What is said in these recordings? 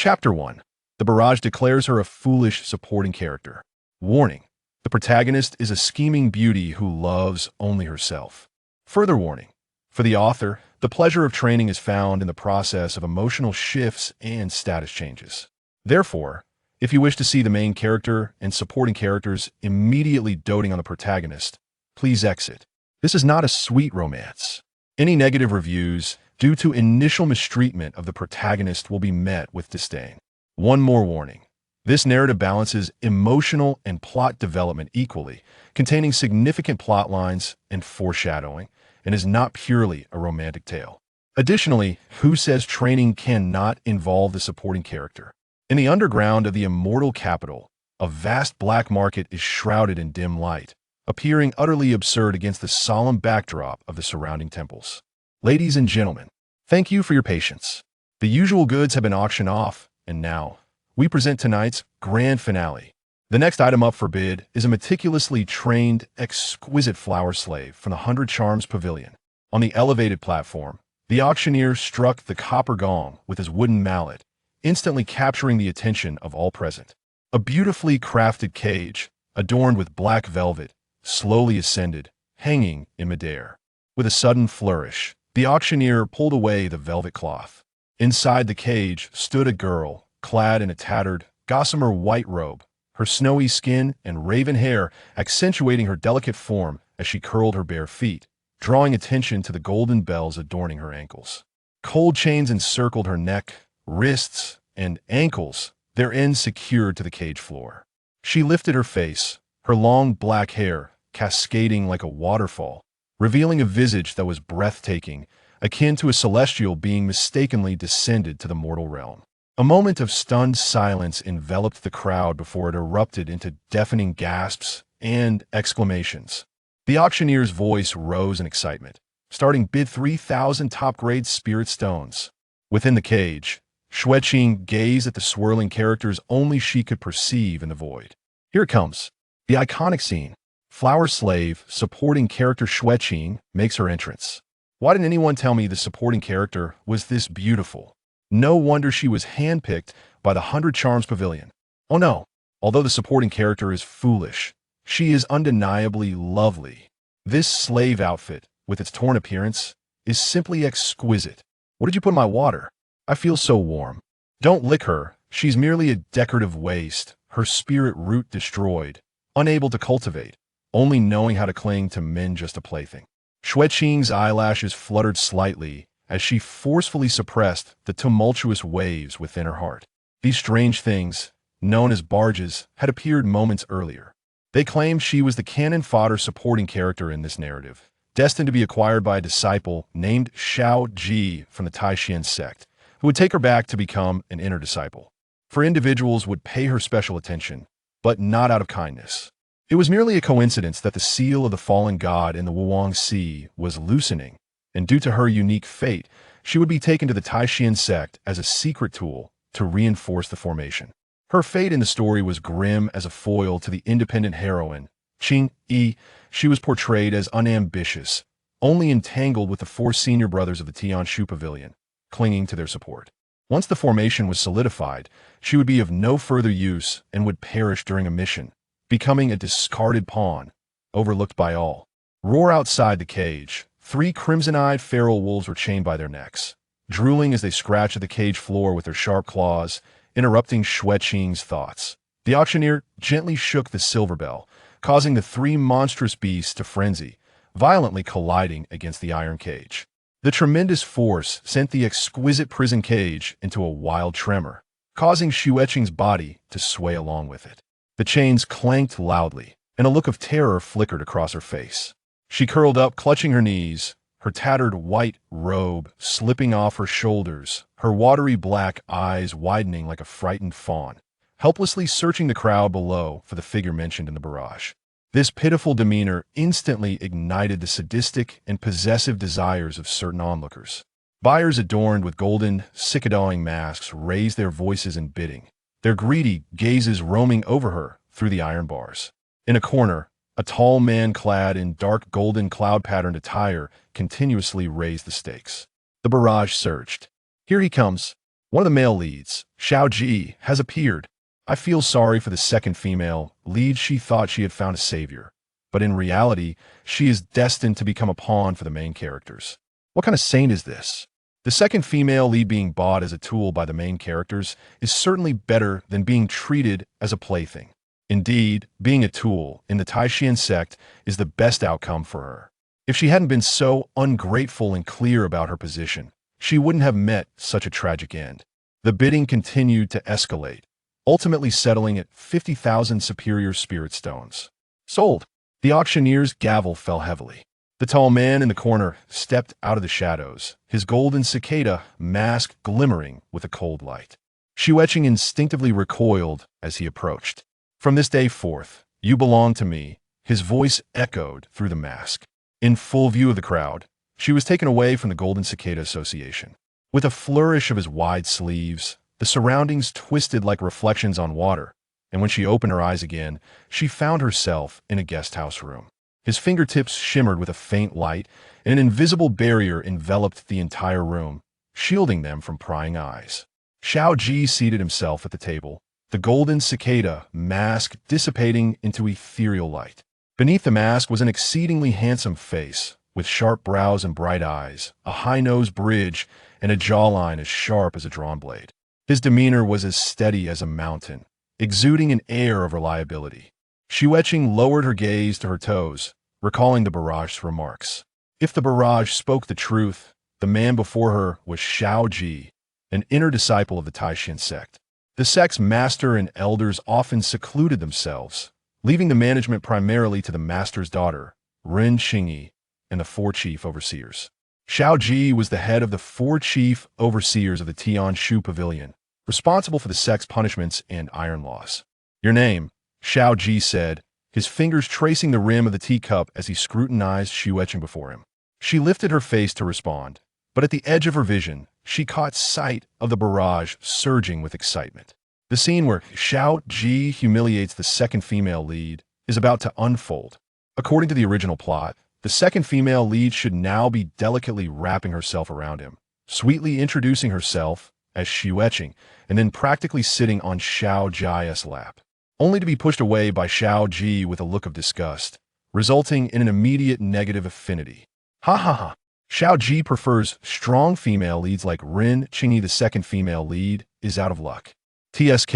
Chapter 1. The barrage declares her a foolish supporting character. Warning. The protagonist is a scheming beauty who loves only herself. Further warning. For the author, the pleasure of training is found in the process of emotional shifts and status changes. Therefore, if you wish to see the main character and supporting characters immediately doting on the protagonist, please exit. This is not a sweet romance. Any negative reviews, due to initial mistreatment of the protagonist, will be met with disdain. One more warning. This narrative balances emotional and plot development equally, containing significant plot lines and foreshadowing, and is not purely a romantic tale. Additionally, who says training cannot involve the supporting character? In the underground of the immortal capital, a vast black market is shrouded in dim light, appearing utterly absurd against the solemn backdrop of the surrounding temples. Ladies and gentlemen, thank you for your patience. The usual goods have been auctioned off, and now we present tonight's grand finale. The next item up for bid is a meticulously trained, exquisite flower slave from the 100 Charms Pavilion. On the elevated platform, the auctioneer struck the copper gong with his wooden mallet, instantly capturing the attention of all present. A beautifully crafted cage, adorned with black velvet, slowly ascended, hanging in midair. With a sudden flourish, the auctioneer pulled away the velvet cloth. Inside the cage stood a girl, clad in a tattered, gossamer white robe, her snowy skin and raven hair accentuating her delicate form as she curled her bare feet, drawing attention to the golden bells adorning her ankles. Gold chains encircled her neck, wrists, and ankles, their ends secured to the cage floor. She lifted her face, her long black hair cascading like a waterfall, revealing a visage that was breathtaking, akin to a celestial being mistakenly descended to the mortal realm. A moment of stunned silence enveloped the crowd before it erupted into deafening gasps and exclamations. The auctioneer's voice rose in excitement, starting bid 3,000 top-grade spirit stones. Within the cage, Xue Qing gazed at the swirling characters only she could perceive in the void. Here it comes. The iconic scene. Flower slave supporting character Xue Qing makes her entrance. Why didn't anyone tell me the supporting character was this beautiful? No wonder she was handpicked by the 100 Charms Pavilion. Oh no, although the supporting character is foolish, she is undeniably lovely. This slave outfit, with its torn appearance, is simply exquisite. What did you put in my water? I feel so warm. Don't lick her. She's merely a decorative waste, her spirit root destroyed, unable to cultivate, only knowing how to cling to men just a plaything. Xue Qing's eyelashes fluttered slightly as she forcefully suppressed the tumultuous waves within her heart. These strange things, known as barrages, had appeared moments earlier. They claimed she was the Canon Fodder supporting character in this narrative, destined to be acquired by a disciple named Xiao Ji from the Celestial Sect, who would take her back to become an inner disciple. For individuals would pay her special attention, but not out of kindness. It was merely a coincidence that the seal of the fallen god in the Wrung Sea was loosening, and due to her unique fate, she would be taken to the Celestial Sect as a secret tool to reinforce the formation. Her fate in the story was grim as a foil to the independent heroine, Xue Qing. She was portrayed as unambitious, only entangled with the 4 senior brothers of the Tianshu Pavilion, clinging to their support. Once the formation was solidified, she would be of no further use and would perish during a mission, becoming a discarded pawn, overlooked by all. Roar outside the cage. 3 crimson-eyed feral wolves were chained by their necks, drooling as they scratched at the cage floor with their sharp claws, interrupting Xue Qing's thoughts. The auctioneer gently shook the silver bell, causing the 3 monstrous beasts to frenzy, violently colliding against the iron cage. The tremendous force sent the exquisite prison cage into a wild tremor, causing Xue Qing's body to sway along with it. The chains clanked loudly, and a look of terror flickered across her face. She curled up, clutching her knees, her tattered white robe slipping off her shoulders, her watery black eyes widening like a frightened fawn, helplessly searching the crowd below for the figure mentioned in the barrage. This pitiful demeanor instantly ignited the sadistic and possessive desires of certain onlookers. Buyers adorned with golden, sick-awing masks raised their voices in bidding, their greedy gazes roaming over her through the iron bars. In a corner, a tall man clad in dark golden cloud-patterned attire continuously raised the stakes. The barrage surged. Here he comes. One of the male leads, Xiao Ji, has appeared. I feel sorry for the second female lead. She thought she had found a savior, but in reality, she is destined to become a pawn for the main characters. What kind of saint is this? The second female lead being bought as a tool by the main characters is certainly better than being treated as a plaything. Indeed, being a tool in the Celestial Sect is the best outcome for her. If she hadn't been so ungrateful and clear about her position, she wouldn't have met such a tragic end. The bidding continued to escalate, ultimately settling at 50,000 superior spirit stones. Sold. The auctioneer's gavel fell heavily. The tall man in the corner stepped out of the shadows, his golden cicada mask glimmering with a cold light. Xue Qing instinctively recoiled as he approached. From this day forth, you belong to me, his voice echoed through the mask. In full view of the crowd, she was taken away from the Golden Cicada Association. With a flourish of his wide sleeves, the surroundings twisted like reflections on water, and when she opened her eyes again, she found herself in a guest house room. His fingertips shimmered with a faint light, and an invisible barrier enveloped the entire room, shielding them from prying eyes. Xiao Ji seated himself at the table, the golden cicada mask dissipating into ethereal light. Beneath the mask was an exceedingly handsome face, with sharp brows and bright eyes, a high nose bridge, and a jawline as sharp as a drawn blade. His demeanor was as steady as a mountain, exuding an air of reliability. Xue Qing lowered her gaze to her toes, recalling the barrage's remarks. If the barrage spoke the truth, the man before her was Xiao Ji, an inner disciple of the Celestial Sect. The sect's master and elders often secluded themselves, leaving the management primarily to the master's daughter, Ren Xingyi, and the 4 chief overseers. Xiao Ji was the head of the 4 chief overseers of the Tianshu Pavilion, responsible for the sect's punishments and iron laws. Your name, Xiao Ji said, his fingers tracing the rim of the teacup as he scrutinized Xue Qing before him. She lifted her face to respond, but at the edge of her vision, she caught sight of the barrage surging with excitement. The scene where Xiao Ji humiliates the second female lead is about to unfold. According to the original plot, the second female lead should now be delicately wrapping herself around him, sweetly introducing herself as Xue Qing, and then practically sitting on Xiao Ji's lap, only to be pushed away by Xiao Ji with a look of disgust, resulting in an immediate negative affinity. Ha ha ha. Xiao Ji prefers strong female leads like Ren Qingyi. The second female lead is out of luck. TSK,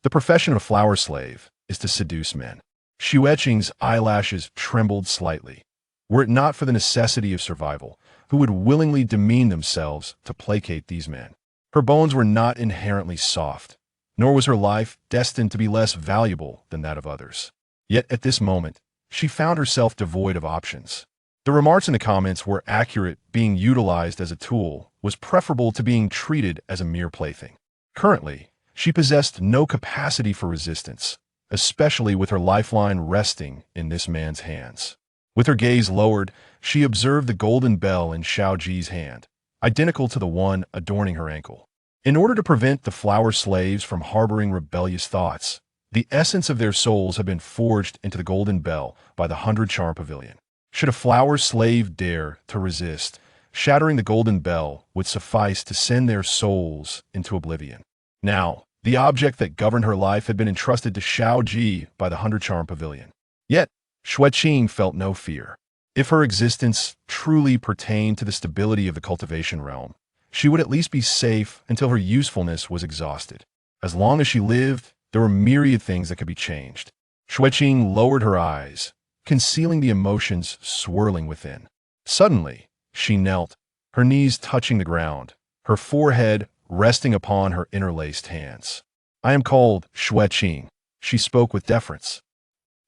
the profession of a flower slave, is to seduce men. Xue Qing's eyelashes trembled slightly. Were it not for the necessity of survival, who would willingly demean themselves to placate these men? Her bones were not inherently soft, nor was her life destined to be less valuable than that of others. Yet at this moment, she found herself devoid of options. The remarks in the comments were accurate. Being utilized as a tool was preferable to being treated as a mere plaything. Currently, she possessed no capacity for resistance, especially with her lifeline resting in this man's hands. With her gaze lowered, she observed the golden bell in Xiao Ji's hand, identical to the one adorning her ankle. In order to prevent the flower slaves from harboring rebellious thoughts, the essence of their souls had been forged into the golden bell by the 100-charm pavilion. Should a flower slave dare to resist, shattering the golden bell would suffice to send their souls into oblivion. Now, the object that governed her life had been entrusted to Xiao Ji by the 100-charm pavilion. Yet, Xue Qing felt no fear. If her existence truly pertained to the stability of the cultivation realm, she would at least be safe until her usefulness was exhausted. As long as she lived, there were myriad things that could be changed. Xue Qing lowered her eyes, concealing the emotions swirling within. Suddenly, she knelt, her knees touching the ground, her forehead resting upon her interlaced hands. I am called Xue Qing, she spoke with deference.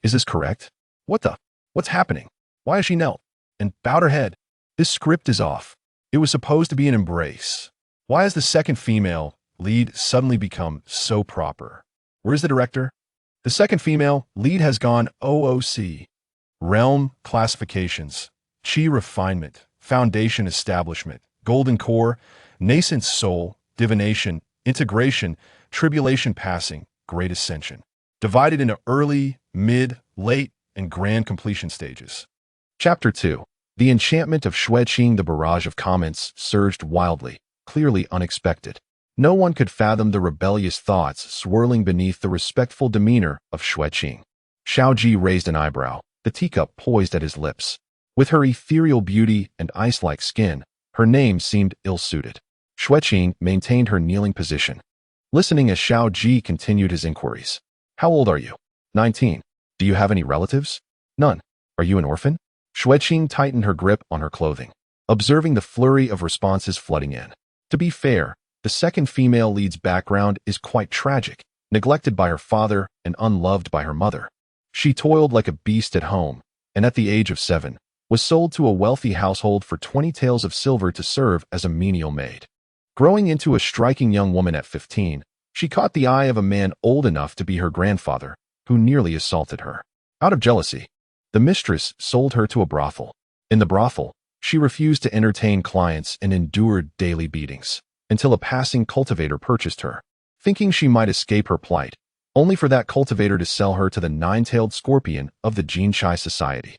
Is this correct? What's happening? Why has she knelt and bowed her head? This script is off. It was supposed to be an embrace. Why has the second female lead suddenly become so proper? Where's the director? The second female lead has gone OOC. Realm classifications, Qi refinement, foundation establishment, golden core, nascent soul, divination, integration, tribulation passing, great ascension. Divided into early, mid, late, and grand completion stages. Chapter 2. The enchantment of Xue Qing. The barrage of comments surged wildly, clearly unexpected. No one could fathom the rebellious thoughts swirling beneath the respectful demeanor of Xue Qing. Xiao Ji raised an eyebrow, the teacup poised at his lips. With her ethereal beauty and ice-like skin, her name seemed ill-suited. Xue Qing maintained her kneeling position, listening as Xiao Ji continued his inquiries. How old are you? 19. Do you have any relatives? None. Are you an orphan? Xue Qing tightened her grip on her clothing, observing the flurry of responses flooding in. To be fair, the second female lead's background is quite tragic, neglected by her father and unloved by her mother. She toiled like a beast at home, and at the age of 7, was sold to a wealthy household for 20 taels of silver to serve as a menial maid. Growing into a striking young woman at 15, she caught the eye of a man old enough to be her grandfather, who nearly assaulted her. Out of jealousy, the mistress sold her to a brothel. In the brothel, she refused to entertain clients and endured daily beatings, until a passing cultivator purchased her, thinking she might escape her plight, only for that cultivator to sell her to the nine-tailed scorpion of the Jinchai society.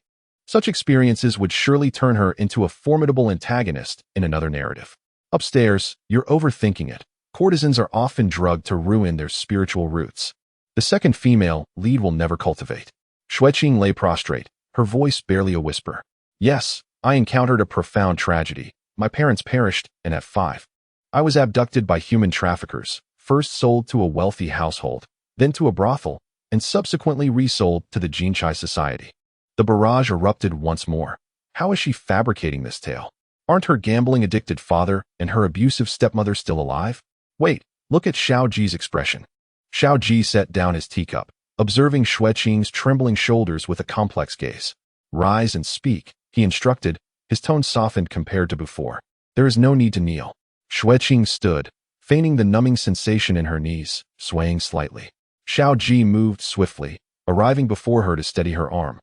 Such experiences would surely turn her into a formidable antagonist in another narrative. Upstairs, you're overthinking it. Courtesans are often drugged to ruin their spiritual roots. The second female lead will never cultivate. Xue Qing lay prostrate, her voice barely a whisper. Yes, I encountered a profound tragedy. My parents perished, and at 5, I was abducted by human traffickers, first sold to a wealthy household, then to a brothel, and subsequently resold to the Jinchai society. The barrage erupted once more. How is she fabricating this tale? Aren't her gambling-addicted father and her abusive stepmother still alive? Wait, look at Xiao Ji's expression. Xiao Ji set down his teacup, observing Xue Qing's trembling shoulders with a complex gaze. Rise and speak, he instructed, his tone softened compared to before. There is no need to kneel. Xue Qing stood, feigning the numbing sensation in her knees, swaying slightly. Xiao Ji moved swiftly, arriving before her to steady her arm,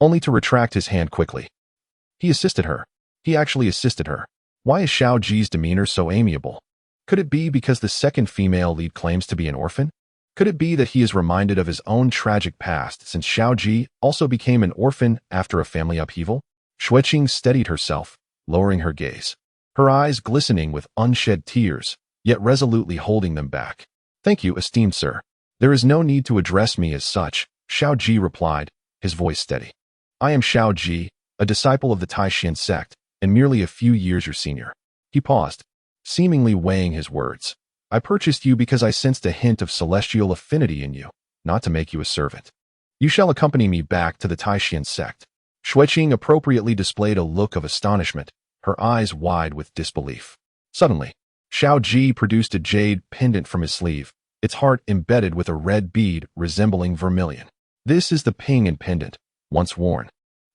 only to retract his hand quickly. He assisted her. He actually assisted her. Why is Xiao Ji's demeanor so amiable? Could it be because the second female lead claims to be an orphan? Could it be that he is reminded of his own tragic past since Xiao Ji also became an orphan after a family upheaval? Xue Qing steadied herself, lowering her gaze, her eyes glistening with unshed tears, yet resolutely holding them back. Thank you, esteemed sir. There is no need to address me as such, Xiao Ji replied, his voice steady. I am Xiao Ji, a disciple of the Celestial Sect, and merely a few years your senior. He paused, seemingly weighing his words. I purchased you because I sensed a hint of celestial affinity in you, not to make you a servant. You shall accompany me back to the Celestial Sect. Xue Qing appropriately displayed a look of astonishment, her eyes wide with disbelief. Suddenly, Xiao Ji produced a jade pendant from his sleeve, its heart embedded with a red bead resembling vermilion. This is the ping and pendant, once worn.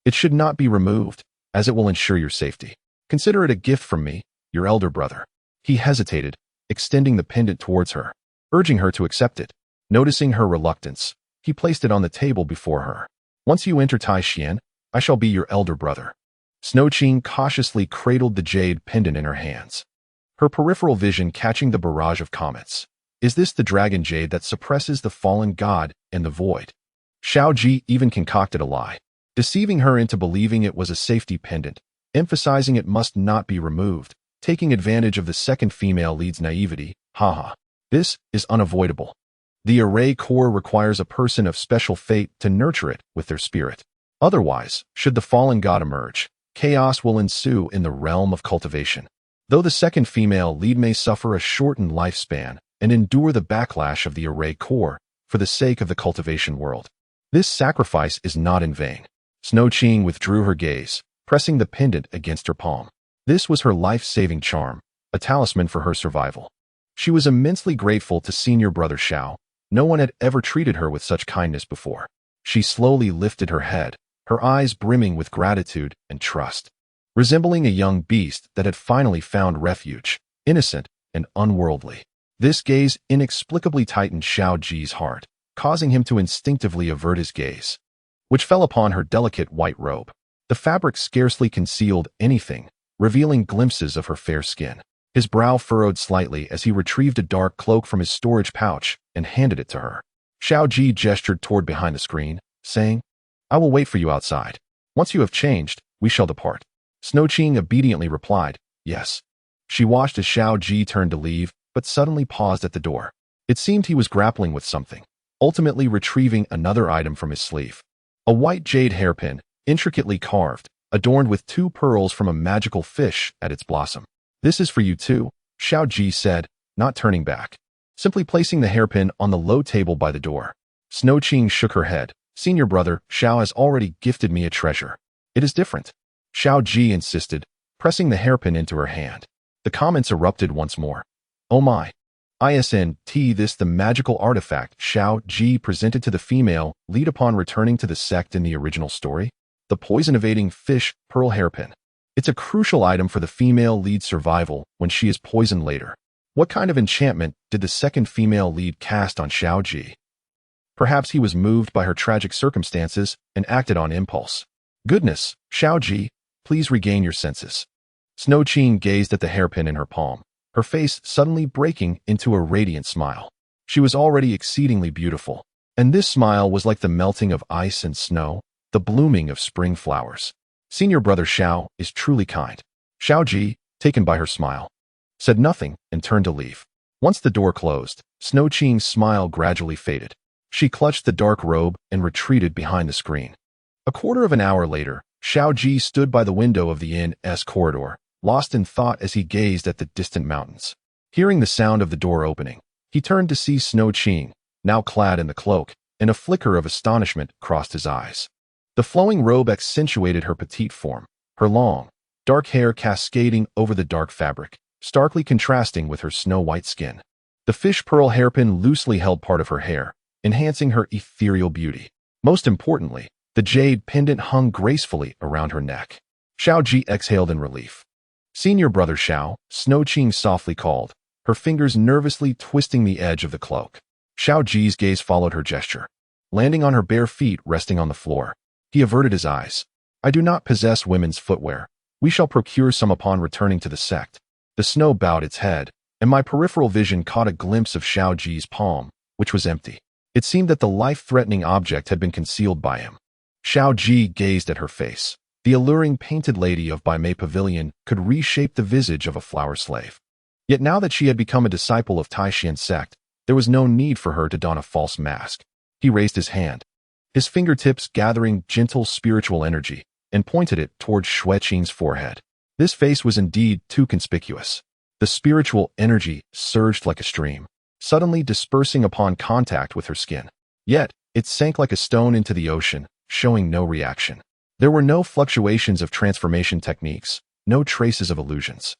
It should not be removed, as it will ensure your safety. Consider it a gift from me, your elder brother. He hesitated, extending the pendant towards her, urging her to accept it. Noticing her reluctance, he placed it on the table before her. Once you enter Taishan, I shall be your elder brother. Xue Qing cautiously cradled the jade pendant in her hands, her peripheral vision catching the barrage of comments. Is this the dragon jade that suppresses the fallen god and the void? Xiao Ji even concocted a lie, deceiving her into believing it was a safety pendant, emphasizing it must not be removed, taking advantage of the second female lead's naivety. Haha. This is unavoidable. The array core requires a person of special fate to nurture it with their spirit. Otherwise, should the fallen god emerge, chaos will ensue in the realm of cultivation. Though the second female lead may suffer a shortened lifespan and endure the backlash of the array core for the sake of the cultivation world, this sacrifice is not in vain. Xue Qing withdrew her gaze, pressing the pendant against her palm. This was her life-saving charm, a talisman for her survival. She was immensely grateful to senior brother Xiao. No one had ever treated her with such kindness before. She slowly lifted her head, her eyes brimming with gratitude and trust, resembling a young beast that had finally found refuge, innocent and unworldly. This gaze inexplicably tightened Xiao Ji's heart, causing him to instinctively avert his gaze, which fell upon her delicate white robe. The fabric scarcely concealed anything, revealing glimpses of her fair skin. His brow furrowed slightly as he retrieved a dark cloak from his storage pouch and handed it to her. Xiao Ji gestured toward behind the screen, saying, I will wait for you outside. Once you have changed, we shall depart. Xue Qing obediently replied, yes. She watched as Xiao Ji turned to leave, but suddenly paused at the door. It seemed he was grappling with something, ultimately retrieving another item from his sleeve. A white jade hairpin, intricately carved, adorned with 2 pearls from a magical fish at its blossom. "This is for you too," Xue Qing said, not turning back, simply placing the hairpin on the low table by the door. Xue Qing shook her head. "Senior brother, Xiao has already gifted me a treasure. It is different," Xue Qing insisted, pressing the hairpin into her hand. The comments erupted once more. "Oh my. Isn't this the magical artifact Xue Qing presented to the female lead upon returning to the sect in the original story? The poison-evading fish pearl hairpin. It's a crucial item for the female lead's survival when she is poisoned later. What kind of enchantment did the second female lead cast on Xue Qing? Perhaps he was moved by her tragic circumstances and acted on impulse. Goodness, Xue Qing, please regain your senses." Xue Qing gazed at the hairpin in her palm, her face suddenly breaking into a radiant smile. She was already exceedingly beautiful, and this smile was like the melting of ice and snow, the blooming of spring flowers. "Senior brother Xiao is truly kind." Xue Qing, taken by her smile, said nothing and turned to leave. Once the door closed, Xue Qing's smile gradually faded. She clutched the dark robe and retreated behind the screen. A quarter of an hour later, Xue Qing stood by the window of the inn's corridor, lost in thought as he gazed at the distant mountains. Hearing the sound of the door opening, he turned to see Xue Qing, now clad in the cloak, and a flicker of astonishment crossed his eyes. The flowing robe accentuated her petite form, her long, dark hair cascading over the dark fabric, starkly contrasting with her snow-white skin. The fish pearl hairpin loosely held part of her hair, enhancing her ethereal beauty. Most importantly, the jade pendant hung gracefully around her neck. Xue Qing exhaled in relief. "Senior brother Xiao," Xue Qing softly called, her fingers nervously twisting the edge of the cloak. Xue Qing's gaze followed her gesture. Landing on her bare feet resting on the floor, he averted his eyes. "I do not possess women's footwear. We shall procure some upon returning to the sect." The snow bowed its head, and my peripheral vision caught a glimpse of Xue Qing's palm, which was empty. It seemed that the life-threatening object had been concealed by him. Xue Qing gazed at her face. The alluring painted lady of Bai Mei Pavilion could reshape the visage of a flower slave. Yet now that she had become a disciple of Taishan sect, there was no need for her to don a false mask. He raised his hand, his fingertips gathering gentle spiritual energy, and pointed it toward Xue Qing's forehead. This face was indeed too conspicuous. The spiritual energy surged like a stream, suddenly dispersing upon contact with her skin. Yet, it sank like a stone into the ocean, showing no reaction. There were no fluctuations of transformation techniques, no traces of illusions.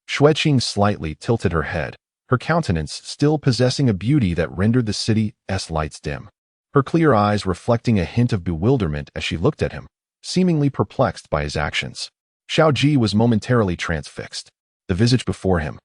Xue Qing slightly tilted her head, her countenance still possessing a beauty that rendered the city's lights dim. Her clear eyes reflecting a hint of bewilderment as she looked at him, seemingly perplexed by his actions. Xue Qing was momentarily transfixed. The visage before him,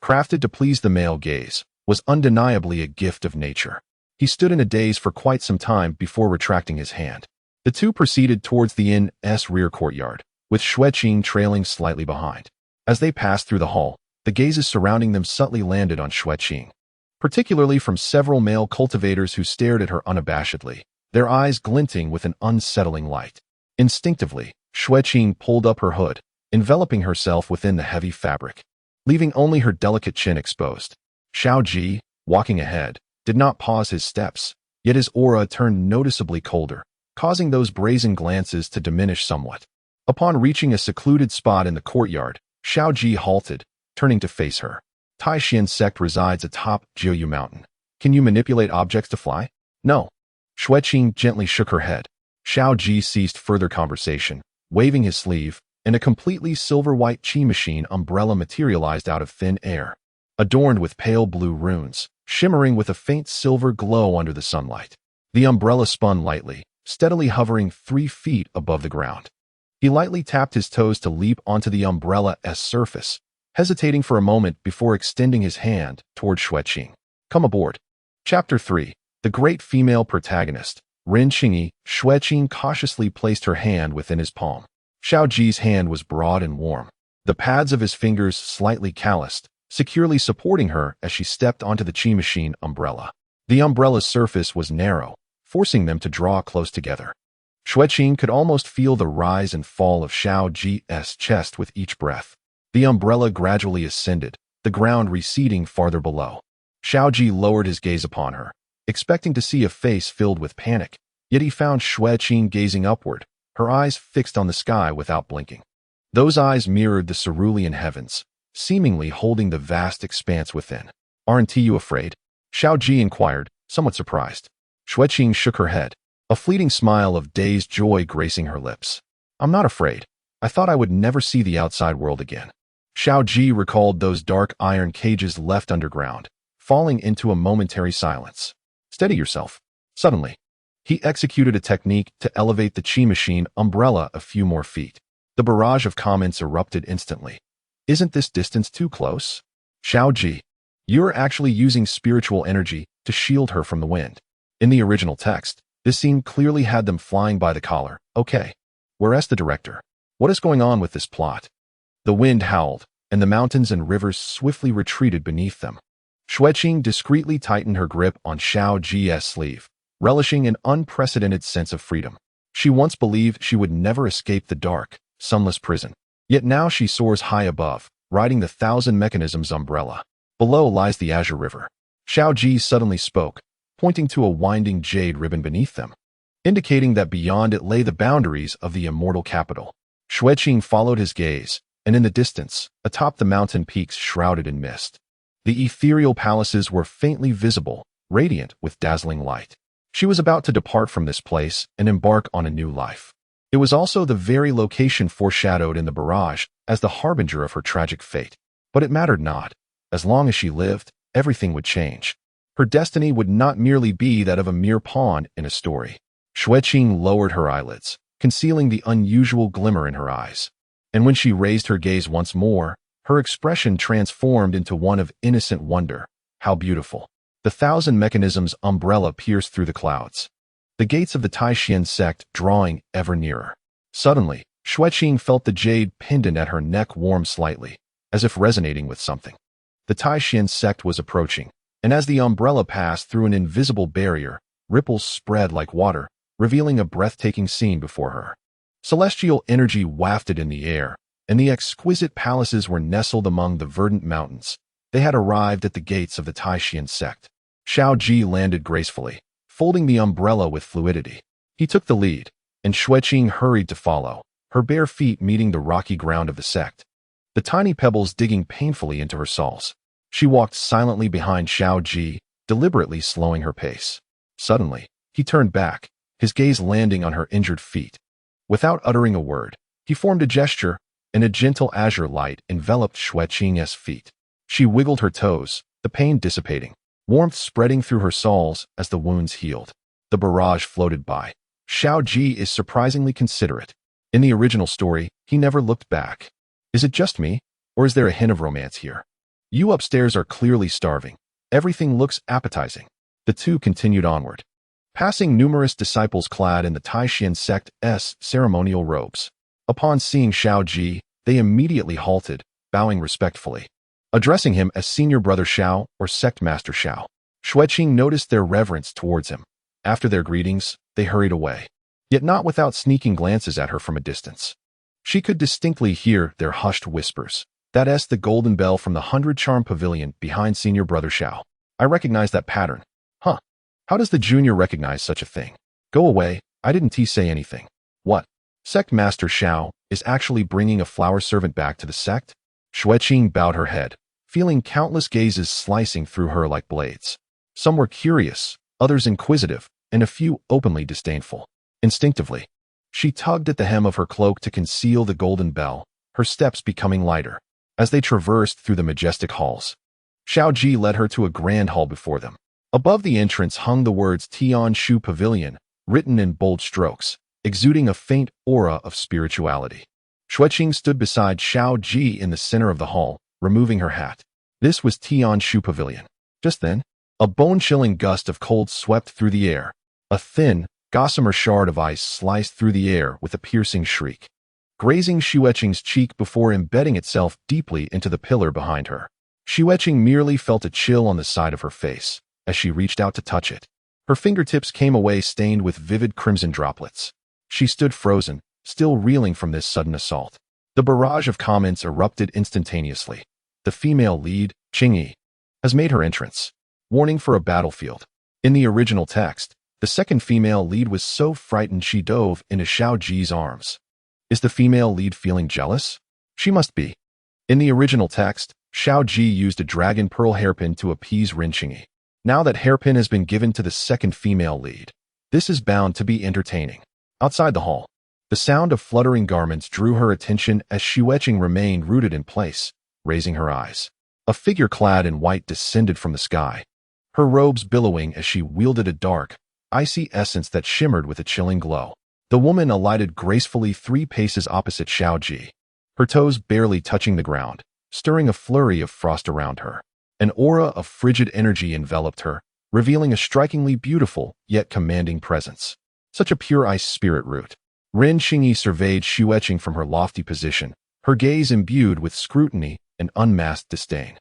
crafted to please the male gaze, was undeniably a gift of nature. He stood in a daze for quite some time before retracting his hand. The two proceeded towards the inn's rear courtyard, with Xue Qing trailing slightly behind. As they passed through the hall, the gazes surrounding them subtly landed on Xue Qing, particularly from several male cultivators who stared at her unabashedly, their eyes glinting with an unsettling light. Instinctively, Xue Qing pulled up her hood, enveloping herself within the heavy fabric, leaving only her delicate chin exposed. Xue Qing, walking ahead, did not pause his steps, yet his aura turned noticeably colder, causing those brazen glances to diminish somewhat. Upon reaching a secluded spot in the courtyard, Xue Qing halted, turning to face her. "Taishan sect resides atop Jiuyu Mountain. Can you manipulate objects to fly?" "No." Xue Qing gently shook her head. Xue Qing ceased further conversation, waving his sleeve, and a completely silver-white chi machine umbrella materialized out of thin air, adorned with pale blue runes, shimmering with a faint silver glow under the sunlight. The umbrella spun lightly, steadily hovering 3 feet above the ground. He lightly tapped his toes to leap onto the umbrella's surface, hesitating for a moment before extending his hand toward Xue Qing. "Come aboard." Chapter 3. The Great Female Protagonist. Ren Qingyi. Xue Qing cautiously placed her hand within his palm. Xue Qing's hand was broad and warm, the pads of his fingers slightly calloused, securely supporting her as she stepped onto the chi machine umbrella. The umbrella's surface was narrow, forcing them to draw close together. Xue Qing could almost feel the rise and fall of Xue Qing's chest with each breath. The umbrella gradually ascended, the ground receding farther below. Xiaoji lowered his gaze upon her, expecting to see a face filled with panic, yet he found Xue Qing gazing upward, her eyes fixed on the sky without blinking. Those eyes mirrored the cerulean heavens, seemingly holding the vast expanse within. "Aren't you afraid?" Xiaoji inquired, somewhat surprised. Xue Qing shook her head, a fleeting smile of dazed joy gracing her lips. "I'm not afraid. I thought I would never see the outside world again." Xiaoji recalled those dark iron cages left underground, falling into a momentary silence. "Steady yourself." Suddenly, he executed a technique to elevate the chi machine umbrella a few more feet. The barrage of comments erupted instantly. "Isn't this distance too close? Xiaoji, you're actually using spiritual energy to shield her from the wind." In the original text, this scene clearly had them flying by the collar. "Okay, where's the director? What is going on with this plot?" The wind howled, and the mountains and rivers swiftly retreated beneath them. Xue Qing discreetly tightened her grip on Xiaoji's sleeve, relishing an unprecedented sense of freedom. She once believed she would never escape the dark, sunless prison. Yet now she soars high above, riding the thousand mechanisms umbrella. Below lies the Azure River. Xiaoji suddenly spoke, pointing to a winding jade ribbon beneath them, indicating that beyond it lay the boundaries of the immortal capital. Xue Qing followed his gaze, and in the distance, atop the mountain peaks shrouded in mist, the ethereal palaces were faintly visible, radiant with dazzling light. She was about to depart from this place and embark on a new life. It was also the very location foreshadowed in the barrage as the harbinger of her tragic fate. But it mattered not. As long as she lived, everything would change. Her destiny would not merely be that of a mere pawn in a story. Xue Qing lowered her eyelids, concealing the unusual glimmer in her eyes. And when she raised her gaze once more, her expression transformed into one of innocent wonder. How beautiful! The thousand mechanisms umbrella pierced through the clouds, the gates of the Celestial Sect drawing ever nearer. Suddenly, Xue Qing felt the jade pendant at her neck warm slightly, as if resonating with something. The Celestial Sect was approaching, and as the umbrella passed through an invisible barrier, ripples spread like water, revealing a breathtaking scene before her. Celestial energy wafted in the air, and the exquisite palaces were nestled among the verdant mountains. They had arrived at the gates of the Celestial Sect. Xiaoji landed gracefully, folding the umbrella with fluidity. He took the lead, and Xue Qing hurried to follow, her bare feet meeting the rocky ground of the sect, the tiny pebbles digging painfully into her soles. She walked silently behind Xiaoji, deliberately slowing her pace. Suddenly, he turned back, his gaze landing on her injured feet. Without uttering a word, he formed a gesture, and a gentle azure light enveloped Xue Qing's feet. She wiggled her toes, the pain dissipating, warmth spreading through her soles as the wounds healed. The barrage floated by. Xiaoji is surprisingly considerate. In the original story, he never looked back. Is it just me, or is there a hint of romance here? You upstairs are clearly starving. Everything looks appetizing. The two continued onward, passing numerous disciples clad in the Celestial Sect's ceremonial robes. Upon seeing Xiaoji, they immediately halted, bowing respectfully, addressing him as Senior Brother Xiao or Sect Master Xiao. Xue Qing noticed their reverence towards him. After their greetings, they hurried away, yet not without sneaking glances at her from a distance. She could distinctly hear their hushed whispers. "That's the golden bell from the 100-charm pavilion behind Senior Brother Xiao. I recognize that pattern." "Huh? How does the junior recognize such a thing?" "Go away, I didn't say anything." "What? Sect Master Xiao is actually bringing a flower servant back to the sect?" Xue Qing bowed her head, feeling countless gazes slicing through her like blades. Some were curious, others inquisitive, and a few openly disdainful. Instinctively, she tugged at the hem of her cloak to conceal the golden bell, her steps becoming lighter. As they traversed through the majestic halls, Xiaoji led her to a grand hall before them. Above the entrance hung the words Tian Shu Pavilion, written in bold strokes, exuding a faint aura of spirituality. Xue Qing stood beside Xiaoji in the center of the hall, removing her hat. This was Tian Shu Pavilion. Just then, a bone-chilling gust of cold swept through the air. A thin, gossamer shard of ice sliced through the air with a piercing shriek, grazing Xue Qing's cheek before embedding itself deeply into the pillar behind her. Xue Qing merely felt a chill on the side of her face as she reached out to touch it. Her fingertips came away stained with vivid crimson droplets. She stood frozen, still reeling from this sudden assault. The barrage of comments erupted instantaneously. The female lead, Qingyi, has made her entrance. Warning for a battlefield. In the original text, the second female lead was so frightened she dove into Xiao Ji's arms. Is the female lead feeling jealous? She must be. In the original text, Xiao Ji used a dragon pearl hairpin to appease Ren Qingyi. Now that hairpin has been given to the second female lead, this is bound to be entertaining. Outside the hall, the sound of fluttering garments drew her attention as Xue Qing remained rooted in place, raising her eyes. A figure clad in white descended from the sky, her robes billowing as she wielded a dark, icy essence that shimmered with a chilling glow. The woman alighted gracefully 3 paces opposite Xiao Ji, her toes barely touching the ground, stirring a flurry of frost around her. An aura of frigid energy enveloped her, revealing a strikingly beautiful yet commanding presence. Such a pure ice spirit root. Ren Qingyi surveyed Xue Qing from her lofty position, her gaze imbued with scrutiny and unmasked disdain.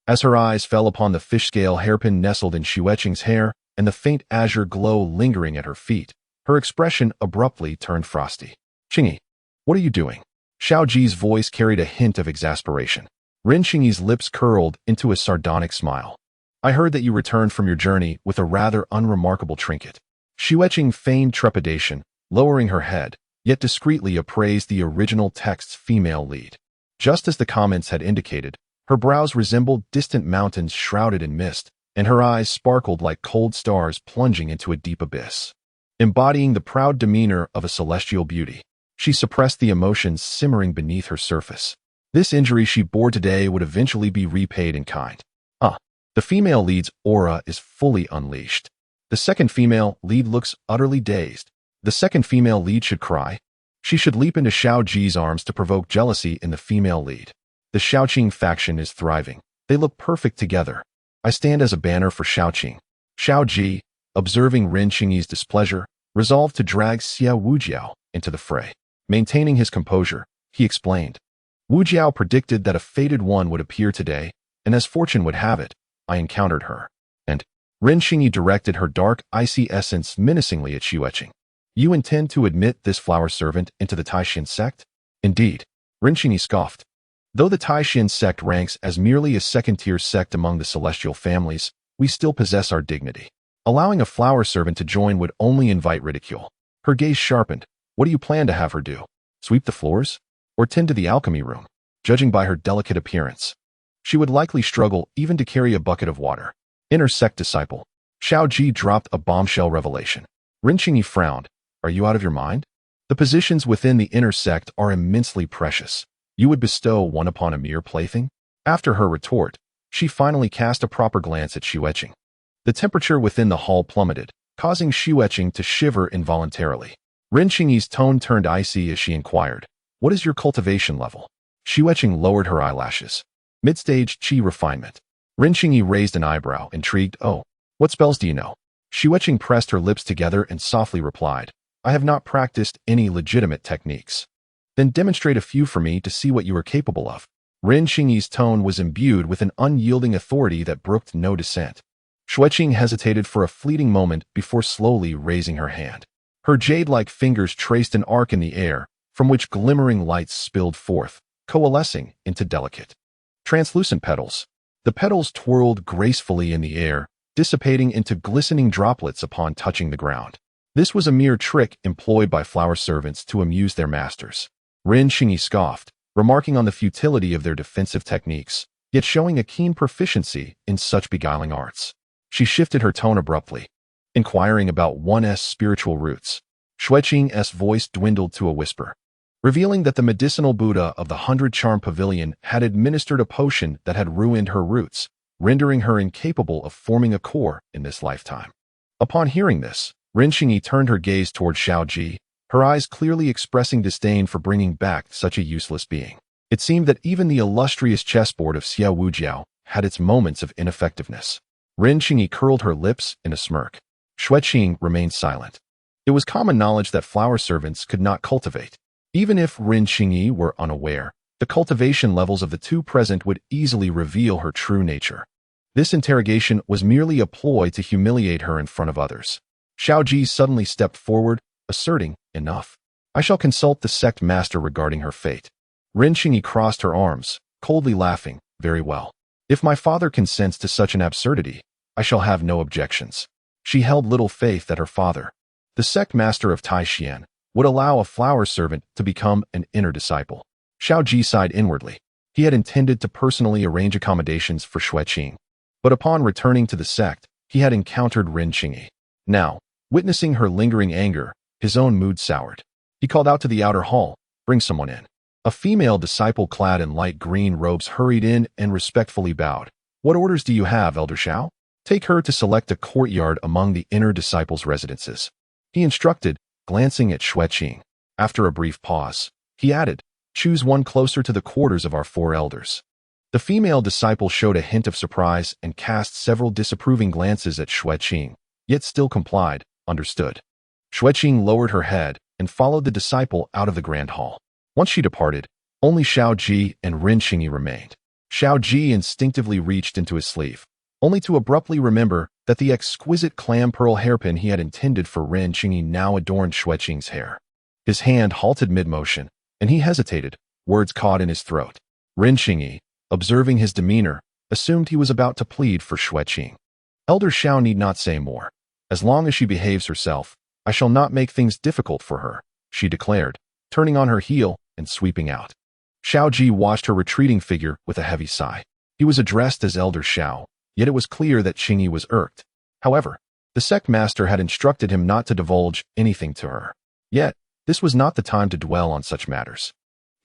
As her eyes fell upon the fish-scale hairpin nestled in Xue Qing's hair and the faint azure glow lingering at her feet, her expression abruptly turned frosty. Qingyi, what are you doing? Xiao Ji's voice carried a hint of exasperation. Ren Qingyi's lips curled into a sardonic smile. I heard that you returned from your journey with a rather unremarkable trinket. Xue Qing feigned trepidation, lowering her head, yet discreetly appraised the original text's female lead. Just as the comments had indicated, her brows resembled distant mountains shrouded in mist, and her eyes sparkled like cold stars plunging into a deep abyss. Embodying the proud demeanor of a celestial beauty, she suppressed the emotions simmering beneath her surface. This injury she bore today would eventually be repaid in kind. The female lead's aura is fully unleashed. The second female lead looks utterly dazed. The second female lead should cry. She should leap into Xiao Ji's arms to provoke jealousy in the female lead. The Xiao Qing faction is thriving. They look perfect together. I stand as a banner for Xiao Qing. Xiao Ji, observing Ren Qingyi's displeasure, resolved to drag Xie Wujiao into the fray. Maintaining his composure, he explained. Wujiao predicted that a fated one would appear today, and as fortune would have it, I encountered her. And Ren Qingyi directed her dark, icy essence menacingly at Xue Qing. You intend to admit this flower servant into the Taishan sect? Indeed, Ren Qingyi scoffed. Though the Taishan sect ranks as merely a second-tier sect among the celestial families, we still possess our dignity. Allowing a flower servant to join would only invite ridicule. Her gaze sharpened. What do you plan to have her do? Sweep the floors? Or tend to the alchemy room? Judging by her delicate appearance, she would likely struggle even to carry a bucket of water. Inner sect disciple. Xiao Ji dropped a bombshell revelation. Ren Qingyi frowned. Are you out of your mind? The positions within the inner sect are immensely precious. You would bestow one upon a mere plaything? After her retort, she finally cast a proper glance at Xue Qing. The temperature within the hall plummeted, causing Xue Qing to shiver involuntarily. Ren Qingyi's tone turned icy as she inquired, what is your cultivation level? Xue Qing lowered her eyelashes. Mid-stage qi refinement. Ren Qingyi raised an eyebrow, intrigued. Oh, what spells do you know? Xue Qing pressed her lips together and softly replied, I have not practiced any legitimate techniques. Then demonstrate a few for me to see what you are capable of. Ren Qingyi's tone was imbued with an unyielding authority that brooked no dissent. Xue Qing hesitated for a fleeting moment before slowly raising her hand. Her jade-like fingers traced an arc in the air, from which glimmering lights spilled forth, coalescing into delicate, translucent petals. The petals twirled gracefully in the air, dissipating into glistening droplets upon touching the ground. This was a mere trick employed by flower servants to amuse their masters. Ren Qingyi scoffed, remarking on the futility of their defensive techniques, yet showing a keen proficiency in such beguiling arts. She shifted her tone abruptly, inquiring about one's spiritual roots. Xue Qing's voice dwindled to a whisper, revealing that the medicinal Buddha of the 100-charm pavilion had administered a potion that had ruined her roots, rendering her incapable of forming a core in this lifetime. Upon hearing this, Ren Qingyi turned her gaze toward Xiao Ji, her eyes clearly expressing disdain for bringing back such a useless being. It seemed that even the illustrious chessboard of Xie Wujiao had its moments of ineffectiveness. Ren Qingyi curled her lips in a smirk. Xue Qing remained silent. It was common knowledge that flower servants could not cultivate. Even if Ren Qingyi were unaware, the cultivation levels of the two present would easily reveal her true nature. This interrogation was merely a ploy to humiliate her in front of others. Xiao Ji suddenly stepped forward, asserting, enough. I shall consult the sect master regarding her fate. Ren Qingyi crossed her arms, coldly laughing, Very well. If my father consents to such an absurdity, I shall have no objections. She held little faith that her father, the sect master of Taishan, would allow a flower servant to become an inner disciple. Xiao Ji sighed inwardly. He had intended to personally arrange accommodations for Xue Qing, but upon returning to the sect, he had encountered Ren Qingyi. Now, witnessing her lingering anger, his own mood soured. He called out to the outer hall, "Bring someone in." A female disciple clad in light green robes hurried in and respectfully bowed. "What orders do you have, Elder Xiao?" "Take her to select a courtyard among the inner disciples' residences," he instructed, glancing at Xue Qing. After a brief pause, he added, "Choose one closer to the quarters of our 4 elders." The female disciple showed a hint of surprise and cast several disapproving glances at Xue Qing, yet still complied. "Understood." Xue Qing lowered her head and followed the disciple out of the grand hall. Once she departed, only Xiao Ji and Ren Qingyi remained. Xiao Ji instinctively reached into his sleeve, only to abruptly remember that the exquisite clam pearl hairpin he had intended for Ren Qingyi now adorned Xue Qing's hair. His hand halted mid-motion, and he hesitated, words caught in his throat. Ren Qingyi, observing his demeanor, assumed he was about to plead for Xue Qing. Elder Xiao need not say more. As long as she behaves herself, I shall not make things difficult for her, she declared, turning on her heel and sweeping out. Xiao Ji watched her retreating figure with a heavy sigh. He was addressed as Elder Xiao, yet it was clear that Qingyi was irked. However, the sect master had instructed him not to divulge anything to her. Yet, this was not the time to dwell on such matters.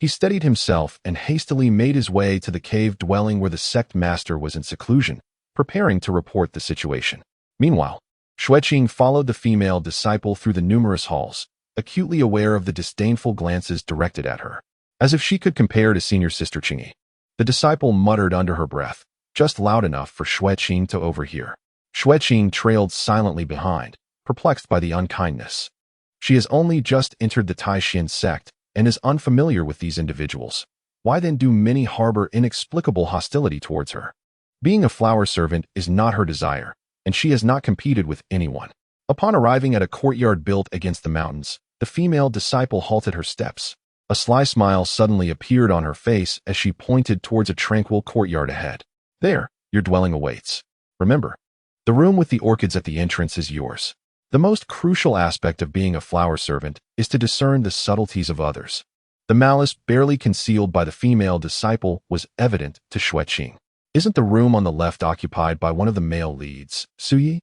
He steadied himself and hastily made his way to the cave dwelling where the sect master was in seclusion, preparing to report the situation. Meanwhile, Xue Qing followed the female disciple through the numerous halls, acutely aware of the disdainful glances directed at her. As if she could compare to senior sister Qingyi, the disciple muttered under her breath, just loud enough for Xue Qing to overhear. Xue Qing trailed silently behind, perplexed by the unkindness. She has only just entered the Taishan sect and is unfamiliar with these individuals. Why then do many harbor inexplicable hostility towards her? Being a flower servant is not her desire, and she has not competed with anyone. Upon arriving at a courtyard built against the mountains, the female disciple halted her steps. A sly smile suddenly appeared on her face as she pointed towards a tranquil courtyard ahead. "There, your dwelling awaits. Remember, the room with the orchids at the entrance is yours." The most crucial aspect of being a flower servant is to discern the subtleties of others. The malice barely concealed by the female disciple was evident to Xue Qing. "Isn't the room on the left occupied by one of the male leads, Suyi?"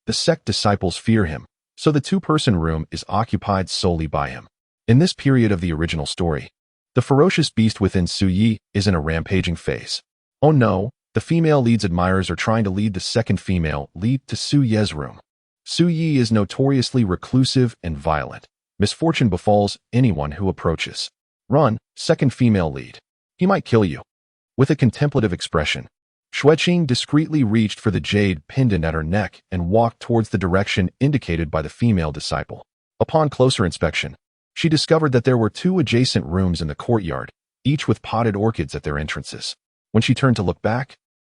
The sect disciples fear him, so the 2-person room is occupied solely by him. In this period of the original story, the ferocious beast within Suyi is in a rampaging phase. Oh no, the female lead's admirers are trying to lead the second female lead to Su Ye's room. Su Yi is notoriously reclusive and violent. Misfortune befalls anyone who approaches. "Run, second female lead. He might kill you." With a contemplative expression, Xue Qing discreetly reached for the jade pendant at her neck and walked towards the direction indicated by the female disciple. Upon closer inspection, she discovered that there were 2 adjacent rooms in the courtyard, each with potted orchids at their entrances. When she turned to look back,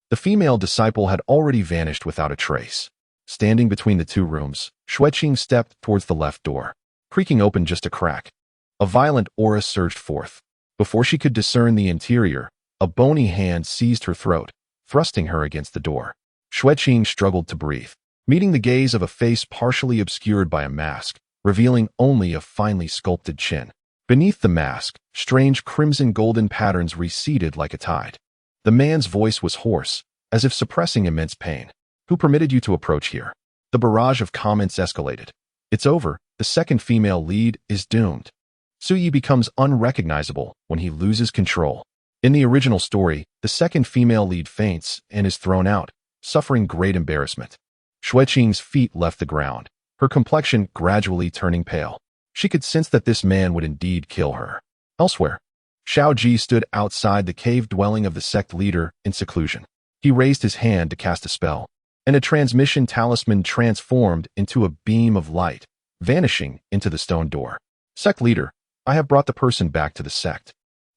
the female disciple had already vanished without a trace. Standing between the 2 rooms, Xue Qing stepped towards the left door, creaking open just a crack. A violent aura surged forth. Before she could discern the interior, a bony hand seized her throat, thrusting her against the door. Xue Qing struggled to breathe, meeting the gaze of a face partially obscured by a mask, revealing only a finely sculpted chin. Beneath the mask, strange crimson-golden patterns receded like a tide. The man's voice was hoarse, as if suppressing immense pain. "Who permitted you to approach here?" The barrage of comments escalated. "It's over. The second female lead is doomed." Suyi becomes unrecognizable when he loses control. In the original story, the second female lead faints and is thrown out, suffering great embarrassment. Xue Qing's feet left the ground, her complexion gradually turning pale. She could sense that this man would indeed kill her. Elsewhere, Xiao Ji stood outside the cave dwelling of the sect leader in seclusion. He raised his hand to cast a spell, and a transmission talisman transformed into a beam of light, vanishing into the stone door. "Sect leader, I have brought the person back to the sect,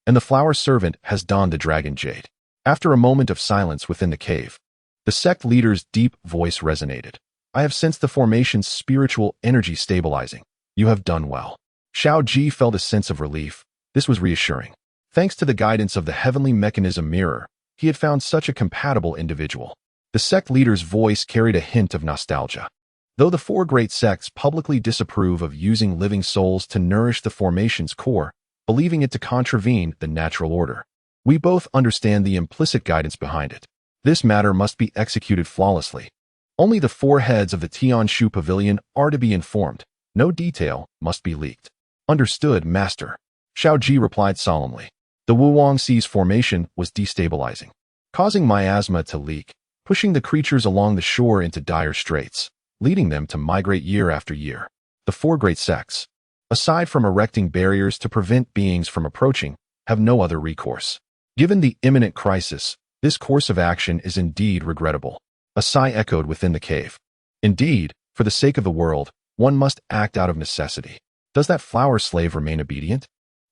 and the flower servant has donned the dragon jade." After a moment of silence within the cave, the sect leader's deep voice resonated. "I have sensed the formation's spiritual energy stabilizing. You have done well." Xiao Ji felt a sense of relief. This was reassuring. Thanks to the guidance of the heavenly mechanism mirror, He had found such a compatible individual. The sect leader's voice carried a hint of nostalgia. Though the four great sects publicly disapprove of using living souls to nourish the formation's core, believing it to contravene the natural order, we both understand the implicit guidance behind it. This matter must be executed flawlessly. Only the four heads of the Tianshu Pavilion are to be informed. No detail must be leaked. Understood, Master. Xiao Ji replied solemnly. The Wuwang Sea's formation was destabilizing, causing miasma to leak, pushing the creatures along the shore into dire straits, leading them to migrate year after year. The four great sects, aside from erecting barriers to prevent beings from approaching, have no other recourse. Given the imminent crisis, this course of action is indeed regrettable. A sigh echoed within the cave. Indeed, for the sake of the world, one must act out of necessity. Does that flower slave remain obedient?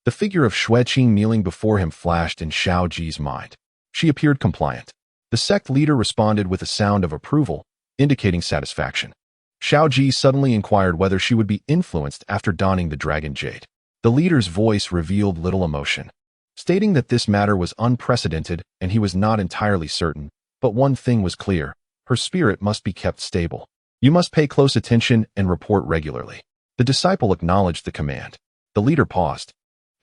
The figure of Xue Qing kneeling before him flashed in Xiao Ji's mind. She appeared compliant. The sect leader responded with a sound of approval, indicating satisfaction. Xiao Ji suddenly inquired whether she would be influenced after donning the dragon jade. The leader's voice revealed little emotion, stating that this matter was unprecedented and he was not entirely certain, but one thing was clear: her spirit must be kept stable. You must pay close attention and report regularly. The disciple acknowledged the command. The leader paused,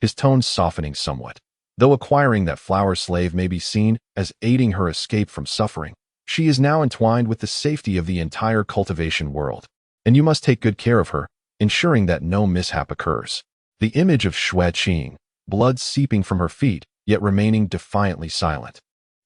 his tone softening somewhat. Though acquiring that flower slave may be seen as aiding her escape from suffering, she is now entwined with the safety of the entire cultivation world, and you must take good care of her, ensuring that no mishap occurs. The image of Xue Qing, blood seeping from her feet, yet remaining defiantly silent,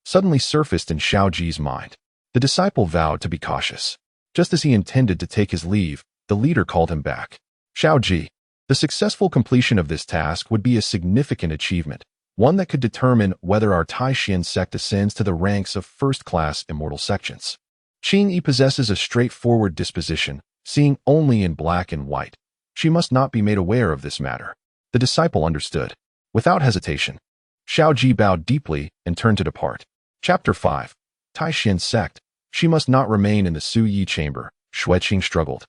suddenly surfaced in Xiao Ji's mind. The disciple vowed to be cautious. Just as he intended to take his leave, the leader called him back. Xiao Ji, the successful completion of this task would be a significant achievement, one that could determine whether our Taishan sect ascends to the ranks of first-class immortal sections. Qing possesses a straightforward disposition, seeing only in black and white. She must not be made aware of this matter. The disciple understood. Without hesitation, Xiao Ji bowed deeply and turned to depart. Chapter 5. Taishan Sect. She must not remain in the Su Yi chamber. Xue Qing struggled,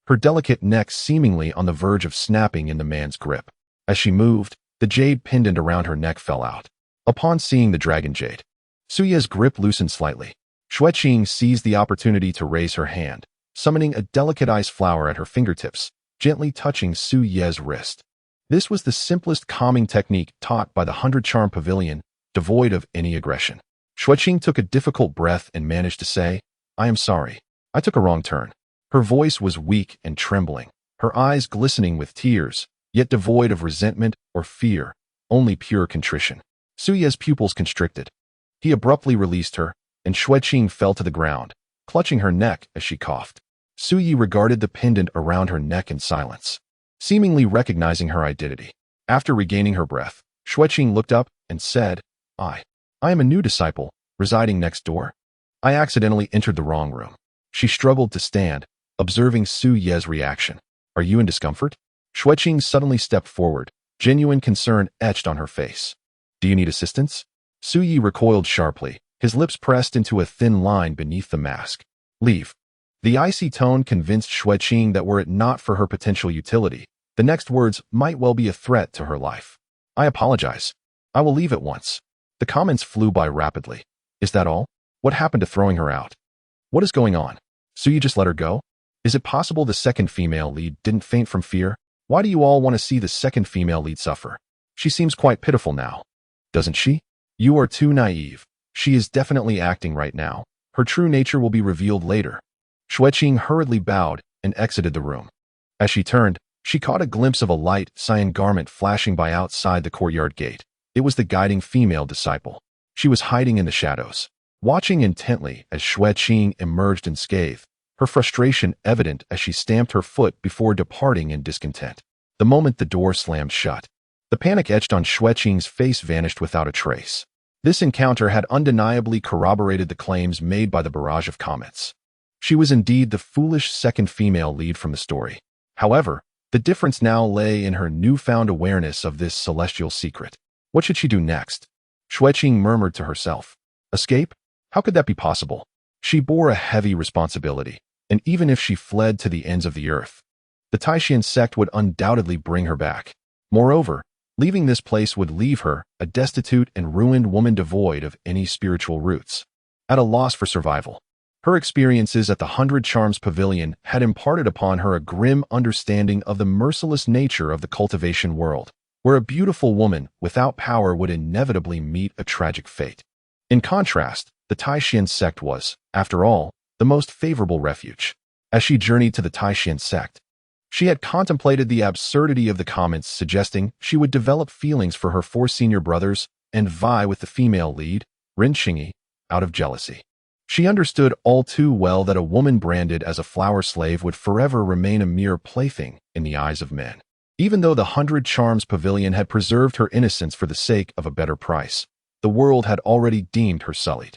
her delicate neck seemingly on the verge of snapping in the man's grip. As she moved, the jade pendant around her neck fell out. Upon seeing the dragon jade, Su Ye's grip loosened slightly. Xue Qing seized the opportunity to raise her hand, summoning a delicate ice flower at her fingertips, gently touching Su Ye's wrist. This was the simplest calming technique taught by the 100-charm pavilion, devoid of any aggression. Xue Qing took a difficult breath and managed to say, "I am sorry. I took a wrong turn." Her voice was weak and trembling, her eyes glistening with tears, yet devoid of resentment or fear, only pure contrition. Su Ye's pupils constricted. He abruptly released her, and Xue Qing fell to the ground, clutching her neck as she coughed. Su Yi regarded the pendant around her neck in silence, seemingly recognizing her identity. After regaining her breath, Xue Qing looked up and said, I am a new disciple, residing next door. I accidentally entered the wrong room." She struggled to stand, observing Su Ye's reaction. "Are you in discomfort?" Xue Qing suddenly stepped forward, genuine concern etched on her face. "Do you need assistance?" Su Yi recoiled sharply, his lips pressed into a thin line beneath the mask. "Leave." The icy tone convinced Xue Qing that were it not for her potential utility, the next words might well be a threat to her life. "I apologize. I will leave at once." The comments flew by rapidly. "Is that all? What happened to throwing her out? What is going on? So you just let her go? Is it possible the second female lead didn't faint from fear? Why do you all want to see the second female lead suffer? She seems quite pitiful now. Doesn't she? You are too naive. She is definitely acting right now. Her true nature will be revealed later." Xue Qing hurriedly bowed and exited the room. As she turned, she caught a glimpse of a light cyan garment flashing by outside the courtyard gate. It was the guiding female disciple. She was hiding in the shadows, watching intently as Xue Qing emerged unscathed, her frustration evident as she stamped her foot before departing in discontent. The moment the door slammed shut, the panic etched on Xue Qing's face vanished without a trace. This encounter had undeniably corroborated the claims made by the barrage of comments. She was indeed the foolish second female lead from the story. However, the difference now lay in her newfound awareness of this celestial secret. What should she do next? Xue Qing murmured to herself. Escape? How could that be possible? She bore a heavy responsibility, and even if she fled to the ends of the earth, the Taishan sect would undoubtedly bring her back. Moreover, Leaving this place would leave her a destitute and ruined woman devoid of any spiritual roots, at a loss for survival. Her experiences at the 100 Charms Pavilion had imparted upon her a grim understanding of the merciless nature of the cultivation world, where a beautiful woman without power would inevitably meet a tragic fate. In contrast, the Taishan sect was, after all, the most favorable refuge. As she journeyed to the Taishan sect, she had contemplated the absurdity of the comments suggesting she would develop feelings for her 4 senior brothers and vie with the female lead, Ren Qingyi, out of jealousy. She understood all too well that a woman branded as a flower slave would forever remain a mere plaything in the eyes of men. Even though the 100 Charms Pavilion had preserved her innocence for the sake of a better price, the world had already deemed her sullied.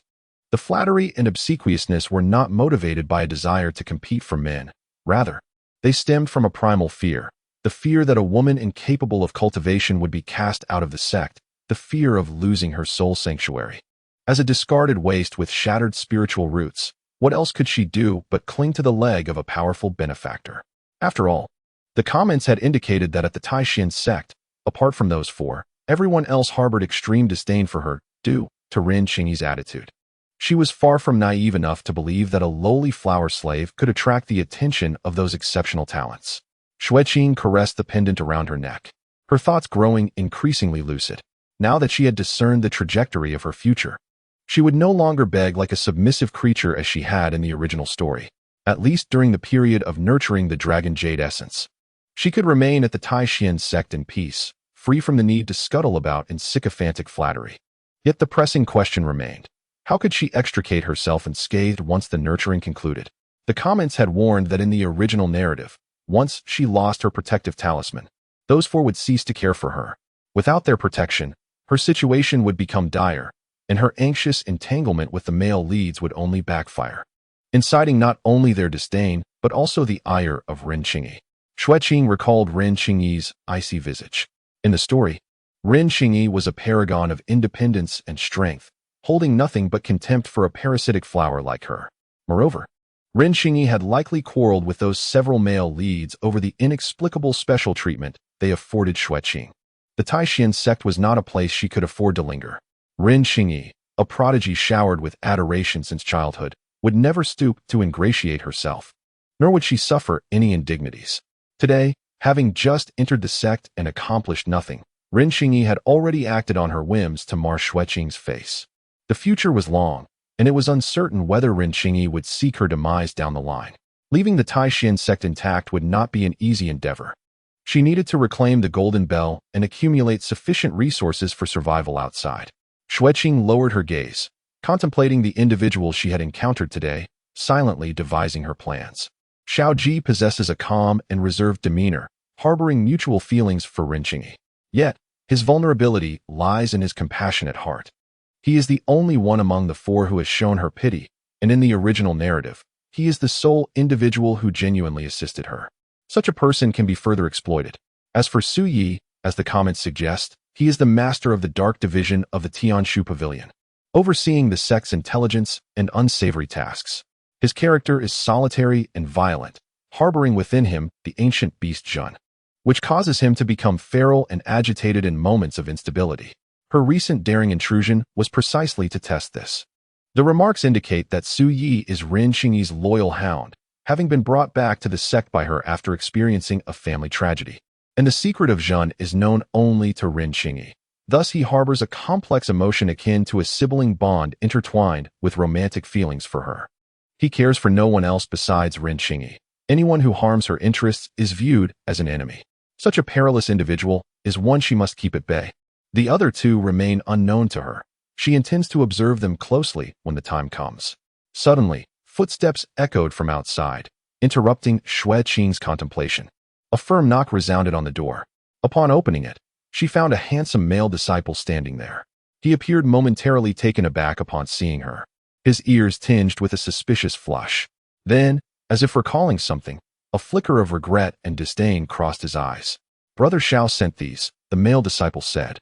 The flattery and obsequiousness were not motivated by a desire to compete for men. Rather, they stemmed from a primal fear, the fear that a woman incapable of cultivation would be cast out of the sect, the fear of losing her soul sanctuary. As a discarded waste with shattered spiritual roots, what else could she do but cling to the leg of a powerful benefactor? After all, the comments had indicated that at the Taishan sect, apart from those 4, everyone else harbored extreme disdain for her, due to Ren Qingyi's attitude. She was far from naive enough to believe that a lowly flower slave could attract the attention of those exceptional talents. Xue Qing caressed the pendant around her neck, her thoughts growing increasingly lucid. Now that she had discerned the trajectory of her future, she would no longer beg like a submissive creature as she had in the original story, at least during the period of nurturing the dragon jade essence. She could remain at the Taishan sect in peace, free from the need to scuttle about in sycophantic flattery. Yet the pressing question remained. How could she extricate herself unscathed once the nurturing concluded? The comments had warned that in the original narrative, once she lost her protective talisman, those 4 would cease to care for her. Without their protection, her situation would become dire, and her anxious entanglement with the male leads would only backfire, inciting not only their disdain, but also the ire of Ren Qingyi. Xue Qing recalled Ren Qingyi's icy visage. In the story, Ren Qingyi was a paragon of independence and strength, holding nothing but contempt for a parasitic flower like her. Moreover, Ren Qingyi had likely quarreled with those several male leads over the inexplicable special treatment they afforded Xue Qing. The Taishan sect was not a place she could afford to linger. Ren Qingyi, a prodigy showered with adoration since childhood, would never stoop to ingratiate herself, nor would she suffer any indignities. Today, having just entered the sect and accomplished nothing, Ren Qingyi had already acted on her whims to mar Xue Qing's face. The future was long, and it was uncertain whether Ren Qingyi would seek her demise down the line. Leaving the Taishan sect intact would not be an easy endeavor. She needed to reclaim the Golden Bell and accumulate sufficient resources for survival outside. Xue Qing lowered her gaze, contemplating the individual she had encountered today, silently devising her plans. Xiao Ji possesses a calm and reserved demeanor, harboring mutual feelings for Ren Qingyi. Yet, his vulnerability lies in his compassionate heart. He is the only one among the 4 who has shown her pity, and in the original narrative, he is the sole individual who genuinely assisted her. Such a person can be further exploited. As for Su Yi, as the comments suggest, he is the master of the dark division of the Tianshu Pavilion, overseeing the sect's intelligence and unsavory tasks. His character is solitary and violent, harboring within him the ancient beast Zhun, which causes him to become feral and agitated in moments of instability. Her recent daring intrusion was precisely to test this. The remarks indicate that Su Yi is Ren Qingyi's loyal hound, having been brought back to the sect by her after experiencing a family tragedy. And the secret of Zhun is known only to Ren Qingyi. Thus he harbors a complex emotion akin to a sibling bond intertwined with romantic feelings for her. He cares for no one else besides Ren Qingyi. Anyone who harms her interests is viewed as an enemy. Such a perilous individual is one she must keep at bay. The other 2 remain unknown to her. She intends to observe them closely when the time comes. Suddenly, footsteps echoed from outside, interrupting Xue Qing's contemplation. A firm knock resounded on the door. Upon opening it, she found a handsome male disciple standing there. He appeared momentarily taken aback upon seeing her, his ears tinged with a suspicious flush. Then, as if recalling something, a flicker of regret and disdain crossed his eyes. "Brother Xiao sent these," the male disciple said,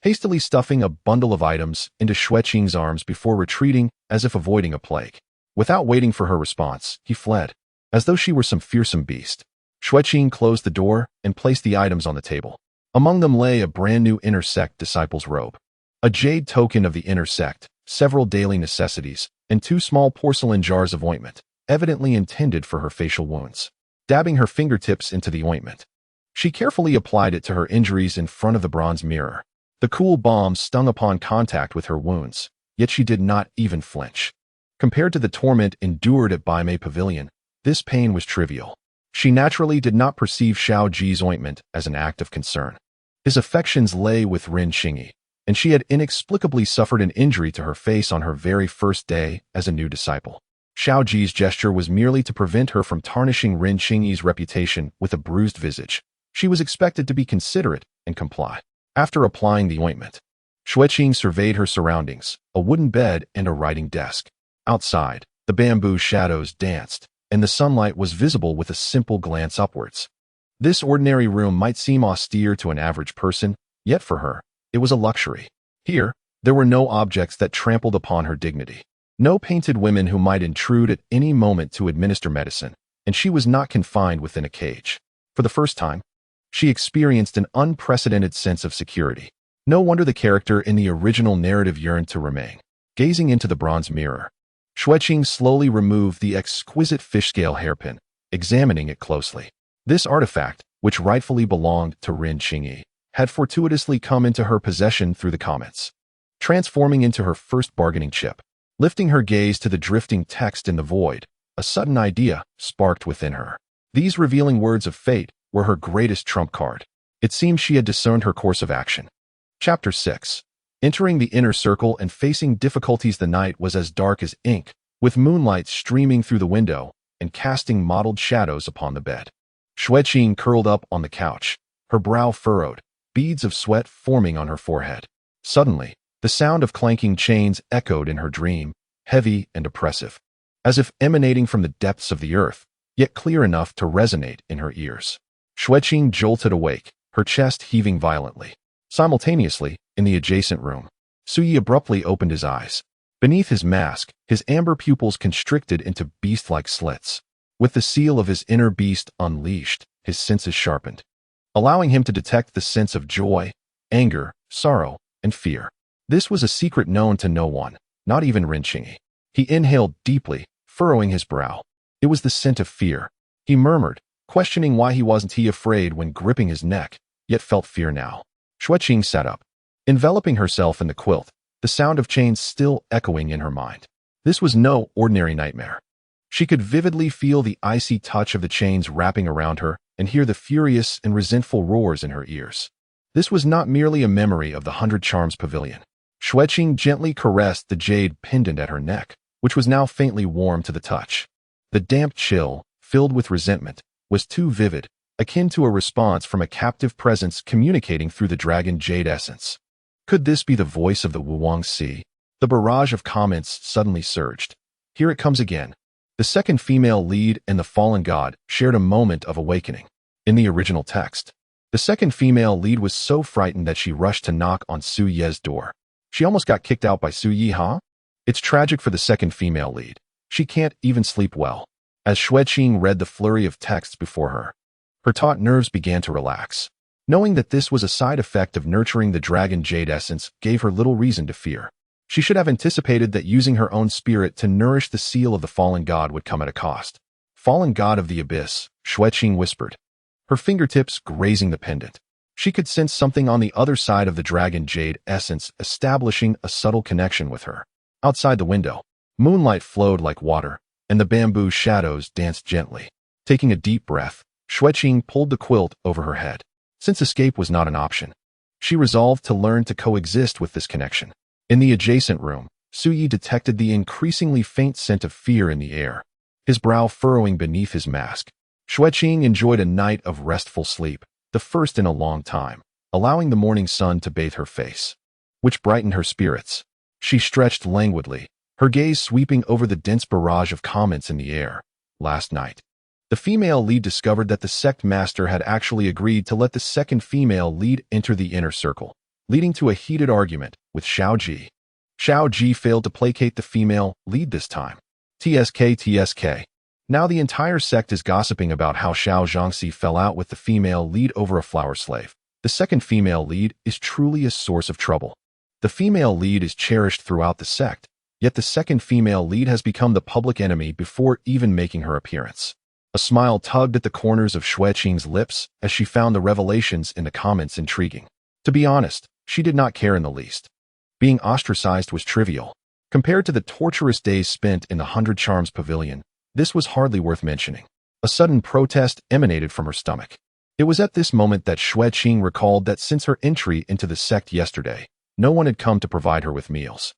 hastily stuffing a bundle of items into Xue Qing's arms before retreating as if avoiding a plague. Without waiting for her response, he fled, as though she were some fearsome beast. Xue Qing closed the door and placed the items on the table. Among them lay a brand new inner sect disciple's robe, a jade token of the inner sect, several daily necessities, and 2 small porcelain jars of ointment, evidently intended for her facial wounds. Dabbing her fingertips into the ointment, she carefully applied it to her injuries in front of the bronze mirror. The cool balm stung upon contact with her wounds, yet she did not even flinch. Compared to the torment endured at Baimei Pavilion, this pain was trivial. She naturally did not perceive Xiao Ji's ointment as an act of concern. His affections lay with Ren Xingyi, and she had inexplicably suffered an injury to her face on her very first day as a new disciple. Xiao Ji's gesture was merely to prevent her from tarnishing Ren Xingyi's reputation with a bruised visage. She was expected to be considerate and comply. After applying the ointment, Xue Qing surveyed her surroundings, a wooden bed and a writing desk. Outside, the bamboo shadows danced, and the sunlight was visible with a simple glance upwards. This ordinary room might seem austere to an average person, yet for her, it was a luxury. Here, there were no objects that trampled upon her dignity. No painted women who might intrude at any moment to administer medicine, and she was not confined within a cage. For the first time, she experienced an unprecedented sense of security. No wonder the character in the original narrative yearned to remain. Gazing into the bronze mirror, Xue Qing slowly removed the exquisite fish-scale hairpin, examining it closely. This artifact, which rightfully belonged to Ren Xingyi, had fortuitously come into her possession through the comets, transforming into her first bargaining chip. Lifting her gaze to the drifting text in the void, a sudden idea sparked within her. These revealing words of fate were her greatest trump card. It seemed she had discerned her course of action. Chapter 6. Entering the inner circle and facing difficulties. The night was as dark as ink, with moonlight streaming through the window and casting mottled shadows upon the bed. Xue Qing curled up on the couch, her brow furrowed, beads of sweat forming on her forehead. Suddenly, the sound of clanking chains echoed in her dream, heavy and oppressive, as if emanating from the depths of the earth, yet clear enough to resonate in her ears. Xue Qing jolted awake, her chest heaving violently. Simultaneously, in the adjacent room, Suyi abruptly opened his eyes. Beneath his mask, his amber pupils constricted into beast-like slits. With the seal of his inner beast unleashed, his senses sharpened, allowing him to detect the sense of joy, anger, sorrow, and fear. This was a secret known to no one, not even Ren Xingyi. He inhaled deeply, furrowing his brow. It was the scent of fear. He murmured, questioning why he wasn't afraid when gripping his neck, yet felt fear now. Xue Qing sat up, enveloping herself in the quilt, the sound of chains still echoing in her mind. This was no ordinary nightmare. She could vividly feel the icy touch of the chains wrapping around her and hear the furious and resentful roars in her ears. This was not merely a memory of the 100 Charms Pavilion. Xue Qing gently caressed the jade pendant at her neck, which was now faintly warm to the touch. The damp chill, filled with resentment, was too vivid, akin to a response from a captive presence communicating through the dragon jade essence. Could this be the voice of the Wrung Sea? The barrage of comments suddenly surged. Here it comes again. The second female lead and the fallen god shared a moment of awakening. In the original text, the second female lead was so frightened that she rushed to knock on Su Ye's door. She almost got kicked out by Su Yi, huh? It's tragic for the second female lead. She can't even sleep well. As Xue Qing read the flurry of texts before her, her taut nerves began to relax. Knowing that this was a side effect of nurturing the dragon jade essence gave her little reason to fear. She should have anticipated that using her own spirit to nourish the seal of the fallen god would come at a cost. Fallen god of the abyss, Xue Qing whispered, her fingertips grazing the pendant. She could sense something on the other side of the dragon jade essence establishing a subtle connection with her. Outside the window, moonlight flowed like water, and the bamboo shadows danced gently. Taking a deep breath, Xue Qing pulled the quilt over her head. Since escape was not an option, she resolved to learn to coexist with this connection. In the adjacent room, Suyi detected the increasingly faint scent of fear in the air, his brow furrowing beneath his mask. Xue Qing enjoyed a night of restful sleep, the first in a long time, allowing the morning sun to bathe her face, which brightened her spirits. She stretched languidly, her gaze sweeping over the dense barrage of comments in the air. Last night, the female lead discovered that the sect master had actually agreed to let the second female lead enter the inner circle, leading to a heated argument with Xiao Ji. Xiao Ji failed to placate the female lead this time. TSK. Now the entire sect is gossiping about how Xiao Zhangxi fell out with the female lead over a flower slave. The second female lead is truly a source of trouble. The female lead is cherished throughout the sect, yet the second female lead has become the public enemy before even making her appearance. A smile tugged at the corners of Xue Qing's lips as she found the revelations in the comments intriguing. To be honest, she did not care in the least. Being ostracized was trivial. Compared to the torturous days spent in the 100 Charms Pavilion, this was hardly worth mentioning. A sudden protest emanated from her stomach. It was at this moment that Xue Qing recalled that since her entry into the sect yesterday, no one had come to provide her with meals.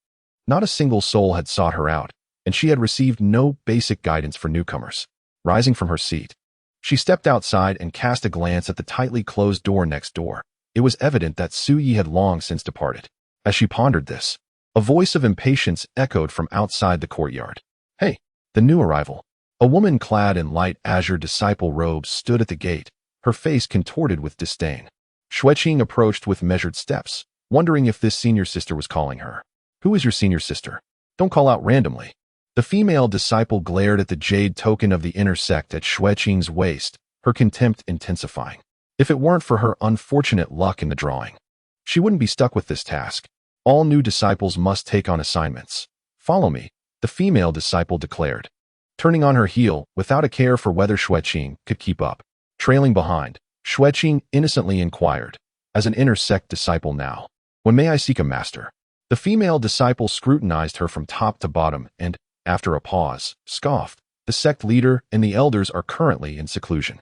Not a single soul had sought her out, and she had received no basic guidance for newcomers. Rising from her seat, she stepped outside and cast a glance at the tightly closed door next door. It was evident that Su Yi had long since departed. As she pondered this, a voice of impatience echoed from outside the courtyard. "Hey, the new arrival." A woman clad in light azure disciple robes stood at the gate, her face contorted with disdain. Xue Qing approached with measured steps, wondering if this senior sister was calling her. "Who is your senior sister? Don't call out randomly." The female disciple glared at the jade token of the inner sect at Xue Qing's waist, her contempt intensifying. If it weren't for her unfortunate luck in the drawing, she wouldn't be stuck with this task. All new disciples must take on assignments. "Follow me," the female disciple declared, turning on her heel without a care for whether Xue Qing could keep up. Trailing behind, Xue Qing innocently inquired, "As an inner sect disciple now, when may I seek a master?" The female disciple scrutinized her from top to bottom and, after a pause, scoffed, "The sect leader and the elders are currently in seclusion.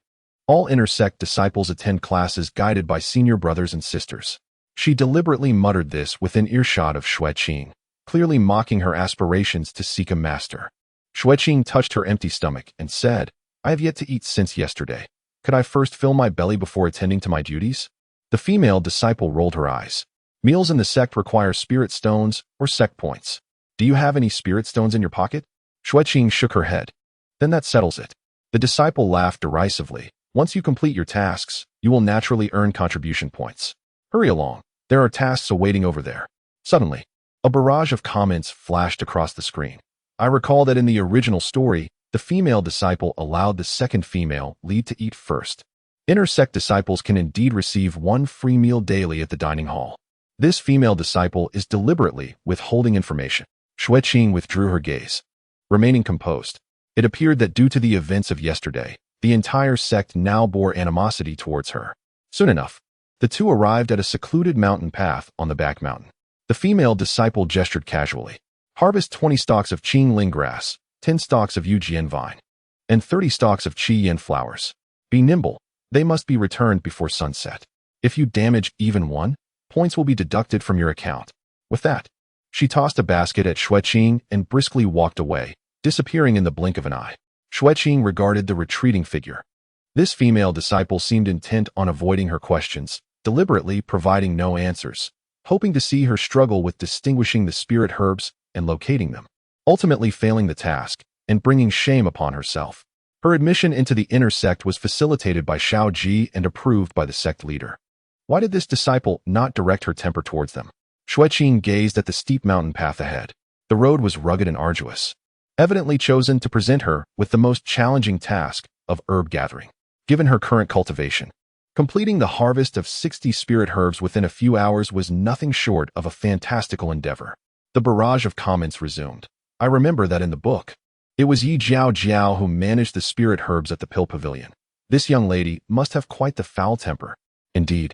All inner sect disciples attend classes guided by senior brothers and sisters." She deliberately muttered this within earshot of Xue Qing, clearly mocking her aspirations to seek a master. Xue Qing touched her empty stomach and said, "I have yet to eat since yesterday. Could I first fill my belly before attending to my duties?" The female disciple rolled her eyes. "Meals in the sect require spirit stones or sect points. Do you have any spirit stones in your pocket?" Xue Qing shook her head. "Then that settles it." The disciple laughed derisively. "Once you complete your tasks, you will naturally earn contribution points. Hurry along. There are tasks awaiting over there." Suddenly, a barrage of comments flashed across the screen. I recall that in the original story, the female disciple allowed the second female lead to eat first. Inner sect disciples can indeed receive one free meal daily at the dining hall. This female disciple is deliberately withholding information. Xue Qing withdrew her gaze. Remaining composed, it appeared that due to the events of yesterday, the entire sect now bore animosity towards her. Soon enough, the two arrived at a secluded mountain path on the back mountain. The female disciple gestured casually. "Harvest 20 stalks of Qingling grass, 10 stalks of Yujian vine, and 30 stalks of Qiyan flowers. Be nimble, they must be returned before sunset. If you damage even one, points will be deducted from your account." With that, she tossed a basket at Xue Qing and briskly walked away, disappearing in the blink of an eye. Xue Qing regarded the retreating figure. This female disciple seemed intent on avoiding her questions, deliberately providing no answers, hoping to see her struggle with distinguishing the spirit herbs and locating them, ultimately failing the task and bringing shame upon herself. Her admission into the inner sect was facilitated by Shao Ji and approved by the sect leader. Why did this disciple not direct her temper towards them? Xue Qing gazed at the steep mountain path ahead. The road was rugged and arduous, evidently chosen to present her with the most challenging task of herb gathering. Given her current cultivation, completing the harvest of 60 spirit herbs within a few hours was nothing short of a fantastical endeavor. The barrage of comments resumed. "I remember that in the book, it was Yi Jiao Jiao who managed the spirit herbs at the Pill Pavilion. This young lady must have quite the foul temper." Indeed,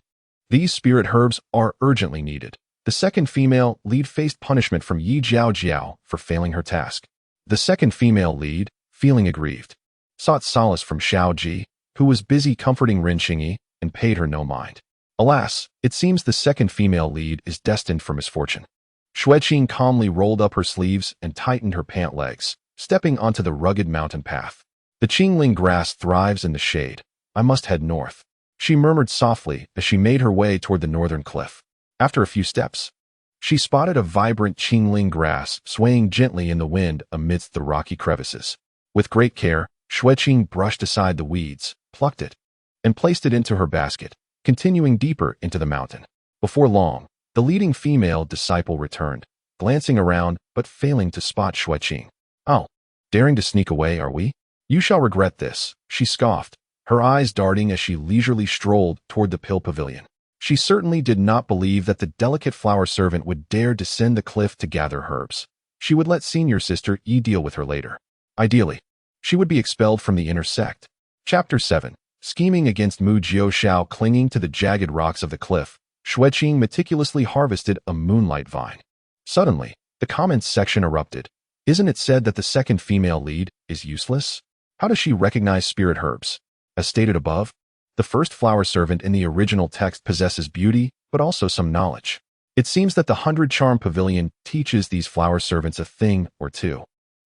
these spirit herbs are urgently needed. The second female lead faced punishment from Yi Jiao Jiao for failing her task. The second female lead, feeling aggrieved, sought solace from Shao Ji, who was busy comforting Ren Qingyi, and paid her no mind. Alas, it seems the second female lead is destined for misfortune. Xue Qing calmly rolled up her sleeves and tightened her pant legs, stepping onto the rugged mountain path. "The Qingling grass thrives in the shade. I must head north," she murmured softly as she made her way toward the northern cliff. After a few steps, she spotted a vibrant Qingling grass swaying gently in the wind amidst the rocky crevices. With great care, Xue Qing brushed aside the weeds, plucked it, and placed it into her basket, continuing deeper into the mountain. Before long, the leading female disciple returned, glancing around but failing to spot Xue Qing. "Oh, daring to sneak away, are we? You shall regret this," she scoffed, her eyes darting as she leisurely strolled toward the Pill Pavilion. She certainly did not believe that the delicate flower servant would dare descend the cliff to gather herbs. She would let senior sister Yi deal with her later. Ideally, she would be expelled from the inner sect. Chapter 7. Scheming against Mu Jiuxiao. Clinging to the jagged rocks of the cliff, Xue Qing meticulously harvested a moonlight vine. Suddenly, the comments section erupted. Isn't it said that the second female lead is useless? How does she recognize spirit herbs? As stated above, the first flower servant in the original text possesses beauty, but also some knowledge. It seems that the 100 Charm Pavilion teaches these flower servants a thing or two.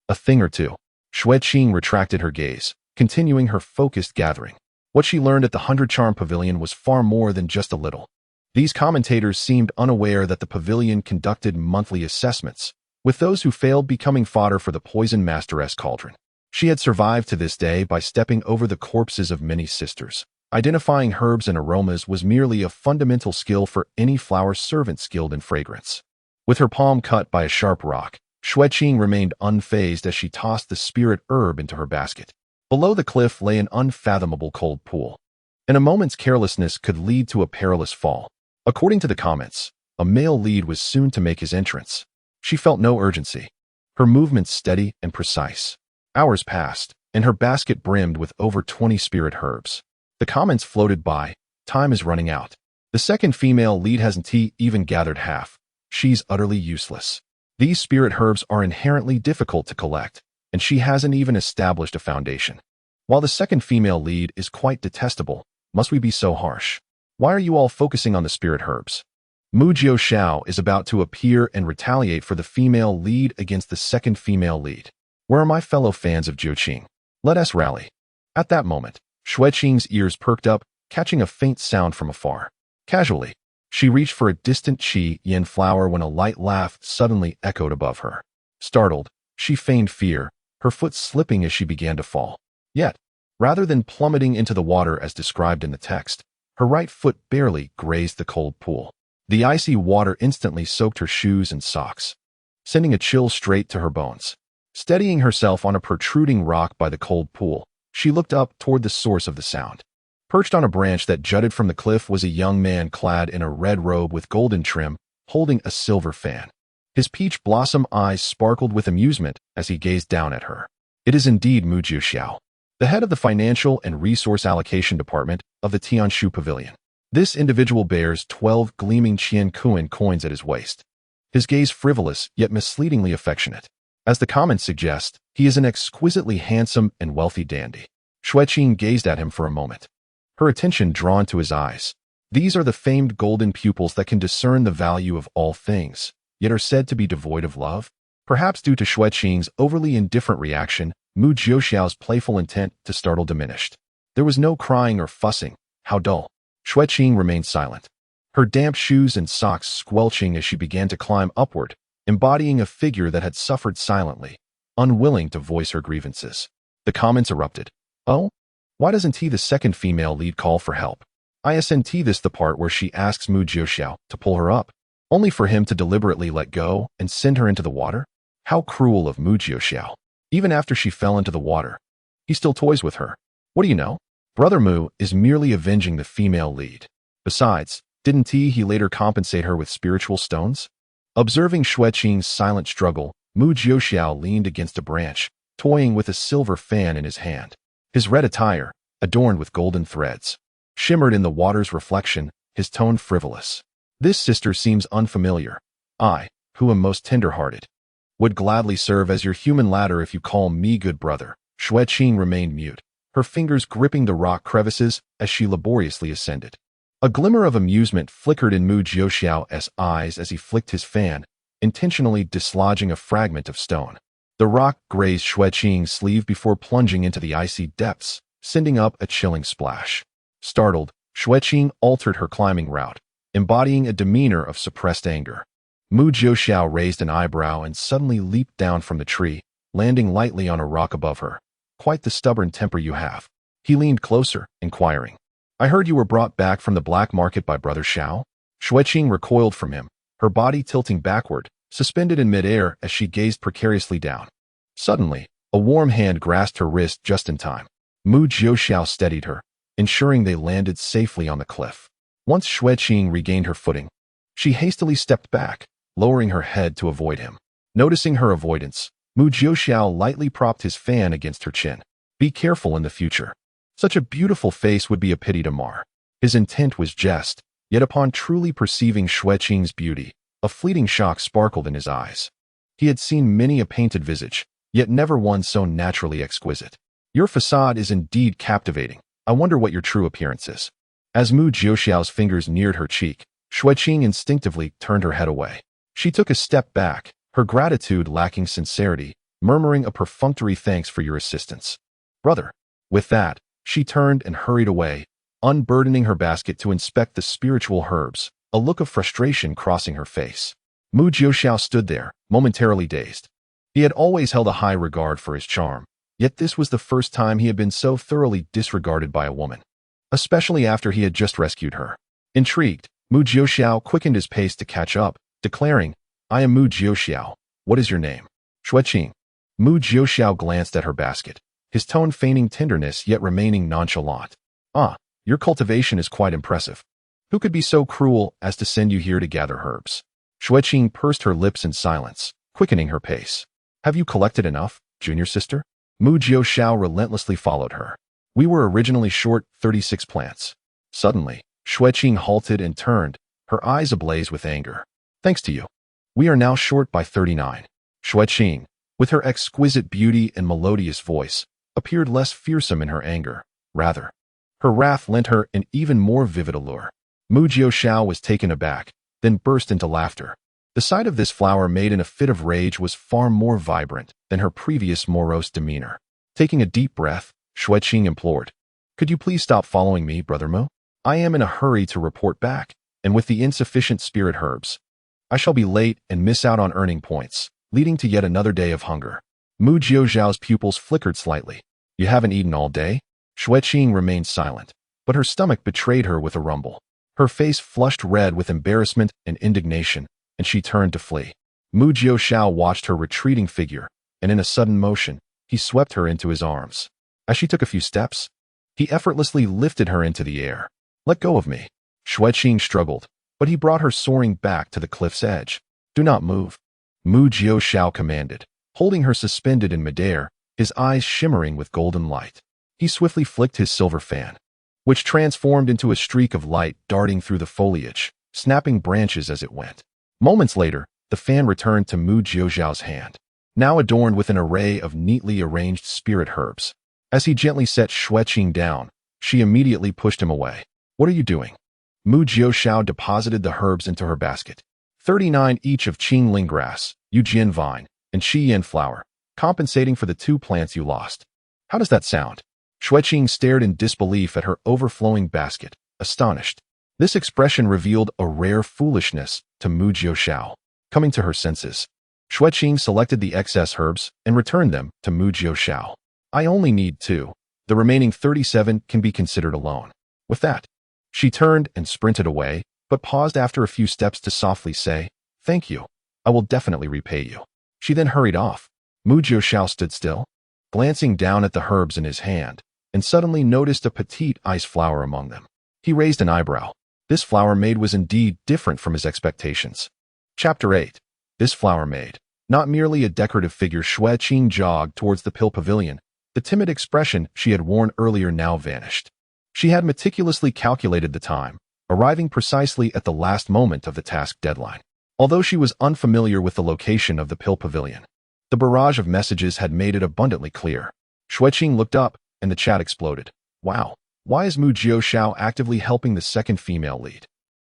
A thing or two. Xue Qing retracted her gaze, continuing her focused gathering. What she learned at the 100 Charm Pavilion was far more than just a little. These commentators seemed unaware that the pavilion conducted monthly assessments, with those who failed becoming fodder for the Poison Masteress cauldron. She had survived to this day by stepping over the corpses of many sisters. Identifying herbs and aromas was merely a fundamental skill for any flower servant skilled in fragrance. With her palm cut by a sharp rock, Xue Qing remained unfazed as she tossed the spirit herb into her basket. Below the cliff lay an unfathomable cold pool, and a moment's carelessness could lead to a perilous fall. According to the comments, a male lead was soon to make his entrance. She felt no urgency, her movements steady and precise. Hours passed, and her basket brimmed with over 20 spirit herbs. The comments floated by. Time is running out. The second female lead hasn't even gathered half. She's utterly useless. These spirit herbs are inherently difficult to collect, and she hasn't even established a foundation. While the second female lead is quite detestable, must we be so harsh? Why are you all focusing on the spirit herbs? Mu Jiuxiao is about to appear and retaliate for the female lead against the second female lead. Where are my fellow fans of Xue Qing? Let us rally. At that moment, Xue Qing's ears perked up, catching a faint sound from afar. Casually, she reached for a distant Qi-yin flower when a light laugh suddenly echoed above her. Startled, she feigned fear, her foot slipping as she began to fall. Yet, rather than plummeting into the water as described in the text, her right foot barely grazed the cold pool. The icy water instantly soaked her shoes and socks, sending a chill straight to her bones. Steadying herself on a protruding rock by the cold pool, she looked up toward the source of the sound. Perched on a branch that jutted from the cliff was a young man clad in a red robe with golden trim, holding a silver fan. His peach blossom eyes sparkled with amusement as he gazed down at her. It is indeed Mu Jiuxiao, the head of the Financial and Resource Allocation Department of the Tianshu Pavilion. This individual bears 12 gleaming Qian Kuan coins at his waist. His gaze frivolous yet misleadingly affectionate. As the comments suggest, he is an exquisitely handsome and wealthy dandy. Xue Qing gazed at him for a moment, her attention drawn to his eyes. These are the famed golden pupils that can discern the value of all things, yet are said to be devoid of love. Perhaps due to Xue Qing's overly indifferent reaction, Mu Jiuxiao's playful intent to startle diminished. There was no crying or fussing. How dull. Xue Qing remained silent, her damp shoes and socks squelching as she began to climb upward, embodying a figure that had suffered silently, unwilling to voice her grievances. The comments erupted. Oh? Why doesn't the second female lead call for help? Isn't this the part where she asks Mu Jiuxiao to pull her up, only for him to deliberately let go and send her into the water? How cruel of Mu Jiuxiao. Even after she fell into the water, he still toys with her. What do you know? Brother Mu is merely avenging the female lead. Besides, didn't he later compensate her with spiritual stones? Observing Xue Qing's silent struggle, Mu Jiuxiao leaned against a branch, toying with a silver fan in his hand. His red attire, adorned with golden threads, shimmered in the water's reflection, his tone frivolous. This sister seems unfamiliar. I, who am most tender-hearted, would gladly serve as your human ladder if you call me good brother. Xue Qing remained mute, her fingers gripping the rock crevices as she laboriously ascended. A glimmer of amusement flickered in Mu Jiuxiao's eyes as he flicked his fan, intentionally dislodging a fragment of stone. The rock grazed Xue Qing's sleeve before plunging into the icy depths, sending up a chilling splash. Startled, Xue Qing altered her climbing route, embodying a demeanor of suppressed anger. Mu Jiuxiao raised an eyebrow and suddenly leaped down from the tree, landing lightly on a rock above her. Quite the stubborn temper you have. He leaned closer, inquiring. I heard you were brought back from the black market by Brother Xiao? Xue Qing recoiled from him, her body tilting backward, suspended in midair as she gazed precariously down. Suddenly, a warm hand grasped her wrist just in time. Mu Jiuxiao steadied her, ensuring they landed safely on the cliff. Once Xue Qing regained her footing, she hastily stepped back, lowering her head to avoid him. Noticing her avoidance, Mu Jiuxiao lightly propped his fan against her chin. Be careful in the future. Such a beautiful face would be a pity to mar. His intent was jest, yet upon truly perceiving Xue Qing's beauty, a fleeting shock sparkled in his eyes. He had seen many a painted visage, yet never one so naturally exquisite. Your facade is indeed captivating. I wonder what your true appearance is. As Mu Jiuxiao's fingers neared her cheek, Xue Qing instinctively turned her head away. She took a step back, her gratitude lacking sincerity, murmuring a perfunctory thanks for your assistance, brother. With that, she turned and hurried away, unburdening her basket to inspect the spiritual herbs, a look of frustration crossing her face. Mu Jiuxiao stood there, momentarily dazed. He had always held a high regard for his charm, yet this was the first time he had been so thoroughly disregarded by a woman, especially after he had just rescued her. Intrigued, Mu Jiuxiao quickened his pace to catch up, declaring, I am Mu Jiuxiao. What is your name? Xue Qing. Mu Jiuxiao glanced at her basket, his tone feigning tenderness yet remaining nonchalant. Ah, your cultivation is quite impressive. Who could be so cruel as to send you here to gather herbs? Xue Qing pursed her lips in silence, quickening her pace. Have you collected enough, junior sister? Mu Jiuxiao relentlessly followed her. We were originally short 36 plants. Suddenly, Xue Qing halted and turned, her eyes ablaze with anger. Thanks to you. We are now short by 39. Xue Qing, with her exquisite beauty and melodious voice, appeared less fearsome in her anger. Rather, her wrath lent her an even more vivid allure. Mu Jiuxiao was taken aback, then burst into laughter. The sight of this flower made in a fit of rage was far more vibrant than her previous morose demeanor. Taking a deep breath, Xue Qing implored, Could you please stop following me, Brother Mu? I am in a hurry to report back, and with the insufficient spirit herbs, I shall be late and miss out on earning points, leading to yet another day of hunger. Mu Jiuxiao's pupils flickered slightly. You haven't eaten all day? Xue Qing remained silent, but her stomach betrayed her with a rumble. Her face flushed red with embarrassment and indignation, and she turned to flee. Mu Jiuxiao watched her retreating figure, and in a sudden motion, he swept her into his arms. As she took a few steps, he effortlessly lifted her into the air. Let go of me. Xue Qing struggled, but he brought her soaring back to the cliff's edge. Do not move. Mu Jiuxiao commanded, holding her suspended in midair, his eyes shimmering with golden light. He swiftly flicked his silver fan, which transformed into a streak of light darting through the foliage, snapping branches as it went. Moments later, the fan returned to Mu Jiuxiao's hand, now adorned with an array of neatly arranged spirit herbs. As he gently set Xue Qing down, she immediately pushed him away. What are you doing? Mu Jiuxiao deposited the herbs into her basket. 39 each of Qingling grass, Yujian vine, and Shiyan flower, compensating for the 2 plants you lost. How does that sound? Xue Qing stared in disbelief at her overflowing basket, astonished. This expression revealed a rare foolishness to Mu Jiuxiao. Coming to her senses, Xue Qing selected the excess herbs and returned them to Mu Jiuxiao. I only need 2. The remaining 37 can be considered alone. With that, she turned and sprinted away, but paused after a few steps to softly say, Thank you. I will definitely repay you. She then hurried off. Mu Jiuxiao stood still, glancing down at the herbs in his hand, and suddenly noticed a petite ice flower among them. He raised an eyebrow. This flower maid was indeed different from his expectations. Chapter 8. This flower maid, not merely a decorative figure. Xue Qing jogged towards the pill pavilion. The timid expression she had worn earlier now vanished. She had meticulously calculated the time, arriving precisely at the last moment of the task deadline. Although she was unfamiliar with the location of the pill pavilion, the barrage of messages had made it abundantly clear. Xue Qing looked up, and the chat exploded. Wow, why is Mu Jiuxiao actively helping the second female lead?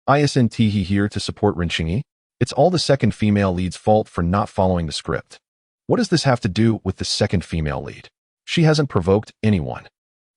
Isn't he here to support Renqingyi? It's all the second female lead's fault for not following the script. What does this have to do with the second female lead? She hasn't provoked anyone.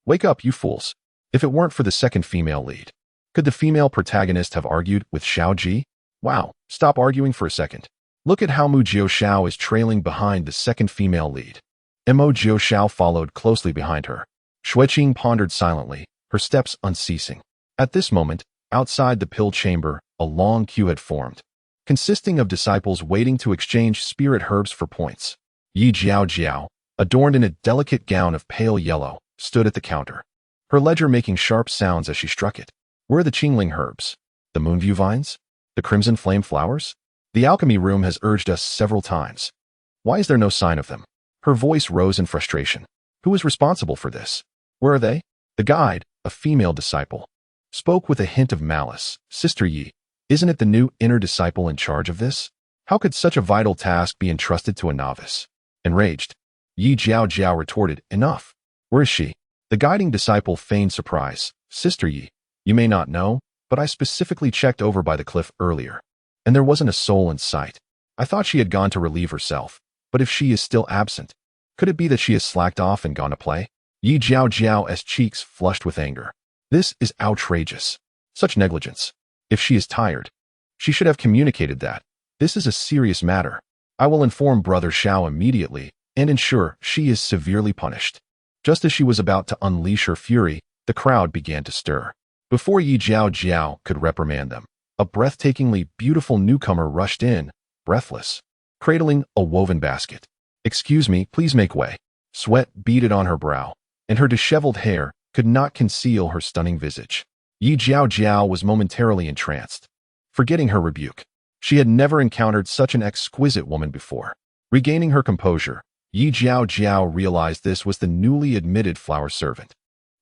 Wake up, you fools. If it weren't for the second female lead, could the female protagonist have argued with Xiao Ji? Wow, stop arguing for a second. Look at how Mu Jiuxiao is trailing behind the second female lead. Mo Jiuxiao followed closely behind her. Xue Qing pondered silently, her steps unceasing. At this moment, outside the pill chamber, a long queue had formed, consisting of disciples waiting to exchange spirit herbs for points. Yi Jiao Jiao, adorned in a delicate gown of pale yellow, stood at the counter, her ledger making sharp sounds as she struck it. Where are the Qingling herbs? The moonview vines? The crimson flame flowers? The alchemy room has urged us several times. Why is there no sign of them? Her voice rose in frustration. Who is responsible for this? Where are they? The guide, a female disciple, spoke with a hint of malice. Sister Yi, isn't it the new inner disciple in charge of this? How could such a vital task be entrusted to a novice? Enraged, Yi Jiao retorted, enough. Where is she? The guiding disciple feigned surprise. Sister Yi, you may not know, but I specifically checked over by the cliff earlier, and there wasn't a soul in sight. I thought she had gone to relieve herself, but if she is still absent, could it be that she has slacked off and gone to play? Yi Jiao's cheeks flushed with anger. This is outrageous. Such negligence. If she is tired, she should have communicated that. This is a serious matter. I will inform Brother Xiao immediately and ensure she is severely punished. Just as she was about to unleash her fury, the crowd began to stir. Before Yi Jiao could reprimand them, a breathtakingly beautiful newcomer rushed in, breathless, cradling a woven basket. Excuse me, please make way. Sweat beaded on her brow, and her disheveled hair could not conceal her stunning visage. Yi Jiao was momentarily entranced, forgetting her rebuke. She had never encountered such an exquisite woman before. Regaining her composure, Yi Jiao realized this was the newly admitted flower servant.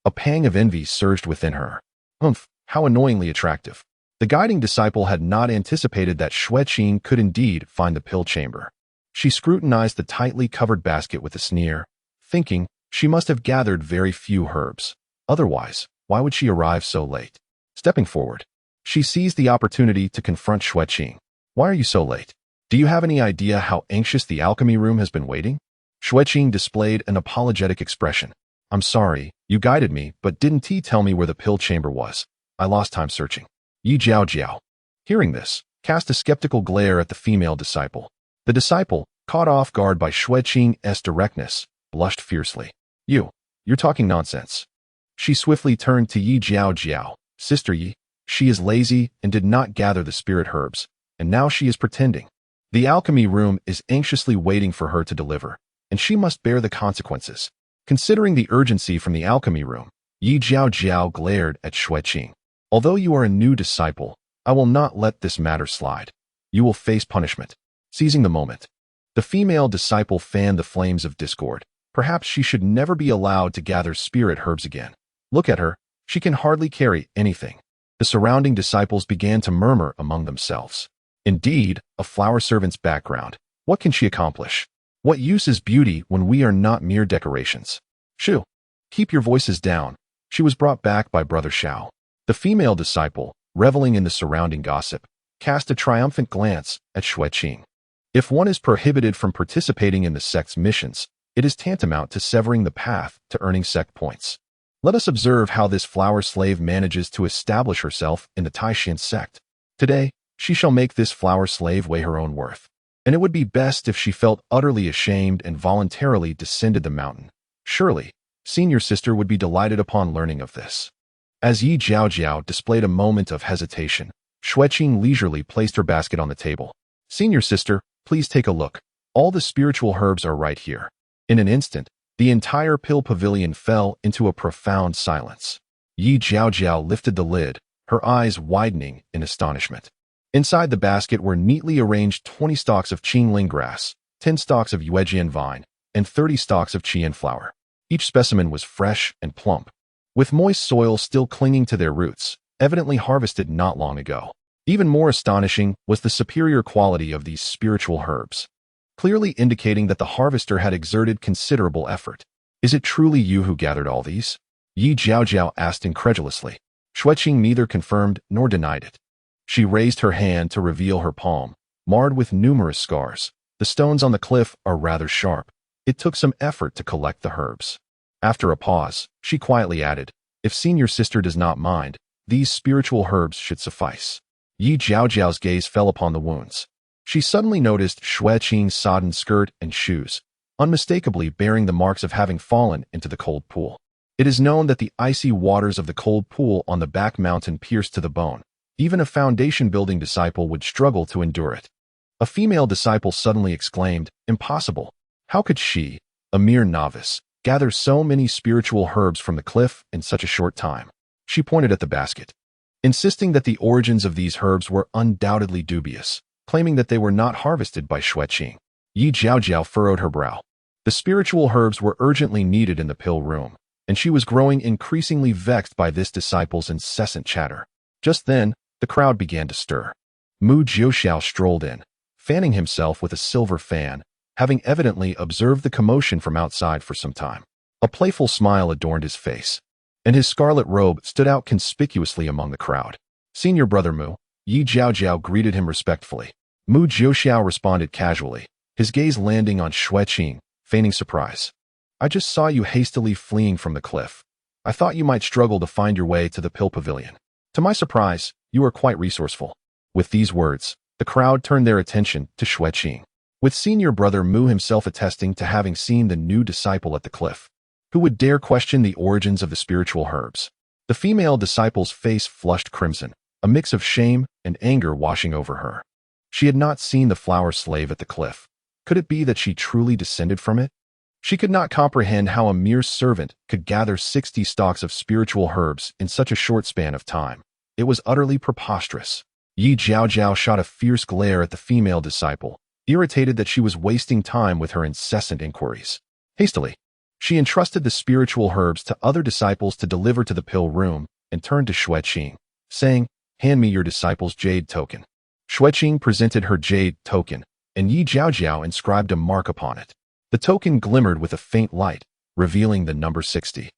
A pang of envy surged within her. Humph, how annoyingly attractive. The guiding disciple had not anticipated that Xue Qing could indeed find the pill chamber. She scrutinized the tightly covered basket with a sneer, thinking she must have gathered very few herbs. Otherwise, why would she arrive so late? Stepping forward, she seized the opportunity to confront Xue Qing. Why are you so late? Do you have any idea how anxious the alchemy room has been waiting? Xue Qing displayed an apologetic expression. I'm sorry, you guided me, but didn't tell me where the pill chamber was. I lost time searching. Yi Jiao, hearing this, cast a skeptical glare at the female disciple. The disciple, caught off guard by Xue Qing's directness, blushed fiercely. You're talking nonsense. She swiftly turned to Yi Jiao. Sister Yi, she is lazy and did not gather the spirit herbs, and now she is pretending. The alchemy room is anxiously waiting for her to deliver, and she must bear the consequences. Considering the urgency from the alchemy room, Yi Jiao glared at Xue Qing. Although you are a new disciple, I will not let this matter slide. You will face punishment. Seizing the moment, the female disciple fanned the flames of discord. Perhaps she should never be allowed to gather spirit herbs again. Look at her, she can hardly carry anything. The surrounding disciples began to murmur among themselves. Indeed, a flower servant's background. What can she accomplish? What use is beauty when we are not mere decorations? Shoo, keep your voices down. She was brought back by Brother Xiao. The female disciple, reveling in the surrounding gossip, cast a triumphant glance at Xue Qing. If one is prohibited from participating in the sect's missions, it is tantamount to severing the path to earning sect points. Let us observe how this flower slave manages to establish herself in the Taishan sect. Today, she shall make this flower slave weigh her own worth. And it would be best if she felt utterly ashamed and voluntarily descended the mountain. Surely, senior sister would be delighted upon learning of this. As Yi Jiao displayed a moment of hesitation, Xue Qing leisurely placed her basket on the table. Senior sister, please take a look. All the spiritual herbs are right here. In an instant, the entire pill pavilion fell into a profound silence. Yi Jiao lifted the lid, her eyes widening in astonishment. Inside the basket were neatly arranged 20 stalks of Qingling grass, 10 stalks of Yuejian vine, and 30 stalks of Qian flower. Each specimen was fresh and plump, with moist soil still clinging to their roots, evidently harvested not long ago. Even more astonishing was the superior quality of these spiritual herbs, clearly indicating that the harvester had exerted considerable effort. Is it truly you who gathered all these? Yi Jiao asked incredulously. Xue Qing neither confirmed nor denied it. She raised her hand to reveal her palm, marred with numerous scars. The stones on the cliff are rather sharp. It took some effort to collect the herbs. After a pause, she quietly added, if senior sister does not mind, these spiritual herbs should suffice. Yi Jiao's gaze fell upon the wounds. She suddenly noticed Xue Qing's sodden skirt and shoes, unmistakably bearing the marks of having fallen into the cold pool. It is known that the icy waters of the cold pool on the back mountain pierce to the bone. Even a foundation-building disciple would struggle to endure it. A female disciple suddenly exclaimed, impossible. How could she, a mere novice, gather so many spiritual herbs from the cliff in such a short time? She pointed at the basket. insisting that the origins of these herbs were undoubtedly dubious, claiming that they were not harvested by Xue Qing. Yi Jiaojiao furrowed her brow. The spiritual herbs were urgently needed in the pill room, and she was growing increasingly vexed by this disciple's incessant chatter. Just then, the crowd began to stir. Mu Jiuxiao strolled in, fanning himself with a silver fan, having evidently observed the commotion from outside for some time. A playful smile adorned his face, and his scarlet robe stood out conspicuously among the crowd. Senior brother Mu, Yi Jiaojiao greeted him respectfully. Mu Jiuxiao responded casually, his gaze landing on Xue Qing, feigning surprise. I just saw you hastily fleeing from the cliff. I thought you might struggle to find your way to the pill pavilion. To my surprise, you are quite resourceful. With these words, the crowd turned their attention to Xue Qing, with senior brother Mu himself attesting to having seen the new disciple at the cliff. Who would dare question the origins of the spiritual herbs? The female disciple's face flushed crimson, a mix of shame and anger washing over her. She had not seen the flower slave at the cliff. Could it be that she truly descended from it? She could not comprehend how a mere servant could gather 60 stalks of spiritual herbs in such a short span of time. It was utterly preposterous. Yi Jiaojiao shot a fierce glare at the female disciple, irritated that she was wasting time with her incessant inquiries. Hastily, she entrusted the spiritual herbs to other disciples to deliver to the pill room and turned to Xue Qing, saying, "Hand me your disciple's jade token." Xue Qing presented her jade token, and Yi Jiaojiao inscribed a mark upon it. The token glimmered with a faint light, revealing the number 60.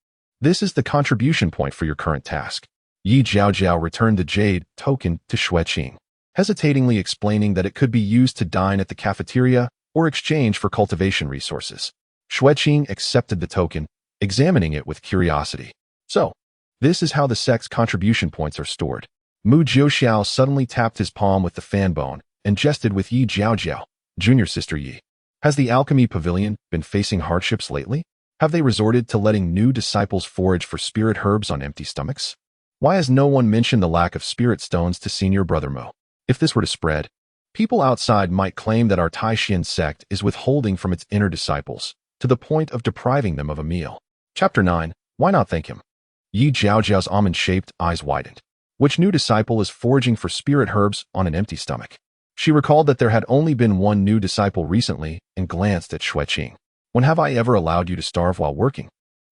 This is the contribution point for your current task. Yi Jiaojiao returned the jade token to Xue Qing, hesitatingly explaining that it could be used to dine at the cafeteria or exchange for cultivation resources. Xue Qing accepted the token, examining it with curiosity. So, this is how the sect's contribution points are stored. Mu Jiuxiao suddenly tapped his palm with the fan bone and jested with Yi Jiaojiao. Junior sister Yi, has the alchemy pavilion been facing hardships lately? Have they resorted to letting new disciples forage for spirit herbs on empty stomachs? Why has no one mentioned the lack of spirit stones to senior brother Mo? If this were to spread, people outside might claim that our Taishan sect is withholding from its inner disciples, to the point of depriving them of a meal. Chapter 9. Why not thank him? Yi Jiaojiao's almond-shaped eyes widened. Which new disciple is foraging for spirit herbs on an empty stomach? She recalled that there had only been one new disciple recently and glanced at Xue Qing. When have I ever allowed you to starve while working?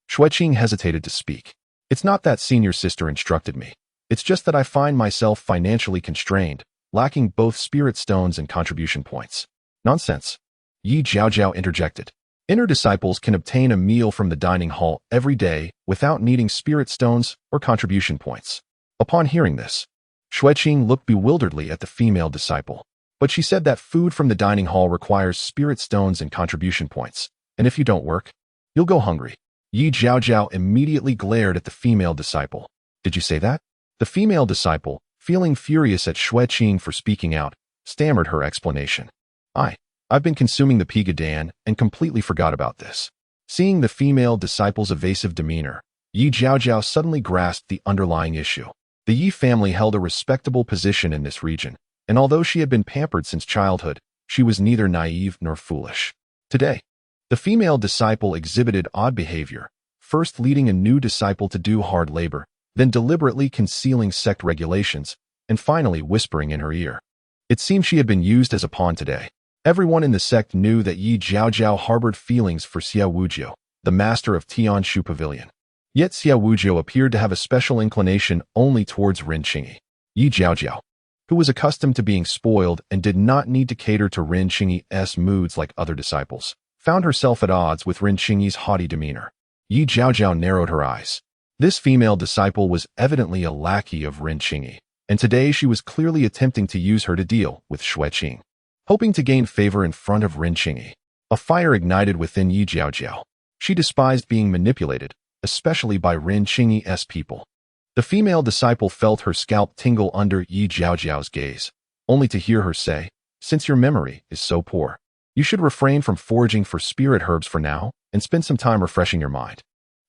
Xue Qing hesitated to speak. It's not that senior sister instructed me. It's just that I find myself financially constrained, lacking both spirit stones and contribution points. Nonsense. Yi Jiaojiao interjected. Inner disciples can obtain a meal from the dining hall every day without needing spirit stones or contribution points. Upon hearing this, Xue Qing looked bewilderedly at the female disciple, but she said that food from the dining hall requires spirit stones and contribution points, and if you don't work, you'll go hungry. Yi Jiaojiao immediately glared at the female disciple. Did you say that? The female disciple, feeling furious at Xue Qing for speaking out, stammered her explanation. I've been consuming the Pigadan and completely forgot about this. Seeing the female disciple's evasive demeanor, Yi Jiaojiao suddenly grasped the underlying issue. The Yi family held a respectable position in this region, and although she had been pampered since childhood, she was neither naive nor foolish. Today, the female disciple exhibited odd behavior, first leading a new disciple to do hard labor, then deliberately concealing sect regulations, and finally whispering in her ear. It seemed she had been used as a pawn today. Everyone in the sect knew that Yi Jiaojiao harbored feelings for Xie Wuzhou, the master of Tianshu Pavilion. Yet Xie Wuzhou appeared to have a special inclination only towards Ren Qingyi. Yi Jiaojiao, who was accustomed to being spoiled and did not need to cater to Ren Qingyi's moods like other disciples, found herself at odds with Ren Qingyi's haughty demeanor. Yi Jiaojiao narrowed her eyes. This female disciple was evidently a lackey of Ren Qingyi, and today she was clearly attempting to use her to deal with Xue Qing. Hoping to gain favor in front of Ren Qingyi, a fire ignited within Yi Jiaojiao. She despised being manipulated, especially by Ren Qingyi's people. The female disciple felt her scalp tingle under Yi Jiaojiao's gaze, only to hear her say, "Since your memory is so poor, you should refrain from foraging for spirit herbs for now and spend some time refreshing your mind.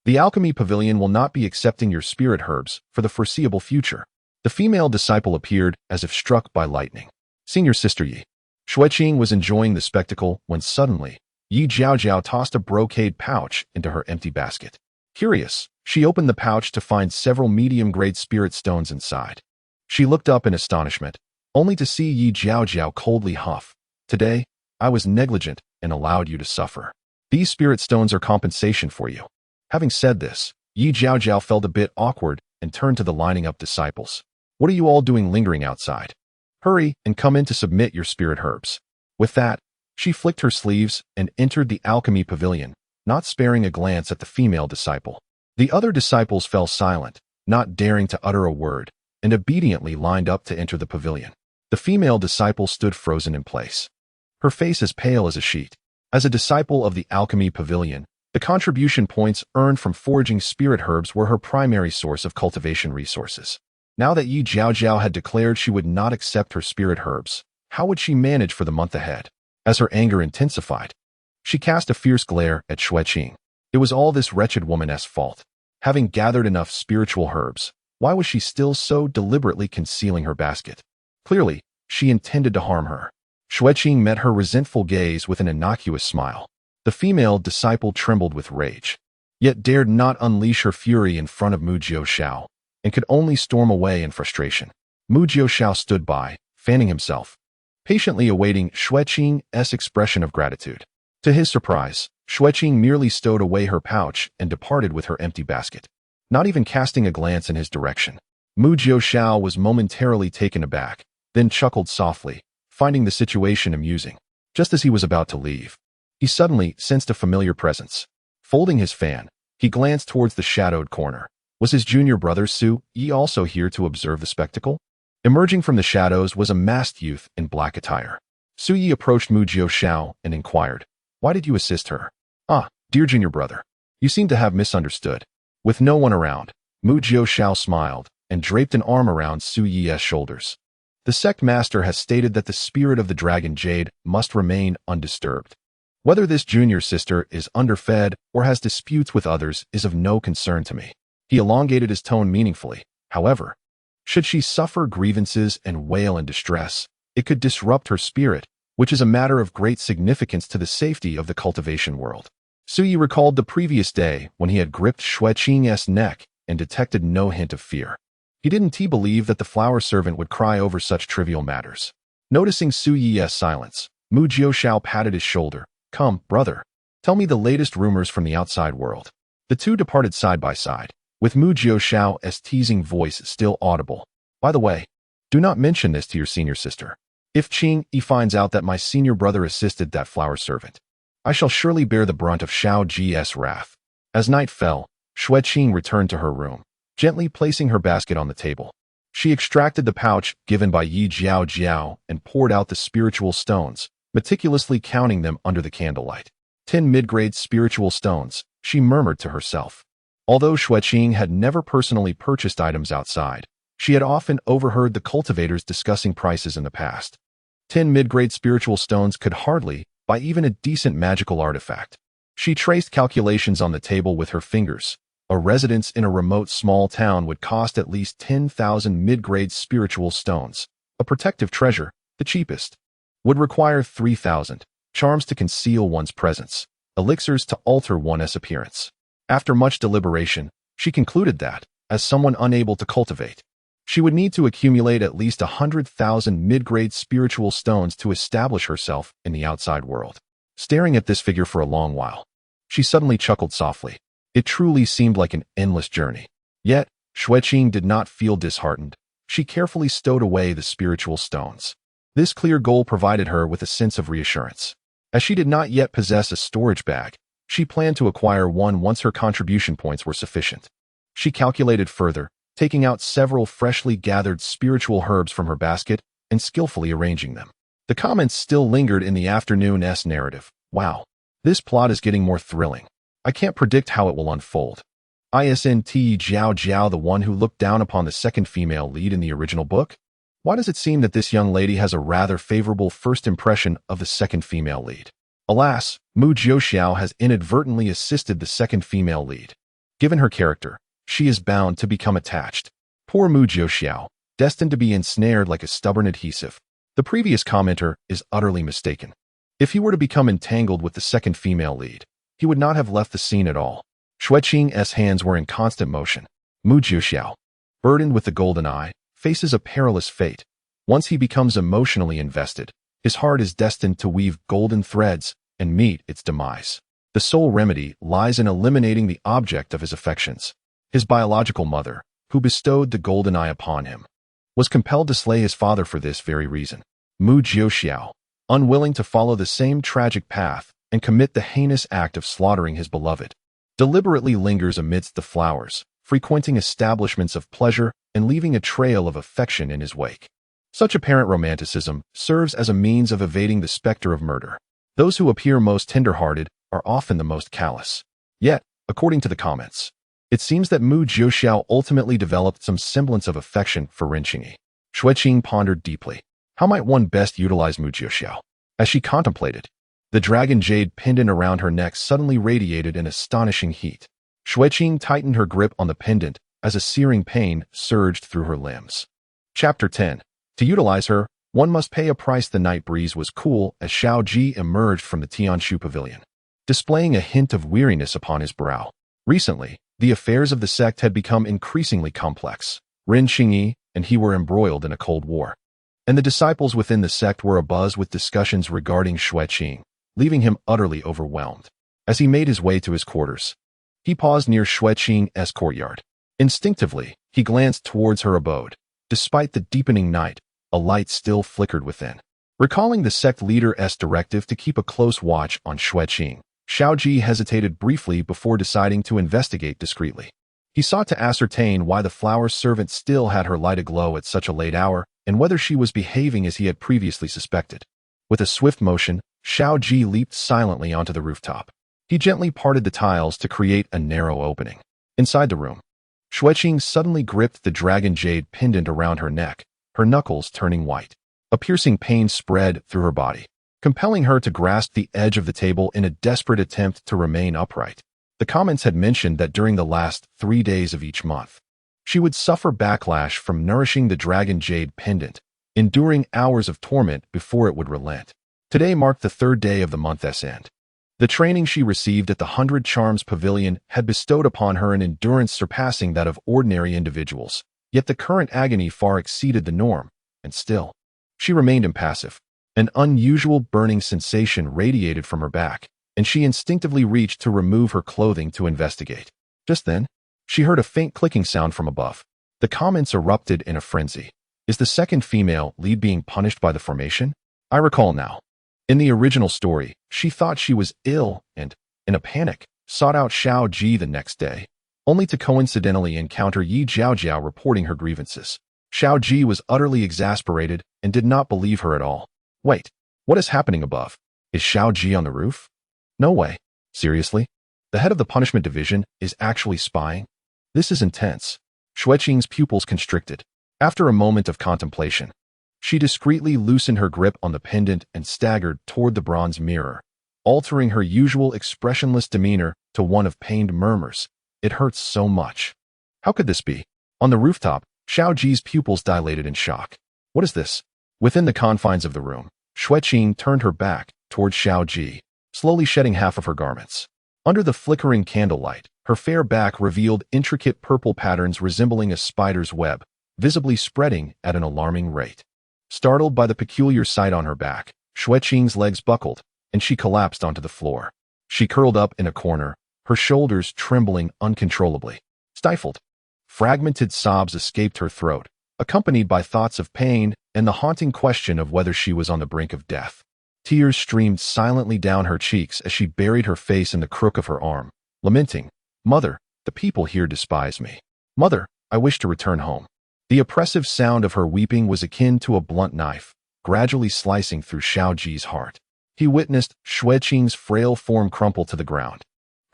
The alchemy pavilion will not be accepting your spirit herbs for the foreseeable future." The female disciple appeared as if struck by lightning. Senior sister Yi. Xue Qing was enjoying the spectacle when suddenly, Yi Jiaojiao tossed a brocade pouch into her empty basket. Curious, she opened the pouch to find several medium-grade spirit stones inside. She looked up in astonishment, only to see Yi Jiaojiao coldly huff. Today, I was negligent and allowed you to suffer. These spirit stones are compensation for you. Having said this, Yi Jiaojiao felt a bit awkward and turned to the lining up disciples. What are you all doing lingering outside? Hurry and come in to submit your spirit herbs. With that, she flicked her sleeves and entered the alchemy pavilion, not sparing a glance at the female disciple. The other disciples fell silent, not daring to utter a word, and obediently lined up to enter the pavilion. The female disciple stood frozen in place, her face as pale as a sheet. As a disciple of the alchemy pavilion, the contribution points earned from foraging spirit herbs were her primary source of cultivation resources. Now that Yi Jiaojiao had declared she would not accept her spirit herbs, how would she manage for the month ahead? As her anger intensified, she cast a fierce glare at Xue Qing. It was all this wretched woman's fault. Having gathered enough spiritual herbs, why was she still so deliberately concealing her basket? Clearly, she intended to harm her. Xue Qing met her resentful gaze with an innocuous smile. The female disciple trembled with rage, yet dared not unleash her fury in front of Mu Jiaoxiao, and could only storm away in frustration. Mu Jiaoxiao stood by, fanning himself, patiently awaiting Xue Qing's expression of gratitude. To his surprise, Xue Qing merely stowed away her pouch and departed with her empty basket, not even casting a glance in his direction. Mu Jiaoxiao was momentarily taken aback, then chuckled softly, finding the situation amusing. Just as he was about to leave, he suddenly sensed a familiar presence. Folding his fan, he glanced towards the shadowed corner. Was his junior brother Su Yi also here to observe the spectacle? Emerging from the shadows was a masked youth in black attire. Su Yi approached Mu Jiaoxiao and inquired, "Why did you assist her?" "Ah, dear junior brother, you seem to have misunderstood." With no one around, Mu Jiaoxiao smiled and draped an arm around Su Yi's shoulders. The sect master has stated that the spirit of the dragon jade must remain undisturbed. Whether this junior sister is underfed or has disputes with others is of no concern to me. He elongated his tone meaningfully. However, should she suffer grievances and wail in distress, it could disrupt her spirit, which is a matter of great significance to the safety of the cultivation world. Su Yi recalled the previous day when he had gripped Xue Qing's neck and detected no hint of fear. He didn't believe that the flower servant would cry over such trivial matters. Noticing Su Yi's silence, Mu Jiaoxiao patted his shoulder. "Come, brother, tell me the latest rumors from the outside world." The two departed side by side, with Mu Jiaoxiao's teasing voice still audible. "By the way, do not mention this to your senior sister. If Qing Yi finds out that my senior brother assisted that flower servant, I shall surely bear the brunt of Shao Ji's wrath." As night fell, Xue Qing returned to her room, gently placing her basket on the table. She extracted the pouch given by Yi Jiaojiao and poured out the spiritual stones, meticulously counting them under the candlelight. 10 mid-grade spiritual stones, she murmured to herself. Although Xue Qing had never personally purchased items outside, she had often overheard the cultivators discussing prices in the past. 10 mid-grade spiritual stones could hardly buy even a decent magical artifact. She traced calculations on the table with her fingers. A residence in a remote small town would cost at least 10,000 mid-grade spiritual stones. A protective treasure, the cheapest, would require 3,000 charms to conceal one's presence, elixirs to alter one's appearance. After much deliberation, she concluded that, as someone unable to cultivate, she would need to accumulate at least 100,000 mid-grade spiritual stones to establish herself in the outside world. Staring at this figure for a long while, she suddenly chuckled softly. It truly seemed like an endless journey. Yet, Xue Qing did not feel disheartened. She carefully stowed away the spiritual stones. This clear goal provided her with a sense of reassurance. As she did not yet possess a storage bag, she planned to acquire one once her contribution points were sufficient. She calculated further, taking out several freshly gathered spiritual herbs from her basket and skillfully arranging them. The comments still lingered in the afternoon's narrative. "Wow, this plot is getting more thrilling. I can't predict how it will unfold. Isn't Jiao Jiao the one who looked down upon the second female lead in the original book? Why does it seem that this young lady has a rather favorable first impression of the second female lead? Alas, Mu Jiaoxiao has inadvertently assisted the second female lead. Given her character, she is bound to become attached. Poor Mu Jiaoxiao, destined to be ensnared like a stubborn adhesive." The previous commenter is utterly mistaken. If he were to become entangled with the second female lead, he would not have left the scene at all. Xue Qing's hands were in constant motion. Mu Jiaoxiao, burdened with the golden eye, faces a perilous fate. Once he becomes emotionally invested, his heart is destined to weave golden threads and meet its demise. The sole remedy lies in eliminating the object of his affections. His biological mother, who bestowed the golden eye upon him, was compelled to slay his father for this very reason. Mu Jiuxiao, unwilling to follow the same tragic path and commit the heinous act of slaughtering his beloved, deliberately lingers amidst the flowers, frequenting establishments of pleasure and leaving a trail of affection in his wake. Such apparent romanticism serves as a means of evading the specter of murder. Those who appear most tender-hearted are often the most callous. Yet, according to the comments, it seems that Mu Jiuxiao ultimately developed some semblance of affection for Rinqing. Xue Qing pondered deeply. How might one best utilize Mu Jiuxiao? As she contemplated, the dragon jade pendant around her neck suddenly radiated an astonishing heat. Xue Qing tightened her grip on the pendant as a searing pain surged through her limbs. Chapter 10. To utilize her, one must pay a price. The night breeze was cool as Xiao Ji emerged from the Tianshu pavilion, displaying a hint of weariness upon his brow. Recently, the affairs of the sect had become increasingly complex. Rin Xingyi and he were embroiled in a cold war, and the disciples within the sect were abuzz with discussions regarding Xue Qing, leaving him utterly overwhelmed. As he made his way to his quarters, he paused near Xue Qing's courtyard. Instinctively, he glanced towards her abode. Despite the deepening night, a light still flickered within. Recalling the sect leader's directive to keep a close watch on Xue Qing, Xiao Ji hesitated briefly before deciding to investigate discreetly. He sought to ascertain why the flower servant still had her light aglow at such a late hour and whether she was behaving as he had previously suspected. With a swift motion, Xiao Ji leaped silently onto the rooftop. He gently parted the tiles to create a narrow opening. Inside the room, Xue Qing suddenly gripped the dragon jade pendant around her neck, her knuckles turning white. A piercing pain spread through her body, compelling her to grasp the edge of the table in a desperate attempt to remain upright. The comments had mentioned that during the last 3 days of each month, she would suffer backlash from nourishing the dragon jade pendant, enduring hours of torment before it would relent. Today marked the 3rd day of the month's end. The training she received at the 100 Charms Pavilion had bestowed upon her an endurance surpassing that of ordinary individuals, yet the current agony far exceeded the norm, and still, she remained impassive. An unusual burning sensation radiated from her back, and she instinctively reached to remove her clothing to investigate. Just then, she heard a faint clicking sound from above. The comments erupted in a frenzy. Is the second female lead being punished by the formation? I recall now. In the original story, she thought she was ill and, in a panic, sought out Xiao Ji the next day, only to coincidentally encounter Yi Jiaojiao reporting her grievances. Xiao Ji was utterly exasperated and did not believe her at all. Wait, what is happening above? Is Xiao Ji on the roof? No way. Seriously? The head of the punishment division is actually spying? This is intense. Xue Qing's pupils constricted. After a moment of contemplation, she discreetly loosened her grip on the pendant and staggered toward the bronze mirror, altering her usual expressionless demeanor to one of pained murmurs. It hurts so much. How could this be? On the rooftop, Xiao Ji's pupils dilated in shock. What is this? Within the confines of the room, Xue Qing turned her back toward Xiao Ji, slowly shedding half of her garments. Under the flickering candlelight, her fair back revealed intricate purple patterns resembling a spider's web, visibly spreading at an alarming rate. Startled by the peculiar sight on her back, Xue Qing's legs buckled, and she collapsed onto the floor. She curled up in a corner, her shoulders trembling uncontrollably. Stifled, fragmented sobs escaped her throat, accompanied by thoughts of pain and the haunting question of whether she was on the brink of death. Tears streamed silently down her cheeks as she buried her face in the crook of her arm, lamenting, "Mother, the people here despise me. Mother, I wish to return home." The oppressive sound of her weeping was akin to a blunt knife, gradually slicing through Xiao Ji's heart. He witnessed Xue Qing's frail form crumple to the ground.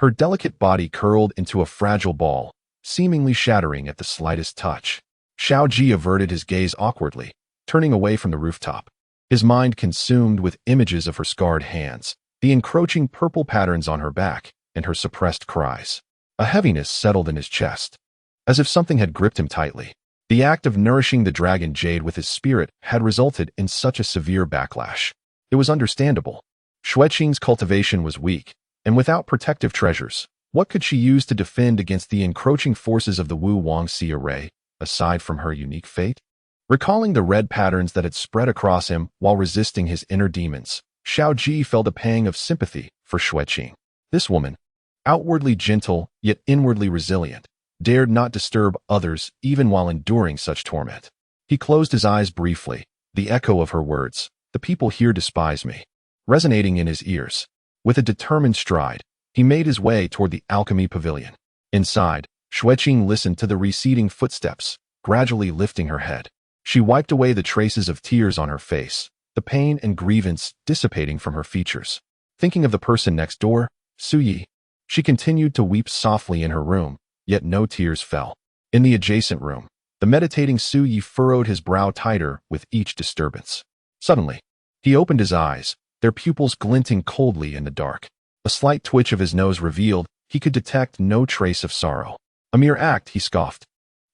Her delicate body curled into a fragile ball, seemingly shattering at the slightest touch. Xiao Ji averted his gaze awkwardly, turning away from the rooftop, his mind consumed with images of her scarred hands, the encroaching purple patterns on her back, and her suppressed cries. A heaviness settled in his chest, as if something had gripped him tightly. The act of nourishing the dragon jade with his spirit had resulted in such a severe backlash. It was understandable. Xue Qing's cultivation was weak, and without protective treasures, what could she use to defend against the encroaching forces of the Wu Wangxi array, aside from her unique fate? Recalling the red patterns that had spread across him while resisting his inner demons, Xiao Ji felt a pang of sympathy for Xue Qing. This woman, outwardly gentle yet inwardly resilient, dared not disturb others even while enduring such torment. He closed his eyes briefly, the echo of her words, "The people here despise me," resonating in his ears. With a determined stride, he made his way toward the alchemy pavilion. Inside, Xue Qing listened to the receding footsteps, gradually lifting her head. She wiped away the traces of tears on her face, the pain and grievance dissipating from her features. Thinking of the person next door, Su Yi, she continued to weep softly in her room, yet no tears fell. In the adjacent room, the meditating Su Yi furrowed his brow tighter with each disturbance. Suddenly, he opened his eyes, their pupils glinting coldly in the dark. A slight twitch of his nose revealed he could detect no trace of sorrow. "A mere act," he scoffed,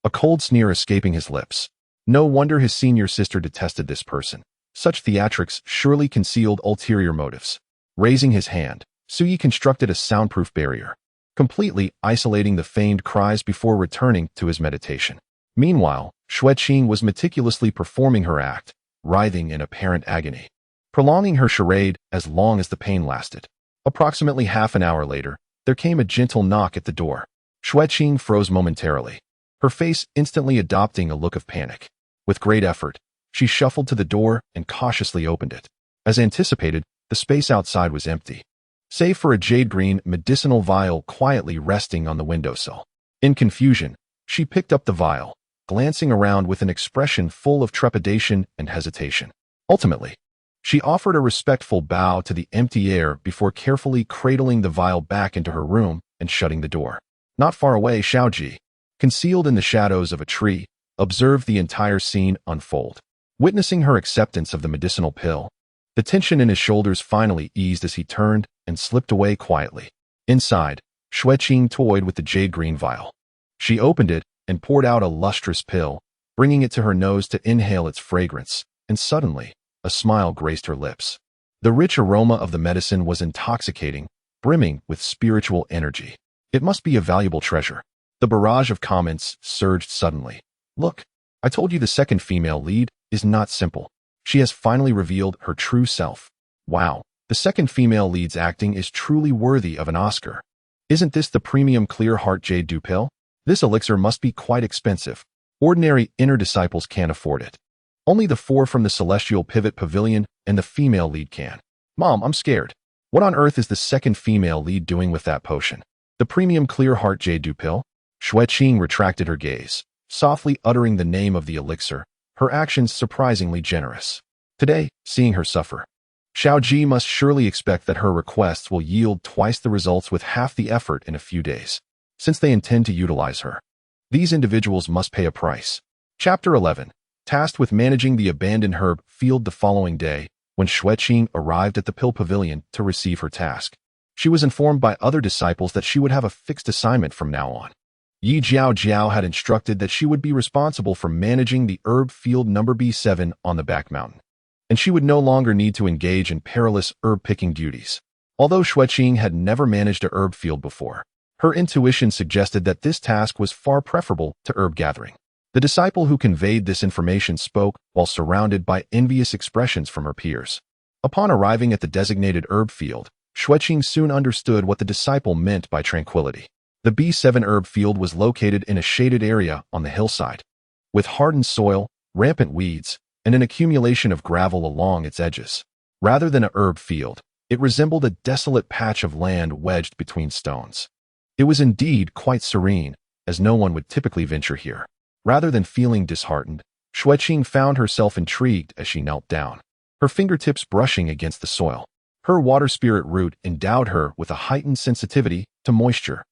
a cold sneer escaping his lips. No wonder his senior sister detested this person. Such theatrics surely concealed ulterior motives. Raising his hand, Su Yi constructed a soundproof barrier, completely isolating the feigned cries before returning to his meditation. Meanwhile, Xue Qing was meticulously performing her act, writhing in apparent agony, prolonging her charade as long as the pain lasted. Approximately half an hour later, there came a gentle knock at the door. Xue Qing froze momentarily, her face instantly adopting a look of panic. With great effort, she shuffled to the door and cautiously opened it. As anticipated, the space outside was empty, save for a jade-green medicinal vial quietly resting on the windowsill. In confusion, she picked up the vial, glancing around with an expression full of trepidation and hesitation. Ultimately, she offered a respectful bow to the empty air before carefully cradling the vial back into her room and shutting the door. Not far away, Xiao Ji, concealed in the shadows of a tree, observed the entire scene unfold. Witnessing her acceptance of the medicinal pill, the tension in his shoulders finally eased as he turned and slipped away quietly. Inside, Xue Qing toyed with the jade-green vial. She opened it and poured out a lustrous pill, bringing it to her nose to inhale its fragrance, and suddenly, a smile graced her lips. The rich aroma of the medicine was intoxicating, brimming with spiritual energy. It must be a valuable treasure. The barrage of comments surged suddenly. "Look, I told you the second female lead is not simple. She has finally revealed her true self. Wow, the second female lead's acting is truly worthy of an Oscar. Isn't this the premium clear heart jade dew pill? This elixir must be quite expensive. Ordinary inner disciples can't afford it. Only the 4 from the Celestial Pivot Pavilion and the female lead can. Mom, I'm scared. What on earth is the second female lead doing with that potion? The premium clear heart jade dew pill?" Xue Qing retracted her gaze, softly uttering the name of the elixir, her actions surprisingly generous. Today, seeing her suffer, Xiao Ji must surely expect that her requests will yield twice the results with half the effort in a few days. Since they intend to utilize her, these individuals must pay a price. Chapter 11. Tasked with managing the abandoned herb field the following day, when Xue Qing arrived at the pill pavilion to receive her task, she was informed by other disciples that she would have a fixed assignment from now on. Yi Jiao had instructed that she would be responsible for managing the herb field number B7 on the back mountain, and she would no longer need to engage in perilous herb-picking duties. Although Xue Qing had never managed a herb field before, her intuition suggested that this task was far preferable to herb gathering. The disciple who conveyed this information spoke while surrounded by envious expressions from her peers. Upon arriving at the designated herb field, Xue Qing soon understood what the disciple meant by tranquility. The B7 herb field was located in a shaded area on the hillside, with hardened soil, rampant weeds, and an accumulation of gravel along its edges. Rather than a herb field, it resembled a desolate patch of land wedged between stones. It was indeed quite serene, as no one would typically venture here. Rather than feeling disheartened, Xue Qing found herself intrigued as she knelt down, her fingertips brushing against the soil. Her water spirit root endowed her with a heightened sensitivity to moisture,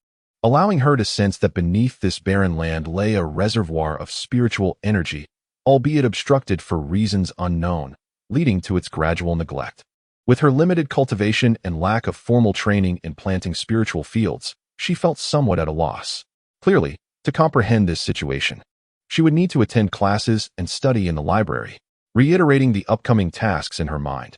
allowing her to sense that beneath this barren land lay a reservoir of spiritual energy, albeit obstructed for reasons unknown, leading to its gradual neglect. With her limited cultivation and lack of formal training in planting spiritual fields, she felt somewhat at a loss. Clearly, to comprehend this situation, she would need to attend classes and study in the library, reiterating the upcoming tasks in her mind.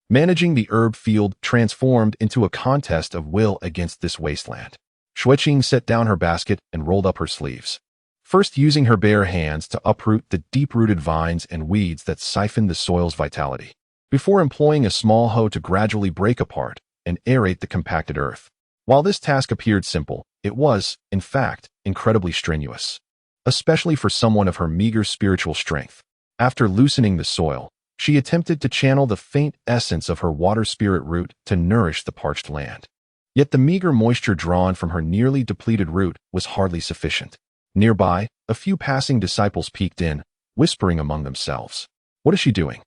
Managing the herb field transformed into a contest of will against this wasteland. Xue Qing set down her basket and rolled up her sleeves. first using her bare hands to uproot the deep-rooted vines and weeds that siphoned the soil's vitality, before employing a small hoe to gradually break apart and aerate the compacted earth. While this task appeared simple, it was, in fact, incredibly strenuous, especially for someone of her meager spiritual strength. After loosening the soil, she attempted to channel the faint essence of her water spirit root to nourish the parched land. Yet the meager moisture drawn from her nearly depleted root was hardly sufficient. Nearby, a few passing disciples peeked in, whispering among themselves. What is she doing?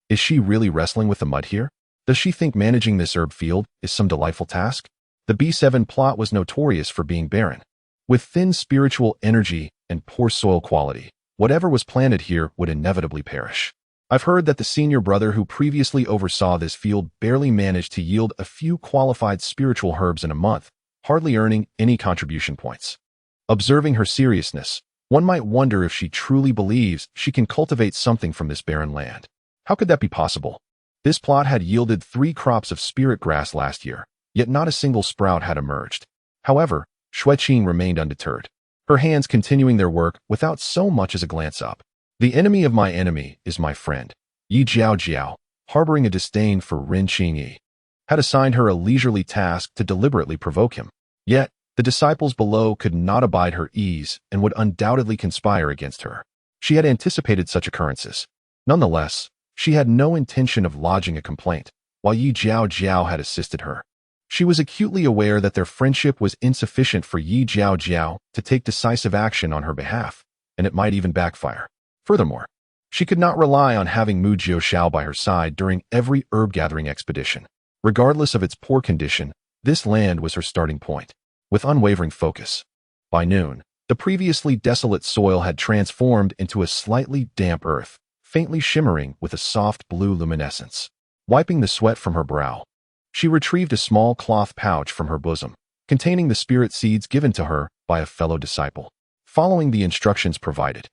Is she really wrestling with the mud here? Does she think managing this herb field is some delightful task? The B7 plot was notorious for being barren. With thin spiritual energy and poor soil quality, whatever was planted here would inevitably perish. I've heard that the senior brother who previously oversaw this field barely managed to yield a few qualified spiritual herbs in a month, hardly earning any contribution points. Observing her seriousness, one might wonder if she truly believes she can cultivate something from this barren land. How could that be possible? This plot had yielded 3 crops of spirit grass last year, yet not a single sprout had emerged. However, Xue Qing remained undeterred, her hands continuing their work without so much as a glance up. The enemy of my enemy is my friend. Yi Jiao Jiao, harboring a disdain for Ren Qingyi, had assigned her a leisurely task to deliberately provoke him. Yet, the disciples below could not abide her ease and would undoubtedly conspire against her. She had anticipated such occurrences. Nonetheless, she had no intention of lodging a complaint, while Yi Jiao Jiao had assisted her. She was acutely aware that their friendship was insufficient for Yi Jiao Jiao to take decisive action on her behalf, and it might even backfire. Furthermore, she could not rely on having Mu Jiushao by her side during every herb-gathering expedition. Regardless of its poor condition, this land was her starting point. With unwavering focus, by noon, the previously desolate soil had transformed into a slightly damp earth, faintly shimmering with a soft blue luminescence. Wiping the sweat from her brow, she retrieved a small cloth pouch from her bosom, containing the spirit seeds given to her by a fellow disciple. Following the instructions provided,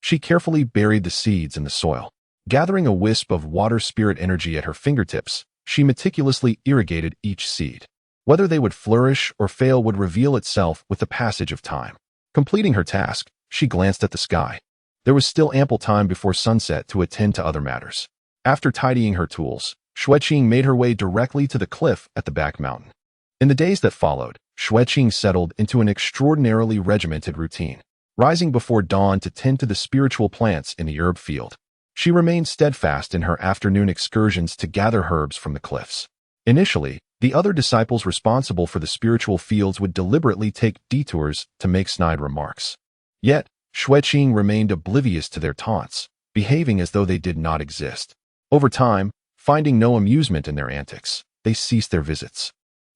she carefully buried the seeds in the soil. Gathering a wisp of water spirit energy at her fingertips, she meticulously irrigated each seed. Whether they would flourish or fail would reveal itself with the passage of time. Completing her task, she glanced at the sky. There was still ample time before sunset to attend to other matters. After tidying her tools, Xue Qing made her way directly to the cliff at the back mountain. In the days that followed, Xue Qing settled into an extraordinarily regimented routine, rising before dawn to tend to the spiritual plants in the herb field. She remained steadfast in her afternoon excursions to gather herbs from the cliffs. Initially, the other disciples responsible for the spiritual fields would deliberately take detours to make snide remarks. Yet, Xue Qing remained oblivious to their taunts, behaving as though they did not exist. Over time, finding no amusement in their antics, they ceased their visits,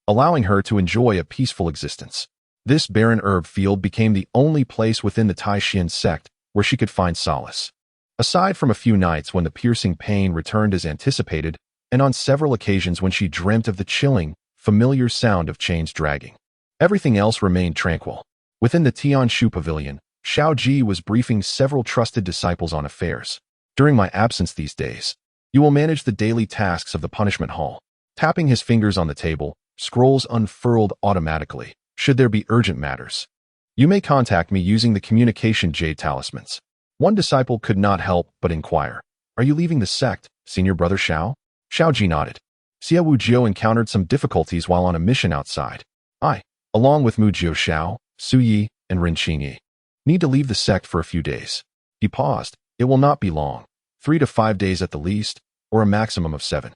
allowing her to enjoy a peaceful existence. This barren herb field became the only place within the Celestial Sect where she could find solace. Aside from a few nights when the piercing pain returned as anticipated, and on several occasions when she dreamt of the chilling, familiar sound of chains dragging, everything else remained tranquil. Within the Tianshu Pavilion, Xiao Ji was briefing several trusted disciples on affairs. During my absence these days, you will manage the daily tasks of the punishment hall. Tapping his fingers on the table, scrolls unfurled automatically. Should there be urgent matters, you may contact me using the communication jade talismans. One disciple could not help but inquire, "Are you leaving the sect, senior brother Xiao?" Xiao Ji nodded. Xie Wujiu encountered some difficulties while on a mission outside. I, along with Mu Jiushao, Su Yi, and Ren Qingyi, need to leave the sect for a few days. He paused. It will not be long, 3 to 5 days at the least, or a maximum of 7.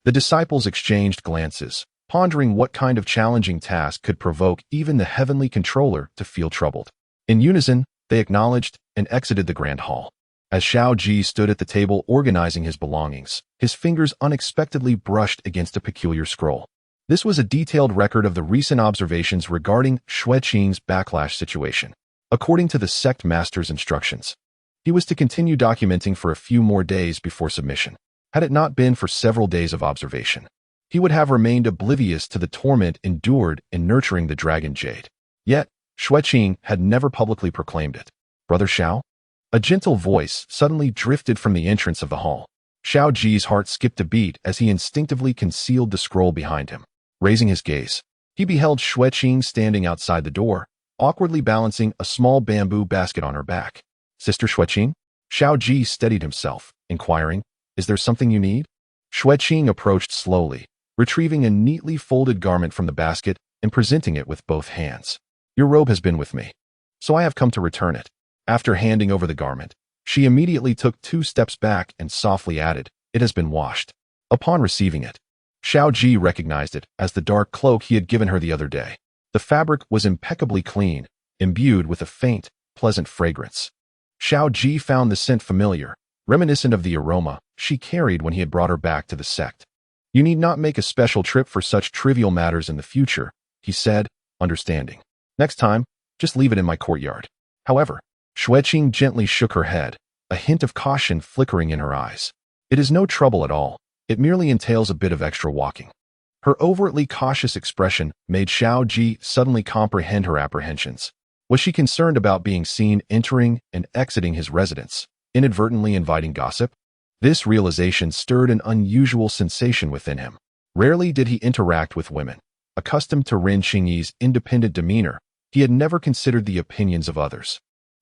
The disciples exchanged glances, pondering what kind of challenging task could provoke even the heavenly controller to feel troubled. In unison, they acknowledged and exited the grand hall. As Xiao Ji stood at the table organizing his belongings, his fingers unexpectedly brushed against a peculiar scroll. This was a detailed record of the recent observations regarding Xue Qing's backlash situation. According to the sect master's instructions, he was to continue documenting for a few more days before submission. Had it not been for several days of observation, he would have remained oblivious to the torment endured in nurturing the dragon jade. Yet, Xue Qing had never publicly proclaimed it. "Brother Xiao?" A gentle voice suddenly drifted from the entrance of the hall. Xiao Ji's heart skipped a beat as he instinctively concealed the scroll behind him. Raising his gaze, he beheld Xue Qing standing outside the door, awkwardly balancing a small bamboo basket on her back. Sister Xue Qing? Xiao Ji steadied himself, inquiring, "Is there something you need?" Xue Qing approached slowly, retrieving a neatly folded garment from the basket and presenting it with both hands. "Your robe has been with me, so I have come to return it." After handing over the garment, she immediately took 2 steps back and softly added, "It has been washed." Upon receiving it, Xiao Ji recognized it as the dark cloak he had given her the other day. The fabric was impeccably clean, imbued with a faint, pleasant fragrance. Xiao Ji found the scent familiar, reminiscent of the aroma she carried when he had brought her back to the sect. "You need not make a special trip for such trivial matters in the future," he said, understanding. "Next time, just leave it in my courtyard." However, Xue Qing gently shook her head, a hint of caution flickering in her eyes. "It is no trouble at all. It merely entails a bit of extra walking." Her overtly cautious expression made Xiao Ji suddenly comprehend her apprehensions. Was she concerned about being seen entering and exiting his residence, inadvertently inviting gossip? This realization stirred an unusual sensation within him. Rarely did he interact with women. Accustomed to Ren Qingyi's independent demeanor, he had never considered the opinions of others.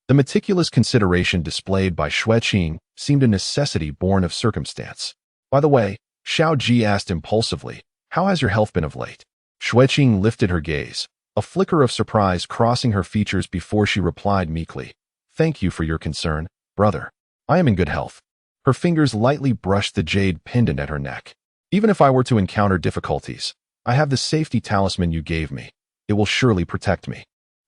The meticulous consideration displayed by Xue Qing seemed a necessity born of circumstance. "By the way," Xiao Ji asked impulsively, "how has your health been of late?" Xue Qing lifted her gaze, a flicker of surprise crossing her features before she replied meekly, "Thank you for your concern, brother. I am in good health." Her fingers lightly brushed the jade pendant at her neck. "Even if I were to encounter difficulties, I have the safety talisman you gave me. It will surely protect me."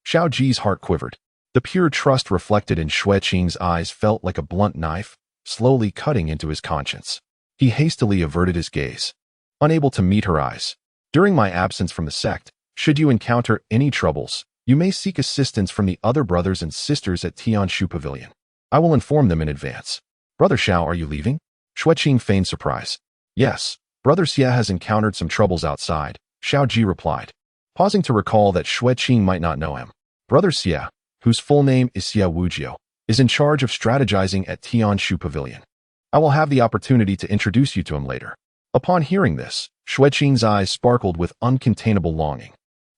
Xiao Ji's heart quivered. The pure trust reflected in Xue Qing's eyes felt like a blunt knife, slowly cutting into his conscience. He hastily averted his gaze, unable to meet her eyes. "During my absence from the sect, should you encounter any troubles, you may seek assistance from the other brothers and sisters at Tianshu Pavilion. I will inform them in advance." "Brother Xiao, are you leaving?" Xue Qing feigned surprise. "Yes, Brother Xie has encountered some troubles outside," Xiao Ji replied, pausing to recall that Xue Qing might not know him. "Brother Xie, whose full name is Xie Wujio, is in charge of strategizing at Tianshu Pavilion. I will have the opportunity to introduce you to him later." Upon hearing this, Xue Qing's eyes sparkled with uncontainable longing.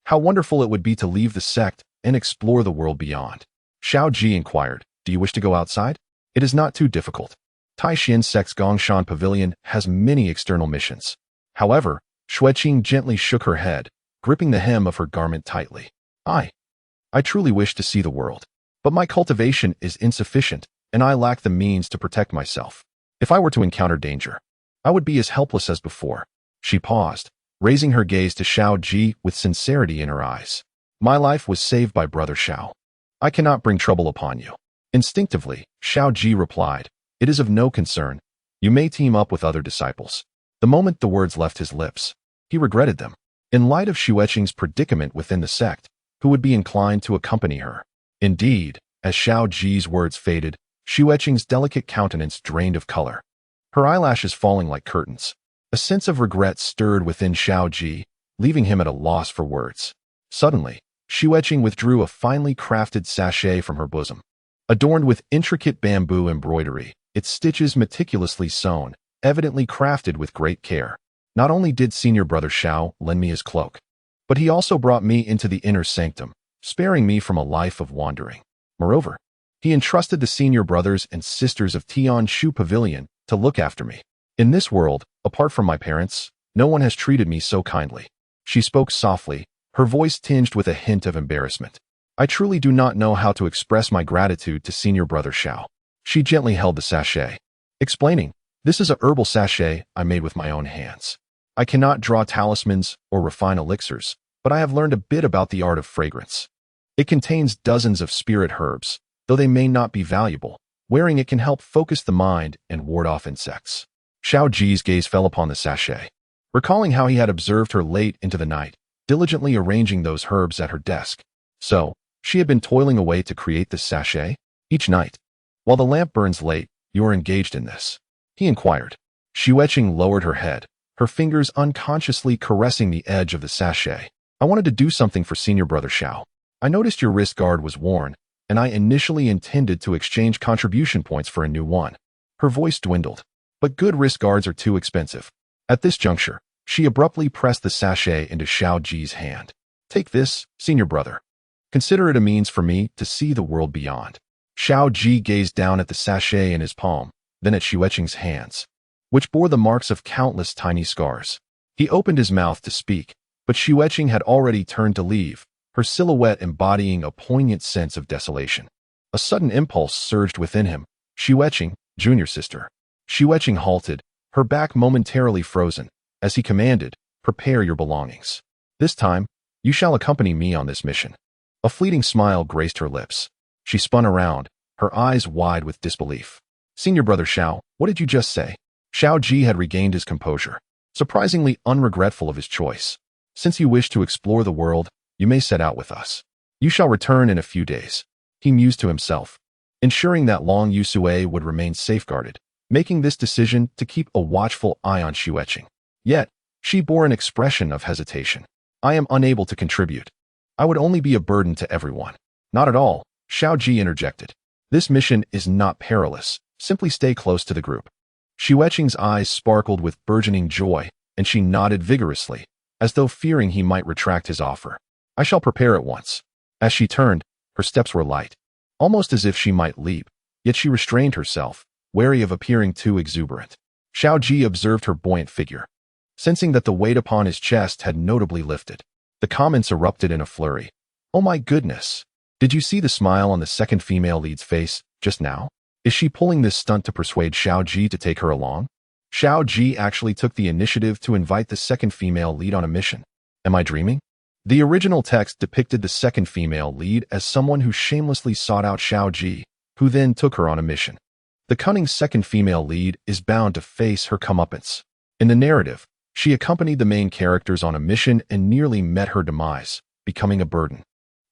How wonderful it would be to leave the sect and explore the world beyond. Xiao Ji inquired, "Do you wish to go outside?" "It is not too difficult. Taixin Sect's Gongshan Pavilion has many external missions." However, Xue Qing gently shook her head, gripping the hem of her garment tightly. I truly wish to see the world, but my cultivation is insufficient, and I lack the means to protect myself. If I were to encounter danger, I would be as helpless as before." She paused, raising her gaze to Xiao Ji with sincerity in her eyes. "My life was saved by Brother Xiao. I cannot bring trouble upon you." Instinctively, Xiao Ji replied, "It is of no concern. You may team up with other disciples." The moment the words left his lips, he regretted them. In light of Xue Qing's predicament within the sect, who would be inclined to accompany her? Indeed, as Xiao Ji's words faded, Xue Qing's delicate countenance drained of color, her eyelashes falling like curtains. A sense of regret stirred within Xiao Ji, leaving him at a loss for words. Suddenly, Xue Qing withdrew a finely crafted sachet from her bosom. Adorned with intricate bamboo embroidery, its stitches meticulously sewn, evidently crafted with great care. Not only did Senior Brother Xiao lend me his cloak, but he also brought me into the inner sanctum, sparing me from a life of wandering. Moreover, he entrusted the senior brothers and sisters of Tianshu Pavilion to look after me. In this world, apart from my parents, no one has treated me so kindly." She spoke softly, her voice tinged with a hint of embarrassment. "I truly do not know how to express my gratitude to Senior Brother Xiao." She gently held the sachet, explaining, "This is a herbal sachet I made with my own hands. I cannot draw talismans or refine elixirs, but I have learned a bit about the art of fragrance. It contains dozens of spirit herbs, though they may not be valuable. Wearing it can help focus the mind and ward off insects." Xiao Ji's gaze fell upon the sachet. Recalling how he had observed her late into the night, diligently arranging those herbs at her desk. So, she had been toiling away to create this sachet? Each night, while the lamp burns late, you are engaged in this? He inquired. Xue Qing lowered her head, her fingers unconsciously caressing the edge of the sachet. "I wanted to do something for Senior Brother Xiao. I noticed your wrist guard was worn, and I initially intended to exchange contribution points for a new one." Her voice dwindled. "But good wrist guards are too expensive." At this juncture, she abruptly pressed the sachet into Xiao Ji's hand. "Take this, Senior Brother. Consider it a means for me to see the world beyond. Xiao Ji gazed down at the sachet in his palm, then at Xue Qing's hands, which bore the marks of countless tiny scars. He opened his mouth to speak, but Xue Qing had already turned to leave, her silhouette embodying a poignant sense of desolation. A sudden impulse surged within him. Xue Qing, junior sister. Xue Qing halted, her back momentarily frozen, as he commanded, prepare your belongings. This time, you shall accompany me on this mission. A fleeting smile graced her lips. She spun around, her eyes wide with disbelief. Senior brother Xiao, what did you just say? Xiao Ji had regained his composure, surprisingly unregretful of his choice. Since you wish to explore the world, you may set out with us. You shall return in a few days. He mused to himself, ensuring that Long Yusue would remain safeguarded, making this decision to keep a watchful eye on Xue Qing. Yet, she bore an expression of hesitation. I am unable to contribute. I would only be a burden to everyone. Not at all, Xiao Ji interjected. This mission is not perilous. Simply stay close to the group. Xue Qing's eyes sparkled with burgeoning joy, and she nodded vigorously, as though fearing he might retract his offer. I shall prepare at once. As she turned, her steps were light, almost as if she might leap, yet she restrained herself, wary of appearing too exuberant. Xiao Ji observed her buoyant figure, sensing that the weight upon his chest had notably lifted. The comments erupted in a flurry. Oh my goodness! Did you see the smile on the second female lead's face just now? Is she pulling this stunt to persuade Xiao Ji to take her along? Xiao Ji actually took the initiative to invite the second female lead on a mission. Am I dreaming? The original text depicted the second female lead as someone who shamelessly sought out Xiao Ji, who then took her on a mission. The cunning second female lead is bound to face her comeuppance. In the narrative, she accompanied the main characters on a mission and nearly met her demise, becoming a burden.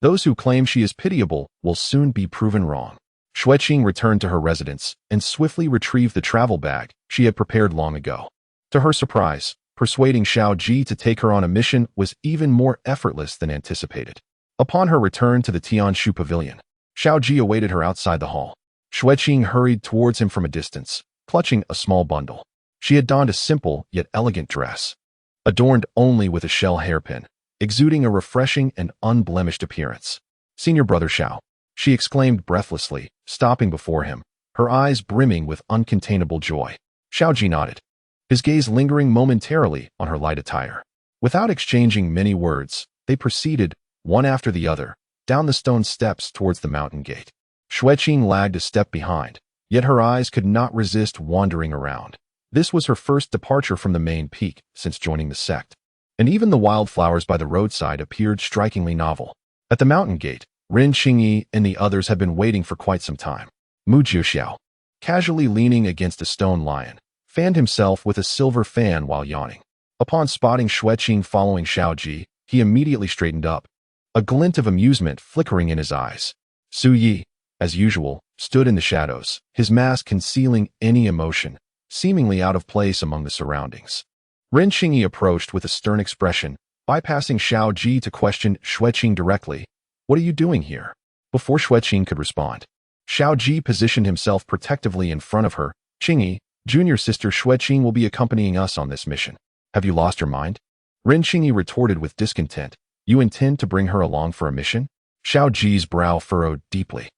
Those who claim she is pitiable will soon be proven wrong. Xue Qing returned to her residence and swiftly retrieved the travel bag she had prepared long ago. To her surprise, persuading Xiao Ji to take her on a mission was even more effortless than anticipated. Upon her return to the Tianshu Pavilion, Xiao Ji awaited her outside the hall. Xue Qing hurried towards him from a distance, clutching a small bundle. She had donned a simple yet elegant dress, adorned only with a shell hairpin, exuding a refreshing and unblemished appearance. Senior brother Xiao, she exclaimed breathlessly, stopping before him, her eyes brimming with uncontainable joy. Xiao Ji nodded, his gaze lingering momentarily on her light attire. Without exchanging many words, they proceeded, one after the other, down the stone steps towards the mountain gate. Xue Qing lagged a step behind, yet her eyes could not resist wandering around. This was her first departure from the main peak since joining the sect, and even the wildflowers by the roadside appeared strikingly novel. At the mountain gate, Ren Qingyi and the others had been waiting for quite some time. Mu Jiuxiao, casually leaning against a stone lion, fanned himself with a silver fan while yawning. Upon spotting Xue Qing following Xiao Ji, he immediately straightened up, a glint of amusement flickering in his eyes. Su Yi, as usual, stood in the shadows, his mask concealing any emotion, seemingly out of place among the surroundings. Ren Qingyi approached with a stern expression, bypassing Xiao Ji to question Xue Qing directly. What are you doing here? Before Xue Qing could respond, Xiao Ji positioned himself protectively in front of her. Qingyi, junior sister Xue Qing will be accompanying us on this mission. Have you lost your mind? Ren Qingyi retorted with discontent. You intend to bring her along for a mission? Xiao Ji's brow furrowed deeply.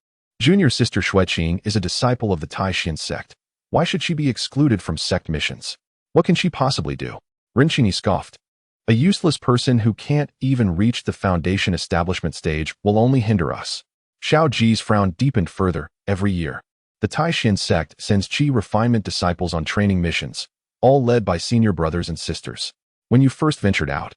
Junior sister Xue Qing is a disciple of the Taishan sect. Why should she be excluded from sect missions? What can she possibly do? Ren Qingyi scoffed. A useless person who can't even reach the foundation establishment stage will only hinder us. Xiao Ji's frown deepened further. Every year, the Taishan sect sends Qi refinement disciples on training missions, all led by senior brothers and sisters. When you first ventured out,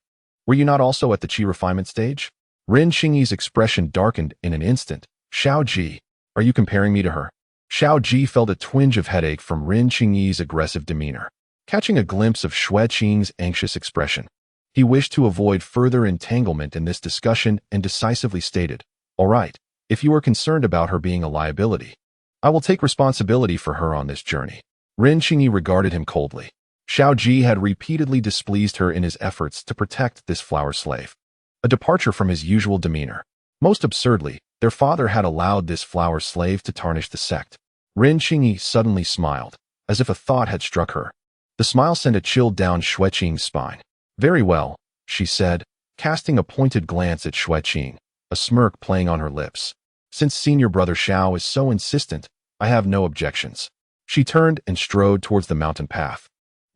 were you not also at the Qi refinement stage? Ren Qingyi's expression darkened in an instant. Xiao Ji, are you comparing me to her? Xiao Ji felt a twinge of headache from Ren Qingyi's aggressive demeanor. Catching a glimpse of Xue Qing's anxious expression, he wished to avoid further entanglement in this discussion and decisively stated, all right, if you are concerned about her being a liability, I will take responsibility for her on this journey. Ren Qingyi regarded him coldly. Xiao Ji had repeatedly displeased her in his efforts to protect this flower slave. A departure from his usual demeanor. Most absurdly, their father had allowed this flower slave to tarnish the sect. Ren Qingyi suddenly smiled, as if a thought had struck her. The smile sent a chill down Xue Qing's spine. Very well, she said, casting a pointed glance at Xue Qing. a smirk playing on her lips. Since senior brother Xiao is so insistent, I have no objections. She turned and strode towards the mountain path.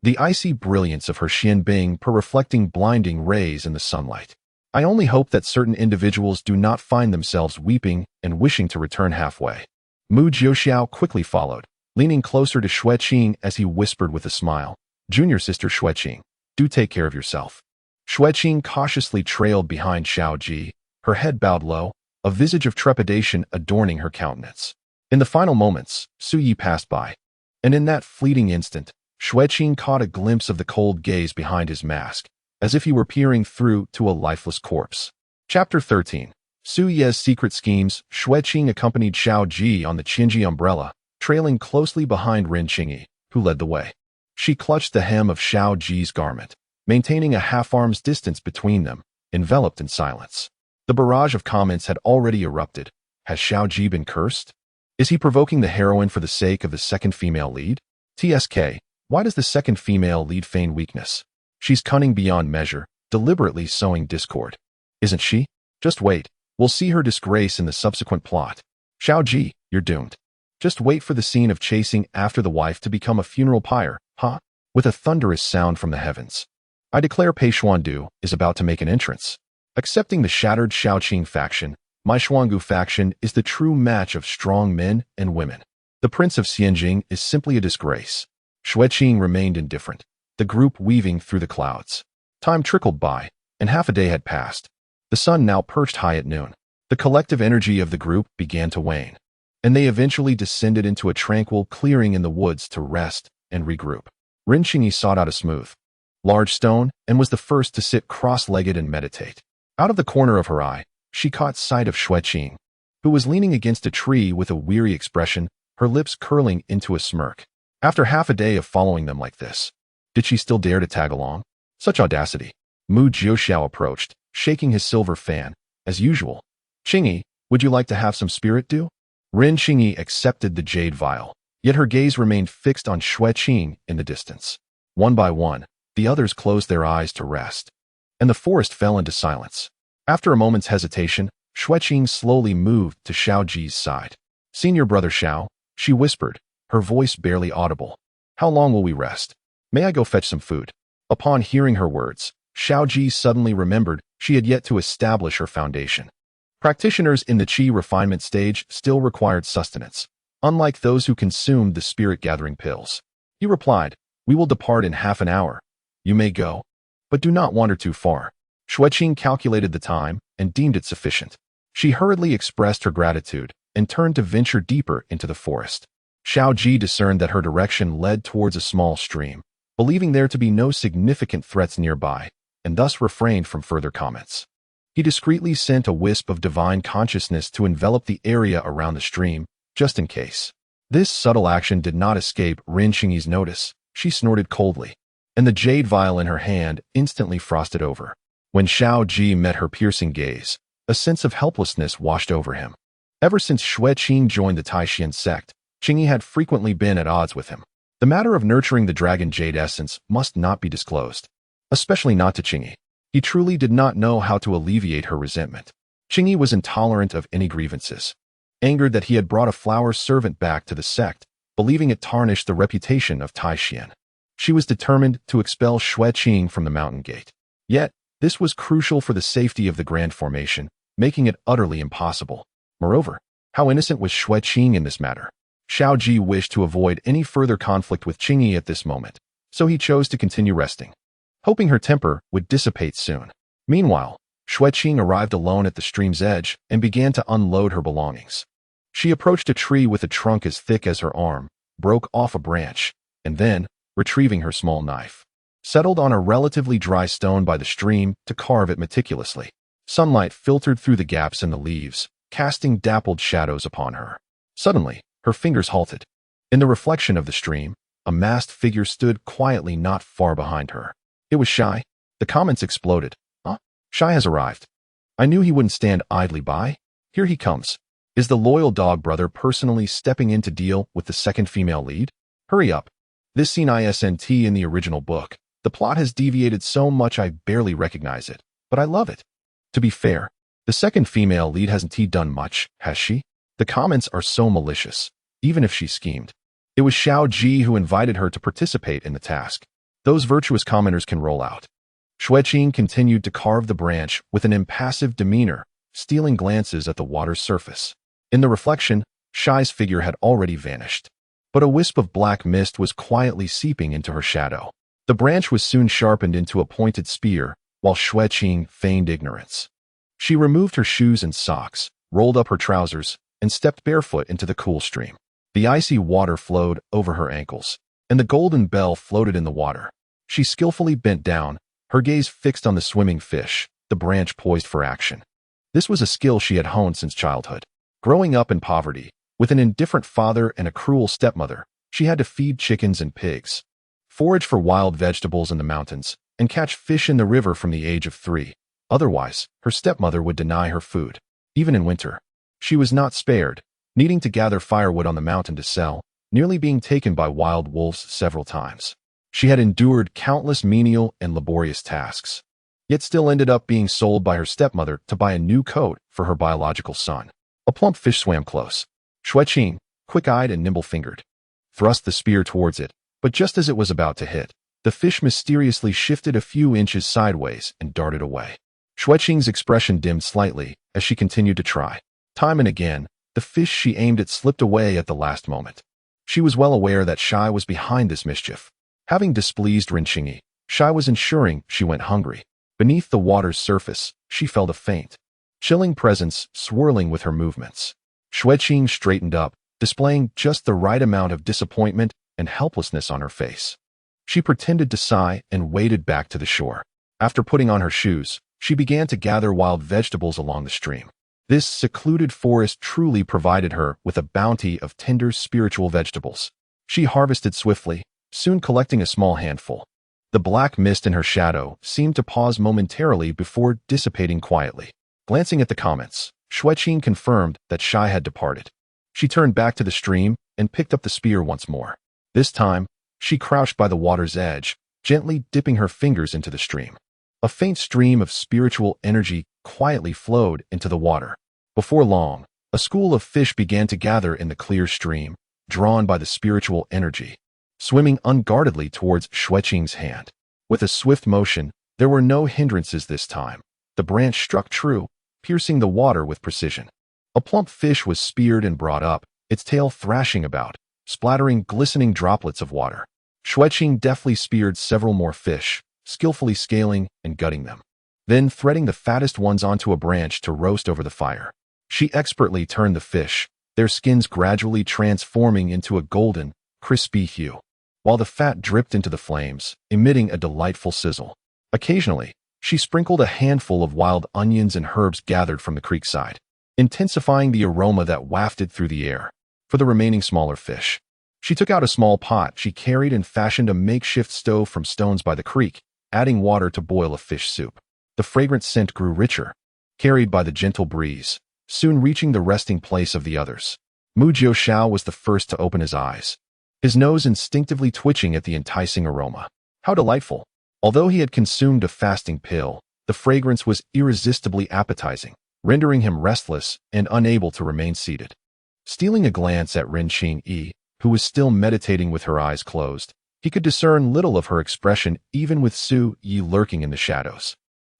The icy brilliance of her Xian Bing reflecting blinding rays in the sunlight. I only hope that certain individuals do not find themselves weeping and wishing to return halfway. Mu Jiuxiao quickly followed, leaning closer to Xue Qing as he whispered with a smile. Junior sister Xue Qing, do take care of yourself. Xue Qing cautiously trailed behind Xiao Ji, her head bowed low, a visage of trepidation adorning her countenance. In the final moments, Su Yi passed by, and in that fleeting instant, Xue Qing caught a glimpse of the cold gaze behind his mask, as if he were peering through to a lifeless corpse. Chapter 13. Su Ye's secret schemes. Xue Qing accompanied Xiao Ji on the Qinji umbrella, trailing closely behind Ren Qingyi, who led the way. She clutched the hem of Xiao Ji's garment, maintaining a half-arm's distance between them, enveloped in silence. The barrage of comments had already erupted. Has Xiao Ji been cursed? Is he provoking the heroine for the sake of the second female lead? TSK, why does the second female lead feign weakness? She's cunning beyond measure, deliberately sowing discord. Isn't she? Just wait. We'll see her disgrace in the subsequent plot. Xiao Ji, you're doomed. Just wait for the scene of chasing after the wife to become a funeral pyre, huh? With a thunderous sound from the heavens. I declare Pei Xuandu is about to make an entrance. Accepting the shattered Shaoqing faction, my Xuangu faction is the true match of strong men and women. The Prince of Xianjing is simply a disgrace. Xue Qing remained indifferent, the group weaving through the clouds. Time trickled by, and half a day had passed. The sun now perched high at noon. The collective energy of the group began to wane, and they eventually descended into a tranquil clearing in the woods to rest and regroup. Ren Qingyi sought out a smooth, large stone and was the first to sit cross-legged and meditate. Out of the corner of her eye, she caught sight of Xue Qing, who was leaning against a tree with a weary expression, her lips curling into a smirk. After half a day of following them like this, did she still dare to tag along? Such audacity. Mu Jiuxiao approached, shaking his silver fan, as usual. Qingyi, would you like to have some spirit dew? Ren Qingyi accepted the jade vial, yet her gaze remained fixed on Xue Qing in the distance. One by one, the others closed their eyes to rest, and the forest fell into silence. After a moment's hesitation, Xue Qing slowly moved to Xiao Ji's side. Senior brother Xiao, she whispered, her voice barely audible. How long will we rest? May I go fetch some food? Upon hearing her words, Xiao Ji suddenly remembered she had yet to establish her foundation. Practitioners in the Qi refinement stage still required sustenance, unlike those who consumed the spirit-gathering pills. He replied, we will depart in half an hour. You may go, but do not wander too far. Xue Qing calculated the time and deemed it sufficient. She hurriedly expressed her gratitude and turned to venture deeper into the forest. Xiao Ji discerned that her direction led towards a small stream, believing there to be no significant threats nearby, and thus refrained from further comments. He discreetly sent a wisp of divine consciousness to envelop the area around the stream, just in case. This subtle action did not escape Ren Qingyi's notice. She snorted coldly, and the jade vial in her hand instantly frosted over. When Xiao Ji met her piercing gaze, a sense of helplessness washed over him. Ever since Xue Qing joined the Taishan sect, Qingyi had frequently been at odds with him. The matter of nurturing the dragon jade essence must not be disclosed, especially not to Qingyi. He truly did not know how to alleviate her resentment. Qingyi was intolerant of any grievances, angered that he had brought a flower servant back to the sect, believing it tarnished the reputation of Taishan. She was determined to expel Xue Qing from the mountain gate. Yet, this was crucial for the safety of the grand formation, making it utterly impossible. Moreover, how innocent was Xue Qing in this matter? Xiao Ji wished to avoid any further conflict with Qingyi at this moment, so he chose to continue resting, hoping her temper would dissipate soon. Meanwhile, Xue Qing arrived alone at the stream's edge and began to unload her belongings. She approached a tree with a trunk as thick as her arm, broke off a branch, and then, retrieving her small knife, settled on a relatively dry stone by the stream to carve it meticulously. Sunlight filtered through the gaps in the leaves, casting dappled shadows upon her. Suddenly, her fingers halted. In the reflection of the stream, a masked figure stood quietly not far behind her. It was Shai. The comments exploded. Huh? Shai has arrived. I knew he wouldn't stand idly by. Here he comes. Is the loyal dog brother personally stepping in to deal with the second female lead? Hurry up. This scene isn't in the original book. The plot has deviated so much I barely recognize it, but I love it. To be fair, The second female lead hasn't done much, has she? The comments are so malicious, even if she schemed. It was Xiao Ji who invited her to participate in the task. Those virtuous commenters can roll out. Xue Qing continued to carve the branch with an impassive demeanor, stealing glances at the water's surface. In the reflection, Shai's figure had already vanished, but a wisp of black mist was quietly seeping into her shadow. The branch was soon sharpened into a pointed spear, while Xue Qing feigned ignorance. She removed her shoes and socks, rolled up her trousers, and stepped barefoot into the cool stream. The icy water flowed over her ankles, and the golden bell floated in the water. She skillfully bent down, her gaze fixed on the swimming fish, the branch poised for action. This was a skill she had honed since childhood. Growing up in poverty, with an indifferent father and a cruel stepmother, she had to feed chickens and pigs, forage for wild vegetables in the mountains, and catch fish in the river from the age of 3. Otherwise, her stepmother would deny her food. Even in winter, she was not spared, needing to gather firewood on the mountain to sell, nearly being taken by wild wolves several times. She had endured countless menial and laborious tasks, yet still ended up being sold by her stepmother to buy a new coat for her biological son. A plump fish swam close. Xue Qing, quick-eyed and nimble-fingered, thrust the spear towards it, but just as it was about to hit, the fish mysteriously shifted a few inches sideways and darted away. Xue Qing's expression dimmed slightly as she continued to try. Time and again, the fish she aimed at slipped away at the last moment. She was well aware that Shai was behind this mischief. Having displeased Rinqingyi, Shai was ensuring she went hungry. Beneath the water's surface, she felt a faint, chilling presence swirling with her movements. Xue Qing straightened up, displaying just the right amount of disappointment and helplessness on her face. She pretended to sigh and waded back to the shore. After putting on her shoes, she began to gather wild vegetables along the stream. This secluded forest truly provided her with a bounty of tender spiritual vegetables. She harvested swiftly, soon collecting a small handful. The black mist in her shadow seemed to pause momentarily before dissipating quietly. Glancing at the comments, Xue Qing confirmed that Shai had departed. She turned back to the stream and picked up the spear once more. This time, she crouched by the water's edge, gently dipping her fingers into the stream. A faint stream of spiritual energy quietly flowed into the water. Before long, a school of fish began to gather in the clear stream, drawn by the spiritual energy, swimming unguardedly towards Xue Qing's hand. With a swift motion, there were no hindrances this time. The branch struck true, piercing the water with precision. A plump fish was speared and brought up, its tail thrashing about, splattering glistening droplets of water. Xue Qing deftly speared several more fish, skillfully scaling and gutting them, then threading the fattest ones onto a branch to roast over the fire. She expertly turned the fish, their skins gradually transforming into a golden, crispy hue, while the fat dripped into the flames, emitting a delightful sizzle. Occasionally, she sprinkled a handful of wild onions and herbs gathered from the creek side, intensifying the aroma that wafted through the air. For the remaining smaller fish, she took out a small pot she carried and fashioned a makeshift stove from stones by the creek, adding water to boil a fish soup. The fragrant scent grew richer, carried by the gentle breeze, soon reaching the resting place of the others. Mu Jiuxiao was the first to open his eyes, his nose instinctively twitching at the enticing aroma. How delightful! Although he had consumed a fasting pill, the fragrance was irresistibly appetizing, rendering him restless and unable to remain seated. Stealing a glance at Rinqingyi, who was still meditating with her eyes closed, he could discern little of her expression even with Su Yi lurking in the shadows.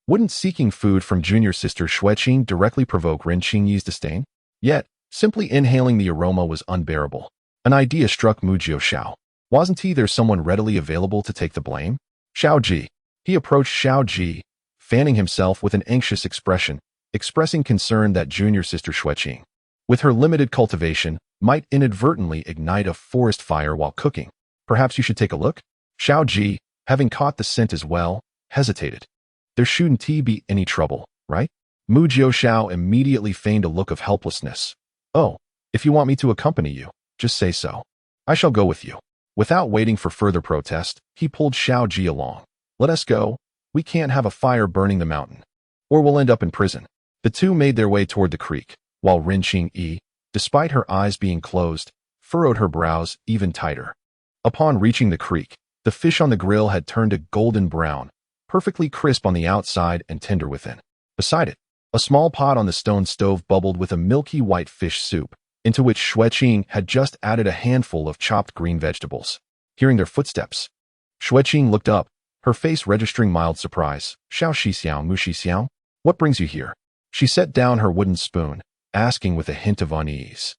Wouldn't seeking food from junior sister Xue Qing directly provoke Rinqingyi's disdain? Yet, simply inhaling the aroma was unbearable. An idea struck Mu Jiuxiao. Wasn't there someone readily available to take the blame? Xiao Ji. He approached Xiao Ji, fanning himself with an anxious expression, expressing concern that junior sister Xue Qing, with her limited cultivation, might inadvertently ignite a forest fire while cooking. Perhaps you should take a look? Xiao Ji, having caught the scent as well, hesitated. There shouldn't be any trouble, right? Mu Jiuxiao immediately feigned a look of helplessness. Oh, if you want me to accompany you, just say so. I shall go with you. Without waiting for further protest, he pulled Xiao Ji along. Let us go. We can't have a fire burning the mountain, or we'll end up in prison. The two made their way toward the creek, while Rinqingyi, despite her eyes being closed, furrowed her brows even tighter. Upon reaching the creek, the fish on the grill had turned a golden brown, perfectly crisp on the outside and tender within. Beside it, A small pot on the stone stove bubbled with a milky white fish soup, into which Xue Qing had just added a handful of chopped green vegetables. Hearing their footsteps, Xue Qing looked up, her face registering mild surprise. Xiao Shi Xiao Mu Shi Xiao? What brings you here? She set down her wooden spoon, asking with a hint of unease.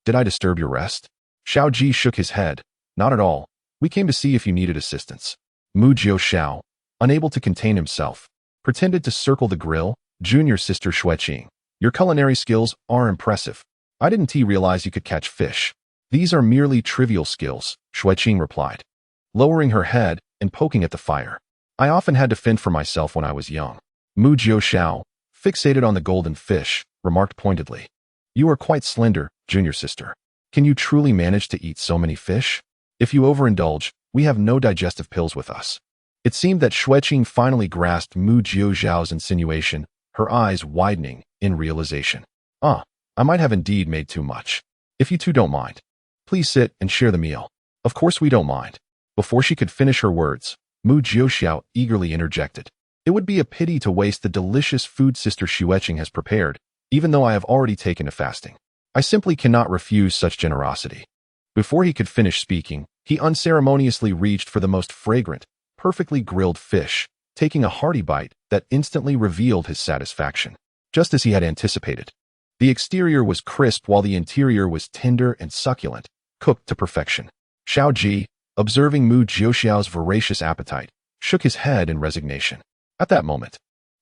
Did I disturb your rest? Xiao Ji shook his head. Not at all. We came to see if you needed assistance. Mu Jiu Xiao, unable to contain himself, pretended to circle the grill. Junior sister Xue Qing, your culinary skills are impressive. I didn't realize you could catch fish. These are merely trivial skills, Xue Qing replied, lowering her head and poking at the fire. I often had to fend for myself when I was young. Mu Jiu Xiao, fixated on the golden fish, remarked pointedly. You are quite slender, junior sister. Can you truly manage to eat so many fish? If you overindulge, we have no digestive pills with us. It seemed that Xue Qing finally grasped Mu Jiu Xiao's insinuation, her eyes widening in realization. I might have indeed made too much. If you two don't mind, please sit and share the meal. Of course we don't mind. Before she could finish her words, Mu Jiuxiao eagerly interjected. It would be a pity to waste the delicious food Sister Xue Qing has prepared, even though I have already taken to fasting. I simply cannot refuse such generosity. Before he could finish speaking, he unceremoniously reached for the most fragrant, perfectly grilled fish, taking a hearty bite that instantly revealed his satisfaction. Just as he had anticipated, the exterior was crisp while the interior was tender and succulent, cooked to perfection. Xiao Ji, observing Mu Jiuxiao's voracious appetite, shook his head in resignation. At that moment,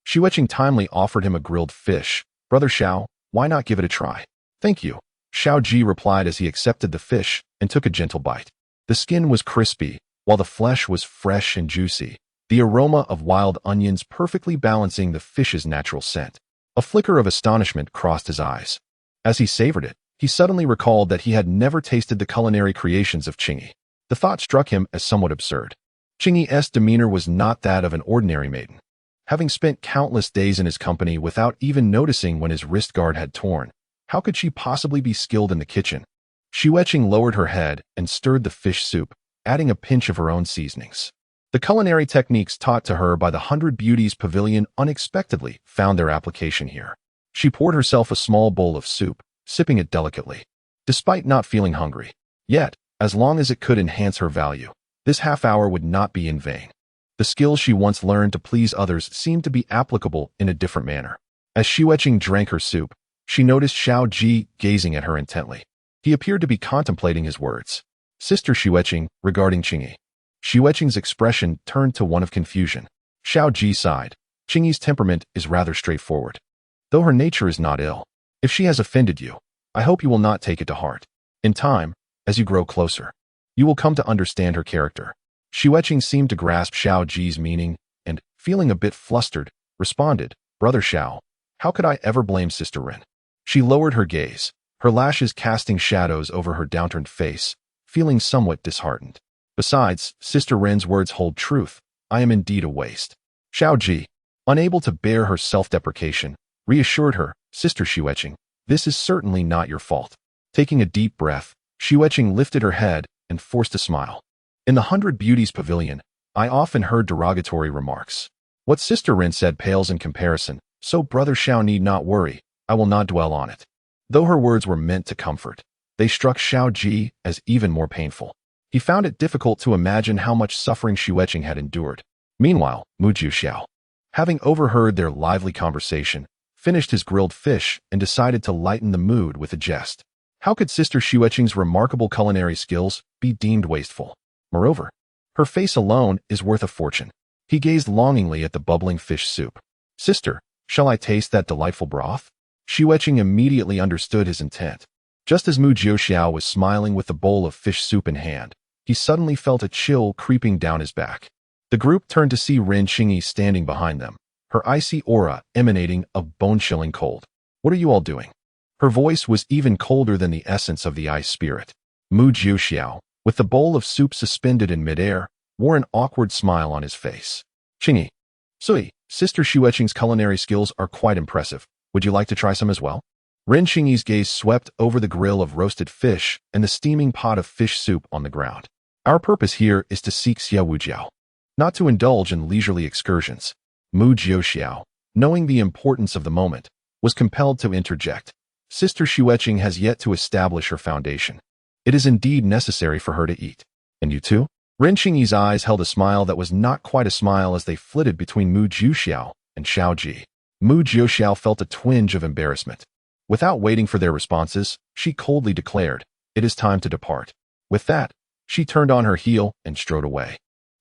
Xue Qing timely offered him a grilled fish. Brother Xiao, why not give it a try? Thank you, Xiao Ji replied as he accepted the fish and took a gentle bite. The skin was crispy, while the flesh was fresh and juicy, the aroma of wild onions perfectly balancing the fish's natural scent. A flicker of astonishment crossed his eyes. As he savored it, he suddenly recalled that he had never tasted the culinary creations of Qingyi. The thought struck him as somewhat absurd. Qingyi's demeanor was not that of an ordinary maiden. Having spent countless days in his company without even noticing when his wrist guard had torn, how could she possibly be skilled in the kitchen? Xue Qing lowered her head and stirred the fish soup, adding a pinch of her own seasonings. The culinary techniques taught to her by the 100 Beauties Pavilion unexpectedly found their application here. She poured herself a small bowl of soup, sipping it delicately, despite not feeling hungry. Yet, as long as it could enhance her value, this half hour would not be in vain. The skills she once learned to please others seemed to be applicable in a different manner. As Xue Qing drank her soup, she noticed Xiao Ji gazing at her intently. He appeared to be contemplating his words. Sister Xue Qing, regarding Qingyi. Xue Qing's expression turned to one of confusion. Xiao Ji sighed. Qingyi's temperament is rather straightforward, though her nature is not ill. If she has offended you, I hope you will not take it to heart. In time, as you grow closer, you will come to understand her character. Xue Qing seemed to grasp Xiao Ji's meaning and, feeling a bit flustered, responded, Brother Xiao, how could I ever blame Sister Ren? She lowered her gaze, her lashes casting shadows over her downturned face, feeling somewhat disheartened. Besides, Sister Ren's words hold truth. I am indeed a waste. Xiao Ji, unable to bear her self-deprecation, reassured her, Sister Xue Qing, this is certainly not your fault. Taking a deep breath, Xue Qing lifted her head and forced a smile. In the 100 Beauties Pavilion, I often heard derogatory remarks. What Sister Ren said pales in comparison, so Brother Xiao need not worry, I will not dwell on it. Though her words were meant to comfort, they struck Xiao Ji as even more painful. He found it difficult to imagine how much suffering Xue Qing had endured. Meanwhile, Mu Jiuxiao, having overheard their lively conversation, finished his grilled fish and decided to lighten the mood with a jest. How could Sister Xue Qing's remarkable culinary skills be deemed wasteful? Moreover, her face alone is worth a fortune. He gazed longingly at the bubbling fish soup. Sister, shall I taste that delightful broth? Xue Qing immediately understood his intent. Just as Mu Jiuxiao was smiling with the bowl of fish soup in hand, he suddenly felt a chill creeping down his back. The group turned to see Ren Qingyi standing behind them, her icy aura emanating a bone-chilling cold. What are you all doing? Her voice was even colder than the essence of the ice spirit. Mu Jiuxiao, with the bowl of soup suspended in midair, wore an awkward smile on his face. Qingyi, Sui, Sister Xue Qing's culinary skills are quite impressive. Would you like to try some as well? Ren Qingyi's gaze swept over the grill of roasted fish and the steaming pot of fish soup on the ground. Our purpose here is to seek Xia Wujiao, not to indulge in leisurely excursions. Mu Jiuxiao, knowing the importance of the moment, was compelled to interject. Sister Xue Qing has yet to establish her foundation. It is indeed necessary for her to eat. And you too? Ren Qingyi's eyes held a smile that was not quite a smile as they flitted between Mu Jiuxiao and Xiao Ji. Mu Jiuxiao felt a twinge of embarrassment. Without waiting for their responses, she coldly declared, "It is time to depart." With that, she turned on her heel and strode away,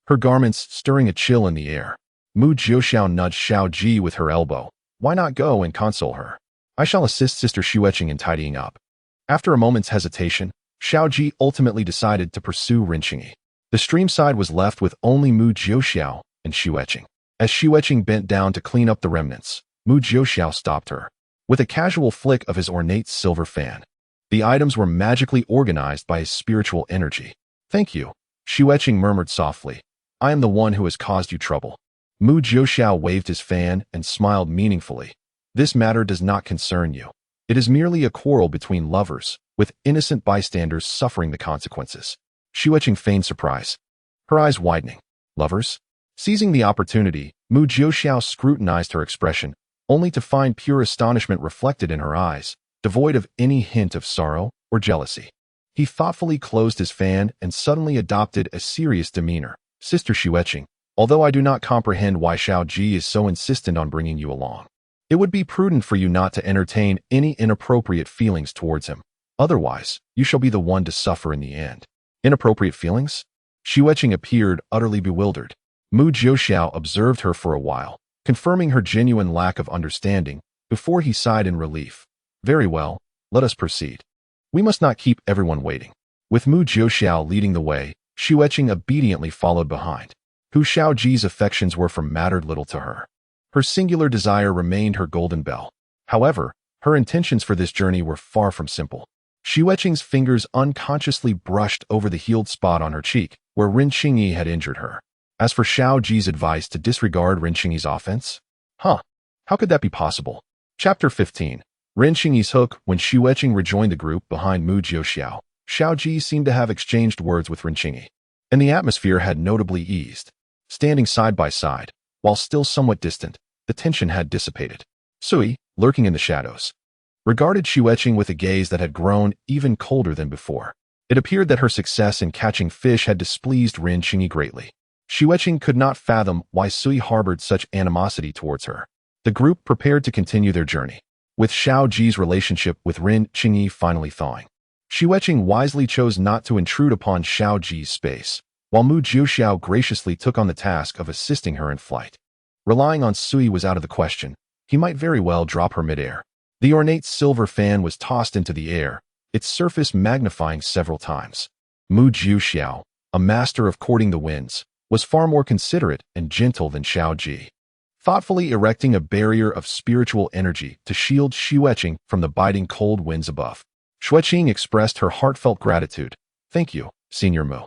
her garments stirring a chill in the air. Mu Jiuxiao nudged Xiao Ji with her elbow. "Why not go and console her? I shall assist Sister Xue Qing in tidying up." After a moment's hesitation, Xiao Ji ultimately decided to pursue Ren Qingyi. The stream side was left with only Mu Jiuxiao and Xue Qing. As Xue Qing bent down to clean up the remnants, Mu Jiuxiao stopped her with a casual flick of his ornate silver fan. The items were magically organized by his spiritual energy. "Thank you," Xue Qing murmured softly. "I am the one who has caused you trouble." Mu Jiuxiao waved his fan and smiled meaningfully. "This matter does not concern you. It is merely a quarrel between lovers, with innocent bystanders suffering the consequences." Xue Qing feigned surprise, her eyes widening. "Lovers?" Seizing the opportunity, Mu Jiuxiao scrutinized her expression, only to find pure astonishment reflected in her eyes, devoid of any hint of sorrow or jealousy. He thoughtfully closed his fan and suddenly adopted a serious demeanor. "Sister Xue Qing, although I do not comprehend why Xiao Ji is so insistent on bringing you along, it would be prudent for you not to entertain any inappropriate feelings towards him. Otherwise, you shall be the one to suffer in the end." "Inappropriate feelings?" Xue Qing appeared utterly bewildered. Mu Jiuxiao observed her for a while, confirming her genuine lack of understanding, before he sighed in relief. "Very well, let us proceed. We must not keep everyone waiting." With Mu Jiuxiao leading the way, Xue Qing obediently followed behind. Who Xiao Ji's affections were for mattered little to her. Her singular desire remained her golden bell. However, her intentions for this journey were far from simple. Xue Qing's fingers unconsciously brushed over the healed spot on her cheek, where Ren Qingyi had injured her. As for Xiao Ji's advice to disregard Ren Qingyi's offense? How could that be possible? Chapter 15. Ren Qingyi's hook. When Xue Qing rejoined the group behind Mu Jiuxiao, Xiao Ji seemed to have exchanged words with Ren Qingyi, and the atmosphere had notably eased. Standing side by side, while still somewhat distant, the tension had dissipated. Sui, lurking in the shadows, regarded Xue Qing with a gaze that had grown even colder than before. It appeared that her success in catching fish had displeased Ren Qingyi greatly. Xue Qing could not fathom why Sui harbored such animosity towards her. The group prepared to continue their journey, with Xiao Ji's relationship with Ren Qingyi finally thawing. Xue Qing wisely chose not to intrude upon Xiao Ji's space, while Mu Jiuxiao graciously took on the task of assisting her in flight. Relying on Sui was out of the question. He might very well drop her midair. The ornate silver fan was tossed into the air, its surface magnifying several times. Mu Jiuxiao, a master of courting the winds, was far more considerate and gentle than Xiao Ji, thoughtfully erecting a barrier of spiritual energy to shield Xue Qing from the biting cold winds above. Xue Qing expressed her heartfelt gratitude. "Thank you, Senior Mu."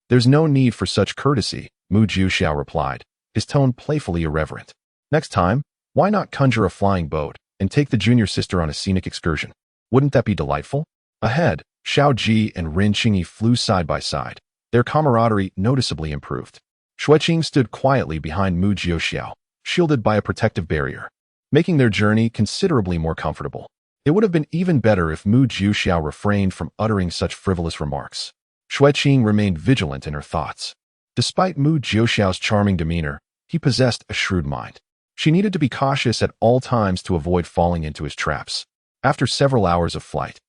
"There's no need for such courtesy," Mu Jiuxiao replied, his tone playfully irreverent. "Next time, why not conjure a flying boat and take the junior sister on a scenic excursion? Wouldn't that be delightful?" Ahead, Xiao Ji and Ren Qingyi flew side by side. Their camaraderie noticeably improved. Xue Qing stood quietly behind Mu Jiuxiao, shielded by a protective barrier, making their journey considerably more comfortable. It would have been even better if Mu Jiuxiao refrained from uttering such frivolous remarks. Xue Qing remained vigilant in her thoughts. Despite Mu Jiuxiao's charming demeanor, he possessed a shrewd mind. She needed to be cautious at all times to avoid falling into his traps. After several hours of flight,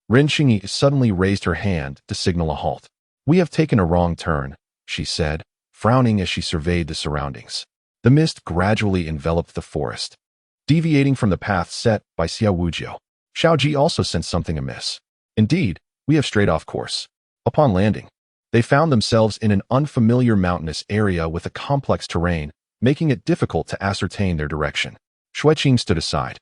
Ren Qingyi suddenly raised her hand to signal a halt. "We have taken a wrong turn," she said, frowning as she surveyed the surroundings. The mist gradually enveloped the forest, deviating from the path set by Xiao Wujiu. Xiao Ji also sensed something amiss. "Indeed, we have strayed off course." Upon landing, they found themselves in an unfamiliar mountainous area with a complex terrain, making it difficult to ascertain their direction. Xue Qing stood aside,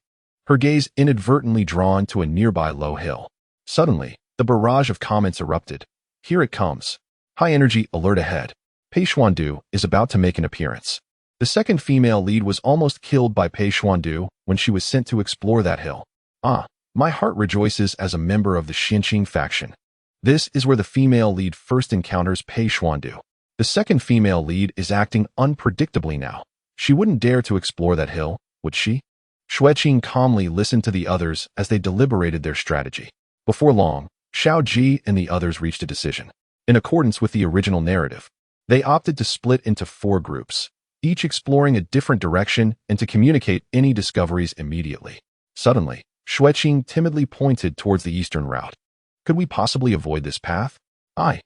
her gaze inadvertently drawn to a nearby low hill. Suddenly, the barrage of comments erupted. "Here it comes. High energy alert ahead. Pei Xuandu is about to make an appearance." The second female lead was almost killed by Pei Xuandu when she was sent to explore that hill. My heart rejoices as a member of the Xinqing faction. This is where the female lead first encounters Pei Xuandu. The second female lead is acting unpredictably now. She wouldn't dare to explore that hill, would she? Xue Qing calmly listened to the others as they deliberated their strategy. Before long, Xiao Ji and the others reached a decision. In accordance with the original narrative, they opted to split into 4 groups, each exploring a different direction and to communicate any discoveries immediately. Suddenly, Xue Qing timidly pointed towards the eastern route. Could we possibly avoid this path? I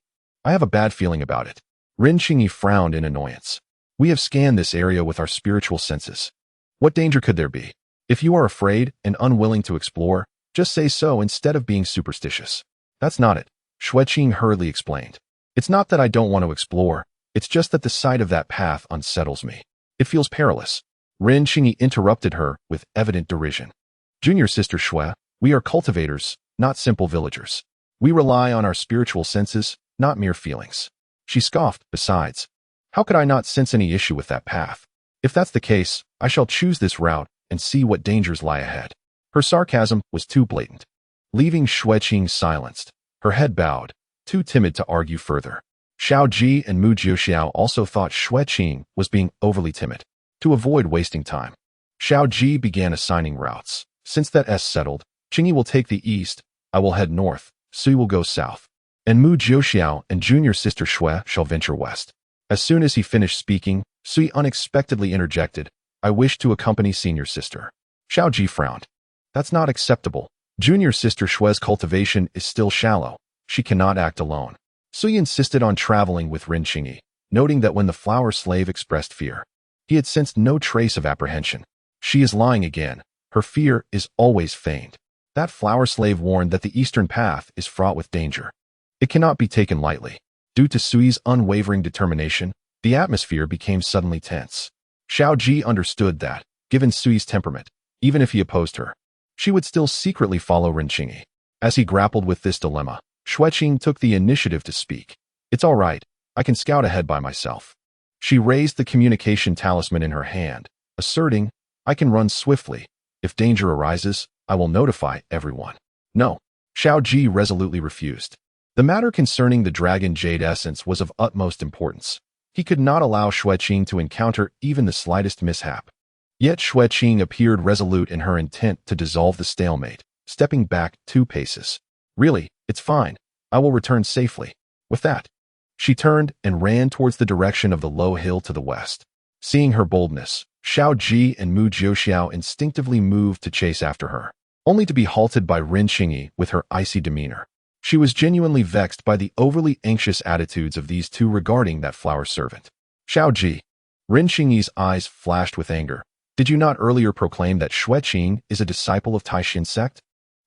have a bad feeling about it. Ren Qingyi frowned in annoyance. We have scanned this area with our spiritual senses. What danger could there be? If you are afraid and unwilling to explore, just say so instead of being superstitious. That's not it, Xue Qing hurriedly explained. It's not that I don't want to explore, it's just that the sight of that path unsettles me. It feels perilous. Ren Qingyi interrupted her with evident derision. Junior sister Xue, we are cultivators, not simple villagers. We rely on our spiritual senses, not mere feelings. She scoffed. Besides, how could I not sense any issue with that path? If that's the case, I shall choose this route and see what dangers lie ahead. Her sarcasm was too blatant. Leaving Xue Qing silenced, her head bowed, too timid to argue further. Xiao Ji and Mu Jiuxiao also thought Xue Qing was being overly timid. To avoid wasting time, Xiao Ji began assigning routes. Since that S settled, Qingyi will take the east, I will head north, Sui will go south, and Mu Jiuxiao and junior sister Xue shall venture west. As soon as he finished speaking, Sui unexpectedly interjected, I wish to accompany senior sister. Xiao Ji frowned. That's not acceptable. Junior sister Xue's cultivation is still shallow. She cannot act alone. Sui insisted on traveling with Ren Qingyi, noting that when the flower slave expressed fear, he had sensed no trace of apprehension. She is lying again. Her fear is always feigned. That flower slave warned that the eastern path is fraught with danger. It cannot be taken lightly. Due to Sui's unwavering determination, the atmosphere became suddenly tense. Xiao Ji understood that, given Sui's temperament, even if he opposed her, she would still secretly follow Ren Qingyi. As he grappled with this dilemma, Xue Qing took the initiative to speak. It's all right, I can scout ahead by myself. She raised the communication talisman in her hand, asserting, I can run swiftly. If danger arises, I will notify everyone. No, Xiao Ji resolutely refused. The matter concerning the dragon jade essence was of utmost importance. He could not allow Xue Qing to encounter even the slightest mishap. Yet Xue Qing appeared resolute in her intent to dissolve the stalemate, stepping back 2 paces. Really, it's fine. I will return safely. With that, she turned and ran towards the direction of the low hill to the west. Seeing her boldness, Xiao Ji and Mu Jiuxiao instinctively moved to chase after her, only to be halted by Ren Qingyi with her icy demeanor. She was genuinely vexed by the overly anxious attitudes of these 2 regarding that flower servant. Xiao Ji. Ren Qingyi's eyes flashed with anger. Did you not earlier proclaim that Xue Qing is a disciple of Taixin sect?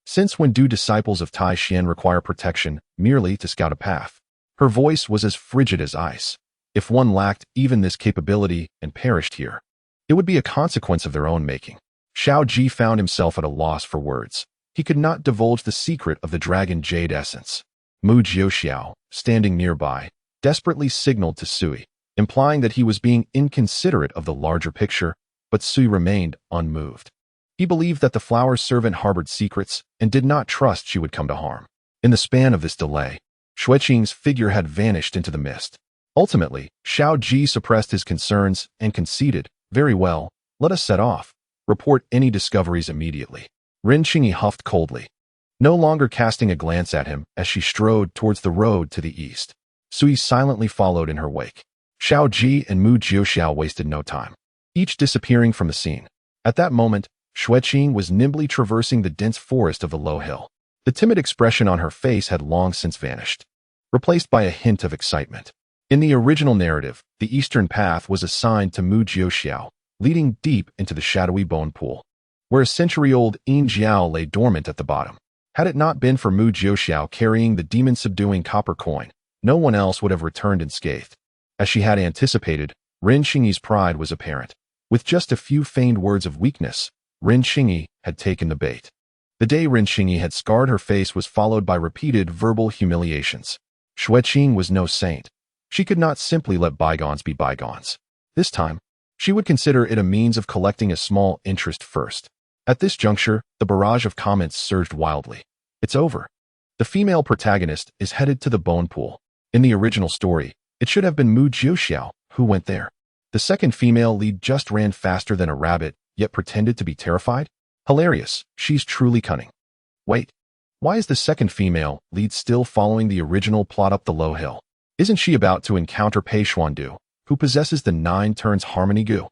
Since when do disciples of Taixin require protection merely to scout a path? Her voice was as frigid as ice. If one lacked even this capability and perished here, it would be a consequence of their own making. Xiao Ji found himself at a loss for words. He could not divulge the secret of the dragon jade essence. Mu Jiuxiao, standing nearby, desperately signaled to Sui, implying that he was being inconsiderate of the larger picture, but Sui remained unmoved. He believed that the flower servant harbored secrets and did not trust she would come to harm. In the span of this delay, Xue Qing's figure had vanished into the mist. Ultimately, Xiao Ji suppressed his concerns and conceded, very well, let us set off. Report any discoveries immediately. Ren Qingyi huffed coldly, no longer casting a glance at him as she strode towards the road to the east. Sui silently followed in her wake. Xiao Ji and Mu Jiuxiao wasted no time, each disappearing from the scene. At that moment, Xue Qing was nimbly traversing the dense forest of the low hill. The timid expression on her face had long since vanished, replaced by a hint of excitement. In the original narrative, the eastern path was assigned to Mu Jiuxiao, leading deep into the shadowy bone pool, where a century-old Yin Jiao lay dormant at the bottom. Had it not been for Mu Jiuxiao carrying the demon-subduing copper coin, no one else would have returned unscathed. As she had anticipated, Ren Qingyi's pride was apparent. With just a few feigned words of weakness, Ren Qingyi had taken the bait. The day Ren Qingyi had scarred her face was followed by repeated verbal humiliations. Xue Qing was no saint. She could not simply let bygones be bygones. This time, she would consider it a means of collecting a small interest first. At this juncture, the barrage of comments surged wildly. It's over. The female protagonist is headed to the bone pool. In the original story, it should have been Mu Jiuxiao who went there. The second female lead just ran faster than a rabbit yet pretended to be terrified? Hilarious. She's truly cunning. Wait. Why is the second female lead still following the original plot up the low hill? Isn't she about to encounter Pei Xuandu, who possesses the 9 turns harmony goo?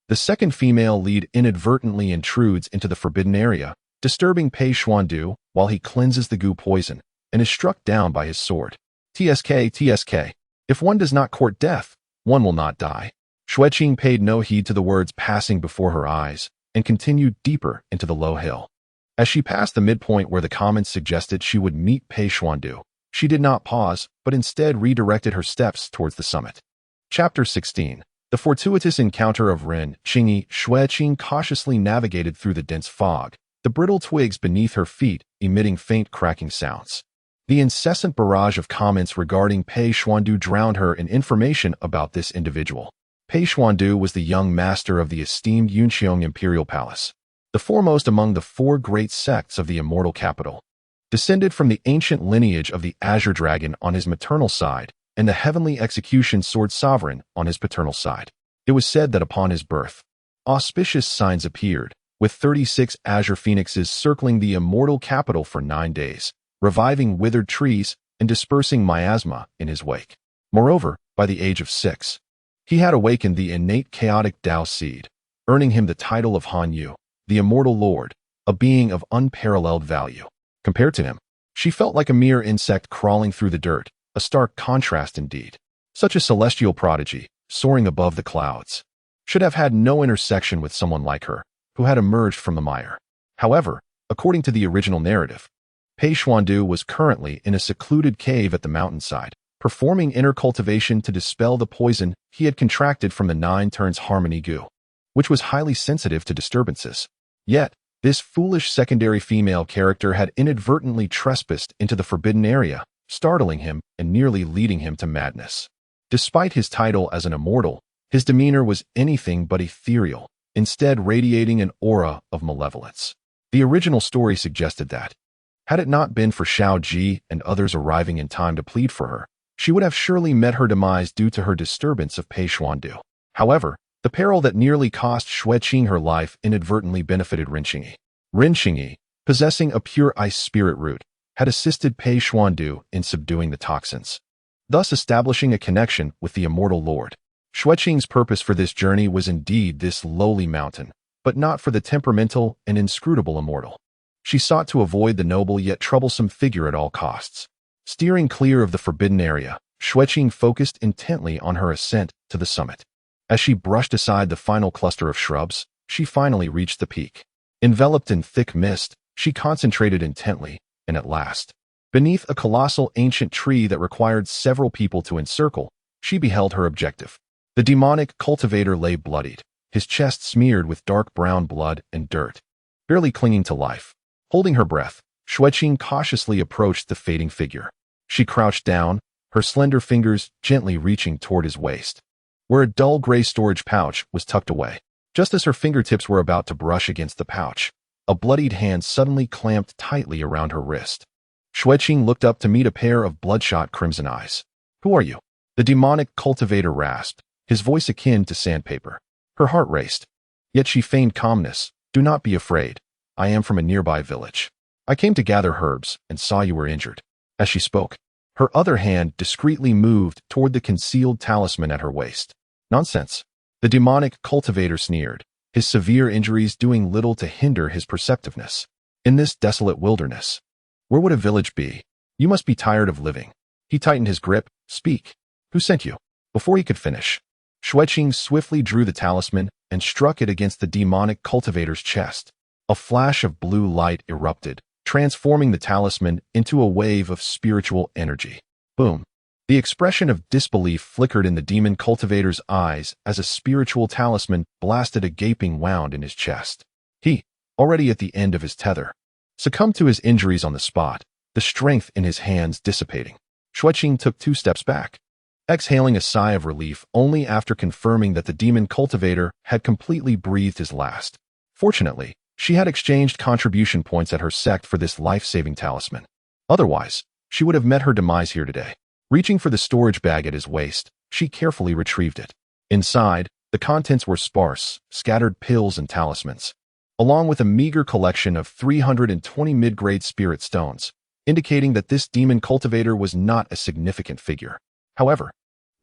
The second female lead inadvertently intrudes into the forbidden area, disturbing Pei Xuandu while he cleanses the goo poison, and is struck down by his sword. TSK. If one does not court death, one will not die. Xue Qing paid no heed to the words passing before her eyes, and continued deeper into the low hill. As she passed the midpoint where the comments suggested she would meet Pei Xuandu, she did not pause, but instead redirected her steps towards the summit. Chapter 16. The fortuitous encounter of Xue Qing cautiously navigated through the dense fog, the brittle twigs beneath her feet emitting faint cracking sounds. The incessant barrage of comments regarding Pei Xuandu drowned her in information about this individual. Pei Xuandu was the young master of the esteemed Yunqiong Imperial Palace, the foremost among the 4 great sects of the immortal capital. Descended from the ancient lineage of the Azure Dragon on his maternal side and the Heavenly Execution Sword Sovereign on his paternal side, it was said that upon his birth, auspicious signs appeared, with 36 Azure Phoenixes circling the immortal capital for 9 days, reviving withered trees and dispersing miasma in his wake. Moreover, by the age of 6, he had awakened the innate chaotic Tao seed, earning him the title of Han Yu, the immortal lord, a being of unparalleled value. Compared to him, she felt like a mere insect crawling through the dirt, a stark contrast indeed. Such a celestial prodigy, soaring above the clouds, should have had no intersection with someone like her, who had emerged from the mire. However, according to the original narrative, Pei Xuandu was currently in a secluded cave at the mountainside, performing inner cultivation to dispel the poison he had contracted from the 9 turns harmony goo, which was highly sensitive to disturbances. Yet, this foolish secondary female character had inadvertently trespassed into the forbidden area, startling him and nearly leading him to madness. Despite his title as an immortal, his demeanor was anything but ethereal, instead radiating an aura of malevolence. The original story suggested that, had it not been for Xiao Ji and others arriving in time to plead for her, she would have surely met her demise due to her disturbance of Pei Xuandu. However, the peril that nearly cost Xue Qing her life inadvertently benefited Rinqingyi. Rinqingyi, possessing a pure ice spirit root, had assisted Pei Xuandu in subduing the toxins, thus establishing a connection with the immortal lord. Xue Qing's purpose for this journey was indeed this lowly mountain, but not for the temperamental and inscrutable immortal. She sought to avoid the noble yet troublesome figure at all costs. Steering clear of the forbidden area, Xue Qing focused intently on her ascent to the summit. As she brushed aside the final cluster of shrubs, she finally reached the peak. Enveloped in thick mist, she concentrated intently, and at last, beneath a colossal ancient tree that required several people to encircle, she beheld her objective. The demonic cultivator lay bloodied, his chest smeared with dark brown blood and dirt, barely clinging to life. Holding her breath, Xue Qing cautiously approached the fading figure. She crouched down, her slender fingers gently reaching toward his waist, where a dull gray storage pouch was tucked away. Just as her fingertips were about to brush against the pouch, a bloodied hand suddenly clamped tightly around her wrist. Xue Qing looked up to meet a pair of bloodshot crimson eyes. "Who are you?" The demonic cultivator rasped, his voice akin to sandpaper. Her heart raced, yet she feigned calmness. "Do not be afraid. I am from a nearby village. I came to gather herbs and saw you were injured." As she spoke, her other hand discreetly moved toward the concealed talisman at her waist. "Nonsense." The demonic cultivator sneered, his severe injuries doing little to hinder his perceptiveness. "In this desolate wilderness, where would a village be? You must be tired of living." He tightened his grip. "Speak. Who sent you?" Before he could finish, Xue Qing swiftly drew the talisman and struck it against the demonic cultivator's chest. A flash of blue light erupted, transforming the talisman into a wave of spiritual energy. Boom. The expression of disbelief flickered in the demon cultivator's eyes as a spiritual talisman blasted a gaping wound in his chest. He, already at the end of his tether, succumbed to his injuries on the spot, the strength in his hands dissipating. Xue Qing took 2 steps back, exhaling a sigh of relief only after confirming that the demon cultivator had completely breathed his last. Fortunately, she had exchanged contribution points at her sect for this life-saving talisman. Otherwise, she would have met her demise here today. Reaching for the storage bag at his waist, she carefully retrieved it. Inside, The contents were sparse, scattered pills and talismans, along with a meager collection of 320 mid-grade spirit stones, indicating that this demon cultivator was not a significant figure. However,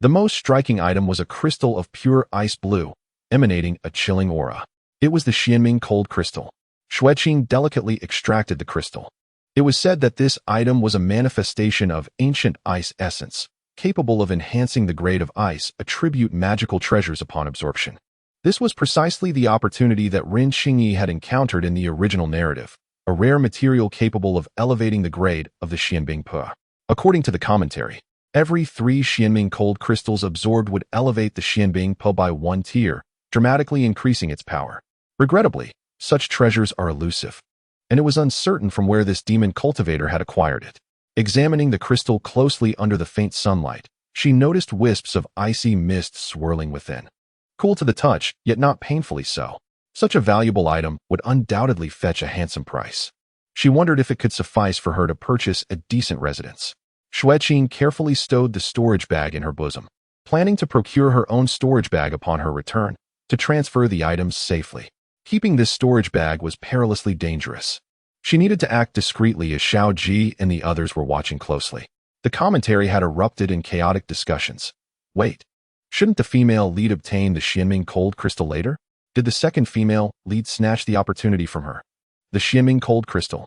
the most striking item was a crystal of pure ice blue, emanating a chilling aura. It was the Xianming cold crystal. Xue Qing delicately extracted the crystal. It was said that this item was a manifestation of ancient ice essence, capable of enhancing the grade of ice, attribute magical treasures upon absorption. This was precisely the opportunity that Rin Xingyi had encountered in the original narrative, a rare material capable of elevating the grade of the Xianbing Pe. According to the commentary, every 3 Xianming cold crystals absorbed would elevate the Xianbing Pe by 1 tier, dramatically increasing its power. Regrettably, such treasures are elusive, and it was uncertain from where this demon cultivator had acquired it. Examining the crystal closely under the faint sunlight, she noticed wisps of icy mist swirling within. Cool to the touch, yet not painfully so. Such a valuable item would undoubtedly fetch a handsome price. She wondered if it could suffice for her to purchase a decent residence. Xue Qing carefully stowed the storage bag in her bosom, planning to procure her own storage bag upon her return to transfer the items safely. Keeping this storage bag was perilously dangerous. She needed to act discreetly as Xiao Ji and the others were watching closely. The commentary had erupted in chaotic discussions. Wait, shouldn't the female lead obtain the Xianming cold crystal later? Did the second female lead snatch the opportunity from her? The Xianming cold crystal.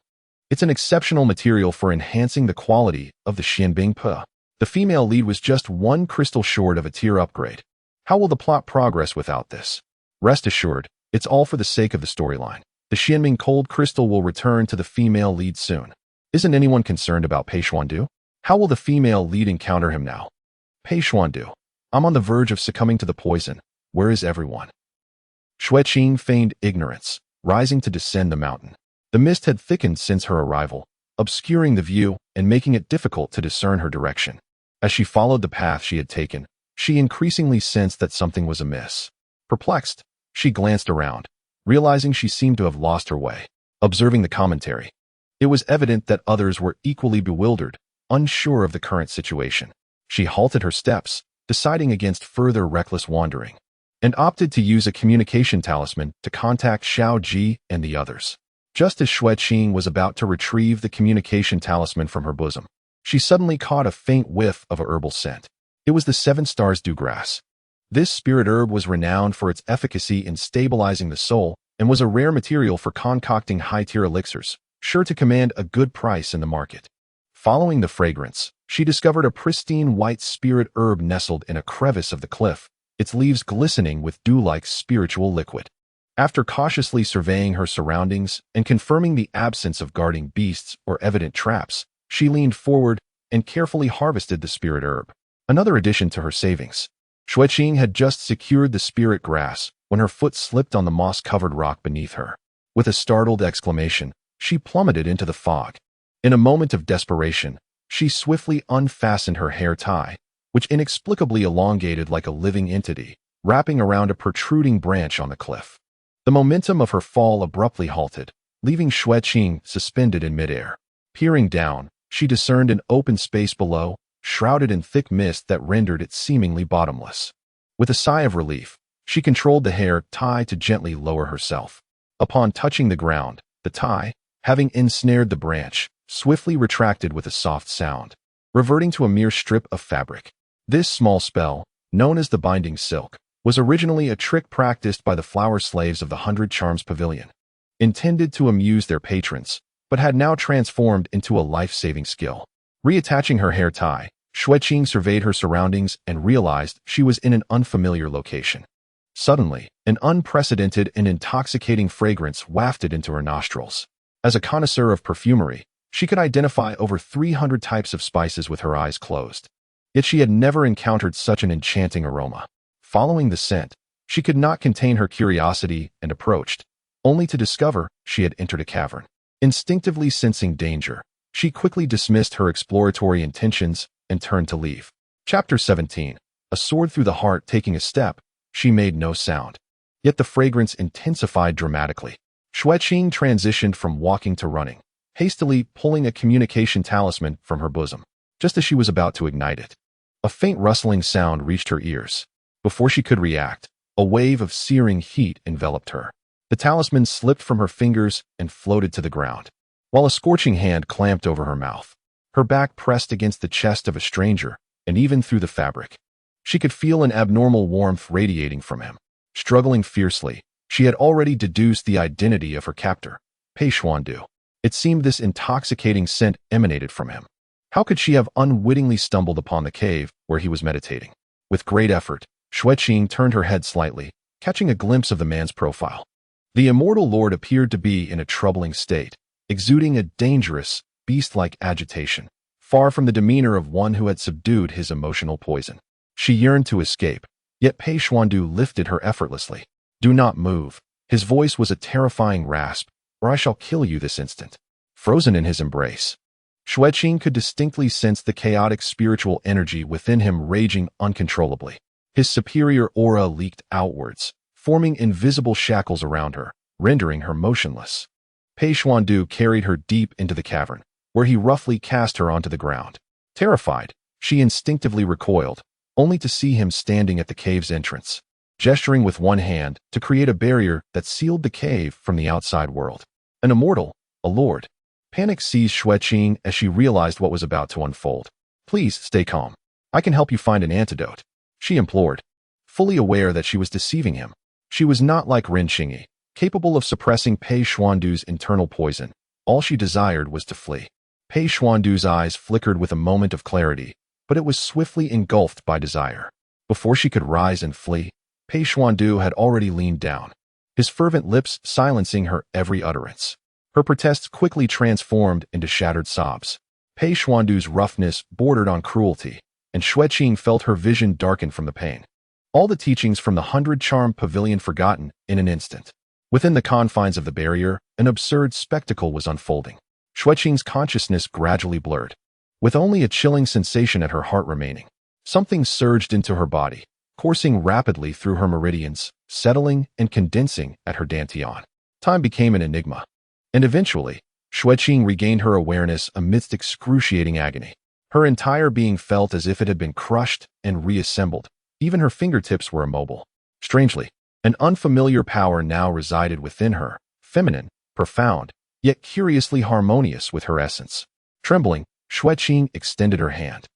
It's an exceptional material for enhancing the quality of the Xianbing Pe. The female lead was just 1 crystal short of a tier upgrade. How will the plot progress without this? Rest assured, it's all for the sake of the storyline. The Xianming cold crystal will return to the female lead soon. Isn't anyone concerned about Pei Xuandu? How will the female lead encounter him now? Pei Xuandu, I'm on the verge of succumbing to the poison. Where is everyone? Xue Qing feigned ignorance, rising to descend the mountain. The mist had thickened since her arrival, obscuring the view and making it difficult to discern her direction. As she followed the path she had taken, she increasingly sensed that something was amiss. Perplexed, she glanced around, realizing she seemed to have lost her way. Observing the commentary, it was evident that others were equally bewildered, unsure of the current situation. She halted her steps, deciding against further reckless wandering, and opted to use a communication talisman to contact Xiao Ji and the others. Just as Xue Qing was about to retrieve the communication talisman from her bosom, she suddenly caught a faint whiff of a herbal scent. It was the 7 stars dewgrass. This spirit herb was renowned for its efficacy in stabilizing the soul and was a rare material for concocting high-tier elixirs, sure to command a good price in the market. Following the fragrance, she discovered a pristine white spirit herb nestled in a crevice of the cliff, its leaves glistening with dew-like spiritual liquid. After cautiously surveying her surroundings and confirming the absence of guarding beasts or evident traps, she leaned forward and carefully harvested the spirit herb, another addition to her savings. Xue Qing had just secured the spirit grass when her foot slipped on the moss-covered rock beneath her. With a startled exclamation, she plummeted into the fog. In a moment of desperation, she swiftly unfastened her hair tie, which inexplicably elongated like a living entity, wrapping around a protruding branch on the cliff. The momentum of her fall abruptly halted, leaving Xue Qing suspended in midair. Peering down, she discerned an open space below, shrouded in thick mist that rendered it seemingly bottomless. With a sigh of relief, she controlled the hair tie to gently lower herself. Upon touching the ground, the tie, having ensnared the branch, swiftly retracted with a soft sound, reverting to a mere strip of fabric. This small spell, known as the binding silk, was originally a trick practiced by the flower slaves of the 100 Charms Pavilion, intended to amuse their patrons, but had now transformed into a life-saving skill. Reattaching her hair tie, Xue Qing surveyed her surroundings and realized she was in an unfamiliar location. Suddenly, an unprecedented and intoxicating fragrance wafted into her nostrils. As a connoisseur of perfumery, she could identify over 300 types of spices with her eyes closed. Yet she had never encountered such an enchanting aroma. Following the scent, she could not contain her curiosity and approached, only to discover she had entered a cavern. Instinctively sensing danger, she quickly dismissed her exploratory intentions and turned to leave. Chapter 17. A sword through the heart. Taking a step, she made no sound. Yet the fragrance intensified dramatically. Xue Qing transitioned from walking to running, hastily pulling a communication talisman from her bosom. Just as she was about to ignite it, a faint rustling sound reached her ears. Before she could react, A wave of searing heat enveloped her. The talisman slipped from her fingers and floated to the ground, while a scorching hand clamped over her mouth. Her back pressed against the chest of a stranger, and even through the fabric, she could feel an abnormal warmth radiating from him. Struggling fiercely, she had already deduced the identity of her captor, Pei Xuandu. It seemed this intoxicating scent emanated from him. How could she have unwittingly stumbled upon the cave where he was meditating? With great effort, Xue Qing turned her head slightly, catching a glimpse of the man's profile. The immortal lord appeared to be in a troubling state, exuding a dangerous, beast-like agitation, far from the demeanor of one who had subdued his emotional poison. She yearned to escape, yet Pei Xuandu lifted her effortlessly. "Do not move." His voice was a terrifying rasp, "or I shall kill you this instant." Frozen in his embrace, Xue Qing could distinctly sense the chaotic spiritual energy within him raging uncontrollably. His superior aura leaked outwards, forming invisible shackles around her, rendering her motionless. Pei Xuandu carried her deep into the cavern, where he roughly cast her onto the ground. Terrified, she instinctively recoiled, only to see him standing at the cave's entrance, gesturing with one hand to create a barrier that sealed the cave from the outside world. An immortal, a lord. Panic seized Xue Qing as she realized what was about to unfold. "Please stay calm. I can help you find an antidote," she implored, fully aware that she was deceiving him. She was not like Ren Qingyi, capable of suppressing Pei Xuandu's internal poison. All she desired was to flee. Pei Xuandu's eyes flickered with a moment of clarity, but it was swiftly engulfed by desire. Before she could rise and flee, Pei Xuandu had already leaned down, his fervent lips silencing her every utterance. Her protests quickly transformed into shattered sobs. Pei Xuandu's roughness bordered on cruelty, and Xue Qing felt her vision darken from the pain. All the teachings from the 100-charm pavilion forgotten in an instant. Within the confines of the barrier, an absurd spectacle was unfolding. Xue Qing's consciousness gradually blurred, with only a chilling sensation at her heart remaining. Something surged into her body, coursing rapidly through her meridians, settling and condensing at her dantian. Time became an enigma. And eventually, Xue Qing regained her awareness amidst excruciating agony. Her entire being felt as if it had been crushed and reassembled. Even her fingertips were immobile. Strangely, an unfamiliar power now resided within her, feminine, profound, yet curiously harmonious with her essence. Trembling, Xue Qing extended her hand,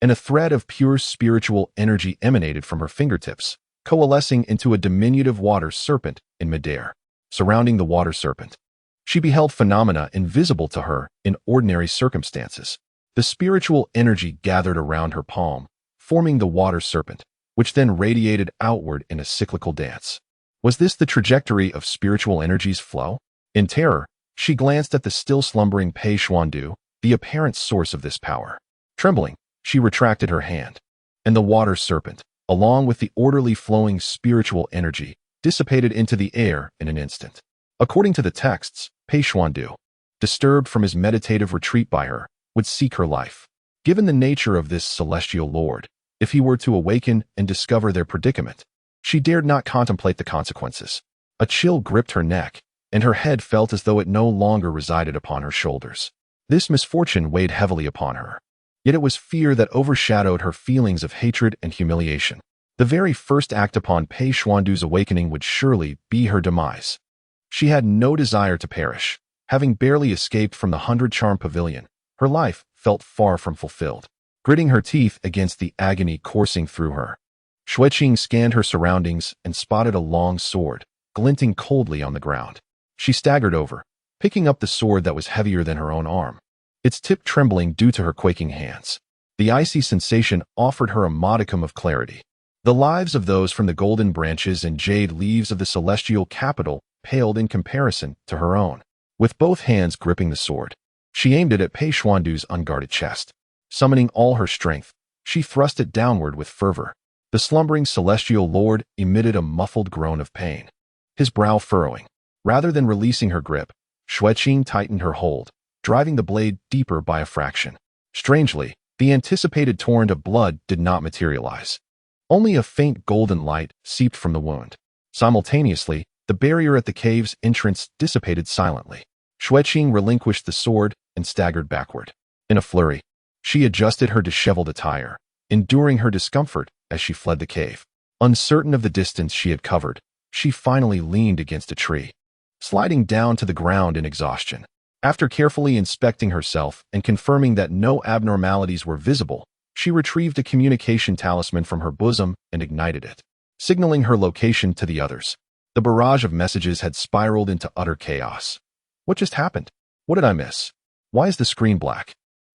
and a thread of pure spiritual energy emanated from her fingertips, coalescing into a diminutive water serpent in midair. Surrounding the water serpent, she beheld phenomena invisible to her in ordinary circumstances. The spiritual energy gathered around her palm, forming the water serpent, which then radiated outward in a cyclical dance. Was this the trajectory of spiritual energy's flow? In terror, she glanced at the still slumbering Pei Xuandu, the apparent source of this power. Trembling, she retracted her hand, and the water serpent, along with the orderly flowing spiritual energy, dissipated into the air in an instant. According to the texts, Pei Xuandu, disturbed from his meditative retreat by her, would seek her life. Given the nature of this celestial lord, if he were to awaken and discover their predicament, she dared not contemplate the consequences. A chill gripped her neck, and her head felt as though it no longer resided upon her shoulders. This misfortune weighed heavily upon her. Yet it was fear that overshadowed her feelings of hatred and humiliation. The very first act upon Pei Xuandu's awakening would surely be her demise. She had no desire to perish. Having barely escaped from the 100-charm pavilion, her life felt far from fulfilled. Gritting her teeth against the agony coursing through her, Xue Qing scanned her surroundings and spotted a long sword, glinting coldly on the ground. She staggered over, picking up the sword that was heavier than her own arm, its tip trembling due to her quaking hands. The icy sensation offered her a modicum of clarity. The lives of those from the golden branches and jade leaves of the celestial capital paled in comparison to her own. With both hands gripping the sword, she aimed it at Pei Xuandu's unguarded chest. Summoning all her strength, she thrust it downward with fervor. The slumbering celestial lord emitted a muffled groan of pain, his brow furrowing. Rather than releasing her grip, Xue Qing tightened her hold, driving the blade deeper by a fraction. Strangely, the anticipated torrent of blood did not materialize. Only a faint golden light seeped from the wound. Simultaneously, the barrier at the cave's entrance dissipated silently. Xue Qing relinquished the sword and staggered backward. In a flurry, she adjusted her disheveled attire, enduring her discomfort as she fled the cave. Uncertain of the distance she had covered, she finally leaned against a tree, sliding down to the ground in exhaustion. After carefully inspecting herself and confirming that no abnormalities were visible, she retrieved a communication talisman from her bosom and ignited it, signaling her location to the others. The barrage of messages had spiraled into utter chaos. What just happened? What did I miss? Why is the screen black?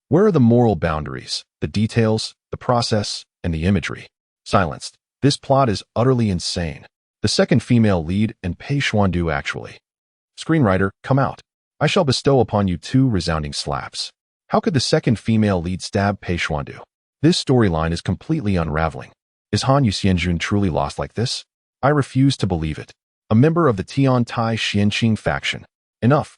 Where are the moral boundaries, the details, the process, and the imagery? Silenced. This plot is utterly insane. The second female lead and Pei Xuandu actually. Screenwriter, come out. I shall bestow upon you 2 resounding slaps. How could the second female lead stab Pei Xuandu? This storyline is completely unraveling. Is Han Yuxianjun truly lost like this? I refuse to believe it. A member of the Tian Tai Xianqing faction. Enough.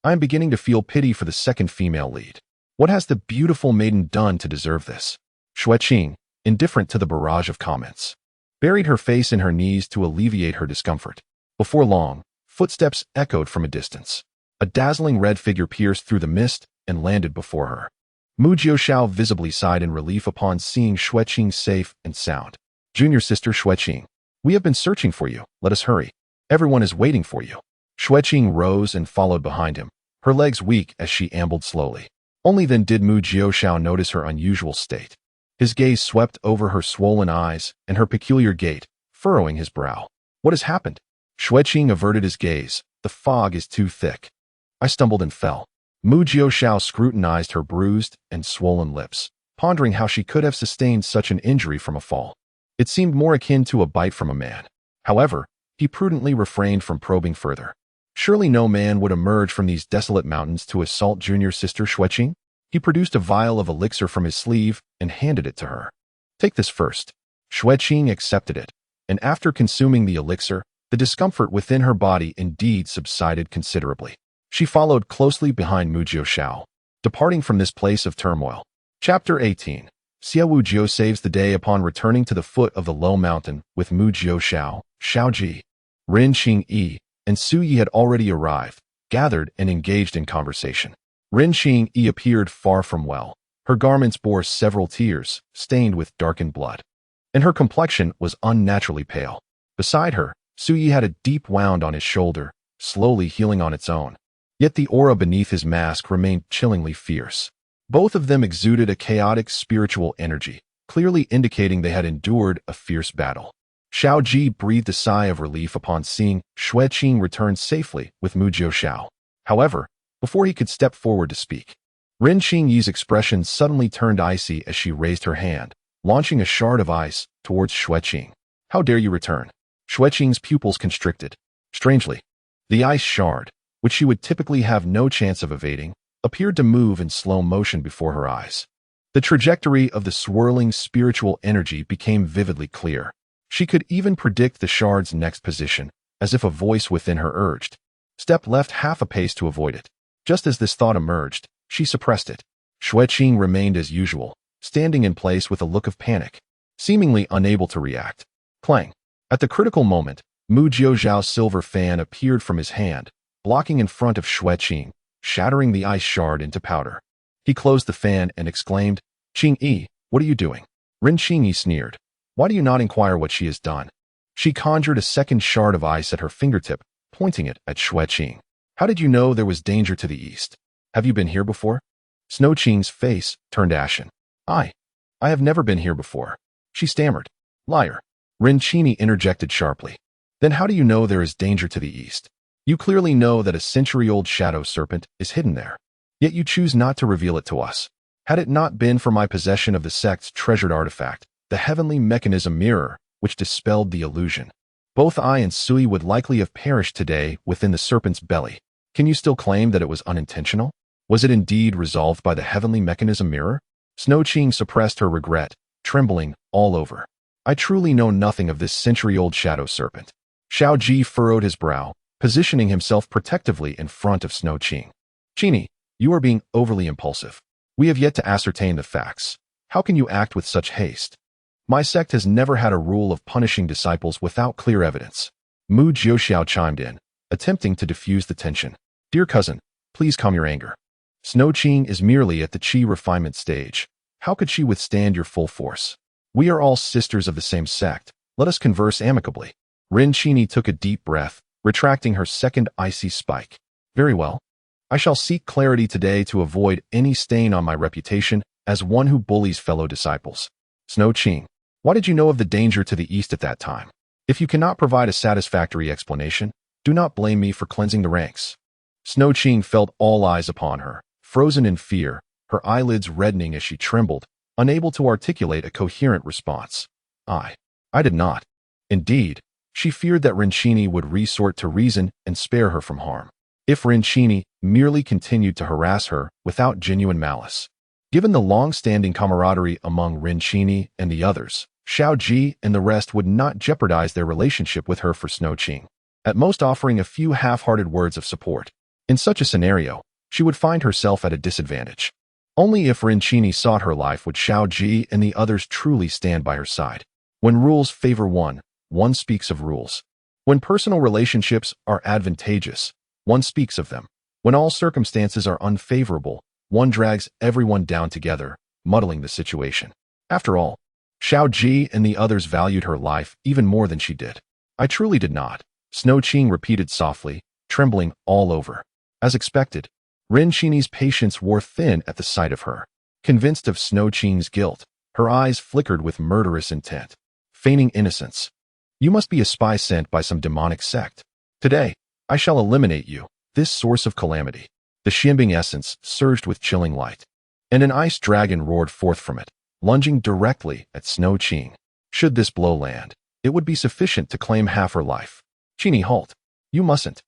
I am beginning to feel pity for the second female lead. What has the beautiful maiden done to deserve this? Xue Qing, indifferent to the barrage of comments, buried her face in her knees to alleviate her discomfort. Before long, footsteps echoed from a distance. A dazzling red figure pierced through the mist and landed before her. Mu Jiuxiao visibly sighed in relief upon seeing Xue Qing safe and sound. Junior sister Xue Qing, we have been searching for you. Let us hurry. Everyone is waiting for you. Xue Qing rose and followed behind him, her legs weak as she ambled slowly. Only then did Mu Jiuxiao notice her unusual state. His gaze swept over her swollen eyes and her peculiar gait, furrowing his brow. What has happened? Xue Qing averted his gaze. The fog is too thick. I stumbled and fell. Mu Jiuxiao scrutinized her bruised and swollen lips, pondering how she could have sustained such an injury from a fall. It seemed more akin to a bite from a man. However, he prudently refrained from probing further. Surely no man would emerge from these desolate mountains to assault junior sister Xue Qing? He produced a vial of elixir from his sleeve and handed it to her. Take this first. Xue Qing accepted it, and after consuming the elixir, the discomfort within her body indeed subsided considerably. She followed closely behind Mu Jiuxiao, departing from this place of turmoil. Chapter 18. Xiao Jiu saves the day upon returning to the foot of the low mountain with Mu Jiuxiao, Xiao Ji, Rin Qing-yi, and Su Yi had already arrived, gathered and engaged in conversation. Rin Qing-yi appeared far from well. Her garments bore several tears, stained with darkened blood, and her complexion was unnaturally pale. Beside her, Su Yi had a deep wound on his shoulder, slowly healing on its own. Yet the aura beneath his mask remained chillingly fierce. Both of them exuded a chaotic spiritual energy, clearly indicating they had endured a fierce battle. Xiao Ji breathed a sigh of relief upon seeing Xue Qing return safely with Mu Jiuxiao. However, before he could step forward to speak, Rin Qing-yi's expression suddenly turned icy as she raised her hand, launching a shard of ice towards Xue Qing. How dare you return? Xue Qing's pupils constricted. Strangely, the ice shard, which she would typically have no chance of evading, appeared to move in slow motion before her eyes. The trajectory of the swirling spiritual energy became vividly clear. She could even predict the shard's next position, as if a voice within her urged, "Step left half a pace to avoid it." Just as this thought emerged, she suppressed it. Xue Qing remained as usual, standing in place with a look of panic, seemingly unable to react. Clang! At the critical moment, Mu Jiuxiao's silver fan appeared from his hand, blocking in front of Xue Qing, shattering the ice shard into powder. He closed the fan and exclaimed, "Qing-yi, what are you doing?" Rin Qing-yi sneered. "Why do you not inquire what she has done?" She conjured a second shard of ice at her fingertip, pointing it at Xue Qing. "How did you know there was danger to the east? Have you been here before?" Snow Qing's face turned ashen. I have never been here before," she stammered. "Liar." Rin Qing-yi interjected sharply. "Then how do you know there is danger to the east? You clearly know that a century-old shadow serpent is hidden there, yet you choose not to reveal it to us. Had it not been for my possession of the sect's treasured artifact, the heavenly mechanism mirror, which dispelled the illusion, both I and Sui would likely have perished today within the serpent's belly. Can you still claim that it was unintentional? Was it indeed resolved by the heavenly mechanism mirror?" Snow Qing suppressed her regret, trembling all over. "I truly know nothing of this century-old shadow serpent." Xiao Ji furrowed his brow, positioning himself protectively in front of Snow Qing. "Qing, you are being overly impulsive. We have yet to ascertain the facts. How can you act with such haste? My sect has never had a rule of punishing disciples without clear evidence." Mu Jiuxiao chimed in, attempting to diffuse the tension. "Dear cousin, please calm your anger. Snow Qing is merely at the qi refinement stage. How could she withstand your full force? We are all sisters of the same sect. Let us converse amicably. Rin Qini took a deep breath, retracting her second icy spike. Very well. I shall seek clarity today to avoid any stain on my reputation as one who bullies fellow disciples. Xue Qing, why did you know of the danger to the east at that time? If you cannot provide a satisfactory explanation, do not blame me for cleansing the ranks. Xue Qing felt all eyes upon her, frozen in fear, her eyelids reddening as she trembled, unable to articulate a coherent response. I did not. Indeed, she feared that Rin Qini would resort to reason and spare her from harm. If Rin Qini merely continued to harass her without genuine malice. Given the long-standing camaraderie among Rin Qini and the others, Xiao Ji and the rest would not jeopardize their relationship with her for Xue Qing, at most offering a few half-hearted words of support. In such a scenario, she would find herself at a disadvantage. Only if Rin Qini sought her life would Xiao Ji and the others truly stand by her side. When rules favor one speaks of rules. When personal relationships are advantageous, one speaks of them. When all circumstances are unfavorable, one drags everyone down together, muddling the situation. After all, Xiao Ji and the others valued her life even more than she did. I truly did not, Xue Qing repeated softly, trembling all over. As expected, Rin Qini's patience wore thin at the sight of her. Convinced of Xue Qing's guilt, her eyes flickered with murderous intent. Feigning innocence. You must be a spy sent by some demonic sect. Today, I shall eliminate you, this source of calamity. The Xianbing essence surged with chilling light, and an ice dragon roared forth from it, lunging directly at Xue Qing. Should this blow land, it would be sufficient to claim half her life. Qini, halt. You mustn't.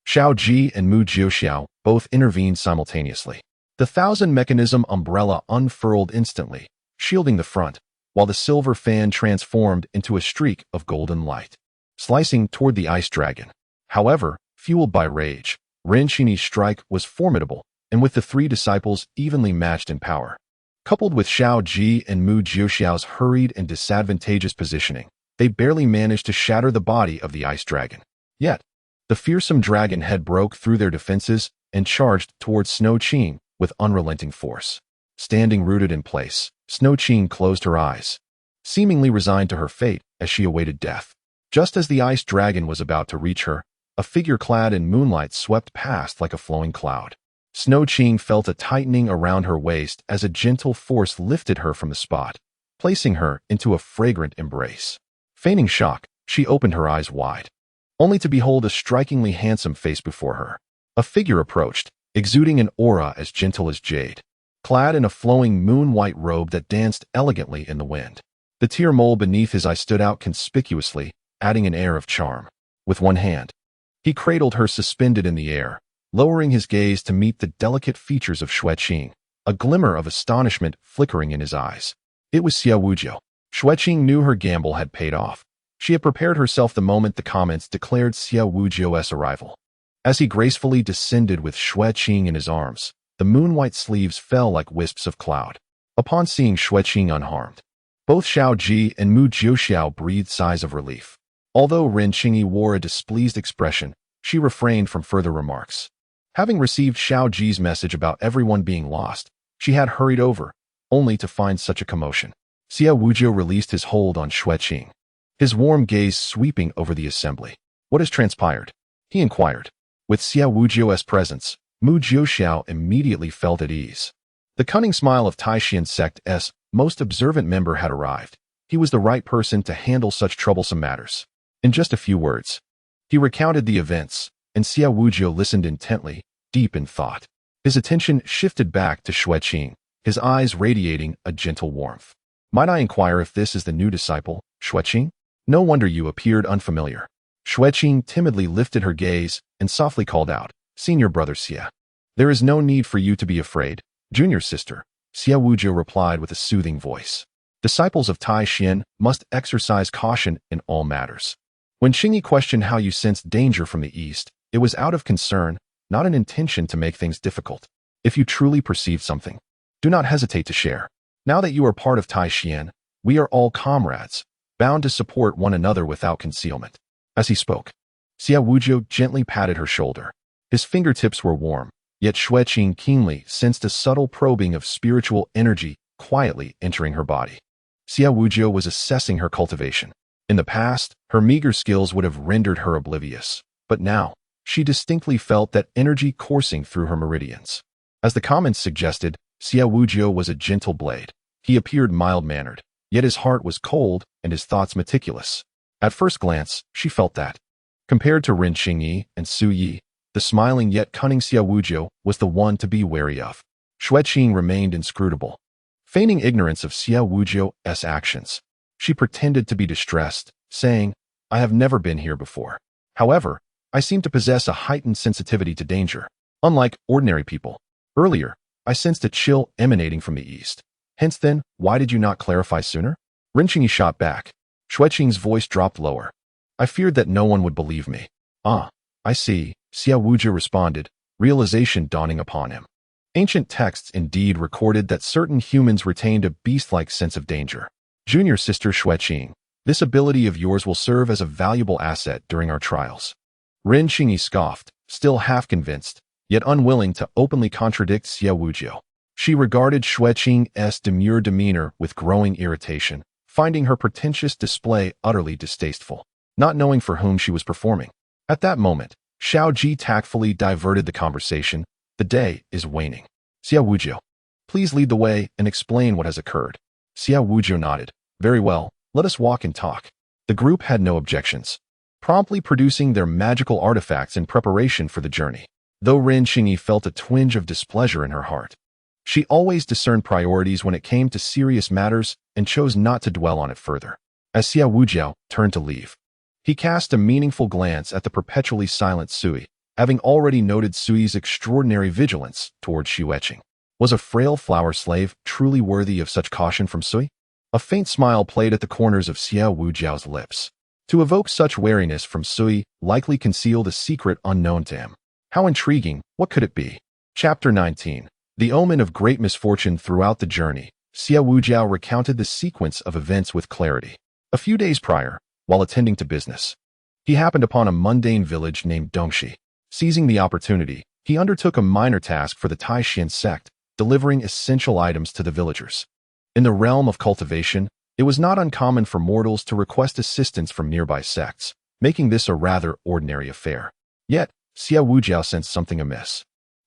Xiao Ji and Mu Jiuxiao both intervened simultaneously. The thousand-mechanism umbrella unfurled instantly, shielding the front, while the silver fan transformed into a streak of golden light, slicing toward the ice dragon. However, fueled by rage, Rin Qini's strike was formidable, and with the three disciples evenly matched in power. Coupled with Xiao Ji and Mu Jiuxiao's hurried and disadvantageous positioning, they barely managed to shatter the body of the ice dragon. Yet, the fearsome dragon head broke through their defenses and charged towards Xue Qing with unrelenting force. Standing rooted in place, Xue Qing closed her eyes, seemingly resigned to her fate as she awaited death. Just as the ice dragon was about to reach her, a figure clad in moonlight swept past like a flowing cloud. Xue Qing felt a tightening around her waist as a gentle force lifted her from the spot, placing her into a fragrant embrace. Feigning shock, she opened her eyes wide, only to behold a strikingly handsome face before her. A figure approached, exuding an aura as gentle as jade, clad in a flowing moon-white robe that danced elegantly in the wind. The tear mole beneath his eye stood out conspicuously, adding an air of charm. With one hand, he cradled her suspended in the air, lowering his gaze to meet the delicate features of Xue Qing, a glimmer of astonishment flickering in his eyes. It was Xue Wujiu. Xue Qing knew her gamble had paid off. She had prepared herself the moment the comments declared Xue Wujiu's arrival. As he gracefully descended with Xue Qing in his arms, the moon-white sleeves fell like wisps of cloud. Upon seeing Xue Qing unharmed, both Xiao Ji and Mu Jiuxiao breathed sighs of relief. Although Rin Qini wore a displeased expression, she refrained from further remarks. Having received Xiao Ji's message about everyone being lost, she had hurried over, only to find such a commotion. Xue Wujiu released his hold on Xue Qing, his warm gaze sweeping over the assembly. What has transpired? He inquired. With Xue Wujiu's presence, Mu Jiuxiao immediately felt at ease. The cunning smile of Taishan Sect's most observant member had arrived. He was the right person to handle such troublesome matters. In just a few words, he recounted the events, and Xue Wujiu listened intently, deep in thought. His attention shifted back to Xue Qing, his eyes radiating a gentle warmth. Might I inquire if this is the new disciple, Xue Qing? No wonder you appeared unfamiliar. Xue Qing timidly lifted her gaze and softly called out, Senior brother Xie. There is no need for you to be afraid, junior sister, Xue Wujiu replied with a soothing voice. Disciples of Tai Xian must exercise caution in all matters. When Xingyi questioned how you sensed danger from the east, it was out of concern, not an intention to make things difficult. If you truly perceive something, do not hesitate to share. Now that you are part of Tai Xian, we are all comrades, bound to support one another without concealment. As he spoke, Xue Wujiu gently patted her shoulder. His fingertips were warm, yet Xue Qing keenly sensed a subtle probing of spiritual energy quietly entering her body. Xue Wujiu was assessing her cultivation. In the past, her meager skills would have rendered her oblivious, but now, she distinctly felt that energy coursing through her meridians. As the comments suggested, Xue Wujiu was a gentle blade. He appeared mild-mannered, yet his heart was cold and his thoughts meticulous. At first glance, she felt that. Compared to Ren Qingyi and Su Yi, the smiling yet cunning Xue Wujiu was the one to be wary of. Xue Qing remained inscrutable, feigning ignorance of Xue Wujiu's actions. She pretended to be distressed, saying, "I have never been here before. However, I seem to possess a heightened sensitivity to danger. Unlike ordinary people, earlier, I sensed a chill emanating from the east. Hence then, why did you not clarify sooner?" Ren Qingyi shot back. Xue Qing's voice dropped lower. "I feared that no one would believe me." "Ah, I see," Xue Wujiu responded, realization dawning upon him. Ancient texts indeed recorded that certain humans retained a beast-like sense of danger. "Junior sister Xue Qing, this ability of yours will serve as a valuable asset during our trials." Ren Qingyi scoffed, still half-convinced, yet unwilling to openly contradict Xue Wujiu. She regarded Xue Qing's demure demeanor with growing irritation, finding her pretentious display utterly distasteful, not knowing for whom she was performing. At that moment, Xiao Ji tactfully diverted the conversation. "The day is waning. Xue Wujiu, please lead the way and explain what has occurred." Xue Wujiu nodded. "Very well, let us walk and talk." The group had no objections, promptly producing their magical artifacts in preparation for the journey. Though Ren Qingyi felt a twinge of displeasure in her heart. She always discerned priorities when it came to serious matters and chose not to dwell on it further. As Xue Wujiu turned to leave, he cast a meaningful glance at the perpetually silent Sui, having already noted Sui's extraordinary vigilance towards Xue Qing. Was a frail flower slave truly worthy of such caution from Sui? A faint smile played at the corners of Xue Wujiu's lips. To evoke such wariness from Sui likely concealed a secret unknown to him. How intriguing, what could it be? Chapter 19. The omen of great misfortune throughout the journey. Xue Wujiu recounted the sequence of events with clarity. A few days prior, while attending to business, he happened upon a mundane village named Dongxi. Seizing the opportunity, he undertook a minor task for the Taishan sect, delivering essential items to the villagers. In the realm of cultivation, it was not uncommon for mortals to request assistance from nearby sects, making this a rather ordinary affair. Yet, Xue Wujiu sensed something amiss.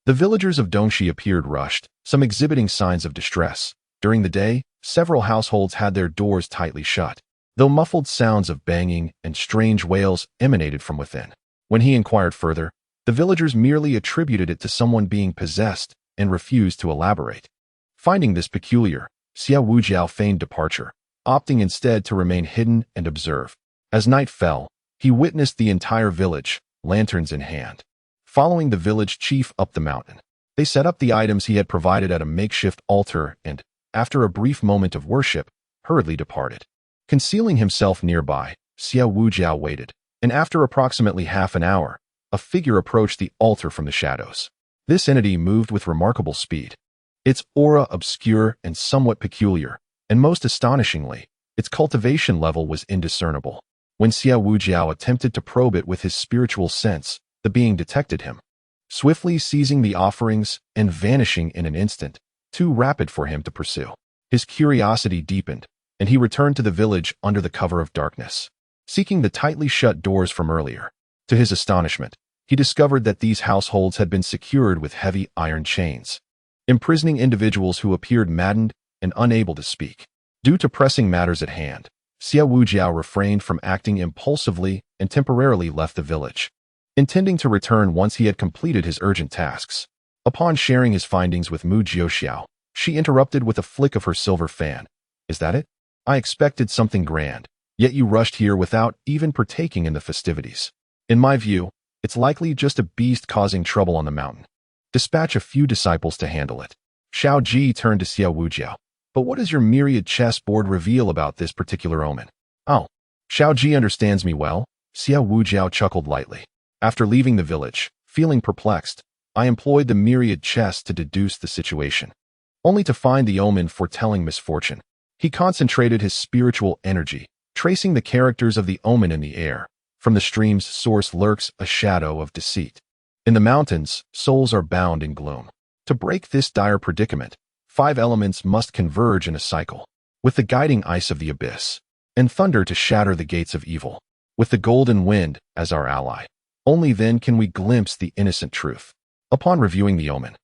The villagers of Dongxi appeared rushed, some exhibiting signs of distress. During the day, several households had their doors tightly shut, though muffled sounds of banging and strange wails emanated from within. When he inquired further, the villagers merely attributed it to someone being possessed and refused to elaborate. Finding this peculiar, Xue Wujiu feigned departure, opting instead to remain hidden and observe. As night fell, he witnessed the entire village, lanterns in hand, following the village chief up the mountain. They set up the items he had provided at a makeshift altar and, after a brief moment of worship, hurriedly departed. Concealing himself nearby, Xue Wujiu waited, and after approximately half an hour, a figure approached the altar from the shadows. This entity moved with remarkable speed. Its aura obscure and somewhat peculiar, and most astonishingly, its cultivation level was indiscernible. When Xue Wujiu attempted to probe it with his spiritual sense, the being detected him, swiftly seizing the offerings and vanishing in an instant, too rapid for him to pursue. His curiosity deepened, and he returned to the village under the cover of darkness, seeking the tightly shut doors from earlier. To his astonishment, he discovered that these households had been secured with heavy iron chains, imprisoning individuals who appeared maddened and unable to speak. Due to pressing matters at hand, Xue Wujiu refrained from acting impulsively and temporarily left the village, intending to return once he had completed his urgent tasks. Upon sharing his findings with Mu Jiuxiao, she interrupted with a flick of her silver fan. "Is that it? I expected something grand, yet you rushed here without even partaking in the festivities. In my view, it's likely just a beast causing trouble on the mountain. Dispatch a few disciples to handle it." Xiao Ji turned to Xue Wujiu. "But what does your myriad chessboard reveal about this particular omen?" "Oh, Xiao Ji understands me well," Xue Wujiu chuckled lightly. "After leaving the village, feeling perplexed, I employed the myriad chess to deduce the situation, only to find the omen foretelling misfortune." He concentrated his spiritual energy, tracing the characters of the omen in the air. From the stream's source lurks a shadow of deceit. In the mountains, souls are bound in gloom. To break this dire predicament, 5 elements must converge in a cycle, with the guiding ice of the abyss. and thunder to shatter the gates of evil. With the golden wind as our ally, only then can we glimpse the innocent truth. Upon reviewing the omen,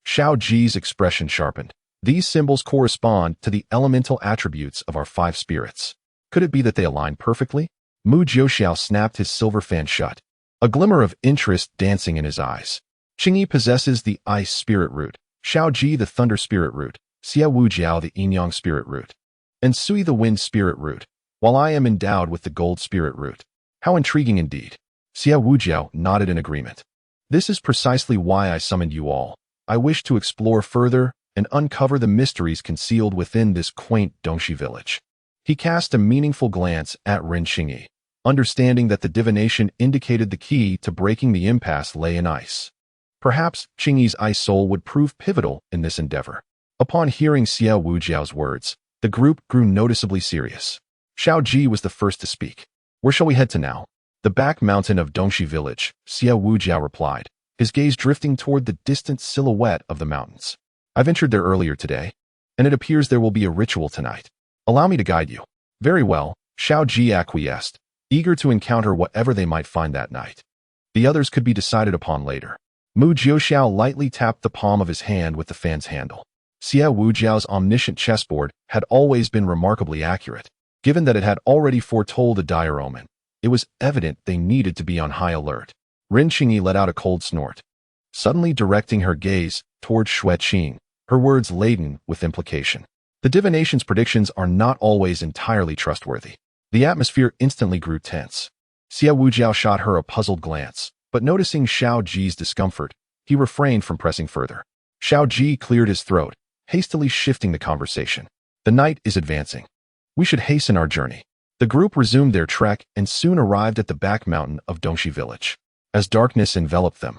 Xiao Ji's expression sharpened. These symbols correspond to the elemental attributes of our 5 spirits. Could it be that they align perfectly? Mu Jiuxiao snapped his silver fan shut, a glimmer of interest dancing in his eyes. Qingyi possesses the ice spirit root, Xiao Ji the thunder spirit root, Xie Wujiao the yin-yang spirit root, and Sui the wind spirit root, while I am endowed with the gold spirit root. How intriguing indeed. Xie Wujiao nodded in agreement. This is precisely why I summoned you all. I wish to explore further and uncover the mysteries concealed within this quaint Dongxi village. He cast a meaningful glance at Ren Qingyi, understanding that the divination indicated the key to breaking the impasse lay in ice. Perhaps Qingyi's ice soul would prove pivotal in this endeavor. Upon hearing Xie Wujiao's words, the group grew noticeably serious. Xiao Ji was the first to speak. Where shall we head to now? The back mountain of Dongxi village, Xie Wujiao replied, his gaze drifting toward the distant silhouette of the mountains. I ventured there earlier today, and it appears there will be a ritual tonight. Allow me to guide you. Very well, Xiao Ji acquiesced, eager to encounter whatever they might find that night. The others could be decided upon later. Mu Jiuxiao lightly tapped the palm of his hand with the fan's handle. Xie Wujiao's omniscient chessboard had always been remarkably accurate. Given that it had already foretold a dire omen, it was evident they needed to be on high alert. Ren Qingyi let out a cold snort, suddenly directing her gaze toward Xue Qing, her words laden with implication. The divination's predictions are not always entirely trustworthy. The atmosphere instantly grew tense. Xie Wujiao shot her a puzzled glance, but noticing Xiao Ji's discomfort, he refrained from pressing further. Xiao Ji cleared his throat, hastily shifting the conversation. The night is advancing. We should hasten our journey. The group resumed their trek and soon arrived at the back mountain of Dongxi village. As darkness enveloped them,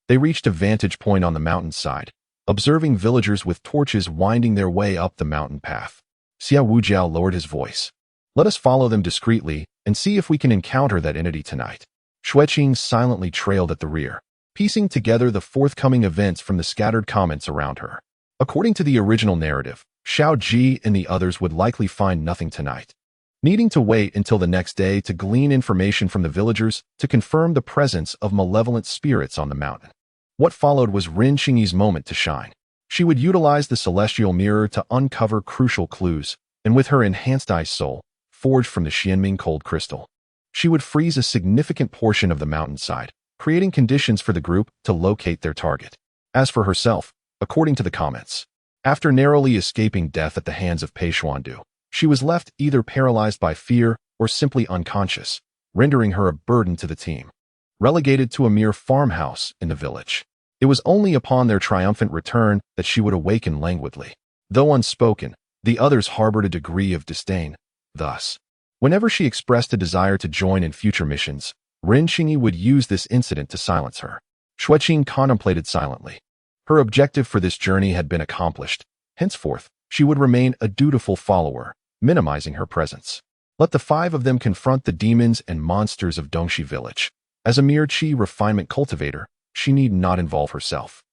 they reached a vantage point on the mountainside, observing villagers with torches winding their way up the mountain path. Xie Wujiao lowered his voice. Let us follow them discreetly and see if we can encounter that entity tonight. Xue Qing silently trailed at the rear, piecing together the forthcoming events from the scattered comments around her. According to the original narrative, Xiao Ji and the others would likely find nothing tonight, needing to wait until the next day to glean information from the villagers to confirm the presence of malevolent spirits on the mountain. What followed was Ren Qingyi's moment to shine. She would utilize the celestial mirror to uncover crucial clues, and with her enhanced ice soul, forged from the Xianming cold crystal, she would freeze a significant portion of the mountainside, creating conditions for the group to locate their target. As for herself, according to the comments, after narrowly escaping death at the hands of Pei Xuandu, she was left either paralyzed by fear or simply unconscious, rendering her a burden to the team. Relegated to a mere farmhouse in the village, it was only upon their triumphant return that she would awaken languidly. Though unspoken, the others harbored a degree of disdain. Thus, whenever she expressed a desire to join in future missions, Ren Qingyi would use this incident to silence her. Xue Qing contemplated silently. Her objective for this journey had been accomplished. Henceforth, she would remain a dutiful follower, minimizing her presence. Let the 5 of them confront the demons and monsters of Dongxi village. As a mere qi refinement cultivator, she need not involve herself.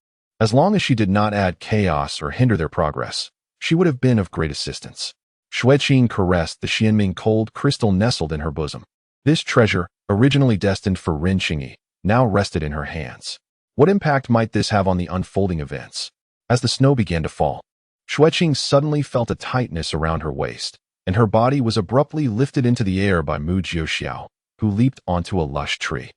As long as she did not add chaos or hinder their progress, she would have been of great assistance. Xue Qing caressed the Xianming cold crystal nestled in her bosom. This treasure, originally destined for Ren Qingyi, now rested in her hands. What impact might this have on the unfolding events? As the snow began to fall, Xue Qing suddenly felt a tightness around her waist, and her body was abruptly lifted into the air by Mu Jiuxiao, who leaped onto a lush tree.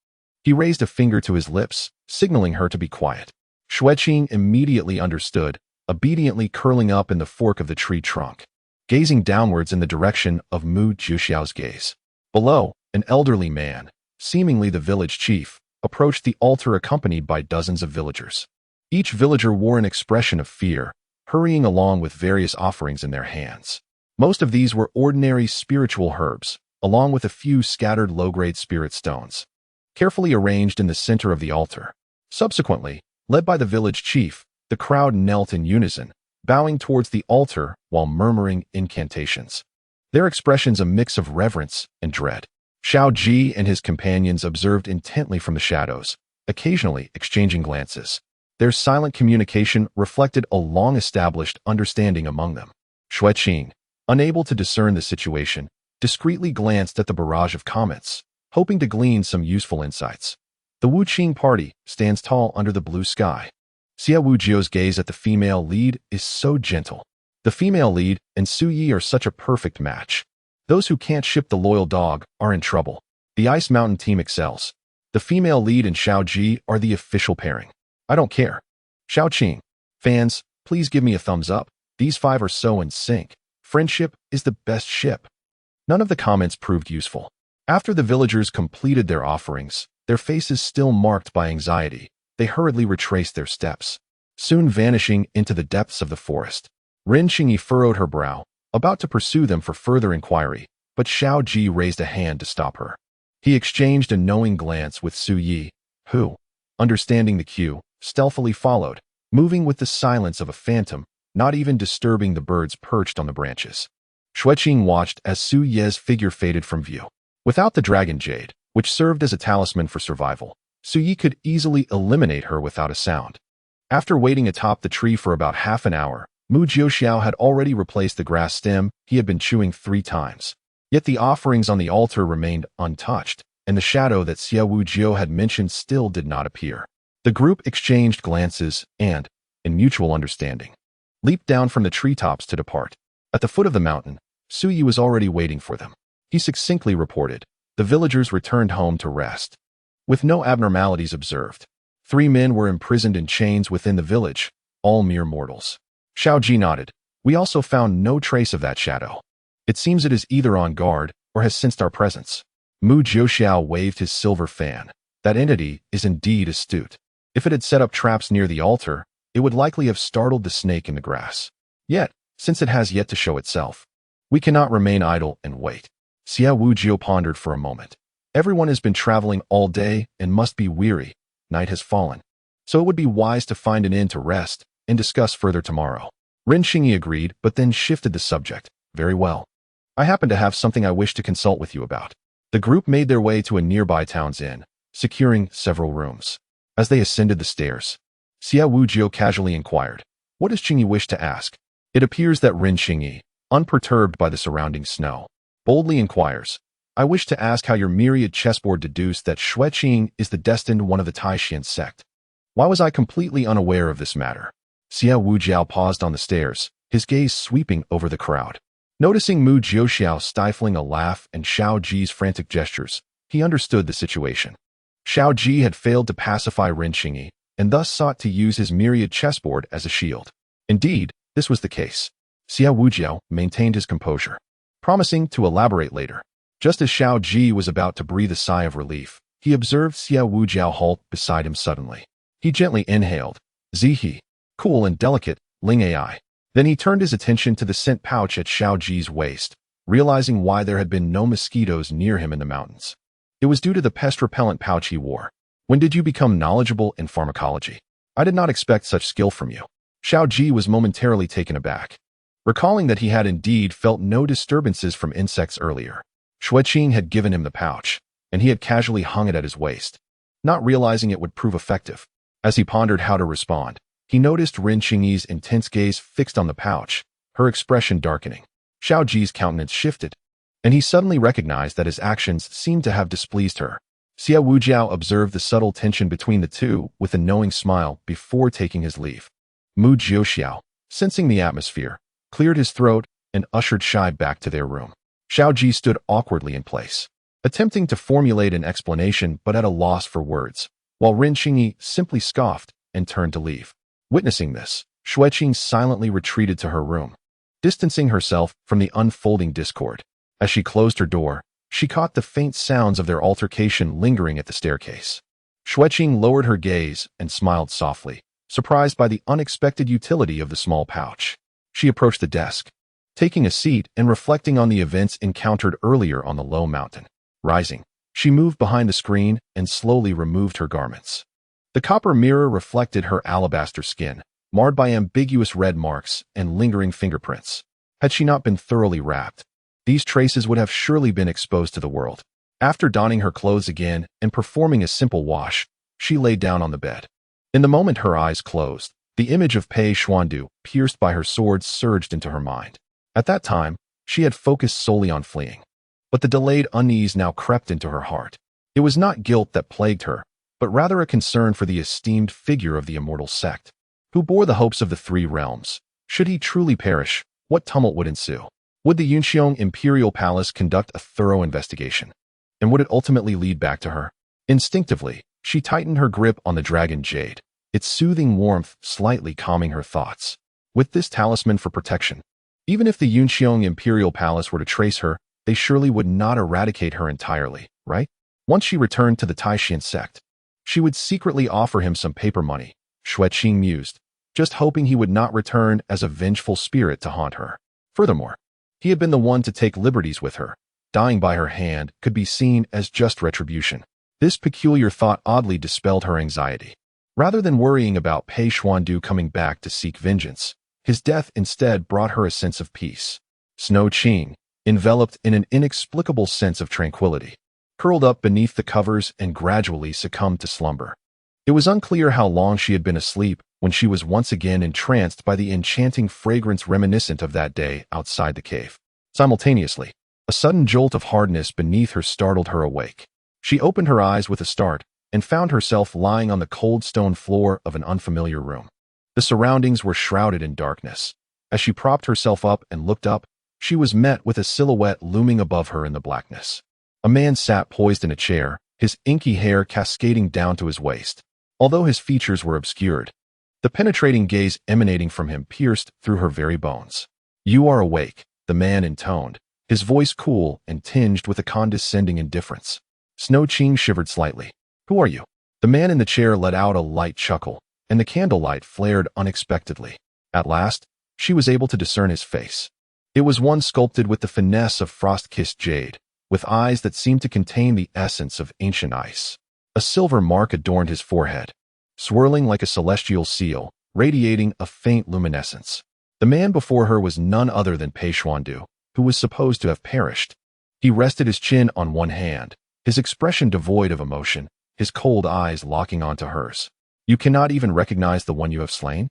He raised a finger to his lips, signaling her to be quiet. Xue Qing immediately understood, obediently curling up in the fork of the tree trunk, gazing downwards in the direction of Mu Jiuxiao's gaze. Below, an elderly man, seemingly the village chief, approached the altar accompanied by dozens of villagers. Each villager wore an expression of fear, hurrying along with various offerings in their hands. Most of these were ordinary spiritual herbs, along with a few scattered low-grade spirit stones, carefully arranged in the center of the altar. Subsequently, led by the village chief, the crowd knelt in unison, bowing towards the altar while murmuring incantations. Their expressions a mix of reverence and dread. Xiao Ji and his companions observed intently from the shadows, occasionally exchanging glances. Their silent communication reflected a long-established understanding among them. Xue Qing, unable to discern the situation, discreetly glanced at the barrage of comments, hoping to glean some useful insights. The Xue Qing party stands tall under the blue sky. Xue Wujiu's gaze at the female lead is so gentle. The female lead and Su Yi are such a perfect match. Those who can't ship the loyal dog are in trouble. The Ice Mountain team excels. The female lead and Xiao Ji are the official pairing. I don't care. Xue Qing. Fans, please give me a thumbs up. These five are so in sync. Friendship is the best ship. None of the comments proved useful. After the villagers completed their offerings, their faces still marked by anxiety, they hurriedly retraced their steps, soon vanishing into the depths of the forest. Ren Xingyi furrowed her brow, about to pursue them for further inquiry, but Xiao Ji raised a hand to stop her. He exchanged a knowing glance with Su Yi, who, understanding the cue, stealthily followed, moving with the silence of a phantom, not even disturbing the birds perched on the branches. Xue Qing watched as Su Ye's figure faded from view. Without the dragon jade, which served as a talisman for survival, Su Yi could easily eliminate her without a sound. After waiting atop the tree for about half an hour, Mu Jiuxiao had already replaced the grass stem he had been chewing 3 times. Yet the offerings on the altar remained untouched, and the shadow that Xue Wujiu had mentioned still did not appear. The group exchanged glances and, in mutual understanding, leaped down from the treetops to depart. At the foot of the mountain, Su Yi was already waiting for them. He succinctly reported, the villagers returned home to rest, with no abnormalities observed. 3 men were imprisoned in chains within the village, all mere mortals. Xiao Ji nodded. We also found no trace of that shadow. It seems it is either on guard or has sensed our presence. Mu Jiuxiao waved his silver fan. That entity is indeed astute. If it had set up traps near the altar, it would likely have startled the snake in the grass. Yet, since it has yet to show itself, we cannot remain idle and wait. Xue Wujiu pondered for a moment. Everyone has been traveling all day and must be weary. Night has fallen. So it would be wise to find an inn to rest and discuss further tomorrow. Ren Xingyi agreed, but then shifted the subject. Very well. I happen to have something I wish to consult with you about. The group made their way to a nearby town's inn, securing several rooms. As they ascended the stairs, Xue Wujiu casually inquired, what does Qingyi wish to ask? It appears that Ren Xingyi, unperturbed by the surrounding snow, boldly inquires, I wish to ask how your myriad chessboard deduced that Xue Qing is the destined one of the Celestial sect. Why was I completely unaware of this matter? Xue Wujiu paused on the stairs, his gaze sweeping over the crowd. Noticing Mu Jiuxiao stifling a laugh and Xiao Ji's frantic gestures, he understood the situation. Xiao Ji had failed to pacify Ren Xingyi, and thus sought to use his myriad chessboard as a shield. Indeed, this was the case. Xue Wujiu maintained his composure, promising to elaborate later. Just as Xiao Ji was about to breathe a sigh of relief, he observed Xue Wujiu halt beside him suddenly. He gently inhaled, Zihi, cool and delicate, Ling Ai. Then he turned his attention to the scent pouch at Xiao Ji's waist, realizing why there had been no mosquitoes near him in the mountains. It was due to the pest repellent pouch he wore. When did you become knowledgeable in pharmacology? I did not expect such skill from you. Xiao Ji was momentarily taken aback, recalling that he had indeed felt no disturbances from insects earlier. Xue Qing had given him the pouch, and he had casually hung it at his waist, not realizing it would prove effective. As he pondered how to respond, he noticed Ren Xingyi's intense gaze fixed on the pouch, her expression darkening. Xiao Ji's countenance shifted, and he suddenly recognized that his actions seemed to have displeased her. Xue Wujiu observed the subtle tension between the two with a knowing smile before taking his leave. Mu Jiuxiao, sensing the atmosphere, cleared his throat and ushered Shai back to their room. Xiao Ji stood awkwardly in place, attempting to formulate an explanation but at a loss for words, while Ren Xingyi simply scoffed and turned to leave. Witnessing this, Xue Qing silently retreated to her room, distancing herself from the unfolding discord. As she closed her door, she caught the faint sounds of their altercation lingering at the staircase. Xue Qing lowered her gaze and smiled softly, surprised by the unexpected utility of the small pouch. She approached the desk, taking a seat and reflecting on the events encountered earlier on the low mountain. Rising, she moved behind the screen and slowly removed her garments. The copper mirror reflected her alabaster skin, marred by ambiguous red marks and lingering fingerprints. Had she not been thoroughly wrapped, these traces would have surely been exposed to the world. After donning her clothes again and performing a simple wash, she lay down on the bed. In the moment her eyes closed, the image of Pei Xuandu, pierced by her sword, surged into her mind. At that time, she had focused solely on fleeing. but the delayed unease now crept into her heart. It was not guilt that plagued her, but rather a concern for the esteemed figure of the immortal sect, who bore the hopes of the three realms. Should he truly perish, what tumult would ensue? Would the Yunxiong Imperial Palace conduct a thorough investigation? And would it ultimately lead back to her? Instinctively, she tightened her grip on the dragon jade, its soothing warmth slightly calming her thoughts. With this talisman for protection, even if the Yunxiong Imperial Palace were to trace her, they surely would not eradicate her entirely, right? Once she returned to the Taishan sect, she would secretly offer him some paper money, Xue Qing mused, just hoping he would not return as a vengeful spirit to haunt her. Furthermore, he had been the one to take liberties with her. Dying by her hand could be seen as just retribution. This peculiar thought oddly dispelled her anxiety. Rather than worrying about Pei Xuandu coming back to seek vengeance, his death instead brought her a sense of peace. Xue Qing, enveloped in an inexplicable sense of tranquility, curled up beneath the covers and gradually succumbed to slumber. It was unclear how long she had been asleep when she was once again entranced by the enchanting fragrance reminiscent of that day outside the cave. Simultaneously, a sudden jolt of hardness beneath her startled her awake. She opened her eyes with a start and found herself lying on the cold stone floor of an unfamiliar room. The surroundings were shrouded in darkness. As she propped herself up and looked up, she was met with a silhouette looming above her in the blackness. A man sat poised in a chair, his inky hair cascading down to his waist. Although his features were obscured, the penetrating gaze emanating from him pierced through her very bones. "You are awake," the man intoned, his voice cool and tinged with a condescending indifference. Xue Qing shivered slightly. "Who are you?" The man in the chair let out a light chuckle, and the candlelight flared unexpectedly. At last, she was able to discern his face. It was one sculpted with the finesse of frost-kissed jade, with eyes that seemed to contain the essence of ancient ice. A silver mark adorned his forehead, swirling like a celestial seal, radiating a faint luminescence. The man before her was none other than Pei Xuandu, who was supposed to have perished. He rested his chin on one hand, his expression devoid of emotion, his cold eyes locking onto hers. "You cannot even recognize the one you have slain?"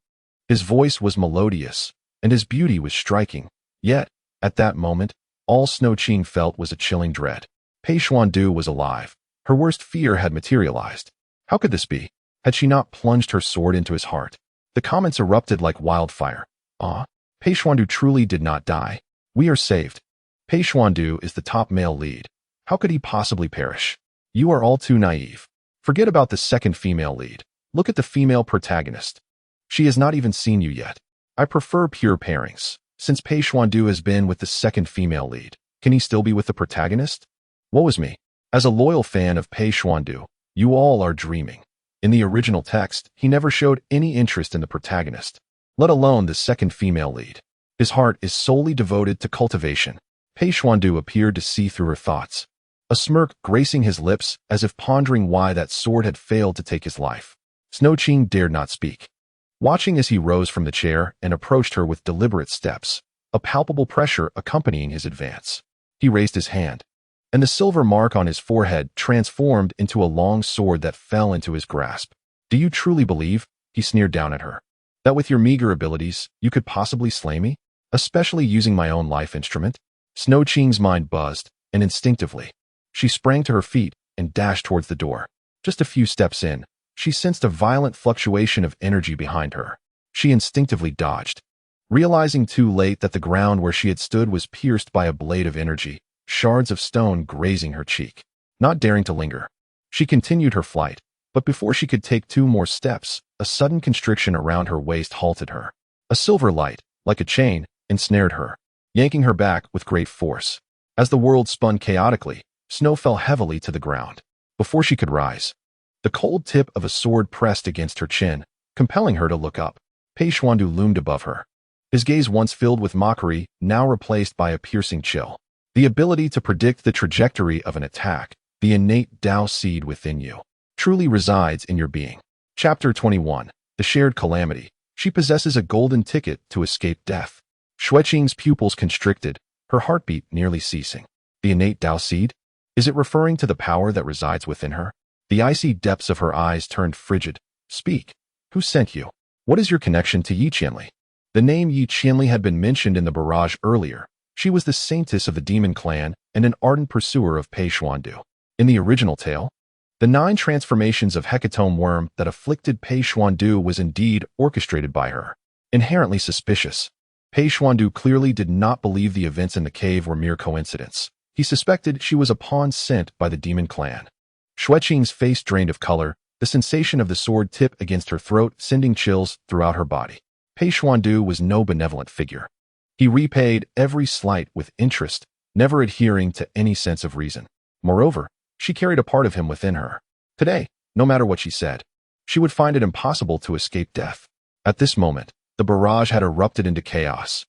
His voice was melodious, and his beauty was striking. Yet, at that moment, all Xue Qing felt was a chilling dread. Pei Xuandu was alive. Her worst fear had materialized. How could this be? Had she not plunged her sword into his heart? The comments erupted like wildfire. "Ah, Pei Xuandu truly did not die. We are saved. Pei Xuandu is the top male lead. How could he possibly perish? You are all too naive. Forget about the second female lead. Look at the female protagonist. She has not even seen you yet. I prefer pure pairings. Since Pei Xuandu has been with the second female lead, can he still be with the protagonist? Woe is me. As a loyal fan of Pei Xuandu, you all are dreaming. In the original text, he never showed any interest in the protagonist, let alone the second female lead. His heart is solely devoted to cultivation." Pei Xuandu appeared to see through her thoughts, a smirk gracing his lips as if pondering why that sword had failed to take his life. Xue Qing dared not speak. Watching as he rose from the chair and approached her with deliberate steps, a palpable pressure accompanying his advance. He raised his hand, and the silver mark on his forehead transformed into a long sword that fell into his grasp. "Do you truly believe," he sneered down at her, "that with your meager abilities, you could possibly slay me, especially using my own life instrument?" Xue Qing's mind buzzed, and instinctively, she sprang to her feet and dashed towards the door. Just a few steps in, she sensed a violent fluctuation of energy behind her. She instinctively dodged, realizing too late that the ground where she had stood was pierced by a blade of energy, shards of stone grazing her cheek. Not daring to linger, she continued her flight, but before she could take 2 more steps, a sudden constriction around her waist halted her. A silver light, like a chain, ensnared her, yanking her back with great force. As the world spun chaotically, snow fell heavily to the ground. Before she could rise, the cold tip of a sword pressed against her chin, compelling her to look up. Pei Xuandu loomed above her, his gaze once filled with mockery, now replaced by a piercing chill. The ability to predict the trajectory of an attack, the innate Tao seed within you, truly resides in your being. Chapter 21. The Shared Calamity. She possesses a golden ticket to escape death. Xue Qing's pupils constricted, her heartbeat nearly ceasing. The innate Tao seed? Is it referring to the power that resides within her? The icy depths of her eyes turned frigid. "Speak. Who sent you? What is your connection to Yi Qianli?" The name Yi Qianli had been mentioned in the barrage earlier, She was the saintess of the demon clan and an ardent pursuer of Pei Xuandu. In the original tale, the 9 transformations of Hecatome Worm that afflicted Pei Xuandu was indeed orchestrated by her. Inherently suspicious, Pei Xuandu clearly did not believe the events in the cave were mere coincidence. He suspected she was a pawn sent by the demon clan. Xue Qing's face drained of color, the sensation of the sword tip against her throat sending chills throughout her body. Pei Xuandu was no benevolent figure. He repaid every slight with interest, never adhering to any sense of reason. Moreover, she carried a part of him within her. Today, no matter what she said, she would find it impossible to escape death. At this moment, the barrage had erupted into chaos.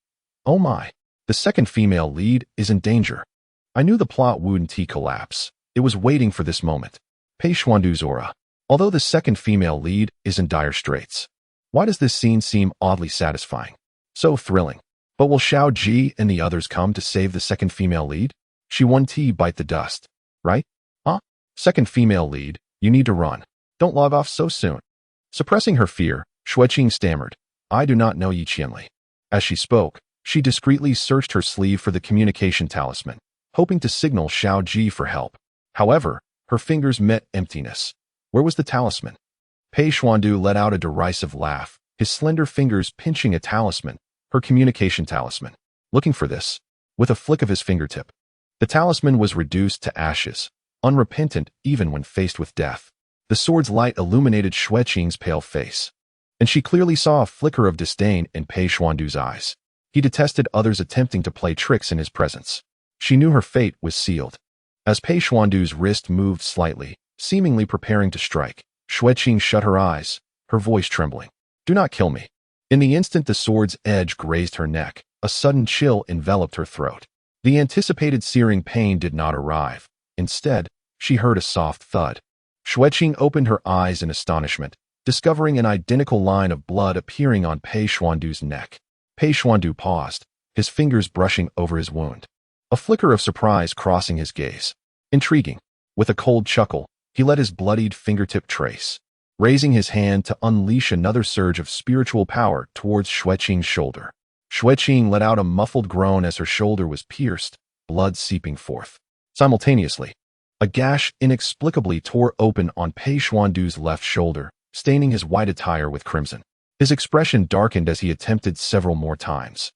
Oh my, the second female lead is in danger. I knew the plot wouldn't collapse. It was waiting for this moment. Pei Xuandu's aura. Although the second female lead is in dire straits. Why does this scene seem oddly satisfying? So thrilling. But will Xiao Ji and the others come to save the second female lead? She won't bite the dust, right? Huh? Second female lead, you need to run. Don't log off so soon. Suppressing her fear, Xue Qing stammered, I do not know Yi Qianli. As she spoke, she discreetly searched her sleeve for the communication talisman, hoping to signal Xiao Ji for help. However, her fingers met emptiness. Where was the talisman? Pei Xuandu let out a derisive laugh, his slender fingers pinching a talisman, her communication talisman. Looking for this, with a flick of his fingertip. The talisman was reduced to ashes, unrepentant even when faced with death. The sword's light illuminated Xue Qing's pale face, and she clearly saw a flicker of disdain in Pei Xuandu's eyes. He detested others attempting to play tricks in his presence. She knew her fate was sealed. As Pei Xuandu's wrist moved slightly, seemingly preparing to strike, Xue Qing shut her eyes, her voice trembling. Do not kill me. In the instant the sword's edge grazed her neck, a sudden chill enveloped her throat. The anticipated searing pain did not arrive. Instead, she heard a soft thud. Xue Qing opened her eyes in astonishment, discovering an identical line of blood appearing on Pei Xuandu's neck. Pei Xuandu paused, his fingers brushing over his wound. A flicker of surprise crossing his gaze. Intriguing. With a cold chuckle, he let his bloodied fingertip trace, raising his hand to unleash another surge of spiritual power towards Xue Qing's shoulder. Xue Qing let out a muffled groan as her shoulder was pierced, blood seeping forth. Simultaneously, a gash inexplicably tore open on Pei Xuandu's left shoulder, staining his white attire with crimson. His expression darkened as he attempted several more times.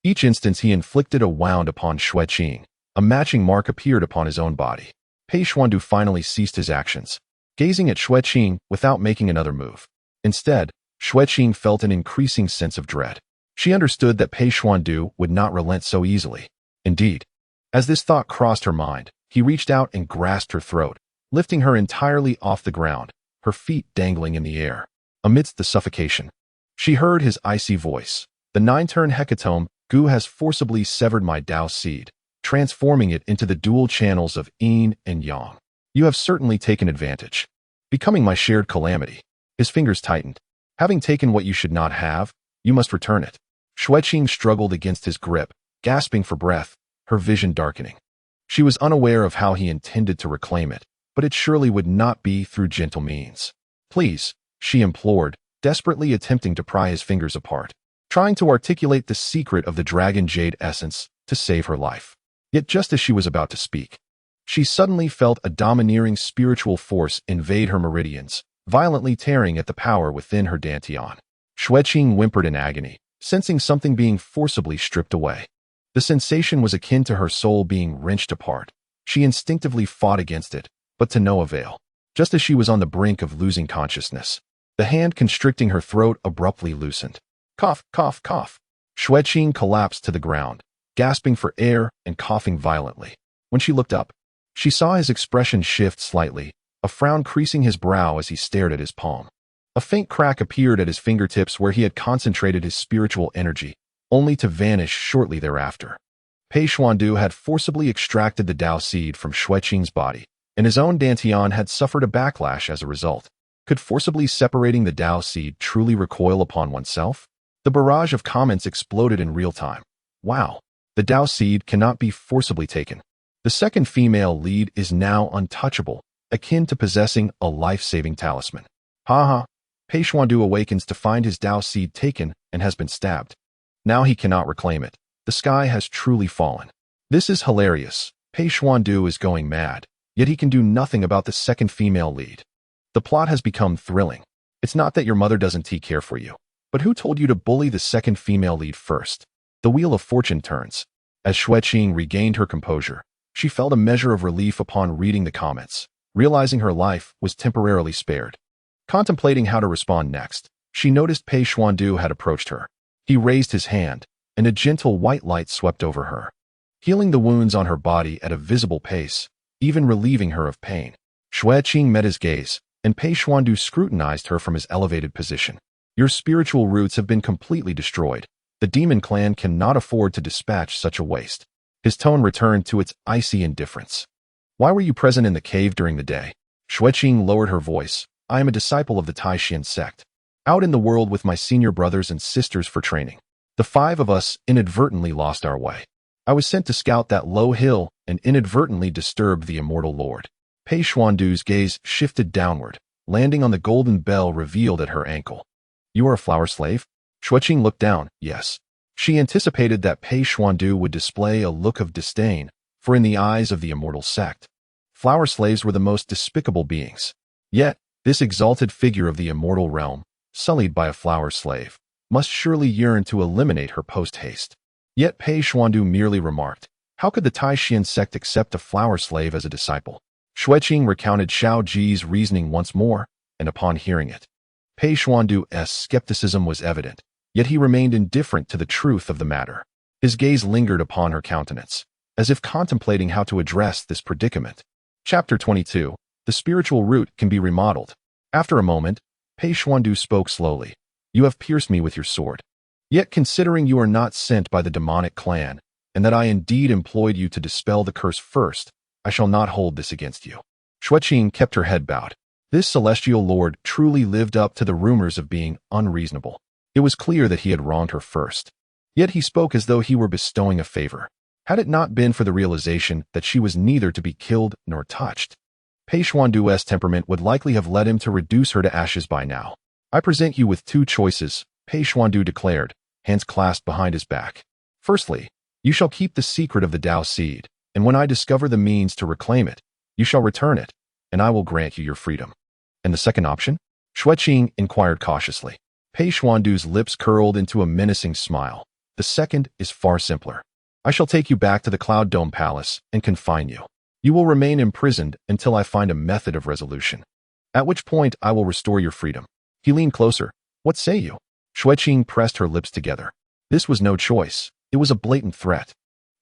Each instance he inflicted a wound upon Xue Qing. A matching mark appeared upon his own body. Pei Xuandu finally ceased his actions, gazing at Xue Qing without making another move. Instead, Xue Qing felt an increasing sense of dread. She understood that Pei Xuandu would not relent so easily. Indeed, as this thought crossed her mind, he reached out and grasped her throat, lifting her entirely off the ground, her feet dangling in the air. Amidst the suffocation, she heard his icy voice. The 9-turn hecatome, Gu has forcibly severed my Dao seed, transforming it into the dual channels of yin and yang. You have certainly taken advantage, becoming my shared calamity. His fingers tightened. Having taken what you should not have, you must return it. Xue Qing struggled against his grip, gasping for breath, her vision darkening. She was unaware of how he intended to reclaim it, but it surely would not be through gentle means. Please, she implored, desperately attempting to pry his fingers apart, trying to articulate the secret of the dragon jade essence to save her life. Yet just as she was about to speak, she suddenly felt a domineering spiritual force invade her meridians, violently tearing at the power within her dantian. Xue Qing whimpered in agony, sensing something being forcibly stripped away. The sensation was akin to her soul being wrenched apart. She instinctively fought against it, but to no avail. Just as she was on the brink of losing consciousness, the hand constricting her throat abruptly loosened. Cough, cough, cough. Xue Qing collapsed to the ground, gasping for air and coughing violently. When she looked up, she saw his expression shift slightly, a frown creasing his brow as he stared at his palm. A faint crack appeared at his fingertips where he had concentrated his spiritual energy, only to vanish shortly thereafter. Pei Xuandu had forcibly extracted the Dao seed from Xue Qing's body, and his own dantian had suffered a backlash as a result. Could forcibly separating the Dao seed truly recoil upon oneself? The barrage of comments exploded in real time. Wow, the Dao seed cannot be forcibly taken. The second female lead is now untouchable, akin to possessing a life-saving talisman. Ha. Pei Xuandu awakens to find his Dao seed taken and has been stabbed. Now he cannot reclaim it. The sky has truly fallen. This is hilarious. Pei Xuandu is going mad, yet he can do nothing about the second female lead. The plot has become thrilling. It's not that your mother doesn't take care for you, but who told you to bully the second female lead first? The wheel of fortune turns. As Xue Qing regained her composure, she felt a measure of relief upon reading the comments, realizing her life was temporarily spared. Contemplating how to respond next, she noticed Pei Xuandu had approached her. He raised his hand, and a gentle white light swept over her, healing the wounds on her body at a visible pace, even relieving her of pain. Xue Qing met his gaze, and Pei Xuandu scrutinized her from his elevated position. Your spiritual roots have been completely destroyed. The demon clan cannot afford to dispatch such a waste. His tone returned to its icy indifference. Why were you present in the cave during the day? Xue Qing lowered her voice. I am a disciple of the Celestial Sect, out in the world with my senior brothers and sisters for training. The 5 of us inadvertently lost our way. I was sent to scout that low hill and inadvertently disturbed the immortal lord. Pei Xuandu's gaze shifted downward, landing on the golden bell revealed at her ankle. You are a flower slave? Xue Qing looked down. Yes. She anticipated that Pei Xuandu would display a look of disdain, for in the eyes of the immortal sect, flower slaves were the most despicable beings. Yet, this exalted figure of the immortal realm, sullied by a flower slave, must surely yearn to eliminate her post-haste. Yet Pei Xuandu merely remarked, how could the Celestial sect accept a flower slave as a disciple? Xue Qing recounted Xiao Ji's reasoning once more, and upon hearing it, Pei Xuandu's skepticism was evident, yet he remained indifferent to the truth of the matter. His gaze lingered upon her countenance, as if contemplating how to address this predicament. Chapter 22. The spiritual root can be remodeled. After a moment, Pei Xuandu spoke slowly. You have pierced me with your sword. Yet considering you are not sent by the demonic clan, and that I indeed employed you to dispel the curse first, I shall not hold this against you. Xue Qing kept her head bowed. This celestial lord truly lived up to the rumors of being unreasonable. It was clear that he had wronged her first. Yet he spoke as though he were bestowing a favor. Had it not been for the realization that she was neither to be killed nor touched, Pei Xuandu's temperament would likely have led him to reduce her to ashes by now. I present you with 2 choices, Pei Xuandu declared, hands clasped behind his back. Firstly, you shall keep the secret of the Dao seed, and when I discover the means to reclaim it, you shall return it, and I will grant you your freedom. And the second option? Xue Qing inquired cautiously. Pei Xuandu's lips curled into a menacing smile. The second is far simpler. I shall take you back to the Cloud Dome Palace and confine you. You will remain imprisoned until I find a method of resolution, at which point I will restore your freedom. He leaned closer. What say you? Xue Qing pressed her lips together. This was no choice. It was a blatant threat.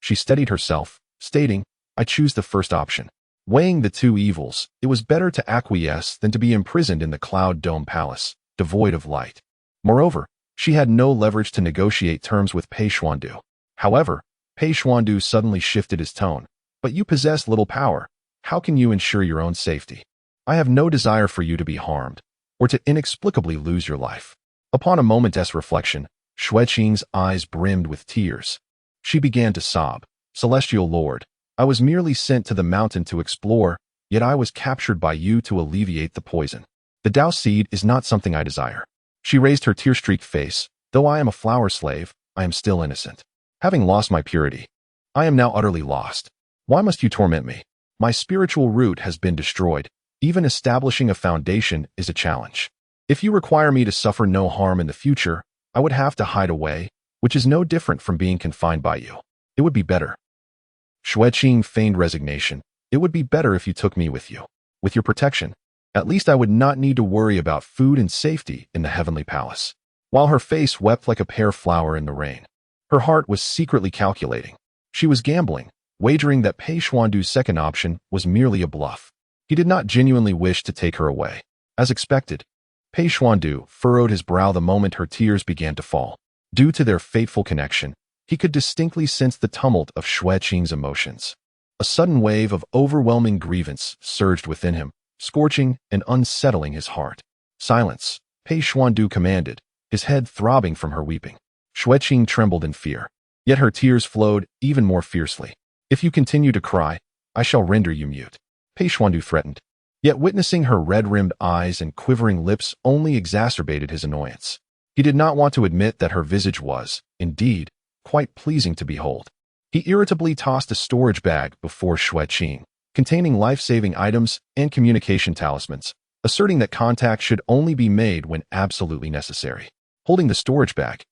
She steadied herself, stating, I choose the first option. Weighing the 2 evils, it was better to acquiesce than to be imprisoned in the Cloud Dome Palace, devoid of light. Moreover, she had no leverage to negotiate terms with Pei Xuandu. However, Pei Xuandu suddenly shifted his tone. But you possess little power. How can you ensure your own safety? I have no desire for you to be harmed, or to inexplicably lose your life. Upon a moment's reflection, Xue Qing's eyes brimmed with tears. She began to sob. Celestial Lord, I was merely sent to the mountain to explore, yet I was captured by you to alleviate the poison. The Dao seed is not something I desire. She raised her tear-streaked face. Though I am a flower slave, I am still innocent. Having lost my purity, I am now utterly lost. Why must you torment me? My spiritual root has been destroyed. Even establishing a foundation is a challenge. If you require me to suffer no harm in the future, I would have to hide away, which is no different from being confined by you. It would be better. Xue Qing feigned resignation. It would be better if you took me with you. With your protection, at least I would not need to worry about food and safety in the heavenly palace. While her face wept like a pear flower in the rain, her heart was secretly calculating. She was gambling, wagering that Pei Xuandu's second option was merely a bluff. He did not genuinely wish to take her away. As expected, Pei Xuandu furrowed his brow the moment her tears began to fall. Due to their fateful connection, he could distinctly sense the tumult of Xue Qing's emotions. A sudden wave of overwhelming grievance surged within him, scorching and unsettling his heart. Silence, Pei Xuandu commanded, his head throbbing from her weeping. Xue Qing trembled in fear, yet her tears flowed even more fiercely. If you continue to cry, I shall render you mute, Pei Xuandu threatened. Yet witnessing her red-rimmed eyes and quivering lips only exacerbated his annoyance. He did not want to admit that her visage was, indeed, quite pleasing to behold. He irritably tossed a storage bag before Xue Qing, containing life-saving items and communication talismans, asserting that contact should only be made when absolutely necessary. Holding the storage bag,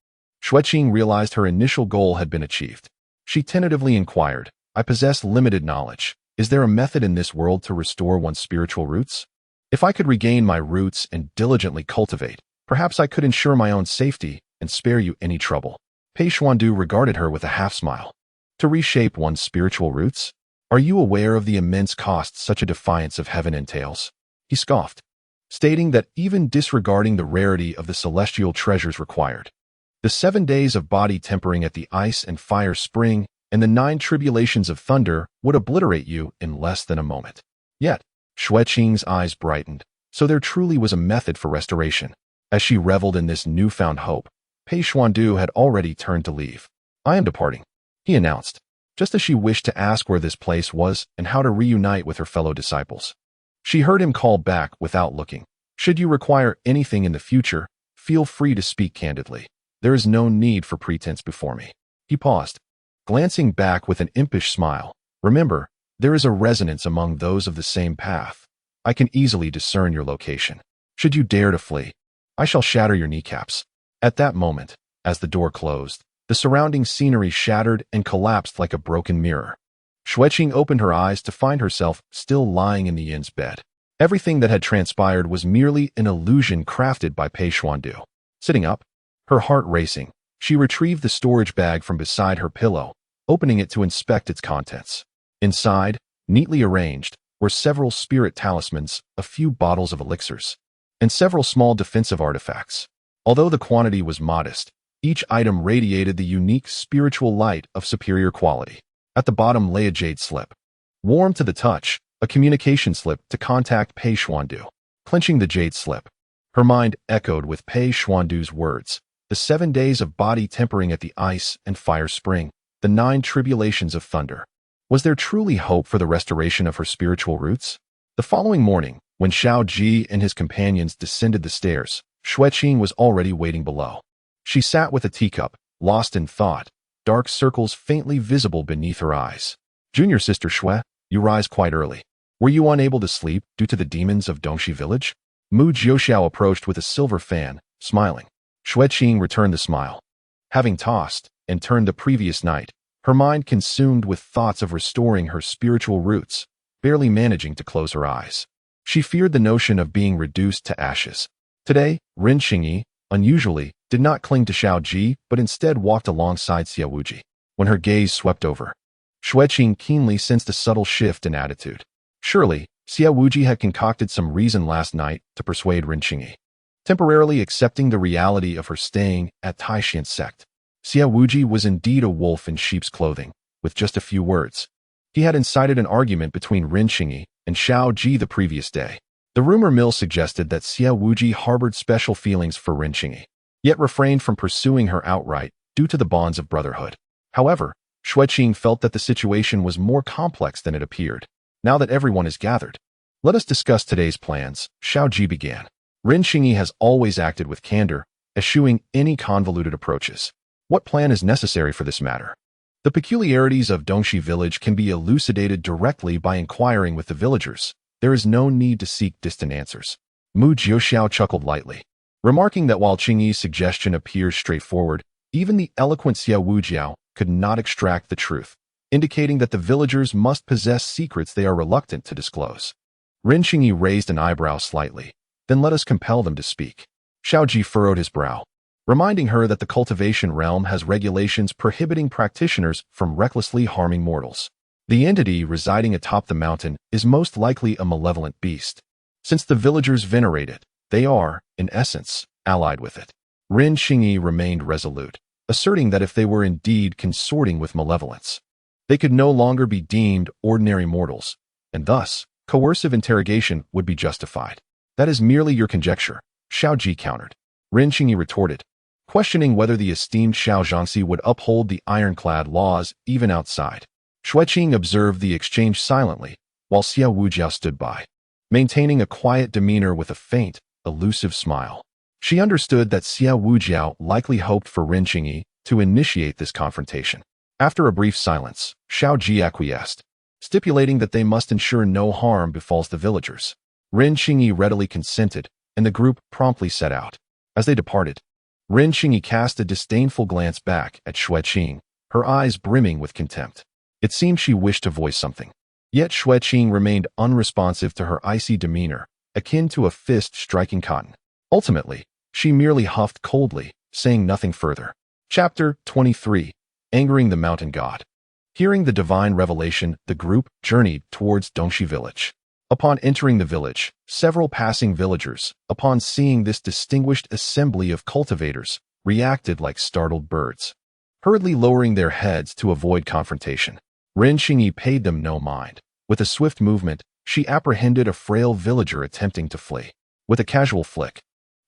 Xue Qing realized her initial goal had been achieved. She tentatively inquired, "I possess limited knowledge. Is there a method in this world to restore one's spiritual roots? If I could regain my roots and diligently cultivate, perhaps I could ensure my own safety and spare you any trouble." Pei Xuandu regarded her with a half-smile. To reshape one's spiritual roots? Are you aware of the immense costs such a defiance of heaven entails? He scoffed, stating that even disregarding the rarity of the celestial treasures required, the 7 days of body tempering at the ice and fire spring and the 9 tribulations of thunder would obliterate you in less than a moment. Yet, Xue Qing's eyes brightened, so there truly was a method for restoration. As she reveled in this newfound hope, Pei Xuandu had already turned to leave. "I am departing," he announced, just as she wished to ask where this place was and how to reunite with her fellow disciples. She heard him call back without looking. "Should you require anything in the future, feel free to speak candidly. There is no need for pretense before me." He paused, glancing back with an impish smile. "Remember, there is a resonance among those of the same path. I can easily discern your location. Should you dare to flee, I shall shatter your kneecaps." At that moment, as the door closed, the surrounding scenery shattered and collapsed like a broken mirror. Xue Qing opened her eyes to find herself still lying in the inn's bed. Everything that had transpired was merely an illusion crafted by Pei Xuandu. Sitting up, her heart racing, she retrieved the storage bag from beside her pillow, opening it to inspect its contents. Inside, neatly arranged, were several spirit talismans, a few bottles of elixirs, and several small defensive artifacts. Although the quantity was modest, each item radiated the unique spiritual light of superior quality. At the bottom lay a jade slip. Warm to the touch, a communication slip to contact Pei Xuandu. Clenching the jade slip, her mind echoed with Pei Xuandu's words. The 7 days of body tempering at the ice and fire spring, the 9 tribulations of thunder. Was there truly hope for the restoration of her spiritual roots? The following morning, when Xiao Ji and his companions descended the stairs, Xue Qing was already waiting below. She sat with a teacup, lost in thought, dark circles faintly visible beneath her eyes. "Junior sister Xue, you rise quite early. Were you unable to sleep due to the demons of Dongxi village?" Mu Jiuxiao approached with a silver fan, smiling. Xue Qing returned the smile. Having tossed and turned the previous night, her mind consumed with thoughts of restoring her spiritual roots, barely managing to close her eyes. She feared the notion of being reduced to ashes. Today, Ren Xingyi, unusually, did not cling to Xiao Ji, but instead walked alongside Xiaowuji. When her gaze swept over, Xue Qing keenly sensed a subtle shift in attitude. Surely, Xiaowuji had concocted some reason last night to persuade Ren Xingyi, temporarily accepting the reality of her staying at Taishan sect. Xiaowuji was indeed a wolf in sheep's clothing, with just a few words. He had incited an argument between Ren Xingyi and Xiao Ji the previous day. The rumor mill suggested that Xiaowuji harbored special feelings for Ren Xingyi, yet refrained from pursuing her outright due to the bonds of brotherhood. However, Xue Qing felt that the situation was more complex than it appeared. Now that everyone is gathered, let us discuss today's plans, Xiao Ji began. Ren Xingyi has always acted with candor, eschewing any convoluted approaches. What plan is necessary for this matter? The peculiarities of Dongxi village can be elucidated directly by inquiring with the villagers. There is no need to seek distant answers. Mu Jiuxiao chuckled lightly, remarking that while Qingyi's suggestion appears straightforward, even the eloquent Xiaowujiao could not extract the truth, indicating that the villagers must possess secrets they are reluctant to disclose. Ren Xingyi raised an eyebrow slightly. "Then let us compel them to speak." Xiao Ji furrowed his brow, reminding her that the cultivation realm has regulations prohibiting practitioners from recklessly harming mortals. The entity residing atop the mountain is most likely a malevolent beast. Since the villagers venerate it, they are, in essence, allied with it. Ren Xingyi remained resolute, asserting that if they were indeed consorting with malevolence, they could no longer be deemed ordinary mortals, and thus, coercive interrogation would be justified. "That is merely your conjecture," Xiao Ji countered. Ren Xingyi retorted, questioning whether the esteemed Xiao Zhangxi would uphold the ironclad laws even outside. Xue Qing observed the exchange silently, while Xiao Wujiao stood by, maintaining a quiet demeanor with a faint, elusive smile. She understood that Xiao Wujiao likely hoped for Ren Xingyi to initiate this confrontation. After a brief silence, Xiao Ji acquiesced, stipulating that they must ensure no harm befalls the villagers. Ren Qingyi readily consented, and the group promptly set out. As they departed, Ren Qingyi cast a disdainful glance back at Xue Qing, her eyes brimming with contempt. It seemed she wished to voice something. Yet Xue Qing remained unresponsive to her icy demeanor, akin to a fist striking cotton. Ultimately, she merely huffed coldly, saying nothing further. Chapter 23. Angering the Mountain God. Hearing the divine revelation, the group journeyed towards Dongxi village. Upon entering the village, several passing villagers, upon seeing this distinguished assembly of cultivators, reacted like startled birds, hurriedly lowering their heads to avoid confrontation. Ren Qingyi paid them no mind. With a swift movement, she apprehended a frail villager attempting to flee. With a casual flick,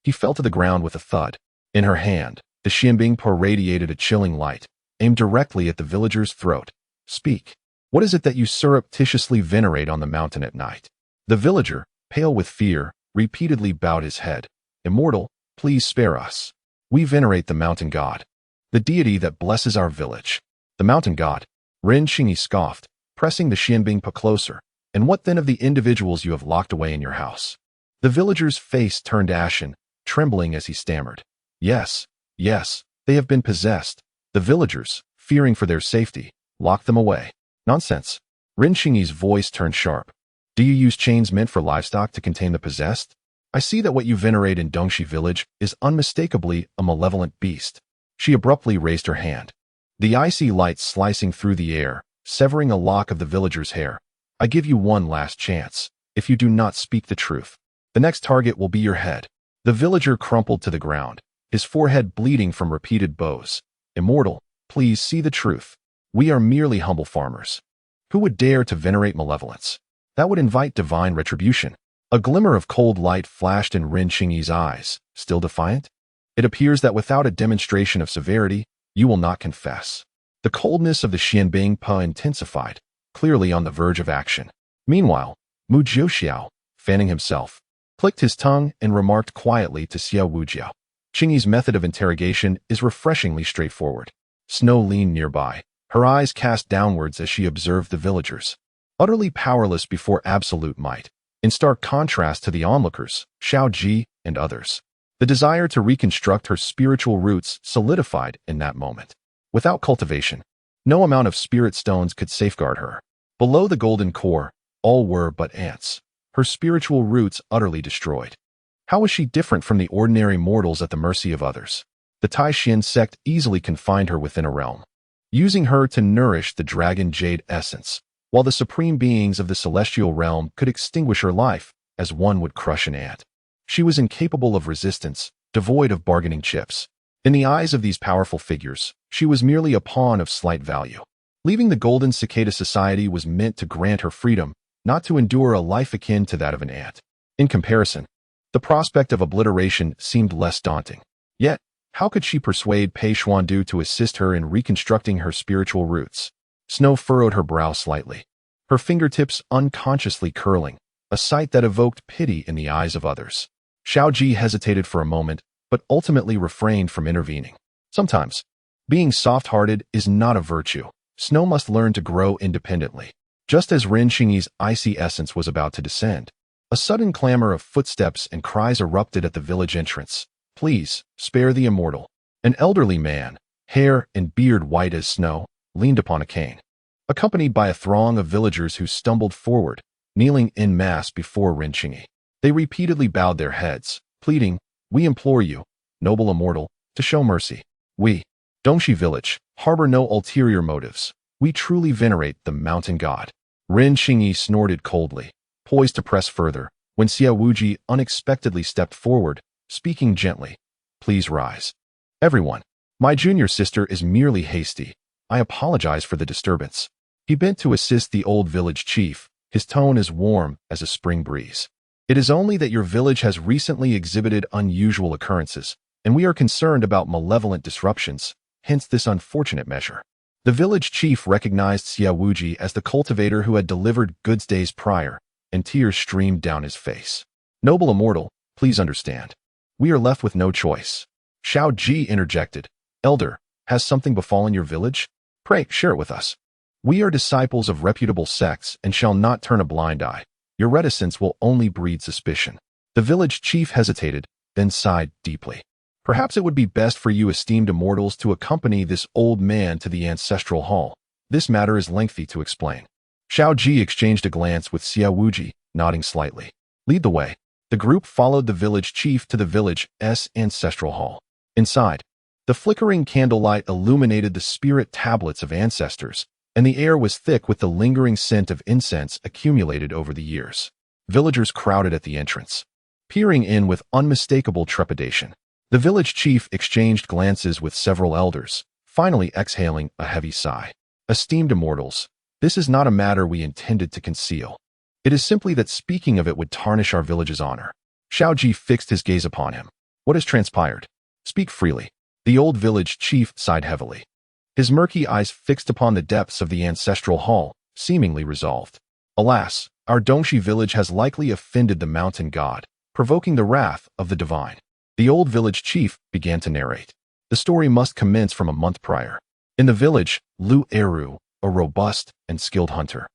he fell to the ground with a thud. In her hand, the Xianbing Po radiated a chilling light, aimed directly at the villager's throat. Speak. What is it that you surreptitiously venerate on the mountain at night? The villager, pale with fear, repeatedly bowed his head. Immortal, please spare us. We venerate the mountain god, the deity that blesses our village. The mountain god, Ren Qingyi scoffed, pressing the Xianbing Po closer. And what then of the individuals you have locked away in your house? The villager's face turned ashen, trembling as he stammered. Yes, they have been possessed. The villagers, fearing for their safety, locked them away. Nonsense. Ren Qingyi's voice turned sharp. Do you use chains meant for livestock to contain the possessed? I see that what you venerate in Dongxi village is unmistakably a malevolent beast. She abruptly raised her hand. The icy light slicing through the air, severing a lock of the villager's hair. I give you one last chance. If you do not speak the truth, the next target will be your head. The villager crumpled to the ground, his forehead bleeding from repeated blows. Immortal, please see the truth. We are merely humble farmers. Who would dare to venerate malevolence? That would invite divine retribution. A glimmer of cold light flashed in Ren Qingyi's eyes, still defiant. It appears that without a demonstration of severity, you will not confess. The coldness of the Xianbing Po intensified, clearly on the verge of action. Meanwhile, Mu Jiuxiao, fanning himself, clicked his tongue and remarked quietly to Xiao Wujiao. Qingyi's method of interrogation is refreshingly straightforward. Snow leaned nearby, her eyes cast downwards as she observed the villagers, utterly powerless before absolute might, in stark contrast to the onlookers, Xiao Ji and others. The desire to reconstruct her spiritual roots solidified in that moment. Without cultivation, no amount of spirit stones could safeguard her. Below the golden core, all were but ants, her spiritual roots utterly destroyed. How was she different from the ordinary mortals at the mercy of others? The Taixin sect easily confined her within a realm, using her to nourish the dragon jade essence, while the supreme beings of the celestial realm could extinguish her life as one would crush an ant. She was incapable of resistance, devoid of bargaining chips. In the eyes of these powerful figures, she was merely a pawn of slight value. Leaving the Golden Cicada Society was meant to grant her freedom, not to endure a life akin to that of an ant. In comparison, the prospect of obliteration seemed less daunting. Yet, how could she persuade Pei Xuandu to assist her in reconstructing her spiritual roots? Snow furrowed her brow slightly, her fingertips unconsciously curling, a sight that evoked pity in the eyes of others. Xiao Ji hesitated for a moment, but ultimately refrained from intervening. Sometimes, being soft-hearted is not a virtue. Snow must learn to grow independently. Just as Ren Qingyi's icy essence was about to descend, a sudden clamor of footsteps and cries erupted at the village entrance. Please, spare the immortal. An elderly man, hair and beard white as snow, leaned upon a cane, accompanied by a throng of villagers who stumbled forward, kneeling en masse before Ren Qingyi. They repeatedly bowed their heads, pleading, "We implore you, noble immortal, to show mercy. We, Dongxi village, harbor no ulterior motives. We truly venerate the mountain god." Ren Qingyi snorted coldly, poised to press further, when Xiao Wuji unexpectedly stepped forward, speaking gently. "Please rise. Everyone, my junior sister is merely hasty. I apologize for the disturbance." He bent to assist the old village chief, his tone as warm as a spring breeze. "It is only that your village has recently exhibited unusual occurrences, and we are concerned about malevolent disruptions, hence this unfortunate measure." The village chief recognized Xiao Wuji as the cultivator who had delivered goods days prior, and tears streamed down his face. "Noble immortal, please understand. We are left with no choice." Xiao Ji interjected. "Elder, Has something befallen your village? Pray, share it with us. We are disciples of reputable sects and shall not turn a blind eye. Your reticence will only breed suspicion. The village chief hesitated, then sighed deeply. Perhaps it would be best for you esteemed immortals to accompany this old man to the ancestral hall. This matter is lengthy to explain. Xiao Ji exchanged a glance with Xue Qing, nodding slightly. Lead the way. The group followed the village chief to the village's ancestral hall. Inside, the flickering candlelight illuminated the spirit tablets of ancestors, and the air was thick with the lingering scent of incense accumulated over the years. Villagers crowded at the entrance, peering in with unmistakable trepidation. The village chief exchanged glances with several elders, finally exhaling a heavy sigh. Esteemed immortals, this is not a matter we intended to conceal. It is simply that speaking of it would tarnish our village's honor. Xiao Ji fixed his gaze upon him. What has transpired? Speak freely. The old village chief sighed heavily. His murky eyes fixed upon the depths of the ancestral hall, seemingly resolved. Alas, our Dongxi village has likely offended the mountain god, provoking the wrath of the divine. The old village chief began to narrate. The story must commence from a month prior. In the village, Lu Eru, a robust and skilled hunter,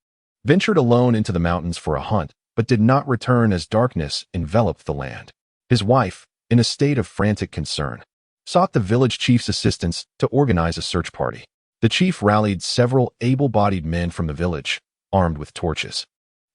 ventured alone into the mountains for a hunt, but did not return as darkness enveloped the land. His wife, in a state of frantic concern, sought the village chief's assistance to organize a search party. The chief rallied several able-bodied men from the village, armed with torches,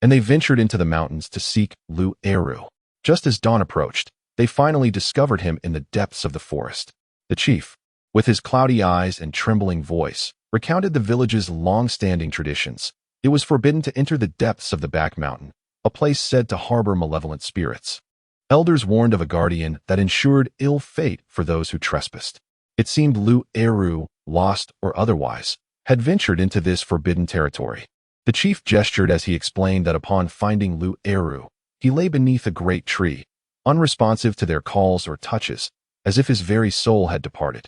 and they ventured into the mountains to seek Lu Eru. Just as dawn approached, they finally discovered him in the depths of the forest. The chief, with his cloudy eyes and trembling voice, recounted the village's long-standing traditions. It was forbidden to enter the depths of the back mountain, a place said to harbor malevolent spirits. Elders warned of a guardian that ensured ill fate for those who trespassed. It seemed Lu Eru, lost or otherwise, had ventured into this forbidden territory. The chief gestured as he explained that upon finding Lu Eru, he lay beneath a great tree, unresponsive to their calls or touches, as if his very soul had departed,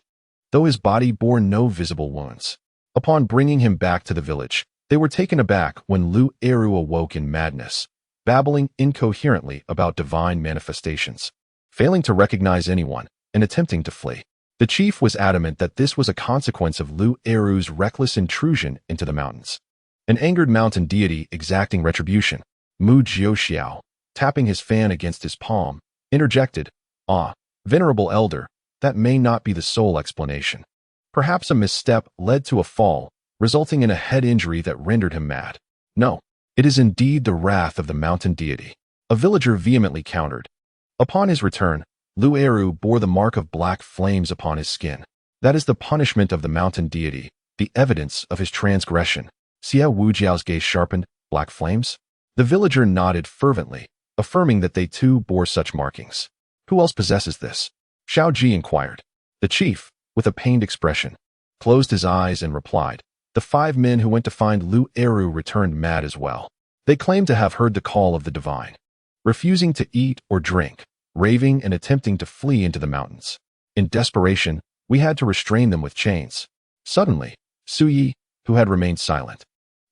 though his body bore no visible wounds. Upon bringing him back to the village, they were taken aback when Lu Eru awoke in madness, babbling incoherently about divine manifestations, failing to recognize anyone, and attempting to flee. The chief was adamant that this was a consequence of Lu Eru's reckless intrusion into the mountains. An angered mountain deity exacting retribution, Mu Jiuxiao, tapping his fan against his palm, interjected, "Ah, venerable elder, that may not be the sole explanation. Perhaps a misstep led to a fall, resulting in a head injury that rendered him mad. No, it is indeed the wrath of the mountain deity." A villager vehemently countered. Upon his return, Lu Eru bore the mark of black flames upon his skin. That is the punishment of the mountain deity, the evidence of his transgression. Xie Wujiao's gaze sharpened. Black flames? The villager nodded fervently, affirming that they too bore such markings. Who else possesses this? Xiao Ji inquired. The chief, with a pained expression, closed his eyes and replied, "The 5 men who went to find Lu Eru returned mad as well. They claimed to have heard the call of the divine, refusing to eat or drink, raving and attempting to flee into the mountains. In desperation, we had to restrain them with chains." Suddenly, Su Yi, who had remained silent,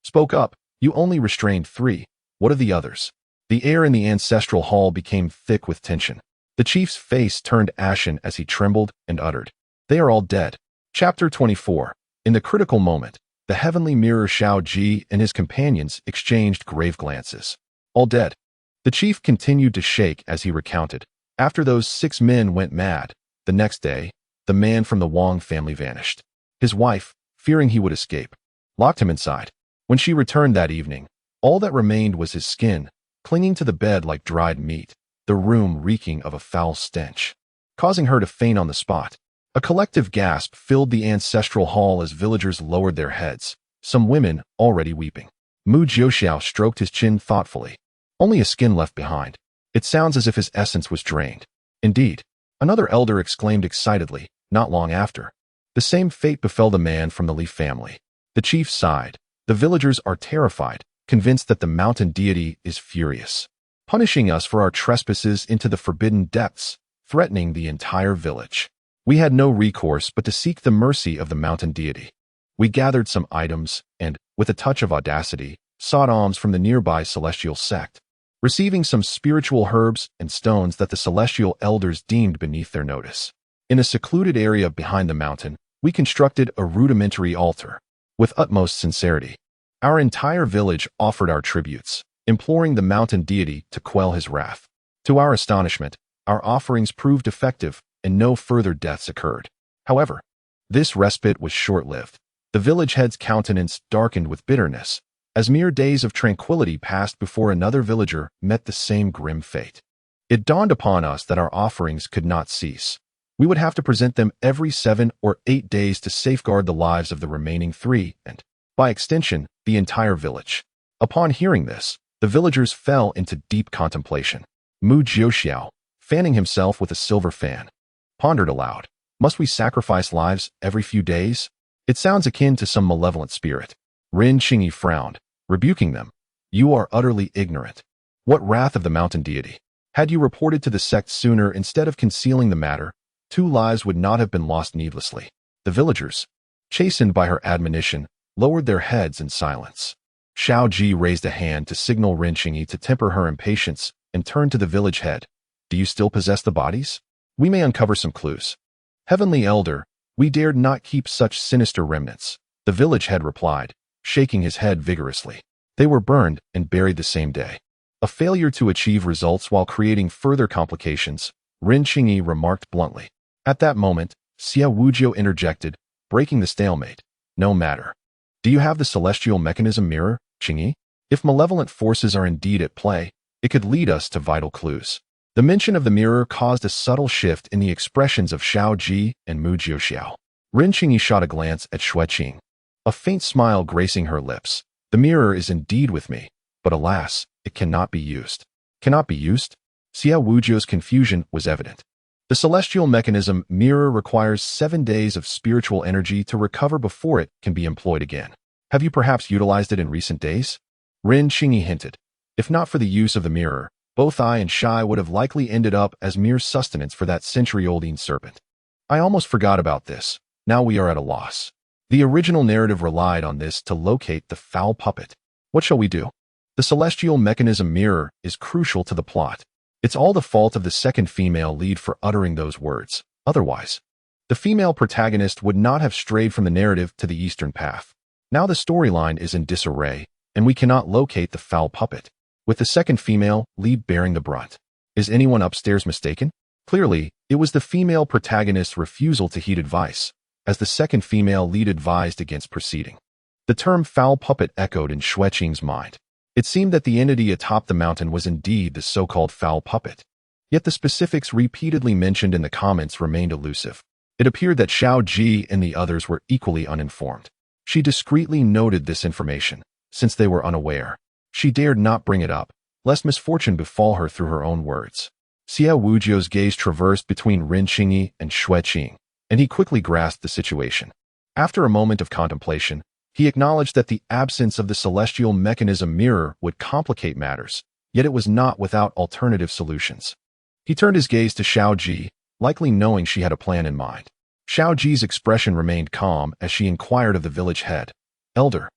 spoke up. "You only restrained 3. What of the others?" The air in the ancestral hall became thick with tension. The chief's face turned ashen as he trembled and uttered, "They are all dead." Chapter 24. In the critical moment, the heavenly mirror Xiao Ji and his companions exchanged grave glances. All dead. The chief continued to shake as he recounted. After those 6 men went mad, the next day, the man from the Wang family vanished. His wife, fearing he would escape, locked him inside. When she returned that evening, all that remained was his skin, clinging to the bed like dried meat, the room reeking of a foul stench, causing her to faint on the spot. A collective gasp filled the ancestral hall as villagers lowered their heads, some women already weeping. Mu Jiuxiao stroked his chin thoughtfully. Only a skin left behind. It sounds as if his essence was drained. Indeed, another elder exclaimed excitedly, not long after. The same fate befell the man from the Li family. The chief sighed. The villagers are terrified, convinced that the mountain deity is furious, punishing us for our trespasses into the forbidden depths, threatening the entire village. We had no recourse but to seek the mercy of the mountain deity. We gathered some items and, with a touch of audacity, sought alms from the nearby Celestial Sect, receiving some spiritual herbs and stones that the celestial elders deemed beneath their notice. In a secluded area behind the mountain, We constructed a rudimentary altar. With utmost sincerity, our entire village offered our tributes, imploring the mountain deity to quell his wrath. To our astonishment, our offerings proved effective, and no further deaths occurred. However, this respite was short-lived. The village head's countenance darkened with bitterness, as mere days of tranquility passed before another villager met the same grim fate. It dawned upon us that our offerings could not cease. We would have to present them every 7 or 8 days to safeguard the lives of the remaining 3 and, by extension, the entire village. Upon hearing this, the villagers fell into deep contemplation. Mu Jiuxiao, fanning himself with a silver fan, pondered aloud. Must we sacrifice lives every few days? It sounds akin to some malevolent spirit. Ren Qingyi frowned, rebuking them. You are utterly ignorant. What wrath of the mountain deity? Had you reported to the sect sooner instead of concealing the matter, 2 lives would not have been lost needlessly. The villagers, chastened by her admonition, lowered their heads in silence. Xiao Ji raised a hand to signal Ren Qingyi to temper her impatience and turned to the village head. Do you still possess the bodies? We may uncover some clues. Heavenly Elder, we dared not keep such sinister remnants, the village head replied, shaking his head vigorously. They were burned and buried the same day. A failure to achieve results while creating further complications, Ren Qingyi remarked bluntly. At that moment, Xie Wujiu interjected, breaking the stalemate. No matter. Do you have the celestial mechanism mirror, Qingyi? If malevolent forces are indeed at play, it could lead us to vital clues. The mention of the mirror caused a subtle shift in the expressions of Xiao Ji and Mu Jiuxiao. Ren Qingyi shot a glance at Xue Qing, a faint smile gracing her lips. The mirror is indeed with me, but alas, it cannot be used. Cannot be used? Xie Wujiu's confusion was evident. The celestial mechanism mirror requires 7 days of spiritual energy to recover before it can be employed again. Have you perhaps utilized it in recent days? Ren Qingyi hinted. If not for the use of the mirror, both I and Shai would have likely ended up as mere sustenance for that century-old serpent. I almost forgot about this. Now we are at a loss. The original narrative relied on this to locate the foul puppet. What shall we do? The celestial mechanism mirror is crucial to the plot. It's all the fault of the second female lead for uttering those words. Otherwise, the female protagonist would not have strayed from the narrative to the eastern path. Now the storyline is in disarray, and we cannot locate the foul puppet, with the second female lead bearing the brunt. Is anyone upstairs mistaken? Clearly, it was the female protagonist's refusal to heed advice, as the second female lead advised against proceeding. The term foul puppet echoed in Xue Qing's mind. It seemed that the entity atop the mountain was indeed the so-called foul puppet. Yet the specifics repeatedly mentioned in the comments remained elusive. It appeared that Xiao Ji and the others were equally uninformed. She discreetly noted this information, since they were unaware. She dared not bring it up, lest misfortune befall her through her own words. Xie Wujiu's gaze traversed between Ren Qingyi and Xue Qing, and he quickly grasped the situation. After a moment of contemplation, he acknowledged that the absence of the celestial mechanism mirror would complicate matters, yet it was not without alternative solutions. He turned his gaze to Xiao Ji, likely knowing she had a plan in mind. Xiao Ji's expression remained calm as she inquired of the village head. Elder,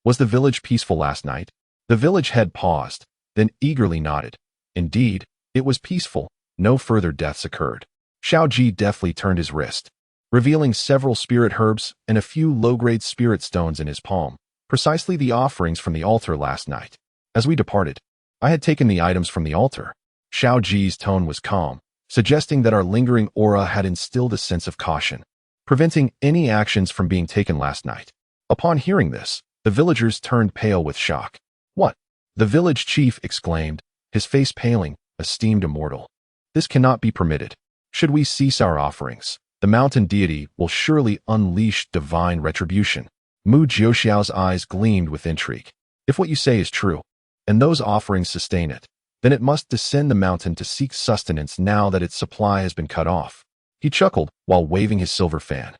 was the village peaceful last night? The village head paused, then eagerly nodded. Indeed, it was peaceful. No further deaths occurred. Xiao Ji deftly turned his wrist, revealing several spirit herbs and a few low-grade spirit stones in his palm, precisely the offerings from the altar last night. As we departed, I had taken the items from the altar. Xiao Ji's tone was calm, suggesting that our lingering aura had instilled a sense of caution, preventing any actions from being taken last night. Upon hearing this, the villagers turned pale with shock. What? The village chief exclaimed, his face paling, esteemed immortal. This cannot be permitted. Should we cease our offerings, the mountain deity will surely unleash divine retribution. Mu Jiuxiao's eyes gleamed with intrigue. If what you say is true, and those offerings sustain it, then it must descend the mountain to seek sustenance now that its supply has been cut off. He chuckled while waving his silver fan.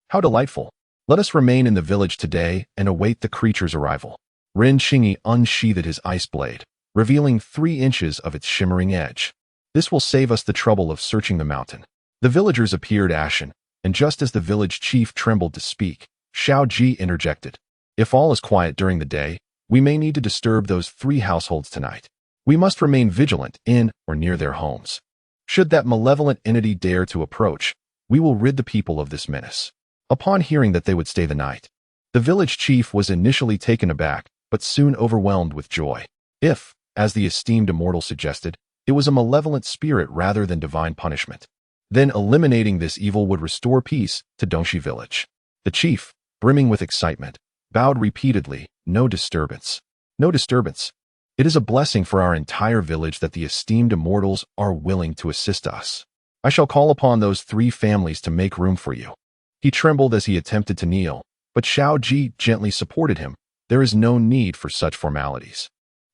How delightful. Let us remain in the village today and await the creature's arrival. Ren Qingyi unsheathed his ice blade, revealing 3 inches of its shimmering edge. This will save us the trouble of searching the mountain. The villagers appeared ashen, and just as the village chief trembled to speak, Xiao Ji interjected. If all is quiet during the day, we may need to disturb those 3 households tonight. We must remain vigilant in or near their homes. Should that malevolent entity dare to approach, we will rid the people of this menace. upon hearing that they would stay the night. The village chief was initially taken aback, but soon overwhelmed with joy. If, as the esteemed immortal suggested, it was a malevolent spirit rather than divine punishment, then eliminating this evil would restore peace to Dongxi village. The chief, brimming with excitement, bowed repeatedly. No disturbance. No disturbance. It is a blessing for our entire village that the esteemed immortals are willing to assist us. I shall call upon those 3 families to make room for you. He trembled as he attempted to kneel, but Xiao Ji gently supported him. There is no need for such formalities.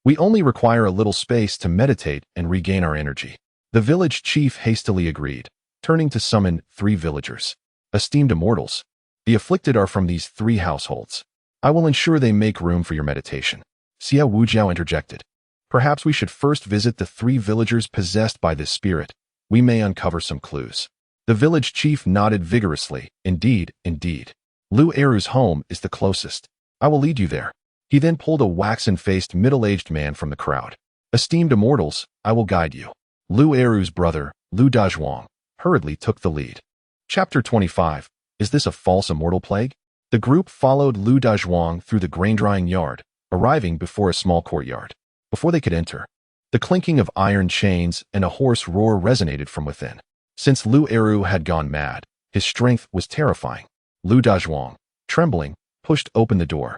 We only require a little space to meditate and regain our energy. The village chief hastily agreed, turning to summon 3 villagers. Esteemed immortals, the afflicted are from these 3 households. I will ensure they make room for your meditation. Xia Wujiao interjected. Perhaps we should first visit the 3 villagers possessed by this spirit. We may uncover some clues. The village chief nodded vigorously. Indeed, indeed. Lu Eru's home is the closest. I will lead you there. He then pulled a waxen-faced middle-aged man from the crowd. Esteemed immortals, I will guide you. Lu Eru's brother, Lu Dazhuang, hurriedly took the lead. Chapter 25. Is this a false immortal plague? The group followed Lu Dazhuang through the grain-drying yard, arriving before a small courtyard. Before they could enter, the clinking of iron chains and a hoarse roar resonated from within. Since Lu Eru had gone mad, his strength was terrifying. Lu Dazhuang, trembling, pushed open the door.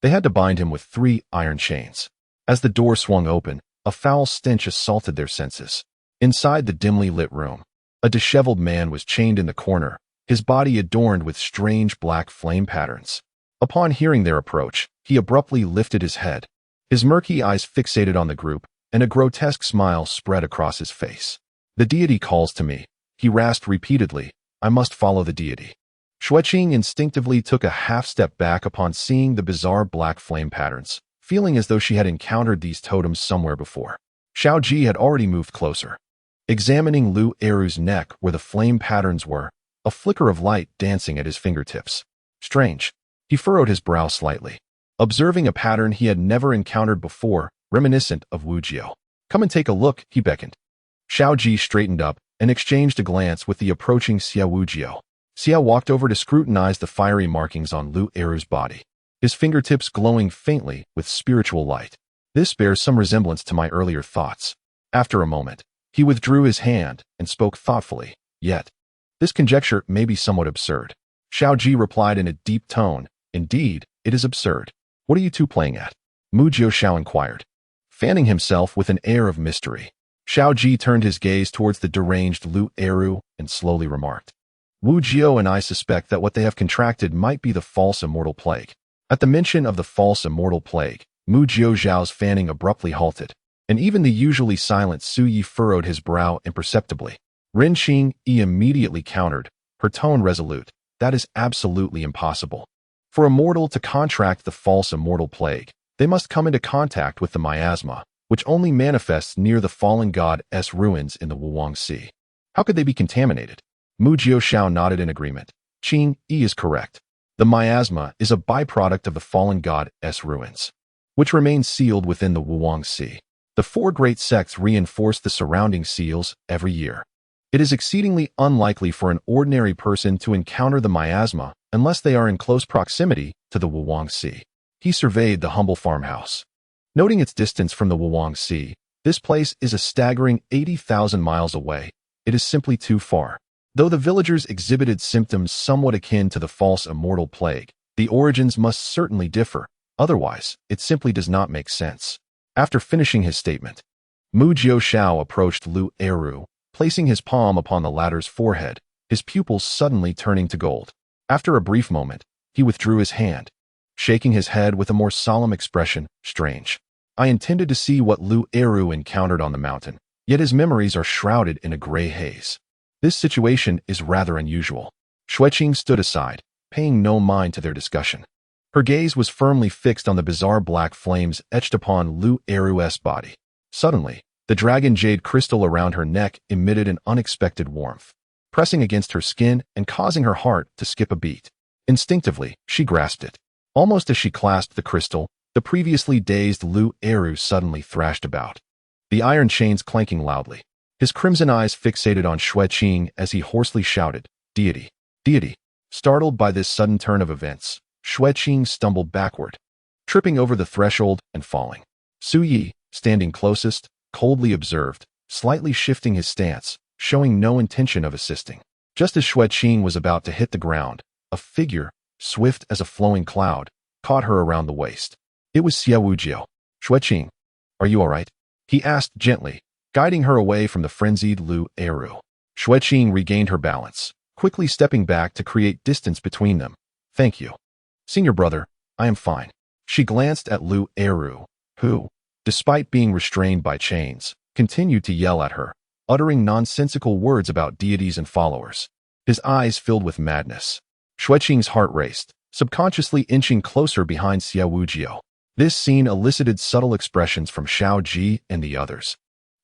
They had to bind him with 3 iron chains. As the door swung open, a foul stench assaulted their senses. Inside the dimly lit room, a disheveled man was chained in the corner, his body adorned with strange black flame patterns. Upon hearing their approach, he abruptly lifted his head. His murky eyes fixated on the group, and a grotesque smile spread across his face. The deity calls to me, he rasped repeatedly. I must follow the deity. Xue Qing instinctively took a half-step back upon seeing the bizarre black flame patterns, feeling as though she had encountered these totems somewhere before. Xiao Ji had already moved closer. Examining Lu Eru's neck where the flame patterns were, a flicker of light dancing at his fingertips. Strange. He furrowed his brow slightly, observing a pattern he had never encountered before, reminiscent of Wujiao. Come and take a look, he beckoned. Xiao Ji straightened up and exchanged a glance with the approaching Xia Wujiao. Xia walked over to scrutinize the fiery markings on Lu Eru's body, his fingertips glowing faintly with spiritual light. This bears some resemblance to my earlier thoughts. After a moment, he withdrew his hand and spoke thoughtfully. Yet, this conjecture may be somewhat absurd. Xiao Ji replied in a deep tone. Indeed, it is absurd. What are you 2 playing at? Mu Jiuxiao inquired, fanning himself with an air of mystery. Xiao Ji turned his gaze towards the deranged Lu Eru and slowly remarked, Wu Jiao and I suspect that what they have contracted might be the false immortal plague. At the mention of the false immortal plague, Mu Jiuxiao's fanning abruptly halted, and even the usually silent Su Yi furrowed his brow imperceptibly. Ren Qing Yi immediately countered, her tone resolute. That is absolutely impossible. For a mortal to contract the false immortal plague, they must come into contact with the miasma, which only manifests near the fallen god's ruins in the Wrung Sea. How could they be contaminated? Mu Jiuxiao nodded in agreement. Qing Yi is correct. The miasma is a byproduct of the fallen god's ruins, which remain sealed within the Wrung Sea. The 4 great sects reinforce the surrounding seals every year. It is exceedingly unlikely for an ordinary person to encounter the miasma unless they are in close proximity to the Wrung Sea. He surveyed the humble farmhouse. Noting its distance from the Wrung Sea, this place is a staggering 80,000 miles away. It is simply too far. Though the villagers exhibited symptoms somewhat akin to the false immortal plague, the origins must certainly differ. Otherwise, it simply does not make sense. After finishing his statement, Mu Jiuxiao approached Lu Eru, placing his palm upon the latter's forehead, his pupils suddenly turning to gold. After a brief moment, he withdrew his hand, shaking his head with a more solemn expression. Strange. I intended to see what Lu Eru encountered on the mountain, yet his memories are shrouded in a gray haze. This situation is rather unusual. Xue Qing stood aside, paying no mind to their discussion. Her gaze was firmly fixed on the bizarre black flames etched upon Lu Eru's body. Suddenly, the dragon jade crystal around her neck emitted an unexpected warmth, pressing against her skin and causing her heart to skip a beat. Instinctively, she grasped it. Almost as she clasped the crystal, the previously dazed Lu Eru suddenly thrashed about, the iron chains clanking loudly. His crimson eyes fixated on Xue Qing as he hoarsely shouted, Deity! Deity! Startled by this sudden turn of events, Xue Qing stumbled backward, tripping over the threshold and falling. Su Yi, standing closest, coldly observed, slightly shifting his stance, showing no intention of assisting. Just as Xue Qing was about to hit the ground, a figure, swift as a flowing cloud, caught her around the waist. It was Xue Wujiao. "Xue Qing, are you all right?" he asked gently, guiding her away from the frenzied Lu Eru. Xue Qing regained her balance, quickly stepping back to create distance between them. "Thank you. Senior brother, I am fine." She glanced at Lu Eru, who, despite being restrained by chains, continued to yell at her, uttering nonsensical words about deities and followers. His eyes filled with madness. Xue Qing's heart raced, subconsciously inching closer behind Xue Wujiao. This scene elicited subtle expressions from Xiao Ji and the others,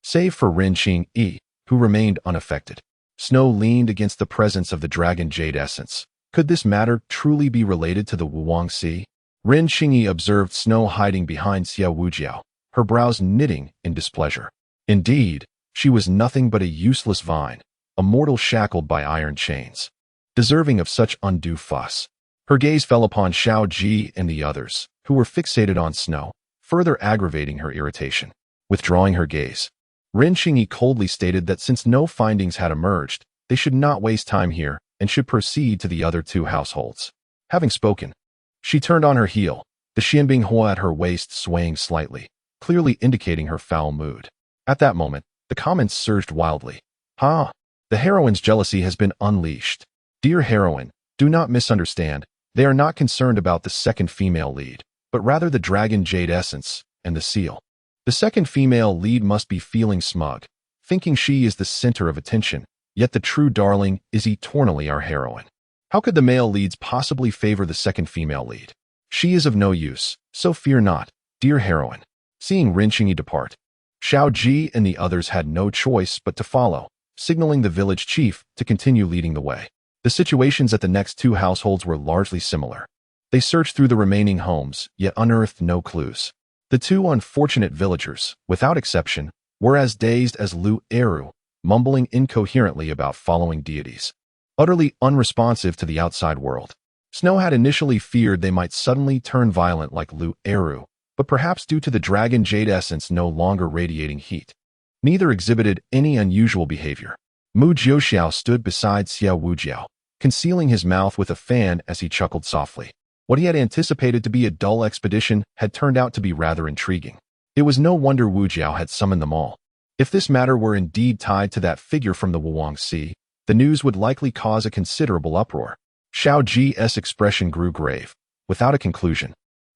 save for Ren Qingyi, who remained unaffected. Snow leaned against the presence of the dragon jade essence. Could this matter truly be related to the Wuwangxi? Ren Qingyi observed Snow hiding behind Xue Wujiao, her brows knitting in displeasure. Indeed, she was nothing but a useless vine, a mortal shackled by iron chains, deserving of such undue fuss. Her gaze fell upon Xiao Ji and the others, who were fixated on Snow, further aggravating her irritation. Withdrawing her gaze, Ren Qingyi coldly stated that since no findings had emerged, they should not waste time here and should proceed to the other two households. Having spoken, she turned on her heel, the Xianbing Hua at her waist swaying slightly, clearly indicating her foul mood. At that moment, the comments surged wildly. "Ha! The heroine's jealousy has been unleashed. Dear heroine, do not misunderstand. They are not concerned about the second female lead, but rather the dragon jade essence and the seal. The second female lead must be feeling smug, thinking she is the center of attention, yet the true darling is eternally our heroine. How could the male leads possibly favor the second female lead? She is of no use, so fear not, dear heroine." Seeing Ren Qingyi depart, Xiao Ji and the others had no choice but to follow, signaling the village chief to continue leading the way. The situations at the next two households were largely similar. They searched through the remaining homes, yet unearthed no clues. The two unfortunate villagers, without exception, were as dazed as Lu Eru, mumbling incoherently about following deities, utterly unresponsive to the outside world. Snow had initially feared they might suddenly turn violent like Lu Eru, but perhaps due to the dragon jade essence no longer radiating heat. Neither exhibited any unusual behavior. Mu Jiuxiao stood beside Xue Wujiao, concealing his mouth with a fan as he chuckled softly. What he had anticipated to be a dull expedition had turned out to be rather intriguing. It was no wonder Wujiao had summoned them all. If this matter were indeed tied to that figure from the Wuwangxi, the news would likely cause a considerable uproar. Xiao Ji's expression grew grave, without a conclusion.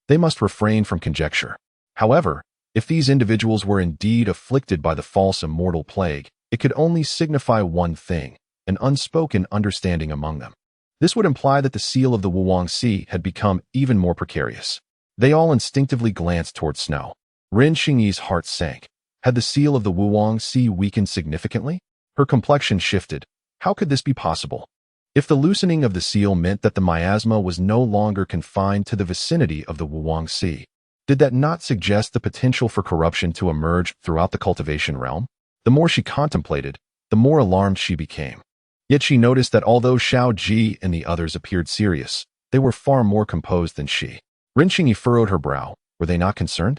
They must refrain from conjecture. However, if these individuals were indeed afflicted by the false immortal plague, it could only signify one thing, an unspoken understanding among them. This would imply that the seal of the Wuwangxi had become even more precarious. They all instinctively glanced toward Snow. Ren Qingyi's heart sank. Had the seal of the Wuwangxi weakened significantly? Her complexion shifted. How could this be possible? If the loosening of the seal meant that the miasma was no longer confined to the vicinity of the Wuwangxi, did that not suggest the potential for corruption to emerge throughout the cultivation realm? The more she contemplated, the more alarmed she became. Yet she noticed that although Xiao Ji and the others appeared serious, they were far more composed than she. Ren Qingyi furrowed her brow. Were they not concerned?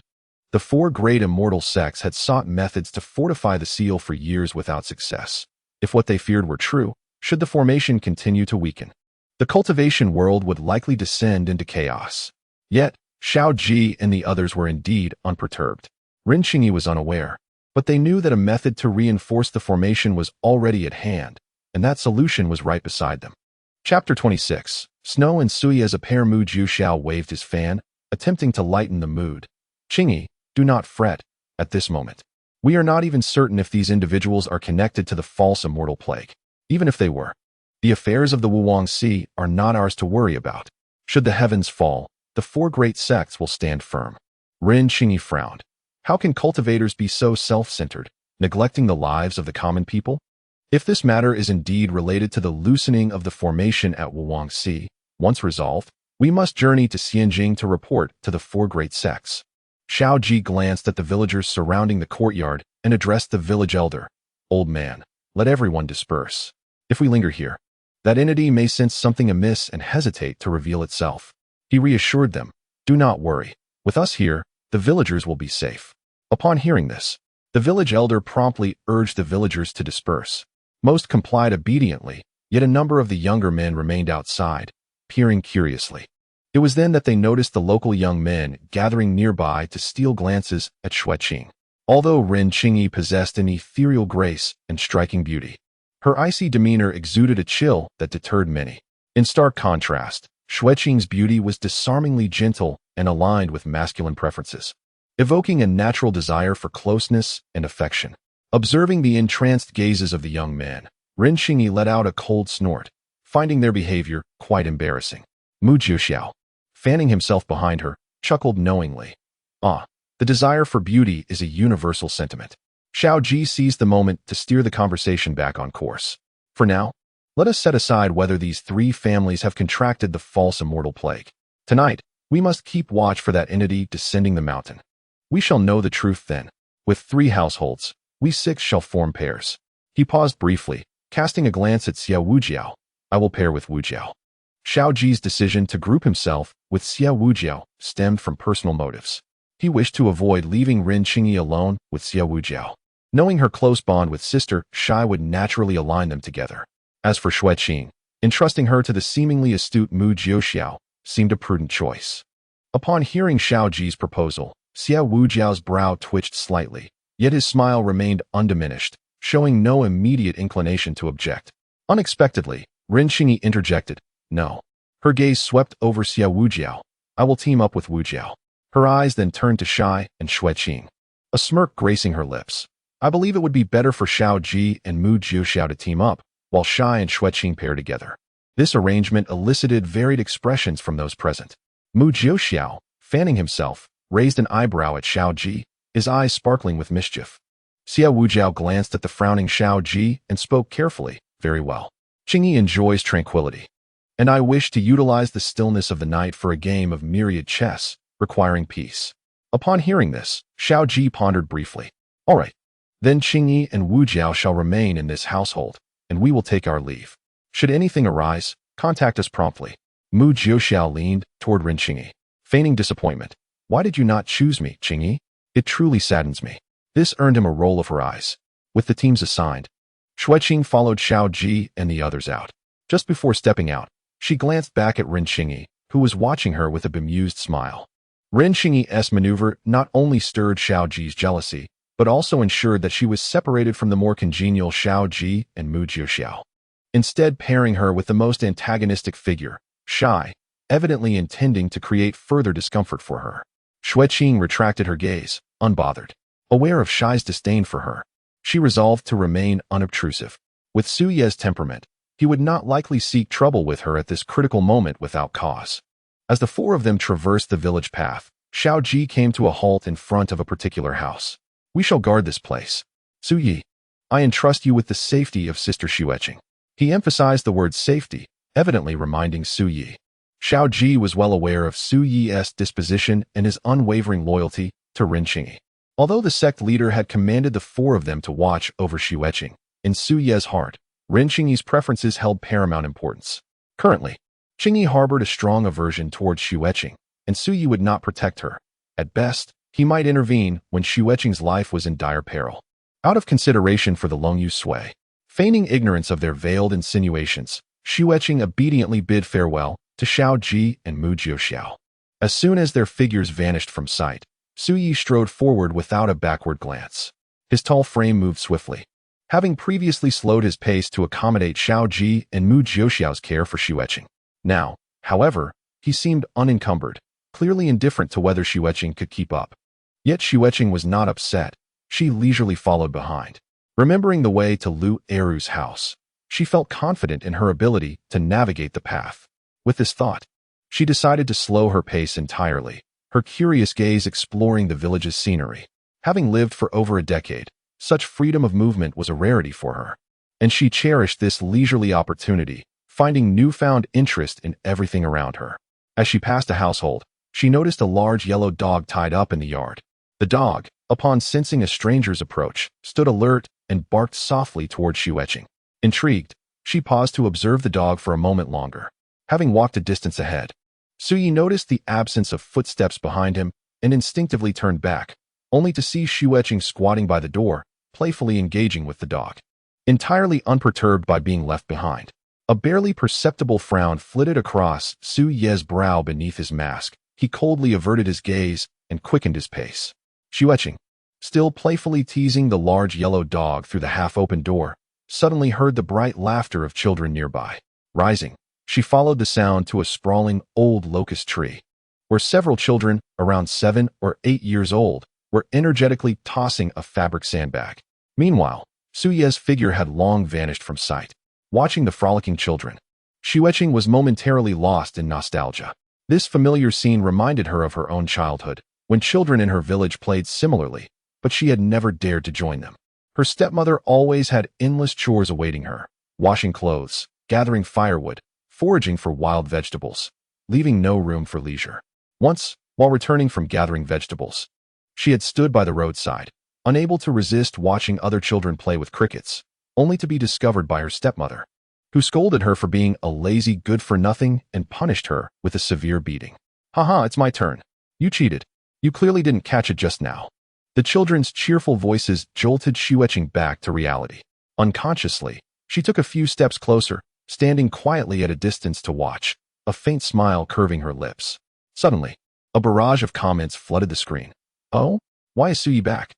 The four great immortal sects had sought methods to fortify the seal for years without success. If what they feared were true, should the formation continue to weaken, the cultivation world would likely descend into chaos. Yet, Xiao Ji and the others were indeed unperturbed. Ren Qingyi was unaware, but they knew that a method to reinforce the formation was already at hand, and that solution was right beside them. Chapter 26. Snow and Sui. As a pair, Mu Jiuxiao waved his fan, attempting to lighten the mood. "Qingyi, do not fret, at this moment. We are not even certain if these individuals are connected to the false immortal plague. Even if they were, the affairs of the Wuwangxi are not ours to worry about. Should the heavens fall, the four great sects will stand firm." Ren Qingyi frowned. How can cultivators be so self-centered, neglecting the lives of the common people? If this matter is indeed related to the loosening of the formation at Wuwangxi, once resolved, we must journey to Xianjing to report to the four great sects. Xiao Ji glanced at the villagers surrounding the courtyard and addressed the village elder. "Old man, let everyone disperse. If we linger here, That entity may sense something amiss and hesitate to reveal itself. He reassured them, "Do not worry. With us here, the villagers will be safe." Upon hearing this, the village elder promptly urged the villagers to disperse. Most complied obediently, yet a number of the younger men remained outside, peering curiously. It was then that they noticed the local young men gathering nearby to steal glances at Xue Qing. Although Ren Qingyi possessed an ethereal grace and striking beauty, her icy demeanor exuded a chill that deterred many. In stark contrast, Xue Qing's beauty was disarmingly gentle and aligned with masculine preferences, evoking a natural desire for closeness and affection. Observing the entranced gazes of the young men, Ren Qingyi let out a cold snort, finding their behavior quite embarrassing. Mu Jiuxiao, fanning himself behind her, chuckled knowingly. "Ah, the desire for beauty is a universal sentiment." Xiao Ji seized the moment to steer the conversation back on course. "For now, let us set aside whether these three families have contracted the false immortal plague. Tonight, we must keep watch for that entity descending the mountain. We shall know the truth then. With 3 households, we 6 shall form pairs." He paused briefly, casting a glance at Xiao Wujiao. "I will pair with Wujiao." Xiao Ji's decision to group himself with Xiao Wujiao stemmed from personal motives. He wished to avoid leaving Ren Qingyi alone with Xiao Wujiao. Knowing her close bond with sister Shai would naturally align them together. As for Xue Qing, entrusting her to the seemingly astute Mu Jiuxiao seemed a prudent choice. Upon hearing Xiao Ji's proposal, Xiao Wujiao's brow twitched slightly, yet his smile remained undiminished, showing no immediate inclination to object. Unexpectedly, Ren Qingyi interjected, "No." Her gaze swept over Xiao Wujiao. "I will team up with Wujiao." Her eyes then turned to Shai and Xue Qing, a smirk gracing her lips. "I believe it would be better for Xiao Ji and Mu Jiuxiao to team up, while Shai and Xue Qing pair together." This arrangement elicited varied expressions from those present. Mu Jiuxiao, fanning himself, raised an eyebrow at Xiao Ji, his eyes sparkling with mischief. Xiao Wujiao glanced at the frowning Xiao Ji and spoke carefully, "Very well. Qingyi enjoys tranquility, and I wish to utilize the stillness of the night for a game of myriad chess, requiring peace." Upon hearing this, Xiao Ji pondered briefly. "All right. Then Qingyi and Wujiao shall remain in this household, and we will take our leave. Should anything arise, contact us promptly." Mu Jiuxiao leaned toward Ren Qingyi, feigning disappointment. "Why did you not choose me, Qingyi? It truly saddens me." This earned him a roll of her eyes. With the teams assigned, Xue Qing followed Xiao Ji and the others out. Just before stepping out, she glanced back at Ren Qingyi, who was watching her with a bemused smile. Ren Qingyi's maneuver not only stirred Xiao Ji's jealousy, but also ensured that she was separated from the more congenial Xiao Ji and Mu Jiuxiao, instead pairing her with the most antagonistic figure, Shai, evidently intending to create further discomfort for her. Xue Qing retracted her gaze, unbothered. Aware of Shai's disdain for her, she resolved to remain unobtrusive. With Su Ye's temperament, he would not likely seek trouble with her at this critical moment without cause. As the 4 of them traversed the village path, Xiao Ji came to a halt in front of a particular house. "We shall guard this place. Su Yi, I entrust you with the safety of Sister Xue Qing." He emphasized the word safety, evidently reminding Su Yi. Xiao Ji was well aware of Su Yi's disposition and his unwavering loyalty to Ren Qingyi. Although the sect leader had commanded the 4 of them to watch over Xue Qing, in Su Ye's heart, Ren Qingyi's preferences held paramount importance. Currently, Qingyi harbored a strong aversion towards Xue Qing, and Su Yi would not protect her. At best, he might intervene when Xue Qing's life was in dire peril. Out of consideration for the Longyu Sui, feigning ignorance of their veiled insinuations, Xue Qing obediently bid farewell to Xiao Ji and Mu Jiuxiao. As soon as their figures vanished from sight, Su Yi strode forward without a backward glance. His tall frame moved swiftly, having previously slowed his pace to accommodate Xiao Ji and Mu Jiuxiao's care for Xue Qing. Now, however, he seemed unencumbered, clearly indifferent to whether Xue Qing could keep up. Yet Xue Qing was not upset. She leisurely followed behind. Remembering the way to Lu Eru's house, she felt confident in her ability to navigate the path. With this thought, she decided to slow her pace entirely, her curious gaze exploring the village's scenery. Having lived for over a decade, such freedom of movement was a rarity for her, and she cherished this leisurely opportunity, finding newfound interest in everything around her. As she passed a household, she noticed a large yellow dog tied up in the yard. The dog, upon sensing a stranger's approach, stood alert and barked softly toward Xue Qing. Intrigued, She paused to observe the dog for a moment longer. Having walked a distance ahead, Xue noticed the absence of footsteps behind him and instinctively turned back, only to see Xue Qing squatting by the door, playfully engaging with the dog. Entirely unperturbed by being left behind, a barely perceptible frown flitted across Xue Ye's brow beneath his mask. He coldly averted his gaze and quickened his pace. Xue Qing, still playfully teasing the large yellow dog through the half-open door, suddenly heard the bright laughter of children nearby. Rising, she followed the sound to a sprawling old locust tree, where several children, around 7 or 8 years old, were energetically tossing a fabric sandbag. Meanwhile, Xue Ye's figure had long vanished from sight. Watching the frolicking children, Xue Qing was momentarily lost in nostalgia. This familiar scene reminded her of her own childhood, when children in her village played similarly, but she had never dared to join them. Her stepmother always had endless chores awaiting her, washing clothes, gathering firewood, foraging for wild vegetables, leaving no room for leisure. Once, while returning from gathering vegetables, she had stood by the roadside, unable to resist watching other children play with crickets, only to be discovered by her stepmother, who scolded her for being a lazy good-for-nothing and punished her with a severe beating. "Haha, it's my turn. You cheated. You clearly didn't catch it just now." The children's cheerful voices jolted Xue Qing back to reality. Unconsciously, she took a few steps closer, standing quietly at a distance to watch, a faint smile curving her lips. Suddenly, a barrage of comments flooded the screen. "Oh? Why is Xue back?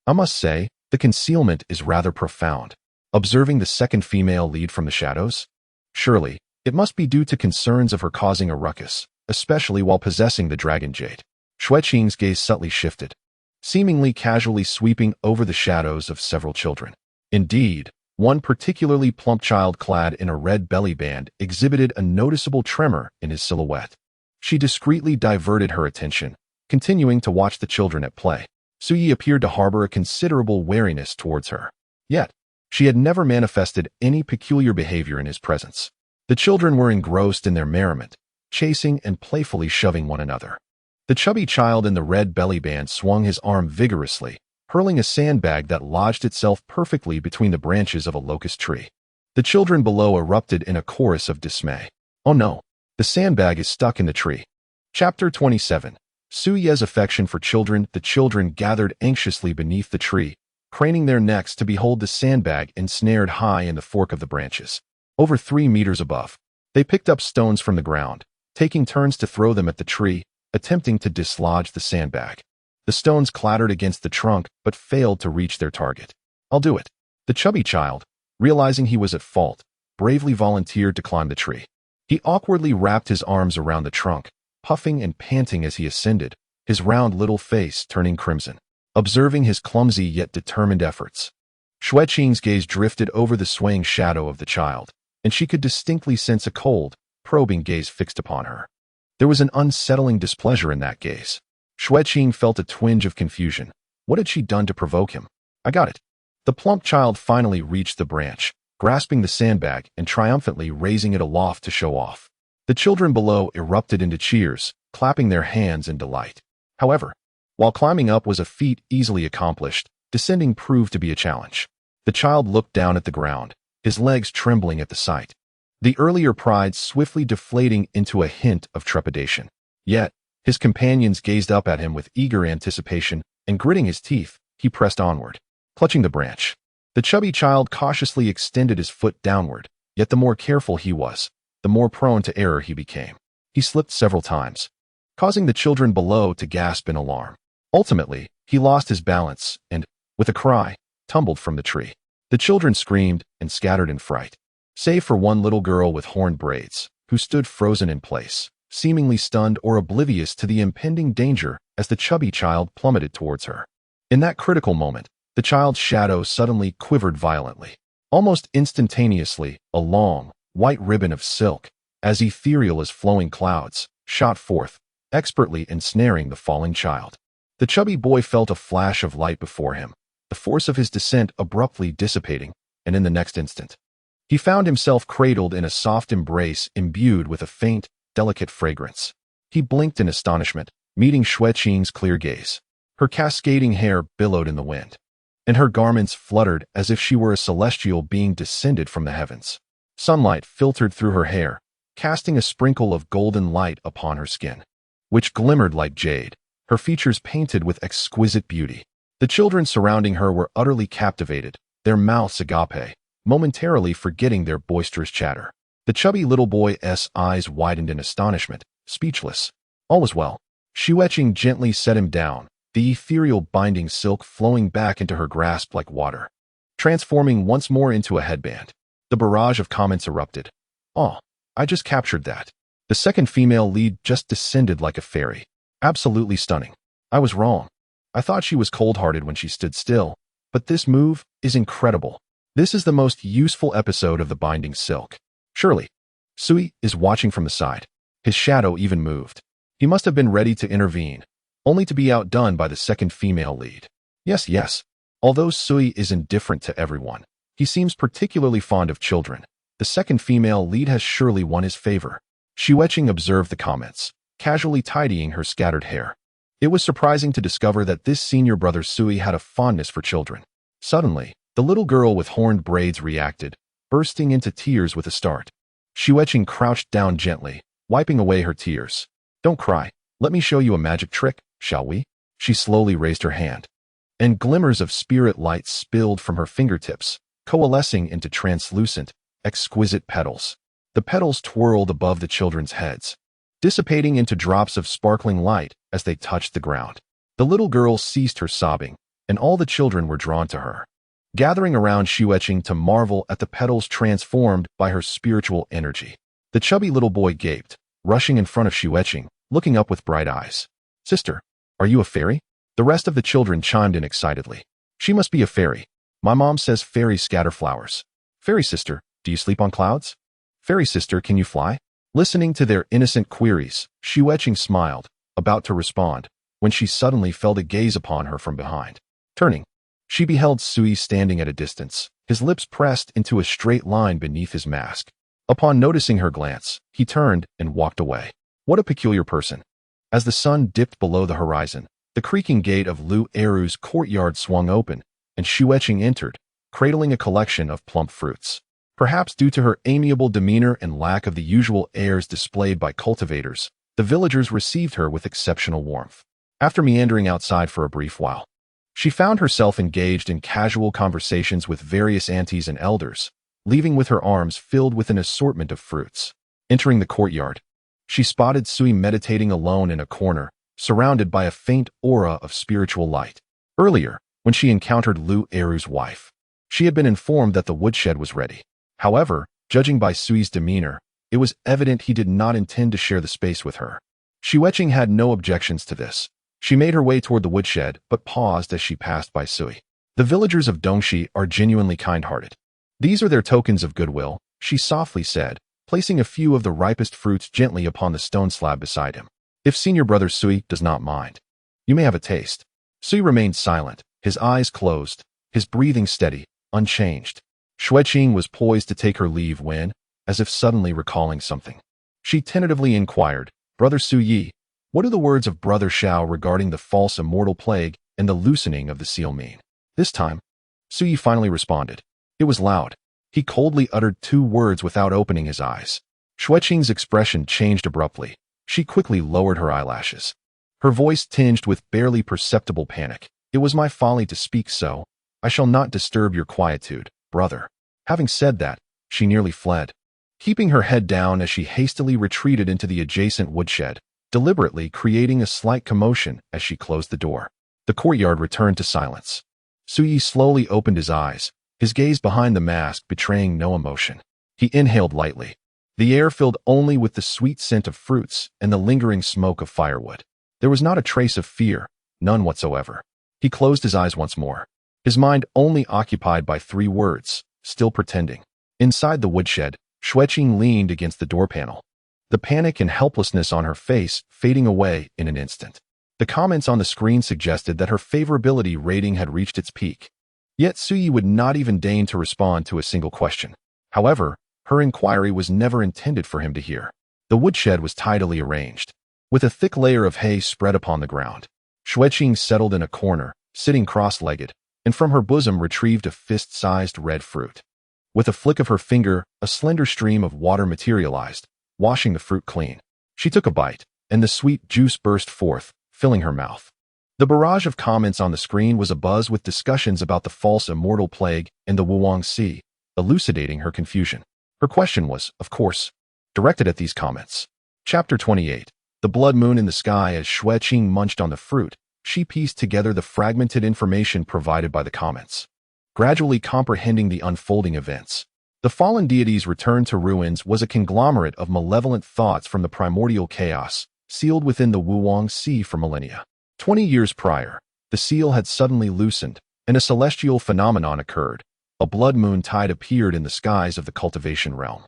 I must say, the concealment is rather profound." Observing the second female lead from the shadows, surely, it must be due to concerns of her causing a ruckus, especially while possessing the dragon jade. Xue Qing's gaze subtly shifted, seemingly casually sweeping over the shadows of several children. Indeed, one particularly plump child clad in a red belly band exhibited a noticeable tremor in his silhouette. She discreetly diverted her attention, continuing to watch the children at play. Xue appeared to harbor a considerable wariness towards her. Yet, she had never manifested any peculiar behavior in his presence. The children were engrossed in their merriment, chasing and playfully shoving one another. The chubby child in the red belly band swung his arm vigorously, hurling a sandbag that lodged itself perfectly between the branches of a locust tree. The children below erupted in a chorus of dismay. "Oh no, the sandbag is stuck in the tree." Chapter 27. Xue Ye's affection for children. The children gathered anxiously beneath the tree, craning their necks to behold the sandbag ensnared high in the fork of the branches. Over 3 meters above, they picked up stones from the ground, taking turns to throw them at the tree, attempting to dislodge the sandbag. The stones clattered against the trunk but failed to reach their target. "I'll do it." The chubby child, realizing he was at fault, bravely volunteered to climb the tree. He awkwardly wrapped his arms around the trunk, puffing and panting as he ascended, his round little face turning crimson. Observing his clumsy yet determined efforts, Xue Qing's gaze drifted over the swaying shadow of the child, and she could distinctly sense a cold, probing gaze fixed upon her. There was an unsettling displeasure in that gaze. Xue Qing felt a twinge of confusion. What had she done to provoke him? "I got it." The plump child finally reached the branch, grasping the sandbag and triumphantly raising it aloft to show off. The children below erupted into cheers, clapping their hands in delight. However, while climbing up was a feat easily accomplished, descending proved to be a challenge. The child looked down at the ground, his legs trembling at the sight. The earlier pride swiftly deflating into a hint of trepidation. Yet, his companions gazed up at him with eager anticipation, and gritting his teeth, he pressed onward. Clutching the branch, the chubby child cautiously extended his foot downward, yet the more careful he was, the more prone to error he became. He slipped several times, causing the children below to gasp in alarm. Ultimately, he lost his balance and, with a cry, tumbled from the tree. The children screamed and scattered in fright, save for one little girl with horned braids, who stood frozen in place, seemingly stunned or oblivious to the impending danger as the chubby child plummeted towards her. In that critical moment, the child's shadow suddenly quivered violently. Almost instantaneously, a long, white ribbon of silk, as ethereal as flowing clouds, shot forth, expertly ensnaring the falling child. The chubby boy felt a flash of light before him, the force of his descent abruptly dissipating, and in the next instant, he found himself cradled in a soft embrace imbued with a faint, delicate fragrance. He blinked in astonishment, meeting Xue Qing's clear gaze. Her cascading hair billowed in the wind, and her garments fluttered as if she were a celestial being descended from the heavens. Sunlight filtered through her hair, casting a sprinkle of golden light upon her skin, which glimmered like jade, her features painted with exquisite beauty. The children surrounding her were utterly captivated, their mouths agape, momentarily forgetting their boisterous chatter. The chubby little boy's eyes widened in astonishment, speechless. All was well. Xue Qing gently set him down, the ethereal binding silk flowing back into her grasp like water, transforming once more into a headband. The barrage of comments erupted. "Oh, I just captured that. The second female lead just descended like a fairy. Absolutely stunning. I was wrong. I thought she was cold-hearted when she stood still, but this move is incredible. This is the most useful episode of the binding silk." Surely. Xue is watching from the side. His shadow even moved. He must have been ready to intervene, only to be outdone by the second female lead. Yes. Although Xue is indifferent to everyone, he seems particularly fond of children. The second female lead has surely won his favor. Xue Qing observed the comments, casually tidying her scattered hair. It was surprising to discover that this senior brother Xue had a fondness for children. Suddenly, the little girl with horned braids reacted, bursting into tears with a start. Xue Qing crouched down gently, wiping away her tears. "Don't cry. Let me show you a magic trick, shall we?" She slowly raised her hand, and glimmers of spirit light spilled from her fingertips, coalescing into translucent, exquisite petals. The petals twirled above the children's heads, dissipating into drops of sparkling light as they touched the ground. The little girl ceased her sobbing, and all the children were drawn to her, gathering around Xue Qing to marvel at the petals transformed by her spiritual energy. The chubby little boy gaped, rushing in front of Xue Qing, looking up with bright eyes. "Sister, are you a fairy?" The rest of the children chimed in excitedly. "She must be a fairy. My mom says fairies scatter flowers." "Fairy sister, do you sleep on clouds?" "Fairy sister, can you fly?" Listening to their innocent queries, Xue Qing smiled, about to respond, when she suddenly felt a gaze upon her from behind. Turning, she beheld Xue standing at a distance, his lips pressed into a straight line beneath his mask. Upon noticing her glance, he turned and walked away. What a peculiar person. As the sun dipped below the horizon, the creaking gate of Lu Eru's courtyard swung open, and Xue Qing entered, cradling a collection of plump fruits. Perhaps due to her amiable demeanor and lack of the usual airs displayed by cultivators, the villagers received her with exceptional warmth. After meandering outside for a brief while, she found herself engaged in casual conversations with various aunties and elders, leaving with her arms filled with an assortment of fruits. Entering the courtyard, she spotted Xue meditating alone in a corner, surrounded by a faint aura of spiritual light. Earlier, when she encountered Lu Eru's wife, she had been informed that the woodshed was ready. However, judging by Xue's demeanor, it was evident he did not intend to share the space with her. Xue Qing had no objections to this. She made her way toward the woodshed, but paused as she passed by Xue. The villagers of Dongxi are genuinely kind-hearted. These are their tokens of goodwill, she softly said, placing a few of the ripest fruits gently upon the stone slab beside him. "If senior brother Xue does not mind, you may have a taste." Xue remained silent, his eyes closed, his breathing steady, unchanged. Xue Qing was poised to take her leave when, as if suddenly recalling something, she tentatively inquired, "Brother Xue, what do the words of Brother Shao regarding the false immortal plague and the loosening of the seal mean?" This time, Xue finally responded. It was loud. He coldly uttered 2 words without opening his eyes. Xue Qing's expression changed abruptly. She quickly lowered her eyelashes, her voice tinged with barely perceptible panic. "It was my folly to speak so. I shall not disturb your quietude, brother." Having said that, she nearly fled, keeping her head down as she hastily retreated into the adjacent woodshed, deliberately creating a slight commotion as she closed the door. The courtyard returned to silence. Xue slowly opened his eyes, his gaze behind the mask betraying no emotion. He inhaled lightly, the air filled only with the sweet scent of fruits and the lingering smoke of firewood. There was not a trace of fear, none whatsoever. He closed his eyes once more, his mind only occupied by 3 words, still pretending. Inside the woodshed, Xue Qing leaned against the door panel, the panic and helplessness on her face fading away in an instant. The comments on the screen suggested that her favorability rating had reached its peak. Yet Xue would not even deign to respond to a single question. However, her inquiry was never intended for him to hear. The woodshed was tidily arranged, with a thick layer of hay spread upon the ground. Xue Qing settled in a corner, sitting cross-legged, and from her bosom retrieved a fist-sized red fruit. With a flick of her finger, a slender stream of water materialized, washing the fruit clean. She took a bite, and the sweet juice burst forth, filling her mouth. The barrage of comments on the screen was abuzz with discussions about the false immortal plague and the wrung Sea, elucidating her confusion. Her question was, of course, directed at these comments. Chapter 28. The blood moon in the sky. As Xue Qing munched on the fruit, she pieced together the fragmented information provided by the comments. Gradually comprehending the unfolding events. The fallen deity's return to ruins was a conglomerate of malevolent thoughts from the primordial chaos, sealed within the wrung Sea for millennia. 20 years prior, the seal had suddenly loosened, and a celestial phenomenon occurred. A blood moon tide appeared in the skies of the cultivation realm.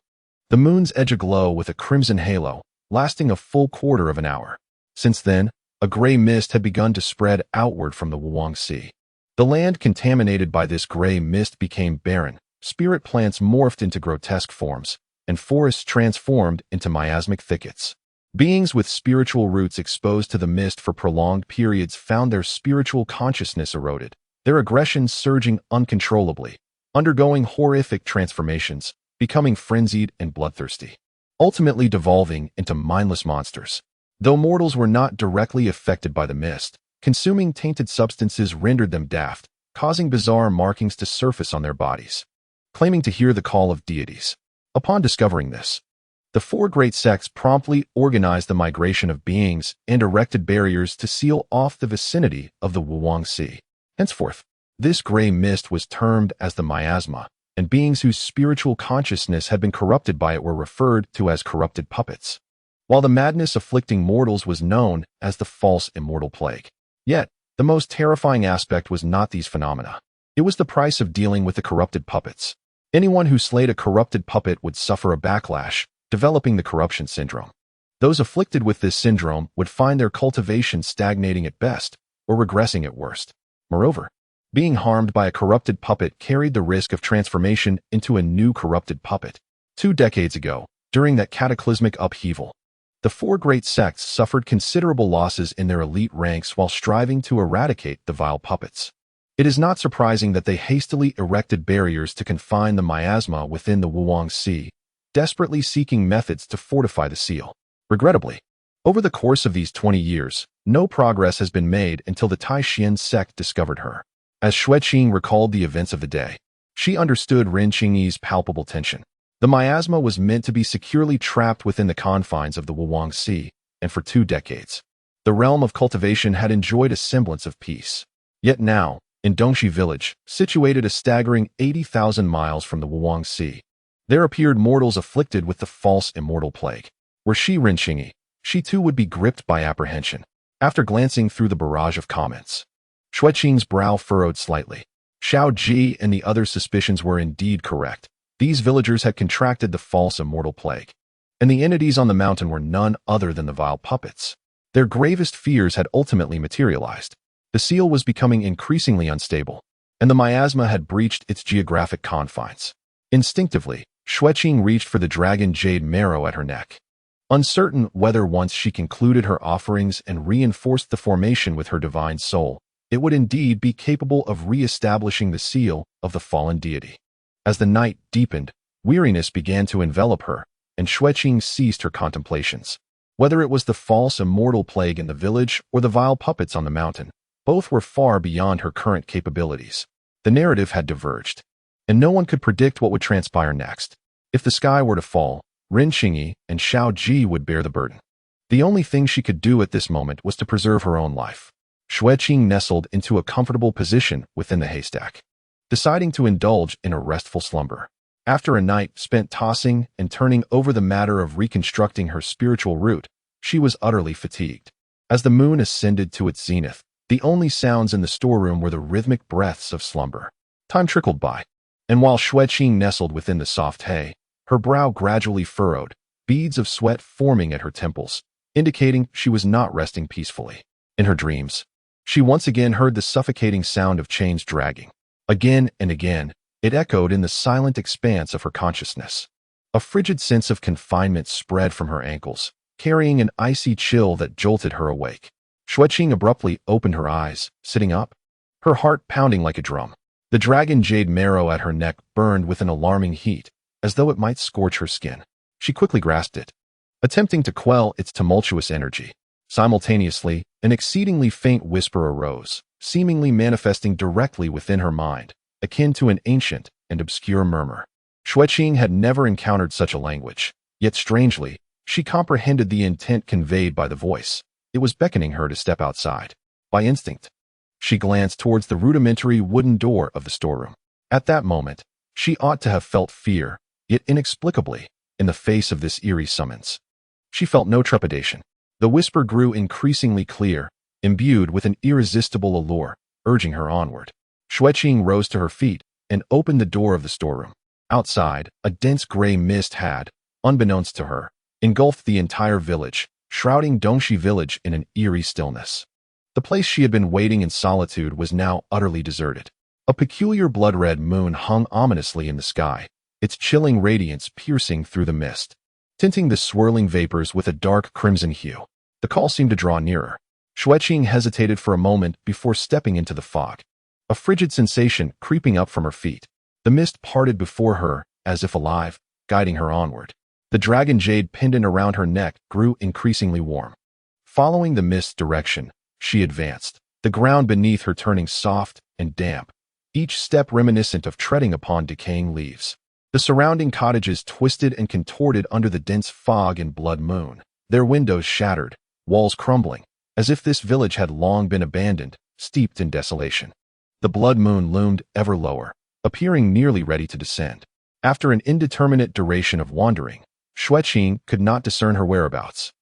The moon's edge aglow with a crimson halo, lasting a full quarter of an hour. Since then, a gray mist had begun to spread outward from the wrung Sea. The land contaminated by this gray mist became barren, spirit plants morphed into grotesque forms, and forests transformed into miasmic thickets. Beings with spiritual roots exposed to the mist for prolonged periods found their spiritual consciousness eroded, their aggressions surging uncontrollably, undergoing horrific transformations, becoming frenzied and bloodthirsty, ultimately devolving into mindless monsters. Though mortals were not directly affected by the mist, consuming tainted substances rendered them daft, causing bizarre markings to surface on their bodies, claiming to hear the call of deities. Upon discovering this, the four great sects promptly organized the migration of beings and erected barriers to seal off the vicinity of the wrung Sea. Henceforth, this gray mist was termed as the miasma, and beings whose spiritual consciousness had been corrupted by it were referred to as corrupted puppets, while the madness afflicting mortals was known as the false immortal plague. Yet, the most terrifying aspect was not these phenomena. It was the price of dealing with the corrupted puppets. Anyone who slayed a corrupted puppet would suffer a backlash, developing the corruption syndrome. Those afflicted with this syndrome would find their cultivation stagnating at best, or regressing at worst. Moreover, being harmed by a corrupted puppet carried the risk of transformation into a new corrupted puppet. 2 decades ago, during that cataclysmic upheaval, the four great sects suffered considerable losses in their elite ranks while striving to eradicate the vile puppets. It is not surprising that they hastily erected barriers to confine the miasma within the wrung Sea, desperately seeking methods to fortify the seal. Regrettably, over the course of these 20 years, no progress has been made until the Taishan sect discovered her. As Xue Qing recalled the events of the day, she understood Ren Qingyi's palpable tension. The miasma was meant to be securely trapped within the confines of the wrung Sea, and for 2 decades, the realm of cultivation had enjoyed a semblance of peace. Yet now, in Dongxi village, situated a staggering 80,000 miles from the wrung Sea, there appeared mortals afflicted with the false immortal plague. Were she Ren Qingyi, she too would be gripped by apprehension. After glancing through the barrage of comments, Xue Qing's brow furrowed slightly. Xiao Ji and the other's suspicions were indeed correct. These villagers had contracted the false immortal plague, and the entities on the mountain were none other than the vile puppets. Their gravest fears had ultimately materialized. The seal was becoming increasingly unstable, and the miasma had breached its geographic confines. Instinctively, Xue Qing reached for the dragon jade marrow at her neck. Uncertain whether once she concluded her offerings and reinforced the formation with her divine soul, it would indeed be capable of re-establishing the seal of the fallen deity. As the night deepened, weariness began to envelop her, and Xue Qing ceased her contemplations. Whether it was the false immortal plague in the village or the vile puppets on the mountain, both were far beyond her current capabilities. The narrative had diverged, and no one could predict what would transpire next. If the sky were to fall, Ren Qingyi and Xiao Ji would bear the burden. The only thing she could do at this moment was to preserve her own life. Xue Qing nestled into a comfortable position within the haystack, deciding to indulge in a restful slumber. After a night spent tossing and turning over the matter of reconstructing her spiritual root, she was utterly fatigued. As the moon ascended to its zenith, the only sounds in the storeroom were the rhythmic breaths of slumber. Time trickled by, and while Xue Qing nestled within the soft hay, her brow gradually furrowed, beads of sweat forming at her temples, indicating she was not resting peacefully. In her dreams, she once again heard the suffocating sound of chains dragging. Again and again, it echoed in the silent expanse of her consciousness. A frigid sense of confinement spread from her ankles, carrying an icy chill that jolted her awake. Xue Qing abruptly opened her eyes, sitting up, her heart pounding like a drum. The dragon jade marrow at her neck burned with an alarming heat, as though it might scorch her skin. She quickly grasped it, attempting to quell its tumultuous energy. Simultaneously, an exceedingly faint whisper arose, seemingly manifesting directly within her mind, akin to an ancient and obscure murmur. Xue Qing had never encountered such a language, yet strangely, she comprehended the intent conveyed by the voice. It was beckoning her to step outside. By instinct, she glanced towards the rudimentary wooden door of the storeroom. At that moment, she ought to have felt fear, yet inexplicably, in the face of this eerie summons, she felt no trepidation. The whisper grew increasingly clear, imbued with an irresistible allure, urging her onward. Xue Qing rose to her feet and opened the door of the storeroom. Outside, a dense gray mist had, unbeknownst to her, engulfed the entire village, shrouding Dongxi village in an eerie stillness. The place she had been waiting in solitude was now utterly deserted. A peculiar blood-red moon hung ominously in the sky, its chilling radiance piercing through the mist, tinting the swirling vapors with a dark crimson hue. The call seemed to draw nearer. Xue Qing hesitated for a moment before stepping into the fog, a frigid sensation creeping up from her feet. The mist parted before her, as if alive, guiding her onward. The dragon jade pendant around her neck grew increasingly warm. Following the mist's direction, she advanced, the ground beneath her turning soft and damp, each step reminiscent of treading upon decaying leaves. The surrounding cottages twisted and contorted under the dense fog and blood moon, their windows shattered, walls crumbling, as if this village had long been abandoned, steeped in desolation. The blood moon loomed ever lower, appearing nearly ready to descend. After an indeterminate duration of wandering, Xue Qing could not discern her whereabouts.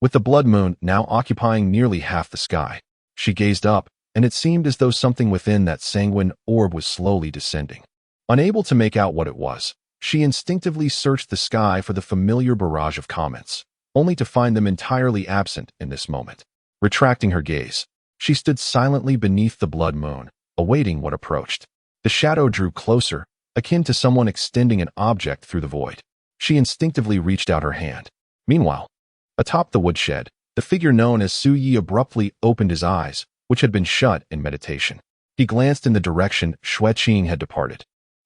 With the blood moon now occupying nearly half the sky, she gazed up, and it seemed as though something within that sanguine orb was slowly descending. Unable to make out what it was, she instinctively searched the sky for the familiar barrage of comets, only to find them entirely absent in this moment. Retracting her gaze, she stood silently beneath the blood moon, awaiting what approached. The shadow drew closer, akin to someone extending an object through the void. She instinctively reached out her hand. Meanwhile, atop the woodshed, the figure known as Su Yi abruptly opened his eyes, which had been shut in meditation. He glanced in the direction Xue Qing had departed,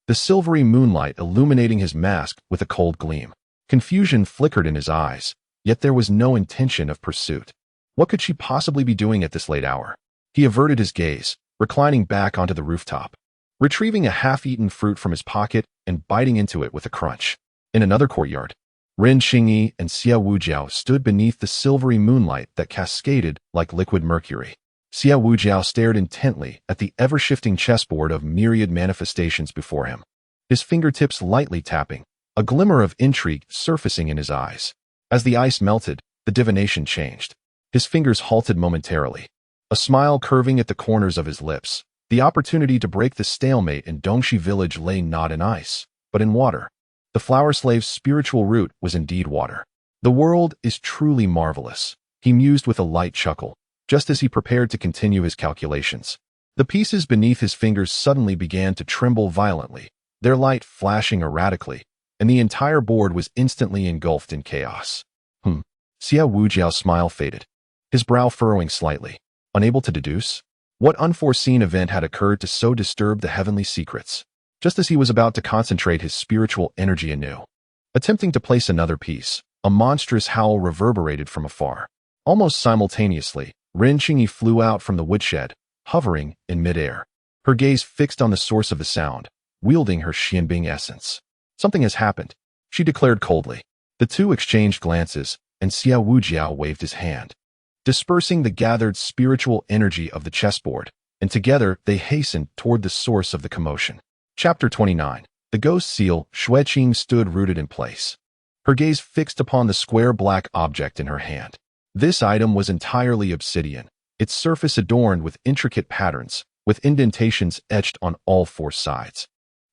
the silvery moonlight illuminating his mask with a cold gleam. Confusion flickered in his eyes, yet there was no intention of pursuit. What could she possibly be doing at this late hour? He averted his gaze, reclining back onto the rooftop, retrieving a half-eaten fruit from his pocket and biting into it with a crunch. In another courtyard, Ren Xingyi and Xia Wujiao stood beneath the silvery moonlight that cascaded like liquid mercury. Xia Wujiao stared intently at the ever-shifting chessboard of myriad manifestations before him, his fingertips lightly tapping, a glimmer of intrigue surfacing in his eyes. As the ice melted, the divination changed. His fingers halted momentarily, a smile curving at the corners of his lips. The opportunity to break the stalemate in Dongxi village lay not in ice, but in water. The flower slave's spiritual root was indeed water. The world is truly marvelous, he mused with a light chuckle, just as he prepared to continue his calculations. The pieces beneath his fingers suddenly began to tremble violently, their light flashing erratically, and the entire board was instantly engulfed in chaos. Xia Wujiao's smile faded, his brow furrowing slightly, unable to deduce what unforeseen event had occurred to so disturb the heavenly secrets. Just as he was about to concentrate his spiritual energy anew, attempting to place another piece, a monstrous howl reverberated from afar. Almost simultaneously, Ren Xingyi flew out from the woodshed, hovering in midair, her gaze fixed on the source of the sound, wielding her Xianbing essence. Something has happened, she declared coldly. The two exchanged glances, and Xia Wujiao waved his hand, dispersing the gathered spiritual energy of the chessboard, and together they hastened toward the source of the commotion. Chapter 29. The Ghost Seal. Xue Qing stood rooted in place, her gaze fixed upon the square black object in her hand. This item was entirely obsidian, its surface adorned with intricate patterns, with indentations etched on all four sides.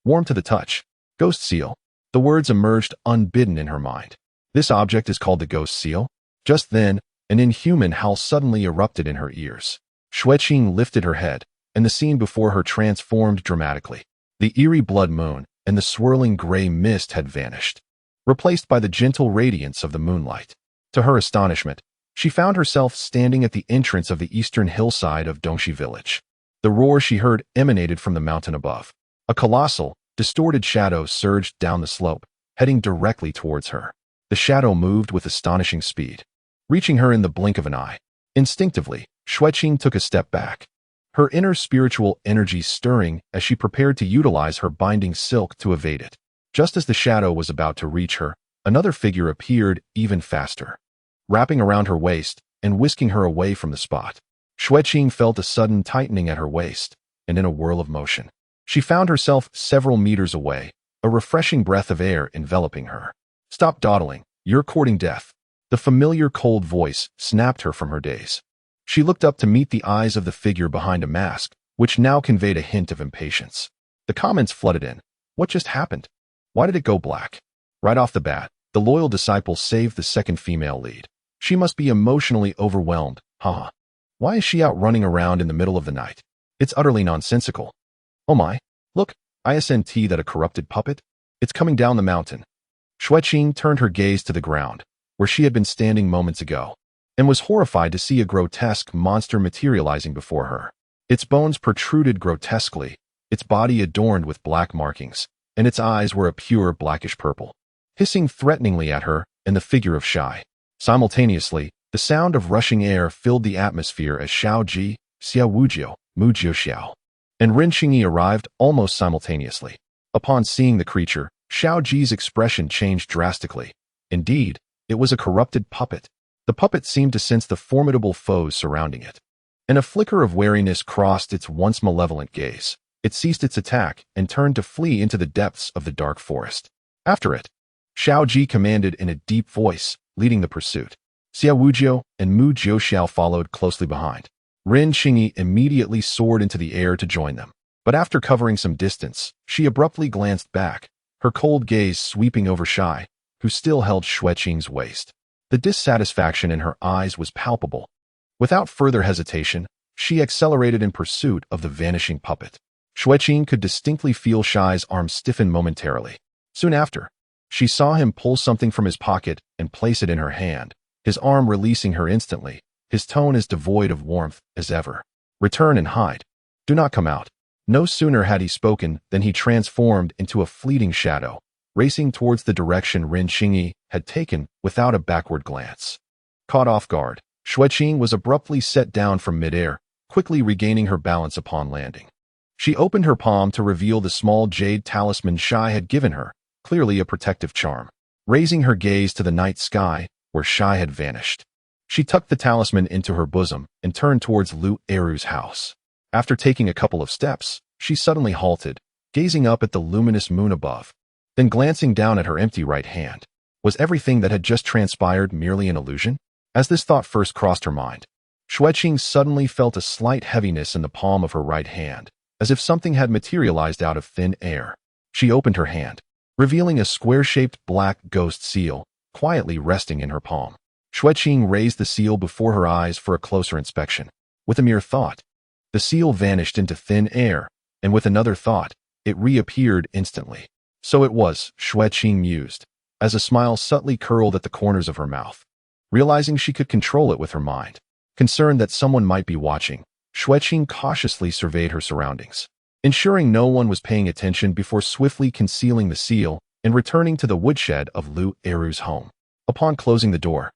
Warm to the touch. Ghost Seal. The words emerged unbidden in her mind. This object is called the Ghost Seal? Just then, an inhuman howl suddenly erupted in her ears. Xue Qing lifted her head, and the scene before her transformed dramatically. The eerie blood moon and the swirling gray mist had vanished, replaced by the gentle radiance of the moonlight. To her astonishment, she found herself standing at the entrance of the eastern hillside of Dongxi village. The roar she heard emanated from the mountain above. A colossal, distorted shadow surged down the slope, heading directly towards her. The shadow moved with astonishing speed, reaching her in the blink of an eye. Instinctively, Xue Qing took a step back, her inner spiritual energy stirring as she prepared to utilize her binding silk to evade it. Just as the shadow was about to reach her, another figure appeared even faster, wrapping around her waist and whisking her away from the spot. Xue Qing felt a sudden tightening at her waist, and in a whirl of motion, she found herself several meters away, a refreshing breath of air enveloping her. "Stop dawdling, you're courting death." The familiar cold voice snapped her from her daze. She looked up to meet the eyes of the figure behind a mask, which now conveyed a hint of impatience. The comments flooded in. What just happened? Why did it go black? Right off the bat, the loyal disciple saved the second female lead. She must be emotionally overwhelmed, haha. Why is she out running around in the middle of the night? It's utterly nonsensical. Oh my, look, isn't that a corrupted puppet? It's coming down the mountain. Xue Qing turned her gaze to the ground, where she had been standing moments ago, and was horrified to see a grotesque monster materializing before her. Its bones protruded grotesquely, its body adorned with black markings, and its eyes were a pure blackish purple, hissing threateningly at her and the figure of Shai. Simultaneously, the sound of rushing air filled the atmosphere as Xiao Ji, Xiao Wujiu, Mu Jiu Xiao, and Ren Qingyi arrived almost simultaneously. Upon seeing the creature, Xiao Ji's expression changed drastically. Indeed, it was a corrupted puppet. The puppet seemed to sense the formidable foes surrounding it, and a flicker of wariness crossed its once malevolent gaze. It ceased its attack and turned to flee into the depths of the dark forest. After it, Xiao Ji commanded in a deep voice, leading the pursuit. Xiao Wujiu and Mu Jiuxiao followed closely behind. Ren Qingyi immediately soared into the air to join them, but after covering some distance, she abruptly glanced back, her cold gaze sweeping over Shai, who still held Xue Qing's waist. The dissatisfaction in her eyes was palpable. Without further hesitation, she accelerated in pursuit of the vanishing puppet. Xue Qing could distinctly feel Shai's arm stiffen momentarily. Soon after, she saw him pull something from his pocket and place it in her hand, his arm releasing her instantly, his tone as devoid of warmth as ever. "Return and hide. Do not come out." No sooner had he spoken than he transformed into a fleeting shadow, racing towards the direction Ren Qingyi had taken without a backward glance. Caught off guard, Xue Qing was abruptly set down from midair, quickly regaining her balance upon landing. She opened her palm to reveal the small jade talisman Shai had given her, clearly a protective charm. Raising her gaze to the night sky, where Shai had vanished, she tucked the talisman into her bosom and turned towards Lu Eru's house. After taking a couple of steps, she suddenly halted, gazing up at the luminous moon above, then glancing down at her empty right hand. Was everything that had just transpired merely an illusion? As this thought first crossed her mind, Xue Qing suddenly felt a slight heaviness in the palm of her right hand, as if something had materialized out of thin air. She opened her hand, revealing a square-shaped black ghost seal, quietly resting in her palm. Xue Qing raised the seal before her eyes for a closer inspection. With a mere thought, the seal vanished into thin air, and with another thought, it reappeared instantly. So it was, Xue Qing mused, as a smile subtly curled at the corners of her mouth. Realizing she could control it with her mind, concerned that someone might be watching, Xue Qing cautiously surveyed her surroundings, ensuring no one was paying attention before swiftly concealing the seal and returning to the woodshed of Lu Eru's home. Upon closing the door,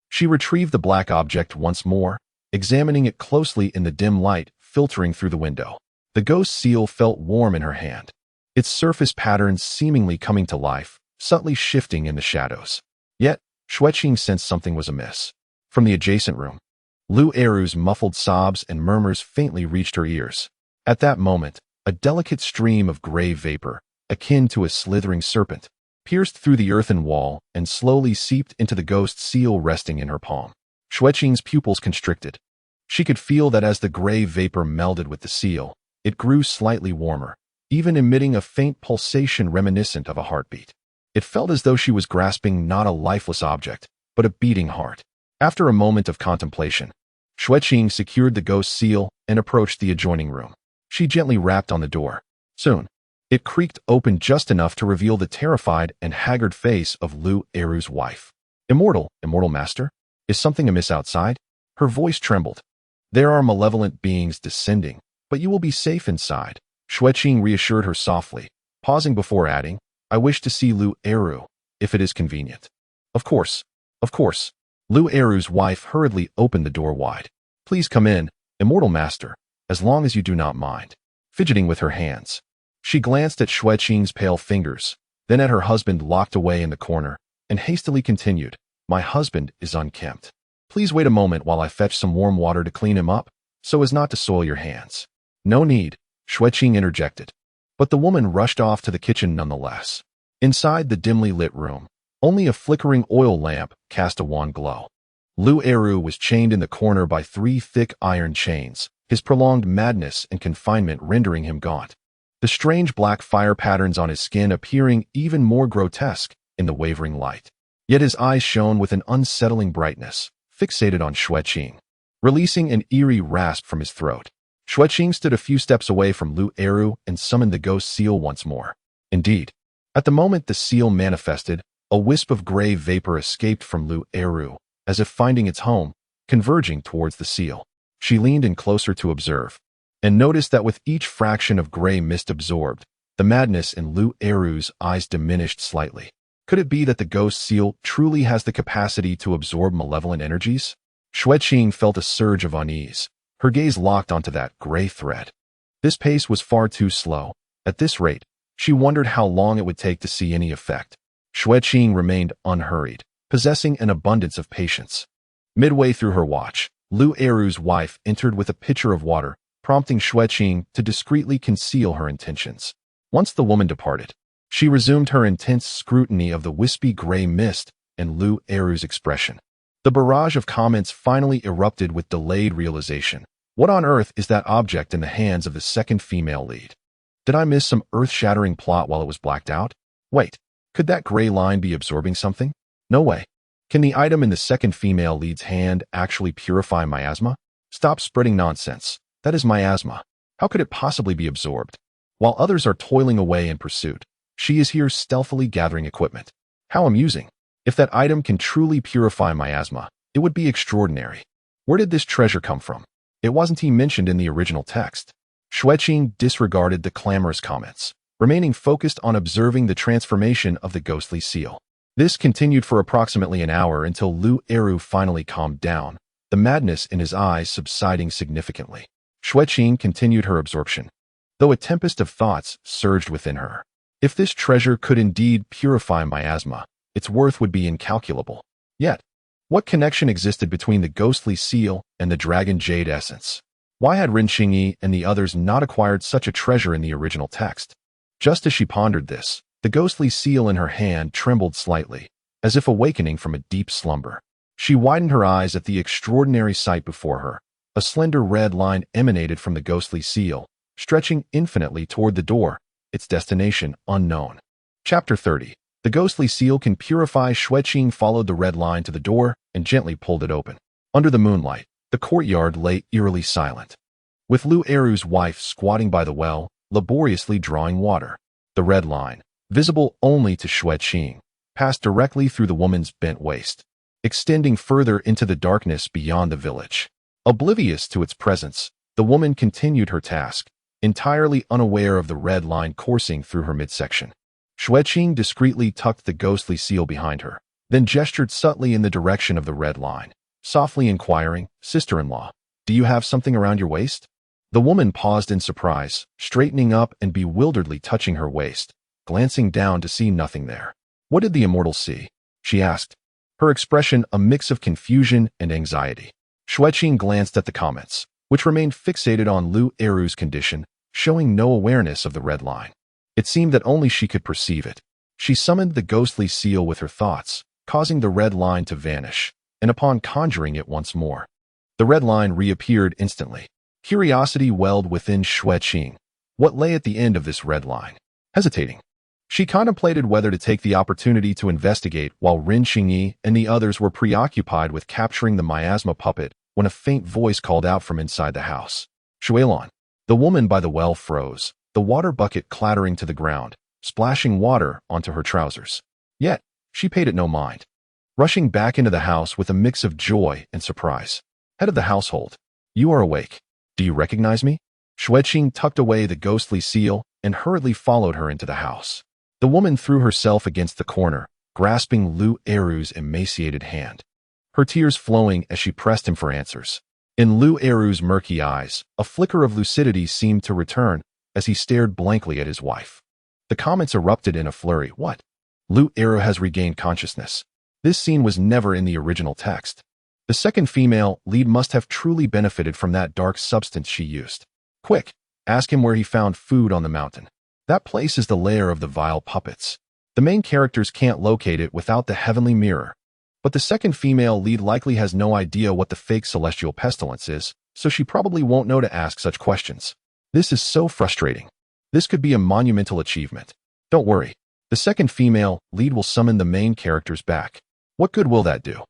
she retrieved the black object once more, examining it closely in the dim light filtering through the window. The ghost seal felt warm in her hand, its surface patterns seemingly coming to life, subtly shifting in the shadows. Yet, Xue Qing sensed something was amiss. From the adjacent room, Lu Eru's muffled sobs and murmurs faintly reached her ears. At that moment, a delicate stream of gray vapor, akin to a slithering serpent, pierced through the earthen wall and slowly seeped into the ghost seal resting in her palm. Xue Qing's pupils constricted. She could feel that as the gray vapor melded with the seal, it grew slightly warmer, even emitting a faint pulsation reminiscent of a heartbeat. It felt as though she was grasping not a lifeless object, but a beating heart. After a moment of contemplation, Xue Qing secured the ghost seal and approached the adjoining room. She gently rapped on the door. Soon, it creaked open just enough to reveal the terrified and haggard face of Lu Eru's wife. Immortal master? Is something amiss outside?" Her voice trembled. "There are malevolent beings descending," But you will be safe inside, Xue Qing reassured her softly, pausing before adding, I wish to see Lu Eru, if it is convenient. Of course, of course. Lu Eru's wife hurriedly opened the door wide. Please come in, immortal master, as long as you do not mind. Fidgeting with her hands. She glanced at Xue Qing's pale fingers, then at her husband locked away in the corner, and hastily continued, My husband is unkempt. Please wait a moment while I fetch some warm water to clean him up, so as not to soil your hands. No need, Xue Qing interjected. But the woman rushed off to the kitchen nonetheless. Inside the dimly lit room, only a flickering oil lamp cast a wan glow. Lu Eru was chained in the corner by 3 thick iron chains, his prolonged madness and confinement rendering him gaunt. The strange black fire patterns on his skin appearing even more grotesque in the wavering light. Yet his eyes shone with an unsettling brightness, fixated on Xue Qing. Releasing an eerie rasp from his throat, Xue Qing stood a few steps away from Lu Eru and summoned the ghost seal once more. Indeed, at the moment the seal manifested, a wisp of gray vapor escaped from Lu Eru, as if finding its home, converging towards the seal. She leaned in closer to observe, and noticed that with each fraction of gray mist absorbed, the madness in Lu Eru's eyes diminished slightly. Could it be that the ghost seal truly has the capacity to absorb malevolent energies? Xue Qing felt a surge of unease, her gaze locked onto that gray thread. This pace was far too slow. At this rate, she wondered how long it would take to see any effect. Xue Qing remained unhurried, possessing an abundance of patience. Midway through her watch, Lu Eru's wife entered with a pitcher of water, prompting Xue Qing to discreetly conceal her intentions. Once the woman departed, she resumed her intense scrutiny of the wispy gray mist and Lu Eru's expression. The barrage of comments finally erupted with delayed realization. What on earth is that object in the hands of the second female lead? Did I miss some earth-shattering plot while it was blacked out? Wait, could that gray line be absorbing something? No way. Can the item in the second female lead's hand actually purify miasma? Stop spreading nonsense. That is miasma. How could it possibly be absorbed? While others are toiling away in pursuit, she is here stealthily gathering equipment. How amusing. If that item can truly purify miasma, it would be extraordinary. Where did this treasure come from? It wasn't even mentioned in the original text. Xue Qing disregarded the clamorous comments, remaining focused on observing the transformation of the ghostly seal. This continued for approximately an hour until Lu Eru finally calmed down, the madness in his eyes subsiding significantly. Xue Qing continued her absorption, though a tempest of thoughts surged within her. If this treasure could indeed purify miasma, its worth would be incalculable. Yet, what connection existed between the ghostly seal and the dragon jade essence? Why had Ren Xingyi and the others not acquired such a treasure in the original text? Just as she pondered this, the ghostly seal in her hand trembled slightly, as if awakening from a deep slumber. She widened her eyes at the extraordinary sight before her. A slender red line emanated from the ghostly seal, stretching infinitely toward the door, its destination unknown. Chapter 30. The ghostly seal can purify. Xue Qing followed the red line to the door and gently pulled it open. Under the moonlight, the courtyard lay eerily silent, with Lu Eru's wife squatting by the well, laboriously drawing water. The red line, visible only to Xue Qing, passed directly through the woman's bent waist, extending further into the darkness beyond the village. Oblivious to its presence, the woman continued her task, entirely unaware of the red line coursing through her midsection. Xue Qing discreetly tucked the ghostly seal behind her, then gestured subtly in the direction of the red line, softly inquiring, Sister-in-law, do you have something around your waist? The woman paused in surprise, straightening up and bewilderedly touching her waist, glancing down to see nothing there. What did the immortal see? She asked, her expression a mix of confusion and anxiety. Xue Qing glanced at the comments, which remained fixated on Lu Eru's condition, showing no awareness of the red line. It seemed that only she could perceive it. She summoned the ghostly seal with her thoughts, causing the red line to vanish, and upon conjuring it once more, the red line reappeared instantly. Curiosity welled within Xue Qing. What lay at the end of this red line? Hesitating, she contemplated whether to take the opportunity to investigate while Ren Xingyi and the others were preoccupied with capturing the miasma puppet when a faint voice called out from inside the house. Xuelon. The woman by the well froze, the water bucket clattering to the ground, splashing water onto her trousers. Yet, she paid it no mind, rushing back into the house with a mix of joy and surprise. Head of the household, you are awake. Do you recognize me? Xue Qing tucked away the ghostly seal and hurriedly followed her into the house. The woman threw herself against the corner, grasping Lu Eru's emaciated hand, her tears flowing as she pressed him for answers. In Lu Eru's murky eyes, a flicker of lucidity seemed to return as he stared blankly at his wife. The comments erupted in a flurry. What? Lu Eru has regained consciousness. This scene was never in the original text. The second female lead must have truly benefited from that dark substance she used. Quick, ask him where he found food on the mountain. That place is the lair of the vile puppets. The main characters can't locate it without the heavenly mirror. But the second female lead likely has no idea what the fake celestial pestilence is, so she probably won't know to ask such questions. This is so frustrating. This could be a monumental achievement. Don't worry. The second female lead will summon the main characters back. What good will that do?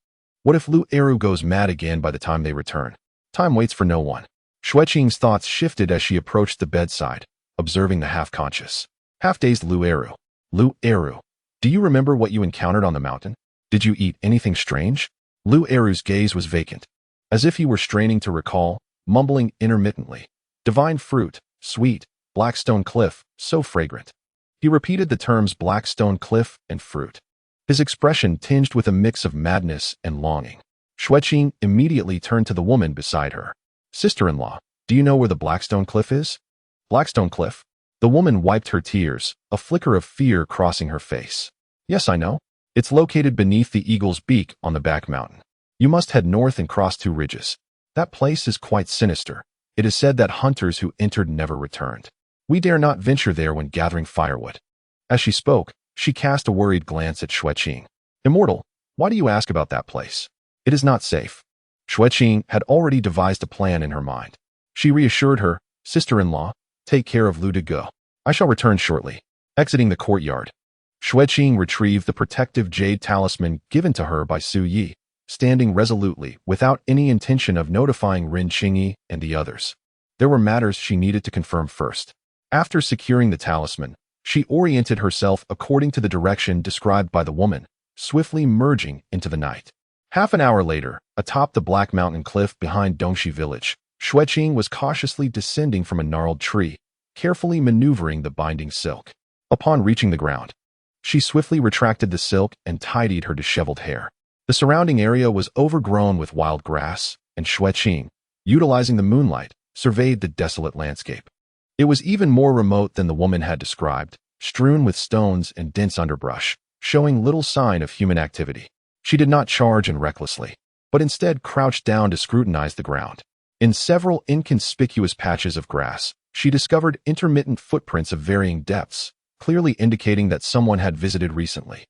What if Lu Eru goes mad again by the time they return? Time waits for no one. Xue Qing's thoughts shifted as she approached the bedside, observing the half-conscious, half-dazed Lu Eru. Lu Eru, do you remember what you encountered on the mountain? Did you eat anything strange? Lu Eru's gaze was vacant, as if he were straining to recall, mumbling intermittently. Divine fruit, sweet, blackstone cliff, so fragrant. He repeated the terms blackstone cliff and fruit, his expression tinged with a mix of madness and longing. Xue Qing immediately turned to the woman beside her. Sister-in-law, do you know where the Blackstone Cliff is? Blackstone Cliff? The woman wiped her tears, a flicker of fear crossing her face. Yes, I know. It's located beneath the Eagle's Beak on the back mountain. You must head north and cross 2 ridges. That place is quite sinister. It is said that hunters who entered never returned. We dare not venture there when gathering firewood. As she spoke, she cast a worried glance at Xue Qing. Immortal, why do you ask about that place? It is not safe. Xue Qing had already devised a plan in her mind. She reassured her, sister-in-law, take care of Lu de Go. I shall return shortly. Exiting the courtyard, Xue Qing retrieved the protective jade talisman given to her by Su Yi, standing resolutely without any intention of notifying Ren Qingyi and the others. There were matters she needed to confirm first. After securing the talisman, she oriented herself according to the direction described by the woman, swiftly merging into the night. Half an hour later, atop the Black Mountain cliff behind Dongxi village, Xue Qing was cautiously descending from a gnarled tree, carefully maneuvering the binding silk. Upon reaching the ground, she swiftly retracted the silk and tidied her disheveled hair. The surrounding area was overgrown with wild grass, and Xue Qing, utilizing the moonlight, surveyed the desolate landscape. It was even more remote than the woman had described, strewn with stones and dense underbrush, showing little sign of human activity. She did not charge in recklessly, but instead crouched down to scrutinize the ground. In several inconspicuous patches of grass, she discovered intermittent footprints of varying depths, clearly indicating that someone had visited recently.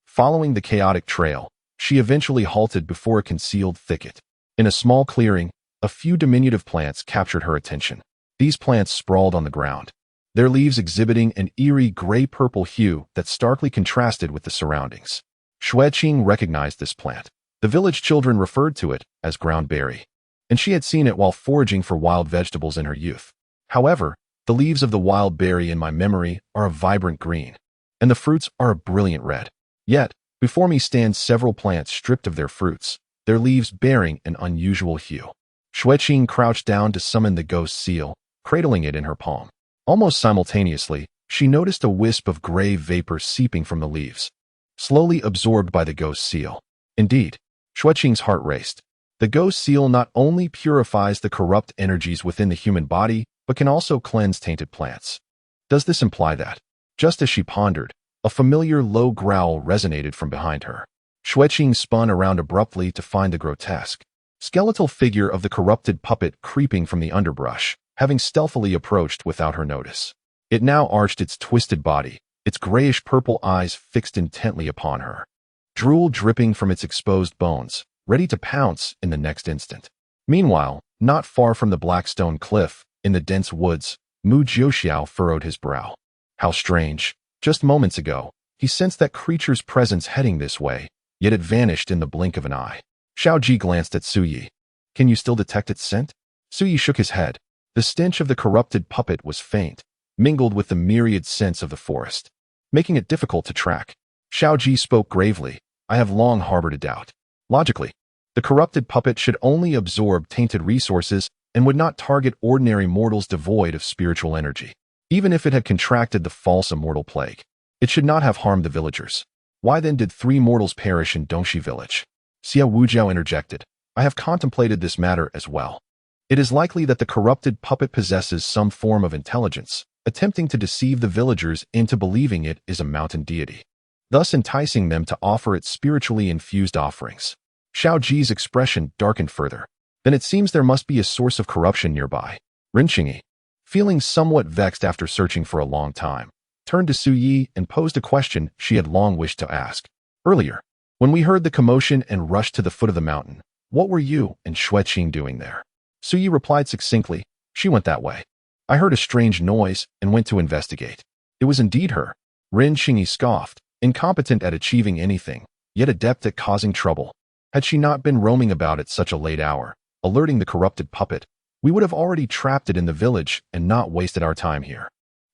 Following the chaotic trail, she eventually halted before a concealed thicket. In a small clearing, a few diminutive plants captured her attention. These plants sprawled on the ground, their leaves exhibiting an eerie gray-purple hue that starkly contrasted with the surroundings. Xue Qing recognized this plant. The village children referred to it as groundberry, and she had seen it while foraging for wild vegetables in her youth. However, the leaves of the wild berry in my memory are a vibrant green, and the fruits are a brilliant red. Yet, before me stand several plants stripped of their fruits, their leaves bearing an unusual hue. Xue Qing crouched down to summon the ghost seal, cradling it in her palm. Almost simultaneously, she noticed a wisp of gray vapor seeping from the leaves, slowly absorbed by the ghost seal. Indeed, Xue Qing's heart raced. The ghost seal not only purifies the corrupt energies within the human body, but can also cleanse tainted plants. Does this imply that? Just as she pondered, a familiar low growl resonated from behind her. Xue Qing spun around abruptly to find the grotesque, skeletal figure of the corrupted puppet creeping from the underbrush, having stealthily approached without her notice. It now arched its twisted body, its grayish-purple eyes fixed intently upon her, drool dripping from its exposed bones, ready to pounce in the next instant. Meanwhile, not far from the Blackstone Cliff, in the dense woods, Mu Jiuxiao furrowed his brow. How strange. Just moments ago, he sensed that creature's presence heading this way, yet it vanished in the blink of an eye. Xiao Ji glanced at Su Yi. Can you still detect its scent? Su Yi shook his head. The stench of the corrupted puppet was faint, mingled with the myriad scents of the forest, making it difficult to track. Xiao Ji spoke gravely. I have long harbored a doubt. Logically, the corrupted puppet should only absorb tainted resources and would not target ordinary mortals devoid of spiritual energy. Even if it had contracted the false immortal plague, it should not have harmed the villagers. Why then did 3 mortals perish in Dongxi village? Xue Wujiao interjected. I have contemplated this matter as well. It is likely that the corrupted puppet possesses some form of intelligence, attempting to deceive the villagers into believing it is a mountain deity, thus enticing them to offer it spiritually infused offerings. Xiao Ji's expression darkened further. Then it seems there must be a source of corruption nearby. Ren Qingyi, feeling somewhat vexed after searching for a long time, turned to Su Yi and posed a question she had long wished to ask. Earlier, when we heard the commotion and rushed to the foot of the mountain, what were you and Xue Qing doing there? Su Yi replied succinctly, she went that way. I heard a strange noise and went to investigate. It was indeed her. Ren Qingyi scoffed, incompetent at achieving anything, yet adept at causing trouble. Had she not been roaming about at such a late hour, alerting the corrupted puppet, we would have already trapped it in the village and not wasted our time here.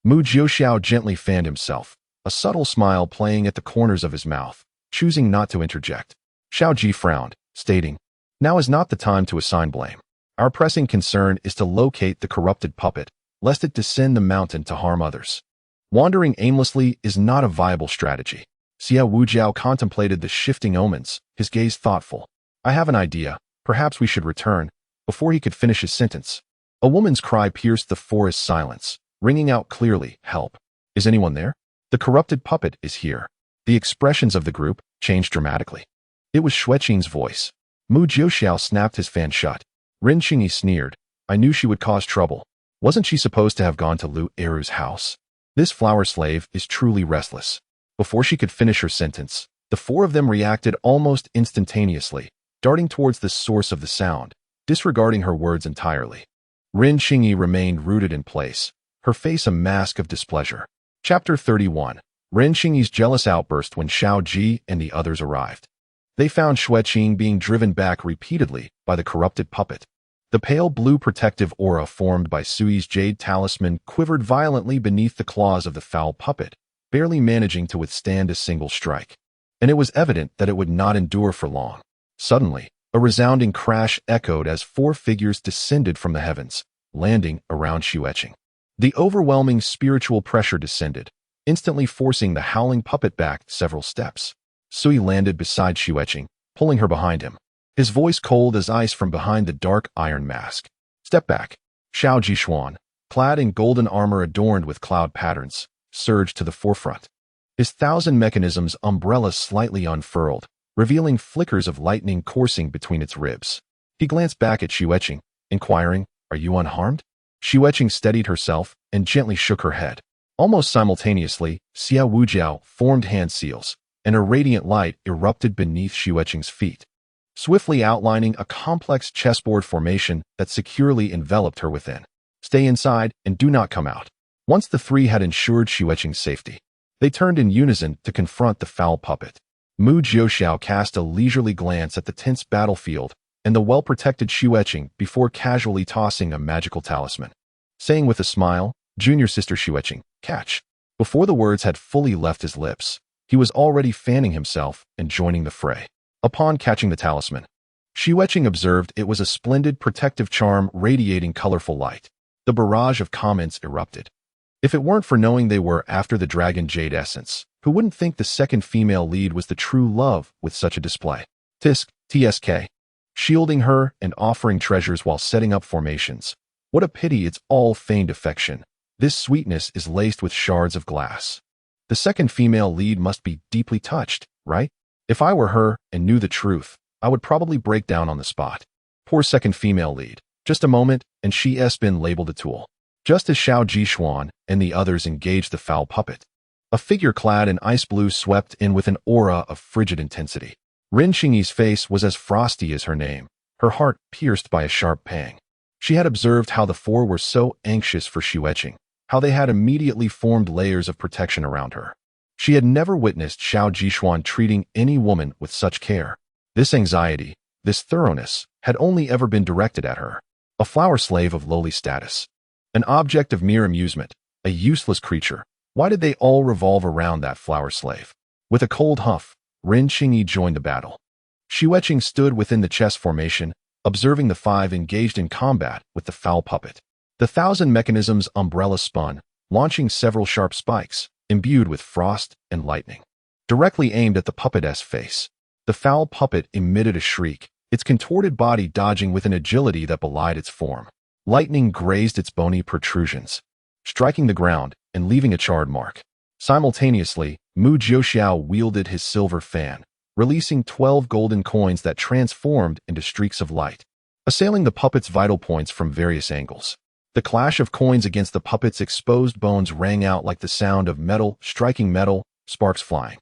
Mu Jiuxiao gently fanned himself, a subtle smile playing at the corners of his mouth, choosing not to interject. Xiao Ji frowned, stating, now is not the time to assign blame. Our pressing concern is to locate the corrupted puppet, lest it descend the mountain to harm others. Wandering aimlessly is not a viable strategy. Xue Wujiao contemplated the shifting omens, his gaze thoughtful. I have an idea. Perhaps we should return. Before he could finish his sentence, a woman's cry pierced the forest silence, ringing out clearly, help. Is anyone there? The corrupted puppet is here. The expressions of the group changed dramatically. It was Xue Qing's voice. Mu Jiuxiao snapped his fan shut. Ren Qingyi sneered. I knew she would cause trouble. Wasn't she supposed to have gone to Lu Eru's house? This flower slave is truly restless. Before she could finish her sentence, the 4 of them reacted almost instantaneously, darting towards the source of the sound, disregarding her words entirely. Ren Qingyi remained rooted in place, her face a mask of displeasure. Chapter 31. Ren Qingyi's jealous outburst when Xiao Ji and the others arrived. They found Xue Qing being driven back repeatedly by the corrupted puppet. The pale blue protective aura formed by Sui's jade talisman quivered violently beneath the claws of the foul puppet, barely managing to withstand a single strike. And it was evident that it would not endure for long. Suddenly, a resounding crash echoed as 4 figures descended from the heavens, landing around Xue Qing. The overwhelming spiritual pressure descended, instantly forcing the howling puppet back several steps. Sui landed beside Xue Qing, pulling her behind him, his voice cold as ice from behind the dark iron mask. Step back. Xiao Jishuan, clad in golden armor adorned with cloud patterns, surged to the forefront. His 1,000 mechanisms umbrella slightly unfurled, revealing flickers of lightning coursing between its ribs. He glanced back at Xue Qing, inquiring, are you unharmed? Xue Qing steadied herself and gently shook her head. Almost simultaneously, Xue Wujiao formed hand seals, and a radiant light erupted beneath Xue Qing's feet, swiftly outlining a complex chessboard formation that securely enveloped her within. Stay inside and do not come out. Once the 3 had ensured Xue Qing's safety, they turned in unison to confront the foul puppet. Mu Jiuxiao cast a leisurely glance at the tense battlefield and the well-protected Xue Qing before casually tossing a magical talisman, saying with a smile, Junior Sister Xue Qing, catch. Before the words had fully left his lips, he was already fanning himself and joining the fray. Upon catching the talisman, Xue Qing observed it was a splendid protective charm radiating colorful light. The barrage of comments erupted. If it weren't for knowing they were after the dragon jade essence, who wouldn't think the second female lead was the true love with such a display? TSK. Shielding her and offering treasures while setting up formations. What a pity it's all feigned affection. This sweetness is laced with shards of glass. The second female lead must be deeply touched, right? If I were her and knew the truth, I would probably break down on the spot. Poor second female lead. Just a moment, and she has been labeled a tool. Just as Xiao Jishuan and the others engaged the foul puppet, a figure clad in ice blue swept in with an aura of frigid intensity. Ren Qingyi's face was as frosty as her name, her heart pierced by a sharp pang. She had observed how the 4 were so anxious for Xue Qing, how they had immediately formed layers of protection around her. She had never witnessed Xiao Jishuan treating any woman with such care. This anxiety, this thoroughness, had only ever been directed at her, a flower slave of lowly status, an object of mere amusement, a useless creature. Why did they all revolve around that flower slave? With a cold huff, Ren Qingyi joined the battle. Xue Qing stood within the chess formation, observing the five engaged in combat with the foul puppet. The thousand mechanisms umbrella spun, launching several sharp spikes, imbued with frost and lightning, directly aimed at the puppet's face. The foul puppet emitted a shriek, its contorted body dodging with an agility that belied its form. Lightning grazed its bony protrusions, striking the ground and leaving a charred mark. Simultaneously, Mu Jiuxiao wielded his silver fan, releasing 12 golden coins that transformed into streaks of light, assailing the puppet's vital points from various angles. The clash of coins against the puppet's exposed bones rang out like the sound of metal striking metal, sparks flying.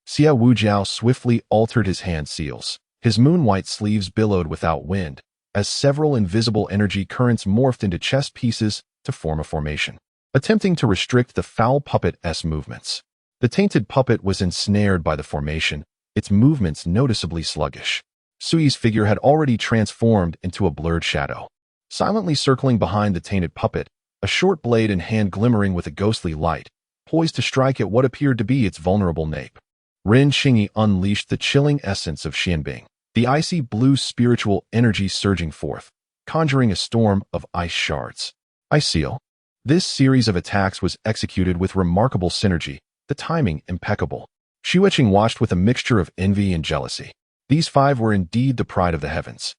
Xia Wujiao swiftly altered his hand seals. His moon-white sleeves billowed without wind, as several invisible energy currents morphed into chess pieces to form a formation, attempting to restrict the foul puppet's movements. The tainted puppet was ensnared by the formation, its movements noticeably sluggish. Sui's figure had already transformed into a blurred shadow, silently circling behind the tainted puppet, a short blade in hand glimmering with a ghostly light, poised to strike at what appeared to be its vulnerable nape. Ren Qingyi unleashed the chilling essence of Xianbing, the icy blue spiritual energy surging forth, conjuring a storm of ice shards. I seal. This series of attacks was executed with remarkable synergy, the timing impeccable. Xue Qing watched with a mixture of envy and jealousy. These five were indeed the pride of the heavens.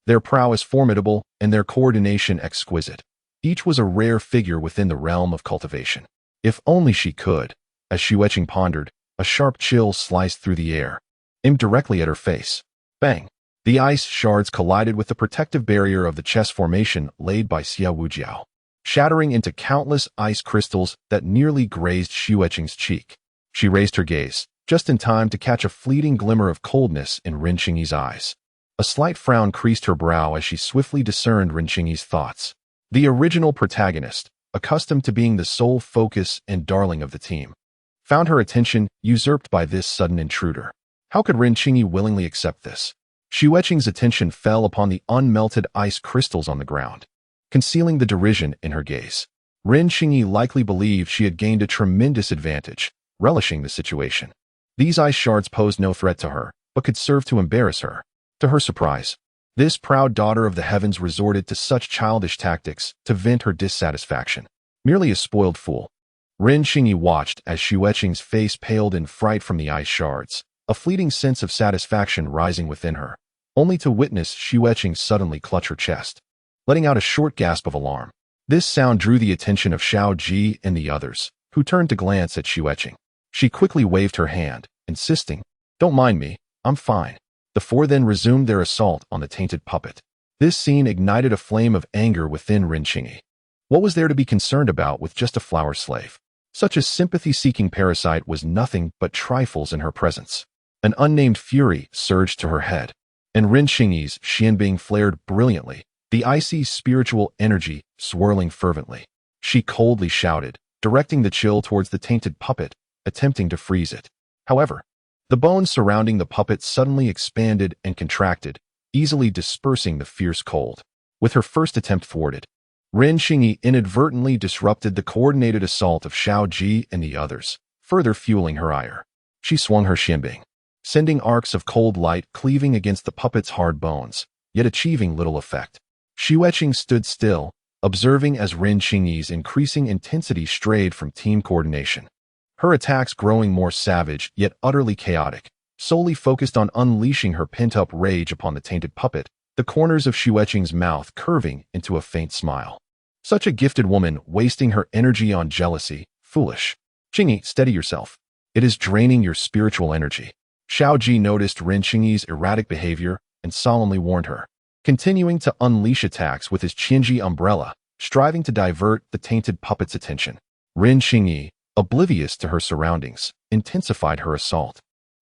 Their prowess formidable and their coordination exquisite. Each was a rare figure within the realm of cultivation. If only she could, as Xue Qing pondered, a sharp chill sliced through the air, aimed directly at her face. Bang! The ice shards collided with the protective barrier of the chess formation laid by Xia Wujiao, shattering into countless ice crystals that nearly grazed Xue Qing's cheek. She raised her gaze, just in time to catch a fleeting glimmer of coldness in Ren Qingyi's eyes. A slight frown creased her brow as she swiftly discerned Ren Qingyi's thoughts. The original protagonist, accustomed to being the sole focus and darling of the team, found her attention usurped by this sudden intruder. How could Ren Qingyi willingly accept this? Xue Qing's attention fell upon the unmelted ice crystals on the ground, concealing the derision in her gaze. Ren Qingyi likely believed she had gained a tremendous advantage, relishing the situation. These ice shards posed no threat to her, but could serve to embarrass her. To her surprise, this proud daughter of the heavens resorted to such childish tactics to vent her dissatisfaction. Merely a spoiled fool. Ren Qingyi watched as Xue Qing's face paled in fright from the ice shards, a fleeting sense of satisfaction rising within her, only to witness Xue Qing suddenly clutch her chest, letting out a short gasp of alarm. This sound drew the attention of Shao Ji and the others, who turned to glance at Xue Qing. She quickly waved her hand, insisting, "Don't mind me, I'm fine." The four then resumed their assault on the tainted puppet. This scene ignited a flame of anger within Ren Qingyi. What was there to be concerned about with just a flower slave? Such a sympathy-seeking parasite was nothing but trifles in her presence. An unnamed fury surged to her head, and Ren Qingyi's Xianbing flared brilliantly, the icy spiritual energy swirling fervently. She coldly shouted, directing the chill towards the tainted puppet, attempting to freeze it. However, the bones surrounding the puppet suddenly expanded and contracted, easily dispersing the fierce cold. With her first attempt thwarted, Ren Qingyi inadvertently disrupted the coordinated assault of Shao Ji and the others, further fueling her ire. She swung her Xianbing, sending arcs of cold light cleaving against the puppet's hard bones, yet achieving little effect. Xue Qing stood still, observing as Ren Qingyi's increasing intensity strayed from team coordination. Her attacks growing more savage yet utterly chaotic, solely focused on unleashing her pent-up rage upon the tainted puppet, the corners of Xue Qing's mouth curving into a faint smile. Such a gifted woman wasting her energy on jealousy, foolish. Qingyi, steady yourself. It is draining your spiritual energy. Shao Ji noticed Ren Qingyi's erratic behavior and solemnly warned her, continuing to unleash attacks with his Qianji umbrella, striving to divert the tainted puppet's attention. Ren Qingyi, oblivious to her surroundings, intensified her assault,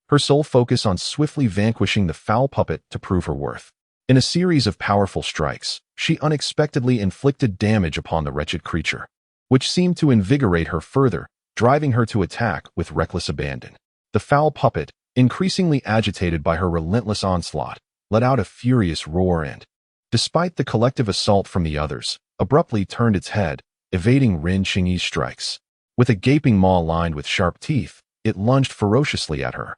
her sole focus on swiftly vanquishing the foul puppet to prove her worth. In a series of powerful strikes, she unexpectedly inflicted damage upon the wretched creature, which seemed to invigorate her further, driving her to attack with reckless abandon. The foul puppet, increasingly agitated by her relentless onslaught, let out a furious roar and, despite the collective assault from the others, abruptly turned its head, evading Ren Qingyi's strikes. With a gaping maw lined with sharp teeth, it lunged ferociously at her.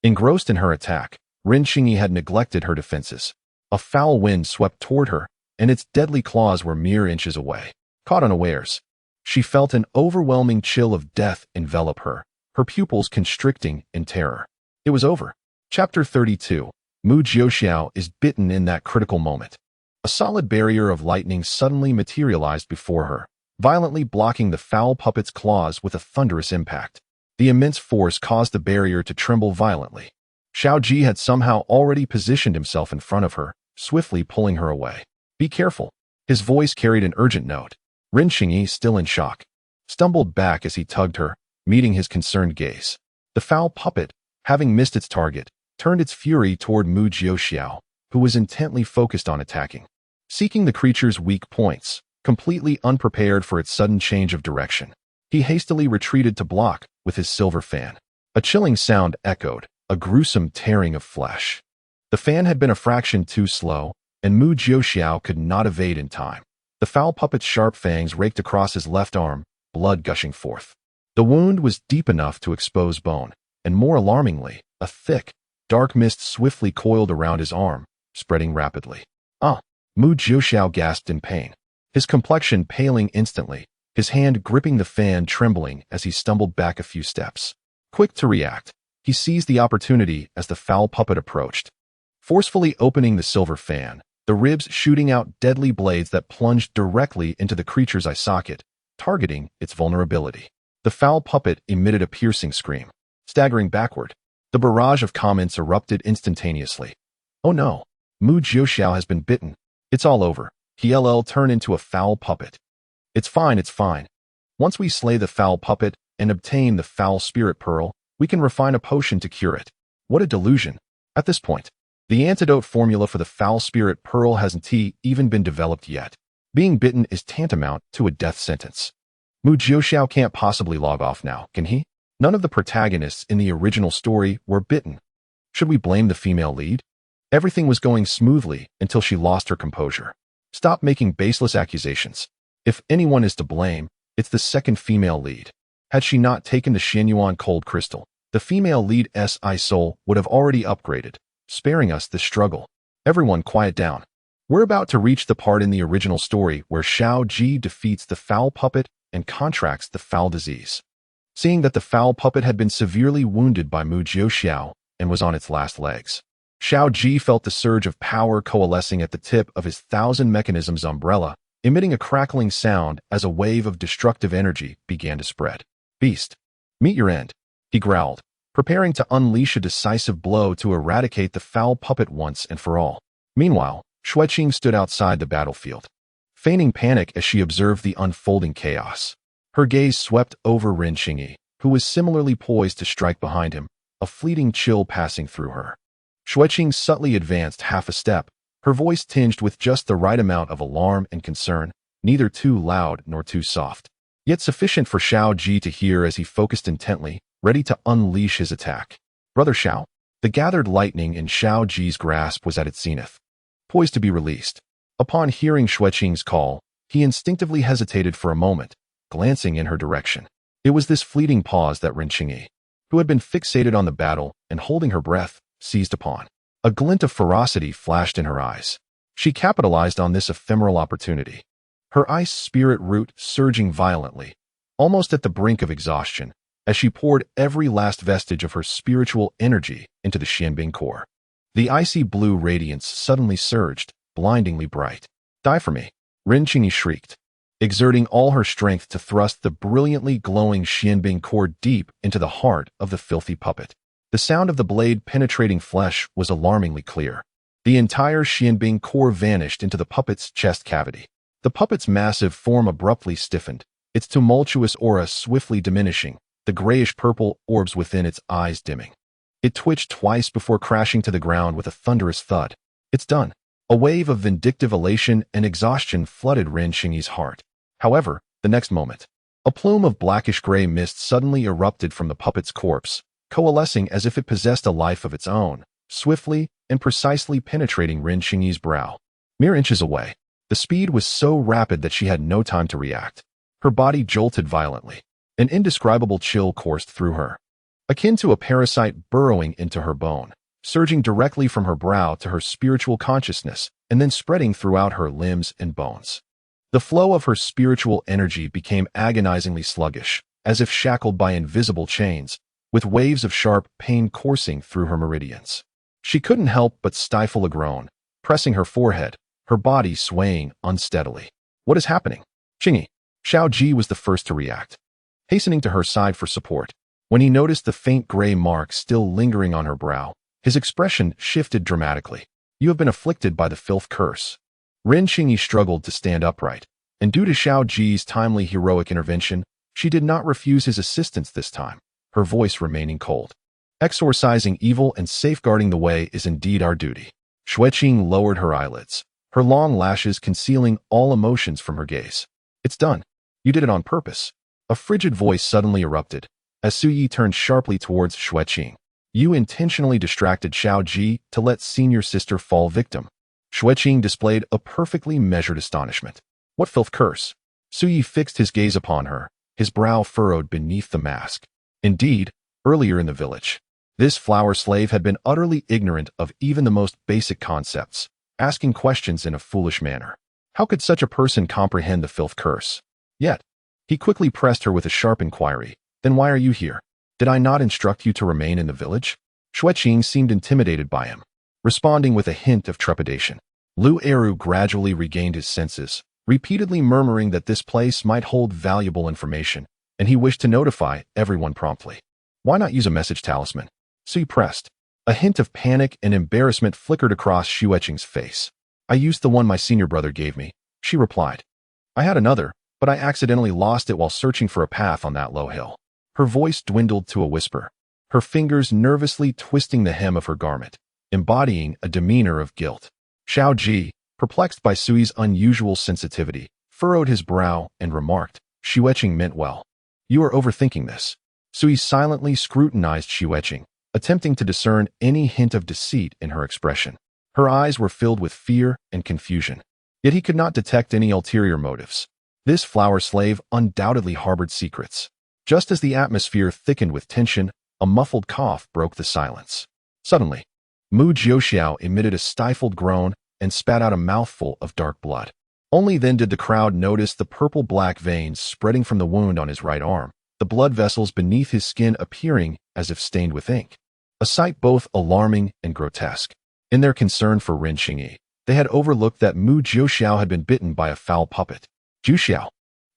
Engrossed in her attack, Ren Qingyi had neglected her defenses. A foul wind swept toward her, and its deadly claws were mere inches away. Caught unawares, she felt an overwhelming chill of death envelop her, her pupils constricting in terror. It was over. Chapter 32. Mu Jiuxiao is bitten in that critical moment. A solid barrier of lightning suddenly materialized before her, violently blocking the foul puppet's claws with a thunderous impact. The immense force caused the barrier to tremble violently. Xiao Ji had somehow already positioned himself in front of her, swiftly pulling her away. Be careful. His voice carried an urgent note. Ren Xingyi, still in shock, stumbled back as he tugged her, meeting his concerned gaze. The foul puppet, having missed its target, turned its fury toward Mu Jiuxiao, who was intently focused on attacking. Seeking the creature's weak points, completely unprepared for its sudden change of direction, he hastily retreated to block with his silver fan. A chilling sound echoed, a gruesome tearing of flesh. The fan had been a fraction too slow, and Mu Jiuxiao could not evade in time. The foul puppet's sharp fangs raked across his left arm, blood gushing forth. The wound was deep enough to expose bone, and more alarmingly, a thick, dark mist swiftly coiled around his arm, spreading rapidly. Mu Jiuxiao gasped in pain, his complexion paling instantly, his hand gripping the fan trembling as he stumbled back a few steps. Quick to react, he seized the opportunity as the foul puppet approached. Forcefully opening the silver fan, the ribs shooting out deadly blades that plunged directly into the creature's eye socket, targeting its vulnerability. The foul puppet emitted a piercing scream. Staggering backward, the barrage of comments erupted instantaneously. Oh no, Mu Jiuxiao has been bitten. It's all over. He'll turn into a foul puppet. It's fine, it's fine. Once we slay the foul puppet and obtain the foul spirit pearl, we can refine a potion to cure it. What a delusion. At this point, the antidote formula for the foul spirit pearl hasn't even been developed yet. Being bitten is tantamount to a death sentence. Mu Jiuxiao can't possibly log off now, can he? None of the protagonists in the original story were bitten. Should we blame the female lead? Everything was going smoothly until she lost her composure. Stop making baseless accusations. If anyone is to blame, it's the second female lead. Had she not taken the Xianyuan cold crystal, the female lead's soul would have already upgraded, sparing us this struggle. Everyone quiet down. We're about to reach the part in the original story where Xiao Ji defeats the foul puppet and contracts the foul disease. Seeing that the foul puppet had been severely wounded by Mu Jiuxiao and was on its last legs, Xiao Ji felt the surge of power coalescing at the tip of his thousand mechanisms umbrella, emitting a crackling sound as a wave of destructive energy began to spread. Beast, meet your end, he growled, preparing to unleash a decisive blow to eradicate the foul puppet once and for all. Meanwhile, Xue Qing stood outside the battlefield, feigning panic as she observed the unfolding chaos. Her gaze swept over Ren Xingyi, who was similarly poised to strike behind him, a fleeting chill passing through her. Xue Qing subtly advanced half a step, her voice tinged with just the right amount of alarm and concern, neither too loud nor too soft, yet sufficient for Xiao Ji to hear as he focused intently, ready to unleash his attack. Brother Xiao. The gathered lightning in Xiao Ji's grasp was at its zenith, poised to be released. Upon hearing Xue Qing's call, he instinctively hesitated for a moment, glancing in her direction. It was this fleeting pause that Ren Xingyi, who had been fixated on the battle and holding her breath, seized upon. A glint of ferocity flashed in her eyes. She capitalized on this ephemeral opportunity, her ice spirit root surging violently, almost at the brink of exhaustion, as she poured every last vestige of her spiritual energy into the Xianbing core. The icy blue radiance suddenly surged, blindingly bright. Die for me, Ren Xingyi shrieked, exerting all her strength to thrust the brilliantly glowing Xianbing core deep into the heart of the filthy puppet. The sound of the blade penetrating flesh was alarmingly clear. The entire Xianbing core vanished into the puppet's chest cavity. The puppet's massive form abruptly stiffened, its tumultuous aura swiftly diminishing, the grayish-purple orbs within its eyes dimming. It twitched twice before crashing to the ground with a thunderous thud. It's done. A wave of vindictive elation and exhaustion flooded Ren Xingyi's heart. However, the next moment, a plume of blackish-gray mist suddenly erupted from the puppet's corpse, coalescing as if it possessed a life of its own, swiftly and precisely penetrating Ren Xingyi's brow. Mere inches away, the speed was so rapid that she had no time to react. Her body jolted violently. An indescribable chill coursed through her, akin to a parasite burrowing into her bone. surging directly from her brow to her spiritual consciousness and then spreading throughout her limbs and bones. The flow of her spiritual energy became agonizingly sluggish, as if shackled by invisible chains, with waves of sharp pain coursing through her meridians. She couldn't help but stifle a groan, pressing her forehead, her body swaying unsteadily. "What is happening?" "Qingyi." Xiao Ji was the first to react, hastening to her side for support. When he noticed the faint gray mark still lingering on her brow, his expression shifted dramatically. "You have been afflicted by the filth curse." Qingyi struggled to stand upright, and due to Xiao Ji's timely heroic intervention, she did not refuse his assistance this time, her voice remaining cold. "Exorcising evil and safeguarding the way is indeed our duty." Xue Qing lowered her eyelids, her long lashes concealing all emotions from her gaze. "It's done. You did it on purpose." A frigid voice suddenly erupted, as Su Yi turned sharply towards Xue Qing. "You intentionally distracted Xiao Ji to let senior sister fall victim." Xue Qing displayed a perfectly measured astonishment. "What filth curse?" Su Yi fixed his gaze upon her, his brow furrowed beneath the mask. Indeed, earlier in the village, this flower slave had been utterly ignorant of even the most basic concepts, asking questions in a foolish manner. How could such a person comprehend the filth curse? Yet, he quickly pressed her with a sharp inquiry. "Then why are you here? Did I not instruct you to remain in the village?" Xue Qing seemed intimidated by him, responding with a hint of trepidation. Lu Eru gradually regained his senses, repeatedly murmuring that this place might hold valuable information, and he wished to notify everyone promptly. "Why not use a message talisman?" Su pressed. A hint of panic and embarrassment flickered across Xue Qing's face. "I used the one my senior brother gave me," she replied. "I had another, but I accidentally lost it while searching for a path on that low hill." Her voice dwindled to a whisper, her fingers nervously twisting the hem of her garment, embodying a demeanor of guilt. Xiao Ji, perplexed by Sui's unusual sensitivity, furrowed his brow and remarked, "Xue Qing meant well. You are overthinking this." Sui silently scrutinized Xue Qing, attempting to discern any hint of deceit in her expression. Her eyes were filled with fear and confusion, yet he could not detect any ulterior motives. This flower slave undoubtedly harbored secrets. Just as the atmosphere thickened with tension, a muffled cough broke the silence. Suddenly, Mu Jiuxiao emitted a stifled groan and spat out a mouthful of dark blood. Only then did the crowd notice the purple-black veins spreading from the wound on his right arm, the blood vessels beneath his skin appearing as if stained with ink. A sight both alarming and grotesque. In their concern for Qingyi, they had overlooked that Mu Jiuxiao had been bitten by a foul puppet. "Jiuxiao."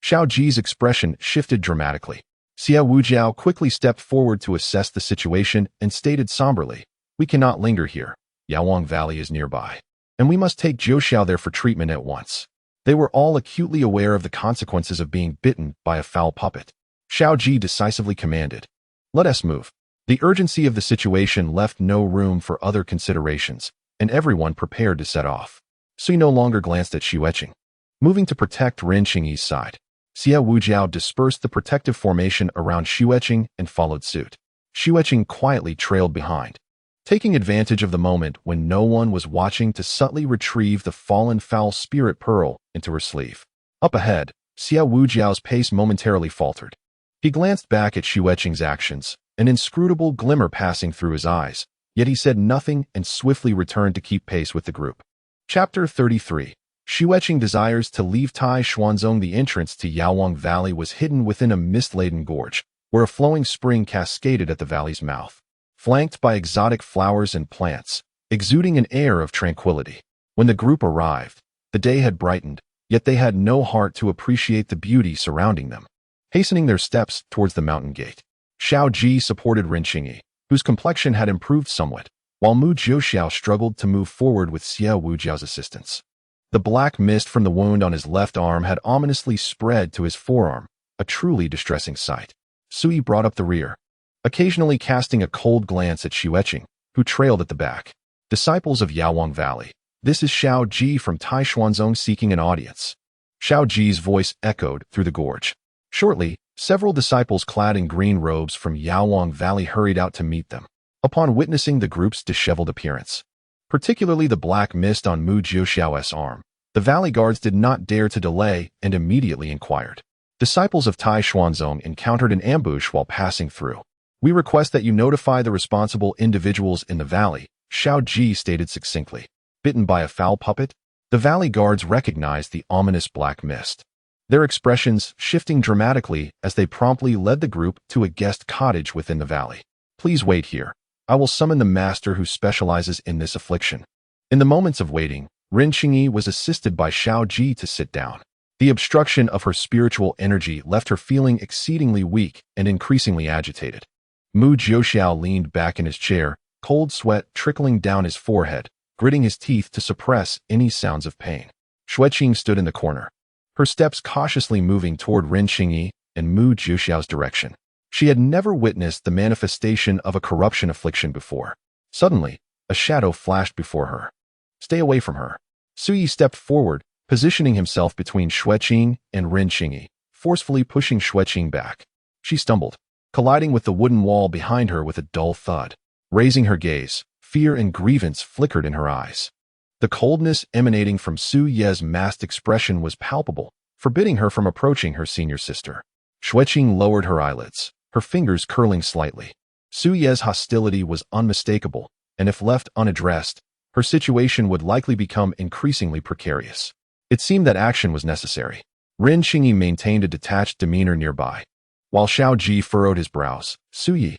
Xiao Ji's expression shifted dramatically. Xia Wujiao quickly stepped forward to assess the situation and stated somberly, "We cannot linger here. Yaowang Valley is nearby, and we must take Jiuxiao there for treatment at once." They were all acutely aware of the consequences of being bitten by a foul puppet. Xiao Ji decisively commanded, "Let us move." The urgency of the situation left no room for other considerations, and everyone prepared to set off. Sui no longer glanced at Xue Qing. Moving to protect Qingyi's side, Xia Wujiao dispersed the protective formation around Xue Qing and followed suit. Xue Qing quietly trailed behind, taking advantage of the moment when no one was watching to subtly retrieve the fallen foul spirit pearl into her sleeve. Up ahead, Xia Wujiao's pace momentarily faltered. He glanced back at Xue Qing's actions, an inscrutable glimmer passing through his eyes, yet he said nothing and swiftly returned to keep pace with the group. Chapter 33. Xue Qing desires to leave Tai Xuanzong. The entrance to Yaowang Valley was hidden within a mist-laden gorge, where a flowing spring cascaded at the valley's mouth, flanked by exotic flowers and plants, exuding an air of tranquility. When the group arrived, the day had brightened, yet they had no heart to appreciate the beauty surrounding them. Hastening their steps towards the mountain gate, Xiao Ji supported Qingyi, whose complexion had improved somewhat, while Mu Jiuxiao struggled to move forward with Xia Wujiao's assistance. The black mist from the wound on his left arm had ominously spread to his forearm, a truly distressing sight. Sui brought up the rear, occasionally casting a cold glance at Xue Qing, who trailed at the back. "Disciples of Yaowang Valley, this is Xiao Ji from Tai Xuanzong seeking an audience." Xiao Ji's voice echoed through the gorge. Shortly, several disciples clad in green robes from Yaowang Valley hurried out to meet them. Upon witnessing the group's disheveled appearance, particularly the black mist on Mu Jiuxiao's arm, the valley guards did not dare to delay and immediately inquired. "Disciples of Tai Xuanzong encountered an ambush while passing through. We request that you notify the responsible individuals in the valley Xiao Ji stated succinctly. Bitten by a foul puppet? The valley guards recognized the ominous black mist, their expressions shifting dramatically as they promptly led the group to a guest cottage within the valley. Please wait here. I will summon the master who specializes in this affliction. In the moments of waiting, Ren Qingyi was assisted by Xiao Ji to sit down. The obstruction of her spiritual energy left her feeling exceedingly weak and increasingly agitated. Mu Jiuxiao leaned back in his chair, cold sweat trickling down his forehead, gritting his teeth to suppress any sounds of pain. Xue Qing stood in the corner, her steps cautiously moving toward Ren Qingyi and Mu Jiuxiao's direction. She had never witnessed the manifestation of a corruption affliction before. Suddenly, a shadow flashed before her. Stay away from her. Suyi stepped forward, positioning himself between Xue Qing and Ren Qingyi, forcefully pushing Xue Qing back. She stumbled, colliding with the wooden wall behind her with a dull thud. Raising her gaze, fear and grievance flickered in her eyes. The coldness emanating from Su Ye's masked expression was palpable, forbidding her from approaching her senior sister. Xue Qing lowered her eyelids, her fingers curling slightly. Su Ye's hostility was unmistakable, and if left unaddressed, her situation would likely become increasingly precarious. It seemed that action was necessary. Ren Qingyi maintained a detached demeanor nearby. While Xiao Ji furrowed his brows, Suyi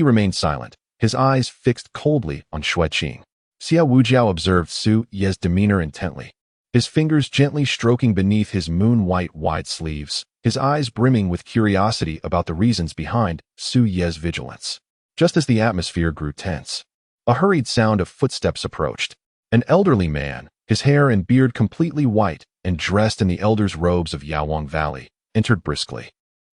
remained silent, his eyes fixed coldly on Xue Qing. Xiao Wujiao observed Su Ye's demeanor intently, his fingers gently stroking beneath his moon-white wide sleeves, his eyes brimming with curiosity about the reasons behind Su Ye's vigilance. Just as the atmosphere grew tense, a hurried sound of footsteps approached. An elderly man, his hair and beard completely white and dressed in the elder's robes of Yaowang Valley, entered briskly,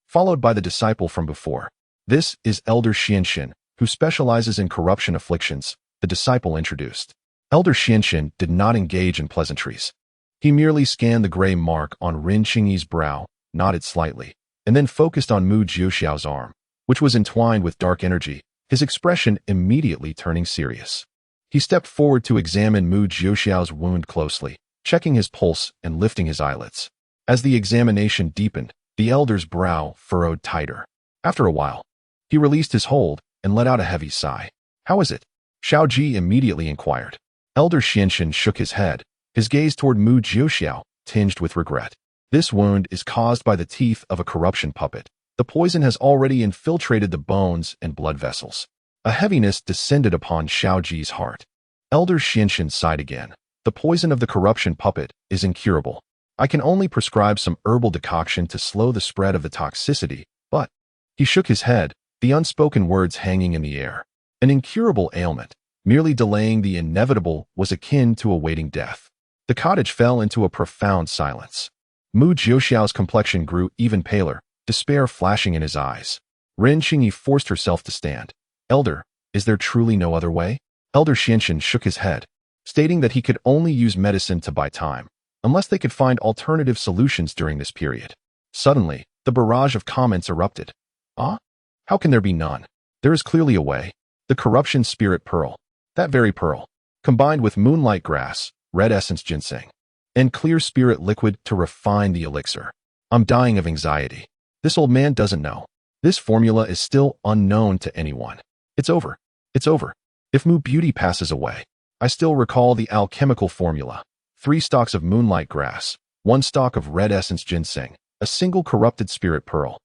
followed by the disciple from before. This is Elder Xianxin, who specializes in corruption afflictions, the disciple introduced. Elder Xianxin did not engage in pleasantries. He merely scanned the gray mark on Ren Qingyi's brow, nodded slightly, and then focused on Mu Jiuxiao's arm, which was entwined with dark energy, his expression immediately turning serious. He stepped forward to examine Mu Jiuxiao's wound closely, checking his pulse and lifting his eyelids. As the examination deepened, the elder's brow furrowed tighter. After a while, he released his hold and let out a heavy sigh. How is it? Xiao Ji immediately inquired. Elder Xianxin shook his head, his gaze toward Mu Jiuxiao, tinged with regret. This wound is caused by the teeth of a corruption puppet. The poison has already infiltrated the bones and blood vessels. A heaviness descended upon Xiao Ji's heart. Elder Xianxin sighed again. The poison of the corruption puppet is incurable. I can only prescribe some herbal decoction to slow the spread of the toxicity, but... He shook his head, the unspoken words hanging in the air. An incurable ailment, merely delaying the inevitable, was akin to awaiting death. The cottage fell into a profound silence. Mu Jiuxiao's complexion grew even paler, despair flashing in his eyes. Ren Qingyi forced herself to stand. Elder, is there truly no other way? Elder Xianxin shook his head, stating that he could only use medicine to buy time, unless they could find alternative solutions during this period. Suddenly, the barrage of comments erupted. How can there be none? There is clearly a way. The corruption spirit pearl, that very pearl, combined with moonlight grass, red essence ginseng, and clear spirit liquid to refine the elixir. I'm dying of anxiety. This old man doesn't know. This formula is still unknown to anyone. It's over. It's over. If Mu Beauty passes away, I still recall the alchemical formula. 3 stalks of moonlight grass, 1 stalk of red essence ginseng, a single corrupted spirit pearl,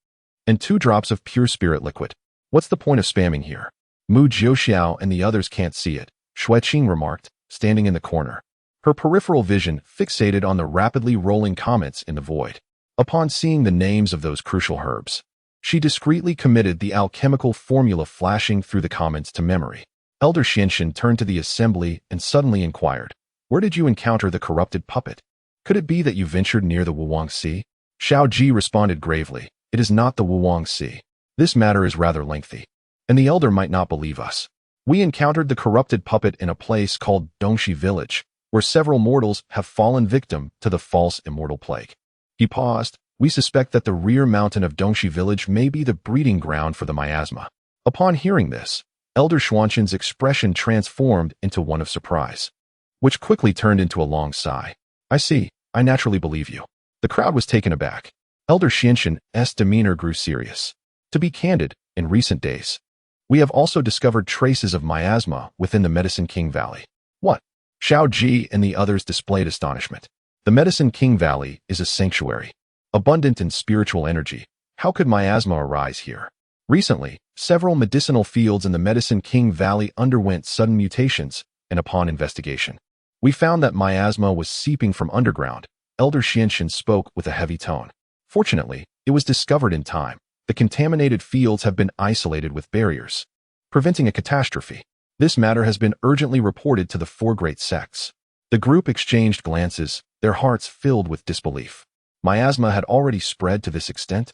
and 2 drops of pure spirit liquid. What's the point of spamming here? Mu Jiuxiao and the others can't see it, Xue Qing remarked, standing in the corner, her peripheral vision fixated on the rapidly rolling comments in the void. Upon seeing the names of those crucial herbs, she discreetly committed the alchemical formula flashing through the comments to memory. Elder Xianxin turned to the assembly and suddenly inquired, where did you encounter the corrupted puppet? Could it be that you ventured near the Wuwang Sea? Xiao Ji responded gravely, it is not the Wuwang Sea. This matter is rather lengthy, and the elder might not believe us. We encountered the corrupted puppet in a place called Dongxi Village, where several mortals have fallen victim to the false immortal plague. He paused. We suspect that the rear mountain of Dongxi Village may be the breeding ground for the miasma. Upon hearing this, Elder Xuanxin's expression transformed into one of surprise, which quickly turned into a long sigh. I see. I naturally believe you. The crowd was taken aback. Elder Xianxin's demeanor grew serious. To be candid, in recent days, We have also discovered traces of miasma within the Medicine King Valley. What? Xiao Ji and the others displayed astonishment. The Medicine King Valley is a sanctuary, abundant in spiritual energy. How could miasma arise here? Recently, several medicinal fields in the Medicine King Valley underwent sudden mutations, and upon investigation, we found that miasma was seeping from underground. Elder Xianxian spoke with a heavy tone. Fortunately, it was discovered in time. The contaminated fields have been isolated with barriers, preventing a catastrophe. This matter has been urgently reported to the 4 great sects. The group exchanged glances, their hearts filled with disbelief. Miasma had already spread to this extent?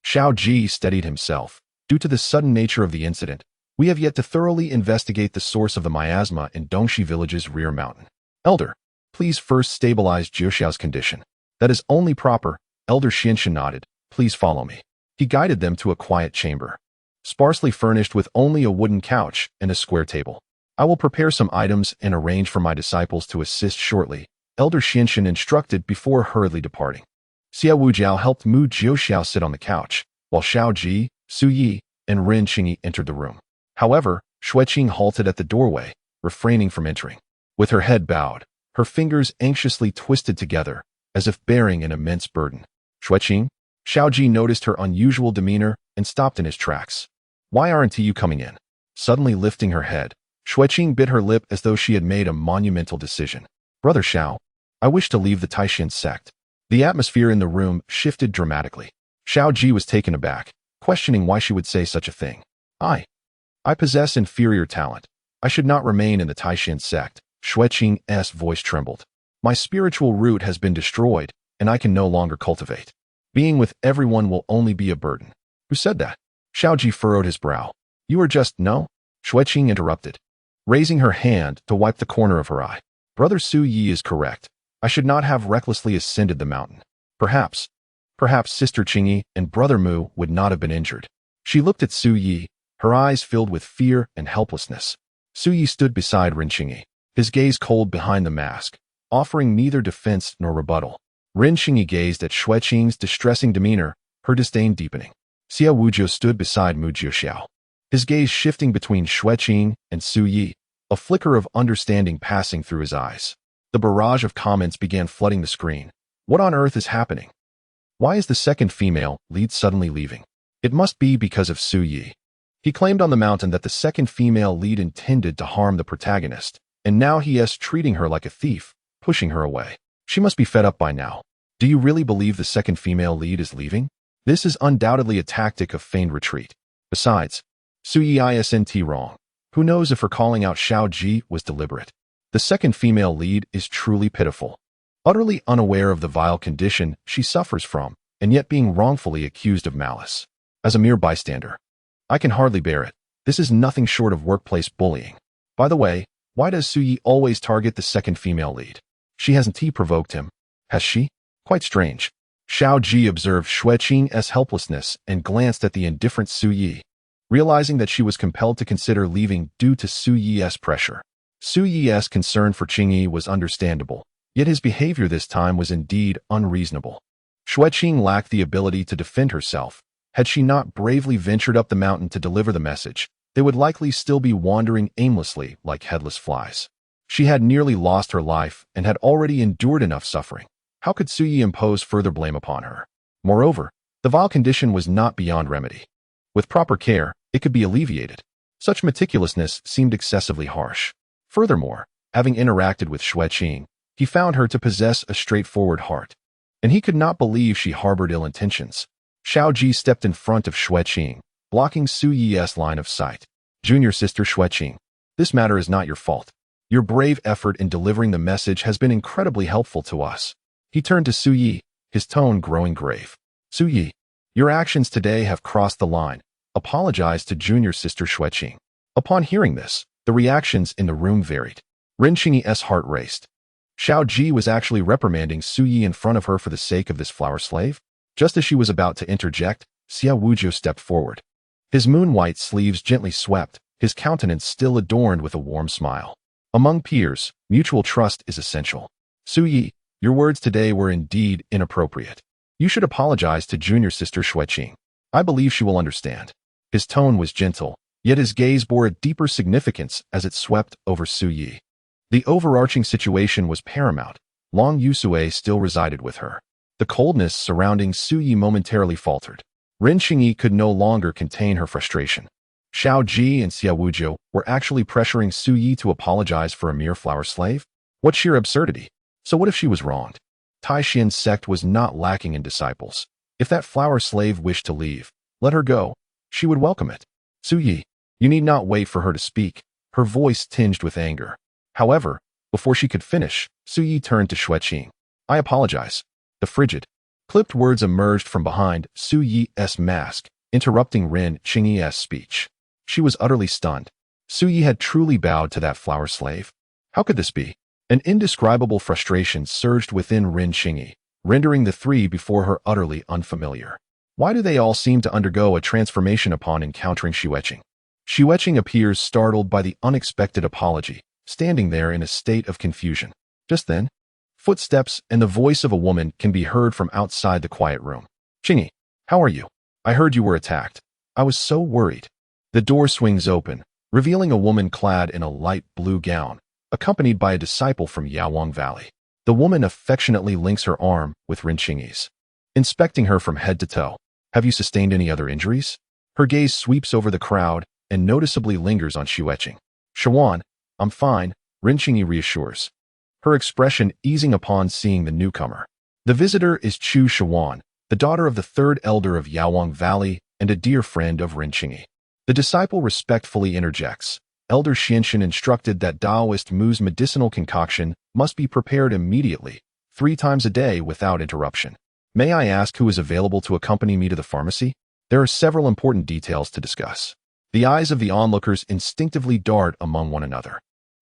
Xiao Ji steadied himself. Due to the sudden nature of the incident, we have yet to thoroughly investigate the source of the miasma in Dongxi Village's rear mountain. Elder, please first stabilize Jiuxiao's condition. That is only proper. Elder Xianxian nodded. Please follow me. He guided them to a quiet chamber, sparsely furnished with only a wooden couch and a square table. I will prepare some items and arrange for my disciples to assist shortly, Elder Xianxian instructed before hurriedly departing. Xia Wujiao helped Mu Jiuxiao sit on the couch, while Xiao Ji, Su Yi, and Ren Qingyi entered the room. However, Xue Qing halted at the doorway, refraining from entering. With her head bowed, her fingers anxiously twisted together, as if bearing an immense burden. Xue Qing? Xiao Ji noticed her unusual demeanor and stopped in his tracks. Why aren't you coming in? Suddenly lifting her head, Xue Qing bit her lip as though she had made a monumental decision. Brother Xiao, I wish to leave the Taishan sect. The atmosphere in the room shifted dramatically. Xiao Ji was taken aback, questioning why she would say such a thing. I possess inferior talent. I should not remain in the Taishan sect. Xue Qing's voice trembled. My spiritual root has been destroyed, and I can no longer cultivate. Being with everyone will only be a burden. Who said that? Xiao Ji furrowed his brow. You are just, no? Xue Qing interrupted, raising her hand to wipe the corner of her eye. Brother Su Yi is correct. I should not have recklessly ascended the mountain. Perhaps Sister Qingyi and Brother Mu would not have been injured. She looked at Su Yi, her eyes filled with fear and helplessness. Su Yi stood beside Ren Qingyi, his gaze cold behind the mask, offering neither defense nor rebuttal. Ren Qingyi gazed at Xue Qing's distressing demeanor, her disdain deepening. Xia Wujiao stood beside Mu Jiuxiao, his gaze shifting between Xue Qing and Su Yi, a flicker of understanding passing through his eyes. The barrage of comments began flooding the screen. What on earth is happening? Why is the second female lead suddenly leaving? It must be because of Su Yi. He claimed on the mountain that the second female lead intended to harm the protagonist, and now he is treating her like a thief, pushing her away. She must be fed up by now. Do you really believe the second female lead is leaving? This is undoubtedly a tactic of feigned retreat. Besides, Su Yi isn't wrong. Who knows if her calling out Xiao Ji was deliberate? The second female lead is truly pitiful. Utterly unaware of the vile condition she suffers from, and yet being wrongfully accused of malice. As a mere bystander, I can hardly bear it. This is nothing short of workplace bullying. By the way, why does Su Yi always target the second female lead? She hasn't provoked him, has she? Quite strange. Xiao Ji observed Xue Qing's helplessness and glanced at the indifferent Su Yi, realizing that she was compelled to consider leaving due to Su Yi's pressure. Su Yi's concern for Qingyi was understandable, yet his behavior this time was indeed unreasonable. Xue Qing lacked the ability to defend herself. Had she not bravely ventured up the mountain to deliver the message, they would likely still be wandering aimlessly like headless flies. She had nearly lost her life and had already endured enough suffering. How could Su Yi impose further blame upon her? Moreover, the vile condition was not beyond remedy. With proper care, it could be alleviated. Such meticulousness seemed excessively harsh. Furthermore, having interacted with Xue Qing, he found her to possess a straightforward heart, and he could not believe she harbored ill intentions. Xiao Ji stepped in front of Xue Qing, blocking Su Yi's line of sight. Junior sister Xue Qing, this matter is not your fault. Your brave effort in delivering the message has been incredibly helpful to us. He turned to Su Yi, his tone growing grave. Su Yi, your actions today have crossed the line. Apologize to junior sister Xue Qing. Upon hearing this, the reactions in the room varied. Ren Qingyi's heart raced. Xiao Ji was actually reprimanding Su Yi in front of her for the sake of this flower slave? Just as she was about to interject, Xia Wujiao stepped forward. His moon-white sleeves gently swept, his countenance still adorned with a warm smile. Among peers, mutual trust is essential. Su Yi, your words today were indeed inappropriate. You should apologize to junior sister Xue Qing. I believe she will understand. His tone was gentle, Yet his gaze bore a deeper significance as it swept over Su Yi. The overarching situation was paramount. Long Yusue still resided with her. The coldness surrounding Su Yi momentarily faltered. Ren Qingyi could no longer contain her frustration. Xiao Ji and Xie Wujiu were actually pressuring Su Yi to apologize for a mere flower slave? What sheer absurdity! So what if she was wronged? Tai Xian's sect was not lacking in disciples. If that flower slave wished to leave, let her go. She would welcome it. Su Yi, you need not wait for her to speak, her voice tinged with anger. However, before she could finish, Su Yi turned to Xue Qing. I apologize. The frigid, clipped words emerged from behind Su Yi's mask, interrupting Ren Qingyi's speech. She was utterly stunned. Su Yi had truly bowed to that flower slave. How could this be? An indescribable frustration surged within Ren Qingyi, rendering the three before her utterly unfamiliar. Why do they all seem to undergo a transformation upon encountering Xue Qing? Xue Qing appears startled by the unexpected apology, standing there in a state of confusion. Just then, footsteps and the voice of a woman can be heard from outside the quiet room. Qingyi, how are you? I heard you were attacked. I was so worried. The door swings open, revealing a woman clad in a light blue gown, accompanied by a disciple from Yaowang Valley. The woman affectionately links her arm with Ren Qingyi's, inspecting her from head to toe. Have you sustained any other injuries? Her gaze sweeps over the crowd and noticeably lingers on Xue Qing. Shawan, I'm fine, Ren Qingyi reassures, her expression easing upon seeing the newcomer. The visitor is Chu Shawan, the daughter of the third elder of Yaowang Valley and a dear friend of Ren Qingyi. The disciple respectfully interjects. Elder Xianxin instructed that Taoist Mu's medicinal concoction must be prepared immediately, 3 times a day without interruption. May I ask who is available to accompany me to the pharmacy? There are several important details to discuss. The eyes of the onlookers instinctively dart among one another.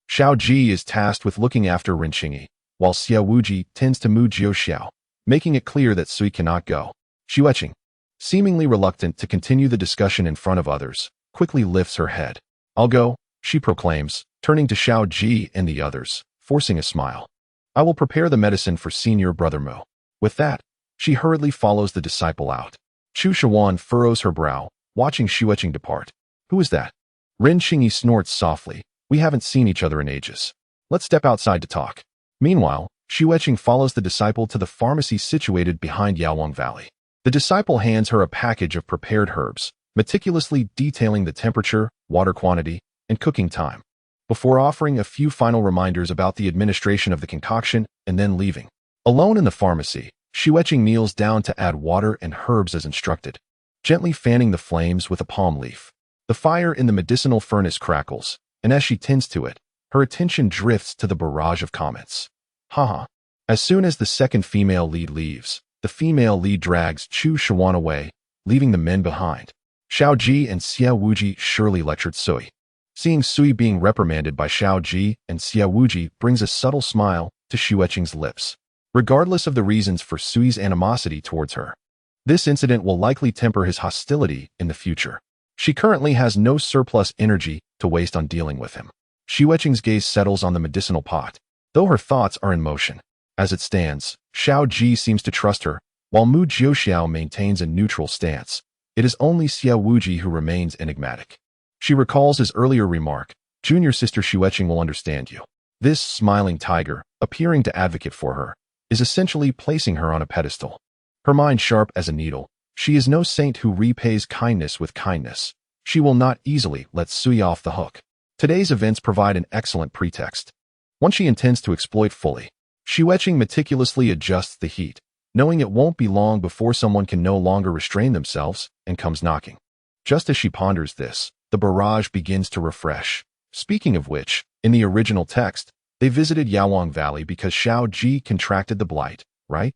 Xiao Ji is tasked with looking after Ren Qingyi, while Xie Wuji tends to Mu Jiuxiao, making it clear that Sui cannot go. Xue Qing, seemingly reluctant to continue the discussion in front of others, quickly lifts her head. I'll go, she proclaims, turning to Xiao Ji and the others, forcing a smile. I will prepare the medicine for Senior Brother Mu. With that, she hurriedly follows the disciple out. Chu Shawan furrows her brow, watching Xue Qing depart. Who is that? Ren Qingyi snorts softly. We haven't seen each other in ages. Let's step outside to talk. Meanwhile, Xue Qing follows the disciple to the pharmacy situated behind Yaowang Valley. The disciple hands her a package of prepared herbs, meticulously detailing the temperature, water quantity, and cooking time, before offering a few final reminders about the administration of the concoction and then leaving. Alone in the pharmacy, Xue Qing kneels down to add water and herbs as instructed, gently fanning the flames with a palm leaf. The fire in the medicinal furnace crackles, and as she tends to it, her attention drifts to the barrage of comments. Haha. As soon as the second female lead leaves, the female lead drags Chu Shawan away, leaving the men behind. Xiao Ji and Xie Wuji surely lectured Sui. Seeing Sui being reprimanded by Xiao Ji and Xie Wuji brings a subtle smile to Xue Qing's lips. Regardless of the reasons for Sui's animosity towards her, this incident will likely temper his hostility in the future. She currently has no surplus energy to waste on dealing with him. Xue Qing's gaze settles on the medicinal pot, though her thoughts are in motion. As it stands, Xiao Ji seems to trust her, while Mu Jiuxiao maintains a neutral stance. It is only Xie Wuji who remains enigmatic. She recalls his earlier remark, junior sister Xue Qing will understand you. This smiling tiger, appearing to advocate for her, is essentially placing her on a pedestal. Her mind sharp as a needle, she is no saint who repays kindness with kindness. She will not easily let Sui off the hook. Today's events provide an excellent pretext, one she intends to exploit fully. Xue Qing meticulously adjusts the heat, knowing it won't be long before someone can no longer restrain themselves and comes knocking. Just as she ponders this, the barrage begins to refresh. Speaking of which, in the original text, they visited Yaowang Valley because Xiao Ji contracted the blight, right?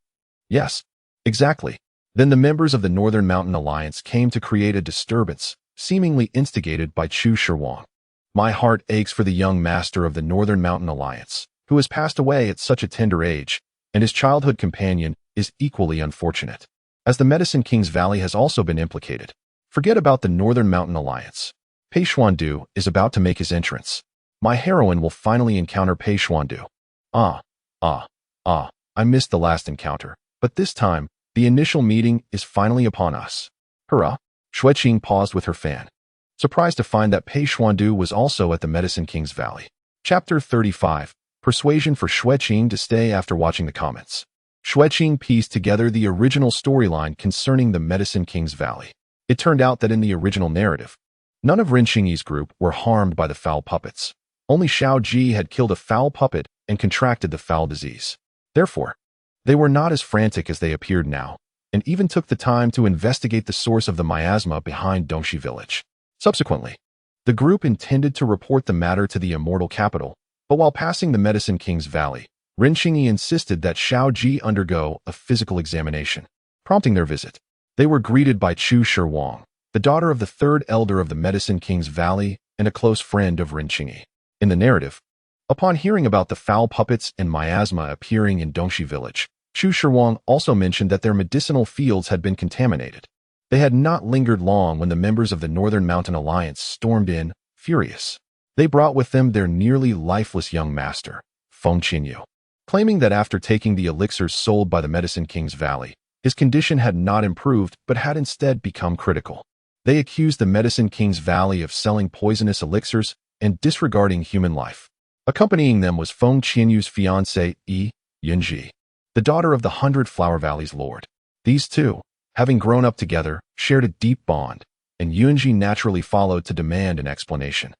Yes, exactly. Then the members of the Northern Mountain Alliance came to create a disturbance, seemingly instigated by Chu Shawan. My heart aches for the young master of the Northern Mountain Alliance, who has passed away at such a tender age, and his childhood companion is equally unfortunate, as the Medicine King's Valley has also been implicated. Forget about the Northern Mountain Alliance. Pei Xuandu is about to make his entrance. My heroine will finally encounter Pei Xuandu. I missed the last encounter, but this time, the initial meeting is finally upon us. Hurrah! Xue Qing paused with her fan. surprised to find that Pei Xuandu was also at the Medicine King's Valley. Chapter 35. Persuasion for Xue Qing to stay after watching the comments. Xue Qing pieced together the original storyline concerning the Medicine King's Valley. It turned out that in the original narrative, none of Ren Qingyi's group were harmed by the foul puppets. Only Xiao Ji had killed a foul puppet and contracted the foul disease. Therefore, they were not as frantic as they appeared now, and even took the time to investigate the source of the miasma behind Dongxi village. Subsequently, the group intended to report the matter to the immortal capital, but while passing the Medicine King's Valley, Ren Qingyi insisted that Xiao Ji undergo a physical examination, prompting their visit. They were greeted by Chu Shirwang, the daughter of the third elder of the Medicine King's Valley and a close friend of Ren Qingyi. In the narrative, upon hearing about the foul puppets and miasma appearing in Dongxi village, Chu Shirwang also mentioned that their medicinal fields had been contaminated. They had not lingered long when the members of the Northern Mountain Alliance stormed in, furious. They brought with them their nearly lifeless young master, Feng Qinyu, claiming that after taking the elixirs sold by the Medicine King's Valley, his condition had not improved but had instead become critical. They accused the Medicine King's Valley of selling poisonous elixirs and disregarding human life. Accompanying them was Feng Qinyu's fiancée, Yunji, the daughter of the 100 Flower Valley's lord. These two, having grown up together, shared a deep bond, and Yunji naturally followed to demand an explanation.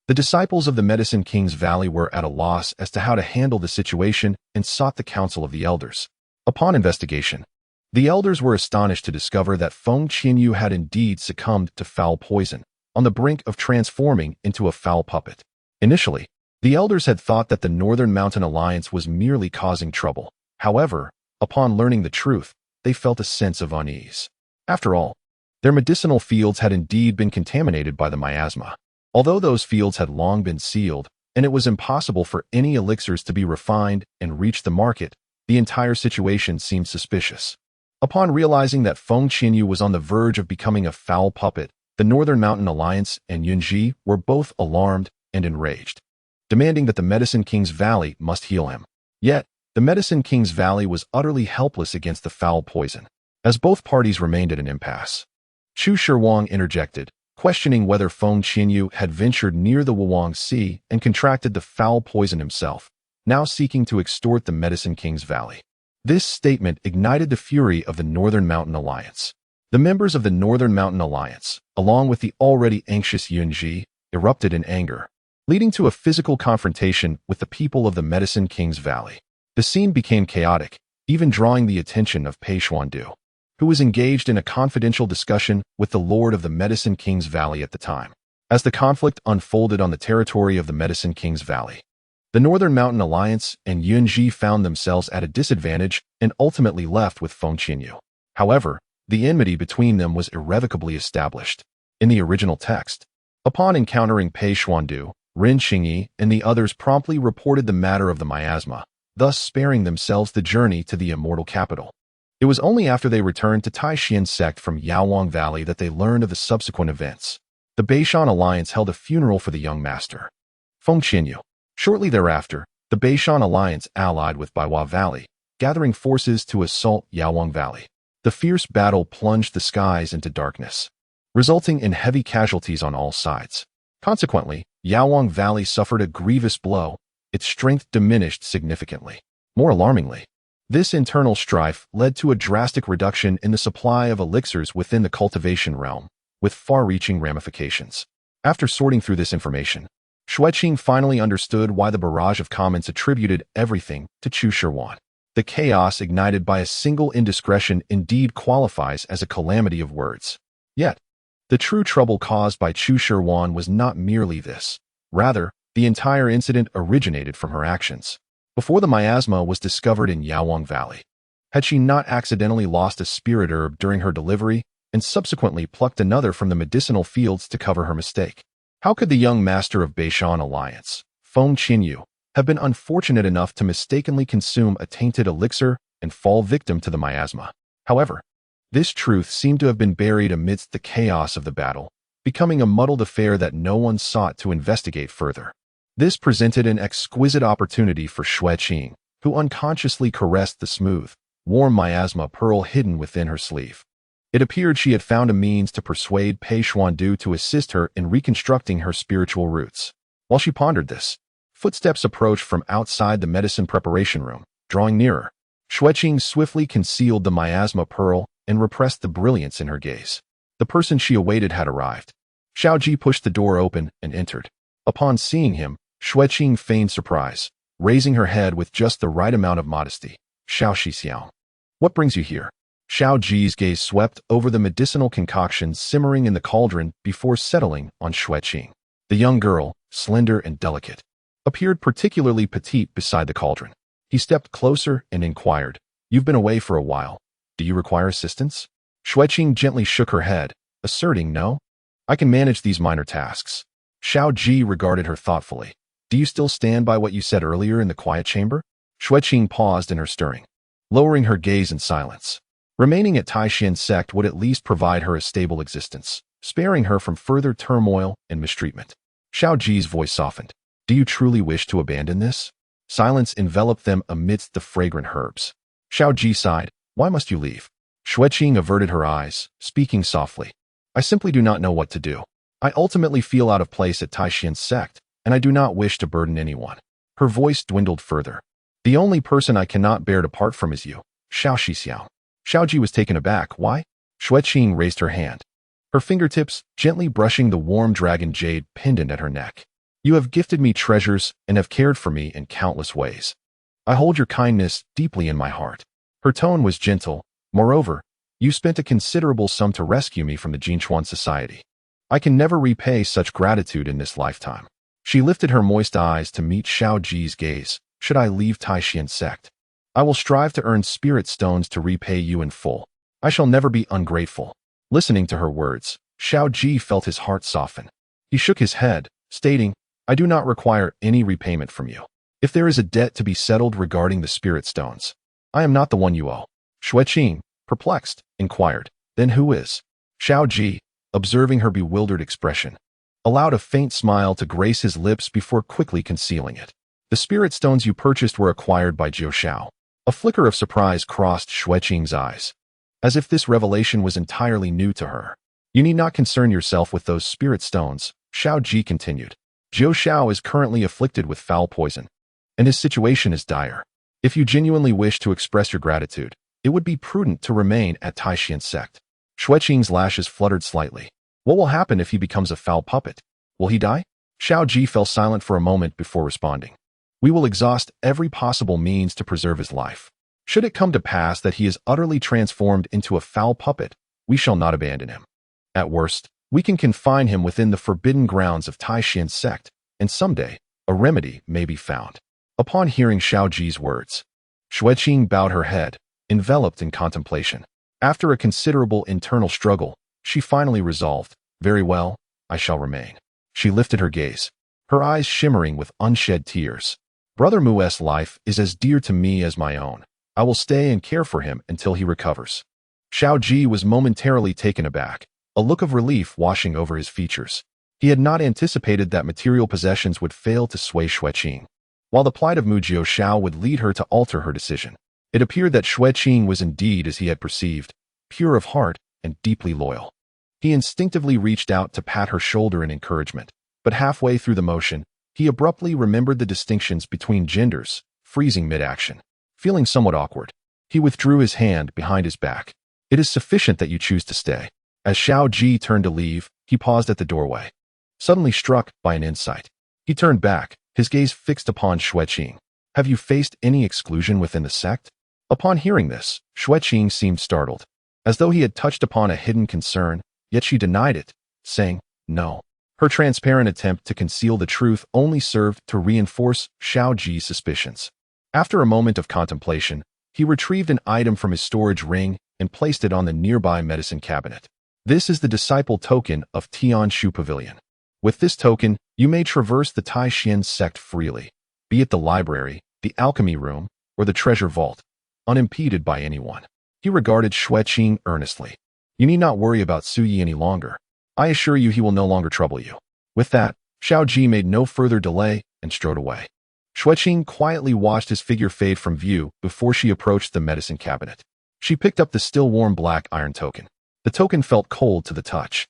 The disciples of the Medicine King's Valley were at a loss as to how to handle the situation and sought the counsel of the elders. Upon investigation, the elders were astonished to discover that Feng Qinyu had indeed succumbed to foul poison, on the brink of transforming into a foul puppet. Initially, the elders had thought that the Northern Mountain Alliance was merely causing trouble. However, upon learning the truth, they felt a sense of unease. After all, their medicinal fields had indeed been contaminated by the miasma. Although those fields had long been sealed, and it was impossible for any elixirs to be refined and reach the market, the entire situation seemed suspicious. Upon realizing that Feng Qinyu was on the verge of becoming a foul puppet, the Northern Mountain Alliance and Yunji were both alarmed and enraged, demanding that the Medicine King's Valley must heal him. Yet, the Medicine King's Valley was utterly helpless against the foul poison, as both parties remained at an impasse. Chu Shirwang interjected, questioning whether Feng Qinyu had ventured near the Wuwang Sea and contracted the foul poison himself, now seeking to extort the Medicine King's Valley. This statement ignited the fury of the Northern Mountain Alliance. The members of the Northern Mountain Alliance, along with the already anxious Yunji, erupted in anger, leading to a physical confrontation with the people of the Medicine King's Valley. The scene became chaotic, even drawing the attention of Pei Xuandu, who was engaged in a confidential discussion with the Lord of the Medicine King's Valley at the time. As the conflict unfolded on the territory of the Medicine King's Valley, the Northern Mountain Alliance and Yunji found themselves at a disadvantage and ultimately left with Feng Qinyu. However, the enmity between them was irrevocably established. In the original text, upon encountering Pei Xuandu, Ren Qingyi and the others promptly reported the matter of the miasma, thus sparing themselves the journey to the immortal capital. It was only after they returned to Taishan sect from Yaowang Valley that they learned of the subsequent events. The Beishan Alliance held a funeral for the young master, Feng Qinyu. Shortly thereafter, the Beishan Alliance allied with Baiwa Valley, gathering forces to assault Yaowang Valley. The fierce battle plunged the skies into darkness, resulting in heavy casualties on all sides. Consequently, Yaowang Valley suffered a grievous blow. Its strength diminished significantly. More alarmingly, this internal strife led to a drastic reduction in the supply of elixirs within the cultivation realm, with far-reaching ramifications. After sorting through this information, Xue Qing finally understood why the barrage of comments attributed everything to Chu Shirwan. The chaos ignited by a single indiscretion indeed qualifies as a calamity of words. Yet, the true trouble caused by Chu Shirwan was not merely this. Rather, the entire incident originated from her actions. Before the miasma was discovered in Yaowang Valley, had she not accidentally lost a spirit herb during her delivery and subsequently plucked another from the medicinal fields to cover her mistake? How could the young master of Beishan Alliance, Feng Qinyu, have been unfortunate enough to mistakenly consume a tainted elixir and fall victim to the miasma? However, this truth seemed to have been buried amidst the chaos of the battle, becoming a muddled affair that no one sought to investigate further. This presented an exquisite opportunity for Xue Qing, who unconsciously caressed the smooth, warm miasma pearl hidden within her sleeve. It appeared she had found a means to persuade Pei Xuandu to assist her in reconstructing her spiritual roots. While she pondered this, footsteps approached from outside the medicine preparation room, drawing nearer. Xue Qing swiftly concealed the miasma pearl and repressed the brilliance in her gaze. The person she awaited had arrived. Xiaoji pushed the door open and entered. Upon seeing him, Xue Qing feigned surprise, raising her head with just the right amount of modesty. Xiao Xixiao. What brings you here? Xiao Ji's gaze swept over the medicinal concoction simmering in the cauldron before settling on Xue Qing. The young girl, slender and delicate, appeared particularly petite beside the cauldron. He stepped closer and inquired, "You've been away for a while. Do you require assistance?" Xue Qing gently shook her head, asserting, "No. I can manage these minor tasks." Xiao Ji regarded her thoughtfully. "Do you still stand by what you said earlier in the quiet chamber?" Xue Qing paused in her stirring, lowering her gaze in silence. Remaining at Taishan Sect would at least provide her a stable existence, sparing her from further turmoil and mistreatment. Xiao Ji's voice softened. "Do you truly wish to abandon this?" Silence enveloped them amidst the fragrant herbs. Xiao Ji sighed. "Why must you leave?" Xue Qing averted her eyes, speaking softly. "I simply do not know what to do. I ultimately feel out of place at Taishan Sect, and I do not wish to burden anyone." Her voice dwindled further. "The only person I cannot bear to part from is you, Xiao Xixiao." Xiaoji was taken aback. "Why?" Xue Qing raised her hand, her fingertips gently brushing the warm dragon jade pendant at her neck. "You have gifted me treasures and have cared for me in countless ways. I hold your kindness deeply in my heart." Her tone was gentle. "Moreover, you spent a considerable sum to rescue me from the Jinchuan Society. I can never repay such gratitude in this lifetime." She lifted her moist eyes to meet Xiao Ji's gaze. "Should I leave Taishan Sect, I will strive to earn spirit stones to repay you in full. I shall never be ungrateful." Listening to her words, Xiao Ji felt his heart soften. He shook his head, stating, "I do not require any repayment from you. If there is a debt to be settled regarding the spirit stones, I am not the one you owe." Xue Qing, perplexed, inquired, "Then who is?" Xiao Ji, observing her bewildered expression, allowed a faint smile to grace his lips before quickly concealing it. "The spirit stones you purchased were acquired by Jiu Xiao." A flicker of surprise crossed Xue Qing's eyes, as if this revelation was entirely new to her. "You need not concern yourself with those spirit stones," Xiao Ji continued. "Jiu Xiao is currently afflicted with foul poison, and his situation is dire. If you genuinely wish to express your gratitude, it would be prudent to remain at Taishan Sect." Xue Qing's lashes fluttered slightly. "What will happen if he becomes a foul puppet? Will he die?" Xiao Ji fell silent for a moment before responding. "We will exhaust every possible means to preserve his life. Should it come to pass that he is utterly transformed into a foul puppet, we shall not abandon him. At worst, we can confine him within the forbidden grounds of Taishan Sect, and someday, a remedy may be found." Upon hearing Xiao Ji's words, Xue Qing bowed her head, enveloped in contemplation. After a considerable internal struggle, she finally resolved, "Very well, I shall remain." She lifted her gaze, her eyes shimmering with unshed tears. "Brother Mu's life is as dear to me as my own. I will stay and care for him until he recovers." Xiao Ji was momentarily taken aback, a look of relief washing over his features. He had not anticipated that material possessions would fail to sway Xue Qing, while the plight of Mu Jiu Xiao would lead her to alter her decision. It appeared that Xue Qing was indeed as he had perceived, pure of heart and deeply loyal. He instinctively reached out to pat her shoulder in encouragement, but halfway through the motion, he abruptly remembered the distinctions between genders, freezing mid-action. Feeling somewhat awkward, he withdrew his hand behind his back. "It is sufficient that you choose to stay." As Xiao Ji turned to leave, he paused at the doorway, suddenly struck by an insight. He turned back, his gaze fixed upon Xue Qing. "Have you faced any exclusion within the sect?" Upon hearing this, Xue Qing seemed startled, as though he had touched upon a hidden concern, yet she denied it, saying, "No." Her transparent attempt to conceal the truth only served to reinforce Xiao Ji's suspicions. After a moment of contemplation, he retrieved an item from his storage ring and placed it on the nearby medicine cabinet. "This is the disciple token of Tianshu Pavilion. With this token, you may traverse the Taishan Sect freely, be it the library, the alchemy room, or the treasure vault, unimpeded by anyone." He regarded Xue Qing earnestly. "You need not worry about Suyi any longer. I assure you he will no longer trouble you." With that, Xiao Ji made no further delay and strode away. Xue Qing quietly watched his figure fade from view before she approached the medicine cabinet. She picked up the still warm black iron token. The token felt cold to the touch,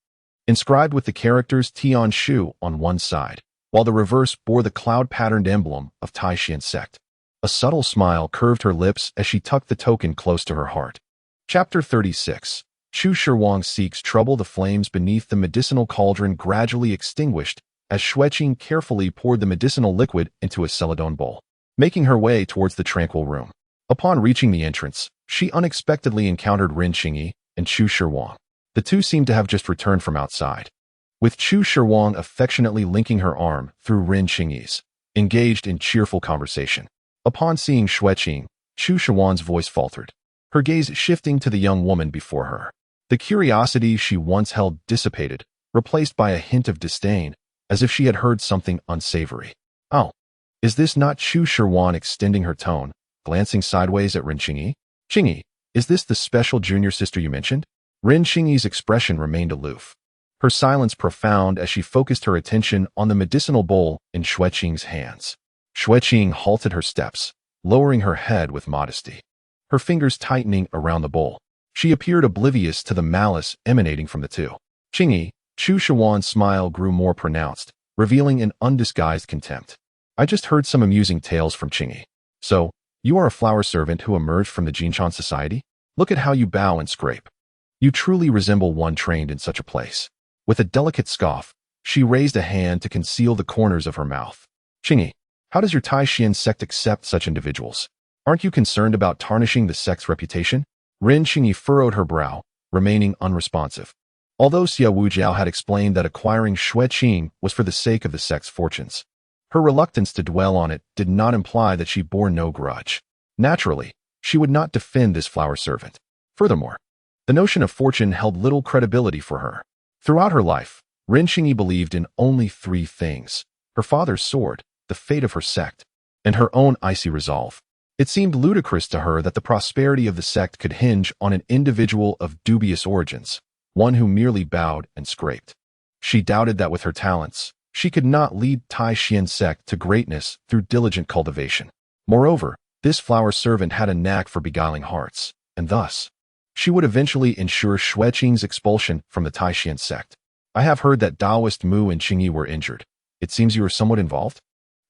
inscribed with the characters Tian Shu on one side, while the reverse bore the cloud-patterned emblem of Celestial Sect. A subtle smile curved her lips as she tucked the token close to her heart. Chapter 36. Xue Qing seeks trouble. The flames beneath the medicinal cauldron gradually extinguished as Xue Qing carefully poured the medicinal liquid into a celadon bowl, making her way towards the tranquil room. Upon reaching the entrance, she unexpectedly encountered Ren Qingyi and Xue Qing. The two seemed to have just returned from outside, with Xue Qing affectionately linking her arm through Ren Qingyi's, engaged in cheerful conversation. Upon seeing Xue Qing, Xue Qing's voice faltered, her gaze shifting to the young woman before her. The curiosity she once held dissipated, replaced by a hint of disdain, as if she had heard something unsavory. "Oh, is this not Xue Qing?" extending her tone, glancing sideways at Ren Qingyi. "Qingyi, is this the special junior sister you mentioned?" Ren Qingyi's expression remained aloof, her silence profound as she focused her attention on the medicinal bowl in Xue Qing's hands. Xue Qing halted her steps, lowering her head with modesty, her fingers tightening around the bowl. She appeared oblivious to the malice emanating from the two. "Qingyi," Xue Qing's smile grew more pronounced, revealing an undisguised contempt. "I just heard some amusing tales from Qingyi. So, you are a flower servant who emerged from the Jinshan society? Look at how you bow and scrape. You truly resemble one trained in such a place." With a delicate scoff, she raised a hand to conceal the corners of her mouth. "Qingyi, how does your Celestial sect accept such individuals? Aren't you concerned about tarnishing the sect's reputation?" Ren Qingyi furrowed her brow, remaining unresponsive. Although Xue Wujiao had explained that acquiring Xue Qing was for the sake of the sect's fortunes, her reluctance to dwell on it did not imply that she bore no grudge. Naturally, she would not defend this flower servant. Furthermore, the notion of fortune held little credibility for her. Throughout her life, Ren Qingyi believed in only three things: her father's sword, the fate of her sect, and her own icy resolve. It seemed ludicrous to her that the prosperity of the sect could hinge on an individual of dubious origins, one who merely bowed and scraped. She doubted that with her talents, she could not lead Celestial sect to greatness through diligent cultivation. Moreover, this flower servant had a knack for beguiling hearts, and thus, she would eventually ensure Xue Qing's expulsion from the Celestial sect. "I have heard that Taoist Mu and Qingyi were injured. It seems you are somewhat involved?"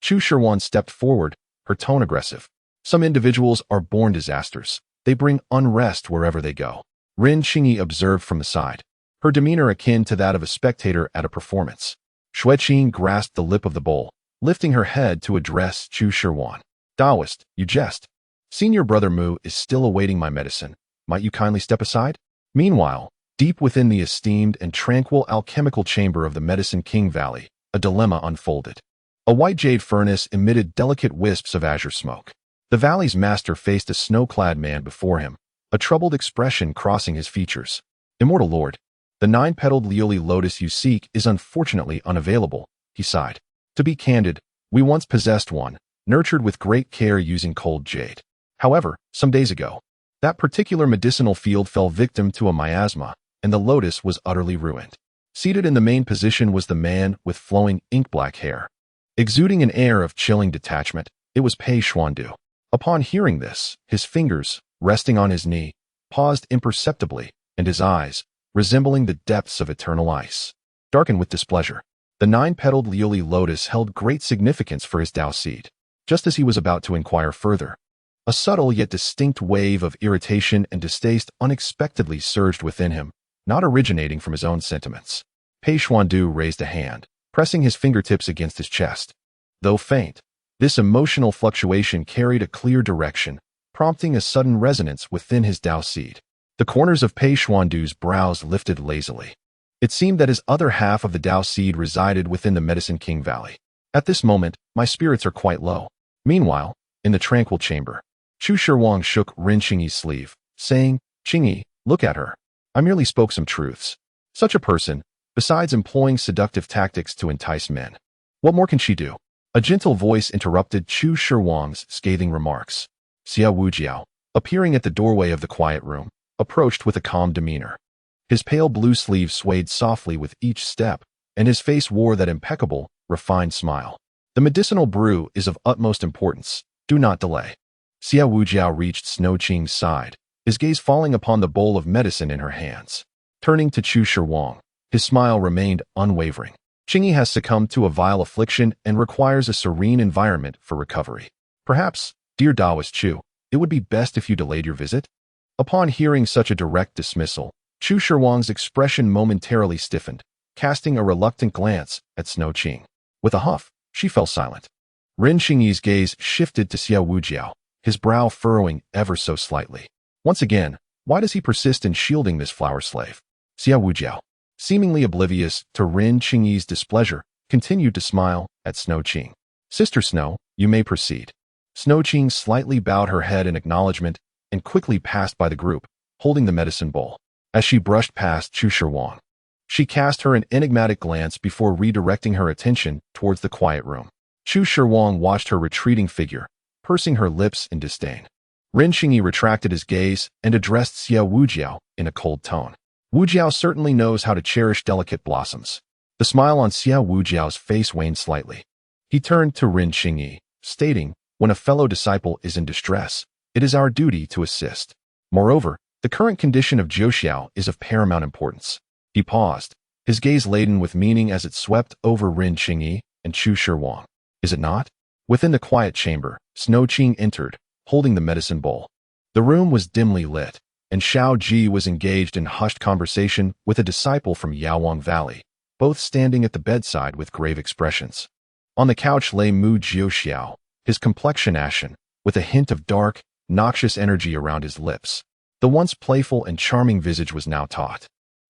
Xue Qing stepped forward, her tone aggressive. "Some individuals are born disasters. They bring unrest wherever they go," Ren Qingyi observed from the side, her demeanor akin to that of a spectator at a performance. Xue Qing grasped the lip of the bowl, lifting her head to address Xue Qing. "Taoist, you jest. Senior brother Mu is still awaiting my medicine. Might you kindly step aside?" Meanwhile, deep within the esteemed and tranquil alchemical chamber of the Medicine King Valley, a dilemma unfolded. A white jade furnace emitted delicate wisps of azure smoke. The valley's master faced a snow-clad man before him, a troubled expression crossing his features. "Immortal Lord, the 9-petaled Lioli lotus you seek is unfortunately unavailable," he sighed. "To be candid, we once possessed one, nurtured with great care using cold jade. However, some days ago, that particular medicinal field fell victim to a miasma, and the lotus was utterly ruined." Seated in the main position was the man with flowing ink-black hair. Exuding an air of chilling detachment, it was Pei Xuandu. Upon hearing this, his fingers, resting on his knee, paused imperceptibly, and his eyes, resembling the depths of eternal ice, darkened with displeasure. The 9-petaled Lioli lotus held great significance for his Dao seed. Just as he was about to inquire further, a subtle yet distinct wave of irritation and distaste unexpectedly surged within him, not originating from his own sentiments. Pei Xuandu raised a hand, pressing his fingertips against his chest. Though faint, this emotional fluctuation carried a clear direction, prompting a sudden resonance within his Dao seed. The corners of Pei Xuandu's brows lifted lazily. It seemed that his other half of the Dao seed resided within the Medicine King Valley. "At this moment, my spirits are quite low." Meanwhile, in the tranquil chamber, Xue Qing shook Ren Qingyi's sleeve, saying, "Qingyi, look at her. I merely spoke some truths. Such a person, besides employing seductive tactics to entice men, what more can she do?" A gentle voice interrupted Xue Qing's scathing remarks. Xue Wujiao, appearing at the doorway of the quiet room, approached with a calm demeanor. His pale blue sleeve swayed softly with each step, and his face wore that impeccable, refined smile. "The medicinal brew is of utmost importance. Do not delay." Xue Wujiao reached Snow Qing's side, his gaze falling upon the bowl of medicine in her hands. Turning to Chu Shirwang, his smile remained unwavering. Qingyi has succumbed to a vile affliction and requires a serene environment for recovery. Perhaps, dear Taoist Chu, it would be best if you delayed your visit? Upon hearing such a direct dismissal, Chu Shirwang's expression momentarily stiffened, casting a reluctant glance at Xue Qing. With a huff, she fell silent. Ren Qingyi's gaze shifted to Xiao Wujiao, his brow furrowing ever so slightly. Once again, why does he persist in shielding this flower slave? Xiao Wujiao, seemingly oblivious to Ren Qingyi's displeasure, continued to smile at Xue Qing. Sister Snow, you may proceed. Xue Qing slightly bowed her head in acknowledgement and quickly passed by the group, holding the medicine bowl. As she brushed past Chu Shirwang, she cast her an enigmatic glance before redirecting her attention towards the quiet room. Chu Shirwang watched her retreating figure, pursing her lips in disdain. Ren Qingyi retracted his gaze and addressed Xiao Wujiao in a cold tone. Wujiao certainly knows how to cherish delicate blossoms. The smile on Xiao Wujiao's face waned slightly. He turned to Ren Qingyi, stating, when a fellow disciple is in distress, it is our duty to assist. Moreover, the current condition of Jiuxiao is of paramount importance. He paused, his gaze laden with meaning as it swept over Ren Qingyi and Chu Shirwang. Is it not? Within the quiet chamber, Xue Qing entered, holding the medicine bowl. The room was dimly lit, and Xiao Ji was engaged in hushed conversation with a disciple from Yaowang Valley, both standing at the bedside with grave expressions. On the couch lay Mu Jiuxiao, his complexion ashen, with a hint of dark, noxious energy around his lips. The once playful and charming visage was now taut,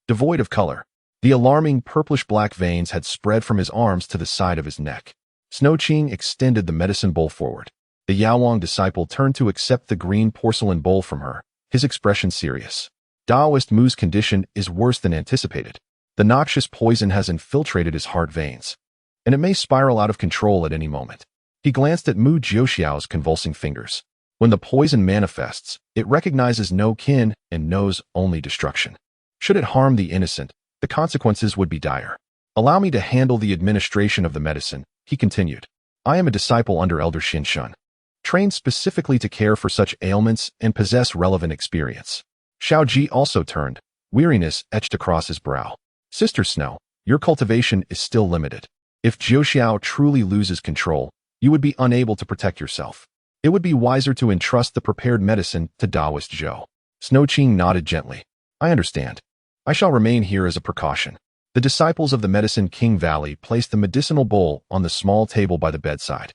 devoid of color. The alarming purplish-black veins had spread from his arms to the side of his neck. Xue Qing extended the medicine bowl forward. The Yaowang disciple turned to accept the green porcelain bowl from her, his expression serious. Taoist Mu's condition is worse than anticipated. The noxious poison has infiltrated his heart veins, and it may spiral out of control at any moment. He glanced at Mu Jiuxiao's convulsing fingers. When the poison manifests, it recognizes no kin and knows only destruction. Should it harm the innocent, the consequences would be dire. Allow me to handle the administration of the medicine, he continued. I am a disciple under Elder Xinshun, trained specifically to care for such ailments and possess relevant experience. Xiao Ji also turned, weariness etched across his brow. Sister Snow, your cultivation is still limited. If Jiuxiao truly loses control, you would be unable to protect yourself. It would be wiser to entrust the prepared medicine to Taoist Zhou. Xue Qing nodded gently. I understand. I shall remain here as a precaution. The disciples of the Medicine King Valley placed the medicinal bowl on the small table by the bedside.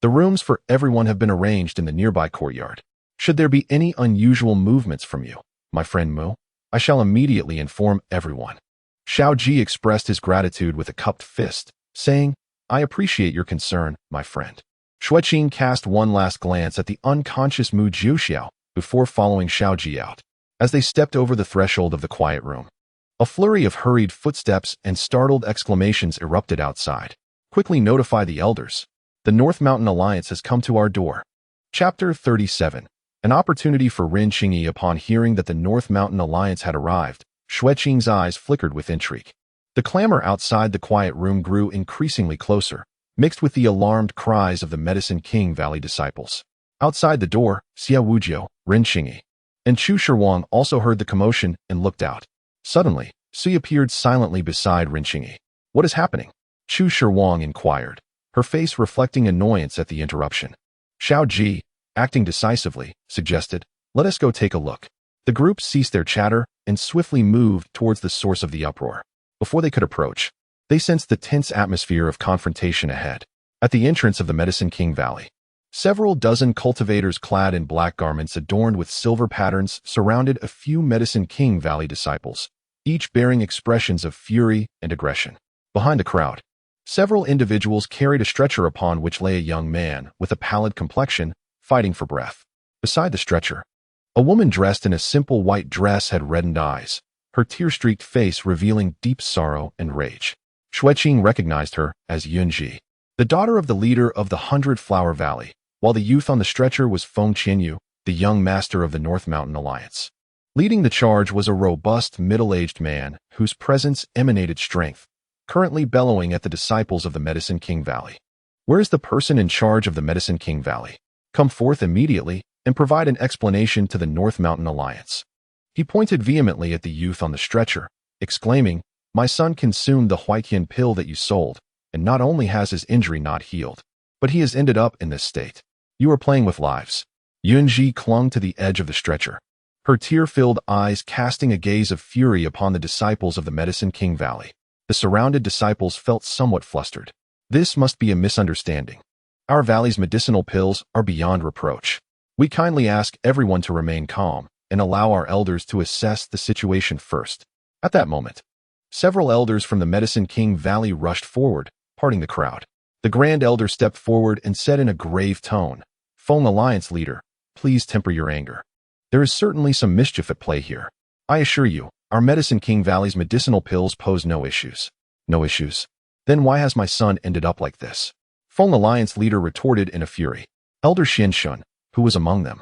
The rooms for everyone have been arranged in the nearby courtyard. Should there be any unusual movements from you, my friend Mu, I shall immediately inform everyone. Xiao Ji expressed his gratitude with a cupped fist, saying, I appreciate your concern, my friend. Xue Qing cast one last glance at the unconscious Mu Jiuxiao before following Xiao Ji out. As they stepped over the threshold of the quiet room, a flurry of hurried footsteps and startled exclamations erupted outside. Quickly notify the elders. The North Mountain Alliance has come to our door. Chapter 37. An opportunity for Ren Qingyi. Upon hearing that the North Mountain Alliance had arrived, Xue Qing's eyes flickered with intrigue. The clamor outside the quiet room grew increasingly closer, mixed with the alarmed cries of the Medicine King Valley disciples. Outside the door, Xiao Wujiao, Ren Qingyi, and Chu Shirwang also heard the commotion and looked out. Suddenly, Sui appeared silently beside Ren Qingyi. What is happening? Chu Shirwang inquired, her face reflecting annoyance at the interruption. Xiao Ji, acting decisively, suggested, let us go take a look. The group ceased their chatter and swiftly moved towards the source of the uproar. Before they could approach, they sensed the tense atmosphere of confrontation ahead. At the entrance of the Medicine King Valley, several dozen cultivators clad in black garments adorned with silver patterns surrounded a few Medicine King Valley disciples, each bearing expressions of fury and aggression. Behind the crowd, several individuals carried a stretcher upon which lay a young man with a pallid complexion, fighting for breath. Beside the stretcher, a woman dressed in a simple white dress had reddened eyes, her tear-streaked face revealing deep sorrow and rage. Xue Qing recognized her as Yunji, the daughter of the leader of the 100-Flower Valley, while the youth on the stretcher was Feng Qianyu, the young master of the North Mountain Alliance. Leading the charge was a robust, middle-aged man whose presence emanated strength, currently bellowing at the disciples of the Medicine King Valley. Where is the person in charge of the Medicine King Valley? Come forth immediately and provide an explanation to the North Mountain Alliance. He pointed vehemently at the youth on the stretcher, exclaiming, "My son consumed the Huaiqian pill that you sold, and not only has his injury not healed, but he has ended up in this state. You are playing with lives." Yunji clung to the edge of the stretcher, her tear-filled eyes casting a gaze of fury upon the disciples of the Medicine King Valley. The surrounded disciples felt somewhat flustered. This must be a misunderstanding. Our valley's medicinal pills are beyond reproach. We kindly ask everyone to remain calm and allow our elders to assess the situation first. At that moment, several elders from the Medicine King Valley rushed forward, parting the crowd. The Grand Elder stepped forward and said in a grave tone, "Feng Alliance leader, please temper your anger. There is certainly some mischief at play here. I assure you, our Medicine King Valley's medicinal pills pose no issues." "No issues? Then why has my son ended up like this?" Feng Alliance leader retorted in a fury. Elder Xianshun, who was among them,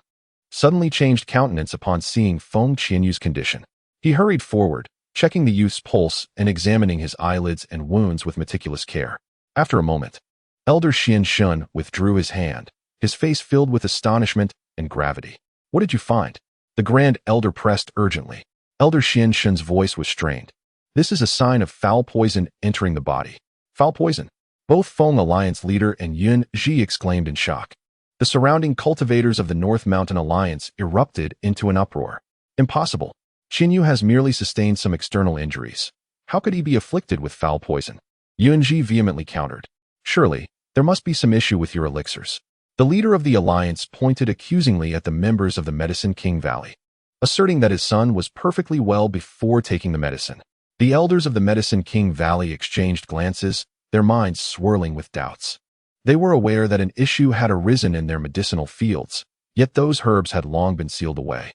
suddenly changed countenance upon seeing Feng Qianyu's condition. He hurried forward, checking the youth's pulse and examining his eyelids and wounds with meticulous care. After a moment, Elder Xianshun withdrew his hand, his face filled with astonishment and gravity. "What did you find?" The Grand Elder pressed urgently. Elder Xianshun's voice was strained. "This is a sign of foul poison entering the body." "Foul poison?" Both Feng Alliance leader and Yun Ji exclaimed in shock. The surrounding cultivators of the North Mountain Alliance erupted into an uproar. "Impossible. Qinyu has merely sustained some external injuries. How could he be afflicted with foul poison?" Yun Ji vehemently countered. "Surely, there must be some issue with your elixirs." The leader of the alliance pointed accusingly at the members of the Medicine King Valley, asserting that his son was perfectly well before taking the medicine. The elders of the Medicine King Valley exchanged glances, their minds swirling with doubts. They were aware that an issue had arisen in their medicinal fields, yet those herbs had long been sealed away,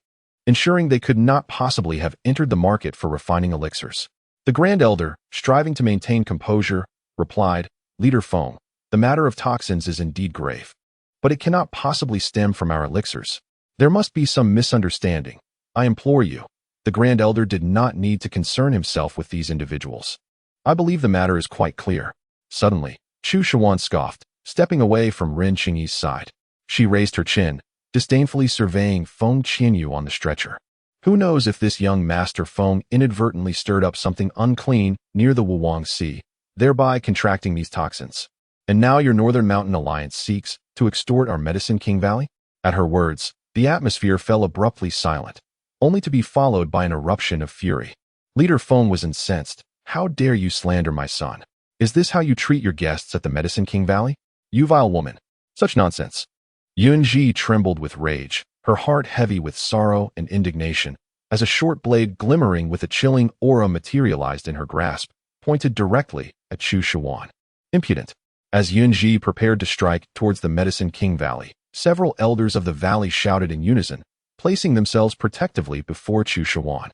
ensuring they could not possibly have entered the market for refining elixirs. The Grand Elder, striving to maintain composure, replied, "Leader Feng, the matter of toxins is indeed grave, but it cannot possibly stem from our elixirs. There must be some misunderstanding. I implore you." The Grand Elder did not need to concern himself with these individuals. "I believe the matter is quite clear." Suddenly, Chu Shuan scoffed, stepping away from Ren Qingyi's side. She raised her chin, disdainfully surveying Feng Qianyu on the stretcher. Who knows if this young Master Feng inadvertently stirred up something unclean near the Wuwang Sea, thereby contracting these toxins. "And now your Northern Mountain Alliance seeks to extort our Medicine King Valley?" At her words, the atmosphere fell abruptly silent, only to be followed by an eruption of fury. Leader Feng was incensed. "How dare you slander my son? Is this how you treat your guests at the Medicine King Valley? You vile woman! Such nonsense!" Yun Ji trembled with rage, her heart heavy with sorrow and indignation, as a short blade glimmering with a chilling aura materialized in her grasp, pointed directly at Chu Shuan. "Impudent!" As Yun Ji prepared to strike towards the Medicine King Valley, several elders of the valley shouted in unison, placing themselves protectively before Chu Shuan.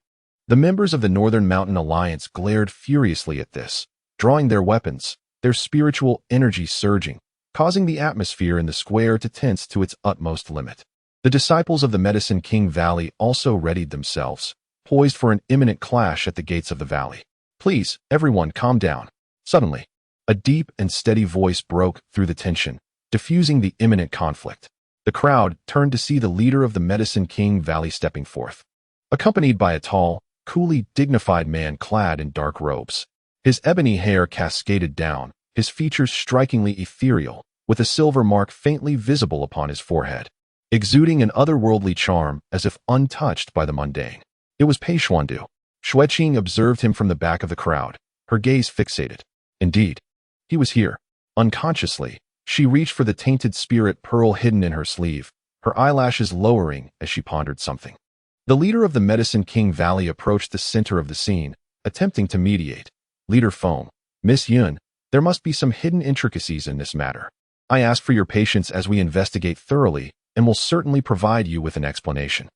The members of the Northern Mountain Alliance glared furiously at this, drawing their weapons, their spiritual energy surging, causing the atmosphere in the square to tense to its utmost limit. The disciples of the Medicine King Valley also readied themselves, poised for an imminent clash at the gates of the valley. "Please, everyone, calm down." Suddenly, a deep and steady voice broke through the tension, diffusing the imminent conflict. The crowd turned to see the leader of the Medicine King Valley stepping forth, accompanied by a tall, coolly dignified man clad in dark robes. His ebony hair cascaded down, his features strikingly ethereal, with a silver mark faintly visible upon his forehead, exuding an otherworldly charm as if untouched by the mundane. It was Pei Xuandu. Xue Qing observed him from the back of the crowd, her gaze fixated. Indeed, he was here. Unconsciously, she reached for the tainted spirit pearl hidden in her sleeve, her eyelashes lowering as she pondered something. The leader of the Medicine King Valley approached the center of the scene, attempting to mediate. "Leader Feng, Miss Yun, there must be some hidden intricacies in this matter. I ask for your patience as we investigate thoroughly and will certainly provide you with an explanation."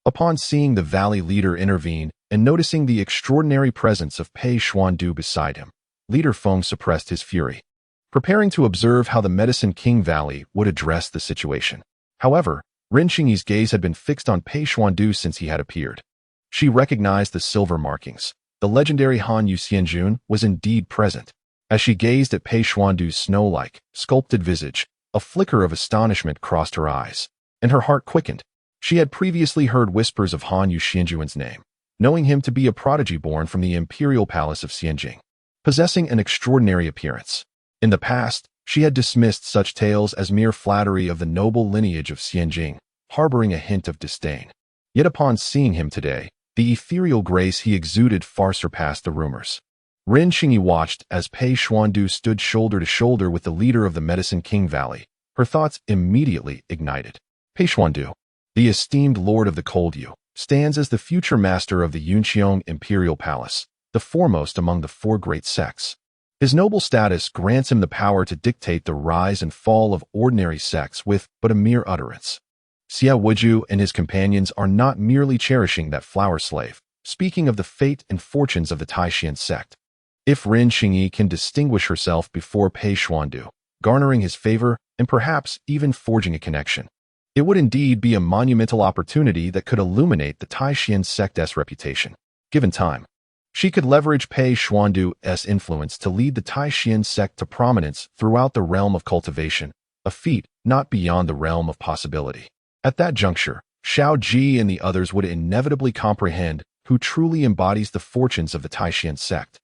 Upon seeing the valley leader intervene and noticing the extraordinary presence of Pei Xuandu beside him, Leader Feng suppressed his fury, preparing to observe how the Medicine King Valley would address the situation. However, Ren Qingyi's gaze had been fixed on Pei Xuandu since he had appeared. She recognized the silver markings. The legendary Han Yu Xianjun was indeed present. As she gazed at Pei Xuandu's snow-like, sculpted visage, a flicker of astonishment crossed her eyes, and her heart quickened. She had previously heard whispers of Han Yu Xianjuan's name, knowing him to be a prodigy born from the imperial palace of Xue possessing an extraordinary appearance. In the past, she had dismissed such tales as mere flattery of the noble lineage of Xue, harboring a hint of disdain. Yet upon seeing him today, the ethereal grace he exuded far surpassed the rumors. Ren Qingyi watched as Pei Xuandu stood shoulder to shoulder with the leader of the Medicine King Valley. Her thoughts immediately ignited. Pei Xuandu, the esteemed lord of the Cold Yu, stands as the future master of the Yunqiong Imperial Palace, the foremost among the four great sects. His noble status grants him the power to dictate the rise and fall of ordinary sects with but a mere utterance. Xue Wuju and his companions are not merely cherishing that flower slave, speaking of the fate and fortunes of the Taishan sect. If Ren Qingyi can distinguish herself before Pei Xuandu, garnering his favor and perhaps even forging a connection, it would indeed be a monumental opportunity that could illuminate the Taishan sect's reputation. Given time, she could leverage Pei Xuandu's influence to lead the Taishan sect to prominence throughout the realm of cultivation, a feat not beyond the realm of possibility. At that juncture, Xiao Ji and the others would inevitably comprehend who truly embodies the fortunes of the Taishan sect.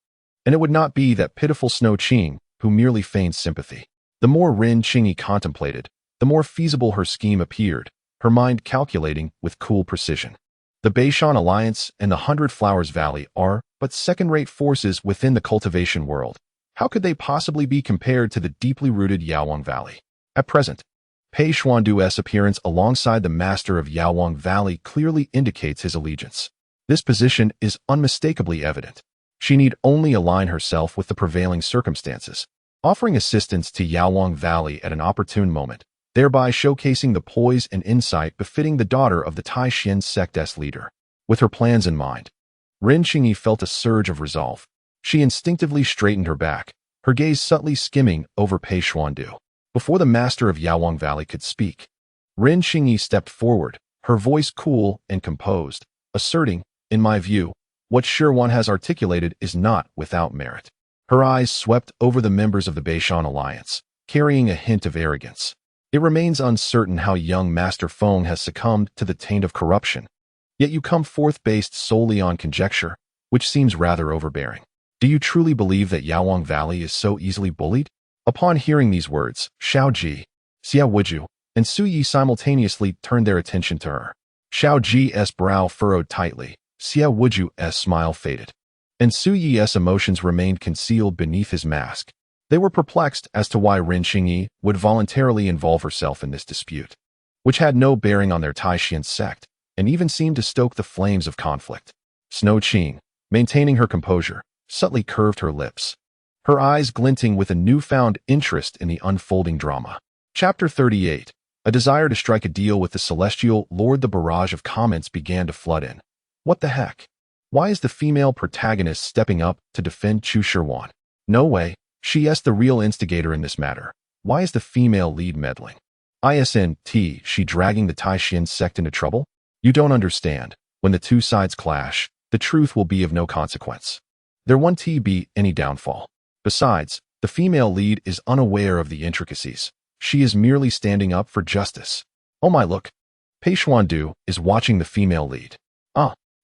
And it would not be that pitiful Xue Qing who merely feigns sympathy. The more Ren Qingyi contemplated, the more feasible her scheme appeared, her mind calculating with cool precision. The Beishan Alliance and the 100 Flowers Valley are but second-rate forces within the cultivation world. How could they possibly be compared to the deeply rooted Yaowang Valley? At present, Pei Xuandu's appearance alongside the master of Yaowang Valley clearly indicates his allegiance. This position is unmistakably evident. She need only align herself with the prevailing circumstances, offering assistance to Yaowang Valley at an opportune moment, thereby showcasing the poise and insight befitting the daughter of the Taishan sect's leader. With her plans in mind, Ren Qingyi felt a surge of resolve. She instinctively straightened her back, her gaze subtly skimming over Pei Xuandu. Before the master of Yaowang Valley could speak, Ren Qingyi stepped forward, her voice cool and composed, asserting, "In my view, what Heroine has articulated is not without merit." Her eyes swept over the members of the Beishan Alliance, carrying a hint of arrogance. It remains uncertain how young Master Feng has succumbed to the taint of corruption. Yet you come forth based solely on conjecture, which seems rather overbearing. Do you truly believe that Yaowang Valley is so easily bullied? Upon hearing these words, Xiao Ji, Xue Wuju, and Su Yi simultaneously turned their attention to her. Xiao Ji's brow furrowed tightly, Xue Wuju's smile faded, and Su Yi's emotions remained concealed beneath his mask. They were perplexed as to why Ren Qingyi would voluntarily involve herself in this dispute, which had no bearing on their Taishan sect, and even seemed to stoke the flames of conflict. Xue Qing, maintaining her composure, subtly curved her lips, her eyes glinting with a newfound interest in the unfolding drama. Chapter 38. A desire to strike a deal with the Celestial Lord. The barrage of comments began to flood in. What the heck? Why is the female protagonist stepping up to defend Chu Shirwan? No way. She's the real instigator in this matter. Why is the female lead meddling? Isn't she dragging the Taishan sect into trouble? You don't understand. When the two sides clash, the truth will be of no consequence. There won't be any downfall. Besides, the female lead is unaware of the intricacies. She is merely standing up for justice. Oh my, look. Pei Xuandu is watching the female lead.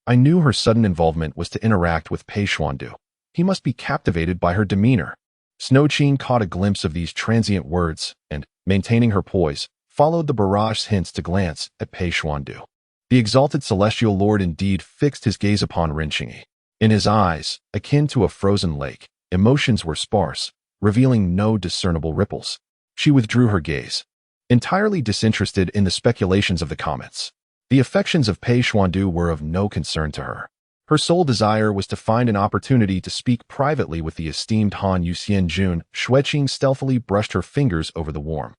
I knew her sudden involvement was to interact with Pei Xuandu. He must be captivated by her demeanor. Xue Qing caught a glimpse of these transient words and, maintaining her poise, followed the barrage's hints to glance at Pei Xuandu. The exalted Celestial Lord indeed fixed his gaze upon Ren Qingyi. In his eyes, akin to a frozen lake, emotions were sparse, revealing no discernible ripples. She withdrew her gaze, entirely disinterested in the speculations of the comments. The affections of Pei Xuandu were of no concern to her. Her sole desire was to find an opportunity to speak privately with the esteemed Han Yuxian Jun. Xue Qing stealthily brushed her fingers over the warm,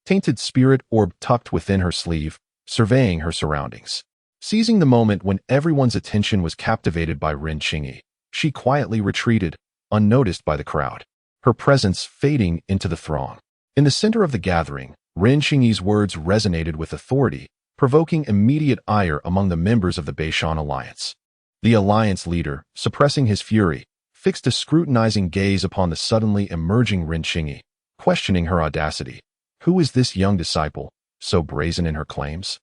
tainted spirit orb tucked within her sleeve, surveying her surroundings. Seizing the moment when everyone's attention was captivated by Ren Qingyi, she quietly retreated, unnoticed by the crowd, her presence fading into the throng. In the center of the gathering, Ren Qingyi's words resonated with authority, provoking immediate ire among the members of the Beishan Alliance. The alliance leader, suppressing his fury, fixed a scrutinizing gaze upon the suddenly emerging Ren Qingyi, questioning her audacity. Who is this young disciple, so brazen in her claims?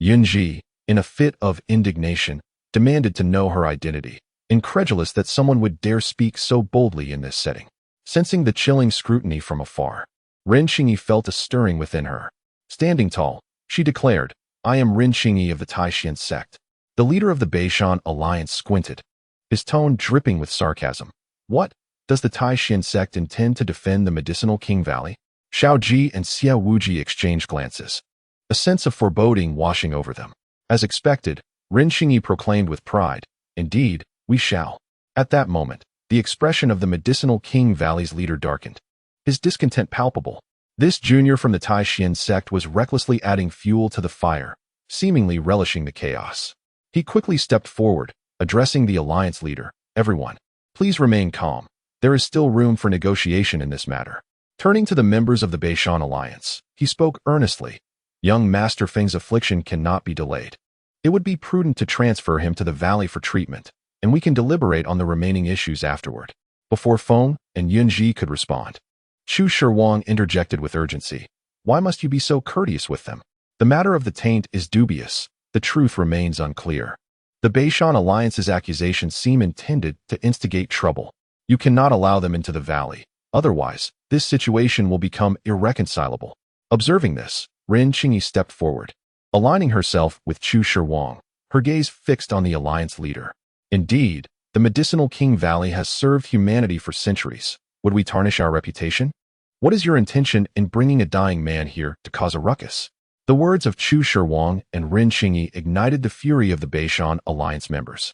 Yunji, in a fit of indignation, demanded to know her identity, incredulous that someone would dare speak so boldly in this setting. Sensing the chilling scrutiny from afar, Ren Qingyi felt a stirring within her. Standing tall, she declared, "I am Ren Qingyi of the Celestial Sect." The leader of the Beishan alliance squinted, his tone dripping with sarcasm. "What? Does the Celestial Sect intend to defend the medicinal Qing Valley?" Xiao Ji and Xiao Wuji exchanged glances, a sense of foreboding washing over them. As expected, Ren Qingyi proclaimed with pride, "Indeed, we shall." At that moment, the expression of the medicinal Qing Valley's leader darkened, his discontent palpable. This junior from the Celestial Sect was recklessly adding fuel to the fire, seemingly relishing the chaos. He quickly stepped forward, addressing the alliance leader, "Everyone, please remain calm. There is still room for negotiation in this matter." Turning to the members of the Beishan alliance, he spoke earnestly, "Young Master Feng's affliction cannot be delayed. It would be prudent to transfer him to the valley for treatment, and we can deliberate on the remaining issues afterward." Before Feng and Yunji could respond, Chu Shiwang interjected with urgency, "Why must you be so courteous with them? The matter of the taint is dubious. The truth remains unclear. The Beishan alliance's accusations seem intended to instigate trouble. You cannot allow them into the valley. Otherwise, this situation will become irreconcilable." Observing this, Ren Qingyi stepped forward, aligning herself with Chu Shiwang, her gaze fixed on the alliance leader. "Indeed, the medicinal Qing Valley has served humanity for centuries. Would we tarnish our reputation? What is your intention in bringing a dying man here to cause a ruckus?" The words of Chu Shiwang and Ren Qingyi ignited the fury of the Beishan alliance members.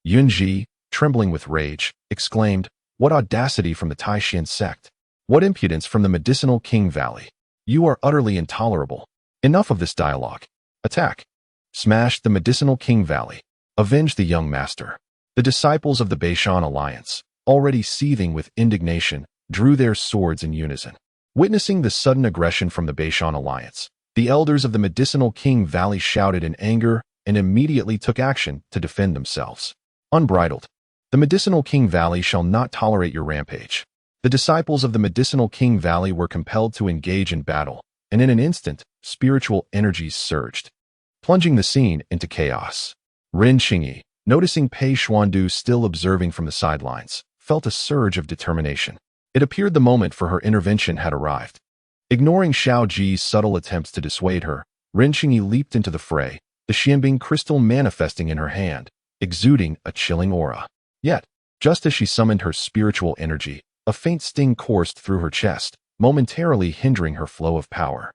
Yunji, trembling with rage, exclaimed, "What audacity from the Celestial Sect! What impudence from the medicinal Qing Valley! You are utterly intolerable. Enough of this dialogue. Attack! Smash the medicinal Qing Valley. Avenge the young master." The disciples of the Beishan alliance, already seething with indignation, drew their swords in unison. Witnessing the sudden aggression from the Beishan alliance, the elders of the medicinal Qing Valley shouted in anger and immediately took action to defend themselves. Unbridled, the medicinal Qing Valley shall not tolerate your rampage. The disciples of the medicinal Qing Valley were compelled to engage in battle, and in an instant, spiritual energies surged, plunging the scene into chaos. Ren Qingyi, noticing Pei Xuandu still observing from the sidelines, felt a surge of determination. It appeared the moment for her intervention had arrived. Ignoring Xiao Ji's subtle attempts to dissuade her, Ren Qingyi leaped into the fray, the Xianbing crystal manifesting in her hand, exuding a chilling aura. Yet, just as she summoned her spiritual energy, a faint sting coursed through her chest, momentarily hindering her flow of power.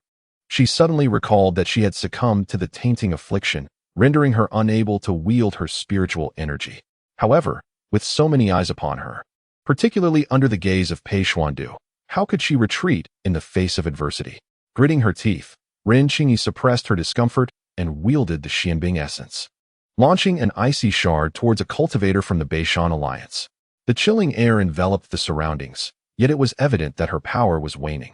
She suddenly recalled that she had succumbed to the tainting affliction, rendering her unable to wield her spiritual energy. However, with so many eyes upon her, particularly under the gaze of Pei Xuandu, how could she retreat in the face of adversity? Gritting her teeth, Ren Qingyi suppressed her discomfort and wielded the Xianbing essence, launching an icy shard towards a cultivator from the Beishan alliance. The chilling air enveloped the surroundings, yet it was evident that her power was waning.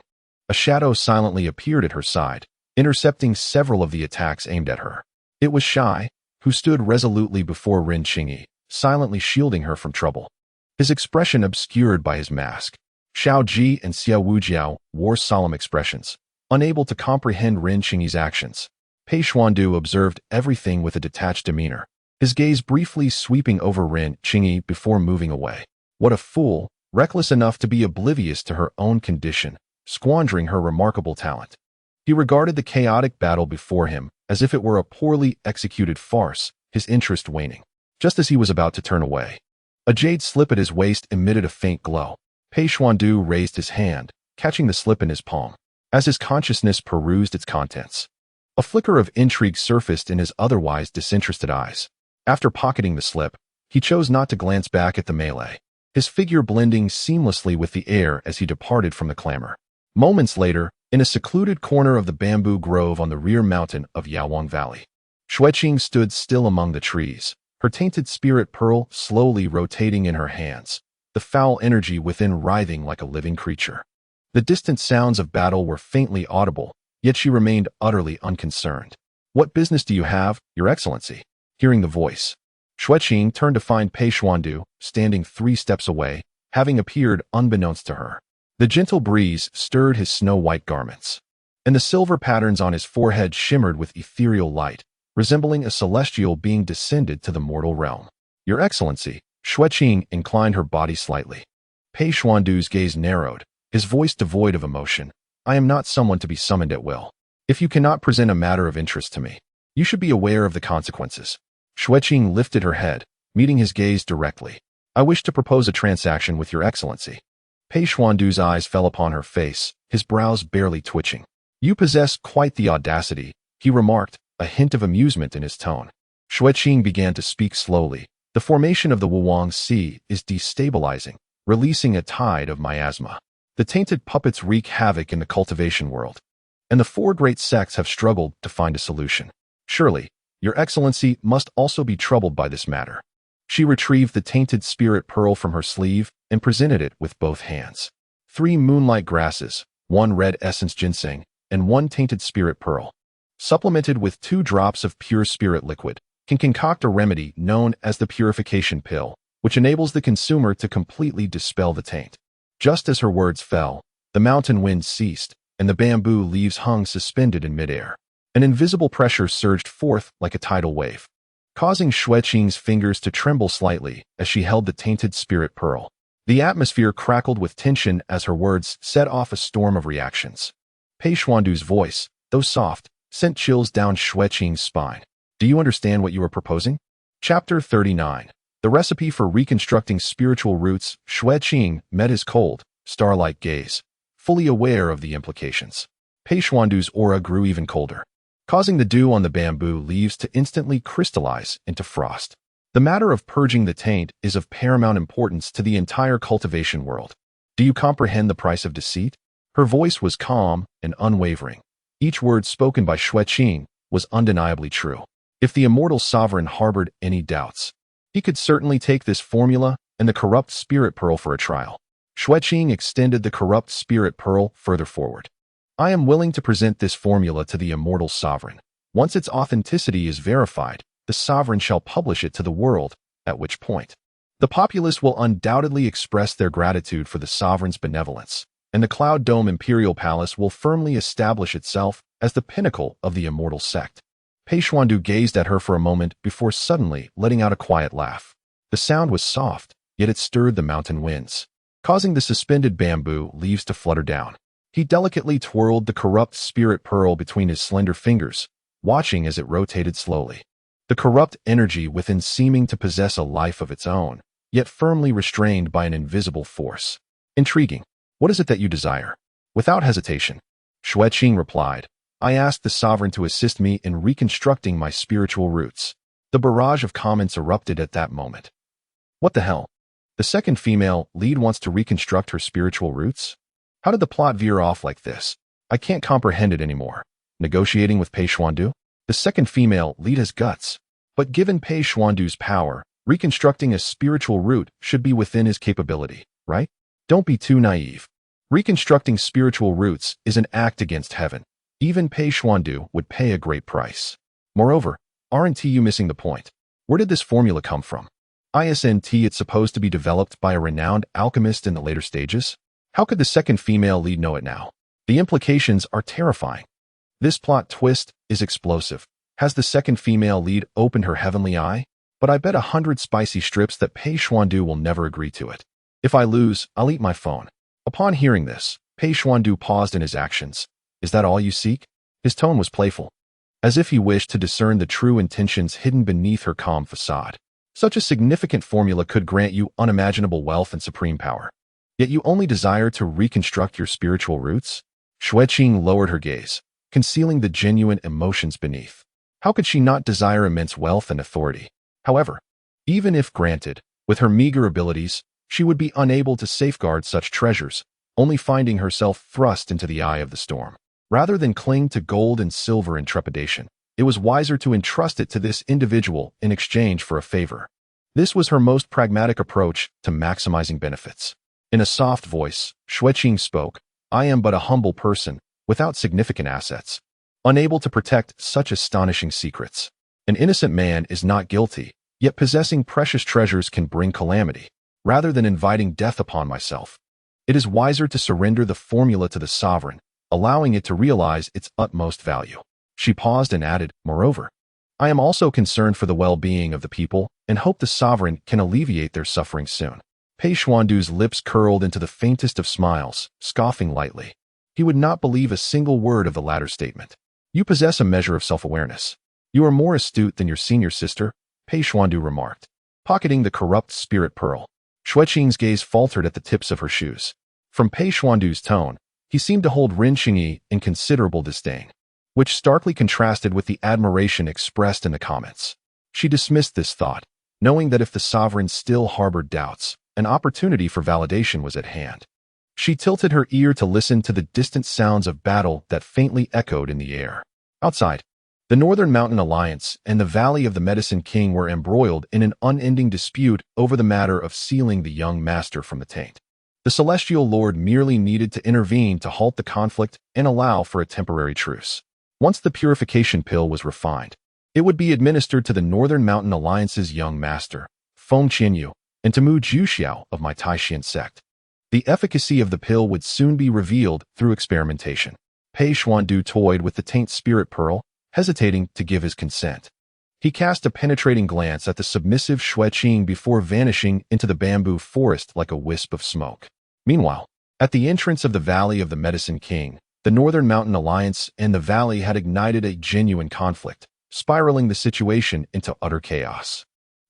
A shadow silently appeared at her side, intercepting several of the attacks aimed at her. It was Shai, who stood resolutely before Ren Qingyi, silently shielding her from trouble, his expression obscured by his mask. Xiao Ji and Xiao Wujiao wore solemn expressions, unable to comprehend Ren Qingyi's actions. Pei Xuandu observed everything with a detached demeanor, his gaze briefly sweeping over Ren Qingyi before moving away. What a fool, reckless enough to be oblivious to her own condition, squandering her remarkable talent. He regarded the chaotic battle before him as if it were a poorly executed farce, his interest waning. Just as he was about to turn away, a jade slip at his waist emitted a faint glow. Pei Xuandu raised his hand, catching the slip in his palm. As his consciousness perused its contents, a flicker of intrigue surfaced in his otherwise disinterested eyes. After pocketing the slip, he chose not to glance back at the melee, his figure blending seamlessly with the air as he departed from the clamor. Moments later, in a secluded corner of the bamboo grove on the rear mountain of Yaowang Valley, Xue Qing stood still among the trees, her tainted spirit pearl slowly rotating in her hands, the foul energy within writhing like a living creature. The distant sounds of battle were faintly audible, yet she remained utterly unconcerned. "What business do you have, Your Excellency?" Hearing the voice, Xue Qing turned to find Pei Xuandu, standing 3 steps away, having appeared unbeknownst to her. The gentle breeze stirred his snow-white garments, and the silver patterns on his forehead shimmered with ethereal light, resembling a celestial being descended to the mortal realm. Your Excellency, Xue Qing inclined her body slightly. Pei Xuandu's gaze narrowed, his voice devoid of emotion. I am not someone to be summoned at will. If you cannot present a matter of interest to me, you should be aware of the consequences. Xue Qing lifted her head, meeting his gaze directly. I wish to propose a transaction with your Excellency. Pei Xuandu's eyes fell upon her face, his brows barely twitching. You possess quite the audacity, he remarked, a hint of amusement in his tone. Xue Qing began to speak slowly. The formation of the Wrung Sea is destabilizing, releasing a tide of miasma. The tainted puppets wreak havoc in the cultivation world, and the four great sects have struggled to find a solution. Surely, your Excellency must also be troubled by this matter. She retrieved the tainted spirit pearl from her sleeve and presented it with both hands. 3 moonlight grasses, 1 red essence ginseng, and 1 tainted spirit pearl, supplemented with 2 drops of pure spirit liquid, can concoct a remedy known as the purification pill, which enables the consumer to completely dispel the taint. Just as her words fell, the mountain wind ceased, and the bamboo leaves hung suspended in midair. An invisible pressure surged forth like a tidal wave, causing Xue Qing's fingers to tremble slightly as she held the tainted spirit pearl. The atmosphere crackled with tension as her words set off a storm of reactions. Pei Xuandu's voice, though soft, sent chills down Xue Qing's spine. Do you understand what you are proposing? Chapter 39. The recipe for reconstructing spiritual roots. Xue Qing met his cold, starlight gaze, fully aware of the implications. Pei Xuandu's aura grew even colder, causing the dew on the bamboo leaves to instantly crystallize into frost. The matter of purging the taint is of paramount importance to the entire cultivation world. Do you comprehend the price of deceit? Her voice was calm and unwavering. Each word spoken by Xue Qing was undeniably true. If the immortal sovereign harbored any doubts, he could certainly take this formula and the corrupt spirit pearl for a trial. Xue Qing extended the corrupt spirit pearl further forward. I am willing to present this formula to the immortal sovereign. Once its authenticity is verified, the sovereign shall publish it to the world, at which point the populace will undoubtedly express their gratitude for the sovereign's benevolence, and the Cloud Dome Imperial Palace will firmly establish itself as the pinnacle of the immortal sect. Pei Xuandu gazed at her for a moment before suddenly letting out a quiet laugh. The sound was soft, yet it stirred the mountain winds, causing the suspended bamboo leaves to flutter down. He delicately twirled the corrupt spirit pearl between his slender fingers, watching as it rotated slowly. The corrupt energy within seeming to possess a life of its own, yet firmly restrained by an invisible force. Intriguing. What is it that you desire? Without hesitation, Xue Qing replied, I asked the sovereign to assist me in reconstructing my spiritual roots. The barrage of comments erupted at that moment. What the hell? The second female lead wants to reconstruct her spiritual roots? How did the plot veer off like this? I can't comprehend it anymore. Negotiating with Pei Xuandu? The second female lead has guts. But given Pei Xuandu's power, reconstructing a spiritual root should be within his capability, right? Don't be too naive. Reconstructing spiritual roots is an act against heaven. Even Pei Xuandu would pay a great price. Moreover, aren't you missing the point? Where did this formula come from? Isn't it supposed to be developed by a renowned alchemist in the later stages? How could the second female lead know it now? The implications are terrifying. This plot twist is explosive. Has the second female lead opened her heavenly eye? But I bet 100 spicy strips that Pei Xuandu will never agree to it. If I lose, I'll eat my phone. Upon hearing this, Pei Xuandu paused in his actions. Is that all you seek? His tone was playful, as if he wished to discern the true intentions hidden beneath her calm facade. Such a significant formula could grant you unimaginable wealth and supreme power. Yet you only desire to reconstruct your spiritual roots? Xue Qing lowered her gaze, concealing the genuine emotions beneath. How could she not desire immense wealth and authority? However, even if granted, with her meager abilities, she would be unable to safeguard such treasures, only finding herself thrust into the eye of the storm. Rather than cling to gold and silver in trepidation, it was wiser to entrust it to this individual in exchange for a favor. This was her most pragmatic approach to maximizing benefits. In a soft voice, Xue Qing spoke, I am but a humble person, without significant assets, unable to protect such astonishing secrets. An innocent man is not guilty, yet possessing precious treasures can bring calamity. Rather than inviting death upon myself, it is wiser to surrender the formula to the sovereign, allowing it to realize its utmost value. She paused and added, moreover, I am also concerned for the well-being of the people and hope the sovereign can alleviate their suffering soon. Pei Xuandu's lips curled into the faintest of smiles, scoffing lightly. He would not believe a single word of the latter statement. You possess a measure of self-awareness. You are more astute than your senior sister, Pei Xuandu remarked, pocketing the corrupt spirit pearl. Xue Qing's gaze faltered at the tips of her shoes. From Pei Xuandu's tone, he seemed to hold Ren Qingyi in considerable disdain, which starkly contrasted with the admiration expressed in the comments. She dismissed this thought, knowing that if the sovereign still harbored doubts, an opportunity for validation was at hand. She tilted her ear to listen to the distant sounds of battle that faintly echoed in the air. Outside, the Northern Mountain Alliance and the Valley of the Medicine King were embroiled in an unending dispute over the matter of sealing the young master from the taint. The Celestial Lord merely needed to intervene to halt the conflict and allow for a temporary truce. Once the purification pill was refined, it would be administered to the Northern Mountain Alliance's young master, Feng Qianyu, and to Mu Jiuxiao of my Taishan sect. The efficacy of the pill would soon be revealed through experimentation. Pei Xuandu toyed with the taint spirit pearl, hesitating to give his consent. He cast a penetrating glance at the submissive Xue Qing before vanishing into the bamboo forest like a wisp of smoke. Meanwhile, at the entrance of the Valley of the Medicine King, the Northern Mountain Alliance and the Valley had ignited a genuine conflict, spiraling the situation into utter chaos.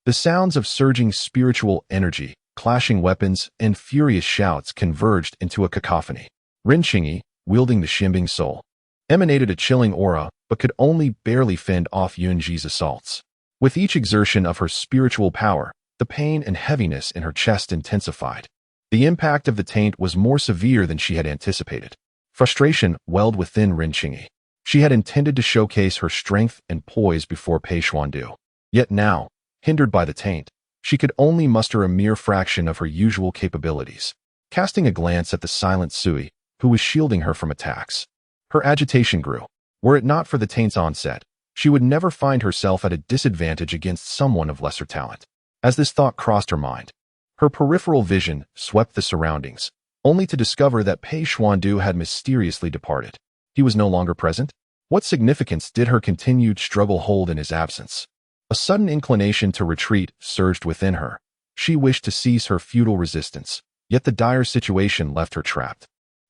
The sounds of surging spiritual energy, clashing weapons, and furious shouts converged into a cacophony. Ren Qingyi, wielding the Ximbing soul, emanated a chilling aura but could only barely fend off Yunji's assaults. With each exertion of her spiritual power, the pain and heaviness in her chest intensified. The impact of the taint was more severe than she had anticipated. Frustration welled within Ren Qingyi. She had intended to showcase her strength and poise before Pei Xuandu. Yet now, hindered by the taint, she could only muster a mere fraction of her usual capabilities. Casting a glance at the silent Sui, who was shielding her from attacks, her agitation grew. Were it not for the taint's onset, she would never find herself at a disadvantage against someone of lesser talent. As this thought crossed her mind, her peripheral vision swept the surroundings, only to discover that Pei Xuandu had mysteriously departed. He was no longer present? What significance did her continued struggle hold in his absence? A sudden inclination to retreat surged within her. She wished to cease her futile resistance, yet the dire situation left her trapped.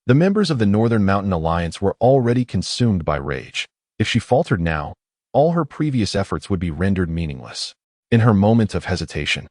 The members of the Northern Mountain Alliance were already consumed by rage. If she faltered now, all her previous efforts would be rendered meaningless. In her moment of hesitation,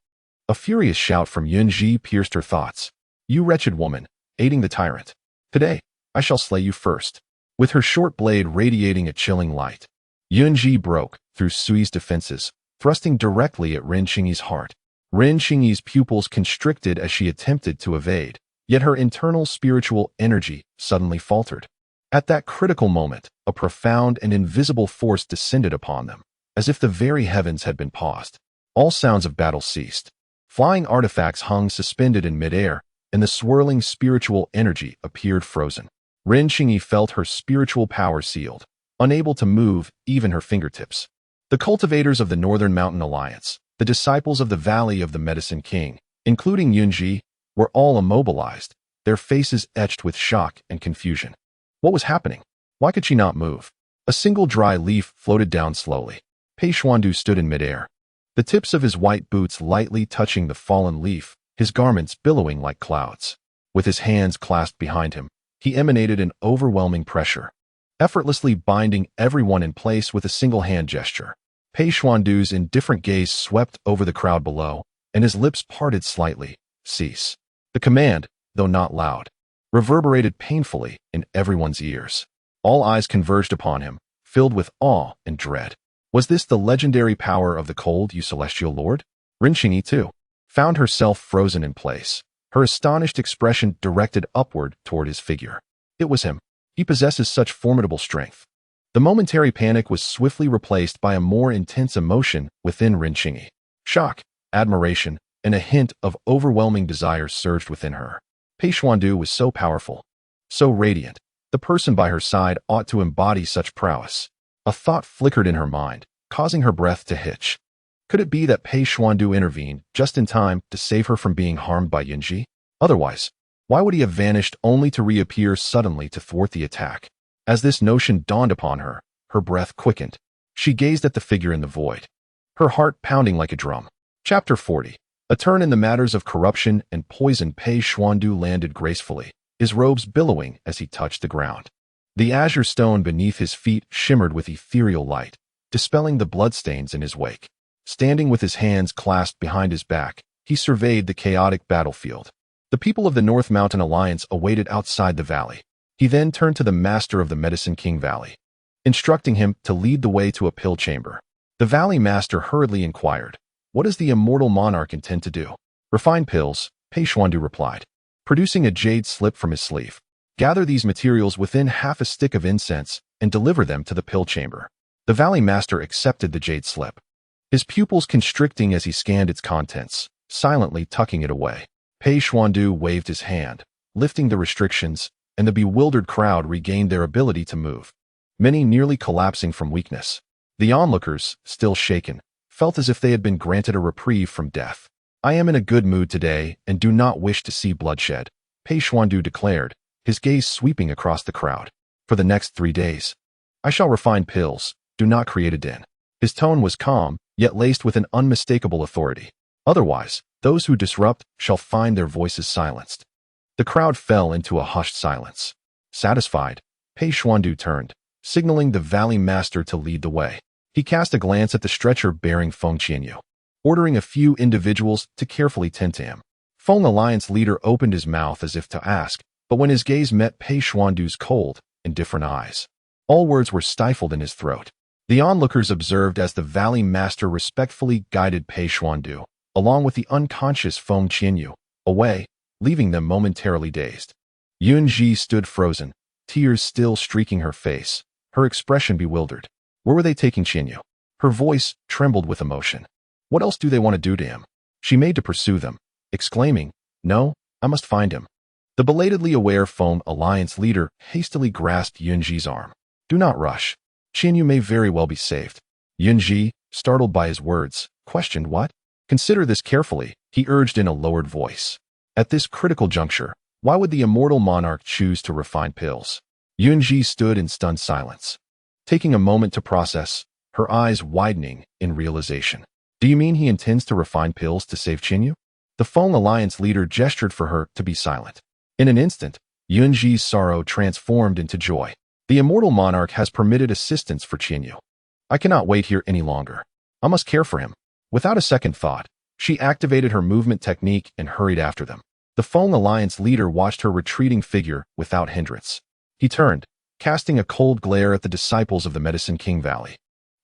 a furious shout from Yunji pierced her thoughts. You wretched woman, aiding the tyrant. Today, I shall slay you first. With her short blade radiating a chilling light, Yunji broke through Sui's defenses, thrusting directly at Ren Qingyi's heart. Ren Qingyi's pupils constricted as she attempted to evade. Yet her internal spiritual energy suddenly faltered. At that critical moment, a profound and invisible force descended upon them, as if the very heavens had been paused. All sounds of battle ceased. Flying artifacts hung suspended in midair, and the swirling spiritual energy appeared frozen. Ren Qingyi felt her spiritual power sealed, unable to move even her fingertips. The cultivators of the Northern Mountain Alliance, the disciples of the Valley of the Medicine King, including Yunji, were all immobilized, their faces etched with shock and confusion. What was happening? Why could she not move? A single dry leaf floated down slowly. Pei Xuandu stood in midair, the tips of his white boots lightly touching the fallen leaf, his garments billowing like clouds. With his hands clasped behind him, he emanated an overwhelming pressure, effortlessly binding everyone in place with a single hand gesture. Pei Xuandu's indifferent gaze swept over the crowd below, and his lips parted slightly. Cease. The command, though not loud, reverberated painfully in everyone's ears. All eyes converged upon him, filled with awe and dread. Was this the legendary power of the cold, you celestial lord? Ren Qingyi, too, found herself frozen in place, her astonished expression directed upward toward his figure. It was him. He possesses such formidable strength. The momentary panic was swiftly replaced by a more intense emotion within Ren Qingyi. Shock, admiration, and a hint of overwhelming desire surged within her. Pei Xuandu was so powerful, so radiant. The person by her side ought to embody such prowess. A thought flickered in her mind, causing her breath to hitch. Could it be that Pei Xuandu intervened just in time to save her from being harmed by Yunji? Otherwise, why would he have vanished only to reappear suddenly to thwart the attack? As this notion dawned upon her, her breath quickened. She gazed at the figure in the void, her heart pounding like a drum. Chapter 40. A turn in the matters of corruption and poison. Pei Xuandu landed gracefully, his robes billowing as he touched the ground. The azure stone beneath his feet shimmered with ethereal light, dispelling the bloodstains in his wake. Standing with his hands clasped behind his back, he surveyed the chaotic battlefield. The people of the North Mountain Alliance awaited outside the valley. He then turned to the master of the Medicine King Valley, instructing him to lead the way to a pill chamber. The valley master hurriedly inquired, "What does the immortal monarch intend to do?" "Refine pills," Pei Xuandu replied, producing a jade slip from his sleeve. "Gather these materials within half a stick of incense and deliver them to the pill chamber." The valley master accepted the jade slip, his pupils constricting as he scanned its contents, silently tucking it away. Pei Xuandu waved his hand, lifting the restrictions, and the bewildered crowd regained their ability to move, many nearly collapsing from weakness. The onlookers, still shaken, felt as if they had been granted a reprieve from death. "I am in a good mood today and do not wish to see bloodshed," Pei Xuandu declared, his gaze sweeping across the crowd. "For the next 3 days, I shall refine pills, do not create a din." His tone was calm, yet laced with an unmistakable authority. "Otherwise, those who disrupt shall find their voices silenced." The crowd fell into a hushed silence. Satisfied, Pei Xuandu turned, signaling the valley master to lead the way. He cast a glance at the stretcher bearing Feng Qianyu, ordering a few individuals to carefully tend to him. Feng Alliance leader opened his mouth as if to ask, but when his gaze met Pei Xuandu's cold, indifferent eyes, all words were stifled in his throat. The onlookers observed as the valley master respectfully guided Pei Xuandu, along with the unconscious Feng Qianyu, away, leaving them momentarily dazed. Yunji stood frozen, tears still streaking her face, her expression bewildered. Where were they taking Qianyu? Her voice trembled with emotion. What else do they want to do to him? She made to pursue them, exclaiming, "No, I must find him." The belatedly aware Feng Alliance leader hastily grasped Yunji's arm. "Do not rush. Qianyu may very well be saved." Yunji, startled by his words, questioned what? "Consider this carefully," he urged in a lowered voice. "At this critical juncture, why would the immortal monarch choose to refine pills?" Yunji stood in stunned silence, taking a moment to process, her eyes widening in realization. "Do you mean he intends to refine pills to save Qianyu?" The Feng Alliance leader gestured for her to be silent. In an instant, Yunji's sorrow transformed into joy. "The immortal monarch has permitted assistance for Qianyu. I cannot wait here any longer. I must care for him." Without a second thought, she activated her movement technique and hurried after them. The Feng Alliance leader watched her retreating figure without hindrance. He turned, casting a cold glare at the disciples of the Medicine King Valley,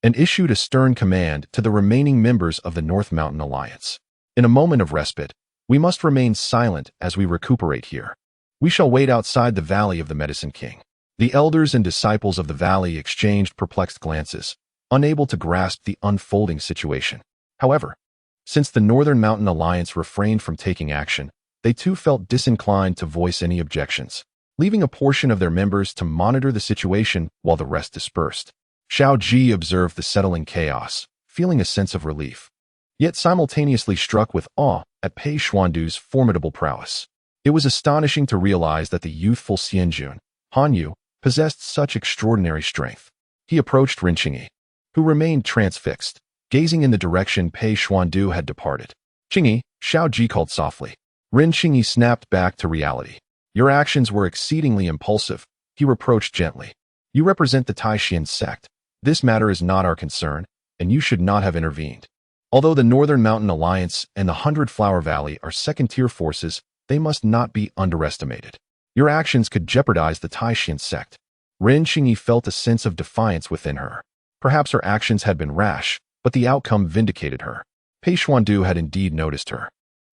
and issued a stern command to the remaining members of the North Mountain Alliance. "In a moment of respite, we must remain silent as we recuperate here. We shall wait outside the Valley of the Medicine King." The elders and disciples of the valley exchanged perplexed glances, unable to grasp the unfolding situation. However, since the Northern Mountain Alliance refrained from taking action, they too felt disinclined to voice any objections, leaving a portion of their members to monitor the situation while the rest dispersed. Xiao Ji observed the settling chaos, feeling a sense of relief, yet simultaneously struck with awe at Pei Xuandu's formidable prowess. It was astonishing to realize that the youthful Xianjun, Hanyu, possessed such extraordinary strength. He approached Rinqingyi, who remained transfixed, gazing in the direction Pei Xuandu had departed. "Qingyi," Xiao Ji called softly. Rinqingyi snapped back to reality. "Your actions were exceedingly impulsive," he reproached gently. "You represent the Taishan sect. This matter is not our concern, and you should not have intervened. Although the Northern Mountain Alliance and the 100 Flower Valley are second-tier forces, they must not be underestimated. Your actions could jeopardize the Taishan sect." Rinqingyi felt a sense of defiance within her. Perhaps her actions had been rash, but the outcome vindicated her. Pei Xuandu had indeed noticed her.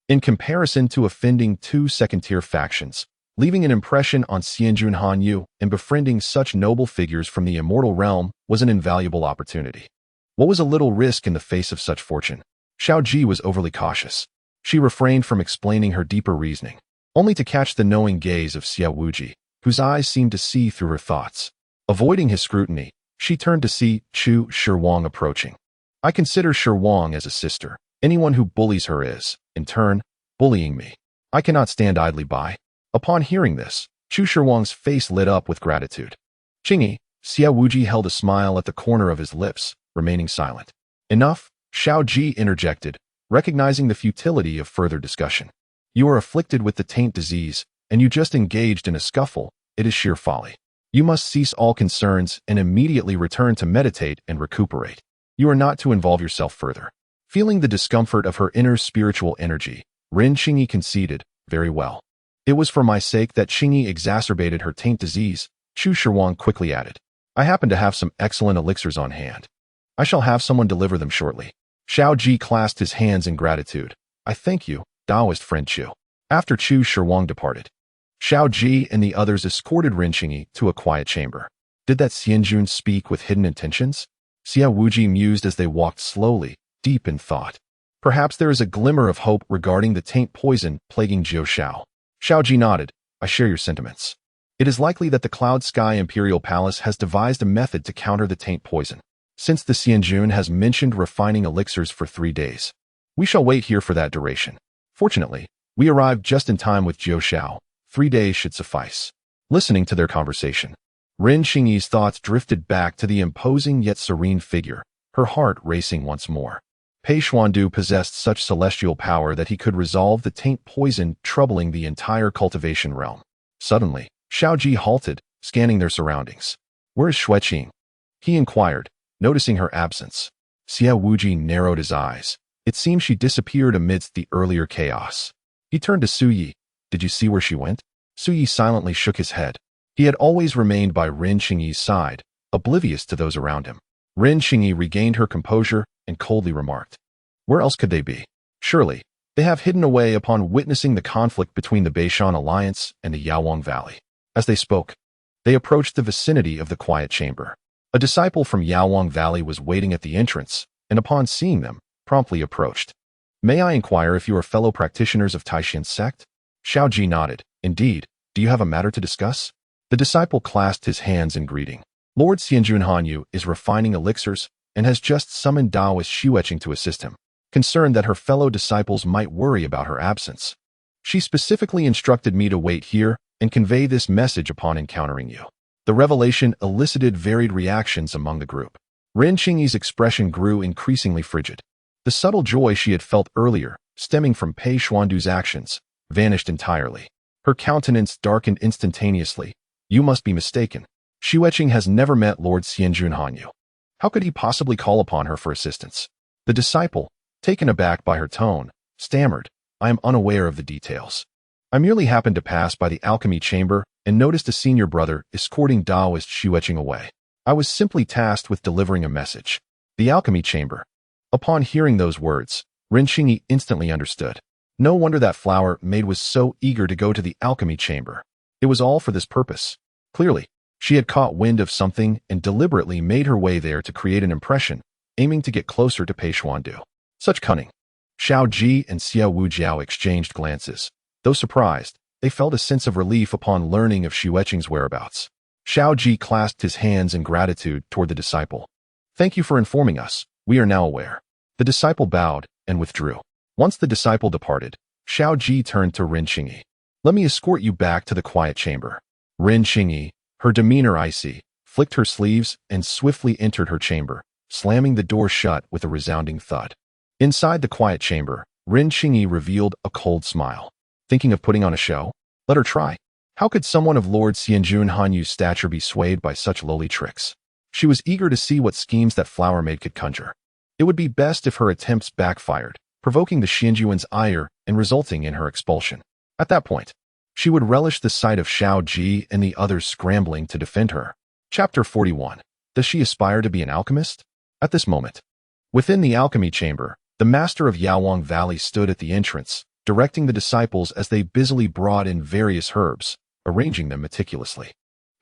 In comparison to offending 2 second-tier factions, leaving an impression on Xianjun Hanyu and befriending such noble figures from the immortal realm was an invaluable opportunity. What was a little risk in the face of such fortune? Xiao Ji was overly cautious. She refrained from explaining her deeper reasoning, only to catch the knowing gaze of Xiao Wuji, whose eyes seemed to see through her thoughts. Avoiding his scrutiny, she turned to see Chu Shirwang approaching. "I consider Shirwang as a sister. Anyone who bullies her is, in turn, bullying me. I cannot stand idly by." Upon hearing this, Chu Shirwang's face lit up with gratitude. "Qingyi, Xue Wuji held a smile at the corner of his lips, remaining silent. Enough, Xiao Ji interjected, recognizing the futility of further discussion. You are afflicted with the taint disease, and you just engaged in a scuffle. It is sheer folly. You must cease all concerns and immediately return to meditate and recuperate. You are not to involve yourself further. Feeling the discomfort of her inner spiritual energy, Ren Qingyi conceded, very well. It was for my sake that Qingyi exacerbated her taint disease, Chu Shirwang quickly added. I happen to have some excellent elixirs on hand. I shall have someone deliver them shortly. Xiao Ji clasped his hands in gratitude. I thank you, Taoist friend Chu. After Chu Shirwang departed, Xiao Ji and the others escorted Ren Qingyi to a quiet chamber. Did that Xianjun speak with hidden intentions? Xue Wuji mused as they walked slowly, deep in thought. Perhaps there is a glimmer of hope regarding the taint poison plaguing Jiu Shao. Xiao Ji nodded. I share your sentiments. It is likely that the Cloud Sky Imperial Palace has devised a method to counter the taint poison, since the Xianjun has mentioned refining elixirs for 3 days. We shall wait here for that duration. Fortunately, we arrived just in time with Jiu Shao. 3 days should suffice. Listening to their conversation, Ren Qingyi's thoughts drifted back to the imposing yet serene figure, her heart racing once more. Pei Xuandu possessed such celestial power that he could resolve the taint poison troubling the entire cultivation realm. Suddenly, Xiao Ji halted, scanning their surroundings. Where is Xue Qing? He inquired, noticing her absence. Xue Wuji narrowed his eyes. It seemed she disappeared amidst the earlier chaos. He turned to Su Yi. Did you see where she went? Su Yi silently shook his head. He had always remained by Ren Qingyi's side, oblivious to those around him. Ren Qingyi regained her composure and coldly remarked, where else could they be? Surely, they have hidden away upon witnessing the conflict between the Beishan Alliance and the Yaowang Valley. As they spoke, they approached the vicinity of the quiet chamber. A disciple from Yaowang Valley was waiting at the entrance, and upon seeing them, promptly approached. May I inquire if you are fellow practitioners of Taishan sect? Xiao Ji nodded. Indeed. Do you have a matter to discuss? The disciple clasped his hands in greeting. Lord Xianjun Hanyu is refining elixirs and has just summoned Taoist Xue Qing to assist him, concerned that her fellow disciples might worry about her absence. She specifically instructed me to wait here and convey this message upon encountering you. The revelation elicited varied reactions among the group. Ren Qingyi's expression grew increasingly frigid. The subtle joy she had felt earlier, stemming from Pei Xuandu's actions, vanished entirely. Her countenance darkened instantaneously. You must be mistaken. Xue Qing has never met Lord Xianjun Hanyu. How could he possibly call upon her for assistance? The disciple, taken aback by her tone, stammered, I am unaware of the details. I merely happened to pass by the alchemy chamber and noticed a senior brother escorting Taoist Xue Qing away. I was simply tasked with delivering a message. The alchemy chamber. Upon hearing those words, Ren Qingyi instantly understood. No wonder that flower maid was so eager to go to the alchemy chamber. It was all for this purpose. Clearly, she had caught wind of something and deliberately made her way there to create an impression, aiming to get closer to Pei Xuandu. Such cunning. Xiao Ji and Xue Wujiao exchanged glances. Though surprised, they felt a sense of relief upon learning of Xue Qing's whereabouts. Xiao Ji clasped his hands in gratitude toward the disciple. Thank you for informing us. We are now aware. The disciple bowed and withdrew. Once the disciple departed, Xiao Ji turned to Ren Qingyi. Let me escort you back to the quiet chamber. Ren Qingyi, her demeanor icy, flicked her sleeves and swiftly entered her chamber, slamming the door shut with a resounding thud. Inside the quiet chamber, Ren Qingyi revealed a cold smile. Thinking of putting on a show? Let her try. How could someone of Lord Xianjun Hanyu's stature be swayed by such lowly tricks? She was eager to see what schemes that flower maid could conjure. It would be best if her attempts backfired, provoking the Xianjuan's ire and resulting in her expulsion. At that point, she would relish the sight of Xiao Ji and the others scrambling to defend her. Chapter 41. Does she aspire to be an alchemist? At this moment, within the alchemy chamber, the master of Yaowang Valley stood at the entrance, directing the disciples as they busily brought in various herbs, arranging them meticulously.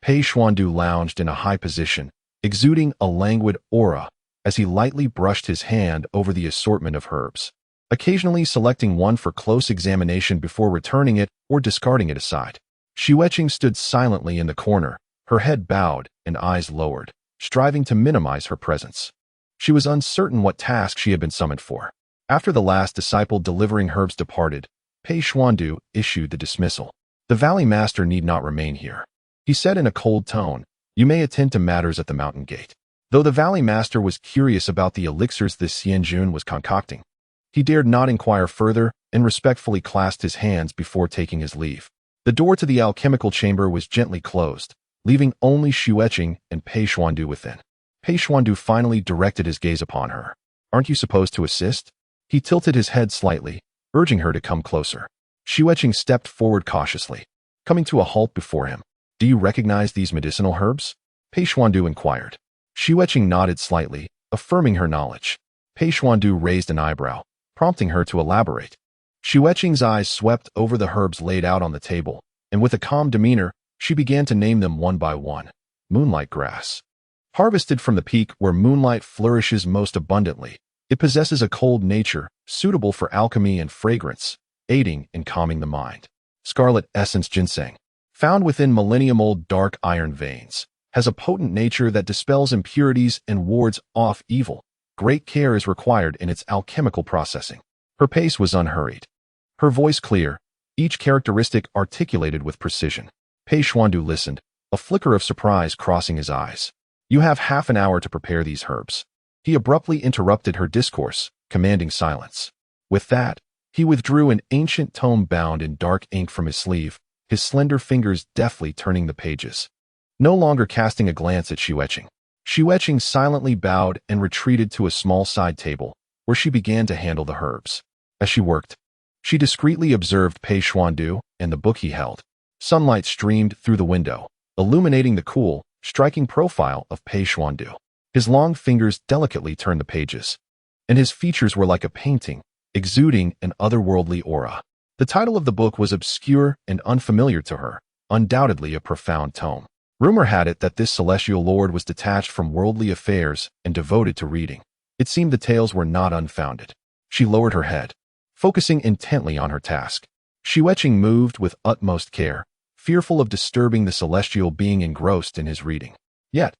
Pei Xuandu lounged in a high position, exuding a languid aura as he lightly brushed his hand over the assortment of herbs, occasionally selecting one for close examination before returning it or discarding it aside. Xue Qing stood silently in the corner, her head bowed and eyes lowered, striving to minimize her presence. She was uncertain what task she had been summoned for. After the last disciple delivering herbs departed, Pei Xuandu issued the dismissal. The valley master need not remain here, he said in a cold tone, You may attend to matters at the mountain gate. Though the valley master was curious about the elixirs this Xianjun was concocting, he dared not inquire further and respectfully clasped his hands before taking his leave. The door to the alchemical chamber was gently closed, leaving only Xue Qing and Pei Xuandu within. Pei Xuandu finally directed his gaze upon her. Aren't you supposed to assist? He tilted his head slightly, urging her to come closer. Xue Qing stepped forward cautiously, coming to a halt before him. Do you recognize these medicinal herbs? Pei Xuandu inquired. Xue Qing nodded slightly, affirming her knowledge. Pei Xuandu raised an eyebrow, prompting her to elaborate. Xue Qing's eyes swept over the herbs laid out on the table, and with a calm demeanor, she began to name them one by one. Moonlight grass. Harvested from the peak where moonlight flourishes most abundantly, it possesses a cold nature, suitable for alchemy and fragrance, aiding in calming the mind. Scarlet essence ginseng, found within millennium-old dark iron veins, has a potent nature that dispels impurities and wards off evil. Great care is required in its alchemical processing. Her pace was unhurried, her voice clear, each characteristic articulated with precision. Pei Xuandu listened, a flicker of surprise crossing his eyes. You have half an hour to prepare these herbs. He abruptly interrupted her discourse, commanding silence. With that, he withdrew an ancient tome bound in dark ink from his sleeve, his slender fingers deftly turning the pages. No longer casting a glance at Xue Qing. Xue Qing silently bowed and retreated to a small side table, where she began to handle the herbs. As she worked, she discreetly observed Pei Xuandu and the book he held. Sunlight streamed through the window, illuminating the cool, striking profile of Pei Xuandu. His long fingers delicately turned the pages, and his features were like a painting, exuding an otherworldly aura. The title of the book was obscure and unfamiliar to her, undoubtedly a profound tome. Rumor had it that this celestial lord was detached from worldly affairs and devoted to reading. It seemed the tales were not unfounded. She lowered her head, focusing intently on her task. Xue Qing moved with utmost care, fearful of disturbing the celestial being engrossed in his reading. Yet,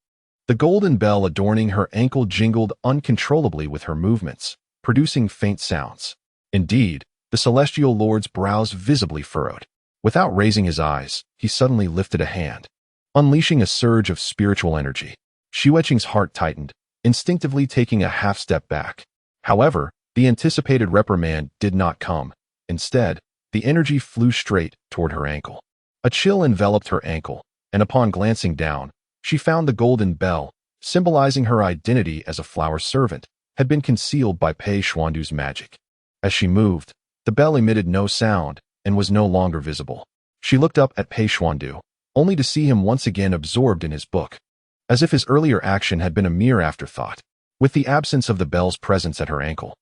the golden bell adorning her ankle jingled uncontrollably with her movements, producing faint sounds. Indeed, the celestial lord's brows visibly furrowed. Without raising his eyes, he suddenly lifted a hand, unleashing a surge of spiritual energy. Xue Qing's heart tightened, instinctively taking a half step back. However, the anticipated reprimand did not come. Instead, the energy flew straight toward her ankle. A chill enveloped her ankle, and upon glancing down, she found the golden bell, symbolizing her identity as a flower servant, had been concealed by Pei Xuandu's magic. As she moved, the bell emitted no sound and was no longer visible. She looked up at Pei Xuandu, only to see him once again absorbed in his book, as if his earlier action had been a mere afterthought. With the absence of the bell's presence at her ankle,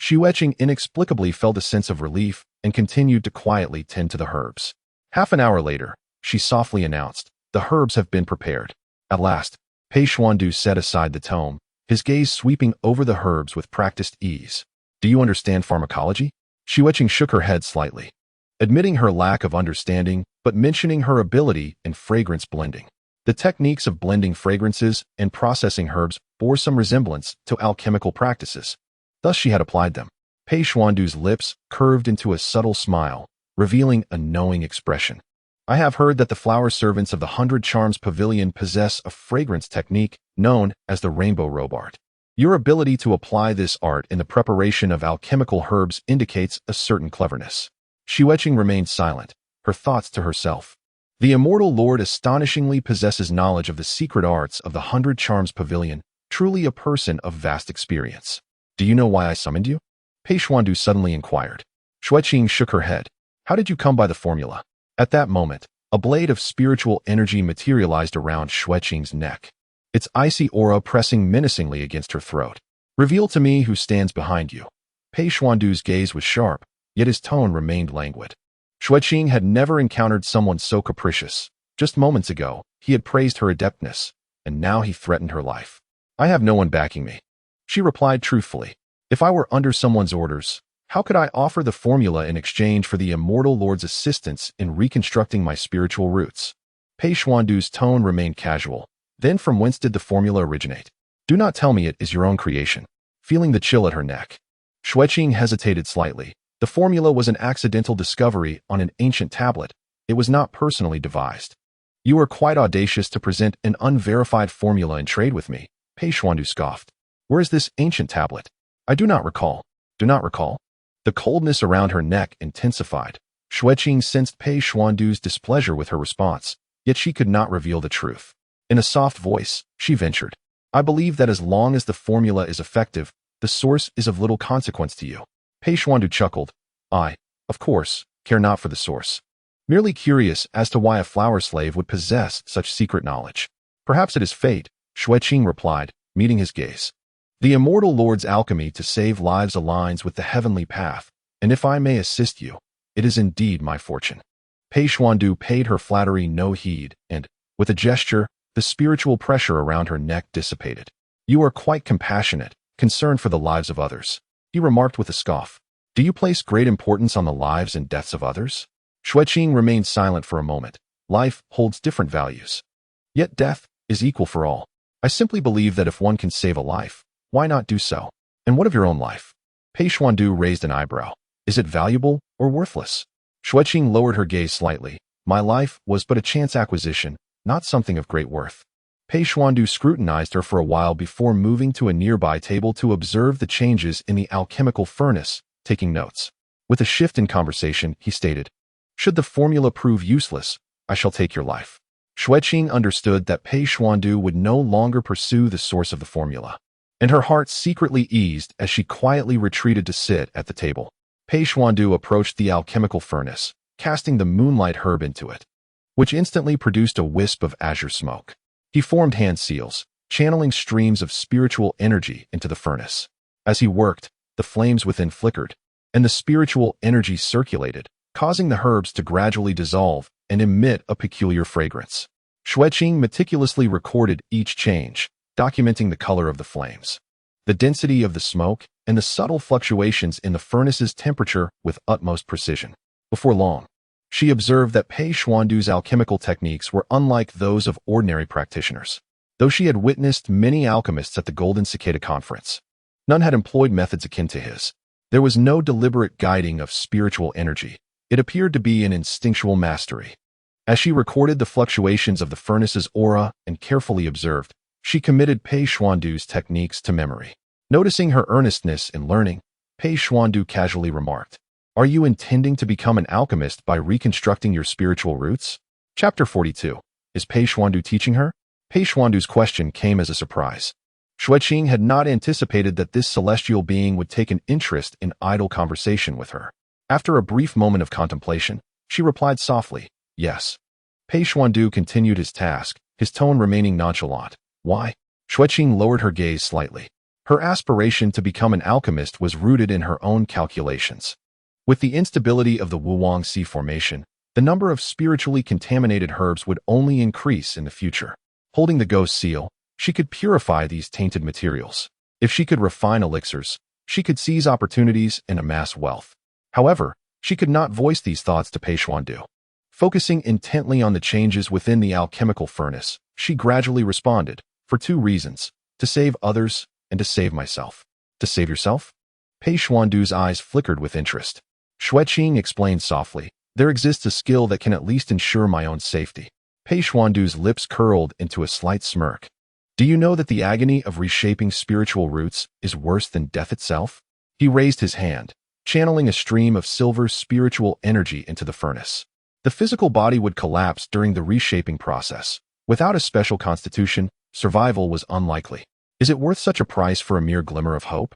Xue Qing inexplicably felt a sense of relief and continued to quietly tend to the herbs. Half an hour later, she softly announced, "The herbs have been prepared." At last, Pei Xuandu set aside the tome, his gaze sweeping over the herbs with practiced ease. "Do you understand pharmacology?" Xue Qing shook her head slightly, admitting her lack of understanding, but mentioning her ability in fragrance blending. The techniques of blending fragrances and processing herbs bore some resemblance to alchemical practices. Thus she had applied them. Pei Xuandu's lips curved into a subtle smile, revealing a knowing expression. "I have heard that the flower servants of the 100 Charms Pavilion possess a fragrance technique known as the Rainbow Robe Art. Your ability to apply this art in the preparation of alchemical herbs indicates a certain cleverness." Xue Qing remained silent, her thoughts to herself. The immortal lord astonishingly possesses knowledge of the secret arts of the 100 Charms Pavilion, truly a person of vast experience. "Do you know why I summoned you?" Pei Xuandu suddenly inquired. Xue Qing shook her head. "How did you come by the formula?" At that moment, a blade of spiritual energy materialized around Xue Qing's neck, its icy aura pressing menacingly against her throat. "Reveal to me who stands behind you." Pei Xuandu's gaze was sharp, yet his tone remained languid. Xue Qing had never encountered someone so capricious. Just moments ago, he had praised her adeptness, and now he threatened her life. "I have no one backing me," she replied truthfully. "If I were under someone's orders, how could I offer the formula in exchange for the immortal lord's assistance in reconstructing my spiritual roots?" Pei Xuandu's tone remained casual. "Then from whence did the formula originate? Do not tell me it is your own creation." Feeling the chill at her neck, Xue Qing hesitated slightly. The formula was an accidental discovery on an ancient tablet. It was not personally devised. You are quite audacious to present an unverified formula in trade with me, Pei Xuandu scoffed. Where is this ancient tablet? I do not recall. Do not recall? The coldness around her neck intensified. Xue Qing sensed Pei Xuandu's displeasure with her response, yet she could not reveal the truth. In a soft voice, she ventured, I believe that as long as the formula is effective, the source is of little consequence to you. Pei Xuandu chuckled. I, of course, care not for the source. Merely curious as to why a flower slave would possess such secret knowledge. Perhaps it is fate, Xue Qing replied, meeting his gaze. The immortal lord's alchemy to save lives aligns with the heavenly path, and if I may assist you, it is indeed my fortune. Pei Xuandu paid her flattery no heed, and, with a gesture, the spiritual pressure around her neck dissipated. You are quite compassionate, concerned for the lives of others, he remarked with a scoff. Do you place great importance on the lives and deaths of others? Xue Qing remained silent for a moment. Life holds different values. Yet death is equal for all. I simply believe that if one can save a life, why not do so? And what of your own life? Pei Xuandu raised an eyebrow. Is it valuable or worthless? Xue Qing lowered her gaze slightly. My life was but a chance acquisition, not something of great worth. Pei Xuandu scrutinized her for a while before moving to a nearby table to observe the changes in the alchemical furnace, taking notes. With a shift in conversation, he stated, should the formula prove useless, I shall take your life. Xue Qing understood that Pei Xuandu would no longer pursue the source of the formula, and her heart secretly eased as she quietly retreated to sit at the table. Pei Xuandu approached the alchemical furnace, casting the moonlight herb into it, which instantly produced a wisp of azure smoke. He formed hand seals, channeling streams of spiritual energy into the furnace. As he worked, the flames within flickered, and the spiritual energy circulated, causing the herbs to gradually dissolve and emit a peculiar fragrance. Xue Qing meticulously recorded each change, documenting the color of the flames, the density of the smoke, and the subtle fluctuations in the furnace's temperature with utmost precision. Before long, she observed that Pei Xuandu's alchemical techniques were unlike those of ordinary practitioners. Though she had witnessed many alchemists at the Golden Cicada Conference, none had employed methods akin to his. There was no deliberate guiding of spiritual energy. It appeared to be an instinctual mastery. As she recorded the fluctuations of the furnace's aura and carefully observed, she committed Pei Xuandu's techniques to memory. Noticing her earnestness in learning, Pei Xuandu casually remarked, are you intending to become an alchemist by reconstructing your spiritual roots? Chapter 42. Is Pei Xuandu teaching her? Pei Xuandu's question came as a surprise. Xue Qing had not anticipated that this celestial being would take an interest in idle conversation with her. After a brief moment of contemplation, she replied softly, yes. Pei Xuandu continued his task, his tone remaining nonchalant. Why? Xue Qing lowered her gaze slightly. Her aspiration to become an alchemist was rooted in her own calculations. With the instability of the Wrung Sea formation, the number of spiritually contaminated herbs would only increase in the future. Holding the ghost seal, she could purify these tainted materials. If she could refine elixirs, she could seize opportunities and amass wealth. However, she could not voice these thoughts to Pei Xuandu. Focusing intently on the changes within the alchemical furnace, she gradually responded, for two reasons, to save others and to save myself. To save yourself? Pei Xuandu's eyes flickered with interest. Xue Qing explained softly, there exists a skill that can at least ensure my own safety. Pei Xuandu's lips curled into a slight smirk. Do you know that the agony of reshaping spiritual roots is worse than death itself? He raised his hand, channeling a stream of silver spiritual energy into the furnace. The physical body would collapse during the reshaping process. Without a special constitution, survival was unlikely. Is it worth such a price for a mere glimmer of hope?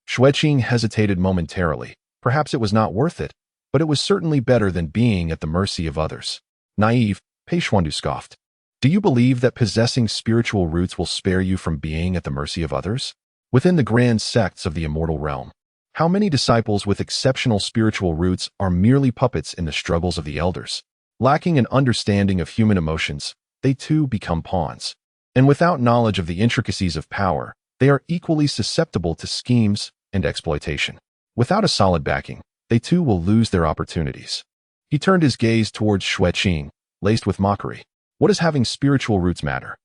Xue Qing hesitated momentarily. Perhaps it was not worth it, but it was certainly better than being at the mercy of others. Naive, Pei Xuandu scoffed. Do you believe that possessing spiritual roots will spare you from being at the mercy of others? Within the grand sects of the immortal realm, how many disciples with exceptional spiritual roots are merely puppets in the struggles of the elders? Lacking an understanding of human emotions, they too become pawns. And without knowledge of the intricacies of power, they are equally susceptible to schemes and exploitation. Without a solid backing, they too will lose their opportunities. He turned his gaze towards Xue Qing, laced with mockery. What does having spiritual roots matter?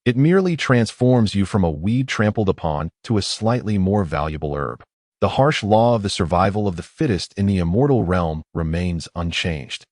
It merely transforms you from a weed trampled upon to a slightly more valuable herb. The harsh law of the survival of the fittest in the immortal realm remains unchanged.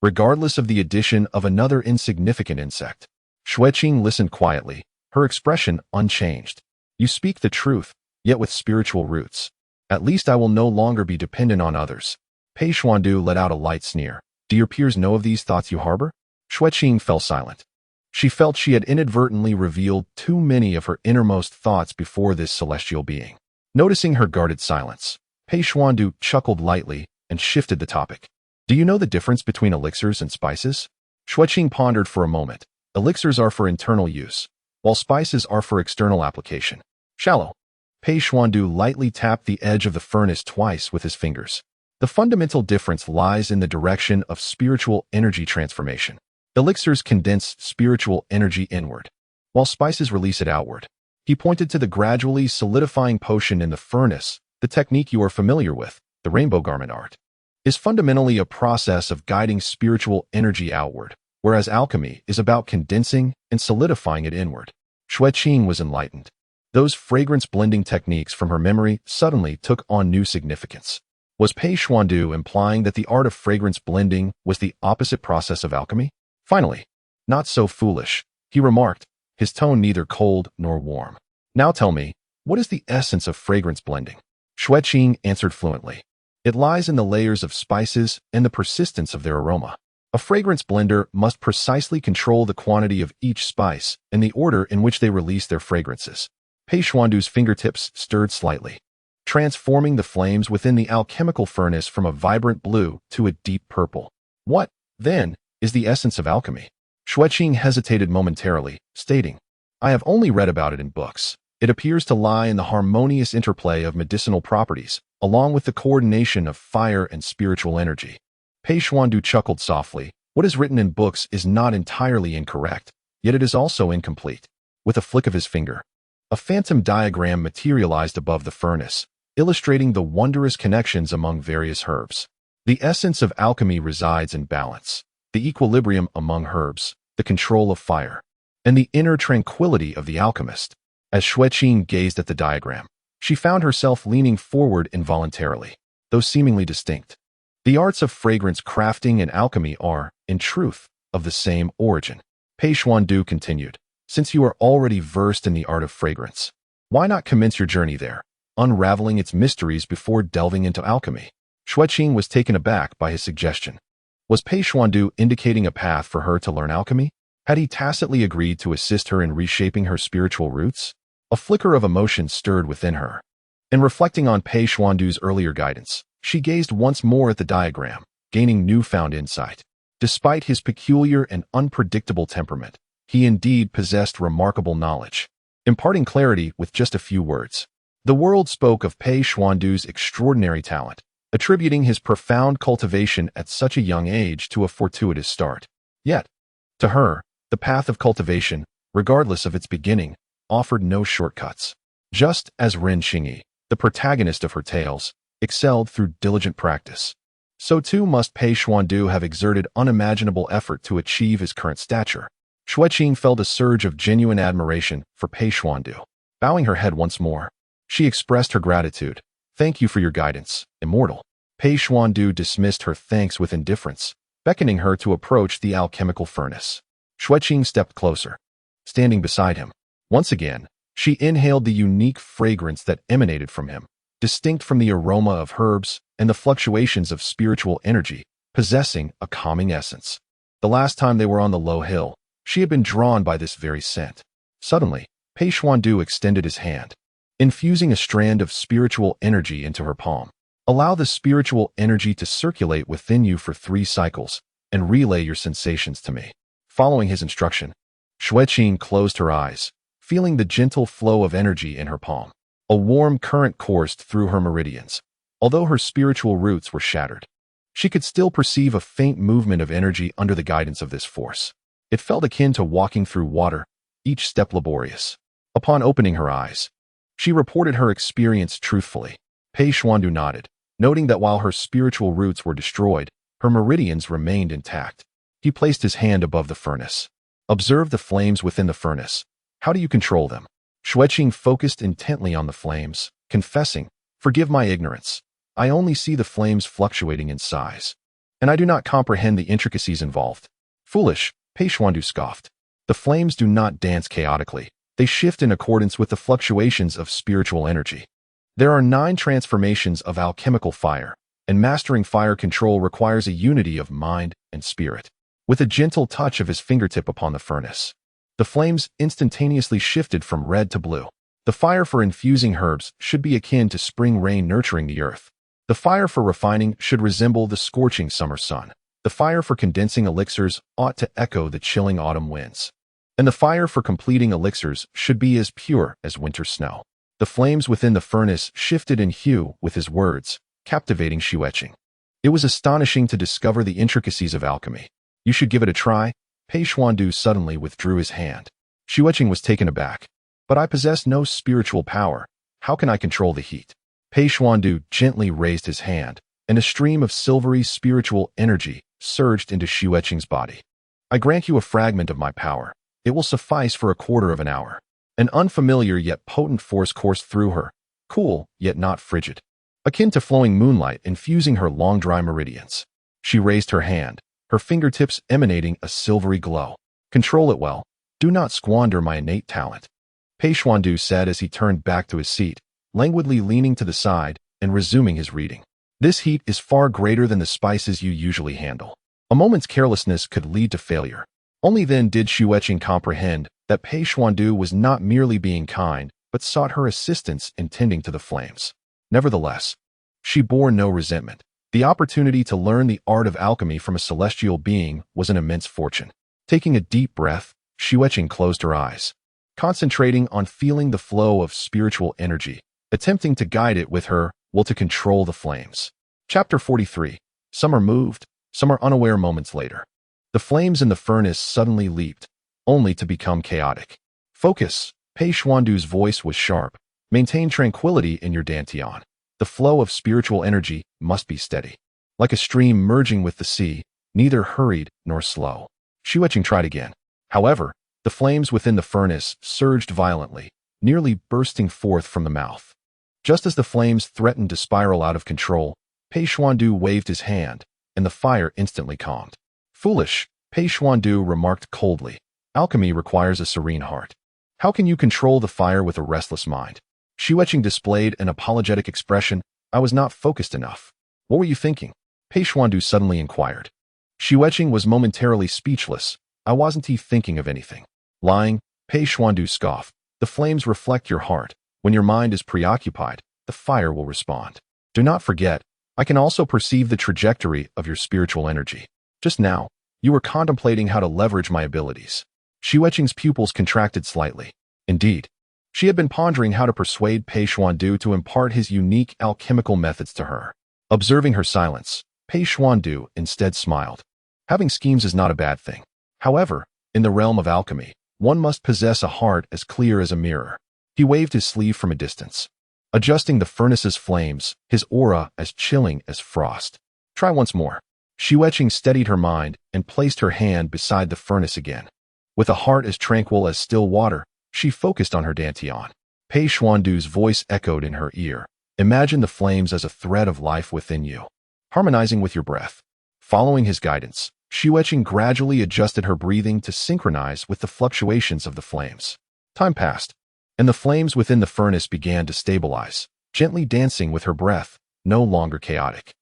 regardless of the addition of another insignificant insect. Xue Qing listened quietly, her expression unchanged. You speak the truth, yet with spiritual roots. At least I will no longer be dependent on others. Pei Xuandu let out a light sneer. Do your peers know of these thoughts you harbor? Xue Qing fell silent. She felt she had inadvertently revealed too many of her innermost thoughts before this celestial being. Noticing her guarded silence, Pei Xuandu chuckled lightly and shifted the topic. Do you know the difference between elixirs and spices? Xue Qing pondered for a moment. Elixirs are for internal use, while spices are for external application. Shallow. Pei Xuandu lightly tapped the edge of the furnace twice with his fingers. The fundamental difference lies in the direction of spiritual energy transformation. Elixirs condense spiritual energy inward, while spices release it outward. He pointed to the gradually solidifying potion in the furnace. The technique you are familiar with, the rainbow garment art, is fundamentally a process of guiding spiritual energy outward, whereas alchemy is about condensing and solidifying it inward. Xue Qing was enlightened. Those fragrance-blending techniques from her memory suddenly took on new significance. Was Pei Xuandu implying that the art of fragrance blending was the opposite process of alchemy? Finally, not so foolish, he remarked, his tone neither cold nor warm. Now tell me, what is the essence of fragrance blending? Xue Qing answered fluently. It lies in the layers of spices and the persistence of their aroma. A fragrance blender must precisely control the quantity of each spice and the order in which they release their fragrances. Pei Xuandu's fingertips stirred slightly, transforming the flames within the alchemical furnace from a vibrant blue to a deep purple. What, then, is the essence of alchemy? Xue Qing hesitated momentarily, stating, I have only read about it in books. It appears to lie in the harmonious interplay of medicinal properties, along with the coordination of fire and spiritual energy. Pei Xuandu chuckled softly. What is written in books is not entirely incorrect, yet it is also incomplete. With a flick of his finger, a phantom diagram materialized above the furnace, illustrating the wondrous connections among various herbs. The essence of alchemy resides in balance, the equilibrium among herbs, the control of fire, and the inner tranquility of the alchemist. As Xue Qing gazed at the diagram, she found herself leaning forward involuntarily, though seemingly distinct. The arts of fragrance crafting and alchemy are, in truth, of the same origin. Pei Xuandu continued, since you are already versed in the art of fragrance, why not commence your journey there, unraveling its mysteries before delving into alchemy? Xue Qing was taken aback by his suggestion. Was Pei Xuandu indicating a path for her to learn alchemy? Had he tacitly agreed to assist her in reshaping her spiritual roots? A flicker of emotion stirred within her. In reflecting on Pei Xuandu's earlier guidance, she gazed once more at the diagram, gaining newfound insight. Despite his peculiar and unpredictable temperament, he indeed possessed remarkable knowledge, imparting clarity with just a few words. The world spoke of Pei Xuandu's extraordinary talent, attributing his profound cultivation at such a young age to a fortuitous start. Yet, to her, the path of cultivation, regardless of its beginning, offered no shortcuts. Just as Ren Xingyi, the protagonist of her tales, excelled through diligent practice, so too must Pei Xuandu have exerted unimaginable effort to achieve his current stature. Xue Qing felt a surge of genuine admiration for Pei Xuandu. Bowing her head once more, she expressed her gratitude. Thank you for your guidance, immortal. Pei Xuandu dismissed her thanks with indifference, beckoning her to approach the alchemical furnace. Xue Qing stepped closer, standing beside him. Once again, she inhaled the unique fragrance that emanated from him, distinct from the aroma of herbs and the fluctuations of spiritual energy, possessing a calming essence. The last time they were on the low hill, she had been drawn by this very scent. Suddenly, Pei Xuandu extended his hand, infusing a strand of spiritual energy into her palm. Allow the spiritual energy to circulate within you for 3 cycles, and relay your sensations to me. Following his instruction, Xue Qing closed her eyes, feeling the gentle flow of energy in her palm. A warm current coursed through her meridians. Although her spiritual roots were shattered, she could still perceive a faint movement of energy under the guidance of this force. It felt akin to walking through water, each step laborious. Upon opening her eyes, she reported her experience truthfully. Pei Xuandu nodded, noting that while her spiritual roots were destroyed, her meridians remained intact. He placed his hand above the furnace. Observe the flames within the furnace. How do you control them? Xue Qing focused intently on the flames, confessing, forgive my ignorance. I only see the flames fluctuating in size. and I do not comprehend the intricacies involved." "Foolish," Pei Xuandu scoffed. "The flames do not dance chaotically. They shift in accordance with the fluctuations of spiritual energy. There are 9 transformations of alchemical fire, and mastering fire control requires a unity of mind and spirit." With a gentle touch of his fingertip upon the furnace, the flames instantaneously shifted from red to blue. The fire for infusing herbs should be akin to spring rain nurturing the earth. The fire for refining should resemble the scorching summer sun. The fire for condensing elixirs ought to echo the chilling autumn winds. And the fire for completing elixirs should be as pure as winter snow. The flames within the furnace shifted in hue with his words, captivating Xue Qing. It was astonishing to discover the intricacies of alchemy. "You should give it a try." Pei Xuandu suddenly withdrew his hand. Xue Qing was taken aback. "But I possess no spiritual power. How can I control the heat?" Pei Xuandu gently raised his hand, and a stream of silvery spiritual energy surged into Xue Qing's body. "I grant you a fragment of my power. It will suffice for a quarter of an hour." An unfamiliar yet potent force coursed through her, cool yet not frigid, akin to flowing moonlight infusing her long dry meridians. She raised her hand, her fingertips emanating a silvery glow. "Control it well. Do not squander my innate talent," Pei Xuandu said as he turned back to his seat, languidly leaning to the side and resuming his reading. "This heat is far greater than the spices you usually handle. A moment's carelessness could lead to failure." Only then did Xue Qing comprehend that Pei Xuandu was not merely being kind, but sought her assistance in tending to the flames. Nevertheless, she bore no resentment. The opportunity to learn the art of alchemy from a celestial being was an immense fortune. Taking a deep breath, Xue Qing closed her eyes, concentrating on feeling the flow of spiritual energy, attempting to guide it with her will to control the flames. Chapter 43. Some are moved, some are unaware. Moments later, the flames in the furnace suddenly leaped, only to become chaotic. "Focus," Pei Xuandu's voice was sharp. "Maintain tranquility in your dantian. The flow of spiritual energy must be steady. Like a stream merging with the sea, neither hurried nor slow." Xue Qing tried again. However, the flames within the furnace surged violently, nearly bursting forth from the mouth. Just as the flames threatened to spiral out of control, Pei Xuandu waved his hand, and the fire instantly calmed. "Foolish," Pei Xuandu remarked coldly. "Alchemy requires a serene heart. How can you control the fire with a restless mind?" Xue Qing displayed an apologetic expression. "I was not focused enough." "What were you thinking?" Pei Xuandu suddenly inquired. Xue Qing was momentarily speechless. "I wasn't thinking of anything." "Lying," Pei Xuandu scoffed. "The flames reflect your heart. When your mind is preoccupied, the fire will respond. Do not forget, I can also perceive the trajectory of your spiritual energy. Just now, you were contemplating how to leverage my abilities." Xue Qing's pupils contracted slightly. Indeed, she had been pondering how to persuade Pei Xuandu to impart his unique alchemical methods to her. Observing her silence, Pei Xuandu instead smiled. Having schemes is not a bad thing. However, in the realm of alchemy, one must possess a heart as clear as a mirror. He waved his sleeve from a distance, adjusting the furnace's flames, his aura as chilling as frost. "Try once more." Xue Qing steadied her mind and placed her hand beside the furnace again. With a heart as tranquil as still water, she focused on her dantian. Pei Xuandu's voice echoed in her ear. "Imagine the flames as a thread of life within you, harmonizing with your breath." Following his guidance, Xue Qing gradually adjusted her breathing to synchronize with the fluctuations of the flames. Time passed, and the flames within the furnace began to stabilize, gently dancing with her breath, no longer chaotic.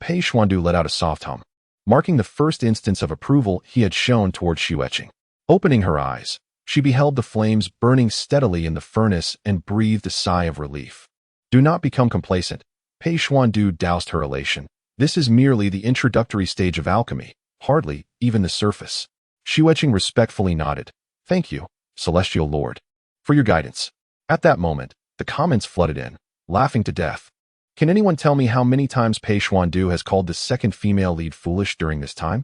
Pei Xuandu let out a soft hum, marking the first instance of approval he had shown toward Xue Qing. Opening her eyes, she beheld the flames burning steadily in the furnace and breathed a sigh of relief. "Do not become complacent," Pei Xuandu doused her elation. "This is merely the introductory stage of alchemy, hardly even the surface." Xue Qing respectfully nodded. "Thank you, Celestial Lord, for your guidance." At that moment, the comments flooded in, laughing to death. Can anyone tell me how many times Pei Xuandu has called the second female lead foolish during this time?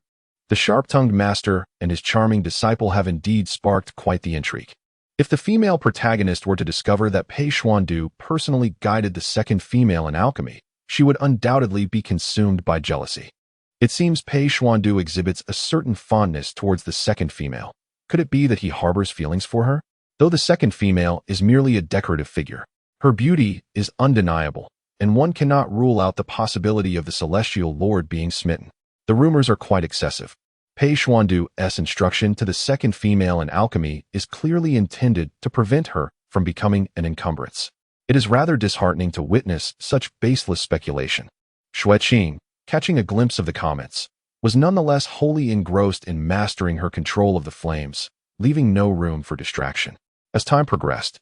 The sharp-tongued master and his charming disciple have indeed sparked quite the intrigue. If the female protagonist were to discover that Pei Xuandu personally guided the second female in alchemy, she would undoubtedly be consumed by jealousy. It seems Pei Xuandu exhibits a certain fondness towards the second female. Could it be that he harbors feelings for her? Though the second female is merely a decorative figure, her beauty is undeniable, and one cannot rule out the possibility of the Celestial Lord being smitten. The rumors are quite excessive. Pei Xuandu's instruction to the second female in alchemy is clearly intended to prevent her from becoming an encumbrance. It is rather disheartening to witness such baseless speculation. Xue Qing, catching a glimpse of the comments, was nonetheless wholly engrossed in mastering her control of the flames, leaving no room for distraction. As time progressed,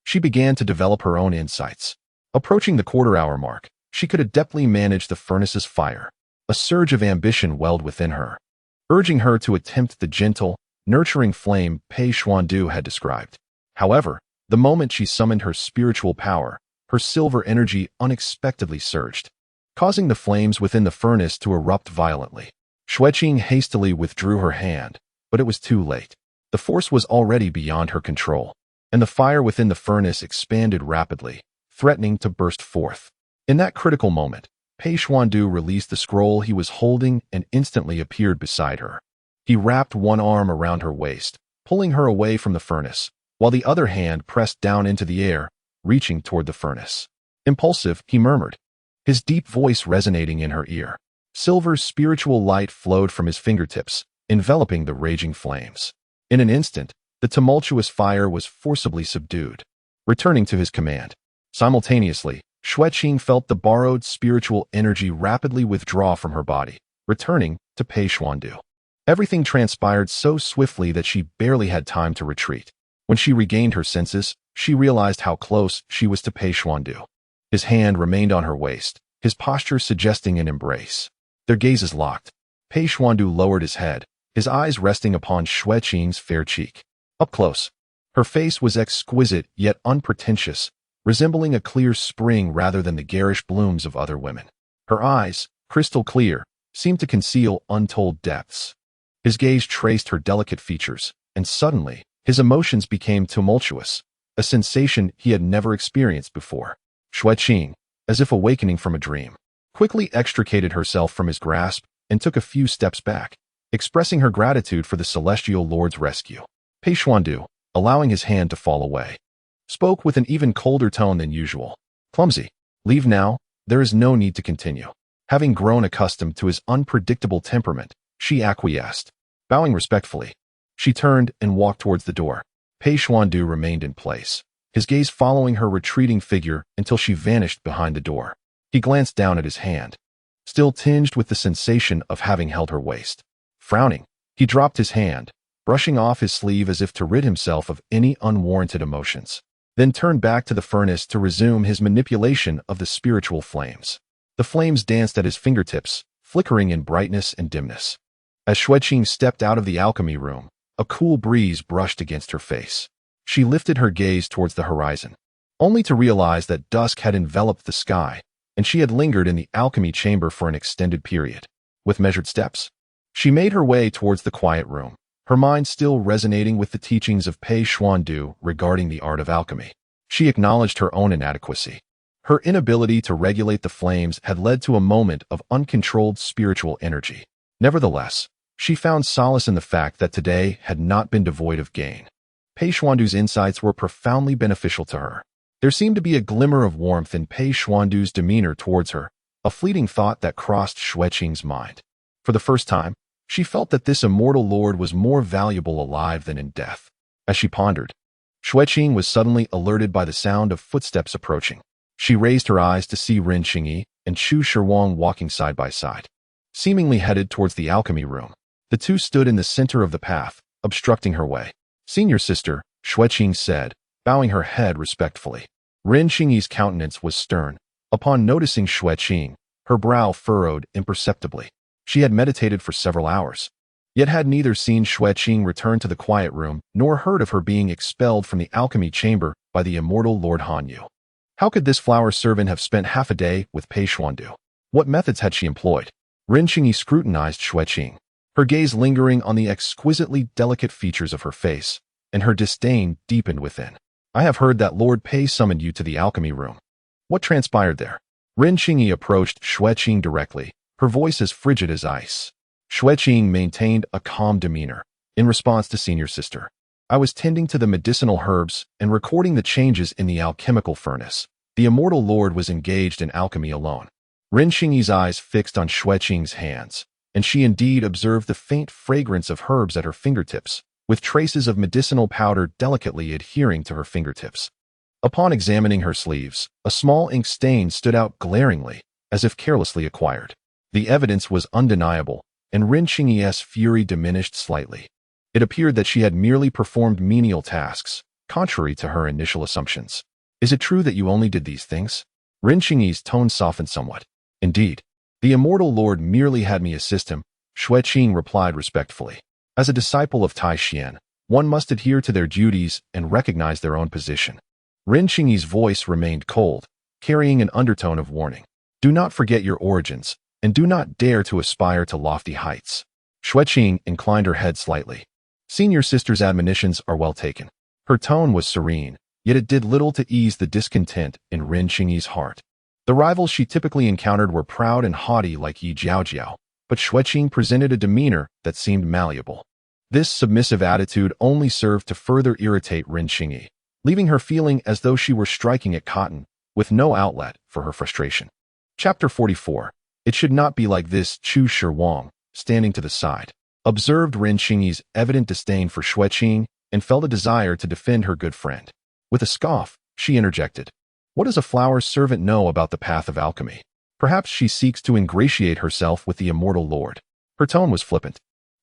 she began to develop her own insights. Approaching the quarter-hour mark, she could adeptly manage the furnace's fire. A surge of ambition welled within her, urging her to attempt the gentle, nurturing flame Pei Xuandu had described. However, the moment she summoned her spiritual power, her silver energy unexpectedly surged, causing the flames within the furnace to erupt violently. Xue Qing hastily withdrew her hand, but it was too late. The force was already beyond her control, and the fire within the furnace expanded rapidly, threatening to burst forth. In that critical moment, Pei Xuandu released the scroll he was holding and instantly appeared beside her. He wrapped one arm around her waist, pulling her away from the furnace, while the other hand pressed down into the air, reaching toward the furnace. Impulsive, he murmured, his deep voice resonating in her ear. Silver's spiritual light flowed from his fingertips, enveloping the raging flames. In an instant, the tumultuous fire was forcibly subdued, returning to his command. Simultaneously, Xue Qing felt the borrowed spiritual energy rapidly withdraw from her body, returning to Pei Xuandu. Everything transpired so swiftly that she barely had time to retreat. When she regained her senses, she realized how close she was to Pei Xuandu. His hand remained on her waist, his posture suggesting an embrace. Their gazes locked. Pei Xuandu lowered his head, his eyes resting upon Xue Qing's fair cheek. Up close, her face was exquisite yet unpretentious, resembling a clear spring rather than the garish blooms of other women. Her eyes, crystal clear, seemed to conceal untold depths. His gaze traced her delicate features, and suddenly, his emotions became tumultuous, a sensation he had never experienced before. Xue Qing, as if awakening from a dream, quickly extricated herself from his grasp and took a few steps back, expressing her gratitude for the Celestial Lord's rescue. Pei Xuandu, allowing his hand to fall away, spoke with an even colder tone than usual. Clumsy. Leave now, there is no need to continue. Having grown accustomed to his unpredictable temperament, she acquiesced. Bowing respectfully, she turned and walked towards the door. Pei Xuandu remained in place, his gaze following her retreating figure until she vanished behind the door. He glanced down at his hand, still tinged with the sensation of having held her waist. Frowning, he dropped his hand, brushing off his sleeve as if to rid himself of any unwarranted emotions, then turned back to the furnace to resume his manipulation of the spiritual flames. The flames danced at his fingertips, flickering in brightness and dimness. As Xue Qing stepped out of the alchemy room, a cool breeze brushed against her face. She lifted her gaze towards the horizon, only to realize that dusk had enveloped the sky, and she had lingered in the alchemy chamber for an extended period. With measured steps, she made her way towards the quiet room, her mind still resonating with the teachings of Pei Xuandu regarding the art of alchemy. She acknowledged her own inadequacy. Her inability to regulate the flames had led to a moment of uncontrolled spiritual energy. Nevertheless, she found solace in the fact that today had not been devoid of gain. Pei Xuandu's insights were profoundly beneficial to her. There seemed to be a glimmer of warmth in Pei Xuandu's demeanor towards her, a fleeting thought that crossed Xue Qing's mind. For the first time, she felt that this immortal lord was more valuable alive than in death. As she pondered, Xue Qing was suddenly alerted by the sound of footsteps approaching. She raised her eyes to see Ren Qingyi and Chu Shirwang walking side by side, seemingly headed towards the alchemy room. The two stood in the center of the path, obstructing her way. "Senior sister," Xue Qing said, bowing her head respectfully. Ren Qingyi's countenance was stern. Upon noticing Xue Qing, her brow furrowed imperceptibly. She had meditated for several hours, yet had neither seen Xue Qing return to the quiet room nor heard of her being expelled from the alchemy chamber by the immortal Lord Hanyu. How could this flower servant have spent half a day with Pei Xuandu? What methods had she employed? Ren Qingyi scrutinized Xue Qing, her gaze lingering on the exquisitely delicate features of her face, and her disdain deepened within. "I have heard that Lord Pei summoned you to the alchemy room. What transpired there?" Ren Qingyi approached Xue Qing directly, her voice as frigid as ice. Xue Qing maintained a calm demeanor. In response to senior sister, "I was tending to the medicinal herbs and recording the changes in the alchemical furnace. The immortal lord was engaged in alchemy alone." Ren Qingyi's eyes fixed on Xue Qing's hands, and she indeed observed the faint fragrance of herbs at her fingertips, with traces of medicinal powder delicately adhering to her fingertips. Upon examining her sleeves, a small ink stain stood out glaringly, as if carelessly acquired. The evidence was undeniable, and Qing's fury diminished slightly. It appeared that she had merely performed menial tasks, contrary to her initial assumptions. Is it true that you only did these things? Qing's tone softened somewhat. Indeed. The immortal lord merely had me assist him, Xue Qing replied respectfully. As a disciple of Tai Xian, one must adhere to their duties and recognize their own position. Qing's voice remained cold, carrying an undertone of warning. Do not forget your origins, and do not dare to aspire to lofty heights. Xue Qing inclined her head slightly. Senior sister's admonitions are well taken. Her tone was serene, yet it did little to ease the discontent in Qing's heart. The rivals she typically encountered were proud and haughty like Yi Jiaojiao, but Xue Qing presented a demeanor that seemed malleable. This submissive attitude only served to further irritate Qing, leaving her feeling as though she were striking at cotton, with no outlet for her frustration. Chapter 44. It should not be like this. Chu Shirwang, standing to the side, observed Qing's evident disdain for Xue Qing and felt a desire to defend her good friend. With a scoff, she interjected. What does a flower servant know about the path of alchemy? Perhaps she seeks to ingratiate herself with the immortal lord. Her tone was flippant,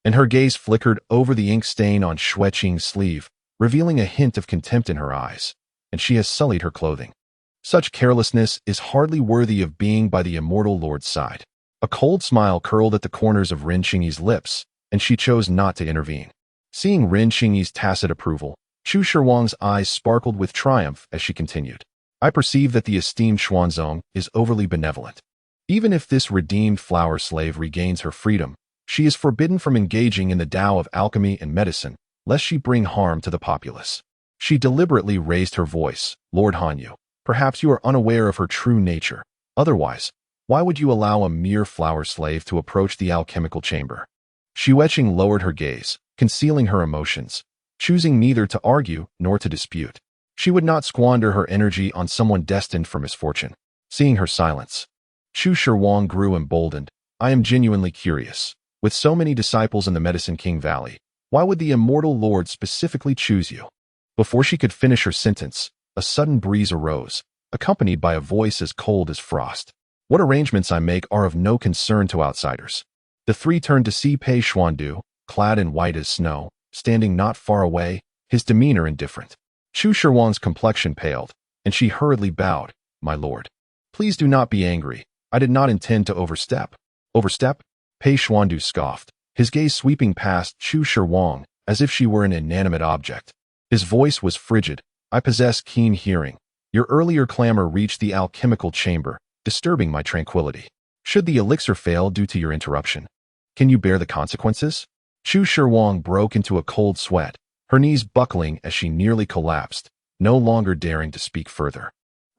and her gaze flickered over the ink stain on Xue Qing's sleeve, revealing a hint of contempt in her eyes, and she has sullied her clothing. Such carelessness is hardly worthy of being by the immortal lord's side. A cold smile curled at the corners of Qing's lips, and she chose not to intervene. Seeing Qing's tacit approval, Chu Shirwang's eyes sparkled with triumph as she continued. I perceive that the esteemed Xuanzong is overly benevolent. Even if this redeemed flower slave regains her freedom, she is forbidden from engaging in the Tao of alchemy and medicine, lest she bring harm to the populace. She deliberately raised her voice. Lord Hanyu, perhaps you are unaware of her true nature. Otherwise, why would you allow a mere flower slave to approach the alchemical chamber? Xue Qing lowered her gaze, concealing her emotions, choosing neither to argue nor to dispute. She would not squander her energy on someone destined for misfortune. Seeing her silence, Chu Shirwang grew emboldened. I am genuinely curious. With so many disciples in the Medicine King Valley, why would the immortal lord specifically choose you? Before she could finish her sentence, a sudden breeze arose, accompanied by a voice as cold as frost. What arrangements I make are of no concern to outsiders. The three turned to see Pei Xuandu, clad in white as snow, standing not far away, his demeanor indifferent. Chu Shirwang's complexion paled, and she hurriedly bowed. My lord, please do not be angry. I did not intend to overstep. Overstep? Pei Xuandu scoffed, his gaze sweeping past Chu Shirwang as if she were an inanimate object. His voice was frigid. I possess keen hearing. Your earlier clamor reached the alchemical chamber, disturbing my tranquility. Should the elixir fail due to your interruption, can you bear the consequences? Chu Shirwang broke into a cold sweat, her knees buckling as she nearly collapsed, no longer daring to speak further.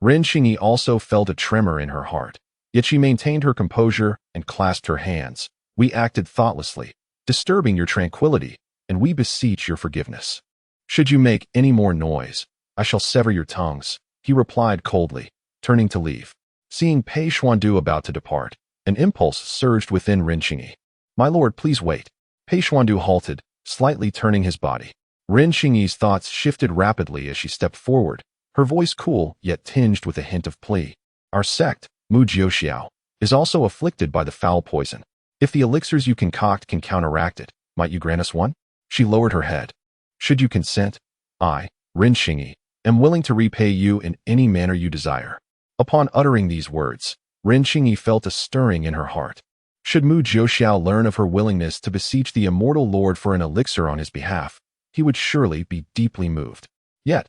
Qing also felt a tremor in her heart, yet she maintained her composure and clasped her hands. We acted thoughtlessly, disturbing your tranquility, and we beseech your forgiveness. Should you make any more noise, I shall sever your tongues, he replied coldly, turning to leave. Seeing Pei Xuandu about to depart, an impulse surged within Qing. My lord, please wait. Pei Xuandu halted, slightly turning his body. Qing's thoughts shifted rapidly as she stepped forward, her voice cool yet tinged with a hint of plea. Our sect, Mu Jiuxiao, is also afflicted by the foul poison. If the elixirs you concoct can counteract it, might you grant us one? She lowered her head. Should you consent, I, Qing, am willing to repay you in any manner you desire. Upon uttering these words, Qing felt a stirring in her heart. Should Mu Jiuxiao learn of her willingness to beseech the immortal lord for an elixir on his behalf, he would surely be deeply moved. Yet,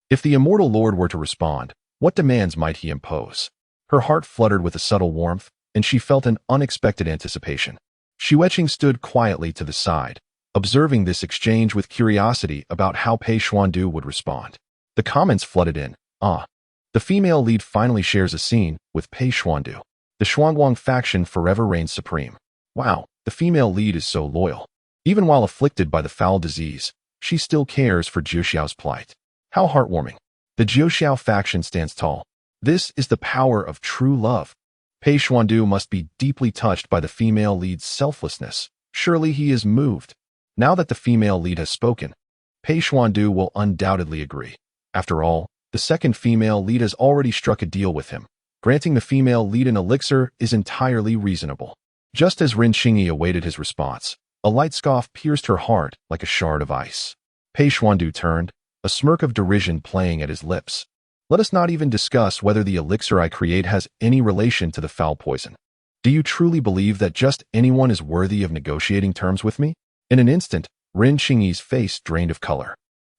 if the immortal lord were to respond, what demands might he impose? Her heart fluttered with a subtle warmth, and she felt an unexpected anticipation. Xue Qing stood quietly to the side, observing this exchange with curiosity about how Pei Xuandu would respond. The comments flooded in. The female lead finally shares a scene with Pei Xuandu. The Xuanguang faction forever reigns supreme. Wow, the female lead is so loyal. Even while afflicted by the foul disease, she still cares for Jiuxiao's plight. How heartwarming. The Jiuxiao faction stands tall. This is the power of true love. Pei Xuandu must be deeply touched by the female lead's selflessness. Surely he is moved. Now that the female lead has spoken, Pei Xuandu will undoubtedly agree. After all, the second female lead has already struck a deal with him. Granting the female lead an elixir is entirely reasonable. Just as Ren Qingyi awaited his response, a light scoff pierced her heart like a shard of ice. Pei Xuandu turned, a smirk of derision playing at his lips. Let us not even discuss whether the elixir I create has any relation to the foul poison. Do you truly believe that just anyone is worthy of negotiating terms with me? In an instant, Ren Qingyi's face drained of color.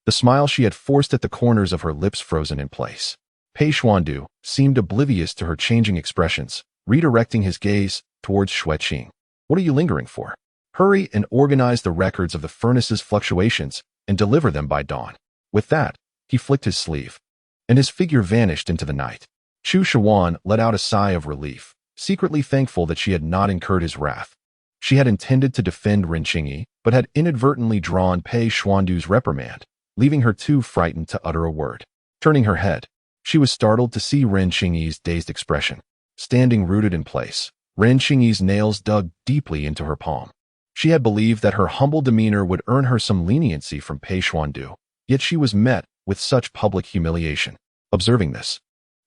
The smile she had forced at the corners of her lips frozen in place. Pei Xuandu seemed oblivious to her changing expressions, redirecting his gaze towards Xue Qing. What are you lingering for? Hurry and organize the records of the furnace's fluctuations and deliver them by dawn. With that, he flicked his sleeve, and his figure vanished into the night. Chu Shuan let out a sigh of relief, secretly thankful that she had not incurred his wrath. She had intended to defend Ren Qingyi, but had inadvertently drawn Pei Xuandu's reprimand, leaving her too frightened to utter a word. Turning her head, she was startled to see Ren Qingyi's dazed expression. Standing rooted in place, Ren Qingyi's nails dug deeply into her palm. She had believed that her humble demeanor would earn her some leniency from Pei Xuandu, yet she was met with such public humiliation. Observing this,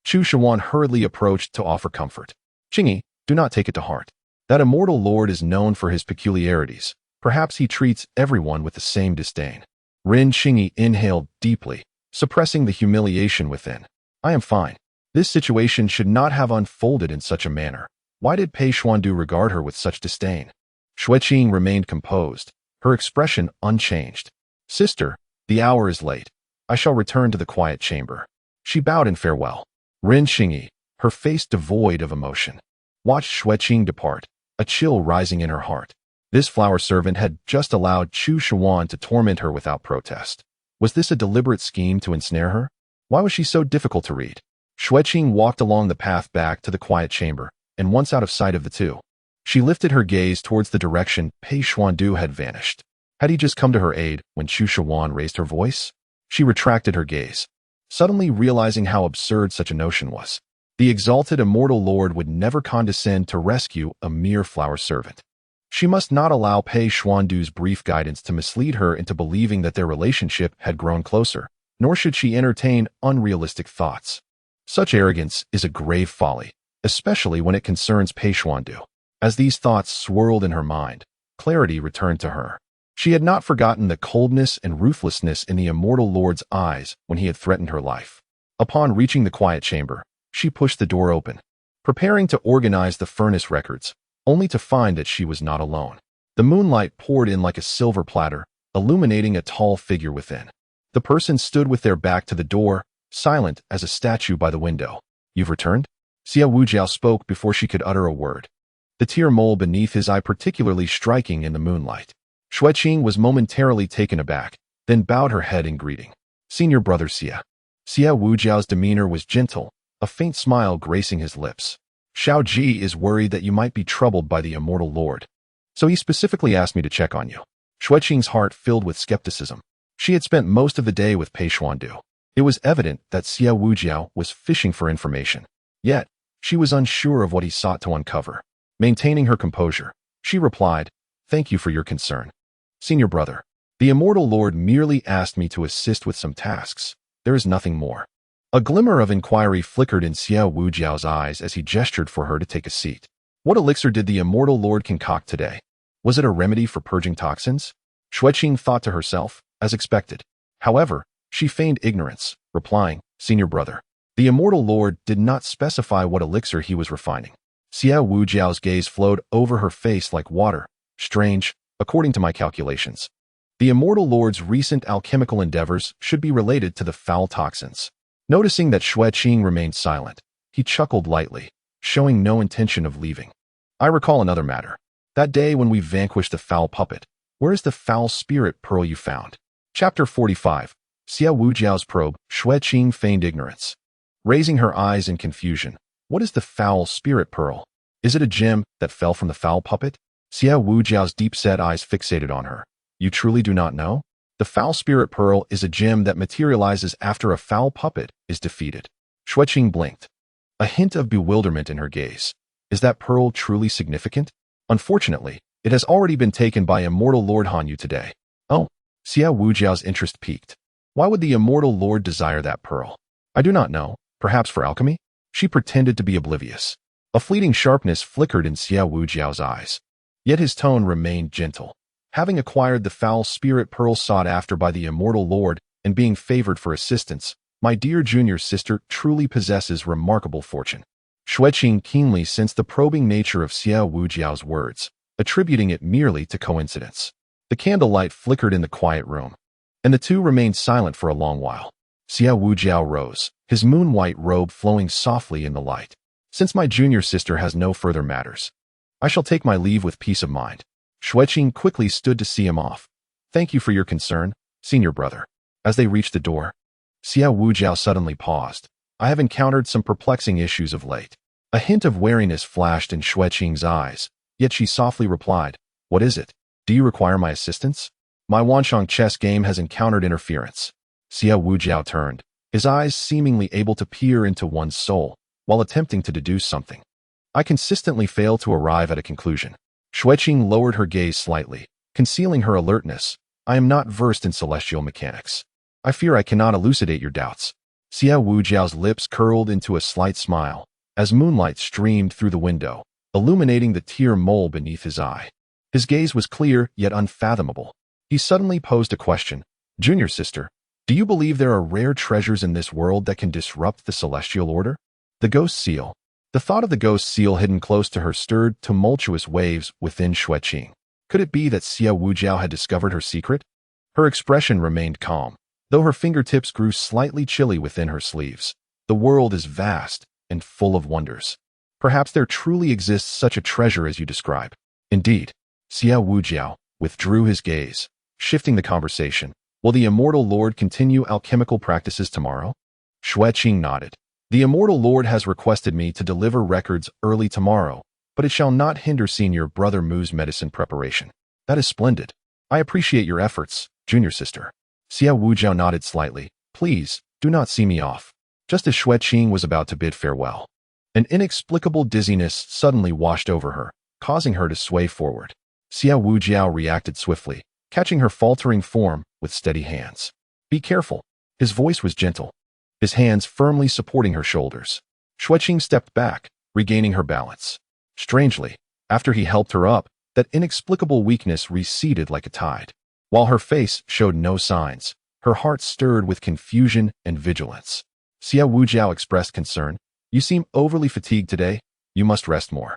Chu Shuan hurriedly approached to offer comfort. Qingyi, do not take it to heart. That immortal lord is known for his peculiarities. Perhaps he treats everyone with the same disdain. Ren Qingyi inhaled deeply, suppressing the humiliation within. I am fine. This situation should not have unfolded in such a manner. Why did Pei Xuandu regard her with such disdain? Xue Qing remained composed, her expression unchanged. Sister, the hour is late. I shall return to the quiet chamber. She bowed in farewell. Ren Qingyi, her face devoid of emotion, watched Xue Qing depart, a chill rising in her heart. This flower servant had just allowed Chu Shuan to torment her without protest. Was this a deliberate scheme to ensnare her? Why was she so difficult to read? Xue Qing walked along the path back to the quiet chamber, and once out of sight of the two, she lifted her gaze towards the direction Pei Xuandu had vanished. Had he just come to her aid when Chu Shuan raised her voice? She retracted her gaze, suddenly realizing how absurd such a notion was. The exalted immortal lord would never condescend to rescue a mere flower servant. She must not allow Pei Xuandu's brief guidance to mislead her into believing that their relationship had grown closer, nor should she entertain unrealistic thoughts. Such arrogance is a grave folly, especially when it concerns Pei Xuandu. As these thoughts swirled in her mind, clarity returned to her. She had not forgotten the coldness and ruthlessness in the immortal lord's eyes when he had threatened her life. Upon reaching the quiet chamber, she pushed the door open, preparing to organize the furnace records, only to find that she was not alone. The moonlight poured in like a silver platter, illuminating a tall figure within. The person stood with their back to the door, silent as a statue by the window. You've returned? Xie Wujiao spoke before she could utter a word, the tear mole beneath his eye particularly striking in the moonlight. Xue Qing was momentarily taken aback, then bowed her head in greeting. Senior brother Xie. Xie Wujiao's demeanor was gentle, a faint smile gracing his lips. Xiao Ji is worried that you might be troubled by the immortal lord, so he specifically asked me to check on you. Xue Qing's heart filled with skepticism. She had spent most of the day with Pei Xuandu. It was evident that Xie Wujiao was fishing for information. Yet, she was unsure of what he sought to uncover. Maintaining her composure, she replied, Thank you for your concern. Senior brother, the immortal lord merely asked me to assist with some tasks. There is nothing more. A glimmer of inquiry flickered in Xie Wujiao's eyes as he gestured for her to take a seat. What elixir did the immortal lord concoct today? Was it a remedy for purging toxins? Xue Qing thought to herself, as expected. However, she feigned ignorance, replying, Senior brother, the immortal lord did not specify what elixir he was refining. Xie Wujiao's gaze flowed over her face like water. Strange, according to my calculations. The immortal lord's recent alchemical endeavors should be related to the foul toxins. Noticing that Xue Qing remained silent, he chuckled lightly, showing no intention of leaving. I recall another matter. That day when we vanquished the foul puppet, where is the foul spirit pearl you found? Chapter 45. Xie Wujiao's probe. Xue Qing feigned ignorance. Raising her eyes in confusion, what is the foul spirit pearl? Is it a gem that fell from the foul puppet? Xie Wujiao's deep-set eyes fixated on her. You truly do not know? The foul spirit pearl is a gem that materializes after a foul puppet is defeated. Xue Qing blinked, a hint of bewilderment in her gaze. Is that pearl truly significant? Unfortunately, it has already been taken by immortal Lord Hanyu today. Oh, Xiao Wujiao's interest piqued. Why would the immortal lord desire that pearl? I do not know. Perhaps for alchemy? She pretended to be oblivious. A fleeting sharpness flickered in Xiao Wujiao's eyes. Yet his tone remained gentle. Having acquired the foul spirit pearl sought after by the immortal lord and being favored for assistance, my dear junior sister truly possesses remarkable fortune. Xue Qing keenly sensed the probing nature of Xiao Wujiao's words, attributing it merely to coincidence. The candlelight flickered in the quiet room, and the two remained silent for a long while. Xiao Wujiao rose, his moon-white robe flowing softly in the light. Since my junior sister has no further matters, I shall take my leave with peace of mind. Xue Qing quickly stood to see him off. Thank you for your concern, senior brother. As they reached the door, Xiao Wujiao suddenly paused. I have encountered some perplexing issues of late. A hint of wariness flashed in Xue Qing's eyes, yet she softly replied, What is it? Do you require my assistance? My Wanshang chess game has encountered interference. Xiao Wujiao turned, his eyes seemingly able to peer into one's soul, while attempting to deduce something. I consistently fail to arrive at a conclusion. Xue Qing lowered her gaze slightly, concealing her alertness. I am not versed in celestial mechanics. I fear I cannot elucidate your doubts. Xiao Wujiao's lips curled into a slight smile, as moonlight streamed through the window, illuminating the tear mole beneath his eye. His gaze was clear yet unfathomable. He suddenly posed a question. Junior sister, do you believe there are rare treasures in this world that can disrupt the celestial order? The ghost seal. The thought of the ghost seal hidden close to her stirred tumultuous waves within Xue Qing. Could it be that Xiao Wujiao had discovered her secret? Her expression remained calm, though her fingertips grew slightly chilly within her sleeves. The world is vast and full of wonders. Perhaps there truly exists such a treasure as you describe. Indeed, Xiao Wujiao withdrew his gaze, shifting the conversation. Will the immortal lord continue alchemical practices tomorrow? Xue Qing nodded. The immortal lord has requested me to deliver records early tomorrow, but it shall not hinder senior brother Mu's medicine preparation. That is splendid. I appreciate your efforts, junior sister. Xiao Wujiao nodded slightly. Please, do not see me off. Just as Xue Qing was about to bid farewell, an inexplicable dizziness suddenly washed over her, causing her to sway forward. Xiao Wujiao reacted swiftly, catching her faltering form with steady hands. Be careful. His voice was gentle, his hands firmly supporting her shoulders. Xue Qing stepped back, regaining her balance. Strangely, after he helped her up, that inexplicable weakness receded like a tide. While her face showed no signs, her heart stirred with confusion and vigilance. Xiao Wujiao expressed concern. You seem overly fatigued today. You must rest more.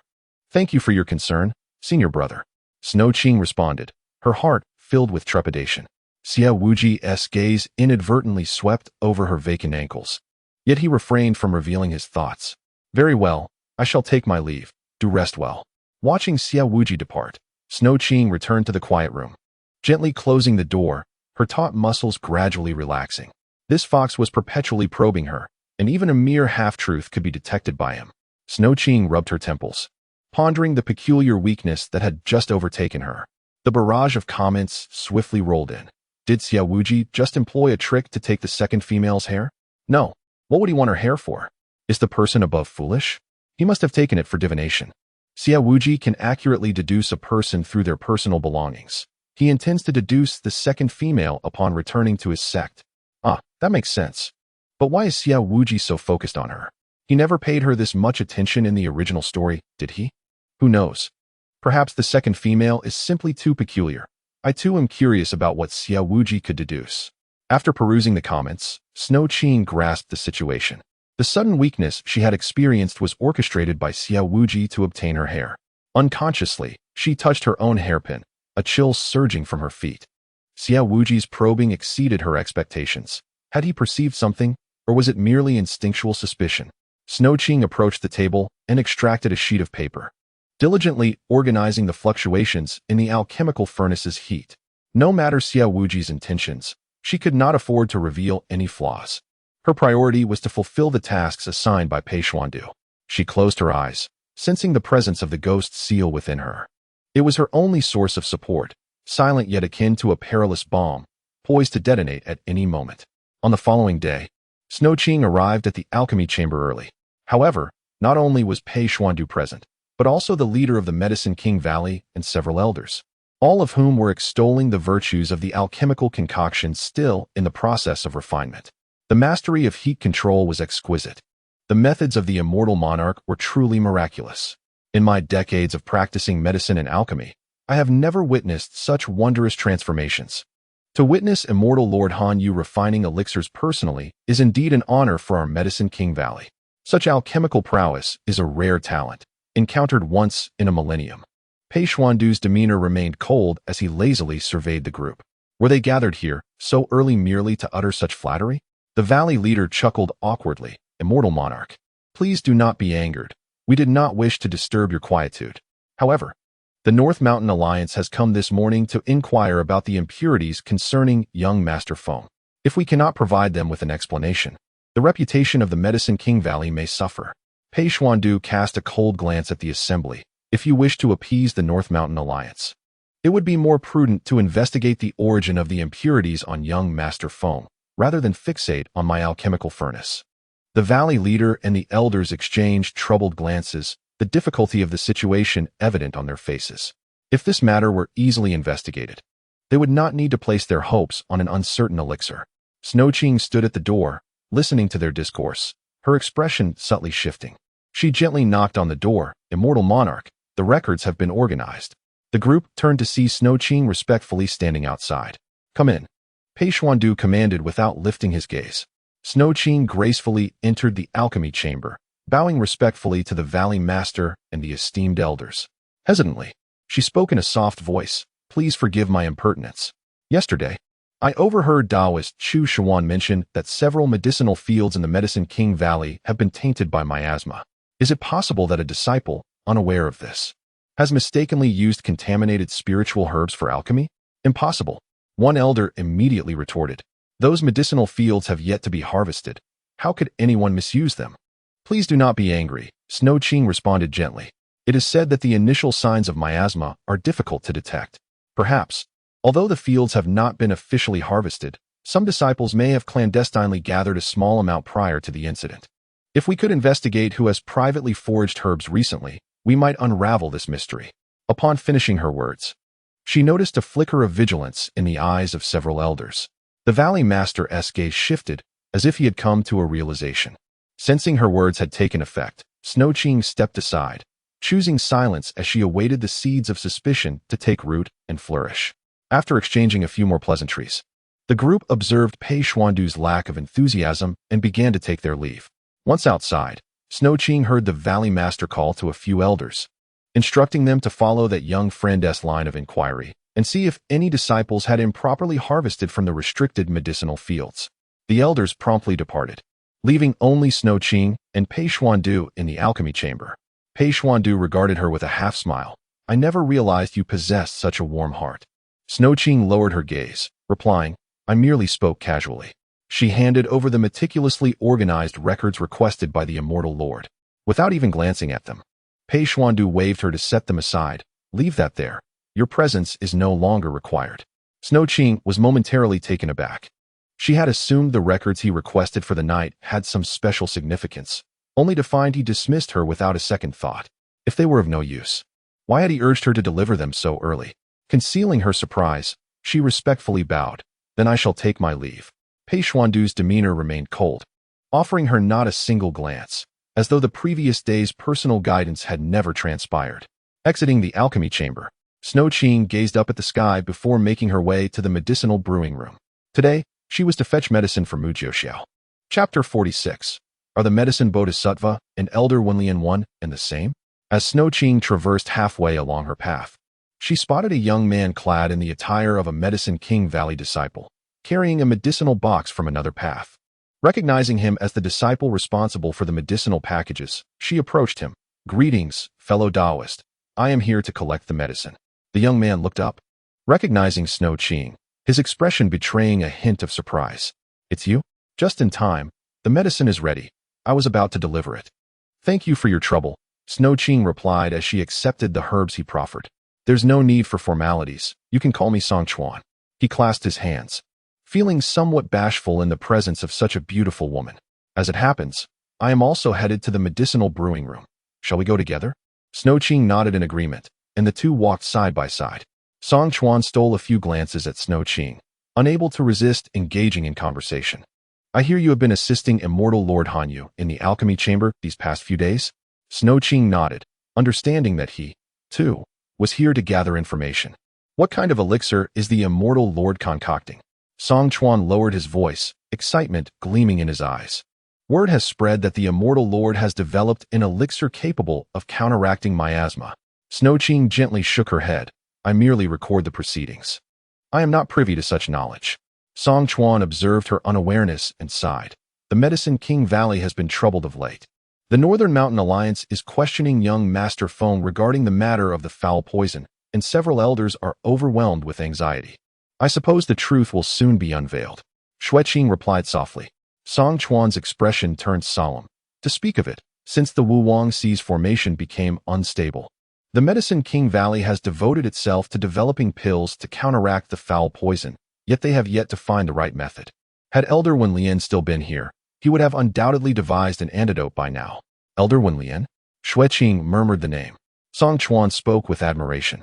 Thank you for your concern, senior brother. Xue Qing responded, her heart filled with trepidation. Xiao Wuji's gaze inadvertently swept over her vacant ankles. Yet he refrained from revealing his thoughts. Very well, I shall take my leave. Do rest well. Watching Xiao Wuji depart, Xue Qing returned to the quiet room. Gently closing the door, her taut muscles gradually relaxing. This fox was perpetually probing her, and even a mere half-truth could be detected by him. Xue Qing rubbed her temples, pondering the peculiar weakness that had just overtaken her. The barrage of comments swiftly rolled in. Did Xiao Wuji just employ a trick to take the second female's hair? No. What would he want her hair for? Is the person above foolish? He must have taken it for divination. Xiao Wuji can accurately deduce a person through their personal belongings. He intends to deduce the second female upon returning to his sect. Ah, that makes sense. But why is Xiao Wuji so focused on her? He never paid her this much attention in the original story, did he? Who knows? Perhaps the second female is simply too peculiar. I too am curious about what Xiao Wuji could deduce. After perusing the comments, Xue Qing grasped the situation. The sudden weakness she had experienced was orchestrated by Xiao Wuji to obtain her hair. Unconsciously, she touched her own hairpin, a chill surging from her feet. Xiao Wuji's probing exceeded her expectations. Had he perceived something, or was it merely instinctual suspicion? Xue Qing approached the table and extracted a sheet of paper, diligently organizing the fluctuations in the alchemical furnace's heat. No matter Xiao Wuji's intentions, she could not afford to reveal any flaws. Her priority was to fulfill the tasks assigned by Pei Xuandu. She closed her eyes, sensing the presence of the ghost seal within her. It was her only source of support, silent yet akin to a perilous bomb, poised to detonate at any moment. On the following day, Xue Qing arrived at the alchemy chamber early. However, not only was Pei Xuandu present, but also the leader of the Medicine King Valley and several elders, all of whom were extolling the virtues of the alchemical concoction still in the process of refinement. The mastery of heat control was exquisite. The methods of the immortal monarch were truly miraculous. In my decades of practicing medicine and alchemy, I have never witnessed such wondrous transformations. To witness immortal Lord Han Yu refining elixirs personally is indeed an honor for our Medicine King Valley. Such alchemical prowess is a rare talent, encountered once in a millennium. Pei Xuandu's demeanor remained cold as he lazily surveyed the group. Were they gathered here so early merely to utter such flattery? The valley leader chuckled awkwardly. Immortal monarch, please do not be angered. We did not wish to disturb your quietude. However, the North Mountain Alliance has come this morning to inquire about the impurities concerning young Master Feng. If we cannot provide them with an explanation, the reputation of the Medicine King Valley may suffer. Pei Xuandu cast a cold glance at the assembly. If you wish to appease the North Mountain Alliance, it would be more prudent to investigate the origin of the impurities on young Master Feng, rather than fixate on my alchemical furnace. The valley leader and the elders exchanged troubled glances, the difficulty of the situation evident on their faces. If this matter were easily investigated, they would not need to place their hopes on an uncertain elixir. Xue Qing stood at the door, listening to their discourse, her expression subtly shifting. She gently knocked on the door. Immortal monarch, the records have been organized. The group turned to see Xue Qing respectfully standing outside. Come in. Pei Xuandu commanded without lifting his gaze. Xue Qing gracefully entered the alchemy chamber, bowing respectfully to the valley master and the esteemed elders. Hesitantly, she spoke in a soft voice. Please forgive my impertinence. Yesterday, I overheard Taoist Chu Xuan mention that several medicinal fields in the Medicine King Valley have been tainted by miasma. Is it possible that a disciple, unaware of this, has mistakenly used contaminated spiritual herbs for alchemy? Impossible. One elder immediately retorted. Those medicinal fields have yet to be harvested. How could anyone misuse them? Please do not be angry, Xue Qing responded gently. It is said that the initial signs of miasma are difficult to detect. Perhaps, although the fields have not been officially harvested, some disciples may have clandestinely gathered a small amount prior to the incident. If we could investigate who has privately foraged herbs recently, we might unravel this mystery. Upon finishing her words, she noticed a flicker of vigilance in the eyes of several elders. The valley master's gaze shifted, as if he had come to a realization. Sensing her words had taken effect, Xue Qing stepped aside, choosing silence as she awaited the seeds of suspicion to take root and flourish. After exchanging a few more pleasantries, the group observed Pei Xuandu's lack of enthusiasm and began to take their leave. Once outside, Xue Qing heard the valley master call to a few elders, instructing them to follow that young friend's line of inquiry and see if any disciples had improperly harvested from the restricted medicinal fields. The elders promptly departed, leaving only Xue Qing and Pei Xuandu in the alchemy chamber. Pei Xuandu regarded her with a half-smile. I never realized you possessed such a warm heart. Xue Qing lowered her gaze, replying, I merely spoke casually. She handed over the meticulously organized records requested by the immortal lord. Without even glancing at them, Pei Xuandu waved her to set them aside. Leave that there. Your presence is no longer required. Xue Qing was momentarily taken aback. She had assumed the records he requested for the night had some special significance, only to find he dismissed her without a second thought. If they were of no use, why had he urged her to deliver them so early? Concealing her surprise, she respectfully bowed. Then I shall take my leave. Pei Xuandu's demeanor remained cold, offering her not a single glance, as though the previous day's personal guidance had never transpired. Exiting the alchemy chamber, Xue Qing gazed up at the sky before making her way to the medicinal brewing room. Today, she was to fetch medicine for Mu Jiuxiao. Chapter 46. Are the medicine bodhisattva and elder Wenlian one and the same? As Xue Qing traversed halfway along her path, she spotted a young man clad in the attire of a Medicine King Valley disciple, carrying a medicinal box from another path. Recognizing him as the disciple responsible for the medicinal packages, she approached him. Greetings, fellow Taoist. I am here to collect the medicine. The young man looked up, recognizing Xue Qing, his expression betraying a hint of surprise. It's you? Just in time. The medicine is ready. I was about to deliver it. Thank you for your trouble, Xue Qing replied as she accepted the herbs he proffered. There's no need for formalities. You can call me Song Chuan. He clasped his hands, feeling somewhat bashful in the presence of such a beautiful woman. As it happens, I am also headed to the medicinal brewing room. Shall we go together? Xue Qing nodded in agreement, and the two walked side by side. Song Chuan stole a few glances at Xue Qing, unable to resist engaging in conversation. I hear you have been assisting immortal Lord Hanyu in the alchemy chamber these past few days? Xue Qing nodded, understanding that he, too, was here to gather information. What kind of elixir is the immortal Lord concocting? Song Chuan lowered his voice, excitement gleaming in his eyes. Word has spread that the immortal Lord has developed an elixir capable of counteracting miasma. Xue Qing gently shook her head. I merely record the proceedings. I am not privy to such knowledge. Song Chuan observed her unawareness and sighed. The Medicine King Valley has been troubled of late. The Northern Mountain Alliance is questioning young Master Feng regarding the matter of the foul poison, and several elders are overwhelmed with anxiety. I suppose the truth will soon be unveiled. Xue Qing replied softly. Song Chuan's expression turned solemn. To speak of it, since the Wuwang Sea's formation became unstable, the Medicine King Valley has devoted itself to developing pills to counteract the foul poison, yet they have yet to find the right method. Had Elder Wenlian still been here, he would have undoubtedly devised an antidote by now. Elder Wenlian? Xue Qing murmured the name. Song Chuan spoke with admiration.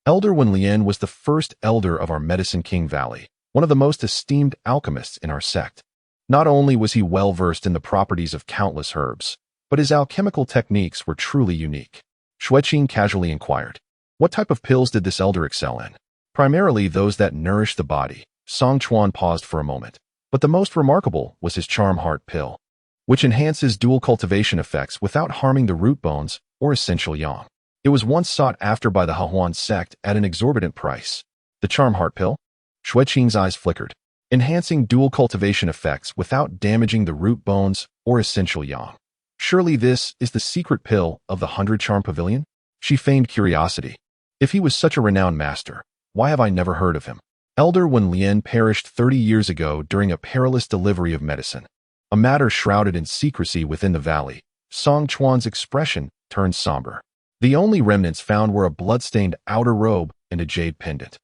Elder Wenlian was the first elder of our Medicine King Valley, one of the most esteemed alchemists in our sect. Not only was he well-versed in the properties of countless herbs, but his alchemical techniques were truly unique. Xue Qing casually inquired, what type of pills did this elder excel in? Primarily those that nourish the body. Song Chuan paused for a moment, but the most remarkable was his charm heart pill, which enhances dual cultivation effects without harming the root bones or essential yang. It was once sought after by the Heroine sect at an exorbitant price. The charm heart pill? Xue Qing's eyes flickered. Enhancing dual cultivation effects without damaging the root bones or essential yang. Surely this is the secret pill of the 100 Charm Pavilion? She feigned curiosity. If he was such a renowned master, why have I never heard of him? Elder Wenlian perished 30 years ago during a perilous delivery of medicine. A matter shrouded in secrecy within the valley. Song Chuan's expression turned somber. The only remnants found were a blood-stained outer robe and a jade pendant.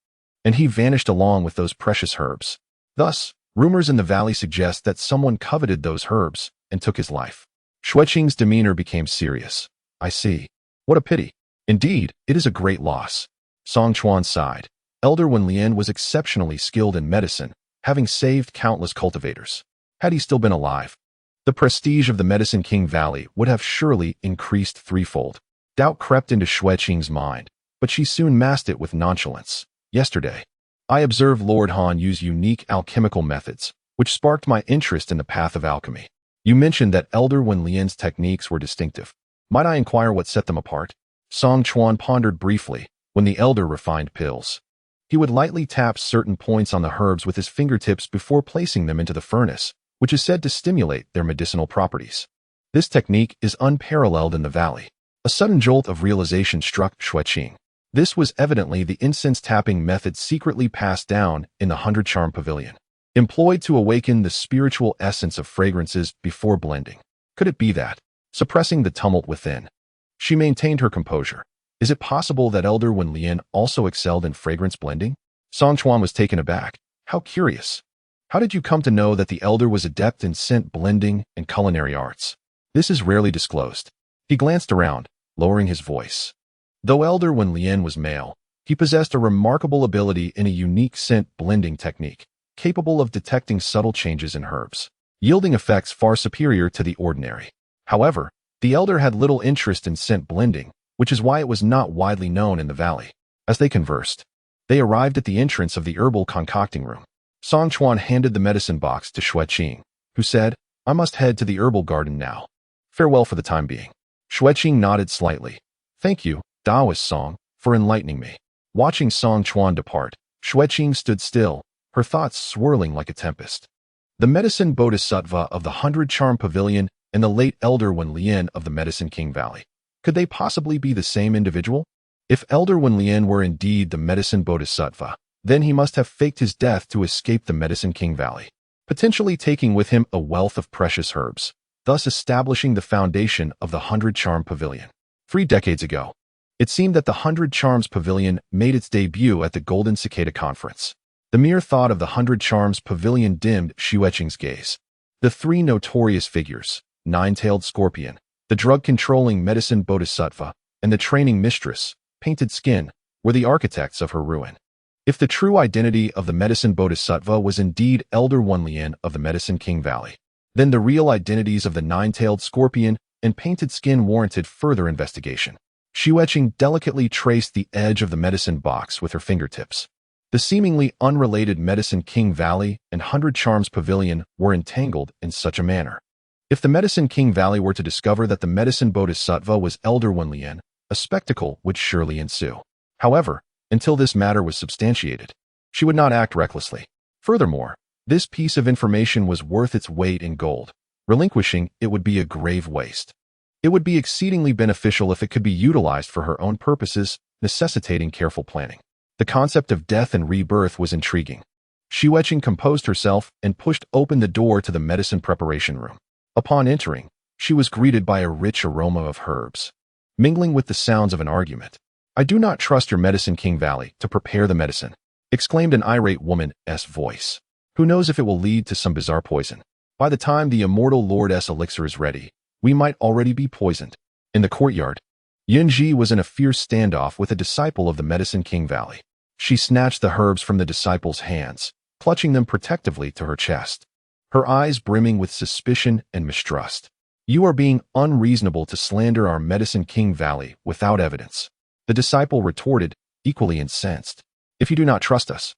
And he vanished along with those precious herbs. Thus, rumors in the valley suggest that someone coveted those herbs and took his life. Xue Qing's demeanor became serious. I see. What a pity. Indeed, it is a great loss. Song Chuan sighed. Elder Wenlian was exceptionally skilled in medicine, having saved countless cultivators. Had he still been alive, the prestige of the Medicine King Valley would have surely increased threefold. Doubt crept into Xue Qing's mind, but she soon masked it with nonchalance. Yesterday, I observed Lord Han use unique alchemical methods, which sparked my interest in the path of alchemy. You mentioned that Elder Wenlian's techniques were distinctive. Might I inquire what set them apart? Song Chuan pondered briefly. When the elder refined pills, he would lightly tap certain points on the herbs with his fingertips before placing them into the furnace, which is said to stimulate their medicinal properties. This technique is unparalleled in the valley. A sudden jolt of realization struck Xue Qing. This was evidently the incense tapping method secretly passed down in the 100 Charm Pavilion, employed to awaken the spiritual essence of fragrances before blending. Could it be that, suppressing the tumult within, she maintained her composure? Is it possible that Elder Wenlian also excelled in fragrance blending? Song Chuan was taken aback. How curious. How did you come to know that the elder was adept in scent blending and culinary arts? This is rarely disclosed. He glanced around, lowering his voice. Though Elder Wenlian was male, he possessed a remarkable ability in a unique scent blending technique, capable of detecting subtle changes in herbs, yielding effects far superior to the ordinary. However, the elder had little interest in scent blending, which is why it was not widely known in the valley. As they conversed, they arrived at the entrance of the herbal concocting room. Song Chuan handed the medicine box to Xue Qing, who said, I must head to the herbal garden now. Farewell for the time being. Xue Qing nodded slightly. Thank you, Taoist Song, for enlightening me. Watching Song Chuan depart, Xue Qing stood still, her thoughts swirling like a tempest. The medicine bodhisattva of the 100 Charm Pavilion and the late Elder Wenlian of the Medicine King Valley. Could they possibly be the same individual? If Elder Wenlian were indeed the medicine bodhisattva, then he must have faked his death to escape the Medicine King Valley, potentially taking with him a wealth of precious herbs, thus establishing the foundation of the 100 Charm Pavilion. 3 decades ago, it seemed that the 100 Charms Pavilion made its debut at the Golden Cicada Conference. The mere thought of the 100 Charms Pavilion dimmed Xue Qing's gaze. The 3 notorious figures, Nine-Tailed Scorpion, the drug-controlling medicine bodhisattva, and the training mistress, Painted Skin, were the architects of her ruin. If the true identity of the medicine bodhisattva was indeed Elder Wanlian of the Medicine King Valley, then the real identities of the nine-tailed scorpion and Painted Skin warranted further investigation. Xue Qing delicately traced the edge of the medicine box with her fingertips. The seemingly unrelated Medicine King Valley and 100 Charms Pavilion were entangled in such a manner. If the Medicine King Valley were to discover that the medicine bodhisattva was Elder Wanlian, a spectacle would surely ensue. However, until this matter was substantiated, she would not act recklessly. Furthermore, this piece of information was worth its weight in gold. Relinquishing it would be a grave waste. It would be exceedingly beneficial if it could be utilized for her own purposes, necessitating careful planning. The concept of death and rebirth was intriguing. Xue Qing composed herself and pushed open the door to the medicine preparation room. Upon entering, she was greeted by a rich aroma of herbs, mingling with the sounds of an argument. "I do not trust your Medicine King Valley to prepare the medicine," exclaimed an irate woman's voice. "Who knows if it will lead to some bizarre poison? By the time the immortal Lord's elixir is ready, we might already be poisoned." In the courtyard, Yunji was in a fierce standoff with a disciple of the Medicine King Valley. She snatched the herbs from the disciple's hands, clutching them protectively to her chest, her eyes brimming with suspicion and mistrust. "You are being unreasonable to slander our Medicine King Valley without evidence," the disciple retorted, equally incensed. "If you do not trust us,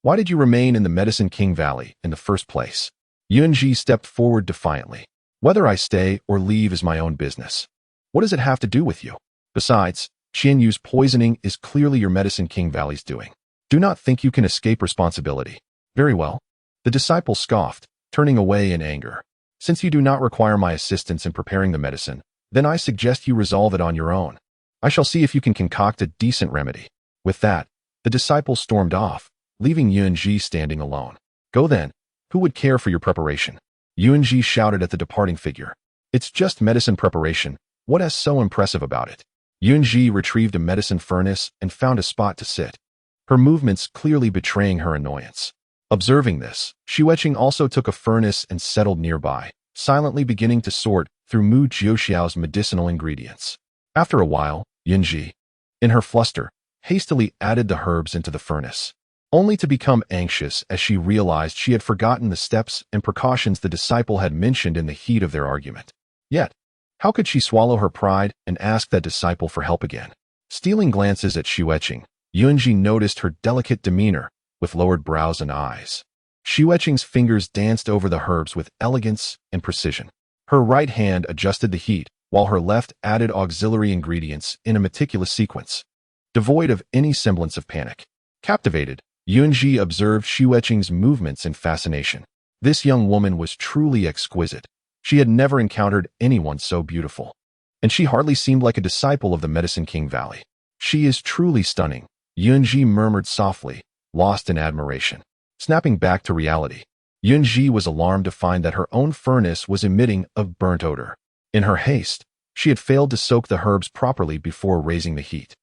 why did you remain in the Medicine King Valley in the first place?" Yunji stepped forward defiantly. "Whether I stay or leave is my own business. What does it have to do with you? Besides, Qianyu's poisoning is clearly your Medicine King Valley's doing. Do not think you can escape responsibility." "Very well," the disciple scoffed, turning away in anger. "Since you do not require my assistance in preparing the medicine, then I suggest you resolve it on your own. I shall see if you can concoct a decent remedy." With that, the disciple stormed off, leaving Yunji standing alone. "Go then. Who would care for your preparation?" Yunji shouted at the departing figure. "It's just medicine preparation. What is so impressive about it?" Yunji retrieved a medicine furnace and found a spot to sit, her movements clearly betraying her annoyance. Observing this, Xue Qing also took a furnace and settled nearby, silently beginning to sort through Mu Jiuxiao's medicinal ingredients. After a while, Yunji, in her fluster, hastily added the herbs into the furnace, only to become anxious as she realized she had forgotten the steps and precautions the disciple had mentioned in the heat of their argument. Yet, how could she swallow her pride and ask that disciple for help again? Stealing glances at Xue Qing, Yunji noticed her delicate demeanor with lowered brows and eyes. Xue Qing's fingers danced over the herbs with elegance and precision. Her right hand adjusted the heat, while her left added auxiliary ingredients in a meticulous sequence, devoid of any semblance of panic. Captivated, Yunji observed Xue Qing's movements in fascination. This young woman was truly exquisite. She had never encountered anyone so beautiful, and she hardly seemed like a disciple of the Medicine King Valley. "She is truly stunning," Yunji murmured softly, lost in admiration. Snapping back to reality, Yunji was alarmed to find that her own furnace was emitting a burnt odor. In her haste, she had failed to soak the herbs properly before raising the heat,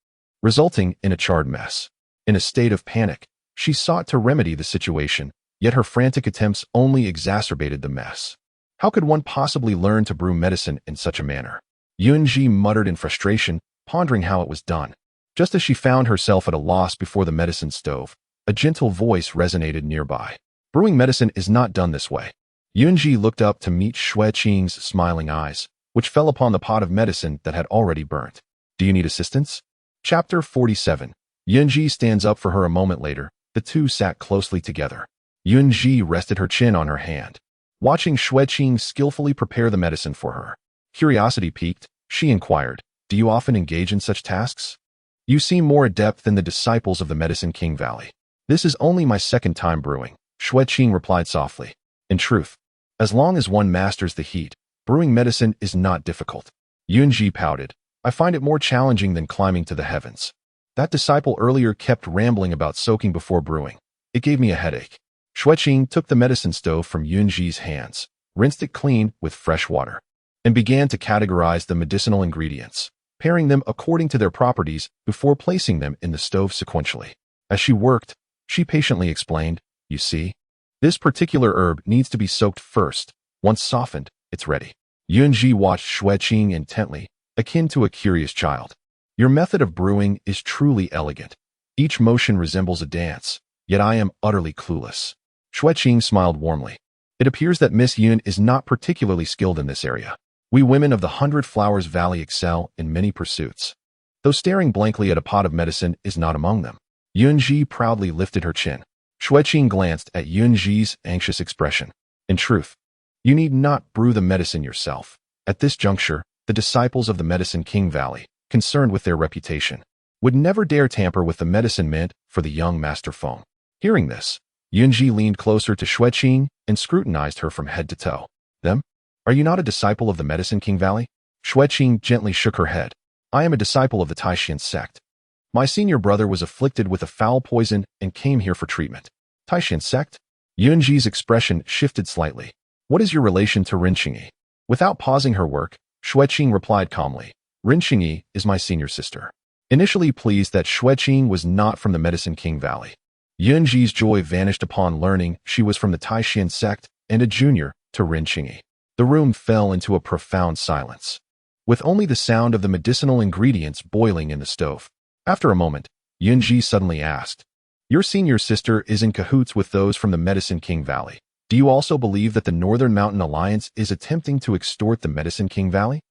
resulting in a charred mess. In a state of panic, she sought to remedy the situation, yet her frantic attempts only exacerbated the mess. How could one possibly learn to brew medicine in such a manner? Yunji muttered in frustration, pondering how it was done. Just as she found herself at a loss before the medicine stove, a gentle voice resonated nearby. "Brewing medicine is not done this way." Yunji looked up to meet Xue Qing's smiling eyes, which fell upon the pot of medicine that had already burnt. "Do you need assistance?" Chapter 47. Yunji stands up for her a moment later. The two sat closely together. Yunji rested her chin on her hand, watching Xue Qing skillfully prepare the medicine for her. Curiosity piqued, she inquired, "Do you often engage in such tasks? You seem more adept than the disciples of the Medicine King Valley." "This is only my second time brewing," Xue Qing replied softly. "In truth, as long as one masters the heat, brewing medicine is not difficult." Yunji pouted. "I find it more challenging than climbing to the heavens. That disciple earlier kept rambling about soaking before brewing. It gave me a headache." Xue Qing took the medicine stove from Yunji's hands, rinsed it clean with fresh water, and began to categorize the medicinal ingredients, pairing them according to their properties before placing them in the stove sequentially. As she worked, she patiently explained, "You see, this particular herb needs to be soaked first. Once softened, it's ready." Yunji watched Xue Qing intently, akin to a curious child. Your method of brewing is truly elegant. Each motion resembles a dance, yet I am utterly clueless. Xue Qing smiled warmly. It appears that Miss Yun is not particularly skilled in this area. We women of the 100 Flowers Valley excel in many pursuits. Though staring blankly at a pot of medicine is not among them. Yunji proudly lifted her chin. Xue Qing glanced at Yunji's anxious expression. In truth, you need not brew the medicine yourself. At this juncture, the disciples of the Medicine King Valley, concerned with their reputation, would never dare tamper with the medicine meant for the young Master Feng. Hearing this, Yunji leaned closer to Xue Qing and scrutinized her from head to toe. Them? Are you not a disciple of the Medicine King Valley? Xue Qing gently shook her head. I am a disciple of the Taishan sect. My senior brother was afflicted with a foul poison and came here for treatment. Taishan sect? Yunji's expression shifted slightly. What is your relation to Rinqingyi? Without pausing her work, Xue Qing replied calmly. Rinqingyi is my senior sister. Initially pleased that Xue Qing was not from the Medicine King Valley, Yunji's joy vanished upon learning she was from the Taishan sect and a junior to Rinqingyi. The room fell into a profound silence, with only the sound of the medicinal ingredients boiling in the stove. After a moment, Yunji suddenly asked, Your senior sister is in cahoots with those from the Medicine King Valley. Do you also believe that the Northern Mountain Alliance is attempting to extort the Medicine King Valley?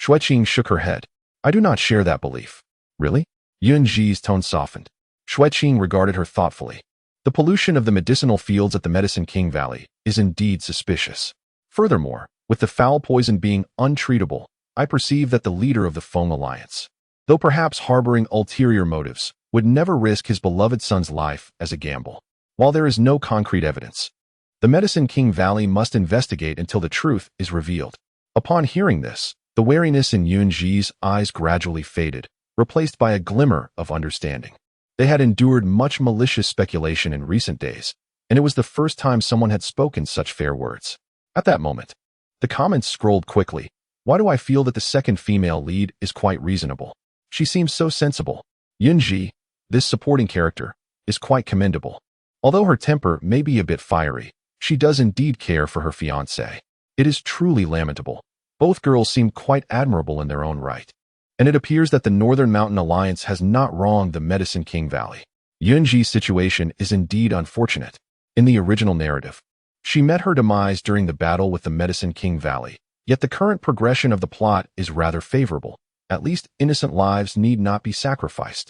Xue Qing shook her head. I do not share that belief. Really? Yunji's tone softened. Xue Qing regarded her thoughtfully. The pollution of the medicinal fields at the Medicine King Valley is indeed suspicious. Furthermore, with the foul poison being untreatable, I perceive that the leader of the Feng Alliance, though perhaps harboring ulterior motives, would never risk his beloved son's life as a gamble. While there is no concrete evidence, the Medicine King Valley must investigate until the truth is revealed. Upon hearing this, the wariness in Yunji's eyes gradually faded, replaced by a glimmer of understanding. They had endured much malicious speculation in recent days, and it was the first time someone had spoken such fair words. At that moment, the comments scrolled quickly. Why do I feel that the second female lead is quite reasonable? She seems so sensible. Yunji, this supporting character, is quite commendable. Although her temper may be a bit fiery, she does indeed care for her fiancé. It is truly lamentable. Both girls seem quite admirable in their own right. And it appears that the Northern Mountain Alliance has not wronged the Medicine King Valley. Yunji's situation is indeed unfortunate. In the original narrative, she met her demise during the battle with the Medicine King Valley, yet the current progression of the plot is rather favorable. At least innocent lives need not be sacrificed.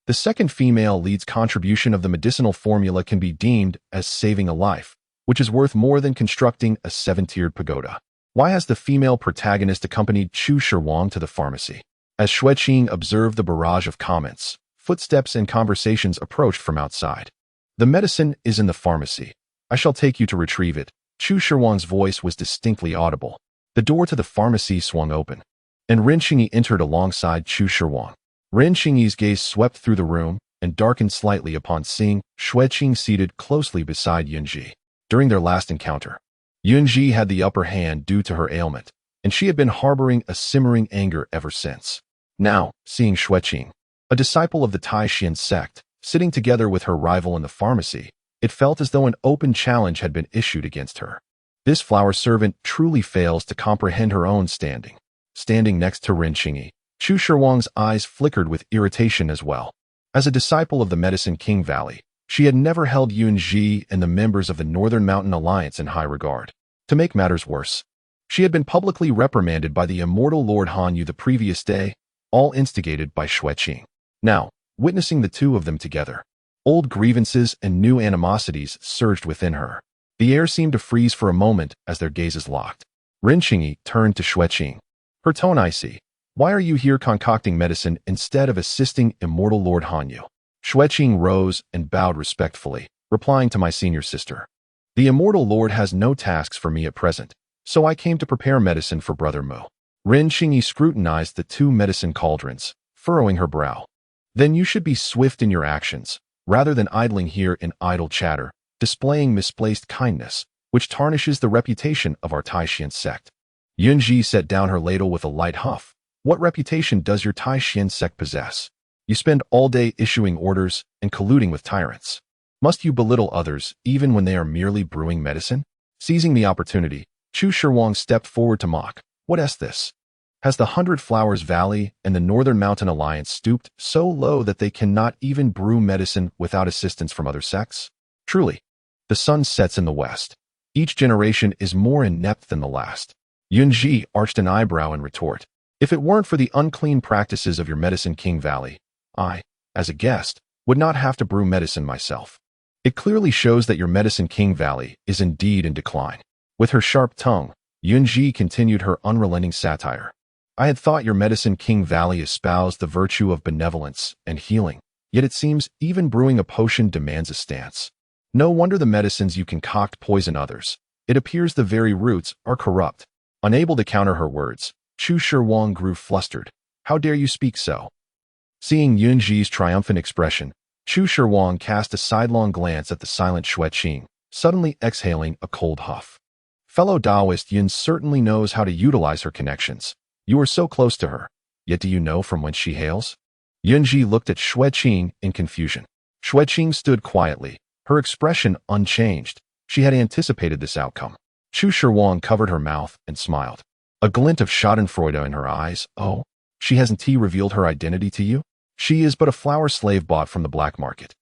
The second female lead's contribution of the medicinal formula can be deemed as saving a life, which is worth more than constructing a 7-tiered pagoda. Why has the female protagonist accompanied Chu Shirwang to the pharmacy? As Xue Qing observed the barrage of comments, footsteps and conversations approached from outside. The medicine is in the pharmacy. I shall take you to retrieve it. Chu Shirwang's voice was distinctly audible. The door to the pharmacy swung open, and Rinqingyi entered alongside Chu Shirwang. Rinqingyi's gaze swept through the room and darkened slightly upon seeing Xue Qing seated closely beside Yunji. During their last encounter, Yunji had the upper hand due to her ailment, and she had been harboring a simmering anger ever since. Now, seeing Xue Qing, a disciple of the Taishan sect, sitting together with her rival in the pharmacy, it felt as though an open challenge had been issued against her. This flower servant truly fails to comprehend her own standing. Standing next to Rinqingyi, Chu Shirwang's eyes flickered with irritation as well. As a disciple of the Medicine King Valley, she had never held Yunji and the members of the Northern Mountain Alliance in high regard. To make matters worse, she had been publicly reprimanded by the immortal Lord Hanyu the previous day, all instigated by Xue Qing. Now, witnessing the two of them together, old grievances and new animosities surged within her. The air seemed to freeze for a moment as their gazes locked. Rinqingyi turned to Xue Qing. Her tone icy. Why are you here concocting medicine instead of assisting immortal Lord Hanyu? Xue Qing rose and bowed respectfully, replying to my senior sister. The immortal lord has no tasks for me at present, so I came to prepare medicine for Brother Mu. Rinqingyi scrutinized the two medicine cauldrons, furrowing her brow. Then you should be swift in your actions, rather than idling here in idle chatter, displaying misplaced kindness, which tarnishes the reputation of our Taishan sect. Yunji set down her ladle with a light huff. What reputation does your Taishan sect possess? You spend all day issuing orders and colluding with tyrants. Must you belittle others even when they are merely brewing medicine? Seizing the opportunity, Chu Shirwang stepped forward to mock. What is this? Has the 100 Flowers Valley and the Northern Mountain Alliance stooped so low that they cannot even brew medicine without assistance from other sects? Truly, the sun sets in the west. Each generation is more inept than the last. Yunji arched an eyebrow in retort. If it weren't for the unclean practices of your Medicine King Valley, I, as a guest, would not have to brew medicine myself. It clearly shows that your Medicine King Valley is indeed in decline. With her sharp tongue, Yunji continued her unrelenting satire. I had thought your Medicine King Valley espoused the virtue of benevolence and healing, yet it seems even brewing a potion demands a stance. No wonder the medicines you concoct poison others. It appears the very roots are corrupt. Unable to counter her words, Xue Qing grew flustered. How dare you speak so? Seeing Yunji's triumphant expression, Xue Qing cast a sidelong glance at the silent Xue Qing, suddenly exhaling a cold huff. Fellow Taoist Yun certainly knows how to utilize her connections. You are so close to her, yet do you know from whence she hails? Yunji looked at Xue Qing in confusion. Xue Qing stood quietly, her expression unchanged. She had anticipated this outcome. Xue Qing covered her mouth and smiled. A glint of schadenfreude in her eyes. Oh, she hasn't revealed her identity to you? She is but a flower slave bought from the black market,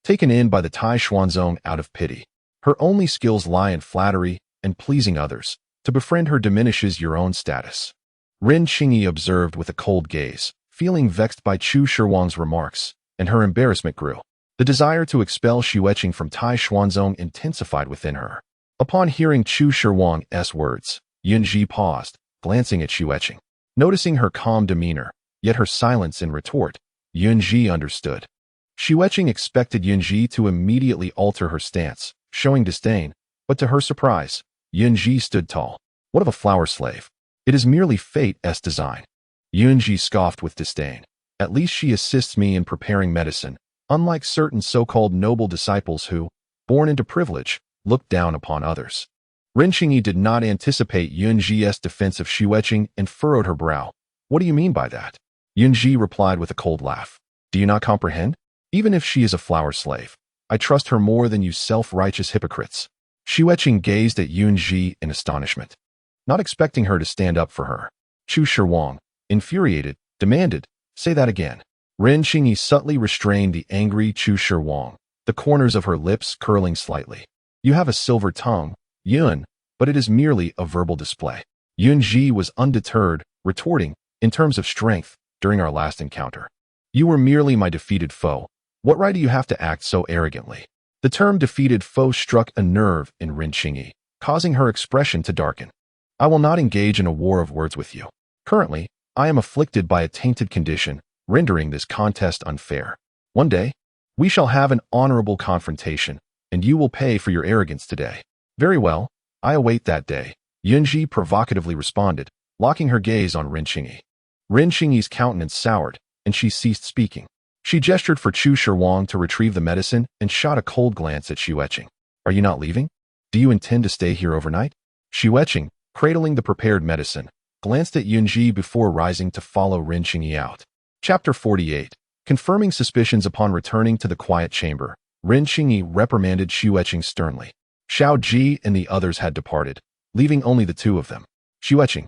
taken in by the Tai Xuanzong out of pity. Her only skills lie in flattery and pleasing others. To befriend her diminishes your own status. Ren Qingyi observed with a cold gaze, feeling vexed by Xue Qing's remarks, and her embarrassment grew. The desire to expel Xue Qing from Tai Xuanzong intensified within her. Upon hearing Xue Qing's words, Yunji paused, glancing at Xue Qing. Noticing her calm demeanor, yet her silence in retort, Yunji understood. Xue Qing expected Yunji to immediately alter her stance, showing disdain, but to her surprise, Yunji stood tall. What of a flower slave? It is merely fate's design. Yunji scoffed with disdain. At least she assists me in preparing medicine, unlike certain so-called noble disciples who, born into privilege, look down upon others. Ren Qingyi did not anticipate Yunji's defense of Xue Qing and furrowed her brow. What do you mean by that? Yunji replied with a cold laugh. Do you not comprehend? Even if she is a flower slave, I trust her more than you self-righteous hypocrites. Xue Qing gazed at Yunji in astonishment, not expecting her to stand up for her. Xue Qing, infuriated, demanded, say that again. Ren Qingyi subtly restrained the angry Xue Qing, the corners of her lips curling slightly. You have a silver tongue, Yun, but it is merely a verbal display. Yunji was undeterred, retorting, in terms of strength, during our last encounter. You were merely my defeated foe. What right do you have to act so arrogantly? The term defeated foe struck a nerve in Ren Qingyi, causing her expression to darken. I will not engage in a war of words with you. Currently, I am afflicted by a tainted condition, rendering this contest unfair. One day, we shall have an honorable confrontation, and you will pay for your arrogance today. Very well, I await that day, Yunji provocatively responded, locking her gaze on Ren Qingyi. Ren Qingyi's countenance soured, and she ceased speaking. She gestured for Xue Qing to retrieve the medicine and shot a cold glance at Xue Qing. Are you not leaving? Do you intend to stay here overnight? Xue Qing, cradling the prepared medicine, glanced at Yunji before rising to follow Ren Qingyi out. Chapter 48. Confirming suspicions upon returning to the quiet chamber, Ren Qingyi reprimanded Xue Qing sternly. Xiao Ji and the others had departed, leaving only the two of them. Xue Qing,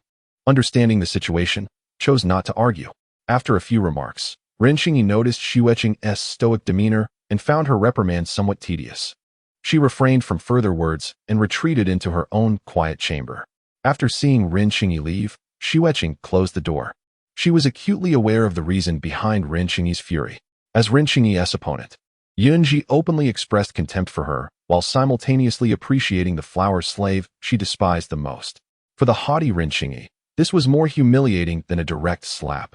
understanding the situation, chose not to argue. After a few remarks, Ren Qingyi noticed Xue Qing's stoic demeanor and found her reprimand somewhat tedious. She refrained from further words and retreated into her own quiet chamber. After seeing Ren Qingyi leave, Xue Qing closed the door. She was acutely aware of the reason behind Ren Qingyi's fury. As Ren Qingyi's opponent, Yunji openly expressed contempt for her, while simultaneously appreciating the flower slave she despised the most. For the haughty Ren Qingyi, this was more humiliating than a direct slap.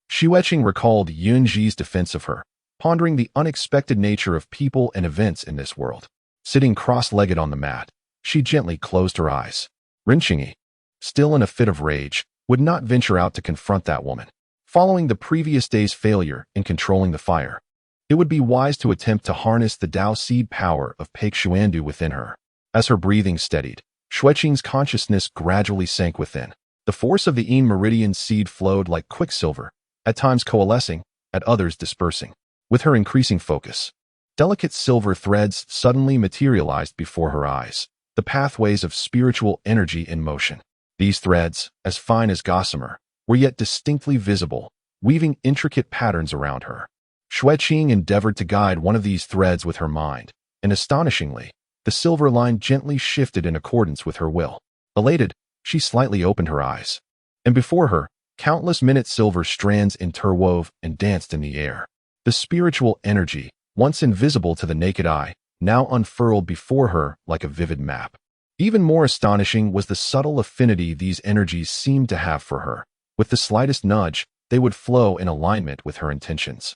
Xue Qing recalled Yunji's defense of her, pondering the unexpected nature of people and events in this world. Sitting cross-legged on the mat, she gently closed her eyes. Ren Qingyi, still in a fit of rage, would not venture out to confront that woman. Following the previous day's failure in controlling the fire, it would be wise to attempt to harness the Tao seed power of Peik Xuandu within her. As her breathing steadied, Xue Qing's consciousness gradually sank within. The force of the Yin Meridian seed flowed like quicksilver, at times coalescing, at others dispersing. With her increasing focus, delicate silver threads suddenly materialized before her eyes, the pathways of spiritual energy in motion. These threads, as fine as gossamer, were yet distinctly visible, weaving intricate patterns around her. Xue Qing endeavored to guide one of these threads with her mind, and astonishingly, the silver line gently shifted in accordance with her will. Elated, she slightly opened her eyes. And before her, countless minute silver strands interwove and danced in the air. The spiritual energy, once invisible to the naked eye, now unfurled before her like a vivid map. Even more astonishing was the subtle affinity these energies seemed to have for her. With the slightest nudge, they would flow in alignment with her intentions.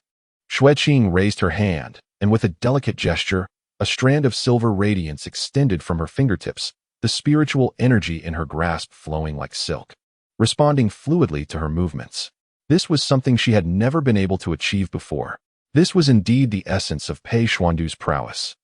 Xue Qing raised her hand, and with a delicate gesture, a strand of silver radiance extended from her fingertips, the spiritual energy in her grasp flowing like silk, responding fluidly to her movements. This was something she had never been able to achieve before. This was indeed the essence of Pei Xuandu's prowess.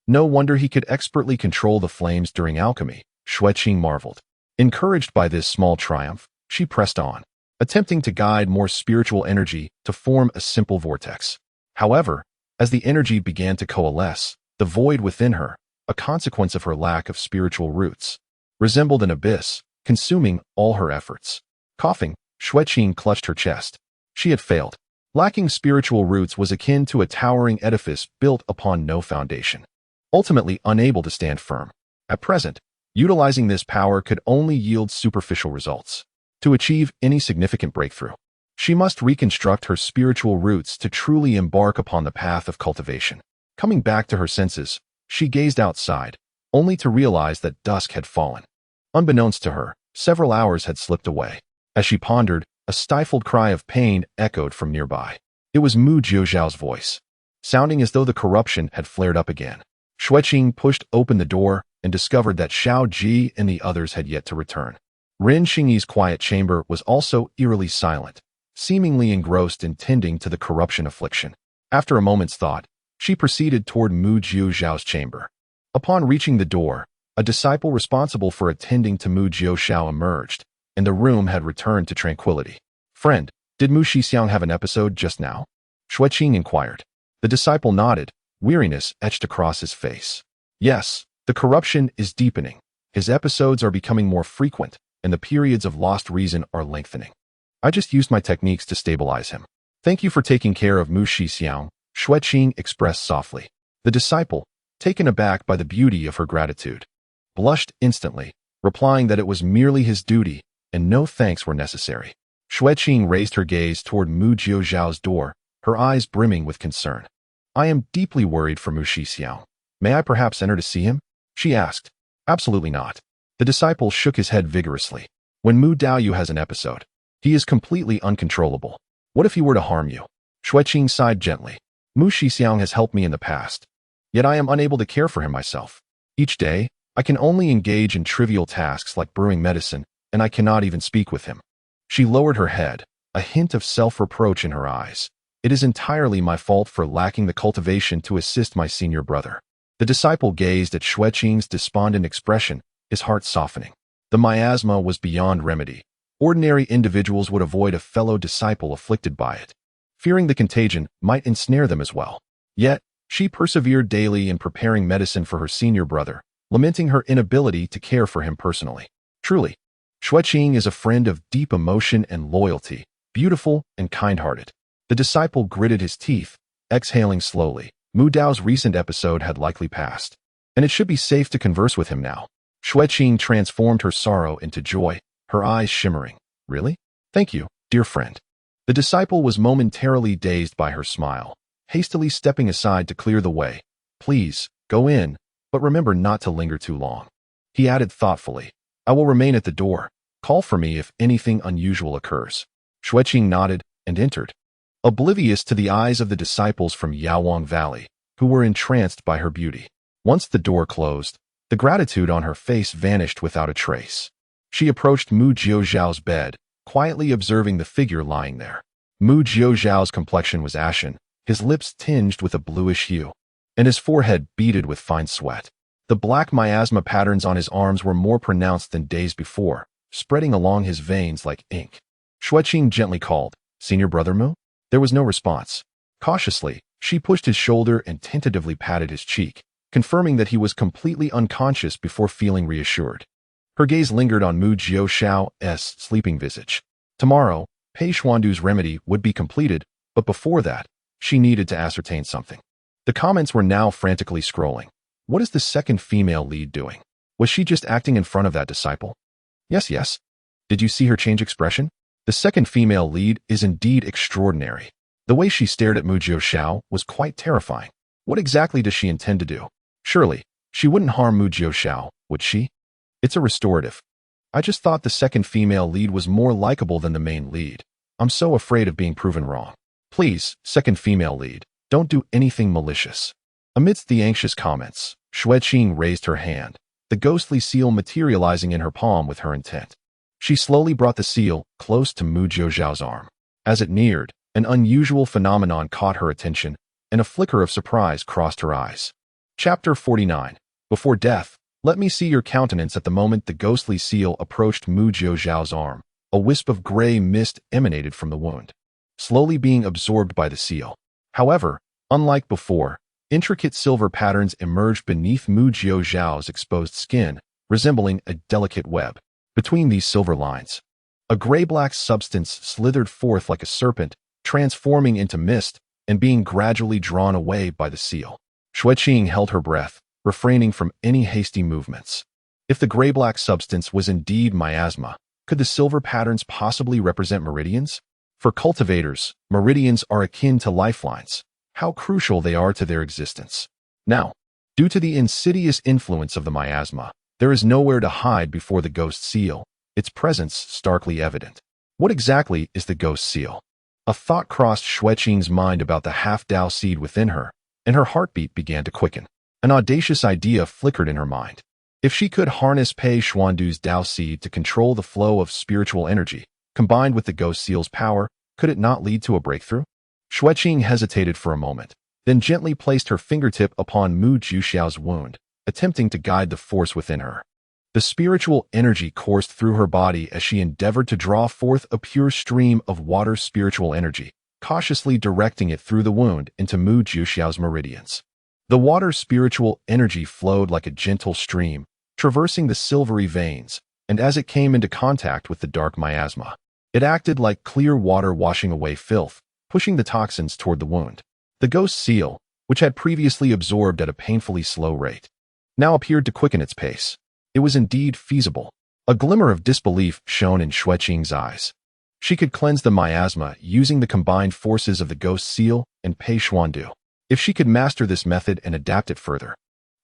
No wonder he could expertly control the flames during alchemy, Xue Qing marveled. Encouraged by this small triumph, she pressed on, attempting to guide more spiritual energy to form a simple vortex. However, as the energy began to coalesce, the void within her, a consequence of her lack of spiritual roots, resembled an abyss, consuming all her efforts. Coughing, Xue Qing clutched her chest. She had failed. Lacking spiritual roots was akin to a towering edifice built upon no foundation, ultimately unable to stand firm. At present, utilizing this power could only yield superficial results. To achieve any significant breakthrough, she must reconstruct her spiritual roots to truly embark upon the path of cultivation. Coming back to her senses, she gazed outside, only to realize that dusk had fallen. Unbeknownst to her, several hours had slipped away. As she pondered, a stifled cry of pain echoed from nearby. It was Mu Jiuzhao's voice, sounding as though the corruption had flared up again. Xue Qing pushed open the door and discovered that Xiao Ji and the others had yet to return. Ren Xingyi's quiet chamber was also eerily silent, seemingly engrossed in tending to the corruption affliction. After a moment's thought, she proceeded toward Mu Jiuzhao's chamber. Upon reaching the door, a disciple responsible for attending to Mu Jiuzhao emerged, and the room had returned to tranquility. "Friend, did Mu Shixiang have an episode just now?" Xue Qing inquired. The disciple nodded, weariness etched across his face. "Yes, the corruption is deepening. His episodes are becoming more frequent, and the periods of lost reason are lengthening. I just used my techniques to stabilize him. Thank you for taking care of Mu Shixiang," Xue Qing expressed softly. The disciple, taken aback by the beauty of her gratitude, blushed instantly, replying that it was merely his duty and no thanks were necessary. Xue Qing raised her gaze toward Mu Jiuzhao's door, her eyes brimming with concern. "I am deeply worried for Mu Shixiang. May I perhaps enter to see him?" she asked. "Absolutely not." The disciple shook his head vigorously. "When Mu Daoyu has an episode, he is completely uncontrollable. What if he were to harm you?" Xue Qing sighed gently. "Mu Shixiang has helped me in the past, yet I am unable to care for him myself. Each day, I can only engage in trivial tasks like brewing medicine, and I cannot even speak with him." She lowered her head, a hint of self-reproach in her eyes. "It is entirely my fault for lacking the cultivation to assist my senior brother." The disciple gazed at Xue Qing's despondent expression, his heart softening. The miasma was beyond remedy. Ordinary individuals would avoid a fellow disciple afflicted by it, fearing the contagion might ensnare them as well. Yet, she persevered daily in preparing medicine for her senior brother, lamenting her inability to care for him personally. Truly, Xue Qing is a friend of deep emotion and loyalty, beautiful and kind-hearted. The disciple gritted his teeth, exhaling slowly. Mu Dao's recent episode had likely passed, and it should be safe to converse with him now. Xue Qing transformed her sorrow into joy, her eyes shimmering. "Really? Thank you, dear friend." The disciple was momentarily dazed by her smile, hastily stepping aside to clear the way. "Please, go in, but remember not to linger too long." He added thoughtfully, "I will remain at the door. Call for me if anything unusual occurs." Xue Qing nodded and entered, oblivious to the eyes of the disciples from Yaowang Valley, who were entranced by her beauty. Once the door closed, the gratitude on her face vanished without a trace. She approached Mu Jiuzhao's bed, quietly observing the figure lying there. Mu Jiuzhao's complexion was ashen, his lips tinged with a bluish hue, and his forehead beaded with fine sweat. The black miasma patterns on his arms were more pronounced than days before, spreading along his veins like ink. Xue Qing gently called, "Senior brother Mu?" There was no response. Cautiously, she pushed his shoulder and tentatively patted his cheek, confirming that he was completely unconscious before feeling reassured. Her gaze lingered on Mu Jiuzhao's sleeping visage. Tomorrow, Pei Xuandu's remedy would be completed, but before that, she needed to ascertain something. The comments were now frantically scrolling. What is the second female lead doing? Was she just acting in front of that disciple? Yes. Did you see her change expression? The second female lead is indeed extraordinary. The way she stared at Mu Jiuxiao was quite terrifying. What exactly does she intend to do? Surely, she wouldn't harm Mu Jiuxiao, would she? It's a restorative. I just thought the second female lead was more likable than the main lead. I'm so afraid of being proven wrong. Please, second female lead, don't do anything malicious. Amidst the anxious comments, Xue Qing raised her hand, the ghostly seal materializing in her palm with her intent. She slowly brought the seal close to Mu Jiuxiao's arm. As it neared, an unusual phenomenon caught her attention, and a flicker of surprise crossed her eyes. Chapter 49. Before death, let me see your countenance. At the moment the ghostly seal approached Mu Jiuxiao's arm, a wisp of gray mist emanated from the wound, slowly being absorbed by the seal. However, unlike before, intricate silver patterns emerged beneath Mu Jiuxiao's exposed skin, resembling a delicate web. Between these silver lines, a gray-black substance slithered forth like a serpent, transforming into mist and being gradually drawn away by the seal. Xue Qing held her breath, refraining from any hasty movements. If the gray-black substance was indeed miasma, could the silver patterns possibly represent meridians? For cultivators, meridians are akin to lifelines. How crucial they are to their existence. Now, due to the insidious influence of the miasma, there is nowhere to hide before the ghost seal, its presence starkly evident. What exactly is the ghost seal? A thought crossed Xue Qing's mind about the half-Dao seed within her, and her heartbeat began to quicken. An audacious idea flickered in her mind. If she could harness Pei Xuandu's Dao seed to control the flow of spiritual energy, combined with the ghost seal's power, could it not lead to a breakthrough? Xue Qing hesitated for a moment, then gently placed her fingertip upon Mu Jiuxiao's wound, attempting to guide the force within her. The spiritual energy coursed through her body as she endeavored to draw forth a pure stream of water spiritual energy, cautiously directing it through the wound into Mu Jiuxiao's meridians. The water spiritual energy flowed like a gentle stream, traversing the silvery veins, and as it came into contact with the dark miasma, it acted like clear water washing away filth, pushing the toxins toward the wound. The ghost seal, which had previously absorbed at a painfully slow rate, now appeared to quicken its pace. It was indeed feasible. A glimmer of disbelief shone in Xue Qing's eyes. She could cleanse the miasma using the combined forces of the ghost seal and Pei Xuandu. If she could master this method and adapt it further.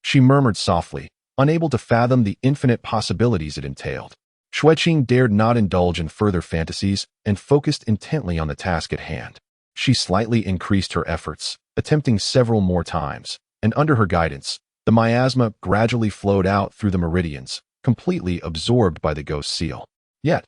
She murmured softly, unable to fathom the infinite possibilities it entailed. Xue Qing dared not indulge in further fantasies and focused intently on the task at hand. She slightly increased her efforts, attempting several more times, and under her guidance, the miasma gradually flowed out through the meridians, completely absorbed by the ghost seal. Yet,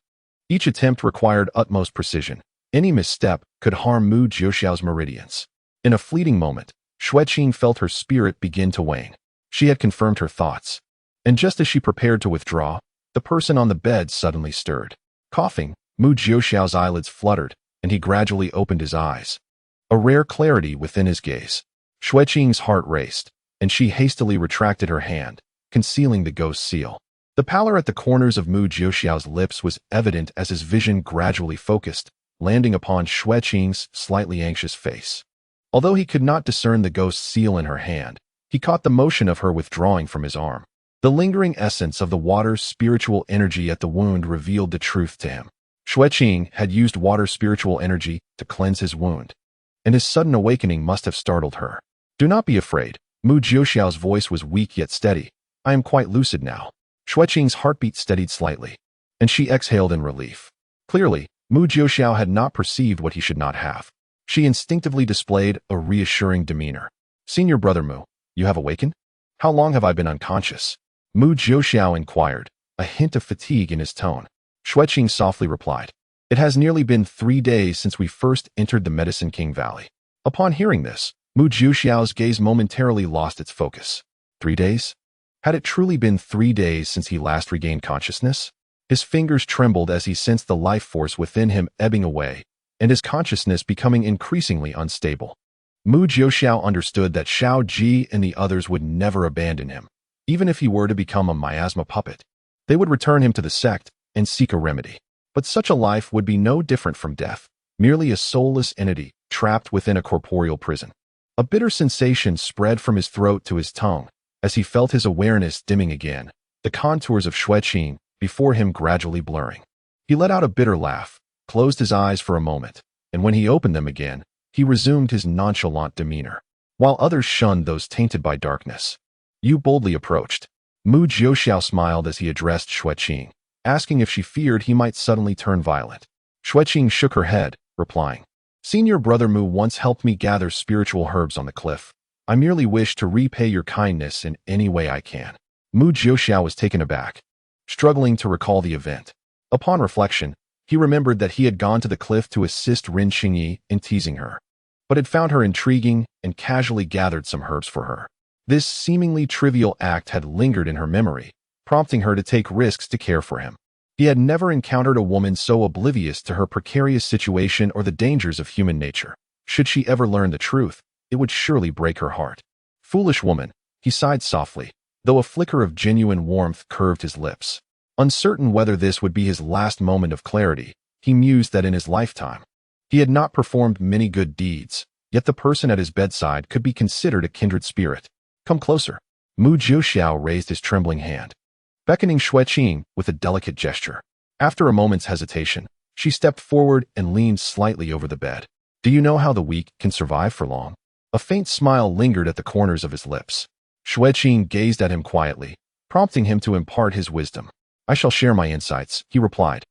each attempt required utmost precision. Any misstep could harm Mu Jiuxiao's meridians. In a fleeting moment, Xue Qing felt her spirit begin to wane. She had confirmed her thoughts. And just as she prepared to withdraw, the person on the bed suddenly stirred. Coughing, Mu Jiuxiao's eyelids fluttered, and he gradually opened his eyes. A rare clarity within his gaze. Xue Qing's heart raced, and she hastily retracted her hand, concealing the ghost seal. The pallor at the corners of Mu Jiuxiao's lips was evident as his vision gradually focused, landing upon Xue Qing's slightly anxious face. Although he could not discern the ghost seal in her hand, he caught the motion of her withdrawing from his arm. The lingering essence of the water's spiritual energy at the wound revealed the truth to him. Xue Qing had used water spiritual energy to cleanse his wound, and his sudden awakening must have startled her. Do not be afraid. Mu Jiuxiao's voice was weak yet steady. I am quite lucid now. Xue Qing's heartbeat steadied slightly, and she exhaled in relief. Clearly, Mu Jiuxiao had not perceived what he should not have. She instinctively displayed a reassuring demeanor. Senior brother Mu, you have awakened? How long have I been unconscious? Mu Jiuxiao inquired, a hint of fatigue in his tone. Xue Qing softly replied, It has nearly been 3 days since we first entered the Medicine King Valley. Upon hearing this, Mu Jiuxiao's gaze momentarily lost its focus. 3 days? Had it truly been 3 days since he last regained consciousness? His fingers trembled as he sensed the life force within him ebbing away, and his consciousness becoming increasingly unstable. Mu Jiuxiao understood that Shao Ji and the others would never abandon him, even if he were to become a miasma puppet. They would return him to the sect and seek a remedy. But such a life would be no different from death, merely a soulless entity trapped within a corporeal prison. A bitter sensation spread from his throat to his tongue as he felt his awareness dimming again, the contours of Xue Qing before him gradually blurring. He let out a bitter laugh, closed his eyes for a moment, and when he opened them again, he resumed his nonchalant demeanor. While others shunned those tainted by darkness, Yu boldly approached. Mu Jiuxiao smiled as he addressed Xue Qing, asking if she feared he might suddenly turn violent. Xue Qing shook her head, replying, "Senior brother Mu once helped me gather spiritual herbs on the cliff. I merely wish to repay your kindness in any way I can." Mu Jiuxiao was taken aback, struggling to recall the event. Upon reflection, he remembered that he had gone to the cliff to assist Rin Qingyi in teasing her, but had found her intriguing and casually gathered some herbs for her. This seemingly trivial act had lingered in her memory, prompting her to take risks to care for him. He had never encountered a woman so oblivious to her precarious situation or the dangers of human nature. Should she ever learn the truth, it would surely break her heart. Foolish woman, he sighed softly, though a flicker of genuine warmth curved his lips. Uncertain whether this would be his last moment of clarity, he mused that in his lifetime, he had not performed many good deeds, yet the person at his bedside could be considered a kindred spirit. "Come closer." Mu Jiuxiao raised his trembling hand, beckoning Xue Qing with a delicate gesture. After a moment's hesitation, she stepped forward and leaned slightly over the bed. "Do you know how the weak can survive for long?" A faint smile lingered at the corners of his lips. Xue Qing gazed at him quietly, prompting him to impart his wisdom. "I shall share my insights," he replied,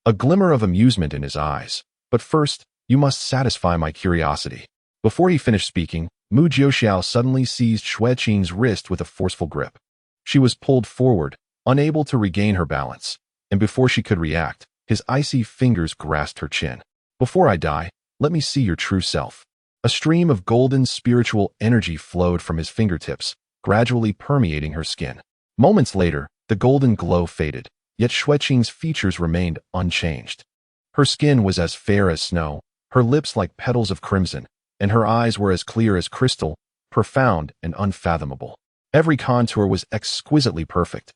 a glimmer of amusement in his eyes. "But first, you must satisfy my curiosity." Before he finished speaking, Mu Jiuxiao suddenly seized Xue Qing's wrist with a forceful grip. She was pulled forward, unable to regain her balance, and before she could react, his icy fingers grasped her chin. "Before I die, let me see your true self." A stream of golden spiritual energy flowed from his fingertips, gradually permeating her skin. Moments later, the golden glow faded, yet Xue Qing's features remained unchanged. Her skin was as fair as snow, her lips like petals of crimson, and her eyes were as clear as crystal, profound and unfathomable. Every contour was exquisitely perfect.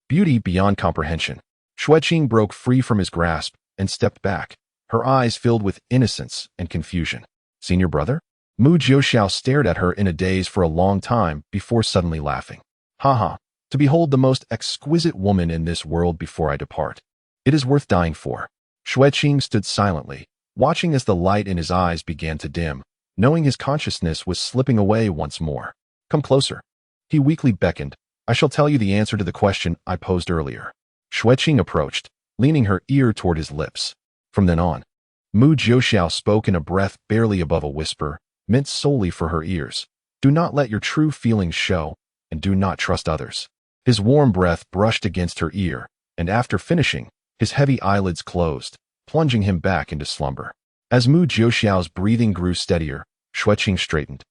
Beauty beyond comprehension. Xue Qing broke free from his grasp and stepped back, her eyes filled with innocence and confusion. "Senior brother?" Mu Jiuxiao stared at her in a daze for a long time before suddenly laughing. "Haha, to behold the most exquisite woman in this world before I depart. It is worth dying for." Xue Qing stood silently, watching as the light in his eyes began to dim, knowing his consciousness was slipping away once more. "Come closer." He weakly beckoned. "I shall tell you the answer to the question I posed earlier." Xue Qing approached, leaning her ear toward his lips. From then on, Mu Jiuxiao spoke in a breath barely above a whisper, meant solely for her ears. "Do not let your true feelings show, and do not trust others." His warm breath brushed against her ear, and after finishing, his heavy eyelids closed, plunging him back into slumber. As Mu Jiuxiao's breathing grew steadier, Xue Qing straightened,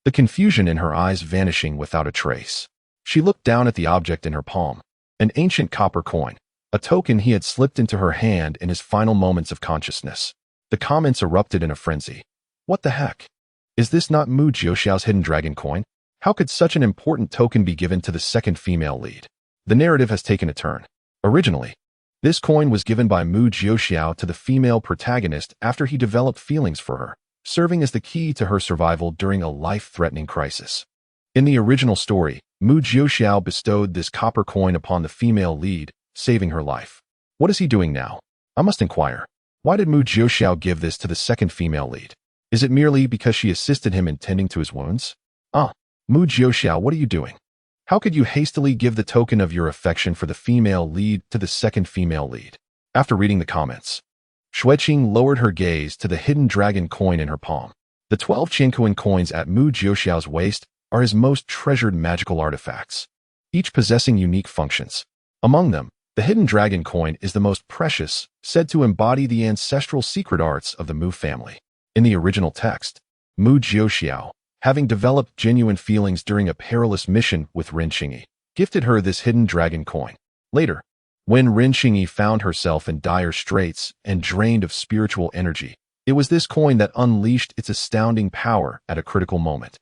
the confusion in her eyes vanishing without a trace. She looked down at the object in her palm, an ancient copper coin, a token he had slipped into her hand in his final moments of consciousness. The comments erupted in a frenzy. "What the heck? Is this not Mu Jiuxiao's hidden dragon coin? How could such an important token be given to the second female lead?" The narrative has taken a turn. Originally, this coin was given by Mu Jiuxiao to the female protagonist after he developed feelings for her, serving as the key to her survival during a life-threatening crisis. In the original story, Mu Jiuxiao bestowed this copper coin upon the female lead, saving her life. What is he doing now? I must inquire. Why did Mu Jiuxiao give this to the second female lead? Is it merely because she assisted him in tending to his wounds? Mu Jiuxiao, what are you doing? How could you hastily give the token of your affection for the female lead to the second female lead? After reading the comments, Xue Qing lowered her gaze to the hidden dragon coin in her palm. The 12 Qiankuan coins at Mu Jiuxiao's waist are his most treasured magical artifacts, each possessing unique functions. Among them, the hidden dragon coin is the most precious, said to embody the ancestral secret arts of the Mu family. In the original text, Mu Jiuxiao, having developed genuine feelings during a perilous mission with Rin Qingyi, gifted her this hidden dragon coin. Later, when Rin Qingyi found herself in dire straits and drained of spiritual energy, it was this coin that unleashed its astounding power at a critical moment,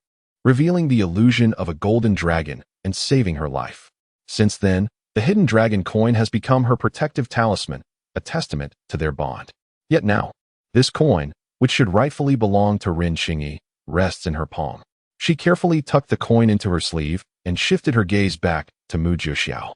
revealing the illusion of a golden dragon and saving her life. Since then, the hidden dragon coin has become her protective talisman, a testament to their bond. Yet now, this coin, which should rightfully belong to Ren Qingyi, rests in her palm. She carefully tucked the coin into her sleeve and shifted her gaze back to Mu Jiuxiao.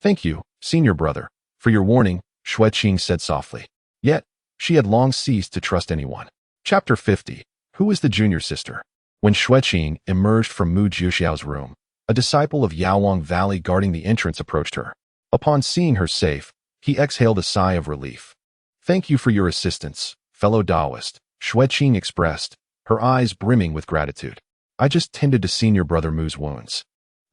"Thank you, senior brother, for your warning," Xue Qing said softly. Yet, she had long ceased to trust anyone. Chapter 50. Who is the junior sister? When Xue Qing emerged from Mu Jiuxiao's room, a disciple of Yaowang Valley guarding the entrance approached her. Upon seeing her safe, he exhaled a sigh of relief. "Thank you for your assistance, fellow Taoist," Xue Qing expressed, her eyes brimming with gratitude. "I just tended to senior brother Mu's wounds.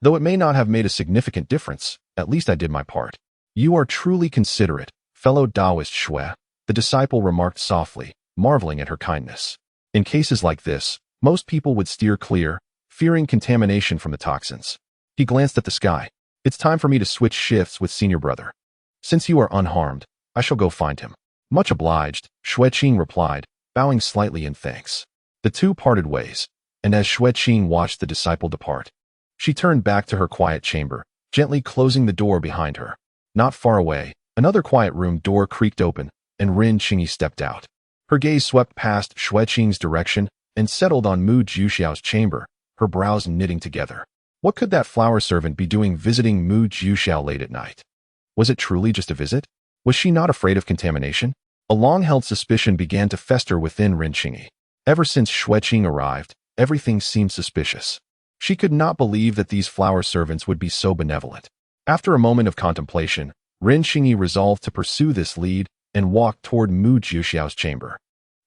Though it may not have made a significant difference, at least I did my part." "You are truly considerate, fellow Taoist Xue," the disciple remarked softly, marveling at her kindness. In cases like this, most people would steer clear, fearing contamination from the toxins. He glanced at the sky. "It's time for me to switch shifts with senior brother. Since you are unharmed, I shall go find him." "Much obliged," Xue Qing replied, bowing slightly in thanks. The two parted ways, and as Xue Qing watched the disciple depart, she turned back to her quiet chamber, gently closing the door behind her. Not far away, another quiet room door creaked open, and Ren Qingyi stepped out. Her gaze swept past Xue Qing's direction and settled on Mu Jiuxiao's chamber, her brows knitting together. What could that flower servant be doing visiting Mu Jiuxiao late at night? Was it truly just a visit? Was she not afraid of contamination? A long-held suspicion began to fester within Ren Qingyi. Ever since Xue Qing arrived, everything seemed suspicious. She could not believe that these flower servants would be so benevolent. After a moment of contemplation, Ren Qingyi resolved to pursue this lead and walked toward Mu Jiuxiao's chamber.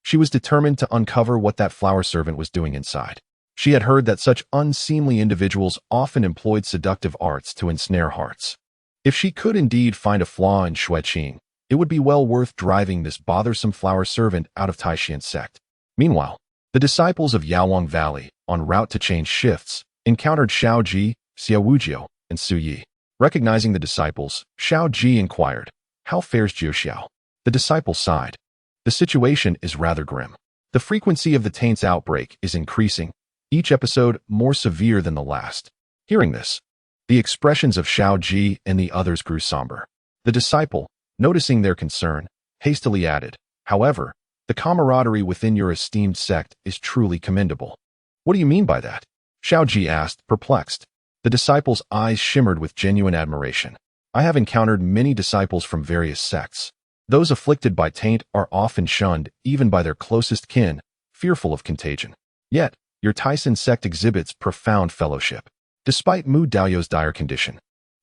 She was determined to uncover what that flower servant was doing inside. She had heard that such unseemly individuals often employed seductive arts to ensnare hearts. If she could indeed find a flaw in Xue Qing, it would be well worth driving this bothersome flower servant out of Taishian sect. Meanwhile, the disciples of Yaowang Valley, en route to change shifts, encountered Xiao Ji, Xiao Wujiu, and Su Yi. Recognizing the disciples, Xiao Ji inquired, "How fares Jiuxiao?" The disciple sighed. "The situation is rather grim. The frequency of the taint's outbreak is increasing, each episode more severe than the last." Hearing this, the expressions of Xiao Ji and the others grew somber. The disciple, noticing their concern, hastily added, "However, the camaraderie within your esteemed sect is truly commendable." "What do you mean by that?" Xiao Ji asked, perplexed. The disciple's eyes shimmered with genuine admiration. "I have encountered many disciples from various sects. Those afflicted by taint are often shunned even by their closest kin, fearful of contagion. Yet, your Taishan sect exhibits profound fellowship. Despite Mu Daoyou's dire condition,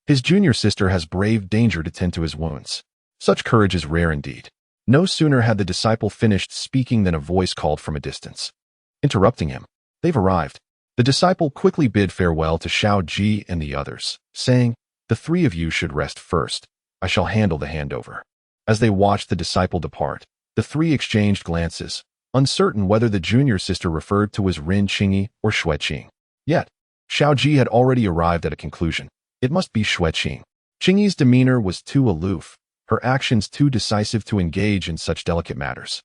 his junior sister has braved danger to tend to his wounds. Such courage is rare indeed." No sooner had the disciple finished speaking than a voice called from a distance. Interrupting him, "They've arrived." The disciple quickly bid farewell to Xiao Ji and the others, saying, "The three of you should rest first. I shall handle the handover." As they watched the disciple depart, the three exchanged glances, uncertain whether the junior sister referred to as Ren Qingyi or Xue Qing. Yet, Xiao Ji had already arrived at a conclusion. It must be Xue Qing. Qingyi's demeanor was too aloof, her actions too decisive to engage in such delicate matters.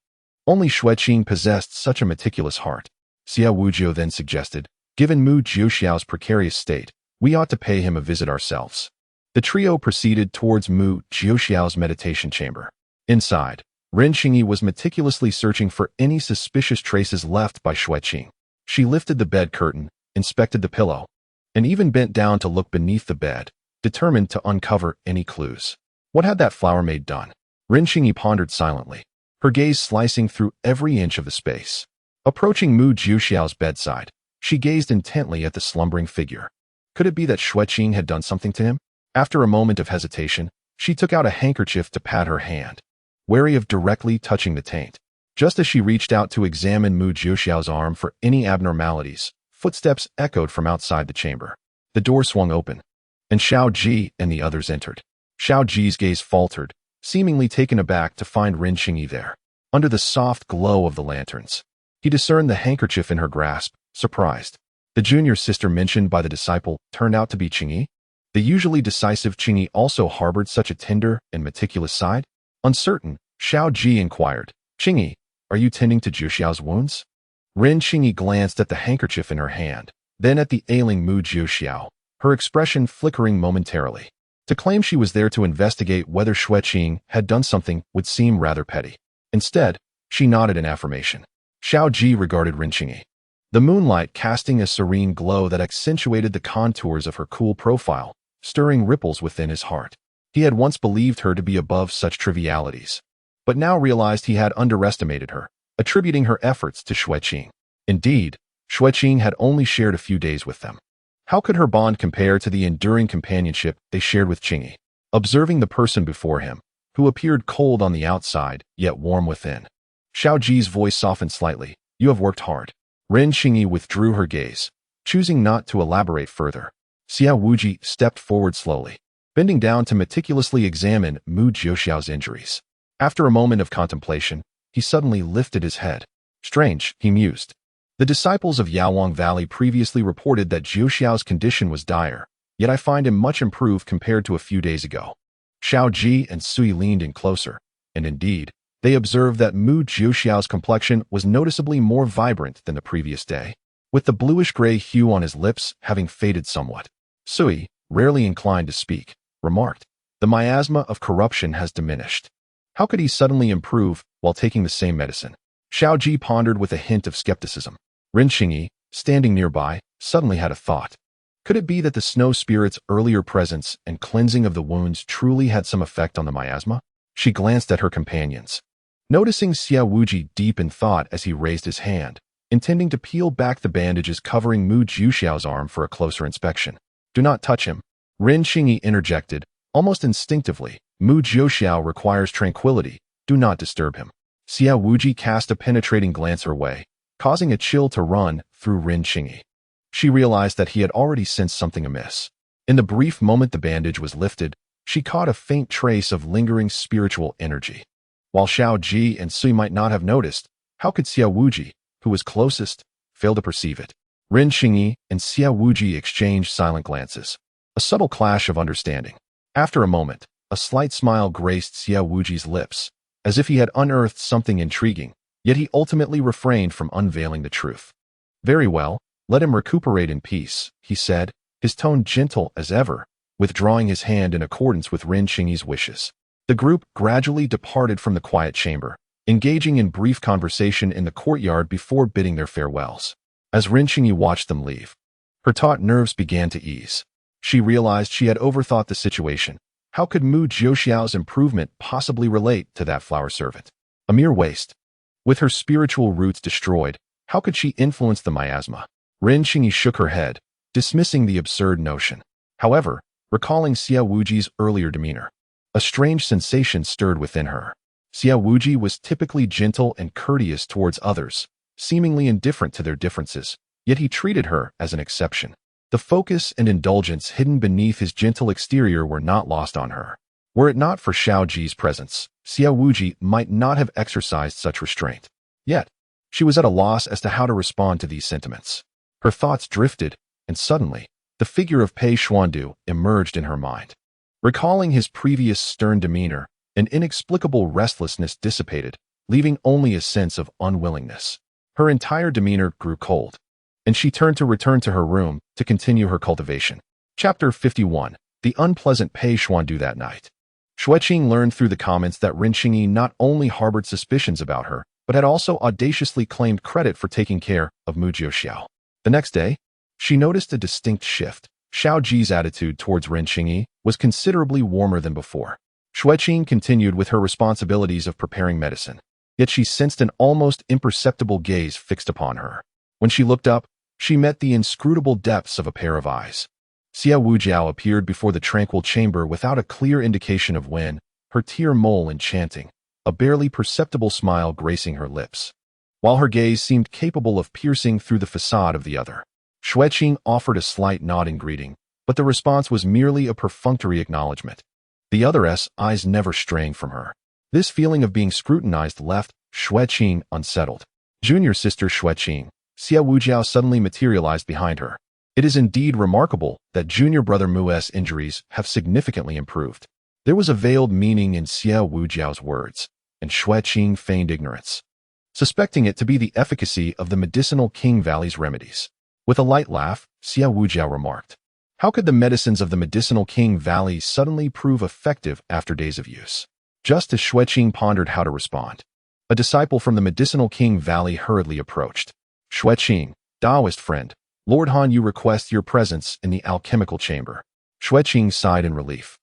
Only Xue Qing possessed such a meticulous heart. Xiao Wujiu then suggested, "Given Mu Jiuxiao's precarious state, we ought to pay him a visit ourselves." The trio proceeded towards Mu Jiuxiao's meditation chamber. Inside, Ren Qingyi was meticulously searching for any suspicious traces left by Xue Qing. She lifted the bed curtain, inspected the pillow, and even bent down to look beneath the bed, determined to uncover any clues. What had that flower maid done? Ren Qingyi pondered silently, her gaze slicing through every inch of the space. Approaching Mu Jiuxiao's bedside, she gazed intently at the slumbering figure. Could it be that Xue Qing had done something to him? After a moment of hesitation, she took out a handkerchief to pat her hand, wary of directly touching the taint. Just as she reached out to examine Mu Jiuxiao's arm for any abnormalities, footsteps echoed from outside the chamber. The door swung open, and Xiao Ji and the others entered. Xiao Ji's gaze faltered, seemingly taken aback to find Ren Qingyi there. Under the soft glow of the lanterns, he discerned the handkerchief in her grasp, surprised. The junior sister mentioned by the disciple turned out to be Qingyi? The usually decisive Qingyi also harbored such a tender and meticulous side? Uncertain, Xiao Ji inquired, "Qingyi, are you tending to Jiuxiao's wounds?" Ren Qingyi glanced at the handkerchief in her hand, then at the ailing Mu Jiuxiao, her expression flickering momentarily. To claim she was there to investigate whether Xue Qing had done something would seem rather petty. Instead, she nodded in affirmation. Xiao Ji regarded Ren Qingyi, the moonlight casting a serene glow that accentuated the contours of her cool profile, stirring ripples within his heart. He had once believed her to be above such trivialities, but now realized he had underestimated her, attributing her efforts to Xue Qing. Indeed, Xue Qing had only shared a few days with them. How could her bond compare to the enduring companionship they shared with Qingyi? Observing the person before him, who appeared cold on the outside, yet warm within, Xiao Ji's voice softened slightly. You have worked hard. Ren Qingyi withdrew her gaze, choosing not to elaborate further. Xiao Wuji stepped forward slowly, bending down to meticulously examine Mu Jiuxiao's injuries. After a moment of contemplation, he suddenly lifted his head. Strange, he mused. The disciples of Yaowang Valley previously reported that Jiuxiao's condition was dire, yet I find him much improved compared to a few days ago. Xiao Ji and Sui leaned in closer, and indeed, they observed that Mu Jiuxiao's complexion was noticeably more vibrant than the previous day, with the bluish-gray hue on his lips having faded somewhat. Sui, rarely inclined to speak, remarked, the miasma of corruption has diminished. How could he suddenly improve while taking the same medicine? Xiao Ji pondered with a hint of skepticism. Ren Qingyi, standing nearby, suddenly had a thought. Could it be that the snow spirit's earlier presence and cleansing of the wounds truly had some effect on the miasma? She glanced at her companions, noticing Xiao Wuji deep in thought as he raised his hand, intending to peel back the bandages covering Mu Jiuxiao's arm for a closer inspection. Do not touch him. Ren Qingyi interjected, almost instinctively. Mu Jiuxiao requires tranquility. Do not disturb him. Xiao Wuji cast a penetrating glance her way, causing a chill to run through Ren Qingyi. She realized that he had already sensed something amiss. In the brief moment the bandage was lifted, she caught a faint trace of lingering spiritual energy. While Xiao Ji and Sui might not have noticed, how could Xiao Wuji, who was closest, fail to perceive it? Ren Qingyi and Xiao Wuji exchanged silent glances, a subtle clash of understanding. After a moment, a slight smile graced Xiao Wuji's lips, as if he had unearthed something intriguing, yet he ultimately refrained from unveiling the truth. Very well, let him recuperate in peace, he said, his tone gentle as ever, withdrawing his hand in accordance with Ren Qingyi's wishes. The group gradually departed from the quiet chamber, engaging in brief conversation in the courtyard before bidding their farewells. As Ren Qingyi watched them leave, her taut nerves began to ease. She realized she had overthought the situation. How could Mu Jiuxiao's improvement possibly relate to that flower servant? A mere waste. With her spiritual roots destroyed, how could she influence the miasma? Ren Qingyi shook her head, dismissing the absurd notion. However, recalling Xiao Wuji's earlier demeanor, a strange sensation stirred within her. Xiao Wuji was typically gentle and courteous towards others, seemingly indifferent to their differences, yet he treated her as an exception. The focus and indulgence hidden beneath his gentle exterior were not lost on her. Were it not for Xiao Ji's presence, Xiao Wuji might not have exercised such restraint. Yet, she was at a loss as to how to respond to these sentiments. Her thoughts drifted, and suddenly, the figure of Pei Xuandu emerged in her mind. Recalling his previous stern demeanor, an inexplicable restlessness dissipated, leaving only a sense of unwillingness. Her entire demeanor grew cold, and she turned to return to her room to continue her cultivation. Chapter 51. The unpleasant Pei Xuandu that night. Xue Qing learned through the comments that Ren Qingyi not only harbored suspicions about her, but had also audaciously claimed credit for taking care of Mu Jiuxiao. The next day, she noticed a distinct shift. Xiao Ji's attitude towards Ren Qingyi was considerably warmer than before. Xue Qing continued with her responsibilities of preparing medicine, yet she sensed an almost imperceptible gaze fixed upon her. When she looked up, she met the inscrutable depths of a pair of eyes. Xiao Wujiao appeared before the tranquil chamber without a clear indication of when, her tear mole enchanting, a barely perceptible smile gracing her lips, while her gaze seemed capable of piercing through the facade of the other. Xue Qing offered a slight nod in greeting, but the response was merely a perfunctory acknowledgement, the other's eyes never straying from her. This feeling of being scrutinized left Xue Qing unsettled. Junior sister Xue Qing, Xiao Wujiao suddenly materialized behind her. It is indeed remarkable that junior brother Mu's injuries have significantly improved. There was a veiled meaning in Xiao Wujiao's words, and Xue Qing feigned ignorance, suspecting it to be the efficacy of the medicinal King Valley's remedies. With a light laugh, Xiao Wujiao remarked, How could the medicines of the medicinal King Valley suddenly prove effective after days of use? Just as Xue Qing pondered how to respond, a disciple from the medicinal King Valley hurriedly approached. Xue Qing, Taoist friend, Lord Han Yu requests your presence in the alchemical chamber. Xue Qing sighed in relief,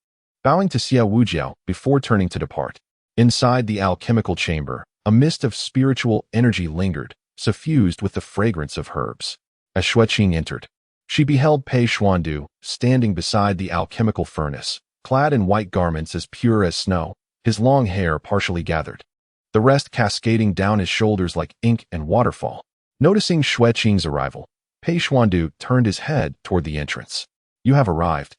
bowing to Xiao Wujiao before turning to depart. Inside the alchemical chamber, a mist of spiritual energy lingered, suffused with the fragrance of herbs. As Xue Qing entered, she beheld Pei Xuandu standing beside the alchemical furnace, clad in white garments as pure as snow, his long hair partially gathered, the rest cascading down his shoulders like ink and waterfall. Noticing Xue Qing's arrival, Pei Xuandu turned his head toward the entrance. You have arrived.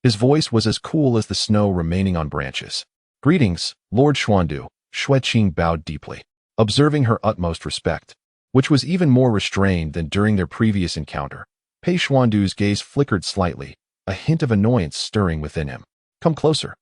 His voice was as cool as the snow remaining on branches. Greetings, Lord Xuandu. Xue Qing bowed deeply, observing her utmost respect, which was even more restrained than during their previous encounter. Pei Xuandu's gaze flickered slightly, a hint of annoyance stirring within him. Come closer.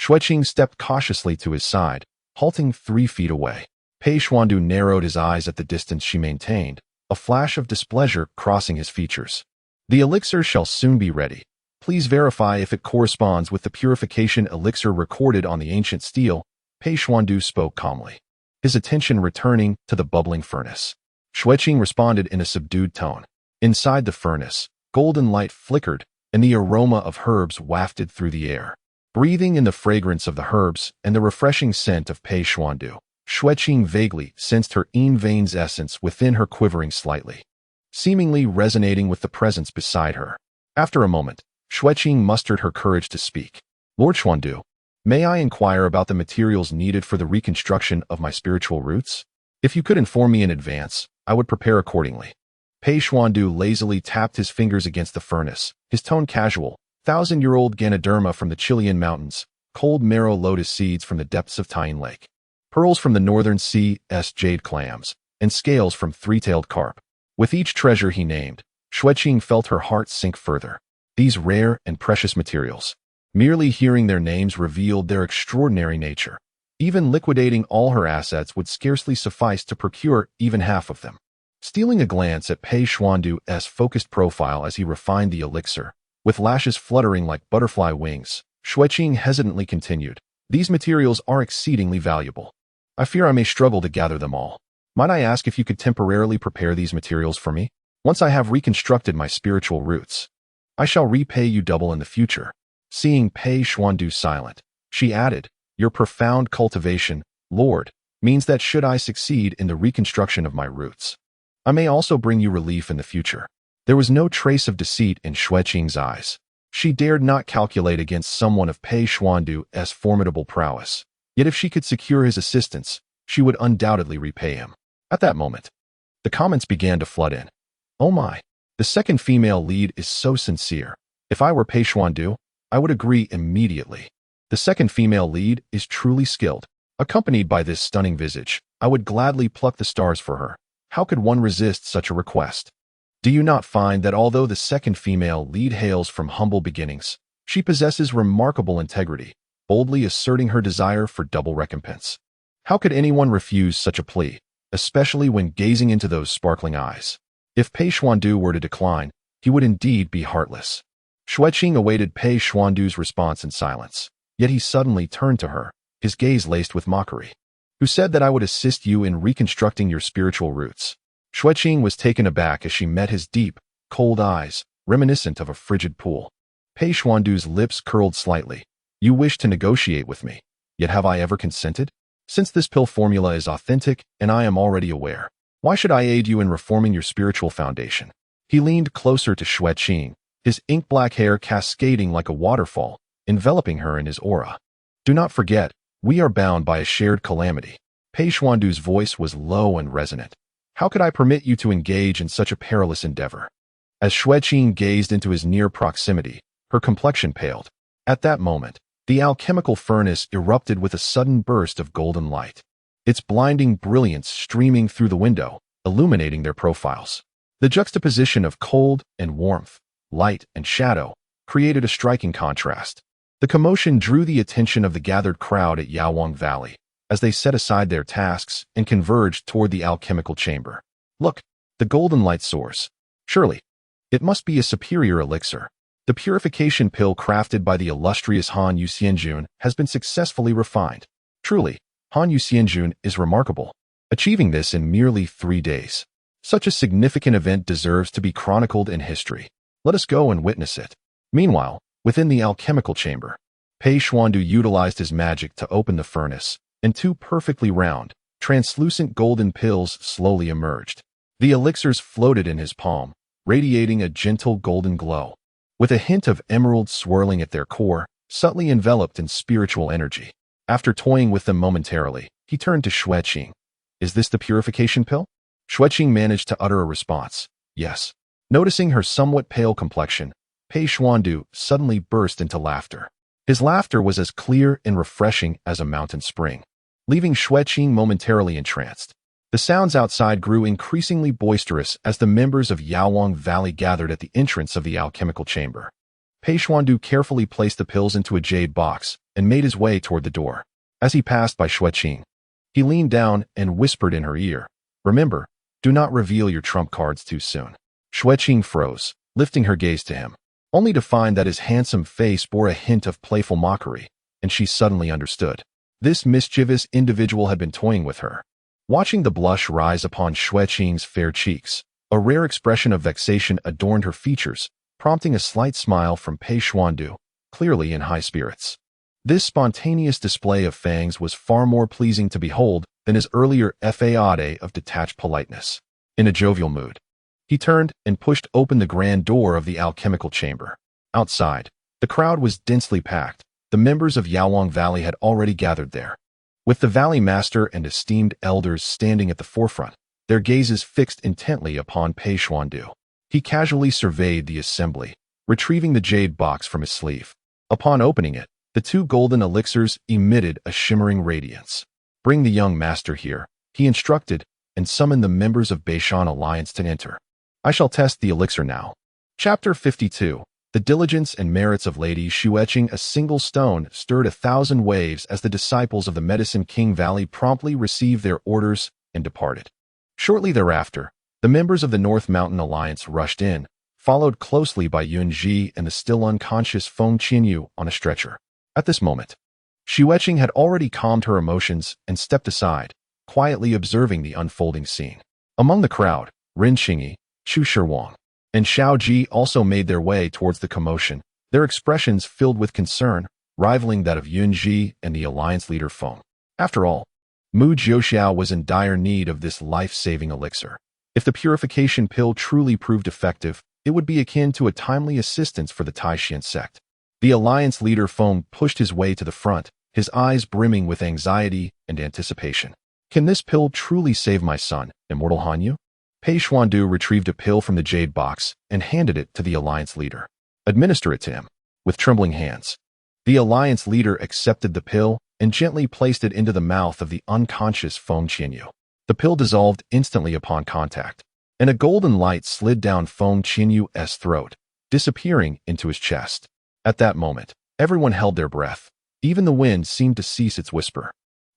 Xue Qing stepped cautiously to his side, halting 3 feet away. Pei Xuandu narrowed his eyes at the distance she maintained, a flash of displeasure crossing his features. The elixir shall soon be ready. Please verify if it corresponds with the purification elixir recorded on the ancient steel. Pei Xuandu spoke calmly, his attention returning to the bubbling furnace. Xue Qing responded in a subdued tone. Inside the furnace, golden light flickered, and the aroma of herbs wafted through the air. Breathing in the fragrance of the herbs and the refreshing scent of Pei Xuandu, Xue Qing vaguely sensed her yin vein's essence within her quivering slightly, seemingly resonating with the presence beside her. After a moment, Xue Qing mustered her courage to speak. Lord Xuandu, may I inquire about the materials needed for the reconstruction of my spiritual roots? If you could inform me in advance, I would prepare accordingly. Pei Xuandu lazily tapped his fingers against the furnace, his tone casual. 1,000-year-old Ganoderma from the Chilean mountains, cold marrow lotus seeds from the depths of Tyne Lake, pearls from the northern sea's jade clams, and scales from three-tailed carp. With each treasure he named, Xue Qing felt her heart sink further. These rare and precious materials, merely hearing their names revealed their extraordinary nature. Even liquidating all her assets would scarcely suffice to procure even half of them. Stealing a glance at Pei Xuandu's focused profile as he refined the elixir, with lashes fluttering like butterfly wings, Xue Qing hesitantly continued, these materials are exceedingly valuable. I fear I may struggle to gather them all. Might I ask if you could temporarily prepare these materials for me? Once I have reconstructed my spiritual roots, I shall repay you double in the future. Seeing Pei Xuandu silent, she added, your profound cultivation, Lord, means that should I succeed in the reconstruction of my roots, I may also bring you relief in the future. There was no trace of deceit in Xue Qing's eyes. She dared not calculate against someone of Pei Xuandu's formidable prowess. Yet if she could secure his assistance, she would undoubtedly repay him. At that moment, the comments began to flood in. Oh my, the second female lead is so sincere. If I were Pei Xuandu, I would agree immediately. The second female lead is truly skilled. Accompanied by this stunning visage, I would gladly pluck the stars for her. How could one resist such a request? Do you not find that although the second female lead hails from humble beginnings, she possesses remarkable integrity, boldly asserting her desire for double recompense? How could anyone refuse such a plea, especially when gazing into those sparkling eyes? If Pei Xuandu were to decline, he would indeed be heartless. Xue Qing awaited Pei Xuandu's response in silence, yet he suddenly turned to her, his gaze laced with mockery. Who said that I would assist you in reconstructing your spiritual roots? Xue Qing was taken aback as she met his deep, cold eyes, reminiscent of a frigid pool. Pei Xuandu's lips curled slightly. You wish to negotiate with me, yet have I ever consented? Since this pill formula is authentic and I am already aware, why should I aid you in reforming your spiritual foundation? He leaned closer to Xue Qing, his ink-black hair cascading like a waterfall, enveloping her in his aura. Do not forget, we are bound by a shared calamity. Pei Xuandu's voice was low and resonant. How could I permit you to engage in such a perilous endeavor? As Xue Qing gazed into his near proximity, her complexion paled. At that moment, the alchemical furnace erupted with a sudden burst of golden light, its blinding brilliance streaming through the window, illuminating their profiles. The juxtaposition of cold and warmth, light and shadow, created a striking contrast. The commotion drew the attention of the gathered crowd at Yaowang Valley, as they set aside their tasks and converged toward the alchemical chamber. Look, the golden light source. Surely, it must be a superior elixir. The purification pill crafted by the illustrious Han Yuxianjun has been successfully refined. Truly, Han Yuxianjun is remarkable, achieving this in merely 3 days. Such a significant event deserves to be chronicled in history. Let us go and witness it. Meanwhile, within the alchemical chamber, Pei Xuandu utilized his magic to open the furnace, and 2 perfectly round, translucent golden pills slowly emerged. The elixirs floated in his palm, radiating a gentle golden glow, with a hint of emerald swirling at their core, subtly enveloped in spiritual energy. After toying with them momentarily, he turned to Xue Qing. "Is this the purification pill?" Xue Qing managed to utter a response, "Yes." Noticing her somewhat pale complexion, Pei Xuandu suddenly burst into laughter. His laughter was as clear and refreshing as a mountain spring, leaving Xue Qing momentarily entranced. The sounds outside grew increasingly boisterous as the members of Yaowang Valley gathered at the entrance of the alchemical chamber. Pei Xuandu carefully placed the pills into a jade box and made his way toward the door. As he passed by Xue Qing, he leaned down and whispered in her ear, "Remember, do not reveal your trump cards too soon." Xue Qing froze, lifting her gaze to him, only to find that his handsome face bore a hint of playful mockery, and she suddenly understood. This mischievous individual had been toying with her. Watching the blush rise upon Xue Qing's fair cheeks, a rare expression of vexation adorned her features, prompting a slight smile from Pei Xuandu, clearly in high spirits. This spontaneous display of fangs was far more pleasing to behold than his earlier fade of detached politeness. In a jovial mood, he turned and pushed open the grand door of the alchemical chamber. Outside, the crowd was densely packed. The members of Yaowang Valley had already gathered there, with the Valley Master and esteemed elders standing at the forefront, their gazes fixed intently upon Pei Xuandu. He casually surveyed the assembly, retrieving the jade box from his sleeve. Upon opening it, the 2 golden elixirs emitted a shimmering radiance. "Bring the young master here," he instructed, and summoned the members of Beishan Alliance to enter. "I shall test the elixir now." Chapter 52. The diligence and merits of Lady Xue Qing. A single stone stirred 1,000 waves as the disciples of the Medicine King Valley promptly received their orders and departed. Shortly thereafter, the members of the North Mountain Alliance rushed in, followed closely by Yun Ji and the still unconscious Feng Qianyu on a stretcher. At this moment, Xue Qing had already calmed her emotions and stepped aside, quietly observing the unfolding scene. Among the crowd, Ren Xingyi, Chu Shiwang, and Xiao Ji also made their way towards the commotion, their expressions filled with concern, rivaling that of Yun Ji and the alliance leader Feng. After all, Mu Jiuxiao was in dire need of this life-saving elixir. If the purification pill truly proved effective, it would be akin to a timely assistance for the Taishan sect. The alliance leader Feng pushed his way to the front, his eyes brimming with anxiety and anticipation. "Can this pill truly save my son, Immortal Hanyu?" Pei Xuandu retrieved a pill from the jade box and handed it to the alliance leader. "Administer it to him." With trembling hands, the alliance leader accepted the pill and gently placed it into the mouth of the unconscious Feng Qianyu. The pill dissolved instantly upon contact, and a golden light slid down Feng Qianyu's throat, disappearing into his chest. At that moment, everyone held their breath. Even the wind seemed to cease its whisper.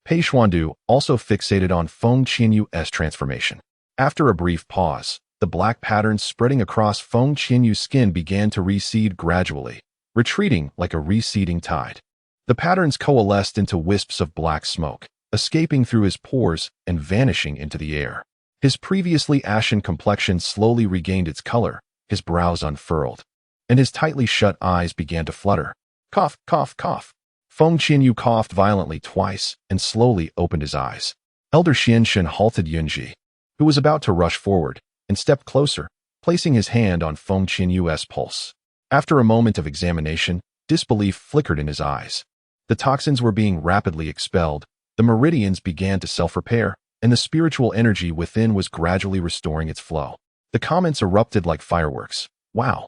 Pei Xuandu also fixated on Feng Qianyu's transformation. After a brief pause, the black patterns spreading across Feng Qianyu's skin began to recede gradually, retreating like a receding tide. The patterns coalesced into wisps of black smoke, escaping through his pores and vanishing into the air. His previously ashen complexion slowly regained its color, his brows unfurled, and his tightly shut eyes began to flutter. Cough, cough, cough. Feng Qianyu coughed violently twice and slowly opened his eyes. Elder Xianshen halted Yunji, who was about to rush forward, and stepped closer, placing his hand on Feng Qianyu's pulse. After a moment of examination, disbelief flickered in his eyes. The toxins were being rapidly expelled, the meridians began to self-repair, and the spiritual energy within was gradually restoring its flow. The comments erupted like fireworks. "Wow!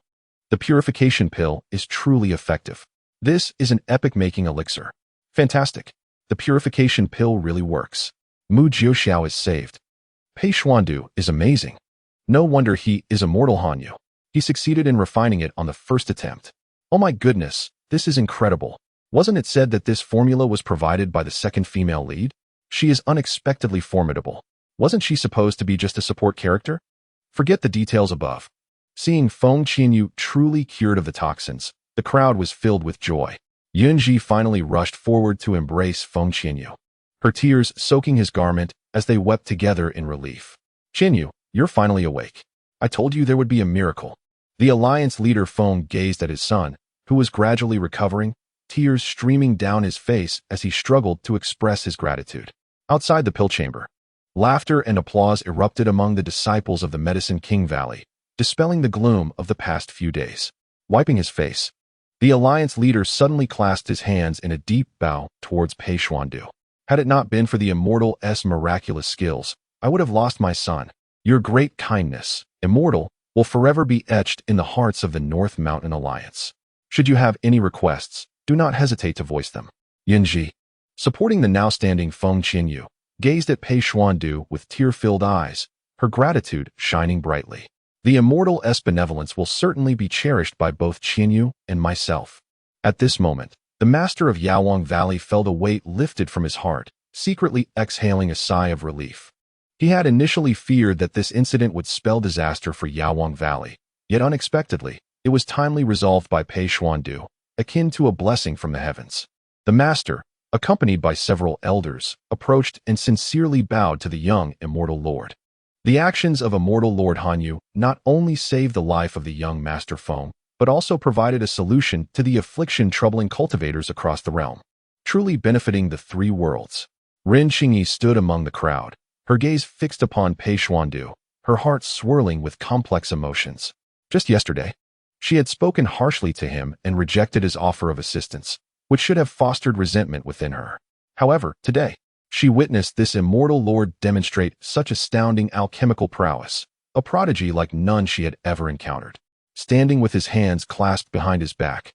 The purification pill is truly effective. This is an epic-making elixir. Fantastic! The purification pill really works. Mu Jiuxiao is saved. Pei Xuandu is amazing. No wonder he is Immortal Hanyu. He succeeded in refining it on the first attempt. Oh my goodness, this is incredible. Wasn't it said that this formula was provided by the second female lead? She is unexpectedly formidable. Wasn't she supposed to be just a support character? Forget the details above. Seeing Feng Qianyu truly cured of the toxins, the crowd was filled with joy. Yunji finally rushed forward to embrace Feng Qianyu, her tears soaking his garment as they wept together in relief. Qianyu, you're finally awake. I told you there would be a miracle. The alliance leader Feng gazed at his son, who was gradually recovering, tears streaming down his face as he struggled to express his gratitude. Outside the pill chamber, laughter and applause erupted among the disciples of the Medicine King Valley, dispelling the gloom of the past few days. Wiping his face, the alliance leader suddenly clasped his hands in a deep bow towards Pei Xuandu. Had it not been for the Immortal's miraculous skills, I would have lost my son. Your great kindness, Immortal, will forever be etched in the hearts of the North Mountain Alliance. Should you have any requests, do not hesitate to voice them. Yunji, supporting the now standing Feng Qianyu, gazed at Pei Xuandu with tear-filled eyes, her gratitude shining brightly. The Immortal's benevolence will certainly be cherished by both Qianyu and myself. At this moment, the master of Yaowang Valley felt a weight lifted from his heart, secretly exhaling a sigh of relief. He had initially feared that this incident would spell disaster for Yaowang Valley, yet unexpectedly, it was timely resolved by Pei Xuandu, akin to a blessing from the heavens. The master, accompanied by several elders, approached and sincerely bowed to the young Immortal Lord. The actions of Immortal Lord Hanyu not only saved the life of the young Master Feng, but also provided a solution to the affliction troubling cultivators across the realm, truly benefiting the three worlds. Ren Qingyi stood among the crowd, her gaze fixed upon Pei Xuandu, her heart swirling with complex emotions. Just yesterday, she had spoken harshly to him and rejected his offer of assistance, which should have fostered resentment within her. However, today, she witnessed this Immortal Lord demonstrate such astounding alchemical prowess, a prodigy like none she had ever encountered. Standing with his hands clasped behind his back,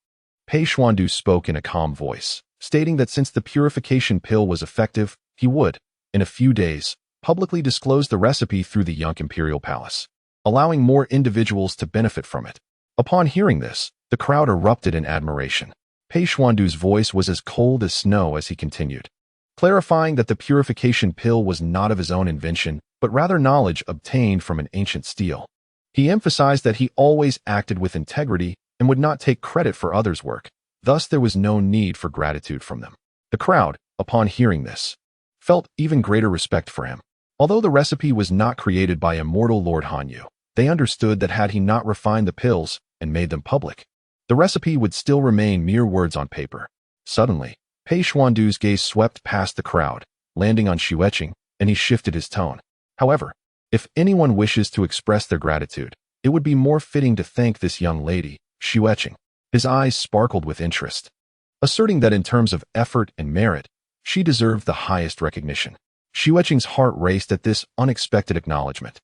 Pei Xuandu spoke in a calm voice, stating that since the purification pill was effective, he would, in a few days, publicly disclose the recipe through the Yunk Imperial Palace, allowing more individuals to benefit from it. Upon hearing this, the crowd erupted in admiration. Pei Xuandu's voice was as cold as snow as he continued, clarifying that the purification pill was not of his own invention, but rather knowledge obtained from an ancient stele. He emphasized that he always acted with integrity and would not take credit for others' work, thus there was no need for gratitude from them. The crowd, upon hearing this, felt even greater respect for him. Although the recipe was not created by Immortal Lord Hanyu, they understood that had he not refined the pills and made them public, the recipe would still remain mere words on paper. Suddenly, Pei Xuandu's gaze swept past the crowd, landing on Xue Qing, and he shifted his tone. However, if anyone wishes to express their gratitude, it would be more fitting to thank this young lady, Xue Qing. His eyes sparkled with interest, asserting that in terms of effort and merit, she deserved the highest recognition. Xue Qing's heart raced at this unexpected acknowledgement.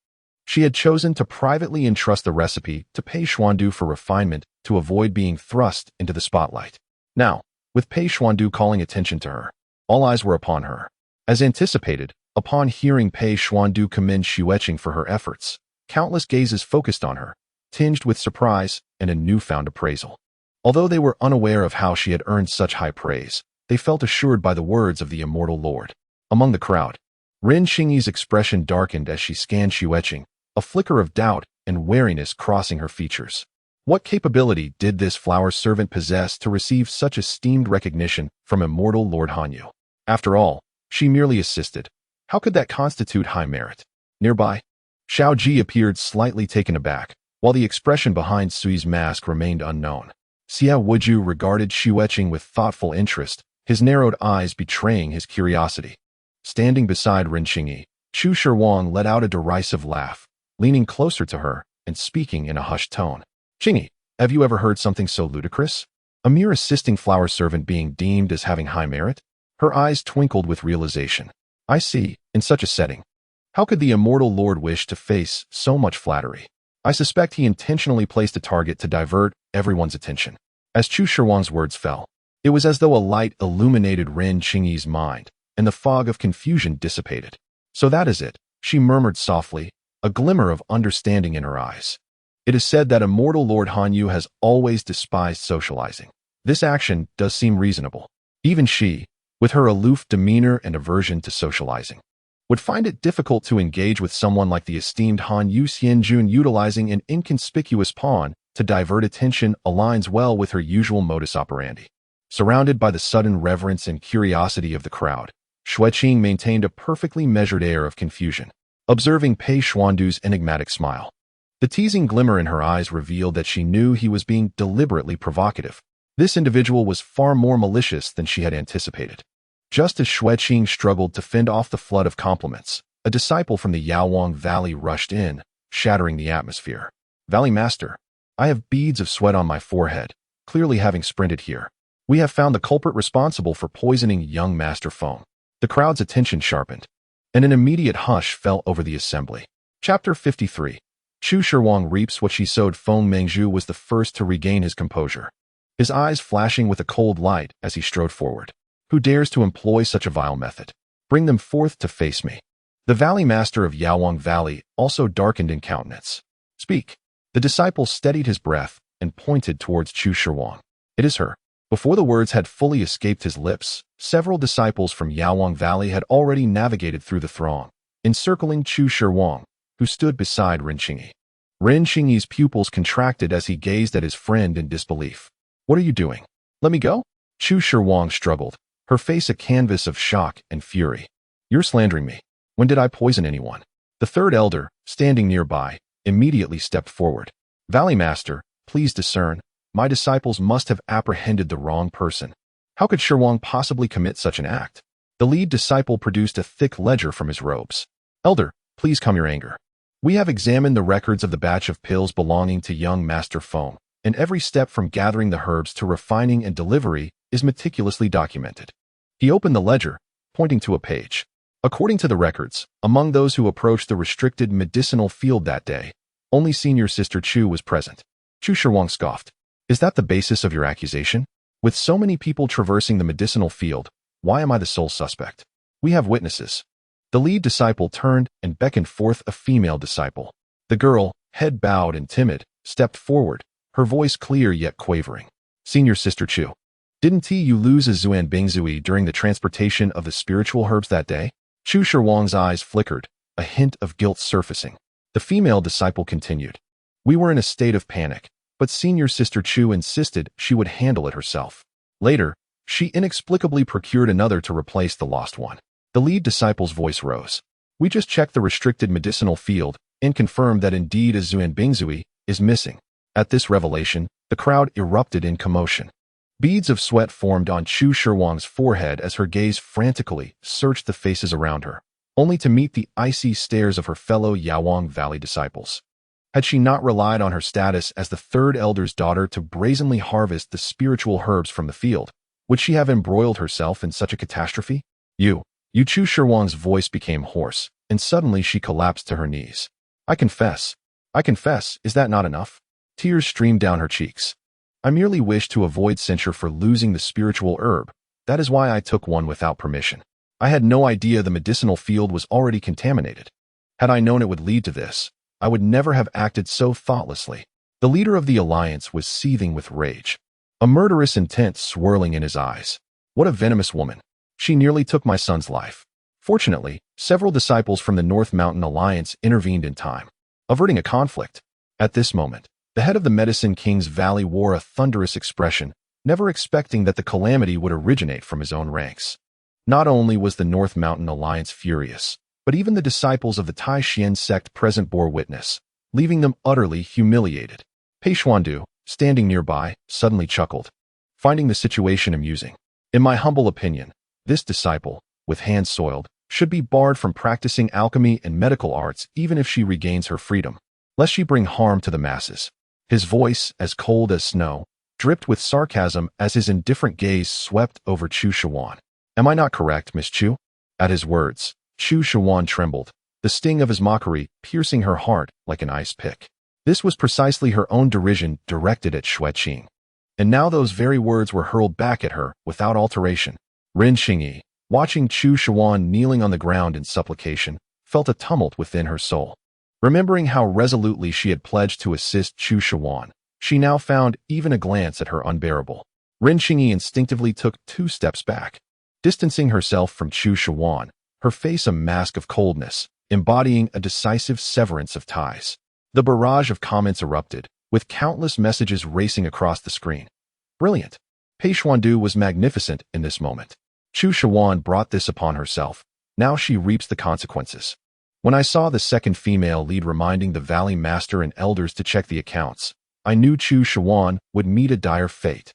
She had chosen to privately entrust the recipe to Pei Xuandu for refinement to avoid being thrust into the spotlight. Now, with Pei Xuandu calling attention to her, all eyes were upon her. As anticipated, upon hearing Pei Xuandu commend Xue Qing for her efforts, countless gazes focused on her, tinged with surprise and a newfound appraisal. Although they were unaware of how she had earned such high praise, they felt assured by the words of the Immortal Lord. Among the crowd, Ren Qingyi's expression darkened as she scanned Xue Qing, a flicker of doubt and wariness crossing her features. What capability did this flower servant possess to receive such esteemed recognition from Immortal Lord Hanyu? After all, she merely assisted. How could that constitute high merit? Nearby, Xiao Ji appeared slightly taken aback, while the expression behind Sui's mask remained unknown. Xiao Wuju regarded Xue Qing with thoughtful interest, his narrowed eyes betraying his curiosity. Standing beside Ren Qingyi, Chu Shiwang let out a derisive laugh, leaning closer to her and speaking in a hushed tone. Qingyi, have you ever heard something so ludicrous? A mere assisting flower servant being deemed as having high merit? Her eyes twinkled with realization. I see, in such a setting. How could the Immortal Lord wish to face so much flattery? I suspect he intentionally placed a target to divert everyone's attention. As Chu Shiwang's words fell, it was as though a light illuminated Ren Qingyi's mind, and the fog of confusion dissipated. So that is it, she murmured softly, a glimmer of understanding in her eyes. It is said that Immortal Lord Hanyu has always despised socializing. This action does seem reasonable. Even she, with her aloof demeanor and aversion to socializing, would find it difficult to engage with someone like the esteemed Han Yu Xianjun. Utilizing an inconspicuous pawn to divert attention aligns well with her usual modus operandi. Surrounded by the sudden reverence and curiosity of the crowd, Xue Qing maintained a perfectly measured air of confusion, observing Pei Xuandu's enigmatic smile. The teasing glimmer in her eyes revealed that she knew he was being deliberately provocative. This individual was far more malicious than she had anticipated. Just as Xue Qing struggled to fend off the flood of compliments, a disciple from the Yaowang Valley rushed in, shattering the atmosphere. "Valley Master, I have beads of sweat on my forehead, clearly having sprinted here. We have found the culprit responsible for poisoning young Master Feng." The crowd's attention sharpened, and an immediate hush fell over the assembly. Chapter 53. Chu Shirwang reaps what she sowed. Feng Mengzhu was the first to regain his composure, his eyes flashing with a cold light as he strode forward. "Who dares to employ such a vile method? Bring them forth to face me." The Valley Master of Yaowang Valley also darkened in countenance. "Speak." The disciple steadied his breath and pointed towards Chu Shirwang. "It is her." Before the words had fully escaped his lips, several disciples from Yaowang Valley had already navigated through the throng, encircling Chu Shirwang, who stood beside Ren Qingyi. Ren Qingyi's pupils contracted as he gazed at his friend in disbelief. "What are you doing? Let me go?" Chu Shirwang struggled, her face a canvas of shock and fury. "You're slandering me. When did I poison anyone?" The third elder, standing nearby, immediately stepped forward. "Valley Master, please discern. My disciples must have apprehended the wrong person. How could Shirwang possibly commit such an act?" The lead disciple produced a thick ledger from his robes. "Elder, please calm your anger. We have examined the records of the batch of pills belonging to young Master Feng, and every step from gathering the herbs to refining and delivery is meticulously documented." He opened the ledger, pointing to a page. "According to the records, among those who approached the restricted medicinal field that day, only Senior Sister Chu was present." Chu Shirwang scoffed. "Is that the basis of your accusation? With so many people traversing the medicinal field, why am I the sole suspect? We have witnesses." The lead disciple turned and beckoned forth a female disciple. The girl, head bowed and timid, stepped forward, her voice clear yet quavering. "Senior Sister Chu, didn't you lose a Zuan Bingzui during the transportation of the spiritual herbs that day?" Chu Shirwang's eyes flickered, a hint of guilt surfacing. The female disciple continued. "We were in a state of panic, but Senior Sister Chu insisted she would handle it herself. Later, she inexplicably procured another to replace the lost one." The lead disciple's voice rose. "We just checked the restricted medicinal field and confirmed that indeed a Zuan Bingzui is missing." At this revelation, the crowd erupted in commotion. Beads of sweat formed on Chu Shirwang's forehead as her gaze frantically searched the faces around her, only to meet the icy stares of her fellow Yaowang Valley disciples. Had she not relied on her status as the third elder's daughter to brazenly harvest the spiritual herbs from the field, would she have embroiled herself in such a catastrophe? You Chu Shirwang's voice became hoarse, and suddenly she collapsed to her knees. I confess, is that not enough?" Tears streamed down her cheeks. "I merely wished to avoid censure for losing the spiritual herb. That is why I took one without permission. I had no idea the medicinal field was already contaminated. Had I known it would lead to this, I would never have acted so thoughtlessly." The leader of the alliance was seething with rage, a murderous intent swirling in his eyes. "What a venomous woman. She nearly took my son's life." Fortunately, several disciples from the North Mountain Alliance intervened in time, averting a conflict. At this moment, the head of the Medicine King's Valley wore a thunderous expression, never expecting that the calamity would originate from his own ranks. Not only was the North Mountain Alliance furious, but even the disciples of the Tai-Xian sect present bore witness, leaving them utterly humiliated. Pei Xuandu, standing nearby, suddenly chuckled, finding the situation amusing. "In my humble opinion, this disciple, with hands soiled, should be barred from practicing alchemy and medical arts even if she regains her freedom, lest she bring harm to the masses." His voice, as cold as snow, dripped with sarcasm as his indifferent gaze swept over Chu Shirwang. "Am I not correct, Miss Chu?" At his words, Chu Shirwang trembled, the sting of his mockery piercing her heart like an ice pick. This was precisely her own derision directed at Xue Qing. And now those very words were hurled back at her without alteration. Ren Qingyi, watching Chu Shirwang kneeling on the ground in supplication, felt a tumult within her soul. Remembering how resolutely she had pledged to assist Chu Shirwang, she now found even a glance at her unbearable. Ren Qingyi instinctively took 2 steps back. Distancing herself from Chu Shirwang, her face a mask of coldness, embodying a decisive severance of ties. The barrage of comments erupted, with countless messages racing across the screen. Brilliant. Pei Xuandu was magnificent in this moment. Chu Shuan brought this upon herself. Now she reaps the consequences. When I saw the second female lead reminding the Valley Master and elders to check the accounts, I knew Chu Shuan would meet a dire fate.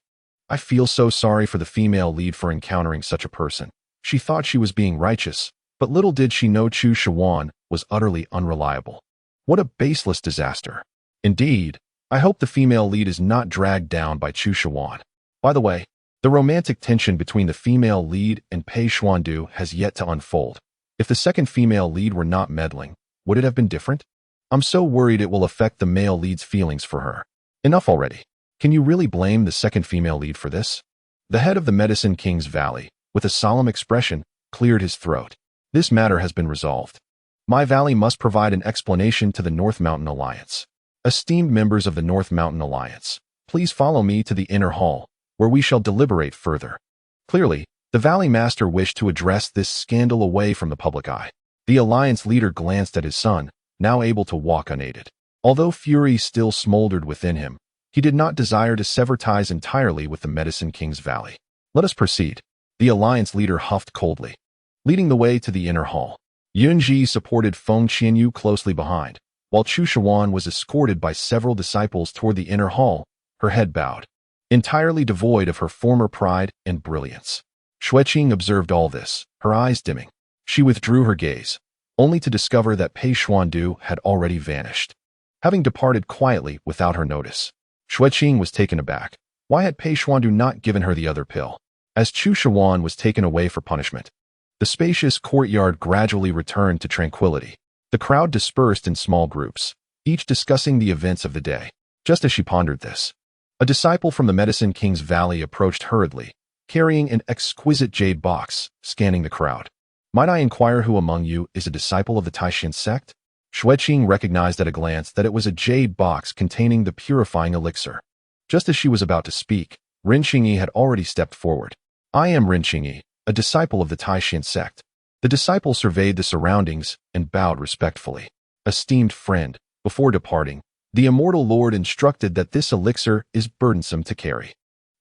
I feel so sorry for the female lead for encountering such a person. She thought she was being righteous, but little did she know Chu Shuan was utterly unreliable. What a baseless disaster. Indeed, I hope the female lead is not dragged down by Chu Shuan. By the way, the romantic tension between the female lead and Pei Xuandu has yet to unfold. If the second female lead were not meddling, would it have been different? I'm so worried it will affect the male lead's feelings for her. Enough already. Can you really blame the second female lead for this? The head of the Medicine King's Valley, with a solemn expression, cleared his throat. This matter has been resolved. My valley must provide an explanation to the North Mountain Alliance. Esteemed members of the North Mountain Alliance, please follow me to the inner hall, where we shall deliberate further. Clearly, the Valley Master wished to address this scandal away from the public eye. The Alliance leader glanced at his son, now able to walk unaided. Although fury still smoldered within him, he did not desire to sever ties entirely with the Medicine King's Valley. Let us proceed. The Alliance leader huffed coldly. Leading the way to the inner hall, Yunji supported Feng Qianyu closely behind, while Chu Shuan was escorted by several disciples toward the inner hall, her head bowed. Entirely devoid of her former pride and brilliance. Xue Qing observed all this, her eyes dimming. She withdrew her gaze, only to discover that Pei Xuandu had already vanished. Having departed quietly without her notice, Xue Qing was taken aback. Why had Pei Xuandu not given her the other pill? As Chu Shuan was taken away for punishment, the spacious courtyard gradually returned to tranquility. The crowd dispersed in small groups, each discussing the events of the day. Just as she pondered this, a disciple from the Medicine King's Valley approached hurriedly, carrying an exquisite jade box, scanning the crowd. Might I inquire who among you is a disciple of the Taishan sect? Xue Qing recognized at a glance that it was a jade box containing the purifying elixir. Just as she was about to speak, Ren Qingyi had already stepped forward. I am Ren Qingyi, a disciple of the Taishan sect. The disciple surveyed the surroundings and bowed respectfully. Esteemed friend, before departing, the immortal lord instructed that this elixir is burdensome to carry.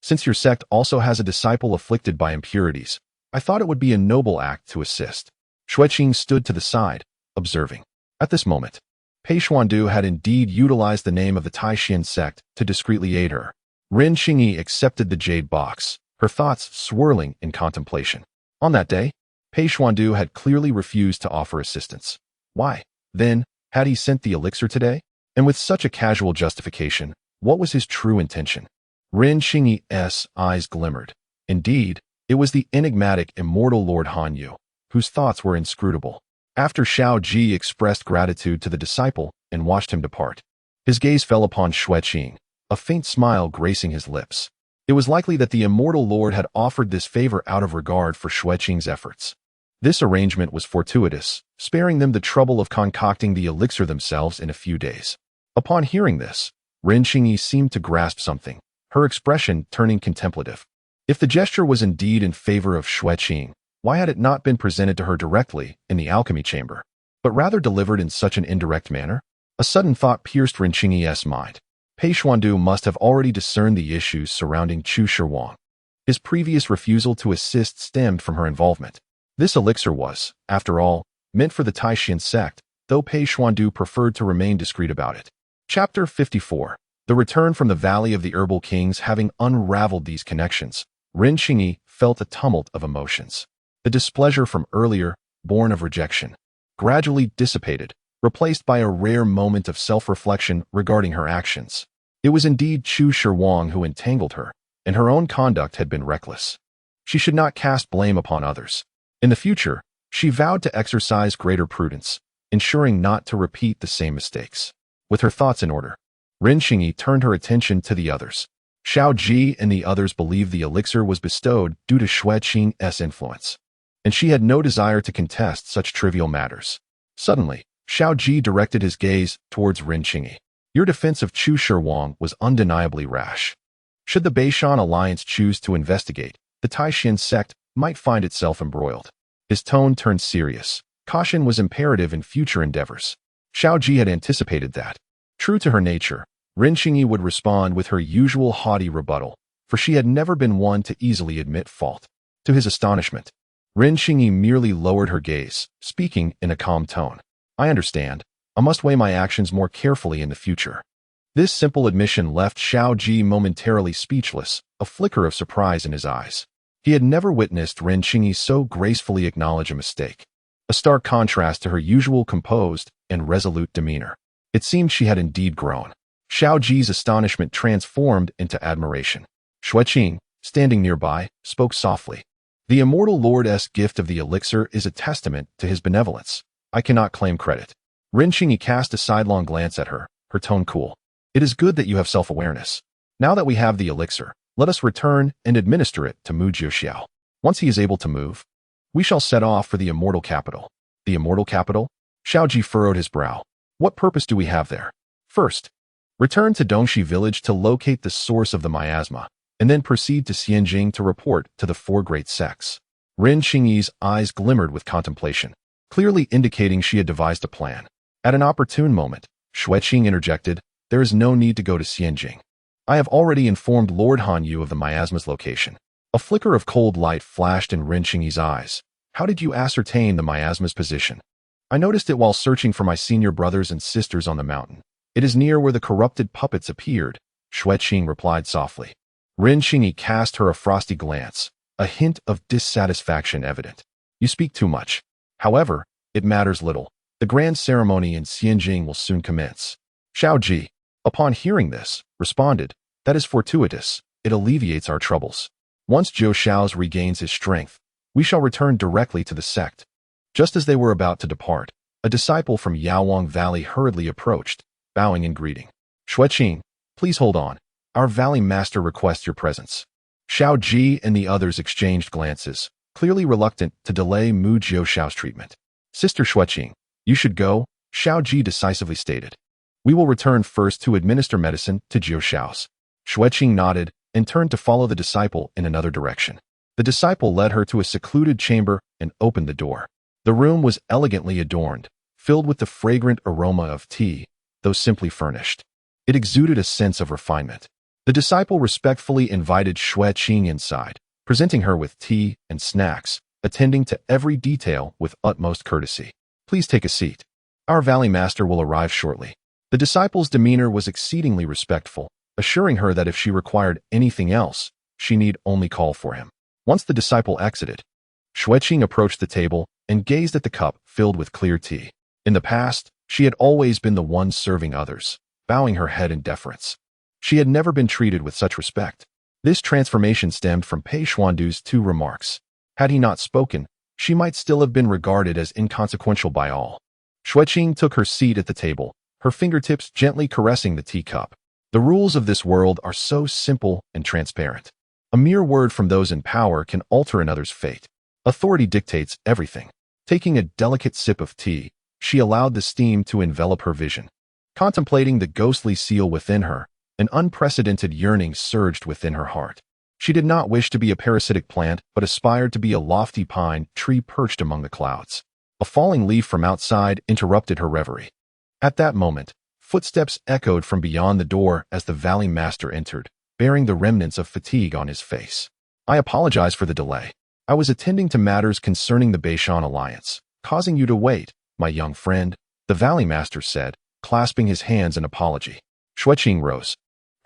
Since your sect also has a disciple afflicted by impurities, I thought it would be a noble act to assist. Xue Qing stood to the side, observing. At this moment, Pei Xuandu had indeed utilized the name of the Taishan sect to discreetly aid her. Ren Qingyi accepted the jade box, her thoughts swirling in contemplation. On that day, Pei Xuandu had clearly refused to offer assistance. Why, then, had he sent the elixir today? And with such a casual justification, what was his true intention? Ren Qingyi's eyes glimmered. Indeed, it was the enigmatic immortal Lord Han Yu, whose thoughts were inscrutable. After Shao Ji expressed gratitude to the disciple and watched him depart, his gaze fell upon Xue Qing, a faint smile gracing his lips. It was likely that the immortal lord had offered this favor out of regard for Xue Qing's efforts. This arrangement was fortuitous, sparing them the trouble of concocting the elixir themselves in a few days. Upon hearing this, Ren Qingyi seemed to grasp something, her expression turning contemplative. If the gesture was indeed in favor of Xue Qing, why had it not been presented to her directly in the alchemy chamber, but rather delivered in such an indirect manner? A sudden thought pierced Ren Qingyi's mind. Pei Xuandu must have already discerned the issues surrounding Chu Shuan. His previous refusal to assist stemmed from her involvement. This elixir was, after all, meant for the Taishan sect, though Pei Xuandu preferred to remain discreet about it. Chapter 54. The return from the Valley of the Herbal Kings. Having unraveled these connections, Ren Qingyi felt a tumult of emotions. The displeasure from earlier, born of rejection, gradually dissipated, replaced by a rare moment of self-reflection regarding her actions. It was indeed Chu Shuang who entangled her, and her own conduct had been reckless. She should not cast blame upon others. In the future, she vowed to exercise greater prudence, ensuring not to repeat the same mistakes. With her thoughts in order, Ren Qingyi turned her attention to the others. Shao Ji and the others believed the elixir was bestowed due to Xue Qing's influence, and she had no desire to contest such trivial matters. Suddenly, Shao Ji directed his gaze towards Ren Qingyi. Your defense of Chu Shuang was undeniably rash. Should the Beishan Alliance choose to investigate, the Taishan sect might find itself embroiled. His tone turned serious. Caution was imperative in future endeavors. Xiao Ji had anticipated that. True to her nature, Ren Qingyi would respond with her usual haughty rebuttal, for she had never been one to easily admit fault. To his astonishment, Ren Qingyi merely lowered her gaze, speaking in a calm tone. I understand. I must weigh my actions more carefully in the future. This simple admission left Xiao Ji momentarily speechless, a flicker of surprise in his eyes. He had never witnessed Ren Qingyi so gracefully acknowledge a mistake, a stark contrast to her usual composed and resolute demeanor. It seemed she had indeed grown. Xiao Ji's astonishment transformed into admiration. Xue Qing, standing nearby, spoke softly. The immortal lord's gift of the elixir is a testament to his benevolence. I cannot claim credit. Ren Qingyi cast a sidelong glance at her, her tone cool. It is good that you have self-awareness. Now that we have the elixir, let us return and administer it to Mu Jiuxiao. Once he is able to move, we shall set off for the immortal capital. The immortal capital? Xiao Ji furrowed his brow. What purpose do we have there? First, return to Dongxi village to locate the source of the miasma, and then proceed to Xianjing to report to the 4 great sects. Ren Qingyi's eyes glimmered with contemplation, clearly indicating she had devised a plan. At an opportune moment, Xue Qing interjected, there is no need to go to Xianjing. I have already informed Lord Han Yu of the miasma's location. A flicker of cold light flashed in Ren Qingyi's eyes. How did you ascertain the miasma's position? I noticed it while searching for my senior brothers and sisters on the mountain. It is near where the corrupted puppets appeared, Xue Qing replied softly. Ren Qingyi cast her a frosty glance, a hint of dissatisfaction evident. You speak too much. However, it matters little. The grand ceremony in Xianjing will soon commence. Xiao Ji, upon hearing this, responded, that is fortuitous. It alleviates our troubles. Once Zhou Xiao's regains his strength, we shall return directly to the sect. Just as they were about to depart, a disciple from Yaowang Valley hurriedly approached, bowing in greeting. Xue Qing, please hold on. Our valley master requests your presence. Xiao Ji and the others exchanged glances, clearly reluctant to delay Mu Jiuxiao's treatment. Sister Xue Qing, you should go, Xiao Ji decisively stated. We will return first to administer medicine to Jiuxiao's. Xue Qing nodded and turned to follow the disciple in another direction. The disciple led her to a secluded chamber and opened the door. The room was elegantly adorned, filled with the fragrant aroma of tea, though simply furnished. It exuded a sense of refinement. The disciple respectfully invited Xue Qing inside, presenting her with tea and snacks, attending to every detail with utmost courtesy. Please take a seat. Our valley master will arrive shortly. The disciple's demeanor was exceedingly respectful, assuring her that if she required anything else, she need only call for him. Once the disciple exited, Xue Qing approached the table and gazed at the cup filled with clear tea. In the past, she had always been the one serving others, bowing her head in deference. She had never been treated with such respect. This transformation stemmed from Pei Xuandu's 2 remarks. Had he not spoken, she might still have been regarded as inconsequential by all. Xue Qing took her seat at the table, her fingertips gently caressing the teacup. The rules of this world are so simple and transparent. A mere word from those in power can alter another's fate. Authority dictates everything. Taking a delicate sip of tea, she allowed the steam to envelop her vision. Contemplating the ghostly seal within her, an unprecedented yearning surged within her heart. She did not wish to be a parasitic plant, but aspired to be a lofty pine tree perched among the clouds. A falling leaf from outside interrupted her reverie. At that moment, footsteps echoed from beyond the door as the valley master entered, bearing the remnants of fatigue on his face. I apologize for the delay. I was attending to matters concerning the Beishan alliance, causing you to wait, my young friend, the valley master said, clasping his hands in apology. Xue Qing rose,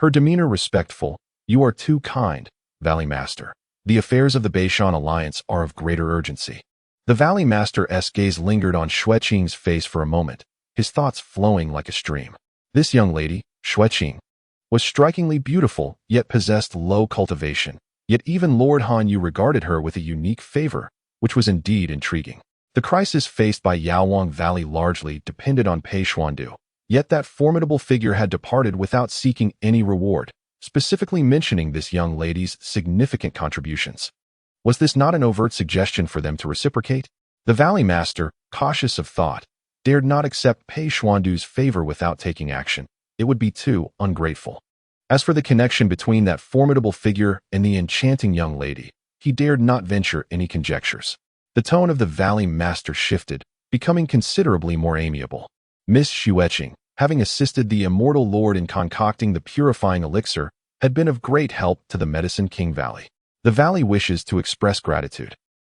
her demeanor respectful. You are too kind, valley master. The affairs of the Beishan alliance are of greater urgency. The valley master's gaze lingered on Xue Qing's face for a moment, his thoughts flowing like a stream. This young lady, Xue Qing, was strikingly beautiful, yet possessed low cultivation. Yet even Lord Han Yu regarded her with a unique favor, which was indeed intriguing. The crisis faced by Yaowang Valley largely depended on Pei Xuandu. Yet that formidable figure had departed without seeking any reward, specifically mentioning this young lady's significant contributions. Was this not an overt suggestion for them to reciprocate? The valley master, cautious of thought, dared not accept Pei Xuandu's favor without taking action. It would be too ungrateful. As for the connection between that formidable figure and the enchanting young lady, he dared not venture any conjectures. The tone of the Valley Master shifted, becoming considerably more amiable. Miss Xue Qing, having assisted the Immortal Lord in concocting the purifying elixir, had been of great help to the Medicine King Valley. The valley wishes to express gratitude.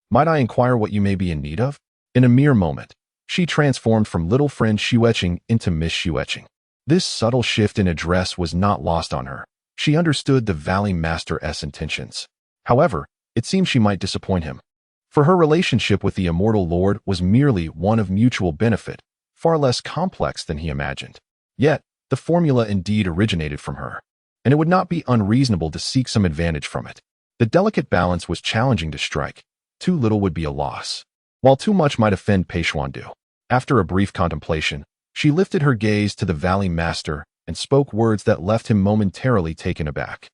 Might I inquire what you may be in need of? In a mere moment, she transformed from little friend Xue Qing into Miss Xue Qing. This subtle shift in address was not lost on her. She understood the Valley Master's intentions. However, it seemed she might disappoint him. For her relationship with the Immortal Lord was merely one of mutual benefit, far less complex than he imagined. Yet, the formula indeed originated from her, and it would not be unreasonable to seek some advantage from it. The delicate balance was challenging to strike. Too little would be a loss, while too much might offend Pei Xuandu. After a brief contemplation, she lifted her gaze to the Valley Master and spoke words that left him momentarily taken aback.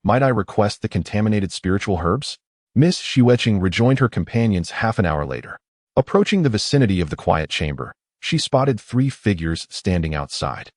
Might I request the contaminated spiritual herbs? Miss Xue Qing rejoined her companions half an hour later. Approaching the vicinity of the quiet chamber, she spotted 3 figures standing outside.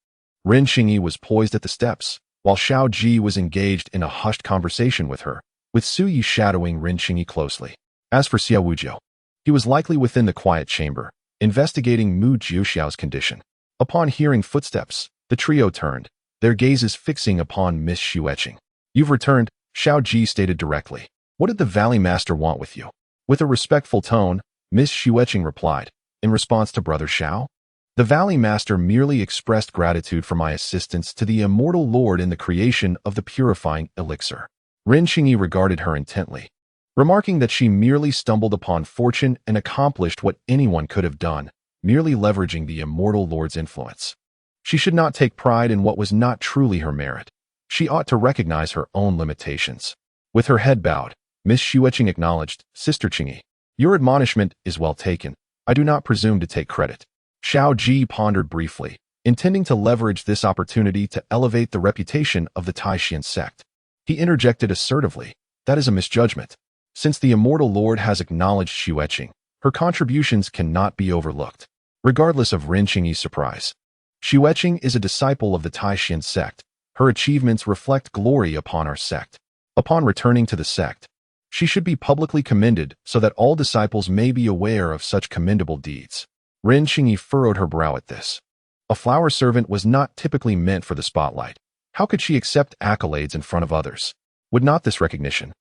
Ren Xingyi was poised at the steps, while Xiao Ji was engaged in a hushed conversation with her, with Su Yi shadowing Ren Xingyi closely. As for Xiao Wujiu, he was likely within the quiet chamber, investigating Mu Jiuxiao's condition. Upon hearing footsteps, the trio turned, their gazes fixing upon Miss Xue Qing. You've returned, Xiao Ji stated directly. What did the Valley Master want with you? With a respectful tone, Miss Xue Qing replied, in response to Brother Xiao. The Valley Master merely expressed gratitude for my assistance to the Immortal Lord in the creation of the purifying elixir. Ren Xingyi regarded her intently, remarking that she merely stumbled upon fortune and accomplished what anyone could have done, merely leveraging the Immortal Lord's influence. She should not take pride in what was not truly her merit. She ought to recognize her own limitations. With her head bowed, Miss Xue Qing acknowledged, Sister Qingyi, your admonishment is well taken. I do not presume to take credit. Xiao Ji pondered briefly, intending to leverage this opportunity to elevate the reputation of the Taishan sect. He interjected assertively, that is a misjudgment. Since the Immortal Lord has acknowledged Xue Qing, her contributions cannot be overlooked, regardless of Ren Xingyi's surprise. Xue Qing is a disciple of the Taishan sect. Her achievements reflect glory upon our sect. Upon returning to the sect, she should be publicly commended so that all disciples may be aware of such commendable deeds. Ren Xingyi furrowed her brow at this. A flower servant was not typically meant for the spotlight. How could she accept accolades in front of others? Would not this recognition,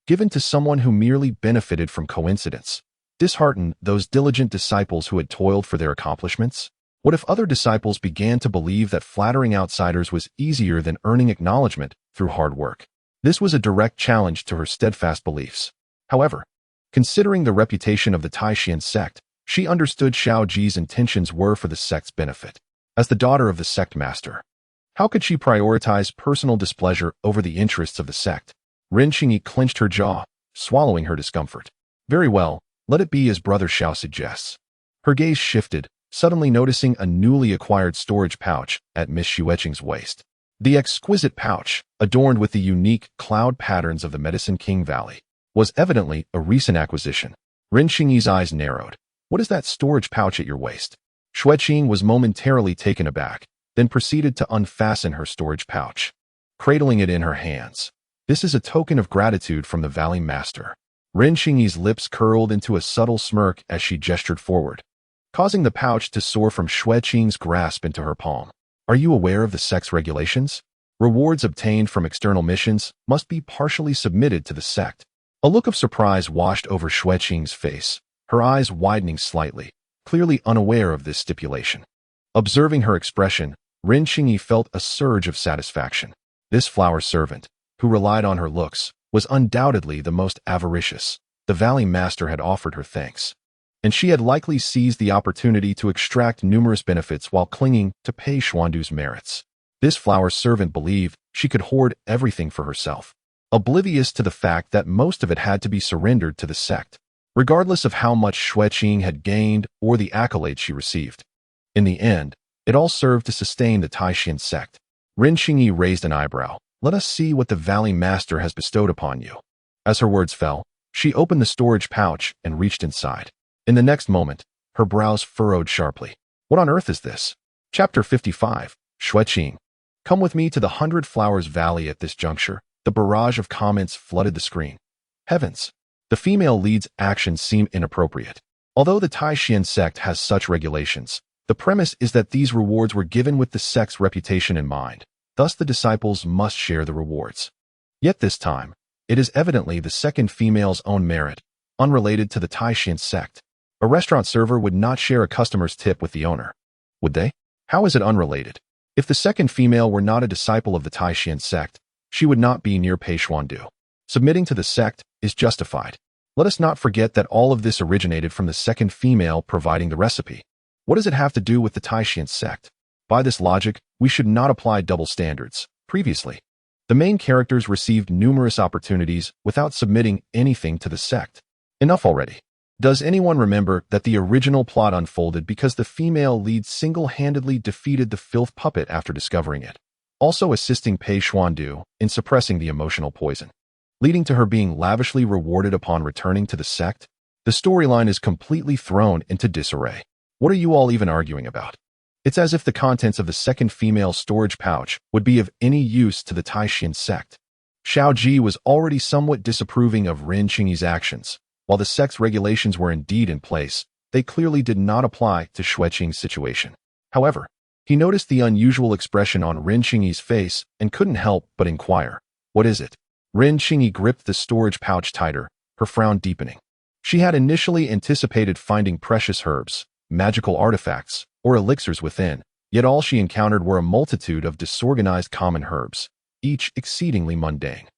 given to someone who merely benefited from coincidence, dishearten those diligent disciples who had toiled for their accomplishments? What if other disciples began to believe that flattering outsiders was easier than earning acknowledgement through hard work? This was a direct challenge to her steadfast beliefs. However, considering the reputation of the Taishan sect, she understood Xiao Ji's intentions were for the sect's benefit. As the daughter of the sect master, how could she prioritize personal displeasure over the interests of the sect? Ren Xingyi clenched her jaw, swallowing her discomfort. Very well, let it be as Brother Xiao suggests. Her gaze shifted, suddenly noticing a newly acquired storage pouch at Miss Xue Qing's waist. The exquisite pouch, adorned with the unique cloud patterns of the Medicine King Valley, was evidently a recent acquisition. Ren Xingyi's eyes narrowed. What is that storage pouch at your waist? Xue Qing was momentarily taken aback, then proceeded to unfasten her storage pouch, cradling it in her hands. This is a token of gratitude from the Valley Master. Ren Xingyi's lips curled into a subtle smirk as she gestured forward, causing the pouch to soar from Xue Qing's grasp into her palm. Are you aware of the sect's regulations? Rewards obtained from external missions must be partially submitted to the sect. A look of surprise washed over Xue Qing's face, her eyes widening slightly, clearly unaware of this stipulation. Observing her expression, Ren Xingyi felt a surge of satisfaction. This flower servant, who relied on her looks, was undoubtedly the most avaricious. The Valley Master had offered her thanks, and she had likely seized the opportunity to extract numerous benefits while clinging to Pei Xuandu's merits. This flower servant believed she could hoard everything for herself, oblivious to the fact that most of it had to be surrendered to the sect, regardless of how much Xue Qing had gained or the accolades she received. In the end, it all served to sustain the Taishan sect. Ren Xingyi raised an eyebrow. Let us see what the Valley Master has bestowed upon you. As her words fell, she opened the storage pouch and reached inside. In the next moment, her brows furrowed sharply. What on earth is this? Chapter 55, Xue Qing. Come with me to the 100 Flowers Valley. At this juncture, the barrage of comments flooded the screen. Heavens! The female lead's actions seem inappropriate. Although the Taishan sect has such regulations, the premise is that these rewards were given with the sect's reputation in mind. Thus, the disciples must share the rewards. Yet this time, it is evidently the second female's own merit, unrelated to the Taishan sect. A restaurant server would not share a customer's tip with the owner. Would they? How is it unrelated? If the second female were not a disciple of the Taishan sect, she would not be near Peishuandu. Submitting to the sect is justified. Let us not forget that all of this originated from the second female providing the recipe. What does it have to do with the Taishan sect? By this logic, we should not apply double standards. Previously, the main characters received numerous opportunities without submitting anything to the sect. Enough already. Does anyone remember that the original plot unfolded because the female lead single-handedly defeated the filth puppet after discovering it, also assisting Pei Xuandu in suppressing the emotional poison, leading to her being lavishly rewarded upon returning to the sect? The storyline is completely thrown into disarray. What are you all even arguing about? It's as if the contents of the second female storage pouch would be of any use to the Taishan sect. Xiao Ji was already somewhat disapproving of Ren Qingyi's actions. While the sect's regulations were indeed in place, they clearly did not apply to Xue Qing's situation. However, he noticed the unusual expression on Ren Qingyi's face and couldn't help but inquire, "What is it?" Ren Qingyi gripped the storage pouch tighter, her frown deepening. She had initially anticipated finding precious herbs, magical artifacts, or elixirs within, yet all she encountered were a multitude of disorganized common herbs, each exceedingly mundane.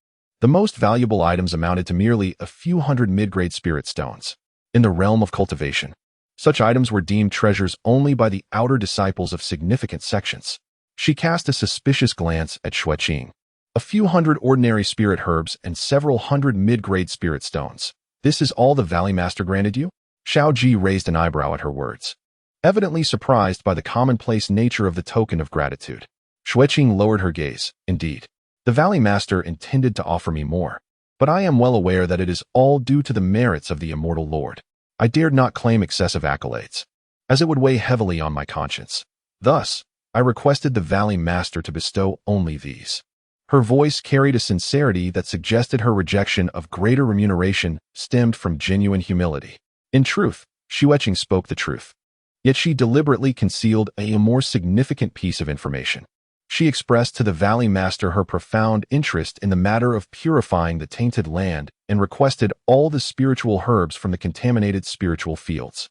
The most valuable items amounted to merely a few hundred mid-grade spirit stones. In the realm of cultivation, such items were deemed treasures only by the outer disciples of significant sections. She cast a suspicious glance at Xue Qing. A few hundred ordinary spirit herbs and several hundred mid-grade spirit stones. This is all the Valley Master granted you? Xiao Ji raised an eyebrow at her words, evidently surprised by the commonplace nature of the token of gratitude. Xue Qing lowered her gaze. Indeed, the Valley Master intended to offer me more, but I am well aware that it is all due to the merits of the immortal Lord. I dared not claim excessive accolades, as it would weigh heavily on my conscience. Thus, I requested the Valley Master to bestow only these. Her voice carried a sincerity that suggested her rejection of greater remuneration stemmed from genuine humility. In truth, Xue Qing spoke the truth. Yet she deliberately concealed a more significant piece of information. She expressed to the Valley Master her profound interest in the matter of purifying the tainted land and requested all the spiritual herbs from the contaminated spiritual fields.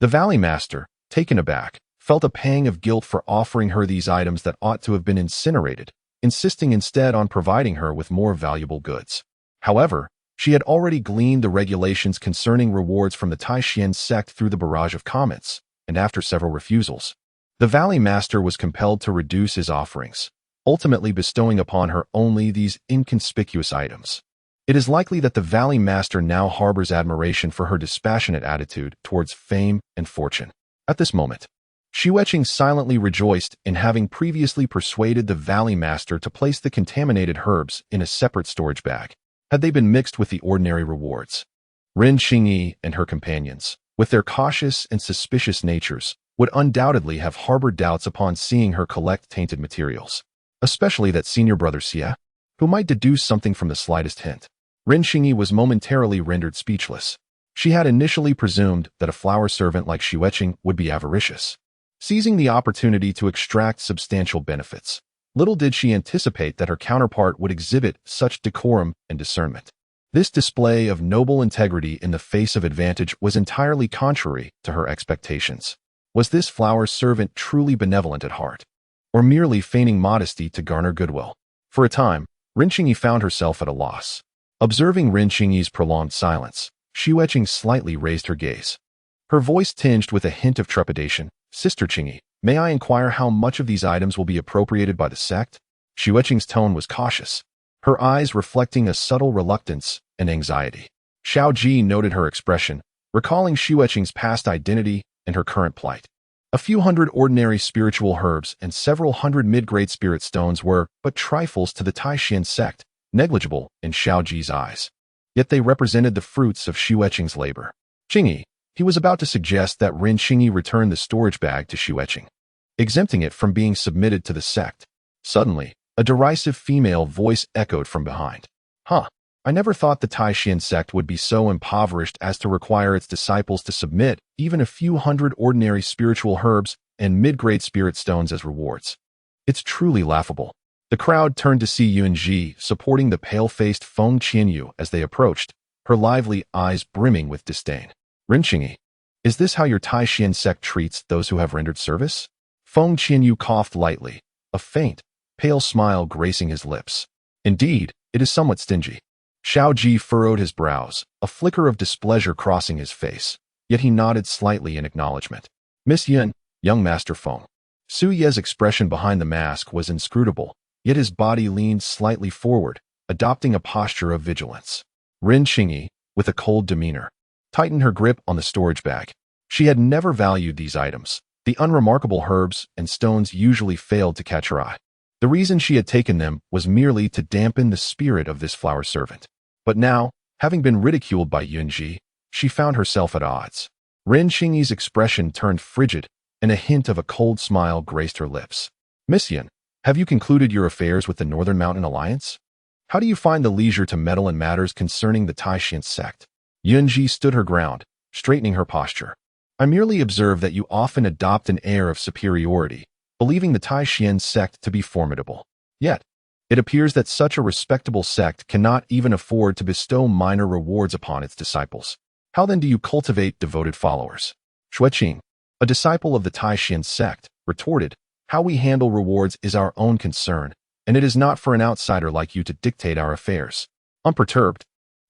The Valley Master, taken aback, felt a pang of guilt for offering her these items that ought to have been incinerated, insisting instead on providing her with more valuable goods. However, she had already gleaned the regulations concerning rewards from the Taishan sect through the barrage of comments, and after several refusals, the Valley Master was compelled to reduce his offerings, ultimately bestowing upon her only these inconspicuous items. It is likely that the Valley Master now harbors admiration for her dispassionate attitude towards fame and fortune. At this moment, Xue Qing silently rejoiced in having previously persuaded the Valley Master to place the contaminated herbs in a separate storage bag, had they been mixed with the ordinary rewards. Ren Qingyi and her companions, with their cautious and suspicious natures, would undoubtedly have harbored doubts upon seeing her collect tainted materials, especially that senior brother Xie, who might deduce something from the slightest hint. Ren Qingyi was momentarily rendered speechless. She had initially presumed that a flower servant like Xue Qing would be avaricious, seizing the opportunity to extract substantial benefits. Little did she anticipate that her counterpart would exhibit such decorum and discernment. This display of noble integrity in the face of advantage was entirely contrary to her expectations. Was this flower servant truly benevolent at heart, or merely feigning modesty to garner goodwill? For a time, Ren Qingyi found herself at a loss. Observing Ren Qingyi's prolonged silence, Xue Qing slightly raised her gaze. Her voice tinged with a hint of trepidation. "Sister Qingyi, may I inquire how much of these items will be appropriated by the sect?" Xue Qing's tone was cautious, her eyes reflecting a subtle reluctance and anxiety. Xiao Ji noted her expression, recalling Xue Qing's past identity and her current plight. A few hundred ordinary spiritual herbs and several hundred mid-grade spirit stones were but trifles to the Taishan sect, negligible in Xiao Ji's eyes. Yet they represented the fruits of Xue Qing's labor. "Qingyi," he was about to suggest that Ren Qingyi return the storage bag to Xue Qing, exempting it from being submitted to the sect. Suddenly, a derisive female voice echoed from behind. "Huh, I never thought the Taishan sect would be so impoverished as to require its disciples to submit even a few hundred ordinary spiritual herbs and mid-grade spirit stones as rewards. It's truly laughable. The crowd turned to see Yuanji supporting the pale-faced Feng Qianyu as they approached, her lively eyes brimming with disdain. Rinqingyi, is this how your Taishan sect treats those who have rendered service? Feng Qianyu coughed lightly, a faint, pale smile gracing his lips. Indeed, it is somewhat stingy. Xiaoji furrowed his brows, a flicker of displeasure crossing his face, yet he nodded slightly in acknowledgement. Miss Yun, young Master Feng. Su Ye's expression behind the mask was inscrutable, yet his body leaned slightly forward, adopting a posture of vigilance. Rin Qingyi, with a cold demeanor, tightened her grip on the storage bag. She had never valued these items. The unremarkable herbs and stones usually failed to catch her eye. The reason she had taken them was merely to dampen the spirit of this flower servant. But now, having been ridiculed by Yuanji, she found herself at odds. Rin Qingyi's expression turned frigid, and a hint of a cold smile graced her lips. Miss Yun, have you concluded your affairs with the Northern Mountain Alliance? How do you find the leisure to meddle in matters concerning the Taishan sect? Yuanji stood her ground, straightening her posture. I merely observe that you often adopt an air of superiority, believing the Taishan sect to be formidable. Yet, it appears that such a respectable sect cannot even afford to bestow minor rewards upon its disciples. How then do you cultivate devoted followers? Xue Qing, a disciple of the Taishan sect, retorted, how we handle rewards is our own concern, and it is not for an outsider like you to dictate our affairs. Unperturbed,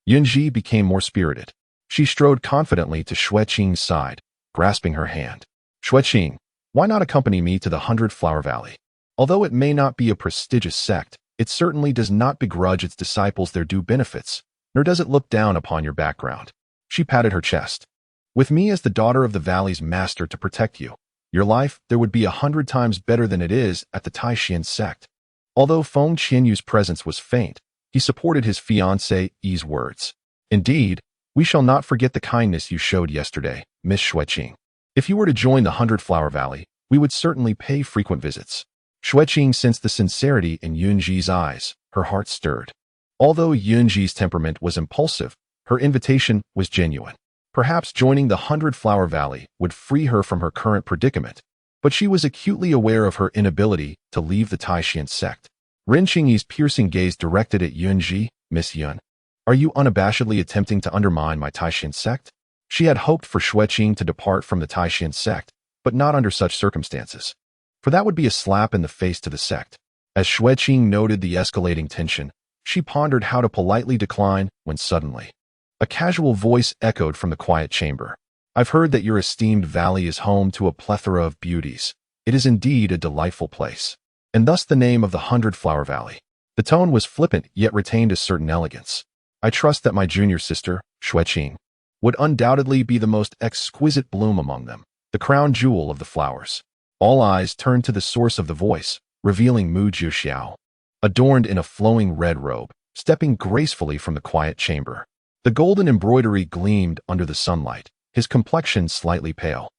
Yuanji became more spirited. She strode confidently to Xue Qing's side, grasping her hand. Xue Qing, why not accompany me to the 100 Flower Valley? Although it may not be a prestigious sect, it certainly does not begrudge its disciples their due benefits, nor does it look down upon your background. She patted her chest. With me as the daughter of the valley's master to protect you, your life there would be 100 times better than it is at the Taishan sect. Although Feng Qianyu's presence was faint, he supported his fiancée's words. Indeed, we shall not forget the kindness you showed yesterday, Miss Xue Qing. If you were to join the 100 Flower Valley, we would certainly pay frequent visits. Xue Qing sensed the sincerity in Yuanji's eyes. Her heart stirred. Although Yuanji's temperament was impulsive, her invitation was genuine. Perhaps joining the 100 Flower Valley would free her from her current predicament, but she was acutely aware of her inability to leave the Taishan sect. Rin Qingyi's piercing gaze directed at Yuanji. Miss Yun, are you unabashedly attempting to undermine my Taishan sect? She had hoped for Xue Qing to depart from the Taishan sect, but not under such circumstances. For that would be a slap in the face to the sect. As Xue Qing noted the escalating tension, she pondered how to politely decline when suddenly a casual voice echoed from the quiet chamber. I've heard that your esteemed valley is home to a plethora of beauties. It is indeed a delightful place. And thus the name of the 100 Flower Valley. The tone was flippant yet retained a certain elegance. I trust that my junior sister, Xue Qing, would undoubtedly be the most exquisite bloom among them, the crown jewel of the flowers. All eyes turned to the source of the voice, revealing Mu Jiuxiao, adorned in a flowing red robe, stepping gracefully from the quiet chamber. The golden embroidery gleamed under the sunlight, his complexion slightly pale.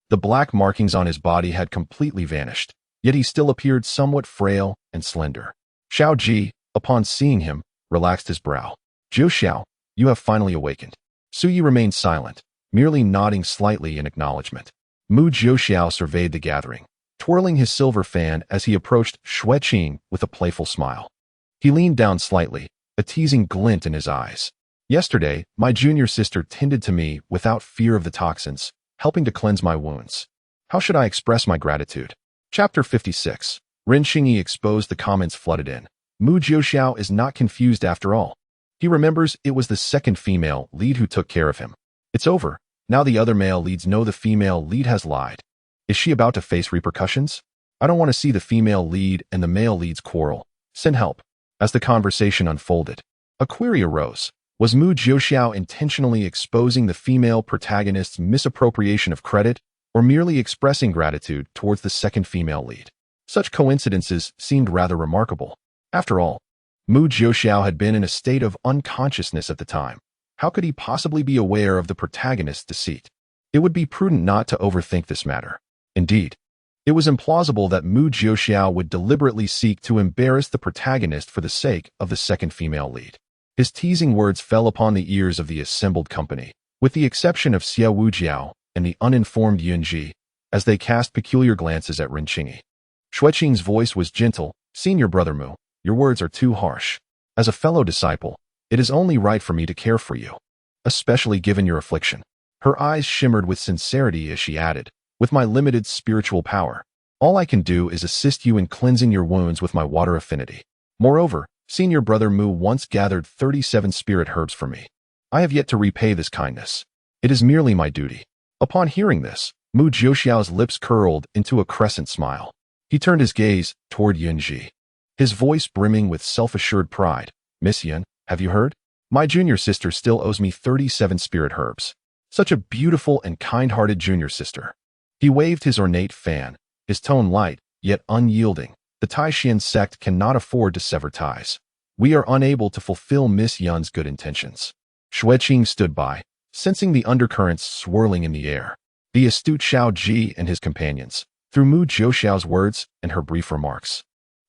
The black markings on his body had completely vanished, yet he still appeared somewhat frail and slender. Xiao Ji, upon seeing him, relaxed his brow. Jiuxiao, you have finally awakened. Su Yi remained silent, merely nodding slightly in acknowledgement. Mu Jiuxiao surveyed the gathering, twirling his silver fan as he approached Xue Qing with a playful smile. He leaned down slightly, a teasing glint in his eyes. Yesterday, my junior sister tended to me without fear of the toxins, helping to cleanse my wounds. How should I express my gratitude? Chapter 56. Rin Qingyi exposed the comments flooded in. Mu Jiuxiao is not confused after all. He remembers it was the second female lead who took care of him. It's over. Now the other male leads know the female lead has lied. Is she about to face repercussions? I don't want to see the female lead and the male lead's quarrel. Send help. As the conversation unfolded, a query arose. Was Mu Jiuxiao intentionally exposing the female protagonist's misappropriation of credit, or merely expressing gratitude towards the second female lead? Such coincidences seemed rather remarkable. After all, Mu Jiuxiao had been in a state of unconsciousness at the time. How could he possibly be aware of the protagonist's deceit? It would be prudent not to overthink this matter. Indeed, it was implausible that Mu Jiuxiao would deliberately seek to embarrass the protagonist for the sake of the second female lead. His teasing words fell upon the ears of the assembled company, with the exception of Xue Wujiao and the uninformed Yunji, as they cast peculiar glances at Renqingi. Xue Qing's voice was gentle. Senior brother Mu, your words are too harsh. As a fellow disciple, it is only right for me to care for you, especially given your affliction. Her eyes shimmered with sincerity as she added, with my limited spiritual power, all I can do is assist you in cleansing your wounds with my water affinity. Moreover, senior brother Mu once gathered 37 spirit herbs for me. I have yet to repay this kindness. It is merely my duty. Upon hearing this, Mu Jiuxiao's lips curled into a crescent smile. He turned his gaze toward Yunji, his voice brimming with self-assured pride. Miss Yun, have you heard? My junior sister still owes me 37 spirit herbs. Such a beautiful and kind-hearted junior sister. He waved his ornate fan, his tone light, yet unyielding. The Taishan sect cannot afford to sever ties. We are unable to fulfill Miss Yun's good intentions. Xue Qing stood by, sensing the undercurrents swirling in the air. The astute Xiao Ji and his companions, through Mu Jiuxiao's words and her brief remarks,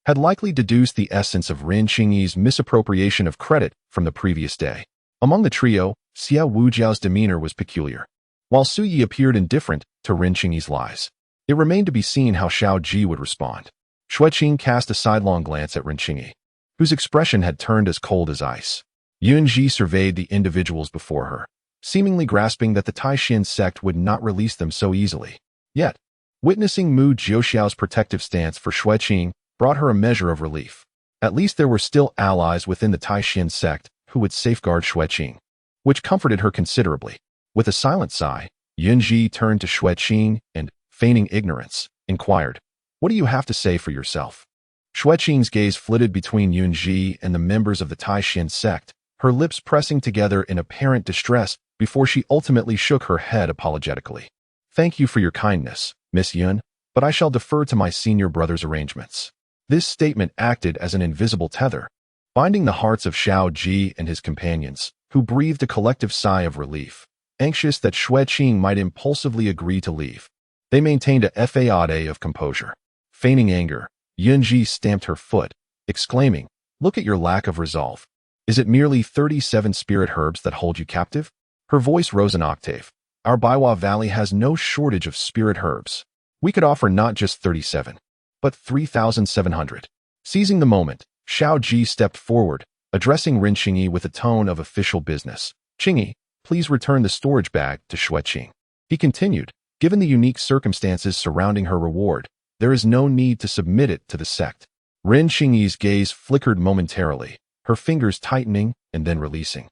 had likely deduced the essence of Renqingi's misappropriation of credit from the previous day. Among the trio, Xie Wujiao's demeanor was peculiar. While Su Yi appeared indifferent to Renqingi's lies, it remained to be seen how Xiao Ji would respond. Xue Qing cast a sidelong glance at Renqingi, whose expression had turned as cold as ice. Yunji surveyed the individuals before her, seemingly grasping that the Taishan sect would not release them so easily. Yet, witnessing Mu Jiuxiao's protective stance for Xue Qing brought her a measure of relief. At least there were still allies within the Taishan sect who would safeguard Xue Qing, which comforted her considerably. With a silent sigh, Yunji turned to Xue Qing and, feigning ignorance, inquired, "What do you have to say for yourself?" Xue Qing's gaze flitted between Yunji and the members of the Taishan sect, her lips pressing together in apparent distress before she ultimately shook her head apologetically. "Thank you for your kindness, Miss Yun, but I shall defer to my senior brother's arrangements." This statement acted as an invisible tether, binding the hearts of Xiao Ji and his companions, who breathed a collective sigh of relief, anxious that Xue Qing might impulsively agree to leave. They maintained a facade of composure. Feigning anger, Yunji stamped her foot, exclaiming, "Look at your lack of resolve. Is it merely 37 spirit herbs that hold you captive?" Her voice rose an octave. "Our Baiwa Valley has no shortage of spirit herbs. We could offer not just 37, but 3,700. Seizing the moment, Xiao Ji stepped forward, addressing Renqingi with a tone of official business. "Qingyi, please return the storage bag to Xue Qing." He continued, "Given the unique circumstances surrounding her reward, there is no need to submit it to the sect." Renqingi's gaze flickered momentarily, her fingers tightening and then releasing,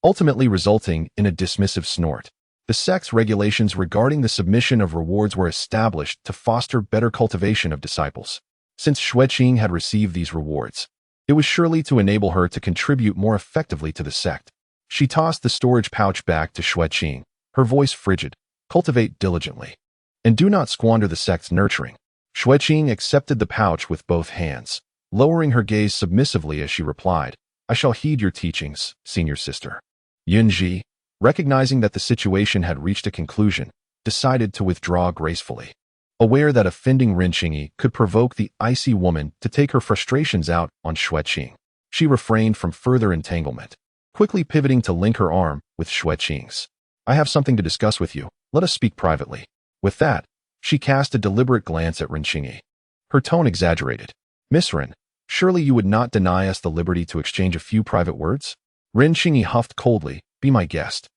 ultimately resulting in a dismissive snort. The sect's regulations regarding the submission of rewards were established to foster better cultivation of disciples. Since Xue Qing had received these rewards, it was surely to enable her to contribute more effectively to the sect. She tossed the storage pouch back to Xue Qing, her voice frigid. "Cultivate diligently, and do not squander the sect's nurturing." Xue Qing accepted the pouch with both hands, lowering her gaze submissively as she replied, "I shall heed your teachings, senior sister." Yunji, recognizing that the situation had reached a conclusion, decided to withdraw gracefully. Aware that offending Renqingi could provoke the icy woman to take her frustrations out on Xue Qing, she refrained from further entanglement, quickly pivoting to link her arm with Xue Qing's. "I have something to discuss with you. Let us speak privately." With that, she cast a deliberate glance at Renqingi, her tone exaggerated. "Miss Ren, surely you would not deny us the liberty to exchange a few private words?" Renqingi huffed coldly, "Be my guest."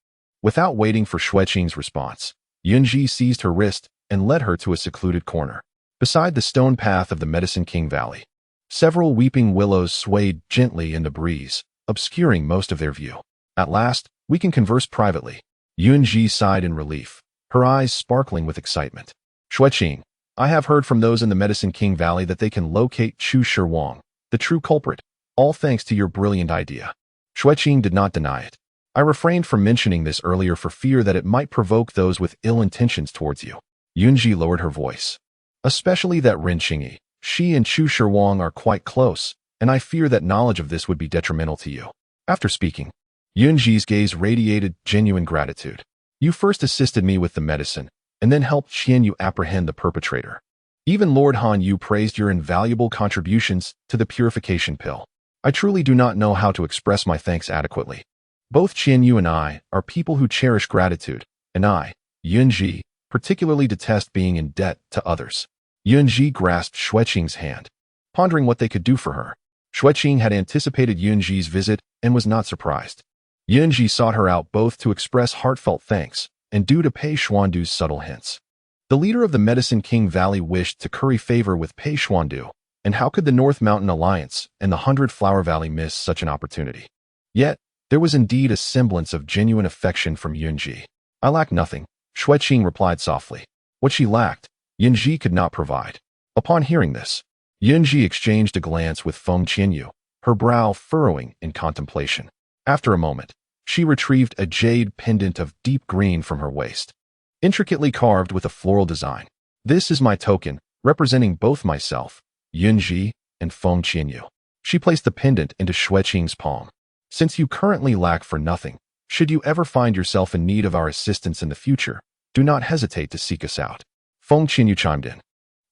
Without waiting for Xue Qing's response, Yunji seized her wrist and led her to a secluded corner, beside the stone path of the Medicine King Valley. Several weeping willows swayed gently in the breeze, obscuring most of their view. "At last, we can converse privately." Yunji sighed in relief, her eyes sparkling with excitement. "Xue Qing, I have heard from those in the Medicine King Valley that they can locate Chu Shirwang, the true culprit, all thanks to your brilliant idea." Xue Qing did not deny it. "I refrained from mentioning this earlier for fear that it might provoke those with ill intentions towards you." Yunji lowered her voice. "Especially that Renqingi, she and Chu Shirwang are quite close, and I fear that knowledge of this would be detrimental to you." After speaking, Yunji's gaze radiated genuine gratitude. "You first assisted me with the medicine, and then helped Qian Yu apprehend the perpetrator. Even Lord Han Yu praised your invaluable contributions to the purification pill. I truly do not know how to express my thanks adequately. Both Qianyu and I are people who cherish gratitude, and I, Yunji, particularly detest being in debt to others. Yunji grasped Xue Qing's hand, pondering what they could do for her. Xue Qing had anticipated Yunji's visit and was not surprised. Yunji sought her out both to express heartfelt thanks and due to Pei Xuandu's subtle hints. The leader of the Medicine King Valley wished to curry favor with Pei Xuandu, and how could the North Mountain Alliance and the 100 Flower Valley miss such an opportunity? Yet, there was indeed a semblance of genuine affection from Yunji. I lack nothing, Xue Qing replied softly. What she lacked, Yunji could not provide. Upon hearing this, Yunji exchanged a glance with Feng Qianyu, her brow furrowing in contemplation. After a moment, she retrieved a jade pendant of deep green from her waist, intricately carved with a floral design. This is my token, representing both myself, Yunji, and Feng Qianyu. She placed the pendant into Xue Qing's palm. Since you currently lack for nothing, should you ever find yourself in need of our assistance in the future, do not hesitate to seek us out. Feng Qianyu chimed in.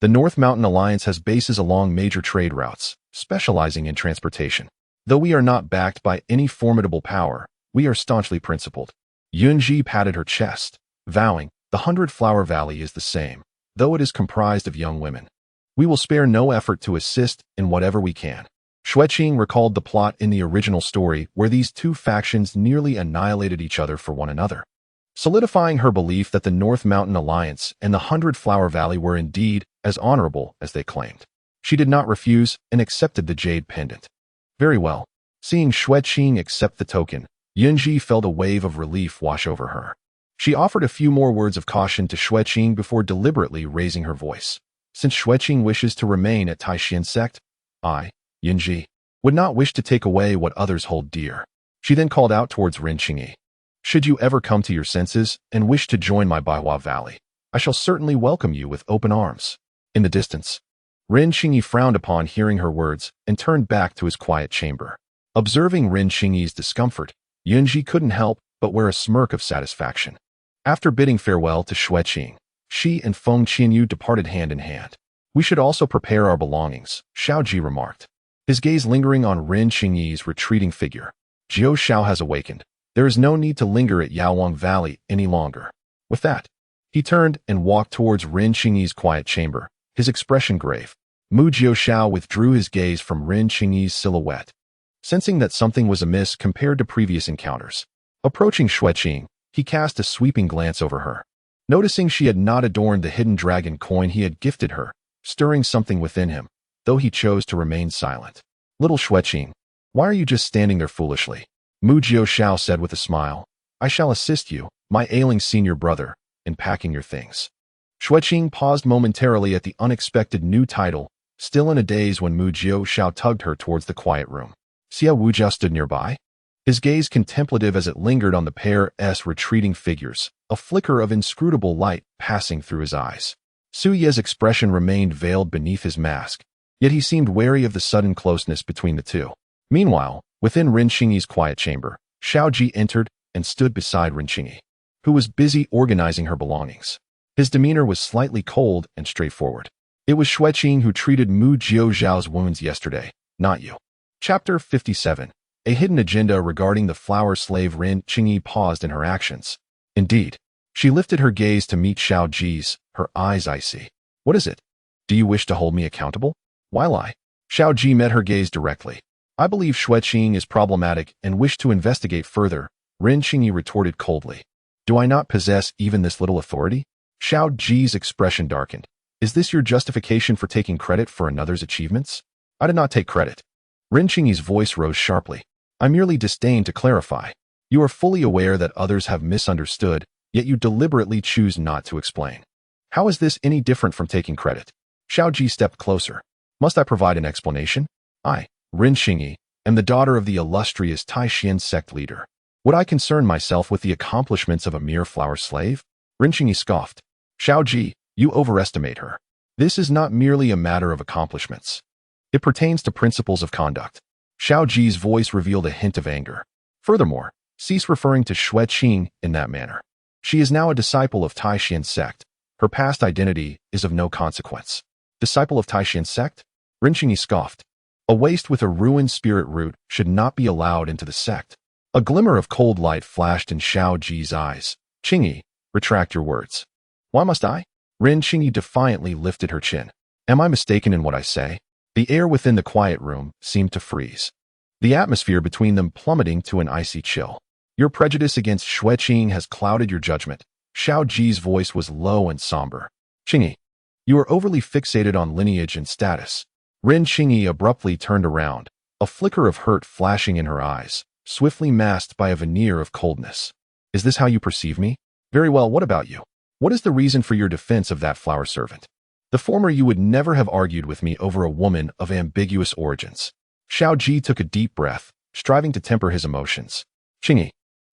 The North Mountain Alliance has bases along major trade routes, specializing in transportation. Though we are not backed by any formidable power, we are staunchly principled. Yunji patted her chest, vowing, the 100 Flower Valley is the same, though it is comprised of young women. We will spare no effort to assist in whatever we can. Xue Qing recalled the plot in the original story where these two factions nearly annihilated each other for one another, solidifying her belief that the North Mountain Alliance and the 100 Flower Valley were indeed as honorable as they claimed. She did not refuse and accepted the jade pendant. Very well. Seeing Xue Qing accept the token, Yunji felt a wave of relief wash over her. She offered a few more words of caution to Xue Qing before deliberately raising her voice. Since Xue Qing wishes to remain at Celestial Sect, I, Yunji, would not wish to take away what others hold dear. She then called out towards Ren Qingyi. Should you ever come to your senses and wish to join my Baihua Valley, I shall certainly welcome you with open arms. In the distance, Ren Qingyi frowned upon hearing her words and turned back to his quiet chamber. Observing Ren Qingyi's discomfort, Yunji couldn't help but wear a smirk of satisfaction. After bidding farewell to Xue Qing, she and Feng Qianyu departed hand in hand. We should also prepare our belongings, Xiao Ji remarked, his gaze lingering on Ren Qingyi's retreating figure. Jiao Xiao has awakened. There is no need to linger at Yaowang Valley any longer. With that, he turned and walked towards Ren Qingyi's quiet chamber, his expression grave. Mu Jiao Xiao withdrew his gaze from Ren Qingyi's silhouette, sensing that something was amiss compared to previous encounters. Approaching Xue Qing, he cast a sweeping glance over her. Noticing she had not adorned the hidden dragon coin he had gifted her, stirring something within him, though he chose to remain silent. Little Xue Qing, why are you just standing there foolishly? Mu Jiao Xiao said with a smile. I shall assist you, my ailing senior brother, in packing your things. Xue Qing paused momentarily at the unexpected new title, still in a daze when Mu Jiao Xiao tugged her towards the quiet room. Xia Wujia stood nearby, his gaze contemplative as it lingered on the pair's retreating figures, a flicker of inscrutable light passing through his eyes. Su Ye's expression remained veiled beneath his mask, yet he seemed wary of the sudden closeness between the two. Meanwhile, within Ren Qingyi's quiet chamber, Xiao Ji entered and stood beside Ren Qingyi, who was busy organizing her belongings. His demeanor was slightly cold and straightforward. It was Xue Qing who treated Mu Jiao Zhao's wounds yesterday, not you. Chapter 57. A hidden agenda regarding the flower slave. Ren Qingyi paused in her actions. Indeed, she lifted her gaze to meet Xiao Ji's, her eyes icy. What is it? Do you wish to hold me accountable? Why lie? Xiao Ji met her gaze directly. I believe Xue Qing is problematic and wish to investigate further, Ren Qingyi retorted coldly. Do I not possess even this little authority? Xiao Ji's expression darkened. Is this your justification for taking credit for another's achievements? I did not take credit. Ren Qingyi's voice rose sharply. I merely disdain to clarify. You are fully aware that others have misunderstood, yet you deliberately choose not to explain. How is this any different from taking credit? Xiao Ji stepped closer. Must I provide an explanation? I, Ren Qingyi, am the daughter of the illustrious Taishan sect leader. Would I concern myself with the accomplishments of a mere flower slave? Ren Qingyi scoffed. Xiao Ji, you overestimate her. This is not merely a matter of accomplishments. It pertains to principles of conduct. Xiao Ji's voice revealed a hint of anger. Furthermore, cease referring to Xue Qing in that manner. She is now a disciple of Taishan sect. Her past identity is of no consequence. Disciple of Taishan sect? Ren Qingyi scoffed. A waste with a ruined spirit root should not be allowed into the sect. A glimmer of cold light flashed in Xiao Ji's eyes. Qingyi, retract your words. Why must I? Ren Qingyi defiantly lifted her chin. Am I mistaken in what I say? The air within the quiet room seemed to freeze, the atmosphere between them plummeting to an icy chill. Your prejudice against Xue Qing has clouded your judgment. Xiao Ji's voice was low and somber. Qingyi, you are overly fixated on lineage and status. Ren Qingyi abruptly turned around, a flicker of hurt flashing in her eyes, swiftly masked by a veneer of coldness. Is this how you perceive me? Very well, what about you? What is the reason for your defense of that flower servant? The former you would never have argued with me over a woman of ambiguous origins. Xiao Ji took a deep breath, striving to temper his emotions. Qingyi,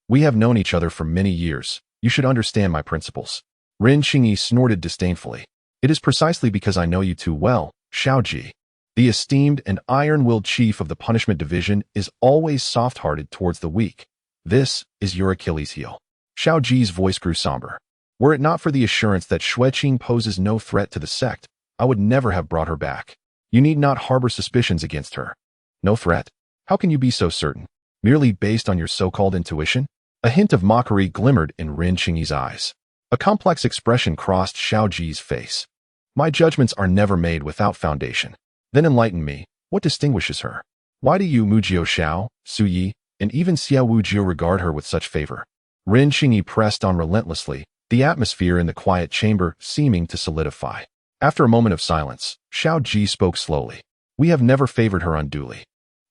we have known each other for many years. You should understand my principles. Ren Qingyi snorted disdainfully. It is precisely because I know you too well, Xiao Ji. The esteemed and iron-willed chief of the punishment division is always soft-hearted towards the weak. This is your Achilles heel. Xiao Ji's voice grew somber. Were it not for the assurance that Xue Qing poses no threat to the sect, I would never have brought her back. You need not harbor suspicions against her. No threat? How can you be so certain? Merely based on your so-called intuition? A hint of mockery glimmered in Ren Qingyi's eyes. A complex expression crossed Xiao Ji's face. My judgments are never made without foundation. Then enlighten me, what distinguishes her? Why do you, Mujio Xiao, Su Yi, and even Xiao Wujio regard her with such favor? Ren Qingyi pressed on relentlessly, the atmosphere in the quiet chamber seeming to solidify. After a moment of silence, Xiao Ji spoke slowly. We have never favored her unduly.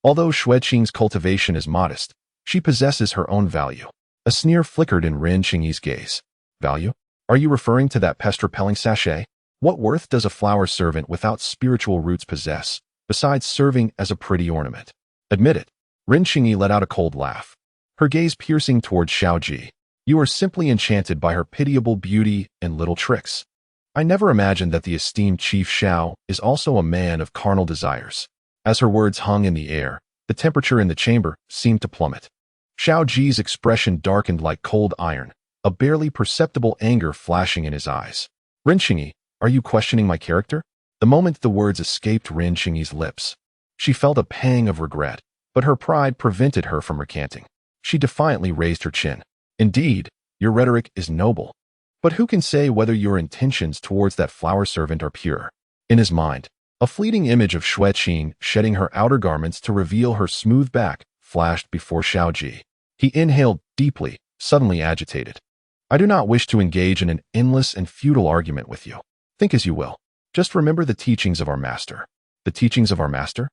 Although Xue Qing's cultivation is modest, she possesses her own value. A sneer flickered in Ren Qingyi's gaze. Value? Are you referring to that pest-repelling sachet? What worth does a flower servant without spiritual roots possess, besides serving as a pretty ornament? Admit it. Ren Qingyi let out a cold laugh, her gaze piercing toward Xiao Ji. You are simply enchanted by her pitiable beauty and little tricks. I never imagined that the esteemed Chief Xiao is also a man of carnal desires. As her words hung in the air, the temperature in the chamber seemed to plummet. Xiao Ji's expression darkened like cold iron, a barely perceptible anger flashing in his eyes. Ren Qingyi, are you questioning my character? The moment the words escaped Ren Qingyi's lips, she felt a pang of regret, but her pride prevented her from recanting. She defiantly raised her chin. Indeed, your rhetoric is noble. But who can say whether your intentions towards that flower servant are pure? In his mind, a fleeting image of Xue Qing shedding her outer garments to reveal her smooth back flashed before Xiao Ji. He inhaled deeply, suddenly agitated. I do not wish to engage in an endless and futile argument with you. Think as you will. Just remember the teachings of our master. The teachings of our master?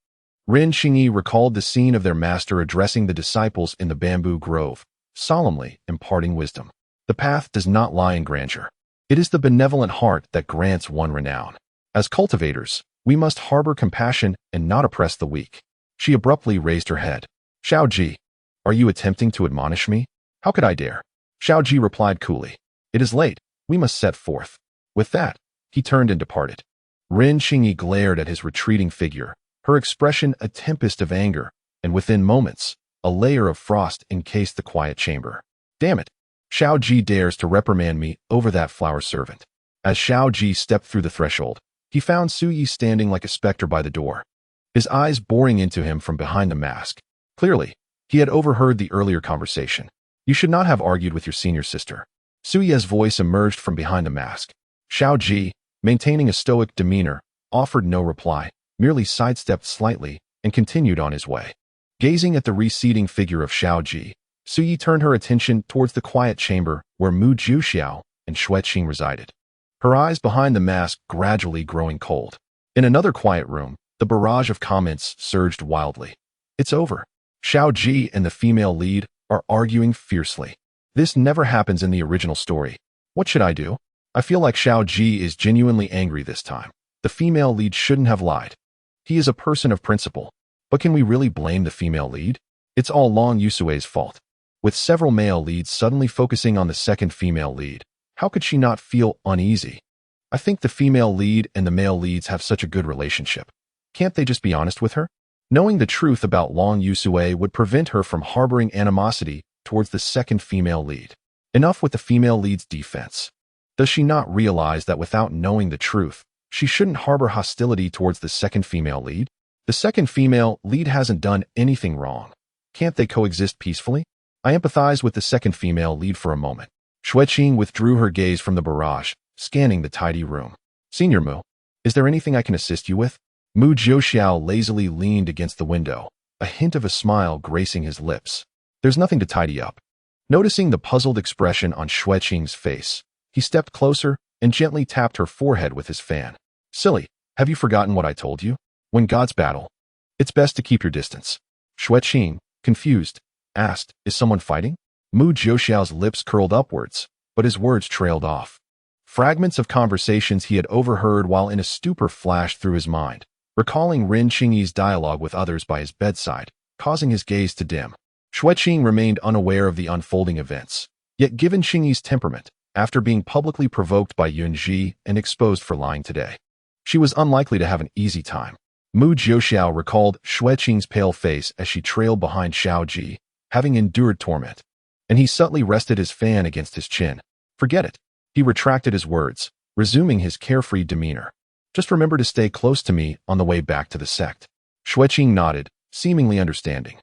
Ren Qingyi recalled the scene of their master addressing the disciples in the bamboo grove, solemnly imparting wisdom. The path does not lie in grandeur. It is the benevolent heart that grants one renown. As cultivators, we must harbor compassion and not oppress the weak. She abruptly raised her head. Xiao Ji, are you attempting to admonish me? How could I dare? Xiao Ji replied coolly. It is late. We must set forth. With that, he turned and departed. Ren Qingyi glared at his retreating figure, her expression a tempest of anger, and within moments, a layer of frost encased the quiet chamber. Damn it! Xiao Ji dares to reprimand me over that flower servant. As Xiao Ji stepped through the threshold, he found Su Yi standing like a specter by the door, his eyes boring into him from behind the mask. Clearly, he had overheard the earlier conversation. You should not have argued with your senior sister. Su Yi's voice emerged from behind the mask. Xiao Ji, maintaining a stoic demeanor, offered no reply, merely sidestepped slightly and continued on his way. Gazing at the receding figure of Xiao Ji, Su Yi turned her attention towards the quiet chamber where Mu Jiuxiao and Xue Qing resided, her eyes behind the mask gradually growing cold. In another quiet room, the barrage of comments surged wildly. It's over. Xiao Ji and the female lead are arguing fiercely. This never happens in the original story. What should I do? I feel like Xiao Ji is genuinely angry this time. The female lead shouldn't have lied. He is a person of principle. But can we really blame the female lead? It's all Long Yusue's fault. With several male leads suddenly focusing on the second female lead, how could she not feel uneasy? I think the female lead and the male leads have such a good relationship. Can't they just be honest with her? Knowing the truth about Long Yusue would prevent her from harboring animosity towards the second female lead. Enough with the female lead's defense. Does she not realize that without knowing the truth, she shouldn't harbor hostility towards the second female lead? The second female lead hasn't done anything wrong. Can't they coexist peacefully? I empathize with the second female lead for a moment. Xue Qing withdrew her gaze from the barrage, scanning the tidy room. Senior Mu, is there anything I can assist you with? Mu Jiuxiao lazily leaned against the window, a hint of a smile gracing his lips. There's nothing to tidy up. Noticing the puzzled expression on Xue Qing's face, he stepped closer and gently tapped her forehead with his fan. Silly, have you forgotten what I told you? When gods battle, it's best to keep your distance. Xue Qing, confused, asked, is someone fighting? Mu Jiuxiao's lips curled upwards, but his words trailed off. Fragments of conversations he had overheard while in a stupor flashed through his mind, recalling Ren Qingyi's dialogue with others by his bedside, causing his gaze to dim. Xue Qing remained unaware of the unfolding events. Yet given Qingyi's temperament, after being publicly provoked by Yunji and exposed for lying today, she was unlikely to have an easy time. Mu Jiuxiao recalled Xue Qing's pale face as she trailed behind Xiao Ji, having endured torment, and he subtly rested his fan against his chin. Forget it. He retracted his words, resuming his carefree demeanor. Just remember to stay close to me on the way back to the sect. Xue Qing nodded, seemingly understanding,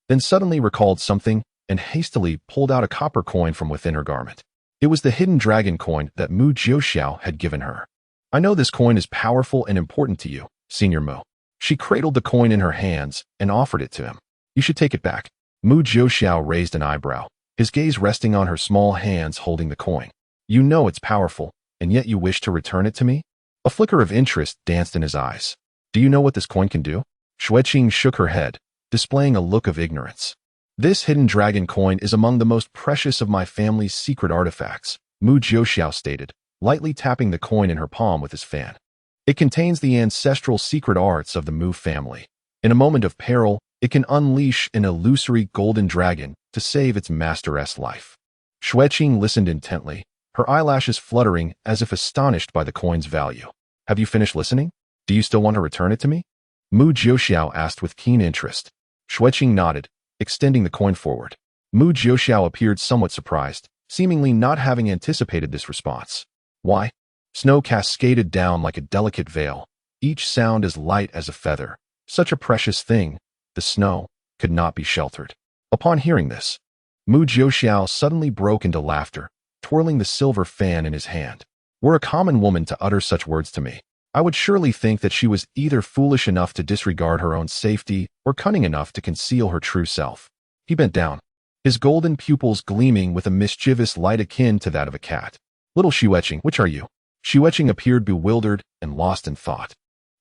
then suddenly recalled something and hastily pulled out a copper coin from within her garment. It was the hidden dragon coin that Mu Jiuxiao had given her. I know this coin is powerful and important to you, Senior Mu. She cradled the coin in her hands and offered it to him. You should take it back. Mu Jiuxiao raised an eyebrow, his gaze resting on her small hands holding the coin. You know it's powerful, and yet you wish to return it to me? A flicker of interest danced in his eyes. Do you know what this coin can do? Xue Qing shook her head, displaying a look of ignorance. This hidden dragon coin is among the most precious of my family's secret artifacts, Mu Jiuxiao stated, lightly tapping the coin in her palm with his fan. It contains the ancestral secret arts of the Mu family. In a moment of peril, it can unleash an illusory golden dragon to save its master's life. Xue Qing listened intently, her eyelashes fluttering as if astonished by the coin's value. Have you finished listening? Do you still want to return it to me? Mu Jiuxiao asked with keen interest. Xue Qing nodded, extending the coin forward. Mu Jiuxiao appeared somewhat surprised, seemingly not having anticipated this response. Why? Snow cascaded down like a delicate veil, each sound as light as a feather. Such a precious thing, the snow, could not be sheltered. Upon hearing this, Mu Jiuxiao suddenly broke into laughter, twirling the silver fan in his hand. Were a common woman to utter such words to me, I would surely think that she was either foolish enough to disregard her own safety or cunning enough to conceal her true self. He bent down, his golden pupils gleaming with a mischievous light akin to that of a cat. Little Xue Qing, which are you? Xue Qing appeared bewildered and lost in thought.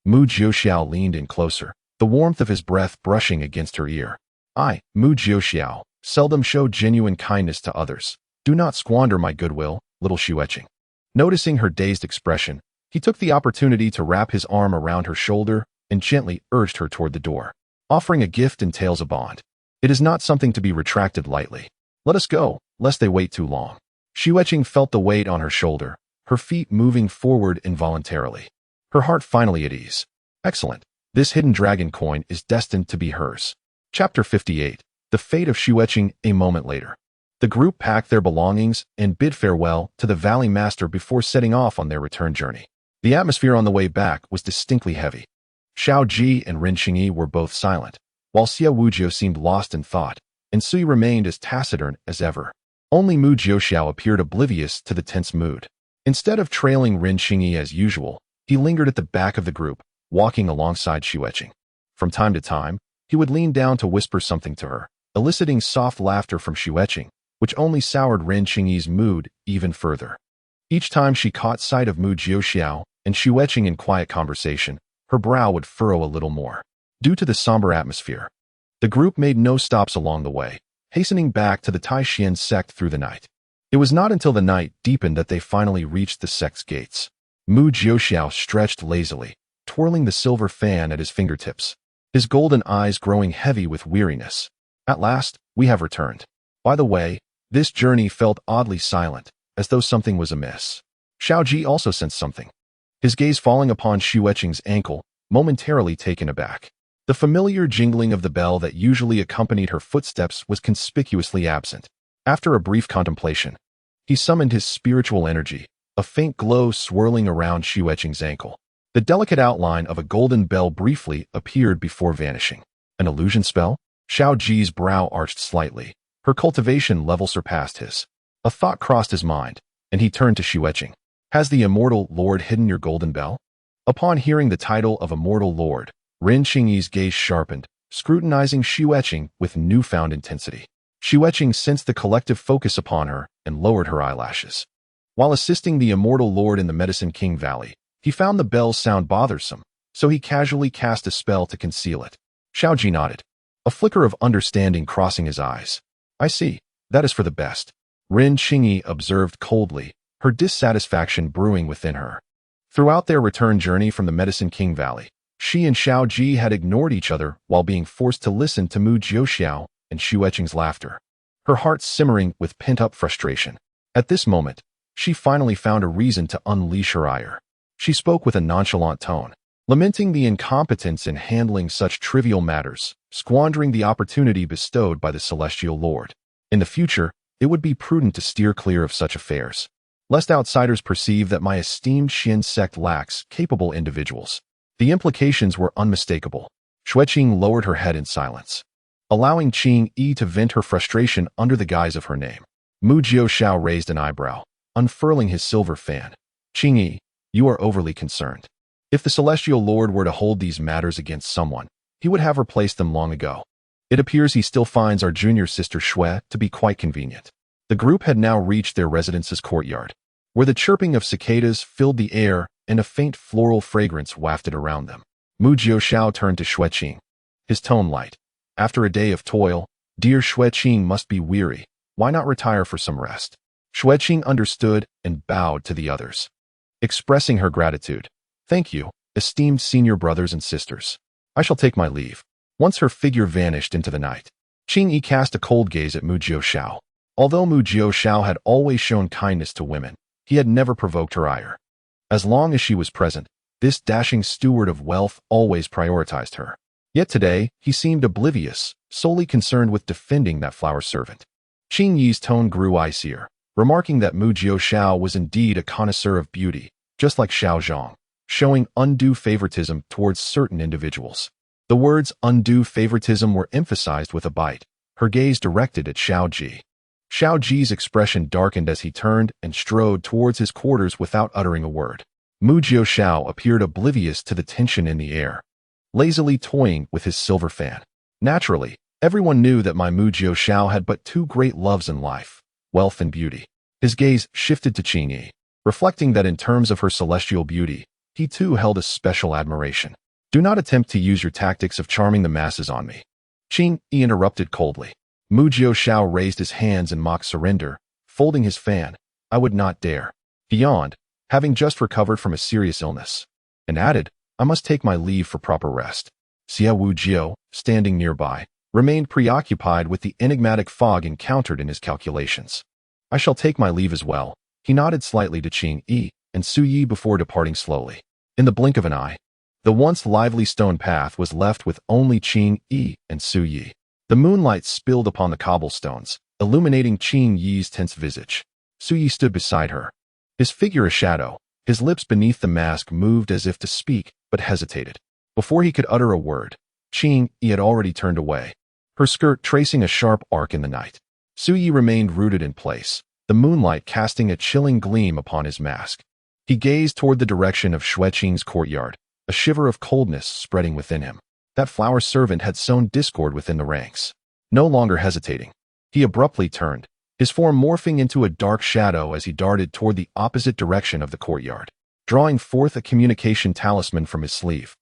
Mu Jiuxiao leaned in closer, the warmth of his breath brushing against her ear. I, Mu Jiuxiao, seldom show genuine kindness to others. Do not squander my goodwill, little Xue Qing. Noticing her dazed expression, he took the opportunity to wrap his arm around her shoulder and gently urged her toward the door. Offering a gift entails a bond. It is not something to be retracted lightly. Let us go, lest they wait too long. Xue Qing felt the weight on her shoulder, her feet moving forward involuntarily. Her heart finally at ease. Excellent. This hidden dragon coin is destined to be hers. Chapter 58. The Fate of Xue Qing. A moment later, the group packed their belongings and bid farewell to the Valley Master before setting off on their return journey. The atmosphere on the way back was distinctly heavy. Xiao Ji and Ren Qingyi were both silent, while Xie Wuzhou seemed lost in thought, and Sui remained as taciturn as ever. Only Mu Jiuxiao appeared oblivious to the tense mood. Instead of trailing Ren Qingyi as usual, he lingered at the back of the group, walking alongside Xue Qing. From time to time, he would lean down to whisper something to her, eliciting soft laughter from Xue Qing, which only soured Ren Qingyi's mood even further. Each time she caught sight of Mu Jiuxiao and Xue Qing in quiet conversation, her brow would furrow a little more. Due to the somber atmosphere, the group made no stops along the way, hastening back to the Taishan sect through the night. It was not until the night deepened that they finally reached the sect's gates. Mu Jiuxiao stretched lazily, twirling the silver fan at his fingertips, his golden eyes growing heavy with weariness. At last, we have returned. By the way, this journey felt oddly silent, as though something was amiss. Xiao Ji also sensed something, his gaze falling upon Xue Qing's ankle, momentarily taken aback. The familiar jingling of the bell that usually accompanied her footsteps was conspicuously absent. After a brief contemplation, he summoned his spiritual energy, a faint glow swirling around Xue Qing's ankle. The delicate outline of a golden bell briefly appeared before vanishing. An illusion spell? Xiao Ji's brow arched slightly. Her cultivation level surpassed his. A thought crossed his mind, and he turned to Xue Qing. Has the immortal lord hidden your golden bell? Upon hearing the title of immortal lord, Ren Qingyi's gaze sharpened, scrutinizing Xue Qing with newfound intensity. Xue Qing sensed the collective focus upon her and lowered her eyelashes. While assisting the immortal lord in the Medicine King Valley, he found the bell's sound bothersome, so he casually cast a spell to conceal it. Xiao Ji nodded, a flicker of understanding crossing his eyes. I see. That is for the best. Ren Qingyi observed coldly, her dissatisfaction brewing within her. Throughout their return journey from the Medicine King Valley, she and Xiao Ji had ignored each other while being forced to listen to Mu Jiuxiao and Xue Qing's laughter. Her heart simmering with pent-up frustration. At this moment, she finally found a reason to unleash her ire. She spoke with a nonchalant tone, lamenting the incompetence in handling such trivial matters, squandering the opportunity bestowed by the Celestial Lord. In the future, it would be prudent to steer clear of such affairs, lest outsiders perceive that my esteemed Xin sect lacks capable individuals. The implications were unmistakable. Xue Qing lowered her head in silence, allowing Qingyi to vent her frustration under the guise of her name. Mu Jiuxiao raised an eyebrow, unfurling his silver fan. Qingyi, you are overly concerned. If the Celestial Lord were to hold these matters against someone, he would have replaced them long ago. It appears he still finds our junior sister Xue to be quite convenient. The group had now reached their residence's courtyard, where the chirping of cicadas filled the air and a faint floral fragrance wafted around them. Mu Jiuxiao turned to Xue Qing, his tone light. After a day of toil, dear Xue Qing must be weary. Why not retire for some rest? Xue Qing understood and bowed to the others, expressing her gratitude. Thank you, esteemed senior brothers and sisters. I shall take my leave. Once her figure vanished into the night, Qingyi cast a cold gaze at Mu Jiuxiao. Although Mu Jiuxiao had always shown kindness to women, he had never provoked her ire. As long as she was present, this dashing steward of wealth always prioritized her. Yet today, he seemed oblivious, solely concerned with defending that flower servant. Qingyi's tone grew icier, remarking that Mu Jiuxiao was indeed a connoisseur of beauty, just like Xiao Zhang, showing undue favoritism towards certain individuals. The words undue favoritism were emphasized with a bite, her gaze directed at Xiao Ji. Xiao Ji's expression darkened as he turned and strode towards his quarters without uttering a word. Mu Jiuxiao appeared oblivious to the tension in the air, lazily toying with his silver fan. Naturally, everyone knew that my Mu Jiuxiao had but two great loves in life, wealth and beauty. His gaze shifted to Qingyi, reflecting that in terms of her celestial beauty, he too held a special admiration. Do not attempt to use your tactics of charming the masses on me. Qingyi interrupted coldly. Mu Jiuxiao raised his hands in mock surrender, folding his fan. I would not dare. He yawned, having just recovered from a serious illness, and added, I must take my leave for proper rest. Xia Wujiu, standing nearby, remained preoccupied with the enigmatic fog encountered in his calculations. I shall take my leave as well. He nodded slightly to Qingyi and Suyi before departing slowly. In the blink of an eye, the once lively stone path was left with only Qingyi and Suyi. The moonlight spilled upon the cobblestones, illuminating Qingyi's tense visage. Suyi stood beside her, his figure a shadow. His lips beneath the mask moved as if to speak, but hesitated. Before he could utter a word, Qingyi had already turned away, her skirt tracing a sharp arc in the night. Suyi remained rooted in place, the moonlight casting a chilling gleam upon his mask. He gazed toward the direction of Xue Qing's courtyard, a shiver of coldness spreading within him. That flower servant had sown discord within the ranks. No longer hesitating, he abruptly turned, his form morphing into a dark shadow as he darted toward the opposite direction of the courtyard, drawing forth a communication talisman from his sleeve.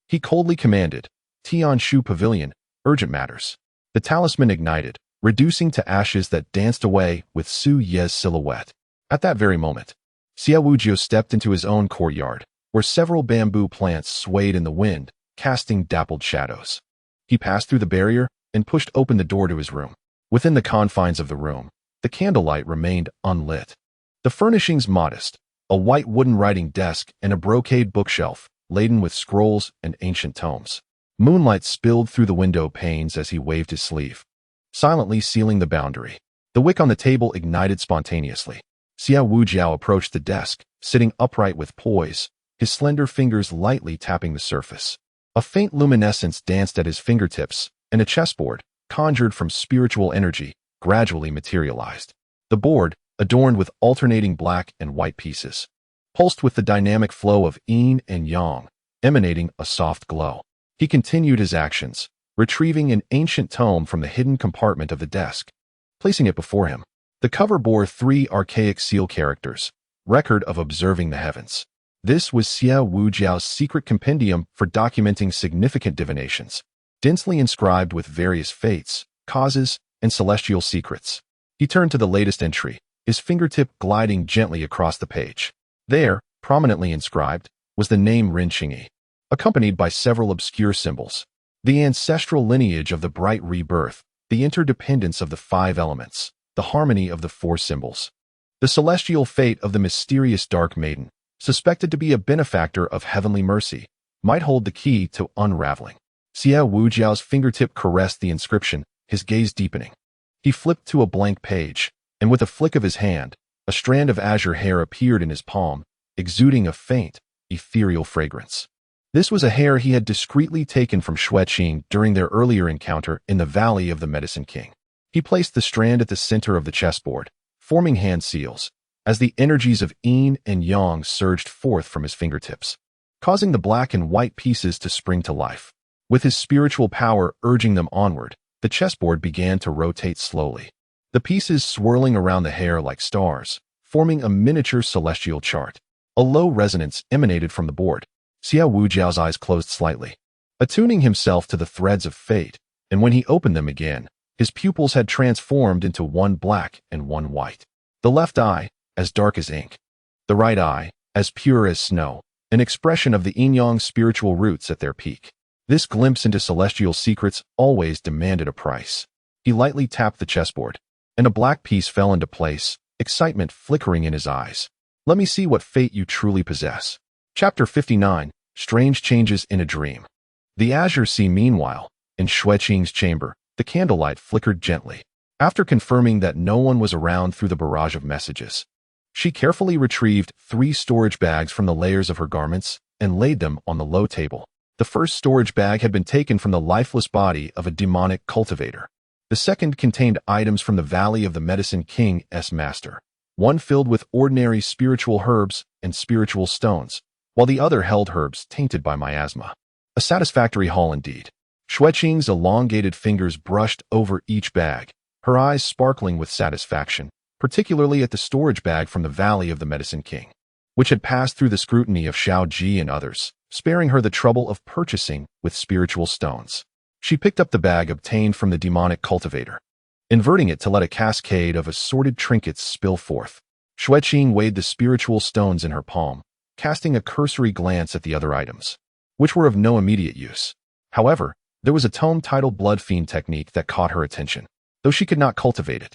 He coldly commanded, Tianshu Pavilion, urgent matters. The talisman ignited, reducing to ashes that danced away with Su Ye's silhouette. At that very moment, Xia Wujiu stepped into his own courtyard, where several bamboo plants swayed in the wind, casting dappled shadows. He passed through the barrier and pushed open the door to his room. Within the confines of the room, the candlelight remained unlit. The furnishings modest, a white wooden writing desk and a brocade bookshelf, laden with scrolls and ancient tomes. Moonlight spilled through the window panes as he waved his sleeve, silently sealing the boundary. The wick on the table ignited spontaneously. Xia Wujiao approached the desk, sitting upright with poise, his slender fingers lightly tapping the surface. A faint luminescence danced at his fingertips, and a chessboard, conjured from spiritual energy, gradually materialized. The board, adorned with alternating black and white pieces, pulsed with the dynamic flow of yin and yang, emanating a soft glow. He continued his actions, retrieving an ancient tome from the hidden compartment of the desk, placing it before him. The cover bore 3 archaic seal characters, record of observing the heavens. This was Xie Wujiao's secret compendium for documenting significant divinations, densely inscribed with various fates, causes, and celestial secrets. He turned to the latest entry, his fingertip gliding gently across the page. There, prominently inscribed, was the name Xue Qing, accompanied by several obscure symbols. The ancestral lineage of the bright rebirth, the interdependence of the 5 elements, the harmony of the 4 symbols. The celestial fate of the mysterious dark maiden, suspected to be a benefactor of heavenly mercy, might hold the key to unraveling. Xie Wujiao's fingertip caressed the inscription, his gaze deepening. He flipped to a blank page, and with a flick of his hand, a strand of azure hair appeared in his palm, exuding a faint, ethereal fragrance. This was a hair he had discreetly taken from Xue Qing during their earlier encounter in the Valley of the Medicine King. He placed the strand at the center of the chessboard, forming hand seals, as the energies of yin and yang surged forth from his fingertips, causing the black and white pieces to spring to life. With his spiritual power urging them onward, the chessboard began to rotate slowly, the pieces swirling around the hair like stars, forming a miniature celestial chart. A low resonance emanated from the board. Xie Wujiao's eyes closed slightly, attuning himself to the threads of fate, and when he opened them again, his pupils had transformed into one black and one white. The left eye, as dark as ink. The right eye, as pure as snow, an expression of the yin-yang spiritual roots at their peak. This glimpse into celestial secrets always demanded a price. He lightly tapped the chessboard, and a black piece fell into place, excitement flickering in his eyes. Let me see what fate you truly possess. Chapter 59, Strange Changes in a Dream. The azure sea meanwhile, in Xue Qing's chamber, the candlelight flickered gently. After confirming that no one was around through the barrage of messages, she carefully retrieved 3 storage bags from the layers of her garments and laid them on the low table. The first storage bag had been taken from the lifeless body of a demonic cultivator. The second contained items from the Valley of the Medicine King's master, one filled with ordinary spiritual herbs and spiritual stones, while the other held herbs tainted by miasma. A satisfactory haul indeed. Xue Qing's elongated fingers brushed over each bag, her eyes sparkling with satisfaction, particularly at the storage bag from the Valley of the Medicine King, which had passed through the scrutiny of Shao Ji and others, sparing her the trouble of purchasing with spiritual stones. She picked up the bag obtained from the demonic cultivator, inverting it to let a cascade of assorted trinkets spill forth. Xue Qing weighed the spiritual stones in her palm, casting a cursory glance at the other items, which were of no immediate use. However, there was a tome titled Blood Fiend technique that caught her attention, though she could not cultivate it.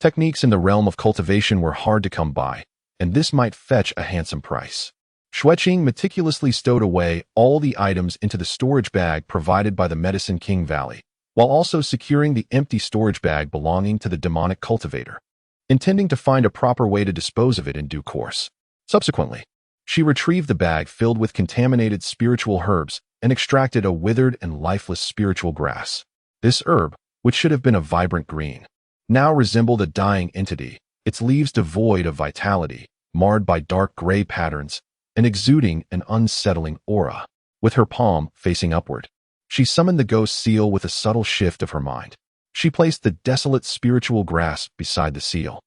Techniques in the realm of cultivation were hard to come by, and this might fetch a handsome price. Xue Qing meticulously stowed away all the items into the storage bag provided by the Medicine King Valley, while also securing the empty storage bag belonging to the demonic cultivator, intending to find a proper way to dispose of it in due course. Subsequently, she retrieved the bag filled with contaminated spiritual herbs and extracted a withered and lifeless spiritual grass. This herb, which should have been a vibrant green, now resembled a dying entity, its leaves devoid of vitality, marred by dark gray patterns, and exuding an unsettling aura. With her palm facing upward, she summoned the ghost seal with a subtle shift of her mind. She placed the desolate spiritual grass beside the seal,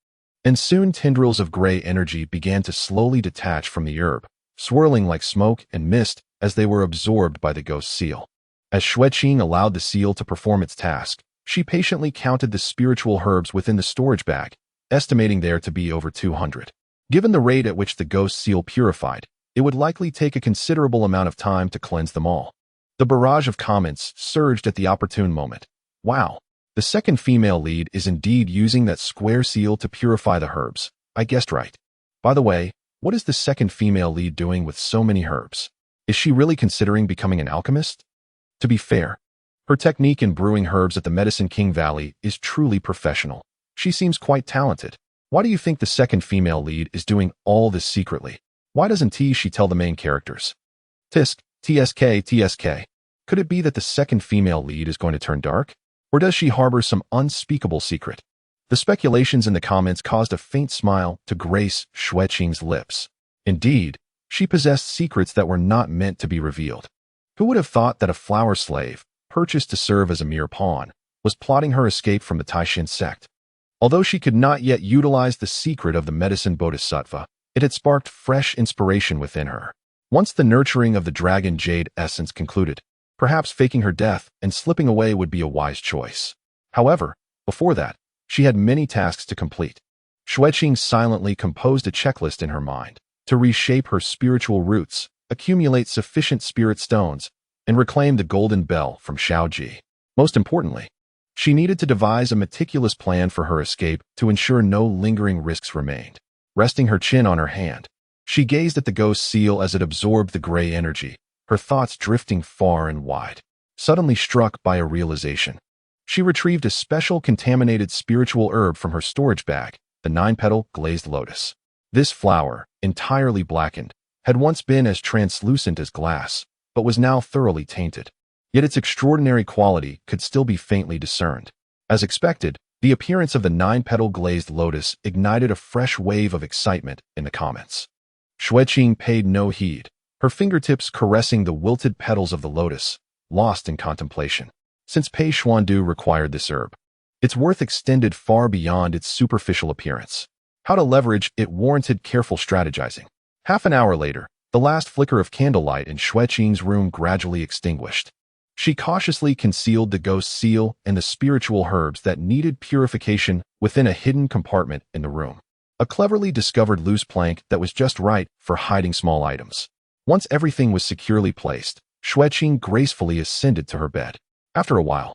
and soon tendrils of gray energy began to slowly detach from the herb, swirling like smoke and mist as they were absorbed by the ghost seal. As Xue Qing allowed the seal to perform its task, she patiently counted the spiritual herbs within the storage bag, estimating there to be over 200. Given the rate at which the ghost seal purified, it would likely take a considerable amount of time to cleanse them all. The barrage of comments surged at the opportune moment. Wow, the second female lead is indeed using that square seal to purify the herbs. I guessed right. By the way, what is the second female lead doing with so many herbs? Is she really considering becoming an alchemist? To be fair, her technique in brewing herbs at the Medicine King Valley is truly professional. She seems quite talented. Why do you think the second female lead is doing all this secretly? Why doesn't she tell the main characters? Tisk, TSK, TSK. Could it be that the second female lead is going to turn dark? Or does she harbor some unspeakable secret? The speculations in the comments caused a faint smile to grace Xue Qing's lips. Indeed, she possessed secrets that were not meant to be revealed. Who would have thought that a flower slave, purchased to serve as a mere pawn, was plotting her escape from the Taishin sect? Although she could not yet utilize the secret of the medicine bodhisattva, it had sparked fresh inspiration within her. Once the nurturing of the dragon jade essence concluded, perhaps faking her death and slipping away would be a wise choice. However, before that, she had many tasks to complete. Xue Qing silently composed a checklist in her mind to reshape her spiritual roots, accumulate sufficient spirit stones, and reclaim the golden bell from Shaoji. Most importantly, she needed to devise a meticulous plan for her escape to ensure no lingering risks remained. Resting her chin on her hand, she gazed at the ghost seal as it absorbed the gray energy, her thoughts drifting far and wide. Suddenly struck by a realization, she retrieved a special contaminated spiritual herb from her storage bag, the 9-petal glazed lotus. This flower, entirely blackened, had once been as translucent as glass, but was now thoroughly tainted. Yet its extraordinary quality could still be faintly discerned. As expected, the appearance of the 9-petal glazed lotus ignited a fresh wave of excitement in the comments. Xue Qing paid no heed, her fingertips caressing the wilted petals of the lotus, lost in contemplation. Since Pei Xuandu required this herb, its worth extended far beyond its superficial appearance. How to leverage it warranted careful strategizing. Half an hour later, the last flicker of candlelight in Xue Qing's room gradually extinguished. She cautiously concealed the ghost seal and the spiritual herbs that needed purification within a hidden compartment in the room. A cleverly discovered loose plank that was just right for hiding small items. Once everything was securely placed, Xue Qing gracefully ascended to her bed. After a while,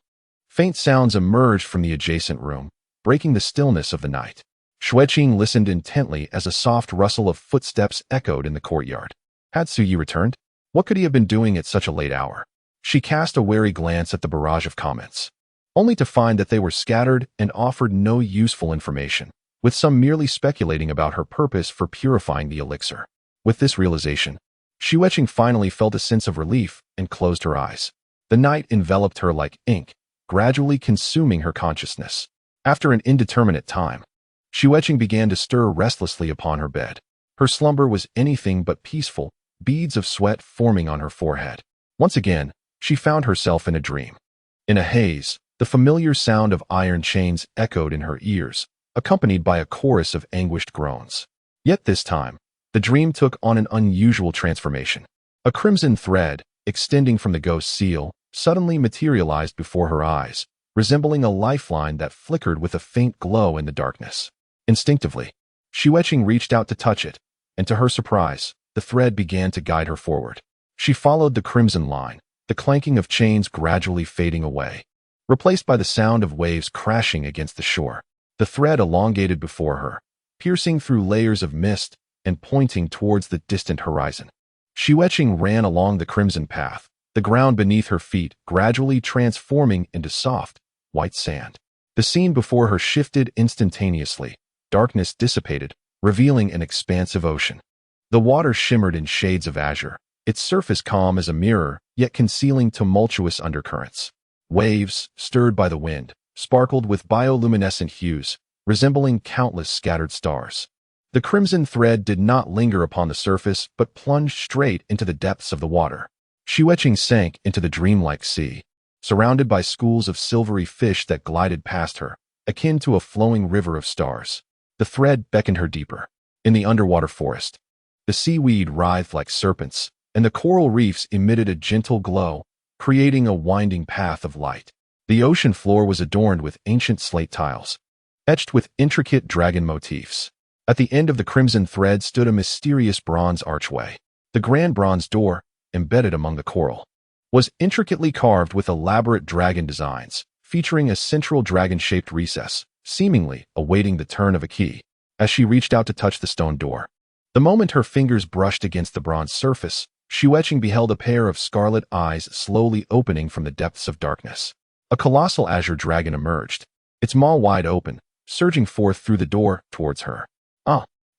faint sounds emerged from the adjacent room, breaking the stillness of the night. Xue Qing listened intently as a soft rustle of footsteps echoed in the courtyard. Had Suyi returned? What could he have been doing at such a late hour? She cast a wary glance at the barrage of comments, only to find that they were scattered and offered no useful information, with some merely speculating about her purpose for purifying the elixir. With this realization, Xue Qing finally felt a sense of relief and closed her eyes. The night enveloped her like ink, gradually consuming her consciousness. After an indeterminate time, Xue Qing began to stir restlessly upon her bed. Her slumber was anything but peaceful, beads of sweat forming on her forehead. Once again, she found herself in a dream. In a haze, the familiar sound of iron chains echoed in her ears, accompanied by a chorus of anguished groans. Yet this time, the dream took on an unusual transformation. A crimson thread, extending from the ghost seal, suddenly materialized before her eyes, resembling a lifeline that flickered with a faint glow in the darkness. Instinctively, Xue Qing reached out to touch it, and to her surprise, the thread began to guide her forward. She followed the crimson line, the clanking of chains gradually fading away, replaced by the sound of waves crashing against the shore. The thread elongated before her, piercing through layers of mist and pointing towards the distant horizon. Xue Qing ran along the crimson path, the ground beneath her feet gradually transforming into soft, white sand. The scene before her shifted instantaneously. Darkness dissipated, revealing an expansive ocean. The water shimmered in shades of azure, its surface calm as a mirror, yet concealing tumultuous undercurrents. Waves, stirred by the wind, sparkled with bioluminescent hues, resembling countless scattered stars. The crimson thread did not linger upon the surface, but plunged straight into the depths of the water. Xue Qing sank into the dreamlike sea, surrounded by schools of silvery fish that glided past her, akin to a flowing river of stars. The thread beckoned her deeper. In the underwater forest, the seaweed writhed like serpents, and the coral reefs emitted a gentle glow, creating a winding path of light. The ocean floor was adorned with ancient slate tiles, etched with intricate dragon motifs. At the end of the crimson thread stood a mysterious bronze archway. The grand bronze door, embedded among the coral, was intricately carved with elaborate dragon designs, featuring a central dragon-shaped recess, seemingly awaiting the turn of a key. As she reached out to touch the stone door, the moment her fingers brushed against the bronze surface, Xue Qing beheld a pair of scarlet eyes slowly opening from the depths of darkness. A colossal azure dragon emerged, its maw wide open, surging forth through the door towards her.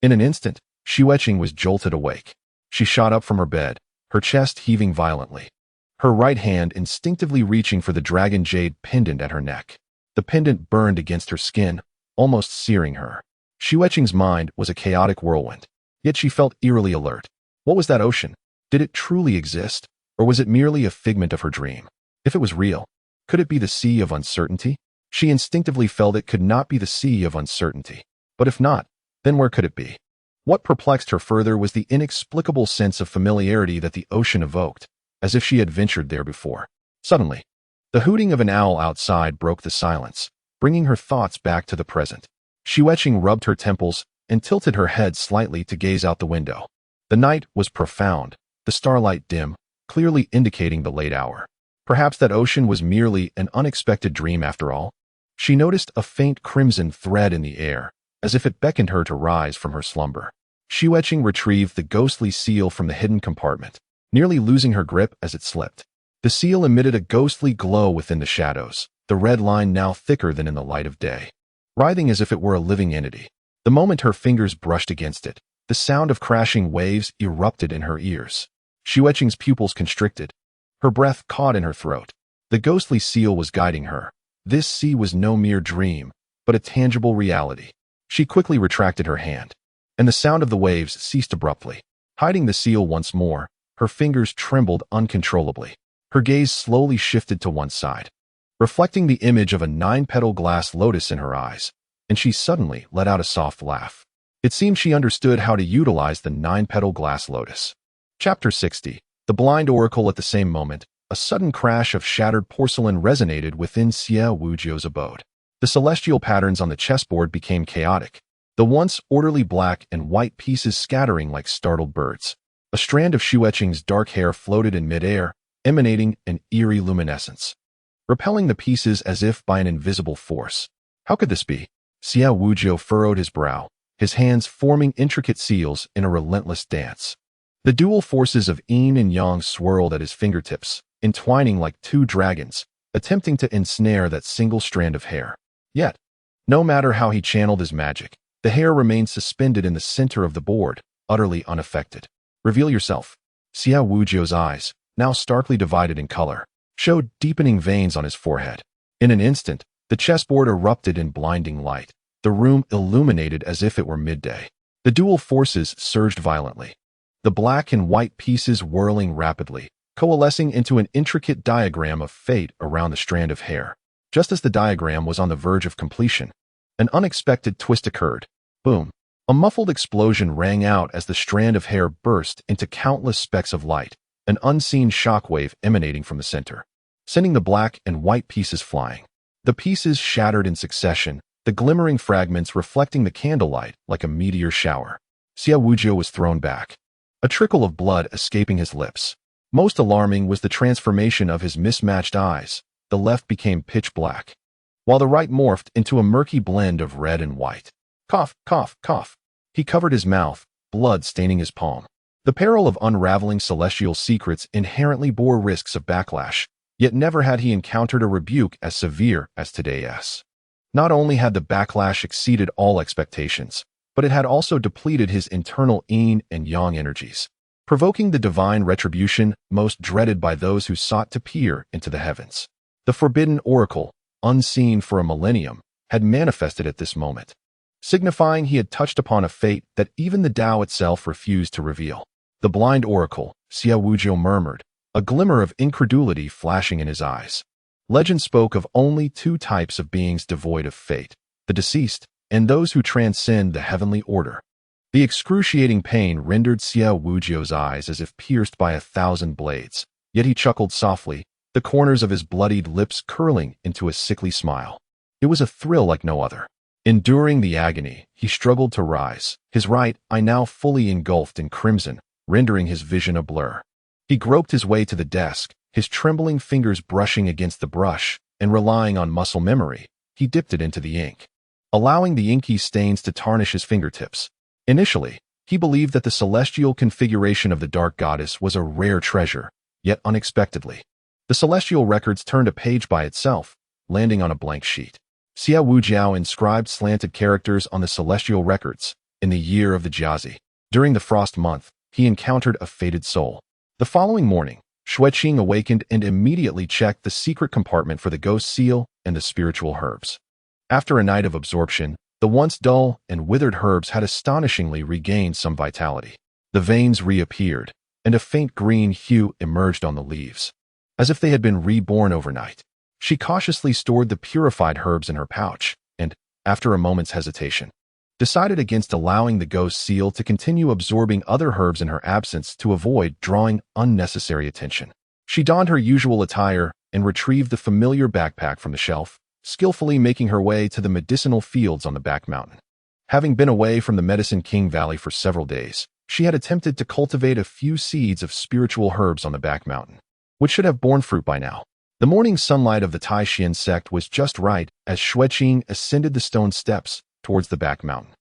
In an instant, Xue Qing was jolted awake. She shot up from her bed, her chest heaving violently. Her right hand instinctively reaching for the dragon jade pendant at her neck. The pendant burned against her skin, almost searing her. Xue Qing's mind was a chaotic whirlwind, yet she felt eerily alert. What was that ocean? Did it truly exist, or was it merely a figment of her dream? If it was real, could it be the sea of uncertainty? She instinctively felt it could not be the sea of uncertainty. But if not, then where could it be? What perplexed her further was the inexplicable sense of familiarity that the ocean evoked, as if she had ventured there before. Suddenly, the hooting of an owl outside broke the silence, bringing her thoughts back to the present. Xue Qing rubbed her temples and tilted her head slightly to gaze out the window. The night was profound, the starlight dim, clearly indicating the late hour. Perhaps that ocean was merely an unexpected dream after all. She noticed a faint crimson thread in the air, as if it beckoned her to rise from her slumber. Xue Qing retrieved the ghostly seal from the hidden compartment, nearly losing her grip as it slipped. The seal emitted a ghostly glow within the shadows, the red line now thicker than in the light of day, writhing as if it were a living entity. The moment her fingers brushed against it, the sound of crashing waves erupted in her ears. Xue Qing's pupils constricted, her breath caught in her throat. The ghostly seal was guiding her. This sea was no mere dream, but a tangible reality. She quickly retracted her hand, and the sound of the waves ceased abruptly. Hiding the seal once more, her fingers trembled uncontrollably. Her gaze slowly shifted to one side, reflecting the image of a 9-petal glass lotus in her eyes, and she suddenly let out a soft laugh. It seemed she understood how to utilize the 9-petal glass lotus. Chapter 60. The Blind Oracle. At the same moment, a sudden crash of shattered porcelain resonated within Xie Wuzhou's abode. The celestial patterns on the chessboard became chaotic, the once orderly black and white pieces scattering like startled birds. A strand of Xue Qing's dark hair floated in midair, emanating an eerie luminescence, repelling the pieces as if by an invisible force. How could this be? Xie Wuzhou furrowed his brow, his hands forming intricate seals in a relentless dance. The dual forces of yin and yang swirled at his fingertips, entwining like two dragons, attempting to ensnare that single strand of hair. Yet, no matter how he channeled his magic, the hair remained suspended in the center of the board, utterly unaffected. Reveal yourself. Xie Wuzhou's eyes, now starkly divided in color, showed deepening veins on his forehead. In an instant, the chessboard erupted in blinding light, the room illuminated as if it were midday. The dual forces surged violently, the black and white pieces whirling rapidly, coalescing into an intricate diagram of fate around the strand of hair. Just as the diagram was on the verge of completion, an unexpected twist occurred. Boom! A muffled explosion rang out as the strand of hair burst into countless specks of light, an unseen shockwave emanating from the center, sending the black and white pieces flying. The pieces shattered in succession, the glimmering fragments reflecting the candlelight like a meteor shower. Xie Wuzhou was thrown back, a trickle of blood escaping his lips. Most alarming was the transformation of his mismatched eyes. The left became pitch black, while the right morphed into a murky blend of red and white. Cough, cough, cough. He covered his mouth, blood staining his palm. The peril of unraveling celestial secrets inherently bore risks of backlash, yet never had he encountered a rebuke as severe as today's. Not only had the backlash exceeded all expectations, but it had also depleted his internal yin and yang energies, provoking the divine retribution most dreaded by those who sought to peer into the heavens. The forbidden oracle, unseen for a millennium, had manifested at this moment, signifying he had touched upon a fate that even the Tao itself refused to reveal. The blind oracle, Xie Wuzhou murmured, a glimmer of incredulity flashing in his eyes. Legend spoke of only two types of beings devoid of fate, the deceased and those who transcend the heavenly order. The excruciating pain rendered Xie Wuzhou's eyes as if pierced by 1,000 blades, yet he chuckled softly, the corners of his bloodied lips curling into a sickly smile. It was a thrill like no other. Enduring the agony, he struggled to rise, his right eye now fully engulfed in crimson, rendering his vision a blur. He groped his way to the desk, his trembling fingers brushing against the brush, and relying on muscle memory, he dipped it into the ink, allowing the inky stains to tarnish his fingertips. Initially, he believed that the celestial configuration of the Dark Goddess was a rare treasure, yet unexpectedly, the celestial records turned a page by itself, landing on a blank sheet. Xie Wuzhou inscribed slanted characters on the celestial records, in the year of the Jiazi. During the frost month, he encountered a fated soul. The following morning, Xue Qing awakened and immediately checked the secret compartment for the ghost seal and the spiritual herbs. After a night of absorption, the once dull and withered herbs had astonishingly regained some vitality. The veins reappeared, and a faint green hue emerged on the leaves, as if they had been reborn overnight. She cautiously stored the purified herbs in her pouch, and, after a moment's hesitation, decided against allowing the ghost seal to continue absorbing other herbs in her absence to avoid drawing unnecessary attention. She donned her usual attire and retrieved the familiar backpack from the shelf, skillfully making her way to the medicinal fields on the back mountain. Having been away from the Medicine King Valley for several days, she had attempted to cultivate a few seeds of spiritual herbs on the back mountain, which should have borne fruit by now. The morning sunlight of the Celestial Sect was just right as Xue Qing ascended the stone steps towards the back mountain.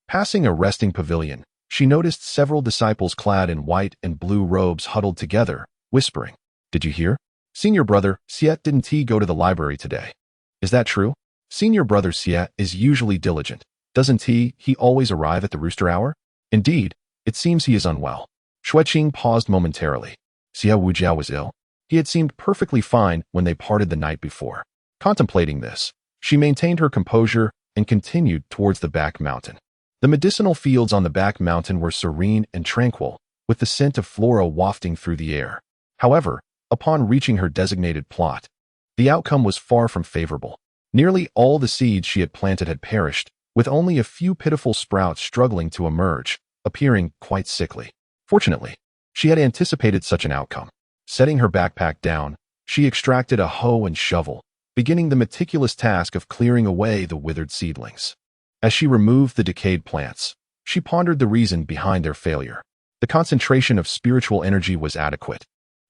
Passing a resting pavilion, she noticed several disciples clad in white and blue robes huddled together, whispering, "Did you hear? Senior brother Xie didn't he go to the library today? Is that true? Senior brother Xie is usually diligent. Doesn't he always arrive at the rooster hour? Indeed, it seems he is unwell." Xue Qing paused momentarily. Xie Wujiao was ill. He had seemed perfectly fine when they parted the night before. Contemplating this, she maintained her composure and continued towards the back mountain. The medicinal fields on the back mountain were serene and tranquil, with the scent of flora wafting through the air. However, upon reaching her designated plot, the outcome was far from favorable. Nearly all the seeds she had planted had perished, with only a few pitiful sprouts struggling to emerge, appearing quite sickly. Fortunately, she had anticipated such an outcome. Setting her backpack down, she extracted a hoe and shovel, beginning the meticulous task of clearing away the withered seedlings. As she removed the decayed plants, she pondered the reason behind their failure. The concentration of spiritual energy was adequate,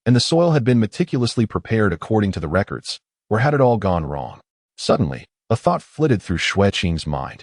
and the soil had been meticulously prepared according to the records. Where had it all gone wrong? Suddenly, a thought flitted through Xue Qing's mind.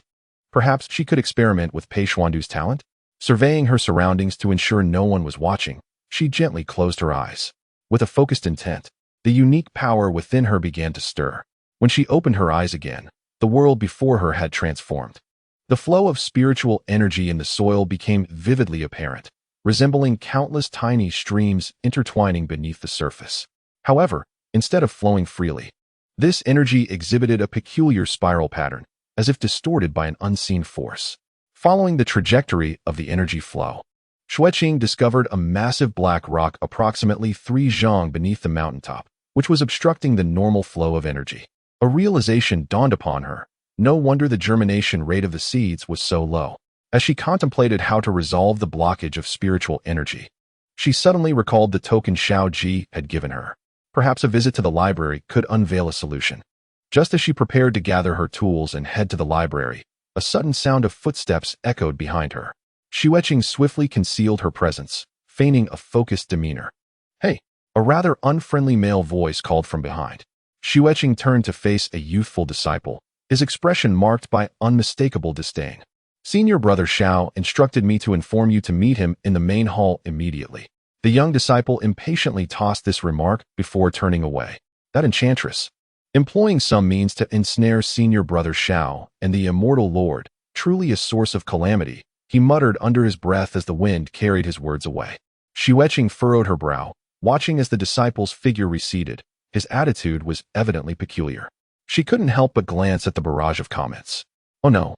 Perhaps she could experiment with Pei Xuandu's talent? Surveying her surroundings to ensure no one was watching, she gently closed her eyes. With a focused intent, the unique power within her began to stir. When she opened her eyes again, the world before her had transformed. The flow of spiritual energy in the soil became vividly apparent, resembling countless tiny streams intertwining beneath the surface. However, instead of flowing freely, this energy exhibited a peculiar spiral pattern, as if distorted by an unseen force. Following the trajectory of the energy flow, Xue Qing discovered a massive black rock approximately 3 zhang beneath the mountaintop, which was obstructing the normal flow of energy. A realization dawned upon her. No wonder the germination rate of the seeds was so low. As she contemplated how to resolve the blockage of spiritual energy, she suddenly recalled the token Xiao Ji had given her. Perhaps a visit to the library could unveil a solution. Just as she prepared to gather her tools and head to the library, a sudden sound of footsteps echoed behind her. Xue Qing swiftly concealed her presence, feigning a focused demeanor. "Hey!" A rather unfriendly male voice called from behind. Xue Qing turned to face a youthful disciple, his expression marked by unmistakable disdain. "Senior brother Xiao instructed me to inform you to meet him in the main hall immediately." The young disciple impatiently tossed this remark before turning away. That enchantress, employing some means to ensnare senior brother Xiao and the immortal lord, truly a source of calamity, he muttered under his breath as the wind carried his words away. Xue Qing furrowed her brow, watching as the disciple's figure receded. His attitude was evidently peculiar. She couldn't help but glance at the barrage of comments. Oh no.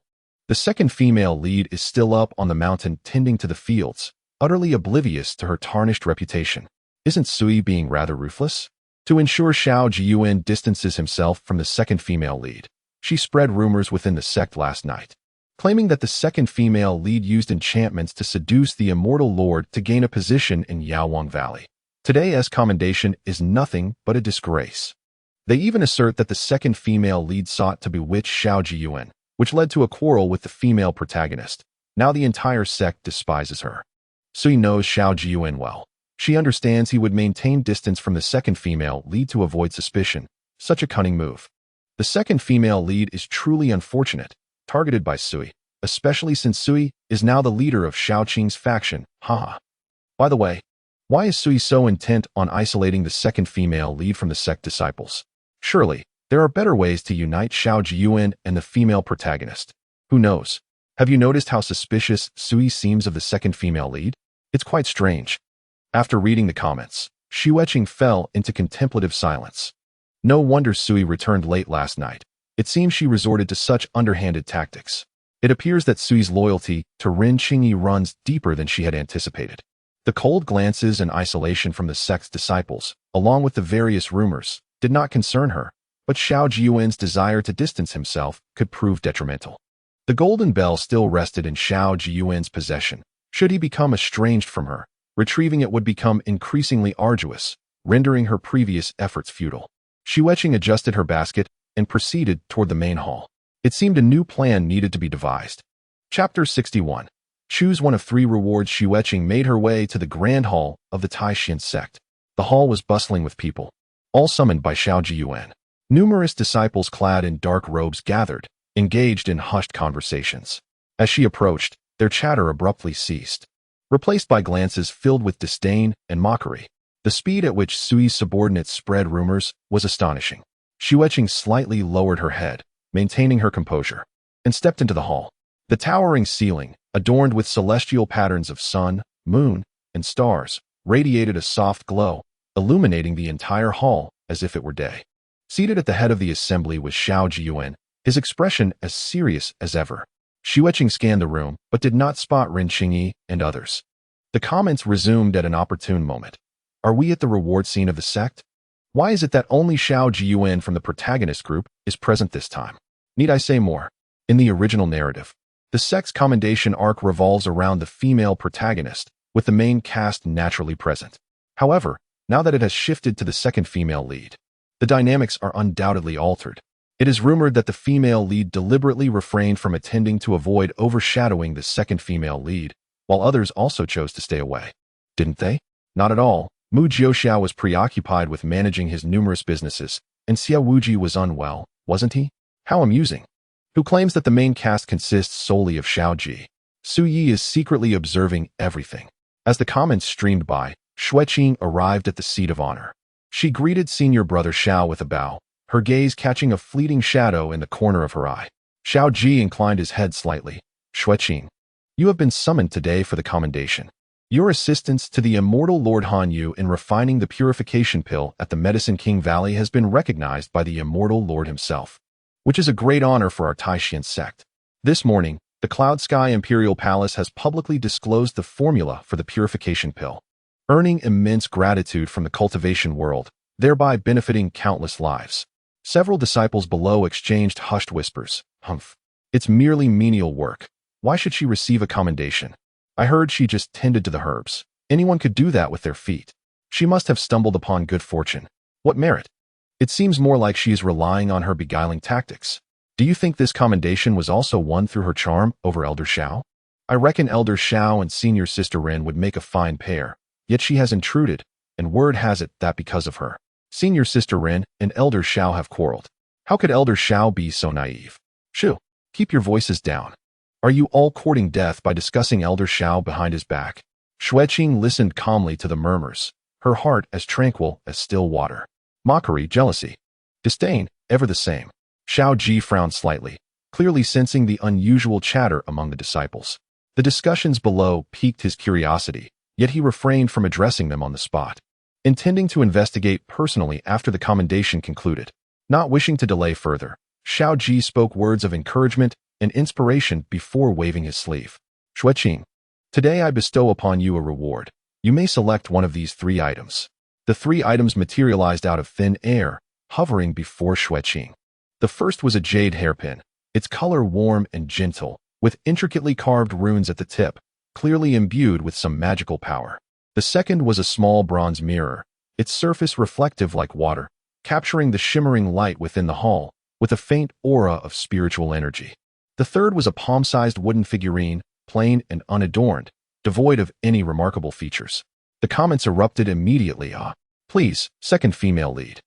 The second female lead is still up on the mountain tending to the fields, utterly oblivious to her tarnished reputation. Isn't Sui being rather ruthless? To ensure Xiao Jiyuan distances himself from the second female lead, she spread rumors within the sect last night, claiming that the second female lead used enchantments to seduce the immortal lord to gain a position in Yaowang Valley. Today's commendation is nothing but a disgrace. They even assert that the second female lead sought to bewitch Xiao Jiyuan, which led to a quarrel with the female protagonist. Now the entire sect despises her. Sui knows Xiao Jiyuan well. She understands he would maintain distance from the second female lead to avoid suspicion. Such a cunning move. The second female lead is truly unfortunate, targeted by Sui, especially since Sui is now the leader of Xiao Qing's faction. Haha. By the way, why is Sui so intent on isolating the second female lead from the sect disciples? Surely, there are better ways to unite Xiao Jiyuan and the female protagonist. Who knows? Have you noticed how suspicious Xue seems of the second female lead? It's quite strange. After reading the comments, Xue Qing fell into contemplative silence. No wonder Xue returned late last night. It seems she resorted to such underhanded tactics. It appears that Xue's loyalty to Ren Qingyi runs deeper than she had anticipated. The cold glances and isolation from the sect's disciples, along with the various rumors, did not concern her, but Xiao Jiyuan's desire to distance himself could prove detrimental. The golden bell still rested in Xiao Jiyuan's possession. Should he become estranged from her, retrieving it would become increasingly arduous, rendering her previous efforts futile. Xue Qing adjusted her basket and proceeded toward the main hall. It seemed a new plan needed to be devised. Chapter 61. Choose one of 3 rewards. Xue Qing made her way to the grand hall of the Taishan sect. The hall was bustling with people, all summoned by Xiao Jiyuan. Numerous disciples clad in dark robes gathered, engaged in hushed conversations. As she approached, their chatter abruptly ceased, replaced by glances filled with disdain and mockery. The speed at which Xue's subordinates spread rumors was astonishing. Xue Qing slightly lowered her head, maintaining her composure, and stepped into the hall. The towering ceiling, adorned with celestial patterns of sun, moon, and stars, radiated a soft glow, illuminating the entire hall as if it were day. Seated at the head of the assembly was Xiao Jiyuan, his expression as serious as ever. Xue Qing scanned the room, but did not spot Ren Qingyi and others. The comments resumed at an opportune moment. Are we at the reward scene of the sect? Why is it that only Xiao Jiyuan from the protagonist group is present this time? Need I say more? In the original narrative, the sect's commendation arc revolves around the female protagonist, with the main cast naturally present. However, now that it has shifted to the second female lead, the dynamics are undoubtedly altered. It is rumored that the female lead deliberately refrained from attending to avoid overshadowing the second female lead, while others also chose to stay away. Didn't they? Not at all. Mu Jiuxiao was preoccupied with managing his numerous businesses, and Xia Wuji was unwell, wasn't he? How amusing. Who claims that the main cast consists solely of Xiao Ji? Su Yi is secretly observing everything. As the comments streamed by, Xue Qing arrived at the seat of honor. She greeted senior brother Xiao with a bow, her gaze catching a fleeting shadow in the corner of her eye. Xiao Ji inclined his head slightly. Xue Qing, you have been summoned today for the commendation. Your assistance to the immortal Lord Han Yu in refining the purification pill at the Medicine King Valley has been recognized by the immortal Lord himself, which is a great honor for our Taishan sect. This morning, the Cloud Sky Imperial Palace has publicly disclosed the formula for the purification pill, earning immense gratitude from the cultivation world, thereby benefiting countless lives. Several disciples below exchanged hushed whispers. Humph. It's merely menial work. Why should she receive a commendation? I heard she just tended to the herbs. Anyone could do that with their feet. She must have stumbled upon good fortune. What merit? It seems more like she is relying on her beguiling tactics. Do you think this commendation was also won through her charm over Elder Xiao? I reckon Elder Xiao and Senior Sister Ren would make a fine pair, yet she has intruded, and word has it that because of her, Senior Sister Ren and Elder Xiao have quarreled. How could Elder Xiao be so naive? Shoo, keep your voices down. Are you all courting death by discussing Elder Xiao behind his back? Xue Qing listened calmly to the murmurs, her heart as tranquil as still water. Mockery, jealousy, disdain, ever the same. Xiao Ji frowned slightly, clearly sensing the unusual chatter among the disciples. The discussions below piqued his curiosity, yet he refrained from addressing them on the spot, intending to investigate personally after the commendation concluded. Not wishing to delay further, Xiao Ji spoke words of encouragement and inspiration before waving his sleeve. Xue Qing, today I bestow upon you a reward. You may select one of these 3 items. The 3 items materialized out of thin air, hovering before Xue Qing. The first was a jade hairpin, its color warm and gentle, with intricately carved runes at the tip, clearly imbued with some magical power. The second was a small bronze mirror, its surface reflective like water, capturing the shimmering light within the hall, with a faint aura of spiritual energy. The third was a palm-sized wooden figurine, plain and unadorned, devoid of any remarkable features. The comments erupted immediately. Please, second female lead.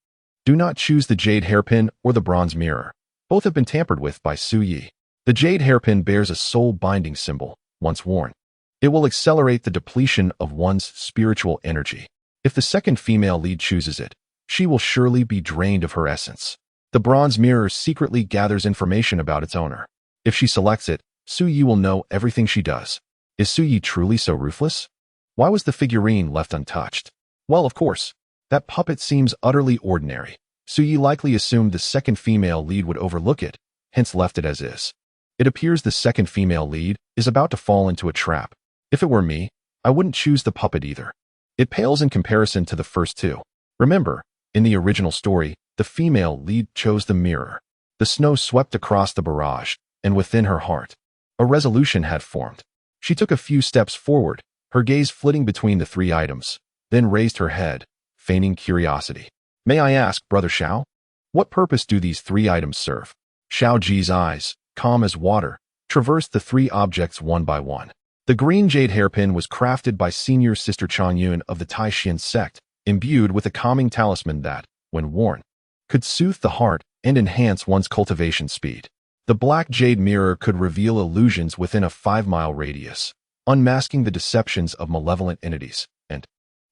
Do not choose the jade hairpin or the bronze mirror. Both have been tampered with by Su Yi. The jade hairpin bears a soul-binding symbol, once worn. It will accelerate the depletion of one's spiritual energy. If the second female lead chooses it, she will surely be drained of her essence. The bronze mirror secretly gathers information about its owner. If she selects it, Su Yi will know everything she does. Is Su Yi truly so ruthless? Why was the figurine left untouched? Well, of course. That puppet seems utterly ordinary. Su Yi likely assumed the second female lead would overlook it, hence left it as is. It appears the second female lead is about to fall into a trap. If it were me, I wouldn't choose the puppet either. It pales in comparison to the first two. Remember, in the original story, the female lead chose the mirror. The snow swept across the barrage, and within her heart, a resolution had formed. She took a few steps forward, her gaze flitting between the three items, then raised her head, feigning curiosity. May I ask, Brother Xiao? What purpose do these three items serve? Xiao Ji's eyes, calm as water, traversed the three objects one by one. The green jade hairpin was crafted by Senior Sister Changyun of the Celestial Sect, imbued with a calming talisman that, when worn, could soothe the heart and enhance one's cultivation speed. The black jade mirror could reveal illusions within a 5-mile radius, unmasking the deceptions of malevolent entities, and,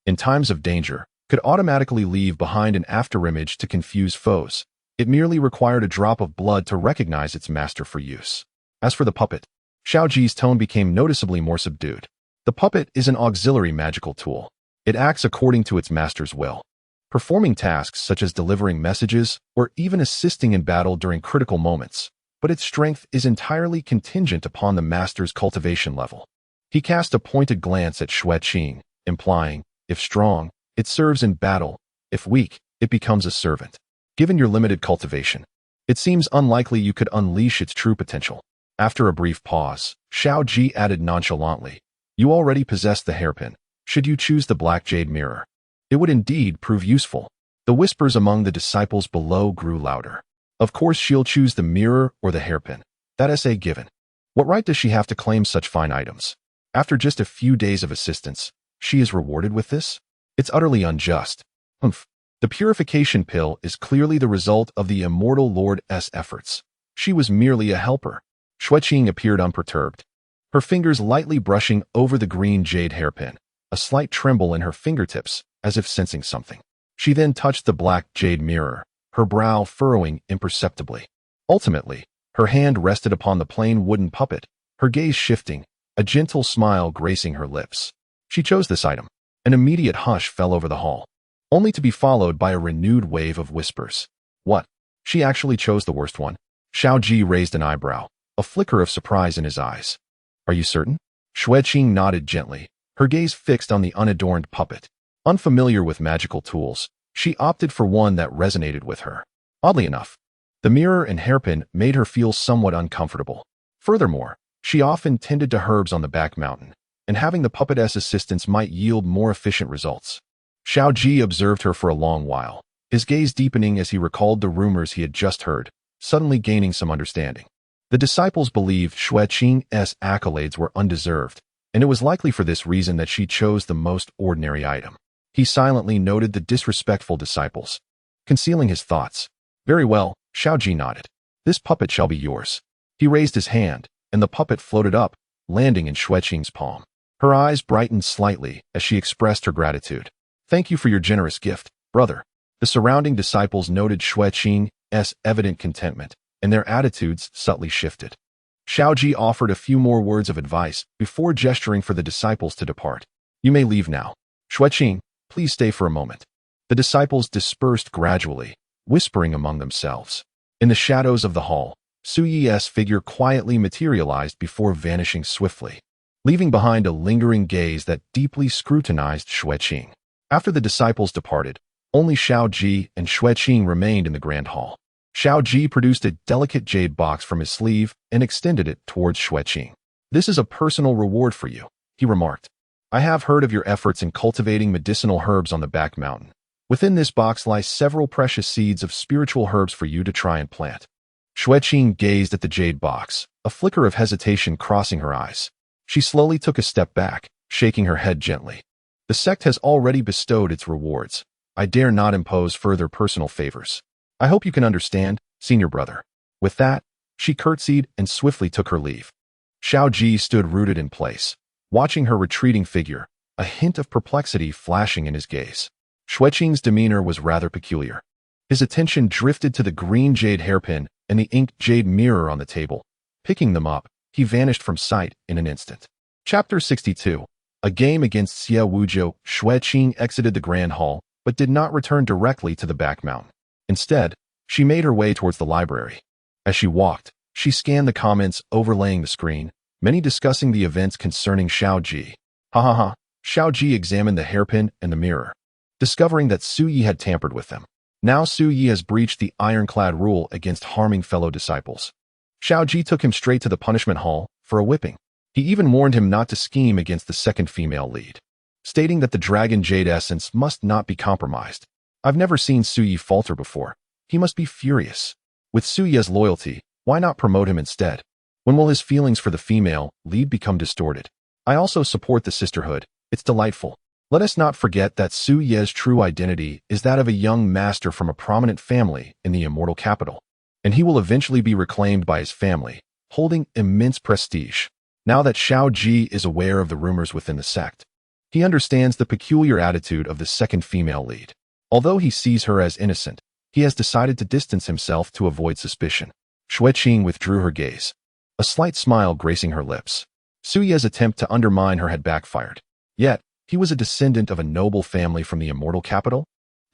in times of danger, could automatically leave behind an afterimage to confuse foes. It merely required a drop of blood to recognize its master for use. As for the puppet, Xiao Ji's tone became noticeably more subdued. The puppet is an auxiliary magical tool. It acts according to its master's will, performing tasks such as delivering messages or even assisting in battle during critical moments, but its strength is entirely contingent upon the master's cultivation level. He cast a pointed glance at Xue Qing, implying, if strong, it serves in battle, if weak, it becomes a servant. Given your limited cultivation, it seems unlikely you could unleash its true potential. After a brief pause, Xiao Ji added nonchalantly, you already possess the hairpin. Should you choose the black jade mirror, it would indeed prove useful. The whispers among the disciples below grew louder. Of course she'll choose the mirror or the hairpin. That is a given. What right does she have to claim such fine items? After just a few days of assistance, she is rewarded with this? It's utterly unjust. Humph. The purification pill is clearly the result of the immortal Lord's efforts. She was merely a helper. Xue Qing appeared unperturbed, her fingers lightly brushing over the green jade hairpin, a slight tremble in her fingertips, as if sensing something. She then touched the black jade mirror, her brow furrowing imperceptibly. Ultimately, her hand rested upon the plain wooden puppet, her gaze shifting, a gentle smile gracing her lips. She chose this item. An immediate hush fell over the hall, only to be followed by a renewed wave of whispers. What? She actually chose the worst one? Xiao Ji raised an eyebrow, a flicker of surprise in his eyes. Are you certain? Xue Qing nodded gently, her gaze fixed on the unadorned puppet. Unfamiliar with magical tools, she opted for one that resonated with her. Oddly enough, the mirror and hairpin made her feel somewhat uncomfortable. Furthermore, she often tended to herbs on the back mountain, and having the puppet's assistance might yield more efficient results. Xiao Ji observed her for a long while, his gaze deepening as he recalled the rumors he had just heard, suddenly gaining some understanding. The disciples believed Xue Qing's accolades were undeserved, and it was likely for this reason that she chose the most ordinary item. He silently noted the disrespectful disciples, concealing his thoughts. Very well, Xiao Ji nodded. This puppet shall be yours. He raised his hand, and the puppet floated up, landing in Xue Qing's palm. Her eyes brightened slightly as she expressed her gratitude. Thank you for your generous gift, brother. The surrounding disciples noted Xue Qing's evident contentment, and their attitudes subtly shifted. Xiao Ji offered a few more words of advice before gesturing for the disciples to depart. You may leave now. Xue Qing, please stay for a moment. The disciples dispersed gradually, whispering among themselves. In the shadows of the hall, Su Yi's figure quietly materialized before vanishing swiftly, leaving behind a lingering gaze that deeply scrutinized Xue Qing. After the disciples departed, only Xiao Ji and Xue Qing remained in the grand hall. Xiao Ji produced a delicate jade box from his sleeve and extended it towards Xue Qing. This is a personal reward for you, he remarked. I have heard of your efforts in cultivating medicinal herbs on the back mountain. Within this box lie several precious seeds of spiritual herbs for you to try and plant. Xue Qing gazed at the jade box, a flicker of hesitation crossing her eyes. She slowly took a step back, shaking her head gently. The sect has already bestowed its rewards. I dare not impose further personal favors. I hope you can understand, senior brother. With that, she curtsied and swiftly took her leave. Xiao Ji stood rooted in place, watching her retreating figure, a hint of perplexity flashing in his gaze. Xue Qing's demeanor was rather peculiar. His attention drifted to the green jade hairpin and the inked jade mirror on the table. Picking them up, he vanished from sight in an instant. Chapter 62. A game against Xie Wuzhou. Xue Qing exited the Grand Hall, but did not return directly to the back mountain. Instead, she made her way towards the library. As she walked, she scanned the comments overlaying the screen, many discussing the events concerning Xiao Ji. Ha ha ha. Xiao Ji examined the hairpin and the mirror, discovering that Su Yi had tampered with them. Now Su Yi has breached the ironclad rule against harming fellow disciples. Xiao Ji took him straight to the punishment hall for a whipping. He even warned him not to scheme against the second female lead, stating that the dragon jade essence must not be compromised. I've never seen Su Yi falter before. He must be furious. With Su Yi's loyalty, why not promote him instead? When will his feelings for the female lead become distorted? I also support the sisterhood. It's delightful. Let us not forget that Su Yi's true identity is that of a young master from a prominent family in the immortal capital, and he will eventually be reclaimed by his family, holding immense prestige. Now that Xiao Ji is aware of the rumors within the sect, he understands the peculiar attitude of the second female lead. Although he sees her as innocent, he has decided to distance himself to avoid suspicion. Xue Qing withdrew her gaze, a slight smile gracing her lips. Su Yi's attempt to undermine her had backfired. Yet, he was a descendant of a noble family from the immortal capital.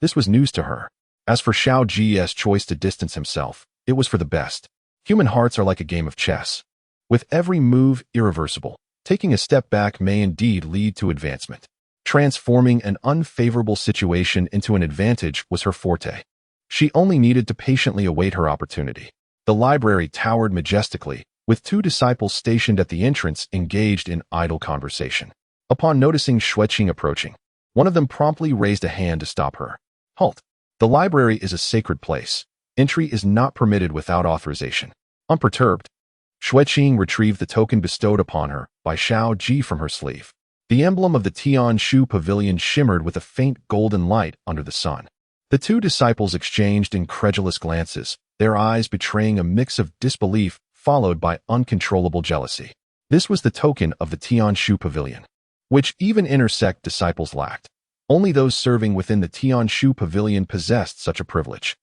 This was news to her. As for Xiao Ji's choice to distance himself, it was for the best. Human hearts are like a game of chess, with every move irreversible. Taking a step back may indeed lead to advancement. Transforming an unfavorable situation into an advantage was her forte. She only needed to patiently await her opportunity. The library towered majestically, with two disciples stationed at the entrance engaged in idle conversation. Upon noticing Xue Qing approaching, one of them promptly raised a hand to stop her. Halt! The library is a sacred place. Entry is not permitted without authorization. Unperturbed, Xue Qing retrieved the token bestowed upon her by Xiao Ji from her sleeve. The emblem of the Tianshu Pavilion shimmered with a faint golden light under the sun. The two disciples exchanged incredulous glances, their eyes betraying a mix of disbelief followed by uncontrollable jealousy. This was the token of the Tianshu Pavilion, which even inner sect disciples lacked. Only those serving within the Tianshu Pavilion possessed such a privilege.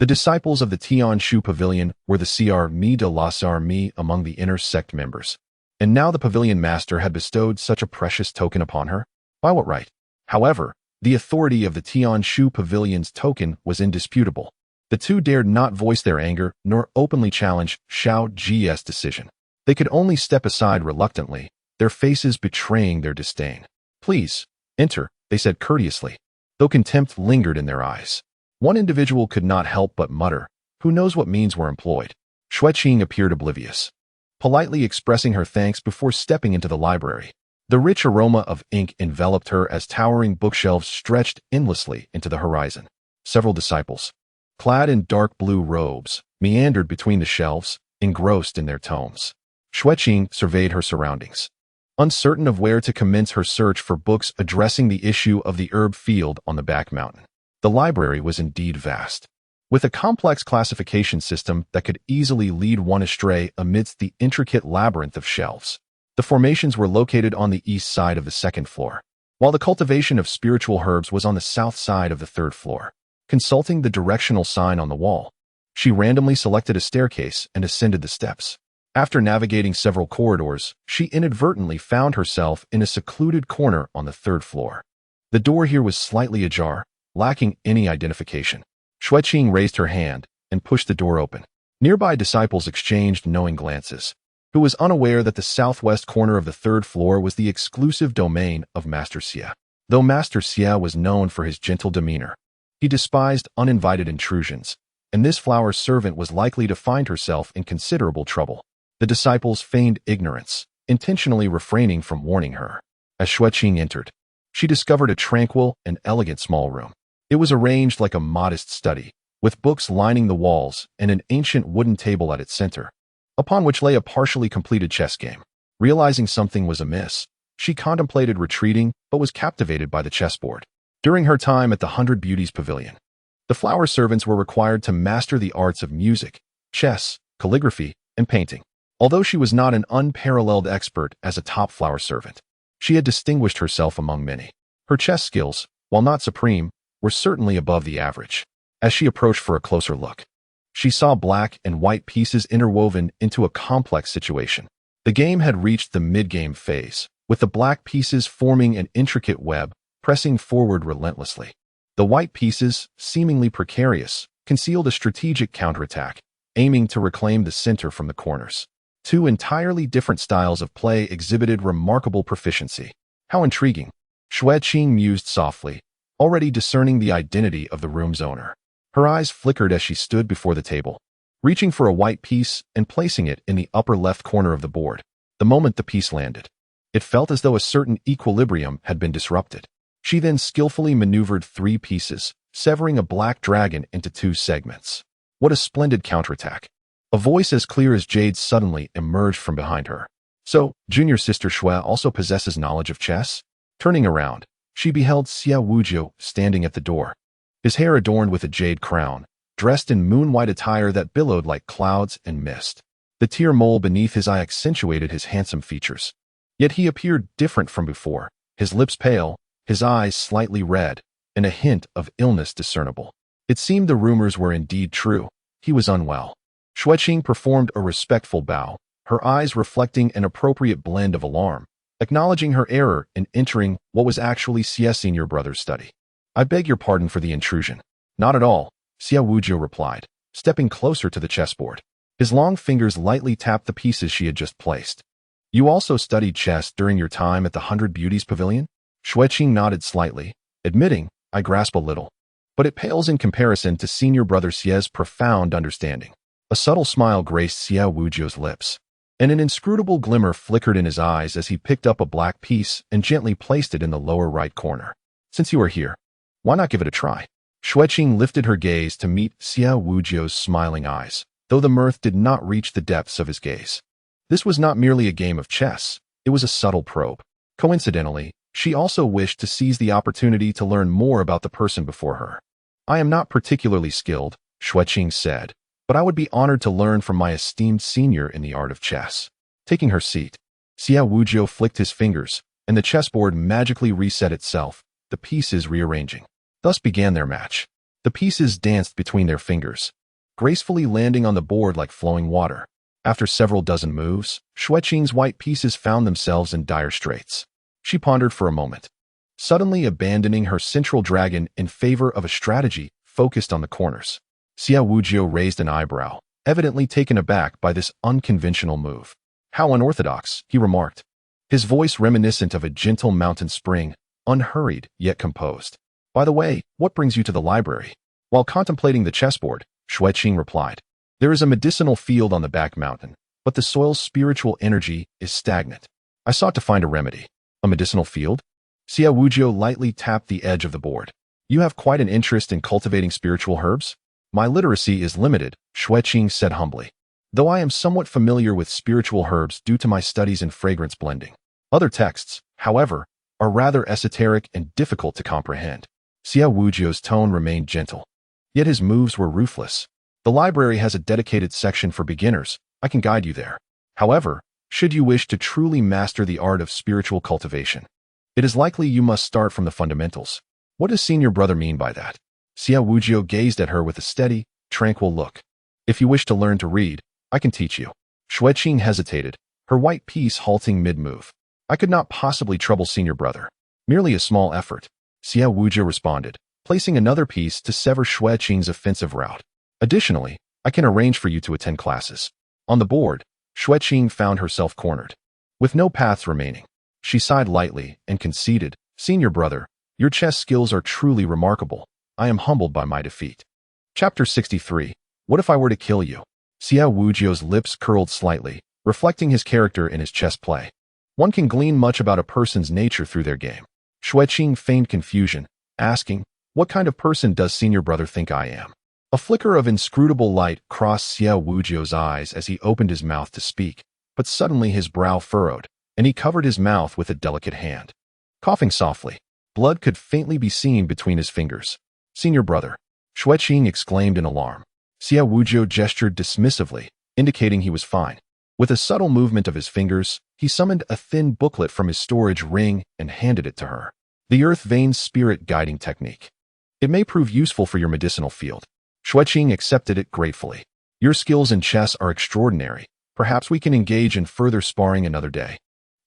The disciples of the Tianshu Pavilion were the Cr Mi de la Sar Mi among the inner sect members. And now the pavilion master had bestowed such a precious token upon her? By what right? However, the authority of the Tianshu Pavilion's token was indisputable. The two dared not voice their anger nor openly challenge Xiao Ji's decision. They could only step aside reluctantly, their faces betraying their disdain. Please, enter, they said courteously, though contempt lingered in their eyes. One individual could not help but mutter, who knows what means were employed. Xue Qing appeared oblivious, politely expressing her thanks before stepping into the library. The rich aroma of ink enveloped her as towering bookshelves stretched endlessly into the horizon. Several disciples, clad in dark blue robes, meandered between the shelves, engrossed in their tomes. Xue Qing surveyed her surroundings, uncertain of where to commence her search for books addressing the issue of the herb field on the back mountain. The library was indeed vast, with a complex classification system that could easily lead one astray amidst the intricate labyrinth of shelves. The formations were located on the east side of the second floor, while the cultivation of spiritual herbs was on the south side of the third floor. Consulting the directional sign on the wall, she randomly selected a staircase and ascended the steps. After navigating several corridors, she inadvertently found herself in a secluded corner on the third floor. The door here was slightly ajar, lacking any identification. Xue Qing raised her hand and pushed the door open. Nearby disciples exchanged knowing glances, who was unaware that the southwest corner of the third floor was the exclusive domain of Master Xie. Though Master Xie was known for his gentle demeanor, he despised uninvited intrusions, and this flower servant was likely to find herself in considerable trouble. The disciples feigned ignorance, intentionally refraining from warning her. As Xue Qing entered, she discovered a tranquil and elegant small room. It was arranged like a modest study, with books lining the walls and an ancient wooden table at its center, upon which lay a partially completed chess game. Realizing something was amiss, she contemplated retreating but was captivated by the chessboard. During her time at the 100 Beauties Pavilion, the flower servants were required to master the arts of music, chess, calligraphy, and painting. Although she was not an unparalleled expert as a top flower servant, she had distinguished herself among many. Her chess skills, while not supreme, were certainly above the average. As she approached for a closer look, she saw black and white pieces interwoven into a complex situation. The game had reached the mid-game phase, with the black pieces forming an intricate web, pressing forward relentlessly. The white pieces, seemingly precarious, concealed a strategic counterattack, aiming to reclaim the center from the corners. Two entirely different styles of play exhibited remarkable proficiency. How intriguing! Xue Qing mused softly, already discerning the identity of the room's owner. Her eyes flickered as she stood before the table, reaching for a white piece and placing it in the upper left corner of the board. The moment the piece landed, it felt as though a certain equilibrium had been disrupted. She then skillfully maneuvered 3 pieces, severing a black dragon into 2 segments. What a splendid counterattack! A voice as clear as jade suddenly emerged from behind her. So, junior sister Xue also possesses knowledge of chess? Turning around, she beheld Xue Wujiu standing at the door, his hair adorned with a jade crown, dressed in moon-white attire that billowed like clouds and mist. The tear mole beneath his eye accentuated his handsome features. Yet he appeared different from before, his lips pale, his eyes slightly red, and a hint of illness discernible. It seemed the rumors were indeed true. He was unwell. Xue Qing performed a respectful bow, her eyes reflecting an appropriate blend of alarm, acknowledging her error in entering what was actually Xie's senior brother's study. I beg your pardon for the intrusion. Not at all, Xue Wujiu replied, stepping closer to the chessboard. His long fingers lightly tapped the pieces she had just placed. You also studied chess during your time at the 100 Beauties Pavilion? Xue Qing nodded slightly, admitting, I grasp a little. But it pales in comparison to senior brother Xie's profound understanding. A subtle smile graced Xue Wujiu's lips, and an inscrutable glimmer flickered in his eyes as he picked up a black piece and gently placed it in the lower right corner. Since you are here, why not give it a try? Xue Qing lifted her gaze to meet Xue Wujiu's smiling eyes, though the mirth did not reach the depths of his gaze. This was not merely a game of chess, it was a subtle probe. Coincidentally, she also wished to seize the opportunity to learn more about the person before her. I am not particularly skilled, Xue Qing said, but I would be honored to learn from my esteemed senior in the art of chess. Taking her seat, Xue Wujiu flicked his fingers, and the chessboard magically reset itself, the pieces rearranging. Thus began their match. The pieces danced between their fingers, gracefully landing on the board like flowing water. After several dozen moves, Xue Qing's white pieces found themselves in dire straits. She pondered for a moment, suddenly abandoning her central dragon in favor of a strategy focused on the corners. Xue Wujiu raised an eyebrow, evidently taken aback by this unconventional move. How unorthodox, he remarked, his voice reminiscent of a gentle mountain spring, unhurried yet composed. By the way, what brings you to the library? While contemplating the chessboard, Xue Qing replied, there is a medicinal field on the back mountain, but the soil's spiritual energy is stagnant. I sought to find a remedy. A medicinal field? Xue Wujiu lightly tapped the edge of the board. You have quite an interest in cultivating spiritual herbs? My literacy is limited, Xue Qing said humbly, though I am somewhat familiar with spiritual herbs due to my studies in fragrance blending. Other texts, however, are rather esoteric and difficult to comprehend. Xue Wujiu's tone remained gentle, yet his moves were ruthless. The library has a dedicated section for beginners. I can guide you there. However, should you wish to truly master the art of spiritual cultivation, it is likely you must start from the fundamentals. What does senior brother mean by that? Xue Wujiu gazed at her with a steady, tranquil look. If you wish to learn to read, I can teach you. Xue Qing hesitated, her white piece halting mid-move. I could not possibly trouble senior brother. Merely a small effort. Xue Wujiu responded, placing another piece to sever Xue Qing's offensive route. Additionally, I can arrange for you to attend classes. On the board, Xue Qing found herself cornered. With no paths remaining, she sighed lightly and conceded, Senior brother, your chess skills are truly remarkable. I am humbled by my defeat. Chapter 63. What if I were to kill you? Xue Wujiu's lips curled slightly, reflecting his character in his chess play. One can glean much about a person's nature through their game. Xue Qing feigned confusion, asking, what kind of person does senior brother think I am? A flicker of inscrutable light crossed Xue Wujiu's eyes as he opened his mouth to speak, but suddenly his brow furrowed, and he covered his mouth with a delicate hand. Coughing softly, blood could faintly be seen between his fingers. Senior brother, Xue Qing exclaimed in alarm. Xue Wujiu gestured dismissively, indicating he was fine. With a subtle movement of his fingers, he summoned a thin booklet from his storage ring and handed it to her. The Earth Vein Spirit Guiding Technique. It may prove useful for your medicinal field. Xue Qing accepted it gratefully. Your skills in chess are extraordinary, Perhaps we can engage in further sparring another day.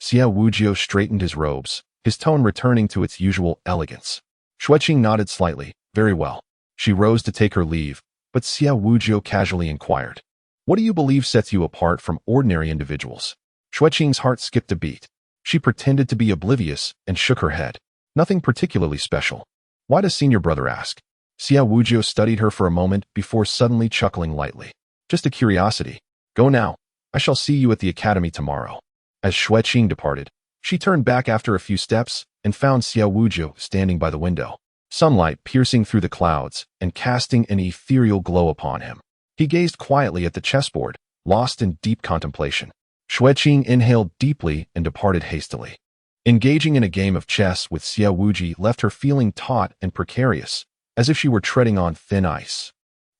Xue Wujio straightened his robes, his tone returning to its usual elegance. Xue Qing nodded slightly. Very well. She rose to take her leave, but Xue Wujio casually inquired, "What do you believe sets you apart from ordinary individuals?" Xue Qing's heart skipped a beat. She pretended to be oblivious and shook her head. "Nothing particularly special." "Why does senior brother ask?" Xue Wujio studied her for a moment before suddenly chuckling lightly. "Just a curiosity. Go now. I shall see you at the academy tomorrow." As Xue Qing departed, she turned back after a few steps and found Xue Wujio standing by the window, sunlight piercing through the clouds and casting an ethereal glow upon him. He gazed quietly at the chessboard, lost in deep contemplation. Xue Qing inhaled deeply and departed hastily. Engaging in a game of chess with Xue Wujio left her feeling taut and precarious, as if she were treading on thin ice.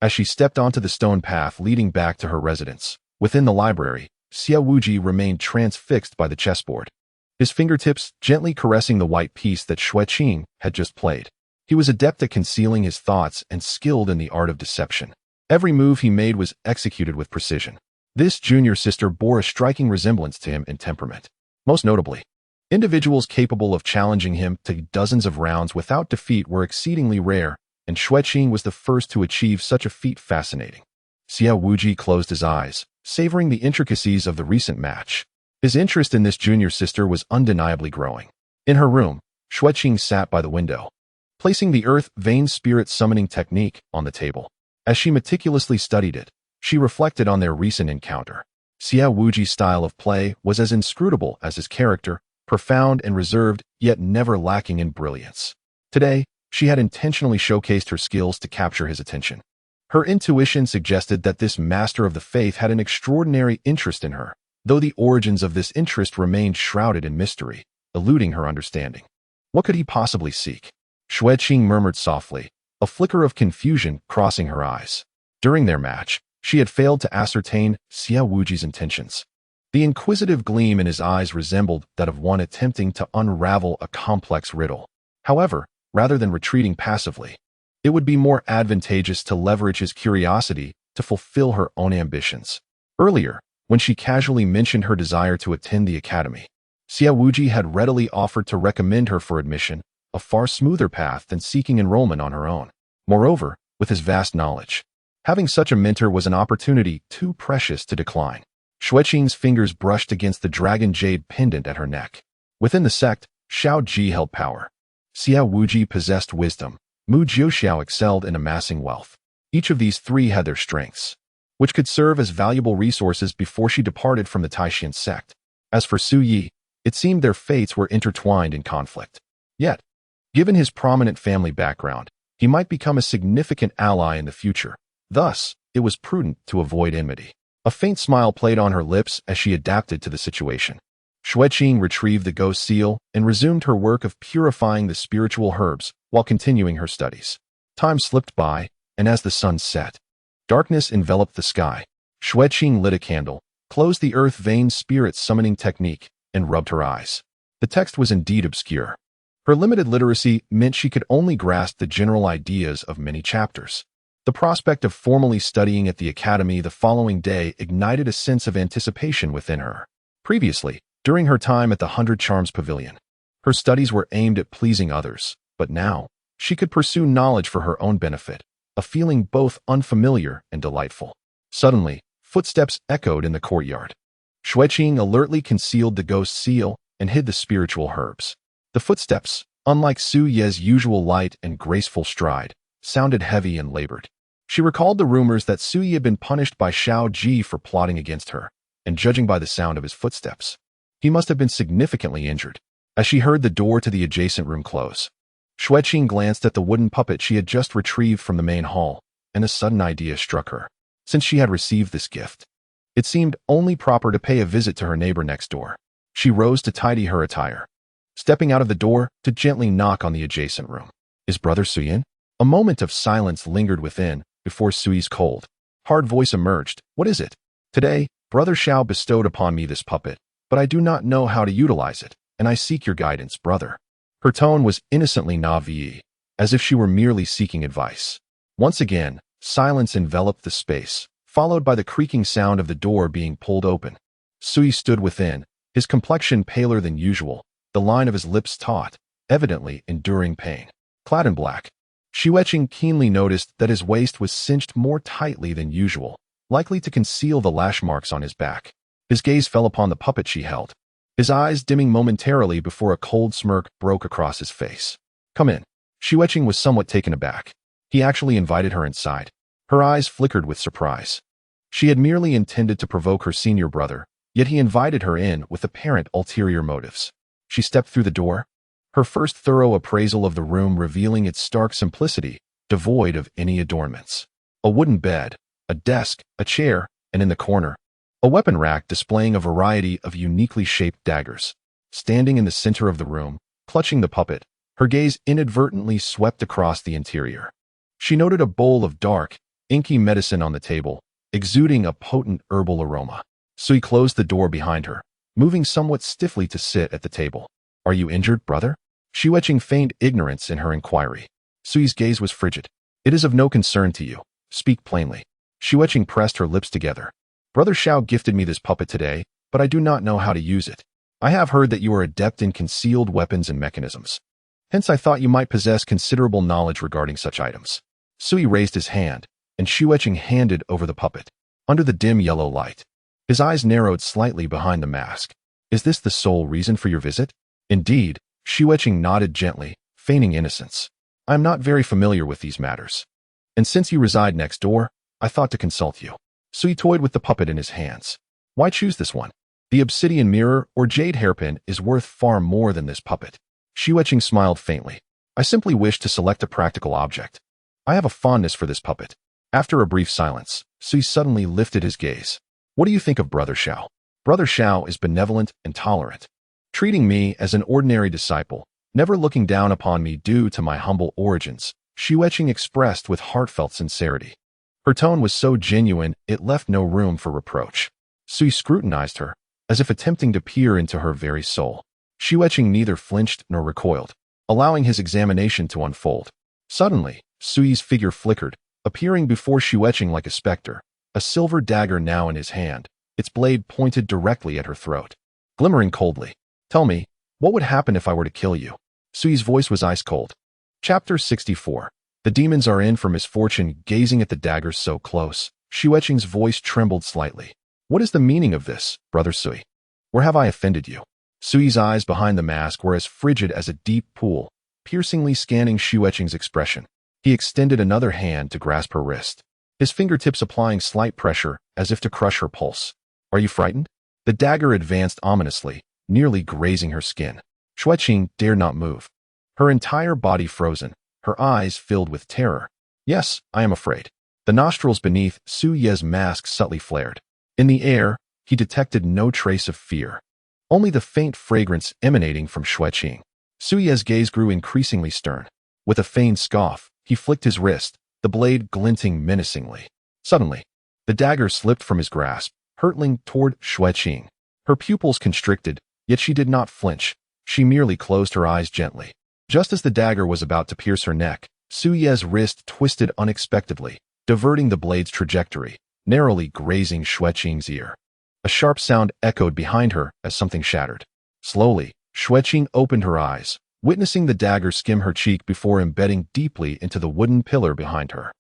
As she stepped onto the stone path leading back to her residence, within the library, Xue Wujio remained transfixed by the chessboard, his fingertips gently caressing the white piece that Xue Qing had just played. He was adept at concealing his thoughts and skilled in the art of deception. Every move he made was executed with precision. This junior sister bore a striking resemblance to him in temperament. Most notably, individuals capable of challenging him to dozens of rounds without defeat were exceedingly rare, and Xue Qing was the first to achieve such a feat. Fascinating. Xue Wujio closed his eyes, savoring the intricacies of the recent match. His interest in this junior sister was undeniably growing. In her room, Xue Qing sat by the window, placing the earth vein spirit summoning technique on the table. As she meticulously studied it, she reflected on their recent encounter. Xue Wujio's style of play was as inscrutable as his character, profound and reserved, yet never lacking in brilliance. Today, she had intentionally showcased her skills to capture his attention. Her intuition suggested that this master of the faith had an extraordinary interest in her, though the origins of this interest remained shrouded in mystery, eluding her understanding. What could he possibly seek? Xue Qing murmured softly, a flicker of confusion crossing her eyes. During their match, she had failed to ascertain Xue Wujio's intentions. The inquisitive gleam in his eyes resembled that of one attempting to unravel a complex riddle. However, rather than retreating passively, it would be more advantageous to leverage his curiosity to fulfill her own ambitions. Earlier, when she casually mentioned her desire to attend the academy, Xue Wujio had readily offered to recommend her for admission, a far smoother path than seeking enrollment on her own. Moreover, with his vast knowledge, having such a mentor was an opportunity too precious to decline. Xue Qing's fingers brushed against the dragon jade pendant at her neck. Within the sect, Shao Ji held power. Xue Wujio possessed wisdom. Mu Jiuxiao excelled in amassing wealth. Each of these three had their strengths, which could serve as valuable resources before she departed from the Taishan sect. As for Su Yi, it seemed their fates were intertwined in conflict. Yet, given his prominent family background, he might become a significant ally in the future. Thus, it was prudent to avoid enmity. A faint smile played on her lips as she adapted to the situation. Xue Qing retrieved the ghost seal and resumed her work of purifying the spiritual herbs while continuing her studies. Time slipped by, and as the sun set, darkness enveloped the sky. Xue Qing lit a candle, closed the earth vein spirit summoning technique, and rubbed her eyes. The text was indeed obscure. Her limited literacy meant she could only grasp the general ideas of many chapters. The prospect of formally studying at the academy the following day ignited a sense of anticipation within her. Previously, during her time at the 100 Charms Pavilion, her studies were aimed at pleasing others, but now, she could pursue knowledge for her own benefit, a feeling both unfamiliar and delightful. Suddenly, footsteps echoed in the courtyard. Xue Qing alertly concealed the ghost seal and hid the spiritual herbs. The footsteps, unlike Su Ye's usual light and graceful stride, sounded heavy and labored. She recalled the rumors that Su Yi had been punished by Shao Ji for plotting against her, and judging by the sound of his footsteps, he must have been significantly injured. As she heard the door to the adjacent room close, Xue Qing glanced at the wooden puppet she had just retrieved from the main hall, and a sudden idea struck her. Since she had received this gift, it seemed only proper to pay a visit to her neighbor next door. She rose to tidy her attire, stepping out of the door to gently knock on the adjacent room. "Is Brother Suyin?" A moment of silence lingered within before Sui's cold, hard voice emerged. "What is it?" "Today, Brother Shao bestowed upon me this puppet, but I do not know how to utilize it, and I seek your guidance, brother." Her tone was innocently naive, as if she were merely seeking advice. Once again, silence enveloped the space, followed by the creaking sound of the door being pulled open. Xue stood within, his complexion paler than usual, the line of his lips taut, evidently enduring pain. Clad in black, Xue Qing keenly noticed that his waist was cinched more tightly than usual, likely to conceal the lash marks on his back. His gaze fell upon the puppet she held, his eyes dimming momentarily before a cold smirk broke across his face. "Come in." Xue Qing was somewhat taken aback. He actually invited her inside. Her eyes flickered with surprise. She had merely intended to provoke her senior brother, yet he invited her in with apparent ulterior motives. She stepped through the door, her first thorough appraisal of the room revealing its stark simplicity, devoid of any adornments. A wooden bed, a desk, a chair, and in the corner, a weapon rack displaying a variety of uniquely shaped daggers. Standing in the center of the room, clutching the puppet, her gaze inadvertently swept across the interior. She noted a bowl of dark, inky medicine on the table, exuding a potent herbal aroma. Xue closed the door behind her, moving somewhat stiffly to sit at the table. "Are you injured, brother?" Xue Qing feigned ignorance in her inquiry. Xue's gaze was frigid. "It is of no concern to you. Speak plainly." Xue Qing pressed her lips together. "Brother Xiao gifted me this puppet today, but I do not know how to use it. I have heard that you are adept in concealed weapons and mechanisms. Hence I thought you might possess considerable knowledge regarding such items." Xue raised his hand, and Xue Qing handed over the puppet. Under the dim yellow light, his eyes narrowed slightly behind the mask. "Is this the sole reason for your visit?" "Indeed." Xue Qing nodded gently, feigning innocence. "I am not very familiar with these matters. And since you reside next door, I thought to consult you." Xue toyed with the puppet in his hands. "Why choose this one? The obsidian mirror or jade hairpin is worth far more than this puppet." Xue Qing smiled faintly. "I simply wish to select a practical object. I have a fondness for this puppet." After a brief silence, Xue suddenly lifted his gaze. "What do you think of Brother Xiao?" "Brother Xiao is benevolent and tolerant, treating me as an ordinary disciple, never looking down upon me due to my humble origins," Xue Qing expressed with heartfelt sincerity. Her tone was so genuine it left no room for reproach. Xue scrutinized her, as if attempting to peer into her very soul. Xue Qing neither flinched nor recoiled, allowing his examination to unfold. Suddenly, Xue's figure flickered, appearing before Xue Qing like a specter, a silver dagger now in his hand, its blade pointed directly at her throat. Glimmering coldly, "Tell me, what would happen if I were to kill you?" Xue's voice was ice cold. Chapter 64. The demons are in for misfortune. Gazing at the daggers so close, Xue Qing's voice trembled slightly. "What is the meaning of this, Brother Xue? Where have I offended you?" Xue's eyes behind the mask were as frigid as a deep pool, piercingly scanning Xue Qing's expression. He extended another hand to grasp her wrist, his fingertips applying slight pressure as if to crush her pulse. "Are you frightened?" The dagger advanced ominously, nearly grazing her skin. Xue Qing dared not move, her entire body frozen, her eyes filled with terror. "Yes, I am afraid." The nostrils beneath Xue Ye's mask subtly flared. In the air, he detected no trace of fear, only the faint fragrance emanating from Xue Qing. Xue Ye's gaze grew increasingly stern. With a feigned scoff, he flicked his wrist, the blade glinting menacingly. Suddenly, the dagger slipped from his grasp, hurtling toward Xue Qing. Her pupils constricted, yet she did not flinch. She merely closed her eyes gently. Just as the dagger was about to pierce her neck, Xue Ye's wrist twisted unexpectedly, diverting the blade's trajectory, narrowly grazing Xue Qing's ear. A sharp sound echoed behind her as something shattered. Slowly, Xue Qing opened her eyes, witnessing the dagger skim her cheek before embedding deeply into the wooden pillar behind her.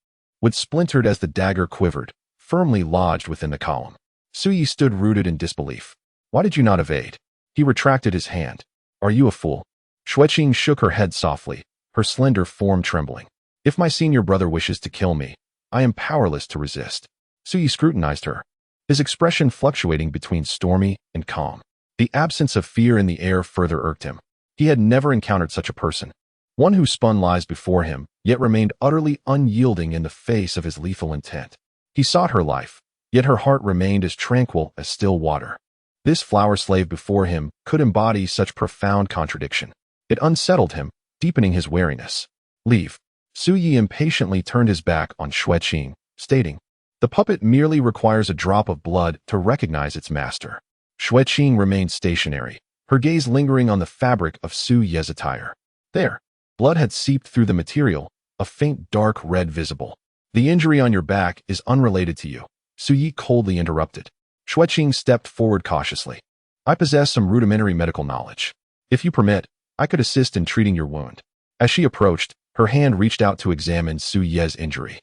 Wood splintered as the dagger quivered, firmly lodged within the column. Xue stood rooted in disbelief. "Why did you not evade?" He retracted his hand. "Are you a fool?" Xue Qing shook her head softly, her slender form trembling. "If my senior brother wishes to kill me, I am powerless to resist." Xue scrutinized her, his expression fluctuating between stormy and calm. The absence of fear in the air further irked him. He had never encountered such a person, one who spun lies before him, yet remained utterly unyielding in the face of his lethal intent. He sought her life, yet her heart remained as tranquil as still water. This flower slave before him could embody such profound contradiction. It unsettled him, deepening his wariness. "Leave." Xue impatiently turned his back on Xue Qing, stating, "The puppet merely requires a drop of blood to recognize its master." Xue Qing remained stationary, her gaze lingering on the fabric of Xue Ye's attire. There, blood had seeped through the material, a faint dark red visible. "The injury on your back is unrelated to you. Xue coldly interrupted. Xue Qing stepped forward cautiously. I possess some rudimentary medical knowledge. If you permit, I could assist in treating your wound. As she approached, her hand reached out to examine Xue injury,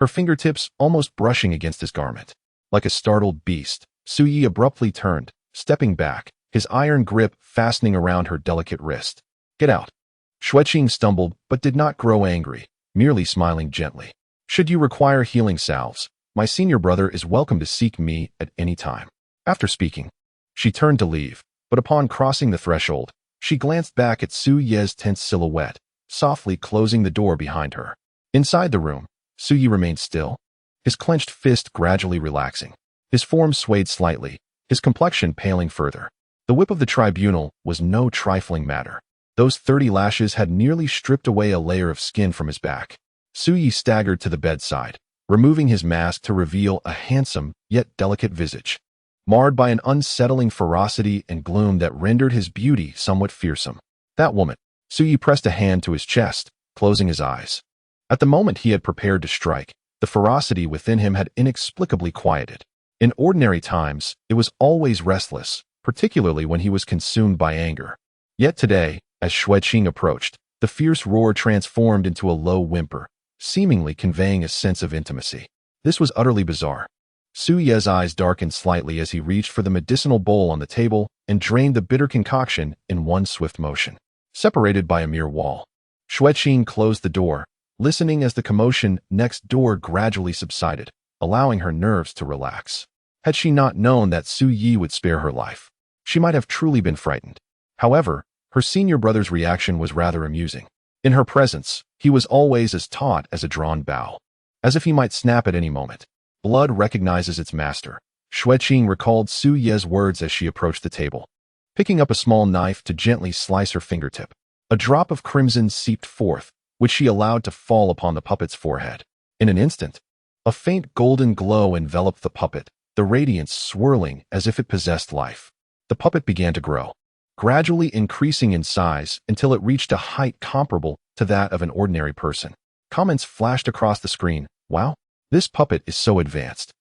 her fingertips almost brushing against his garment. Like a startled beast, Xue abruptly turned, stepping back, his iron grip fastening around her delicate wrist. Get out. Xue Qing stumbled but did not grow angry, merely smiling gently. Should you require healing salves, my senior brother is welcome to seek me at any time. After speaking, she turned to leave, but upon crossing the threshold, she glanced back at Xue's tense silhouette, softly closing the door behind her. Inside the room, Xue remained still, his clenched fist gradually relaxing. His form swayed slightly, his complexion paling further. The whip of the tribunal was no trifling matter. Those 30 lashes had nearly stripped away a layer of skin from his back. Xue staggered to the bedside, removing his mask to reveal a handsome yet delicate visage, marred by an unsettling ferocity and gloom that rendered his beauty somewhat fearsome. That woman. Xue pressed a hand to his chest, closing his eyes. At the moment he had prepared to strike, the ferocity within him had inexplicably quieted. In ordinary times, it was always restless, particularly when he was consumed by anger. Yet today, as Xue Qing approached, the fierce roar transformed into a low whimper, seemingly conveying a sense of intimacy. This was utterly bizarre. Xue's eyes darkened slightly as he reached for the medicinal bowl on the table and drained the bitter concoction in one swift motion. Separated by a mere wall, Xue Qing closed the door, listening as the commotion next door gradually subsided, allowing her nerves to relax. Had she not known that Xue would spare her life, she might have truly been frightened. However, her senior brother's reaction was rather amusing. In her presence, he was always as taut as a drawn bow, as if he might snap at any moment. Blood recognizes its master. Xue Qing recalled Xue's words as she approached the table, picking up a small knife to gently slice her fingertip. A drop of crimson seeped forth, which she allowed to fall upon the puppet's forehead. In an instant, a faint golden glow enveloped the puppet, the radiance swirling as if it possessed life. The puppet began to grow, gradually increasing in size until it reached a height comparable to that of an ordinary person. Comments flashed across the screen. Wow, this puppet is so advanced.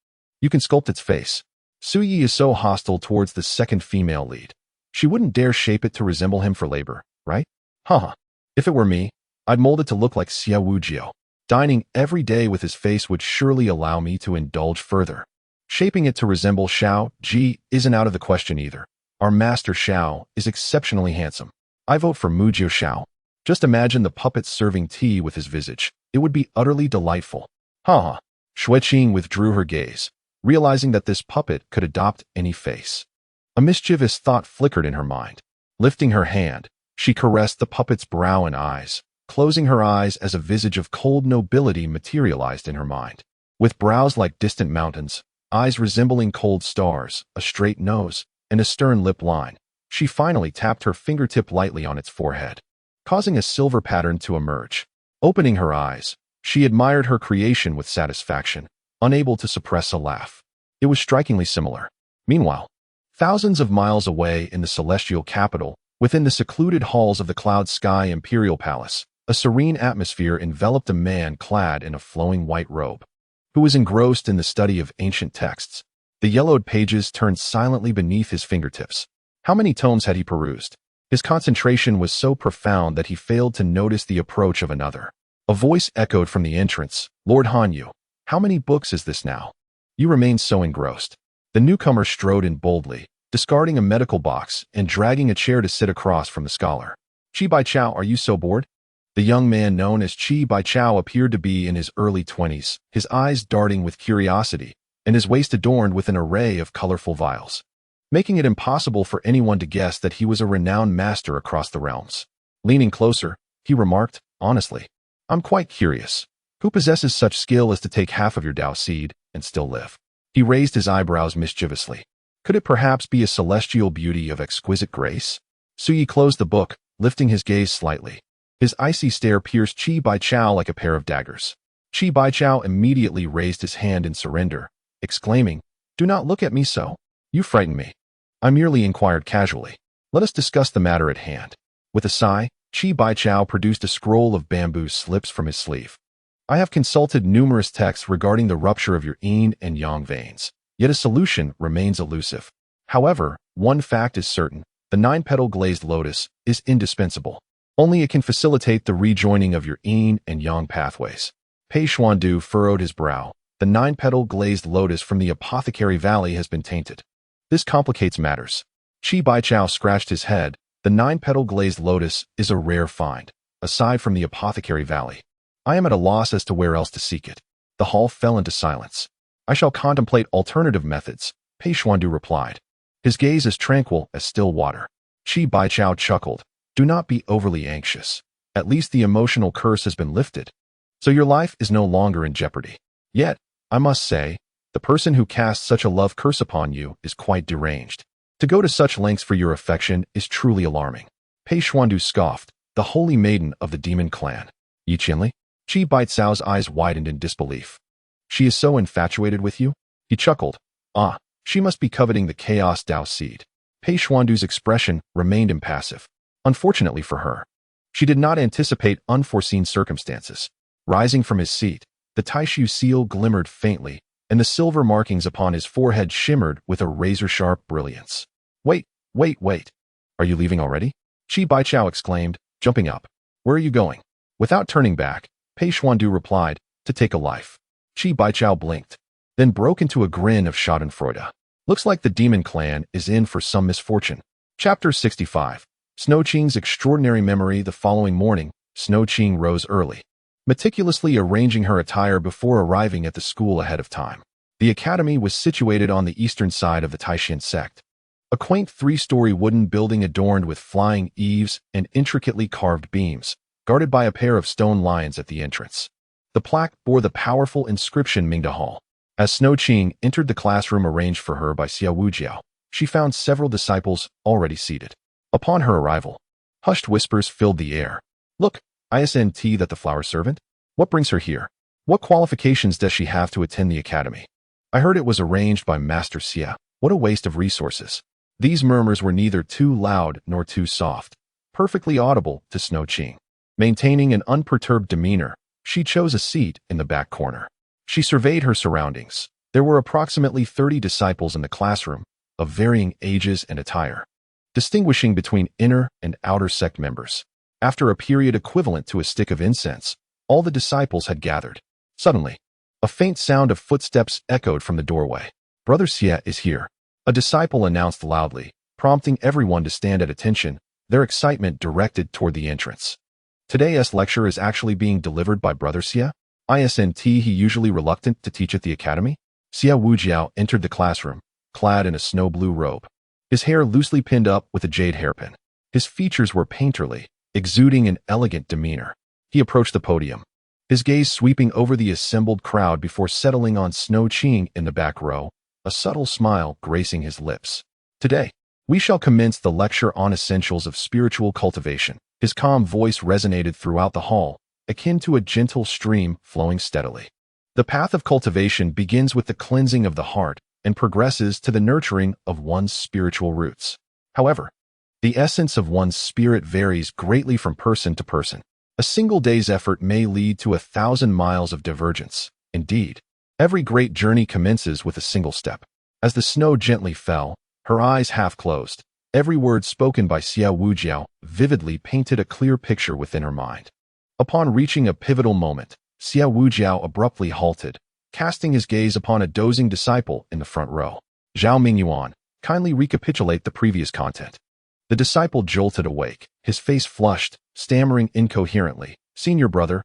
You can sculpt its face. Xue is so hostile towards the second female lead. She wouldn't dare shape it to resemble him for labor, right? Haha. If it were me, I'd mold it to look like Xie Wujiao. Dining every day with his face would surely allow me to indulge further. Shaping it to resemble Xiao Ji isn't out of the question either. Our master Xiao is exceptionally handsome. I vote for Mujiao Xiao. Just imagine the puppet serving tea with his visage. It would be utterly delightful. Haha. Xue Qing withdrew her gaze, realizing that this puppet could adopt any face. A mischievous thought flickered in her mind. Lifting her hand, she caressed the puppet's brow and eyes, closing her eyes as a visage of cold nobility materialized in her mind. With brows like distant mountains, eyes resembling cold stars, a straight nose, and a stern lip line, she finally tapped her fingertip lightly on its forehead, causing a silver pattern to emerge. Opening her eyes, she admired her creation with satisfaction, unable to suppress a laugh. It was strikingly similar. Meanwhile, thousands of miles away in the celestial capital, within the secluded halls of the Cloud Sky Imperial Palace, a serene atmosphere enveloped a man clad in a flowing white robe, who was engrossed in the study of ancient texts. The yellowed pages turned silently beneath his fingertips. How many tomes had he perused? His concentration was so profound that he failed to notice the approach of another. A voice echoed from the entrance. Lord Hanyu, how many books is this now? You remain so engrossed. The newcomer strode in boldly, discarding a medical box and dragging a chair to sit across from the scholar. Qi Baichao, are you so bored? The young man known as Qi Baichao appeared to be in his early 20s, his eyes darting with curiosity, and his waist adorned with an array of colorful vials, making it impossible for anyone to guess that he was a renowned master across the realms. Leaning closer, he remarked, honestly, I'm quite curious. Who possesses such skill as to take half of your Dao seed and still live? He raised his eyebrows mischievously. Could it perhaps be a celestial beauty of exquisite grace? Xue closed the book, lifting his gaze slightly. His icy stare pierced Qi Baichao like a pair of daggers. Qi Baichao immediately raised his hand in surrender, exclaiming, Do not look at me so. You frighten me. I merely inquired casually. Let us discuss the matter at hand. With a sigh, Qi Baichao produced a scroll of bamboo slips from his sleeve. I have consulted numerous texts regarding the rupture of your yin and yang veins, yet a solution remains elusive. However, one fact is certain: the 9-petal glazed lotus is indispensable. Only it can facilitate the rejoining of your yin and yang pathways. Pei Xuandu furrowed his brow. The 9-petal glazed lotus from the Apothecary Valley has been tainted. This complicates matters. Qi Baichao scratched his head. The 9-petal glazed lotus is a rare find, aside from the Apothecary Valley. I am at a loss as to where else to seek it. The hall fell into silence. I shall contemplate alternative methods, Pei Xuandu replied. His gaze as tranquil as still water. Qi Baichao chuckled. Do not be overly anxious. At least the emotional curse has been lifted. So your life is no longer in jeopardy. Yet, I must say, the person who casts such a love curse upon you is quite deranged. To go to such lengths for your affection is truly alarming. Pei Xuandu scoffed. The holy maiden of the demon clan. Yi Qianli? Qi Baicao's eyes widened in disbelief. She is so infatuated with you? He chuckled. Ah, she must be coveting the chaos Dao seed. Pei Xuandu's expression remained impassive. Unfortunately for her, she did not anticipate unforeseen circumstances. Rising from his seat, the Taishu seal glimmered faintly, and the silver markings upon his forehead shimmered with a razor-sharp brilliance. Wait. Are you leaving already? Qi Baichao exclaimed, jumping up. Where are you going? Without turning back, Pei Xuandu replied, to take a life. Qi Baichao blinked, then broke into a grin of schadenfreude. Looks like the demon clan is in for some misfortune. Chapter 65. Xue Qing's extraordinary memory. The following morning, Xue Qing rose early, meticulously arranging her attire before arriving at the school ahead of time. The academy was situated on the eastern side of the Taishan sect. A quaint 3-story wooden building adorned with flying eaves and intricately carved beams, guarded by a pair of stone lions at the entrance. The plaque bore the powerful inscription Mingda Hall. As Xue Qing entered the classroom arranged for her by Xia Wujiao, she found several disciples already seated. Upon her arrival, hushed whispers filled the air. Look, isn't that the flower servant? What brings her here? What qualifications does she have to attend the academy? I heard it was arranged by Master Xia. What a waste of resources. These murmurs were neither too loud nor too soft, perfectly audible to Xue Qing. Maintaining an unperturbed demeanor, she chose a seat in the back corner. She surveyed her surroundings. There were approximately 30 disciples in the classroom, of varying ages and attire, distinguishing between inner and outer sect members. After a period equivalent to a stick of incense, all the disciples had gathered. Suddenly, a faint sound of footsteps echoed from the doorway. Brother Xie is here, a disciple announced loudly, prompting everyone to stand at attention, their excitement directed toward the entrance. Today's lecture is actually being delivered by Brother Xie. Isn't he usually reluctant to teach at the academy? Xia Wujiao entered the classroom, clad in a snow-blue robe, his hair loosely pinned up with a jade hairpin. His features were painterly, exuding an elegant demeanor. He approached the podium, his gaze sweeping over the assembled crowd before settling on Xue Qing in the back row, a subtle smile gracing his lips. Today, we shall commence the lecture on essentials of spiritual cultivation. His calm voice resonated throughout the hall, akin to a gentle stream flowing steadily. The path of cultivation begins with the cleansing of the heart and progresses to the nurturing of one's spiritual roots. However, the essence of one's spirit varies greatly from person to person. A single day's effort may lead to 1,000 miles of divergence. Indeed, every great journey commences with a single step. As the snow gently fell, her eyes half closed, every word spoken by Xia Wujiao vividly painted a clear picture within her mind. Upon reaching a pivotal moment, Xia Wujiao abruptly halted, casting his gaze upon a dozing disciple in the front row. Zhao Mingyuan, kindly recapitulate the previous content. The disciple jolted awake, his face flushed, stammering incoherently. Senior brother,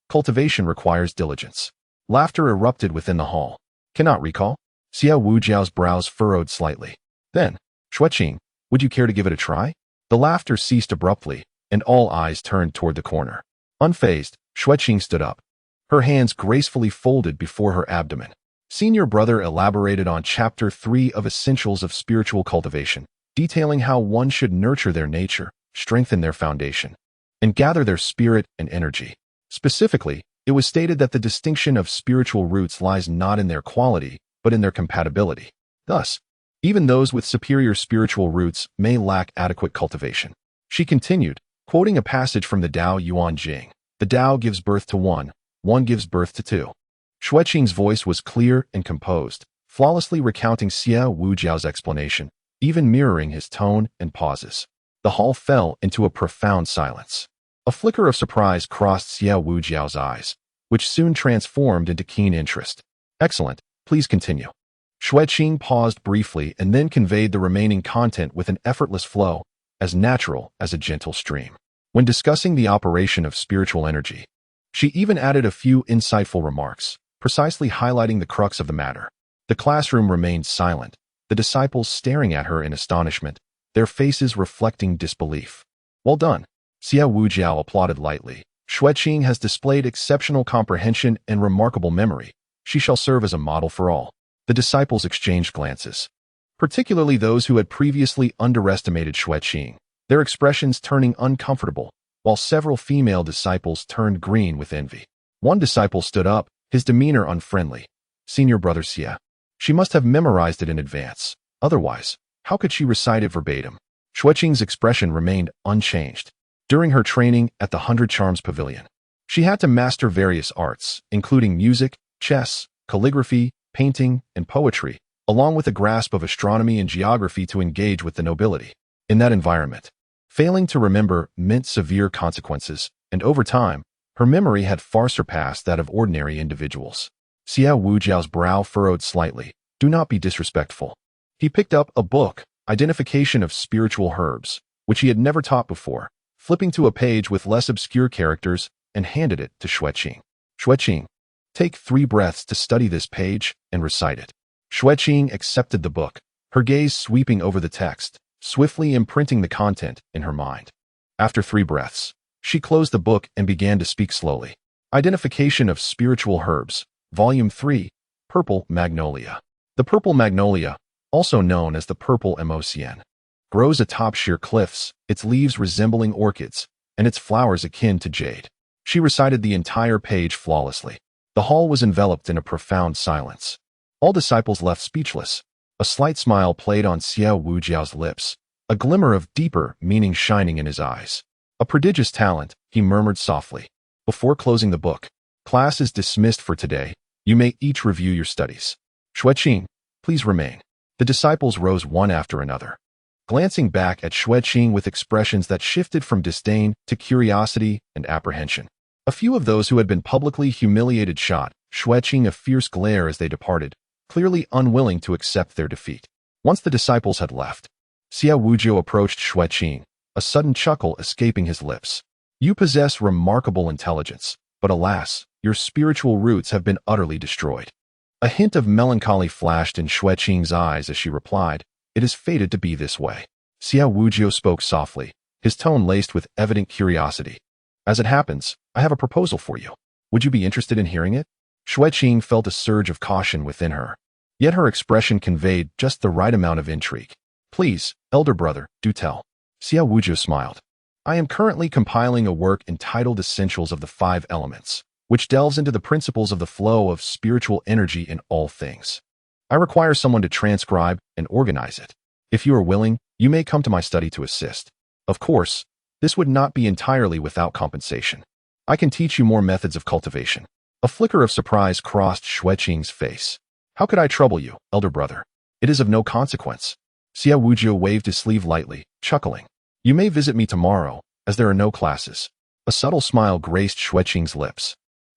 cultivation requires diligence. Laughter erupted within the hall. Cannot recall? Xia Wujiao's brows furrowed slightly. Then, Xue Qing, would you care to give it a try? The laughter ceased abruptly, and all eyes turned toward the corner. Unfazed, Xue Qing stood up, her hands gracefully folded before her abdomen. Senior brother elaborated on Chapter 3 of Essentials of Spiritual Cultivation, detailing how one should nurture their nature, strengthen their foundation, and gather their spirit and energy. Specifically, it was stated that the distinction of spiritual roots lies not in their quality, but in their compatibility. Thus, even those with superior spiritual roots may lack adequate cultivation. She continued, quoting a passage from the Tao Yuan Jing. The Tao gives birth to one one gives birth to two. Xue Qing's voice was clear and composed, flawlessly recounting Xie Wujiao's explanation, even mirroring his tone and pauses. The hall fell into a profound silence. A flicker of surprise crossed Xie Wujiao's eyes, which soon transformed into keen interest. Excellent, please continue. Xue Qing paused briefly and then conveyed the remaining content with an effortless flow, as natural as a gentle stream. When discussing the operation of spiritual energy, she even added a few insightful remarks, precisely highlighting the crux of the matter. The classroom remained silent, the disciples staring at her in astonishment, their faces reflecting disbelief. Well done. Xie Wujiao applauded lightly. Xue Qing has displayed exceptional comprehension and remarkable memory. She shall serve as a model for all. The disciples exchanged glances, particularly those who had previously underestimated Xue Qing, their expressions turning uncomfortable, while several female disciples turned green with envy. One disciple stood up, his demeanor unfriendly. Senior brother Xie. She must have memorized it in advance. Otherwise, how could she recite it verbatim? Xue Qing's expression remained unchanged. During her training at the 100 Charms Pavilion, she had to master various arts, including music, chess, calligraphy, painting, and poetry, along with a grasp of astronomy and geography to engage with the nobility. In that environment, failing to remember meant severe consequences, and over time, her memory had far surpassed that of ordinary individuals. Xie Wujiao's brow furrowed slightly. Do not be disrespectful. He picked up a book, Identification of Spiritual Herbs, which he had never taught before, flipping to a page with less obscure characters, and handed it to Xue Qing. Xue Qing, take 3 breaths to study this page and recite it. Xue Qing accepted the book, her gaze sweeping over the text, swiftly imprinting the content in her mind. After 3 breaths, she closed the book and began to speak slowly. Identification of Spiritual Herbs, Volume 3, Purple Magnolia. The purple magnolia, also known as the purple MOCN, grows atop sheer cliffs, its leaves resembling orchids, and its flowers akin to jade. She recited the entire page flawlessly. The hall was enveloped in a profound silence. All disciples left speechless. A slight smile played on Xie Wujiao's lips, a glimmer of deeper meaning shining in his eyes. A prodigious talent, he murmured softly. Before closing the book, class is dismissed for today. You may each review your studies. Xue Qing, please remain. The disciples rose one after another, glancing back at Xue Qing with expressions that shifted from disdain to curiosity and apprehension. A few of those who had been publicly humiliated shot Xue Qing a fierce glare as they departed, clearly unwilling to accept their defeat. Once the disciples had left, Xie Wujiao approached Xue Qing, a sudden chuckle escaping his lips. You possess remarkable intelligence, but alas, your spiritual roots have been utterly destroyed. A hint of melancholy flashed in Xue Qing's eyes as she replied, It is fated to be this way. Xie Wujiao spoke softly, his tone laced with evident curiosity. As it happens, I have a proposal for you. Would you be interested in hearing it? Xue Qing felt a surge of caution within her, yet her expression conveyed just the right amount of intrigue. Please, elder brother, do tell. Xie Wujiao smiled. I am currently compiling a work entitled Essentials of the 5 Elements, which delves into the principles of the flow of spiritual energy in all things. I require someone to transcribe and organize it. If you are willing, you may come to my study to assist. Of course, this would not be entirely without compensation. I can teach you more methods of cultivation. A flicker of surprise crossed Xue Qing's face. How could I trouble you, elder brother? It is of no consequence. Xie Wujiao waved his sleeve lightly, chuckling. You may visit me tomorrow, as there are no classes. A subtle smile graced Xue Qing's lips.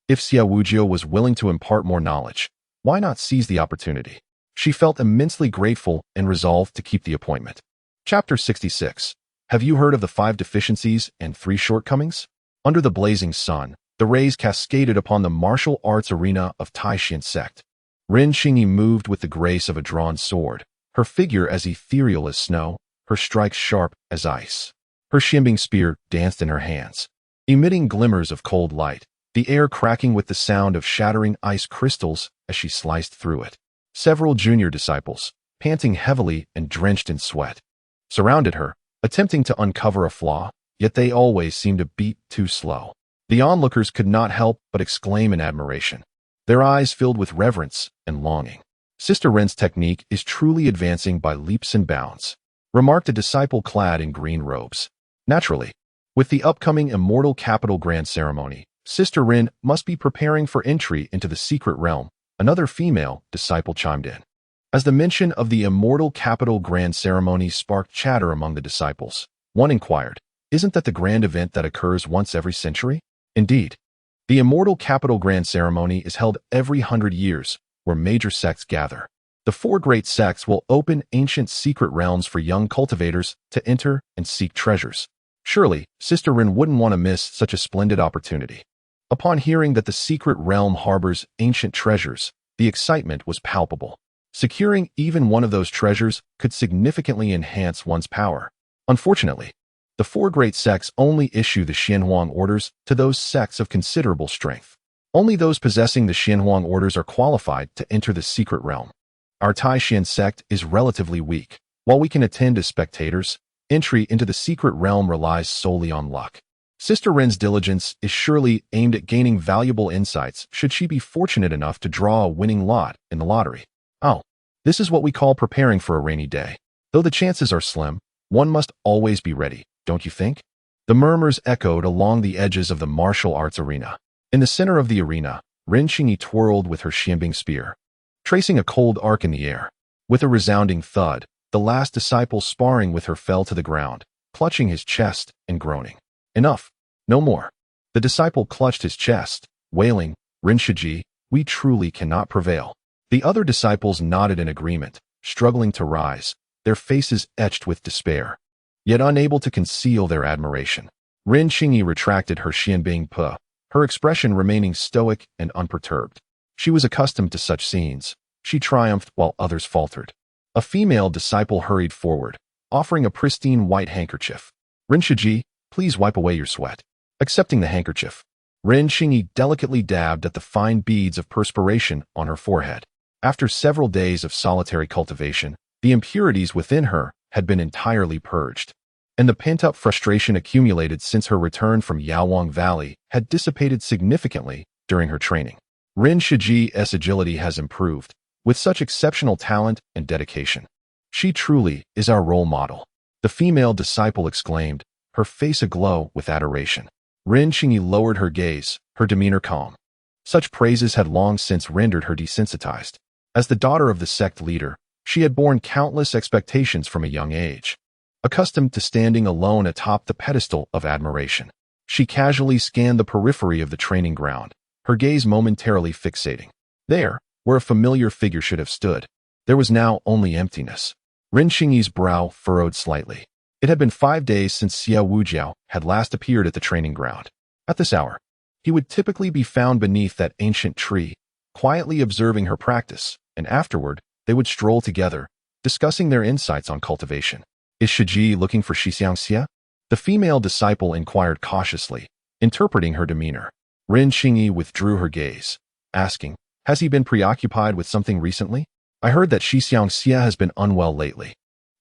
If Xie Wujiao was willing to impart more knowledge, why not seize the opportunity? She felt immensely grateful and resolved to keep the appointment. Chapter 66. Have you heard of the 5 deficiencies and 3 shortcomings? Under the blazing sun, the rays cascaded upon the martial arts arena of Taishan sect. Ren Xingyi moved with the grace of a drawn sword, her figure as ethereal as snow, her strikes sharp as ice. Her shimming spear danced in her hands, emitting glimmers of cold light, the air cracking with the sound of shattering ice crystals as she sliced through it. Several junior disciples, panting heavily and drenched in sweat, surrounded her, attempting to uncover a flaw, yet they always seemed to beat too slow. The onlookers could not help but exclaim in admiration, their eyes filled with reverence and longing. Sister Ren's technique is truly advancing by leaps and bounds, remarked a disciple clad in green robes. Naturally, with the upcoming Immortal Capital Grand Ceremony, Sister Rin must be preparing for entry into the secret realm, another female disciple chimed in. As the mention of the immortal capital grand ceremony sparked chatter among the disciples, one inquired, "Isn't that the grand event that occurs once every century?" Indeed. The immortal capital grand ceremony is held every 100 years, where major sects gather. The four great sects will open ancient secret realms for young cultivators to enter and seek treasures. Surely, Sister Rin wouldn't want to miss such a splendid opportunity. Upon hearing that the secret realm harbors ancient treasures, the excitement was palpable. Securing even one of those treasures could significantly enhance one's power. Unfortunately, the four great sects only issue the Xianhuang orders to those sects of considerable strength. Only those possessing the Xianhuang orders are qualified to enter the secret realm. Our Taishan sect is relatively weak. While we can attend as spectators, entry into the secret realm relies solely on luck. Sister Rin's diligence is surely aimed at gaining valuable insights should she be fortunate enough to draw a winning lot in the lottery. Oh, this is what we call preparing for a rainy day. Though the chances are slim, one must always be ready, don't you think? The murmurs echoed along the edges of the martial arts arena. In the center of the arena, Rin Qingyi twirled with her Xianbing spear, tracing a cold arc in the air. With a resounding thud, the last disciple sparring with her fell to the ground, clutching his chest and groaning. Enough. No more. The disciple clutched his chest, wailing, "Rinshiji, we truly cannot prevail." The other disciples nodded in agreement, struggling to rise, their faces etched with despair, yet unable to conceal their admiration. Rin Qingyi retracted her Xianbing Pu, her expression remaining stoic and unperturbed. She was accustomed to such scenes. She triumphed while others faltered. A female disciple hurried forward, offering a pristine white handkerchief. "Rinshiji, please wipe away your sweat." Accepting the handkerchief, Rin Qingyi delicately dabbed at the fine beads of perspiration on her forehead. After several days of solitary cultivation, the impurities within her had been entirely purged, and the pent-up frustration accumulated since her return from Yaowang Valley had dissipated significantly during her training. Rin Shiji's agility has improved, with such exceptional talent and dedication. She truly is our role model, the female disciple exclaimed, her face aglow with adoration. Rin Qingyi lowered her gaze, her demeanor calm. Such praises had long since rendered her desensitized. As the daughter of the sect leader, she had borne countless expectations from a young age. Accustomed to standing alone atop the pedestal of admiration, she casually scanned the periphery of the training ground, her gaze momentarily fixating. There, where a familiar figure should have stood, there was now only emptiness. Rin Qingyi's brow furrowed slightly. It had been 5 days since Xiao Wujiao had last appeared at the training ground. At this hour, he would typically be found beneath that ancient tree, quietly observing her practice, and afterward, they would stroll together, discussing their insights on cultivation. "Is Shiji looking for Xixiangxia?" The female disciple inquired cautiously, interpreting her demeanor. Rin Qingyi withdrew her gaze, asking, "Has he been preoccupied with something recently? I heard that Xixiangxia has been unwell lately."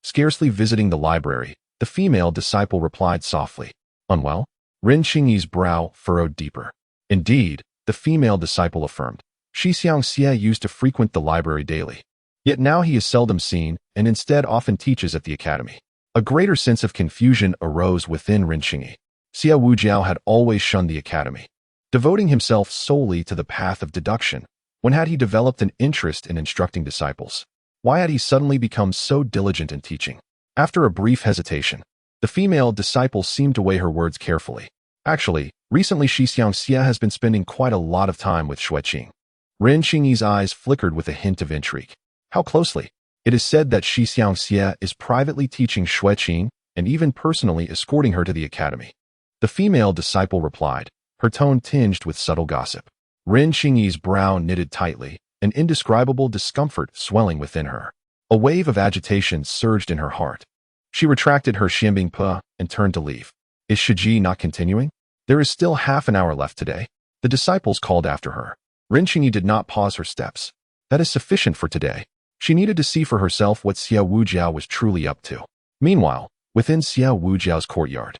Scarcely visiting the library, the female disciple replied softly, "Unwell?" Rin Qingyi's brow furrowed deeper. Indeed, the female disciple affirmed, Xixiangxia used to frequent the library daily. Yet now he is seldom seen and instead often teaches at the academy. A greater sense of confusion arose within Rin Qingyi. Xiao Wujiao had always shunned the academy, devoting himself solely to the path of deduction. When had he developed an interest in instructing disciples? Why had he suddenly become so diligent in teaching? After a brief hesitation, the female disciple seemed to weigh her words carefully. Actually, recently Xixiangxia has been spending quite a lot of time with Xue Qing. Rin Qingyi's eyes flickered with a hint of intrigue. How closely? It is said that Xixiangxia is privately teaching Xue Qing and even personally escorting her to the academy. The female disciple replied, her tone tinged with subtle gossip. Rin Qingyi's brow knitted tightly, an indescribable discomfort swelling within her. A wave of agitation surged in her heart. She retracted her Xianbing Pu and turned to leave. Is Shiji not continuing? There is still half an hour left today. The disciples called after her. Rin Qingyi did not pause her steps. That is sufficient for today. She needed to see for herself what Xiao Wujiao was truly up to. Meanwhile, within Xiao Wujiao's courtyard,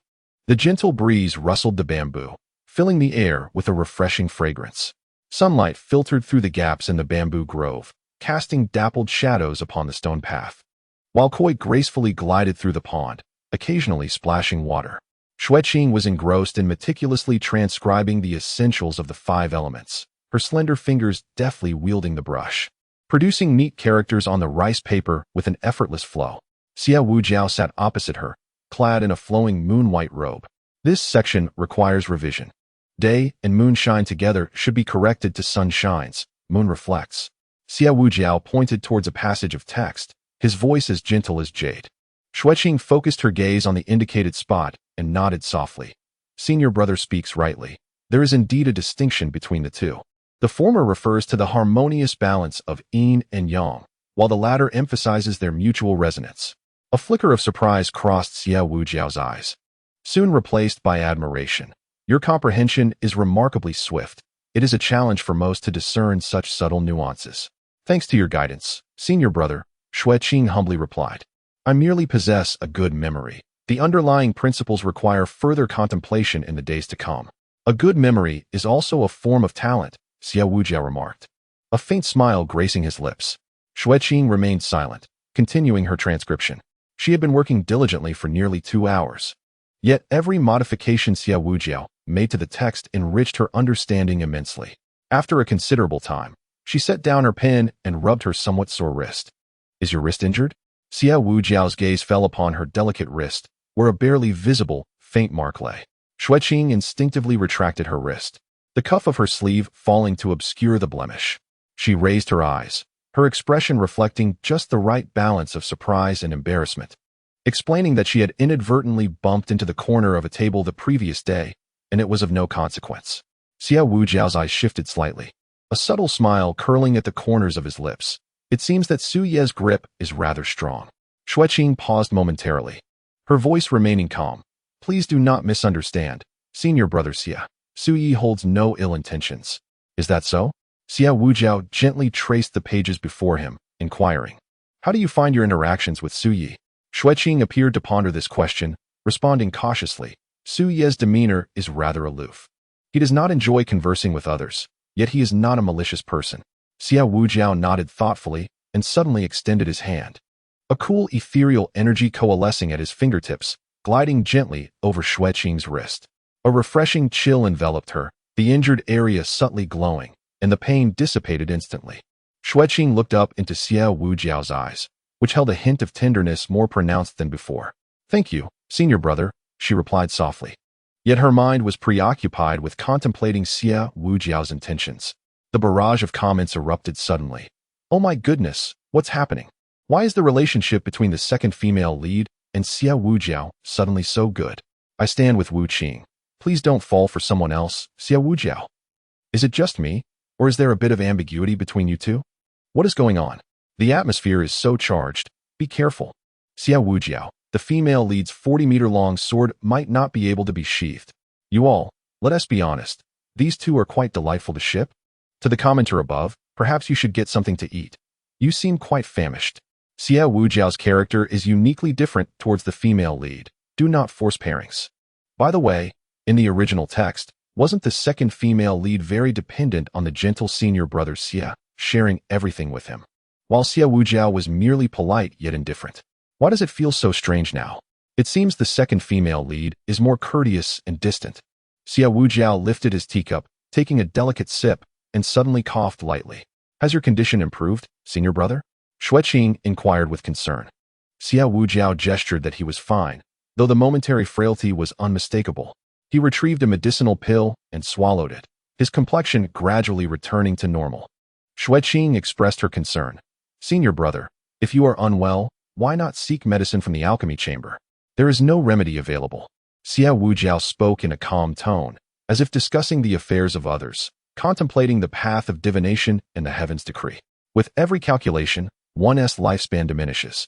the gentle breeze rustled the bamboo, filling the air with a refreshing fragrance. Sunlight filtered through the gaps in the bamboo grove, casting dappled shadows upon the stone path, while koi gracefully glided through the pond, occasionally splashing water. Xue Qing was engrossed in meticulously transcribing the essentials of the 5 elements, her slender fingers deftly wielding the brush, producing neat characters on the rice paper with an effortless flow. Xia Wujiao sat opposite her, clad in a flowing moon-white robe. This section requires revision. Day and moon shine together should be corrected to sun shines, moon reflects. Xia Wujiao pointed towards a passage of text, his voice as gentle as jade. Xue Qing focused her gaze on the indicated spot and nodded softly. Senior brother speaks rightly. There is indeed a distinction between the two. The former refers to the harmonious balance of yin and yang, while the latter emphasizes their mutual resonance. A flicker of surprise crossed Xia Wujiao's eyes, soon replaced by admiration. Your comprehension is remarkably swift. It is a challenge for most to discern such subtle nuances. Thanks to your guidance, senior brother, Xue Qing humbly replied. I merely possess a good memory. The underlying principles require further contemplation in the days to come. A good memory is also a form of talent, Xia Wujiao remarked, a faint smile gracing his lips. Xue Qing remained silent, continuing her transcription. She had been working diligently for nearly 2 hours. Yet every modification Xia Wujiao made to the text enriched her understanding immensely. After a considerable time, she set down her pen and rubbed her somewhat sore wrist. Is your wrist injured? Xia Wujiao's gaze fell upon her delicate wrist, where a barely visible, faint mark lay. Xue Qing instinctively retracted her wrist, the cuff of her sleeve falling to obscure the blemish. She raised her eyes, her expression reflecting just the right balance of surprise and embarrassment, explaining that she had inadvertently bumped into the corner of a table the previous day, and it was of no consequence. Xia Wujiao's eyes shifted slightly, a subtle smile curling at the corners of his lips. It seems that Su Ye's grip is rather strong. Xue Qing paused momentarily, her voice remaining calm. Please do not misunderstand, senior brother Xia. Su Yi holds no ill intentions. Is that so? Xia Wujiao gently traced the pages before him, inquiring. How do you find your interactions with Su Yi? Xue Qing appeared to ponder this question, responding cautiously. Su Ye's demeanor is rather aloof. He does not enjoy conversing with others, yet he is not a malicious person. Xia Wujiao nodded thoughtfully and suddenly extended his hand. A cool ethereal energy coalescing at his fingertips, gliding gently over Xue Qing's wrist. A refreshing chill enveloped her, the injured area subtly glowing, and the pain dissipated instantly. Xue Qing looked up into Xia Wujiao's eyes, which held a hint of tenderness more pronounced than before. Thank you, senior brother, she replied softly. Yet her mind was preoccupied with contemplating Xia Wujiao's intentions. The barrage of comments erupted suddenly. Oh my goodness, what's happening? Why is the relationship between the second female lead and Xia Wujiao suddenly so good? I stand with Wu Qing. Please don't fall for someone else, Xia Wujiao. Is it just me, or is there a bit of ambiguity between you two? What is going on? The atmosphere is so charged. Be careful. Xia Wujiao, the female lead's 40-meter-long sword might not be able to be sheathed. You all, let us be honest. These two are quite delightful to ship. To the commenter above, perhaps you should get something to eat. You seem quite famished. Xia Wujiao's character is uniquely different towards the female lead. Do not force pairings. By the way, in the original text, wasn't the second female lead very dependent on the gentle senior brother Xia, sharing everything with him? While Xia Wujiao was merely polite yet indifferent. Why does it feel so strange now? It seems the second female lead is more courteous and distant. Xia Wujiao lifted his teacup, taking a delicate sip, and suddenly coughed lightly. Has your condition improved, senior brother? Xue Qing inquired with concern. Xia Wujiao gestured that he was fine, though the momentary frailty was unmistakable. He retrieved a medicinal pill and swallowed it, his complexion gradually returning to normal. Xue Qing expressed her concern. Senior brother, if you are unwell, why not seek medicine from the alchemy chamber? There is no remedy available. Xia Wujiao spoke in a calm tone, as if discussing the affairs of others, contemplating the path of divination and the heaven's decree. With every calculation, one's lifespan diminishes.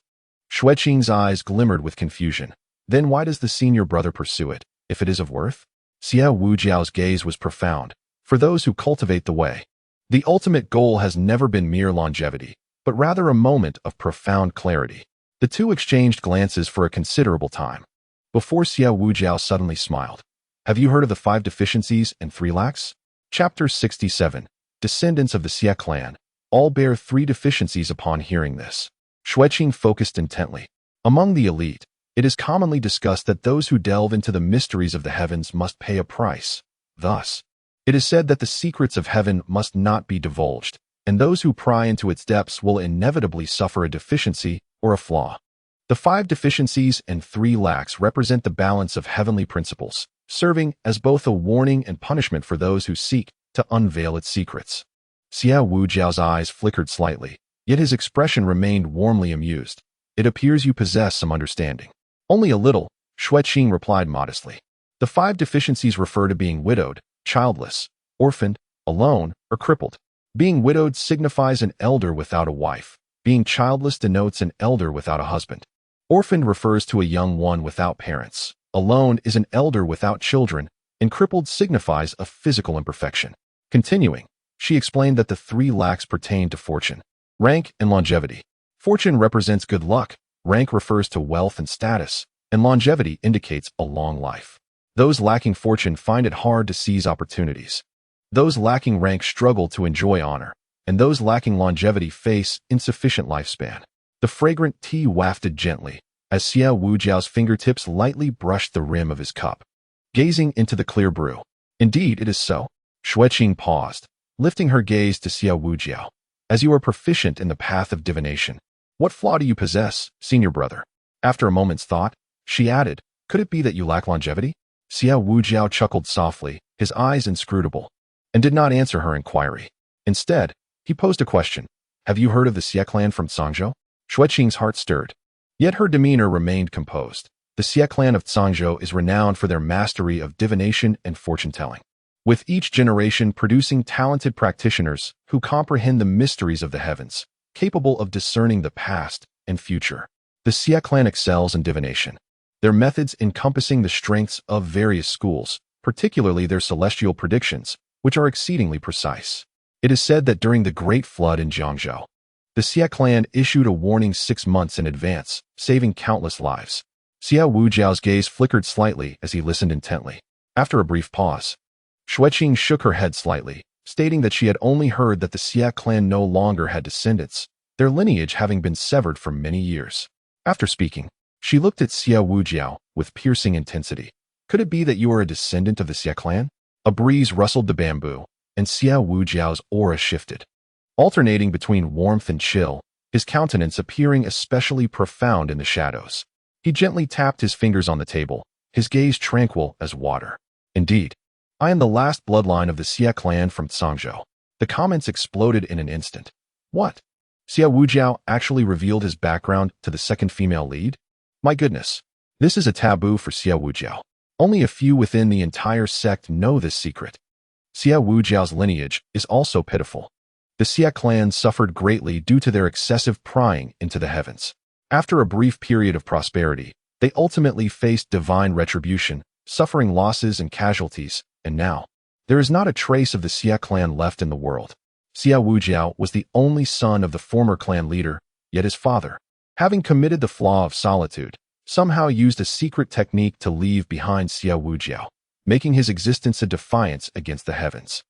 Xue Qing's eyes glimmered with confusion. Then why does the senior brother pursue it, if it is of worth? Xia Wujiao's gaze was profound. For those who cultivate the way, the ultimate goal has never been mere longevity, but rather a moment of profound clarity. The two exchanged glances for a considerable time, before Xia Wujiao suddenly smiled. Have you heard of the 5 deficiencies and 3 lacks? Chapter 67. Descendants of the Xia clan. All bear 3 deficiencies upon hearing this. Xue Qing focused intently. Among the elite, It is commonly discussed that those who delve into the mysteries of the heavens must pay a price. Thus, it is said that the secrets of heaven must not be divulged, and those who pry into its depths will inevitably suffer a deficiency or a flaw. The 5 deficiencies and 3 lacks represent the balance of heavenly principles, serving as both a warning and punishment for those who seek to unveil its secrets. Xue Wujiao's eyes flickered slightly, yet his expression remained warmly amused. It appears you possess some understanding. Only a little, Xue Qing replied modestly. The 5 deficiencies refer to being widowed, childless, orphaned, alone, or crippled. Being widowed signifies an elder without a wife. Being childless denotes an elder without a husband. Orphaned refers to a young one without parents. Alone is an elder without children, and crippled signifies a physical imperfection. Continuing, she explained that the 3 lacks pertain to fortune, rank, and longevity. Fortune represents good luck, rank refers to wealth and status, and longevity indicates a long life. Those lacking fortune find it hard to seize opportunities. Those lacking rank struggle to enjoy honor, and those lacking longevity face insufficient lifespan. The fragrant tea wafted gently, as Xue Wujiao's fingertips lightly brushed the rim of his cup. Gazing into the clear brew. Indeed, it is so. Xue Qing paused, lifting her gaze to Xue Wujiao. As you are proficient in the path of divination, what flaw do you possess, senior brother? After a moment's thought, she added, could it be that you lack longevity? Xue Wujiao chuckled softly, his eyes inscrutable, and did not answer her inquiry. Instead, he posed a question. Have you heard of the Xie clan from Cangzhou? Xue Qing's heart stirred. Yet her demeanor remained composed. The Xie clan of Cangzhou is renowned for their mastery of divination and fortune-telling, with each generation producing talented practitioners who comprehend the mysteries of the heavens, capable of discerning the past and future. The Xie clan excels in divination, their methods encompassing the strengths of various schools, particularly their celestial predictions, which are exceedingly precise. It is said that during the Great Flood in Jiangzhou, the Xie clan issued a warning 6 months in advance, saving countless lives. Xue Wujiao's gaze flickered slightly as he listened intently. After a brief pause, Xue Qing shook her head slightly, stating that she had only heard that the Xie clan no longer had descendants, their lineage having been severed for many years. After speaking, she looked at Xue Wujiao with piercing intensity. Could it be that you are a descendant of the Xie clan? A breeze rustled the bamboo, and Xue Wujiao's aura shifted, alternating between warmth and chill, his countenance appearing especially profound in the shadows. He gently tapped his fingers on the table, his gaze tranquil as water. Indeed, I am the last bloodline of the Xie clan from Cangzhou. The comments exploded in an instant. What? Xue Wujiao actually revealed his background to the second female lead? My goodness, this is a taboo for Xue Wujiao. Only a few within the entire sect know this secret. Xue Wujiao's lineage is also pitiful. The Xie clan suffered greatly due to their excessive prying into the heavens. After a brief period of prosperity, they ultimately faced divine retribution, suffering losses and casualties, and now, there is not a trace of the Xie clan left in the world. Xue Wujiao was the only son of the former clan leader, yet his father, having committed the flaw of solitude, somehow used a secret technique to leave behind Xue Wujiao, making his existence a defiance against the heavens.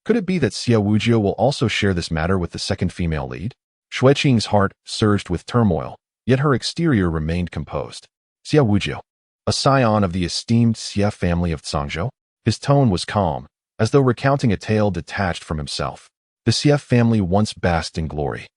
Could it be that Xue Wujiao will also share this matter with the second female lead? Xue Qing's heart surged with turmoil, yet her exterior remained composed. Xue Wujiao, a scion of the esteemed Xie family of Cangzhou? His tone was calm, as though recounting a tale detached from himself. The Xie family once basked in glory.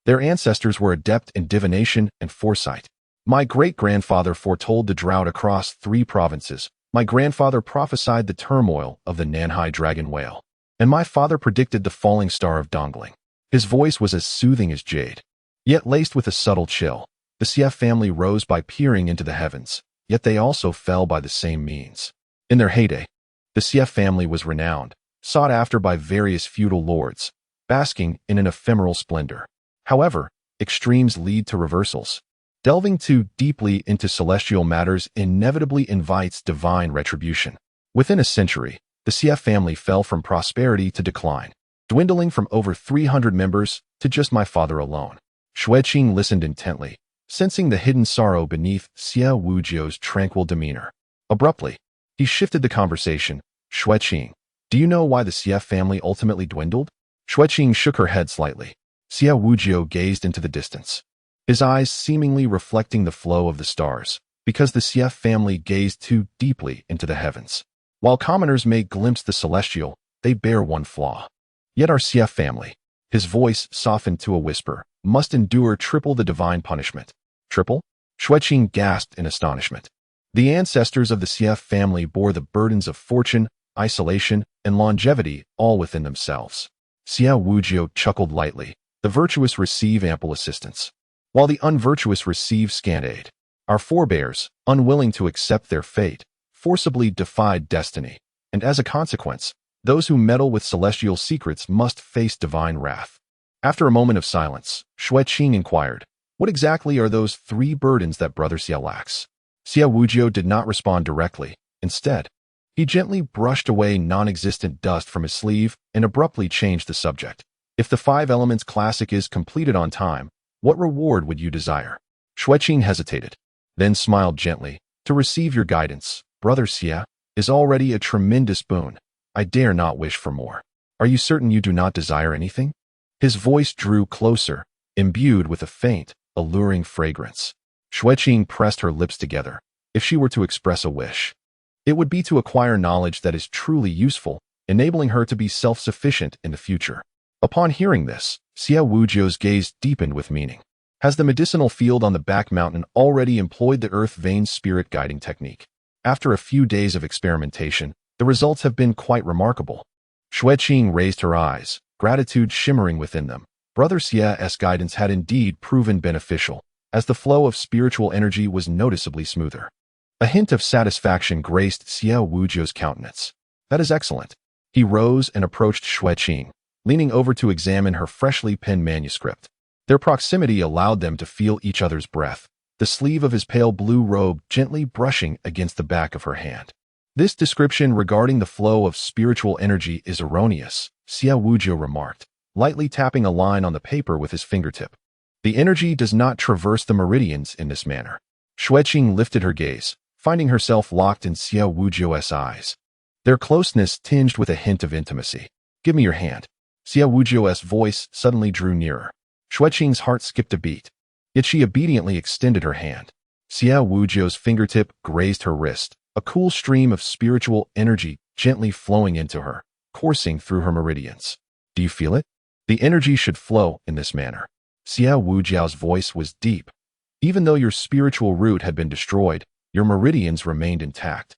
Their ancestors were adept in divination and foresight. My great-grandfather foretold the drought across 3 provinces. My grandfather prophesied the turmoil of the Nanhai dragon whale. And my father predicted the falling star of Dongling. His voice was as soothing as jade, yet laced with a subtle chill. The Xie family rose by peering into the heavens, yet they also fell by the same means. In their heyday, the Xie family was renowned, sought after by various feudal lords, basking in an ephemeral splendor. However, extremes lead to reversals. Delving too deeply into celestial matters inevitably invites divine retribution. Within a century, the Xie family fell from prosperity to decline, dwindling from over 300 members to just my father alone. Xue Qing listened intently, sensing the hidden sorrow beneath Xue Wujiao's tranquil demeanor. Abruptly, he shifted the conversation. Xue Qing, do you know why the Xie family ultimately dwindled? Xue Qing shook her head slightly. Xue Wujiao gazed into the distance, his eyes seemingly reflecting the flow of the stars. because the Xie family gazed too deeply into the heavens. While commoners may glimpse the celestial, they bear one flaw. Yet our Xie family, his voice softened to a whisper, must endure triple the divine punishment. Triple? Xue Qing gasped in astonishment. The ancestors of the Xie family bore the burdens of fortune, isolation, and longevity all within themselves. Xie Wujiu chuckled lightly. The virtuous receive ample assistance, while the unvirtuous receive scant aid. Our forebears, unwilling to accept their fate, forcibly defied destiny, and as a consequence, those who meddle with celestial secrets must face divine wrath. After a moment of silence, Xue Qing inquired, "What exactly are those 3 burdens that Brother Xie lacks?" Xie Wujiu did not respond directly. Instead, he gently brushed away non-existent dust from his sleeve and abruptly changed the subject. "If the 5 Elements Classic is completed on time, what reward would you desire?" Xue Qing hesitated, then smiled gently. "To receive your guidance, Brother Xie, is already a tremendous boon. I dare not wish for more. Are you certain you do not desire anything?" His voice drew closer, imbued with a faint, alluring fragrance. Xue Qing pressed her lips together. If she were to express a wish, it would be to acquire knowledge that is truly useful, enabling her to be self-sufficient in the future. Upon hearing this, Xie Wujiu's gaze deepened with meaning. Has the medicinal field on the back mountain already employed the earth vein spirit guiding technique? After a few days of experimentation, the results have been quite remarkable. Xue Qing raised her eyes, gratitude shimmering within them. Brother Xie's guidance had indeed proven beneficial, as the flow of spiritual energy was noticeably smoother. A hint of satisfaction graced Xie Wujiu's countenance. "That is excellent." He rose and approached Xue Qing, leaning over to examine her freshly penned manuscript. Their proximity allowed them to feel each other's breath, the sleeve of his pale blue robe gently brushing against the back of her hand. "This description regarding the flow of spiritual energy is erroneous," Xie Wujiu remarked, lightly tapping a line on the paper with his fingertip. "The energy does not traverse the meridians in this manner." Xue Qing lifted her gaze, finding herself locked in Xie Wujiu's eyes. Their closeness tinged with a hint of intimacy. "Give me your hand." Xie Wujiu's voice suddenly drew nearer. Xue Qing's heart skipped a beat, yet she obediently extended her hand. Xie Wujiu's fingertip grazed her wrist, a cool stream of spiritual energy gently flowing into her, coursing through her meridians. "Do you feel it? The energy should flow in this manner." Xie Wujiu's voice was deep. "Even though your spiritual root had been destroyed, your meridians remained intact,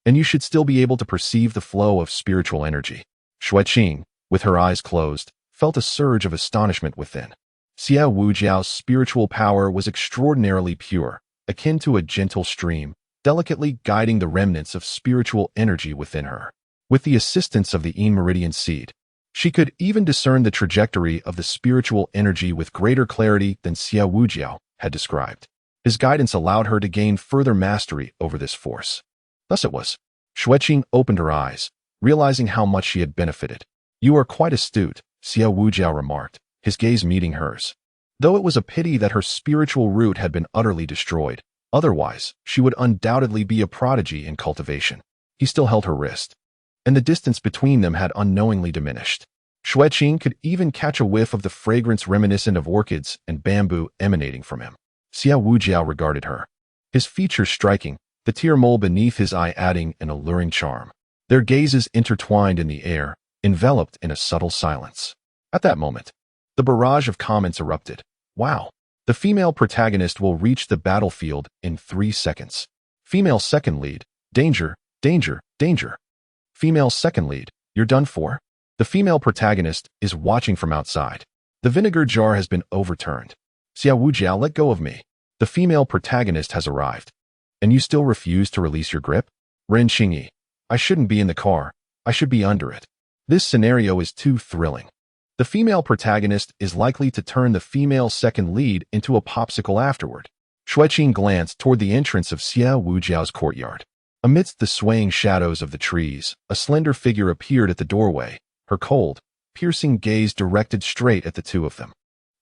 and you should still be able to perceive the flow of spiritual energy." Xue Qing, with her eyes closed, felt a surge of astonishment within. Xie Wujiu's spiritual power was extraordinarily pure, akin to a gentle stream, delicately guiding the remnants of spiritual energy within her. With the assistance of the Yin Meridian seed, she could even discern the trajectory of the spiritual energy with greater clarity than Xie Wujiu had described. His guidance allowed her to gain further mastery over this force. Thus it was. Xue Qing opened her eyes, realizing how much she had benefited. "You are quite astute," Xie Wujiu remarked, his gaze meeting hers. Though it was a pity that her spiritual root had been utterly destroyed, otherwise she would undoubtedly be a prodigy in cultivation. He still held her wrist, and the distance between them had unknowingly diminished. Xue Qing could even catch a whiff of the fragrance reminiscent of orchids and bamboo emanating from him. Xie Wujiu regarded her, his features striking, the tear mole beneath his eye adding an alluring charm. Their gazes intertwined in the air, enveloped in a subtle silence. At that moment, the barrage of comments erupted. "Wow! The female protagonist will reach the battlefield in 3 seconds. Female second lead, danger, danger, danger. Female second lead, you're done for." The female protagonist is watching from outside. The vinegar jar has been overturned. "Xie Wujiu, let go of me." The female protagonist has arrived. "And you still refuse to release your grip?" "Ren Xingyi, I shouldn't be in the car. I should be under it. This scenario is too thrilling." The female protagonist is likely to turn the female second lead into a popsicle afterward. Xue Qing glanced toward the entrance of Xie Wujiu's courtyard. Amidst the swaying shadows of the trees, a slender figure appeared at the doorway, her cold, piercing gaze directed straight at the two of them.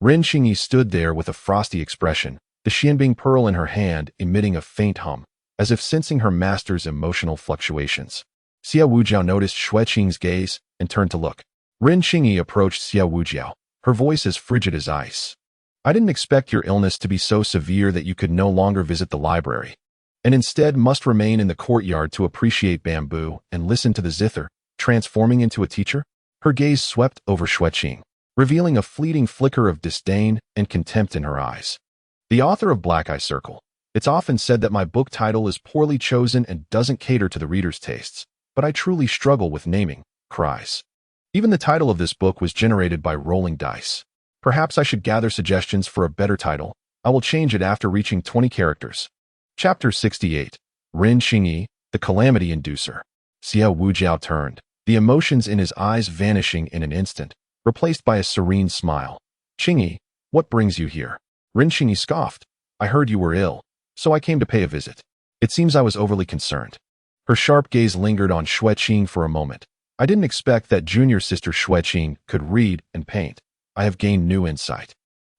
Ren Xingyi stood there with a frosty expression, the Xianbing pearl in her hand emitting a faint hum, as if sensing her master's emotional fluctuations. Xie Wujiu noticed Xue Qing's gaze and turned to look. Ren Xingyi approached Xie Wujiu, her voice as frigid as ice. "I didn't expect your illness to be so severe that you could no longer visit the library. and instead must remain in the courtyard to appreciate bamboo and listen to the zither, transforming into a teacher? Her gaze swept over Xue Qing, revealing a fleeting flicker of disdain and contempt in her eyes. The author of Black Eye Circle. It's often said that my book title is poorly chosen and doesn't cater to the reader's tastes, but I truly struggle with naming, cries. Even the title of this book was generated by rolling dice. Perhaps I should gather suggestions for a better title. I will change it after reaching 20 characters. Chapter 68. Ren Qingyi, the Calamity Inducer. Xie Wujiao turned, the emotions in his eyes vanishing in an instant, replaced by a serene smile. Qingyi, what brings you here? Ren Qingyi scoffed. I heard you were ill, so I came to pay a visit. It seems I was overly concerned. Her sharp gaze lingered on Xue Qing for a moment. I didn't expect that junior sister Xue Qing could read and paint. I have gained new insight.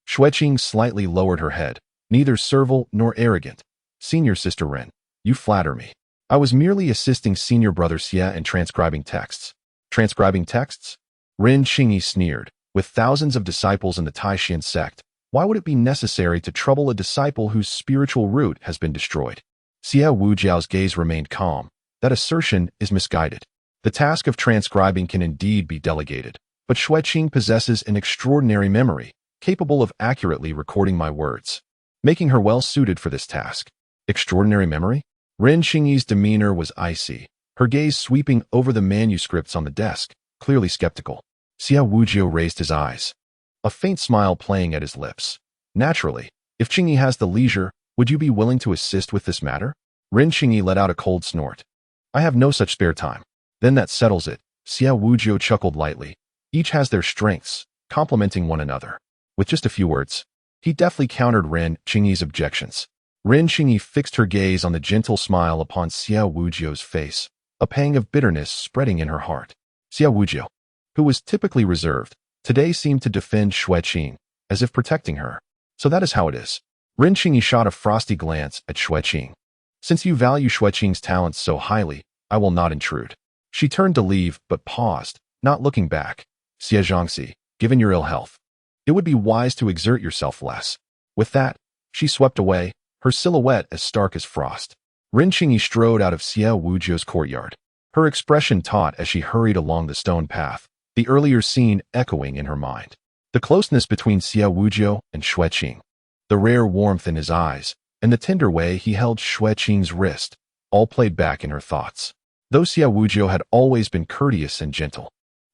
Xue Qing slightly lowered her head, neither servile nor arrogant. Senior sister Ren, you flatter me. I was merely assisting senior brother Xie in transcribing texts. Transcribing texts? Ren Qingyi sneered. With thousands of disciples in the Taishan sect, why would it be necessary to trouble a disciple whose spiritual root has been destroyed? Xie Wujiao's gaze remained calm. That assertion is misguided. The task of transcribing can indeed be delegated, but Xue Qing possesses an extraordinary memory, capable of accurately recording my words, making her well suited for this task. Extraordinary memory? Ren Qingyi's demeanor was icy, her gaze sweeping over the manuscripts on the desk, clearly skeptical. Xie Wujiao raised his eyes, a faint smile playing at his lips. Naturally, if Qingyi has the leisure, would you be willing to assist with this matter? Ren Qingyi let out a cold snort. I have no such spare time. Then that settles it. Xie Wujiao chuckled lightly. Each has their strengths, complementing one another. With just a few words, he deftly countered Ren Qingyi's objections. Ren Qingyi fixed her gaze on the gentle smile upon Xie Wujiao's face, a pang of bitterness spreading in her heart. Xie Wujiao, who was typically reserved, today seemed to defend Xue Qing, as if protecting her. So that is how it is. Ren Qingyi shot a frosty glance at Xue Qing. Since you value Xue Qing's talents so highly, I will not intrude. She turned to leave, but paused, not looking back. Xie Zhangxi, given your ill health, it would be wise to exert yourself less. With that, she swept away, her silhouette as stark as frost. Ren Qingyi strode out of Xie Wujiao's courtyard, her expression taut as she hurried along the stone path, the earlier scene echoing in her mind. The closeness between Xie Wujiao and Xue Qing, the rare warmth in his eyes, and the tender way he held Xue Qing's wrist, all played back in her thoughts. Though Xie Wujiao had always been courteous and gentle,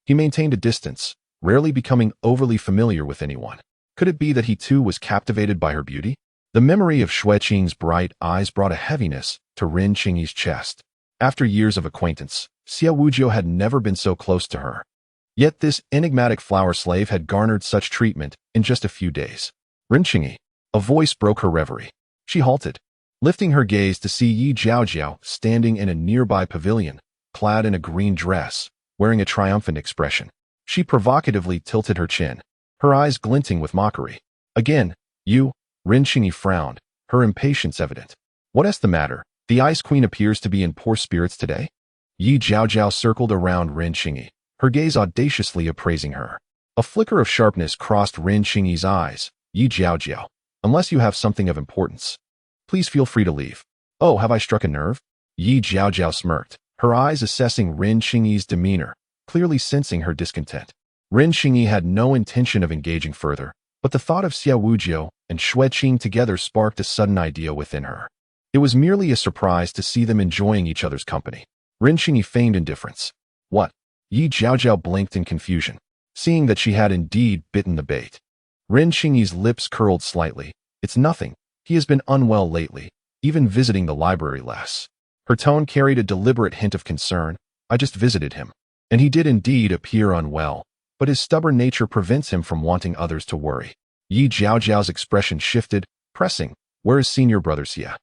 he maintained a distance, rarely becoming overly familiar with anyone. Could it be that he too was captivated by her beauty? The memory of Xue Qing's bright eyes brought a heaviness to Ren Qingyi's chest. After years of acquaintance, Xie Wujiao had never been so close to her. Yet this enigmatic flower slave had garnered such treatment in just a few days. Ren Qingyi, a voice broke her reverie. She halted, lifting her gaze to see Yi Jiaojiao standing in a nearby pavilion, clad in a green dress, wearing a triumphant expression. She provocatively tilted her chin, her eyes glinting with mockery. Again, you, Ren Qingyi frowned, her impatience evident. What is the matter? The Ice Queen appears to be in poor spirits today? Yi Jiaojiao circled around Ren Qingyi, her gaze audaciously appraising her. A flicker of sharpness crossed Ren Qingyi's eyes. Yi Jiaojiao, unless you have something of importance, please feel free to leave. Oh, have I struck a nerve? Yi Jiaojiao smirked, her eyes assessing Ren Qingyi's demeanor, clearly sensing her discontent. Ren Qingyi had no intention of engaging further, but the thought of Xie Wujiao and Xue Qing together sparked a sudden idea within her. It was merely a surprise to see them enjoying each other's company. Ren Qingyi feigned indifference. What? Yi Jiaojiao blinked in confusion, seeing that she had indeed bitten the bait. Ren Qingyi's lips curled slightly. It's nothing. He has been unwell lately, even visiting the library less. Her tone carried a deliberate hint of concern. I just visited him. And he did indeed appear unwell, but his stubborn nature prevents him from wanting others to worry. Yi Jiaojiao's expression shifted, pressing. Where is senior brother Xie?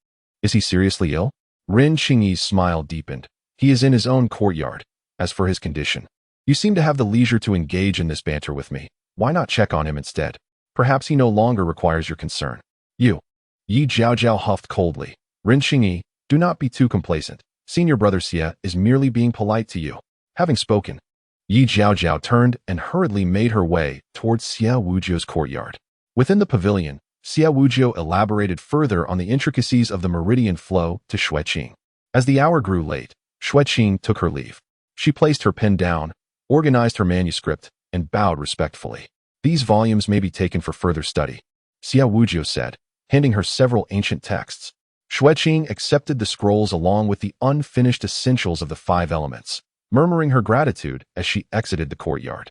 Is he seriously ill? Ren Qingyi's smile deepened. He is in his own courtyard. As for his condition, you seem to have the leisure to engage in this banter with me. Why not check on him instead? Perhaps he no longer requires your concern. You. Yi Jiaojiao huffed coldly. Ren Qingyi, do not be too complacent. Senior brother Xie is merely being polite to you. Having spoken, Yi Jiaojiao turned and hurriedly made her way towards Xie Wujiao's courtyard. Within the pavilion, Xue Wujiu elaborated further on the intricacies of the meridian flow to Xue Qing. As the hour grew late, Xue Qing took her leave. She placed her pen down, organized her manuscript, and bowed respectfully. These volumes may be taken for further study, Xue Wujiu said, handing her several ancient texts. Xue Qing accepted the scrolls along with the unfinished essentials of the 5 elements, murmuring her gratitude as she exited the courtyard.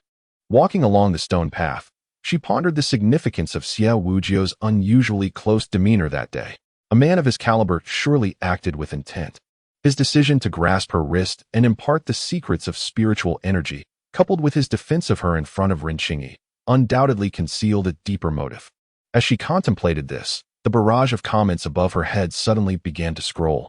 Walking along the stone path, she pondered the significance of Xue Wujiu's unusually close demeanor that day. A man of his caliber surely acted with intent. His decision to grasp her wrist and impart the secrets of spiritual energy, coupled with his defense of her in front of Ren Qingyi, undoubtedly concealed a deeper motive. As she contemplated this, the barrage of comments above her head suddenly began to scroll.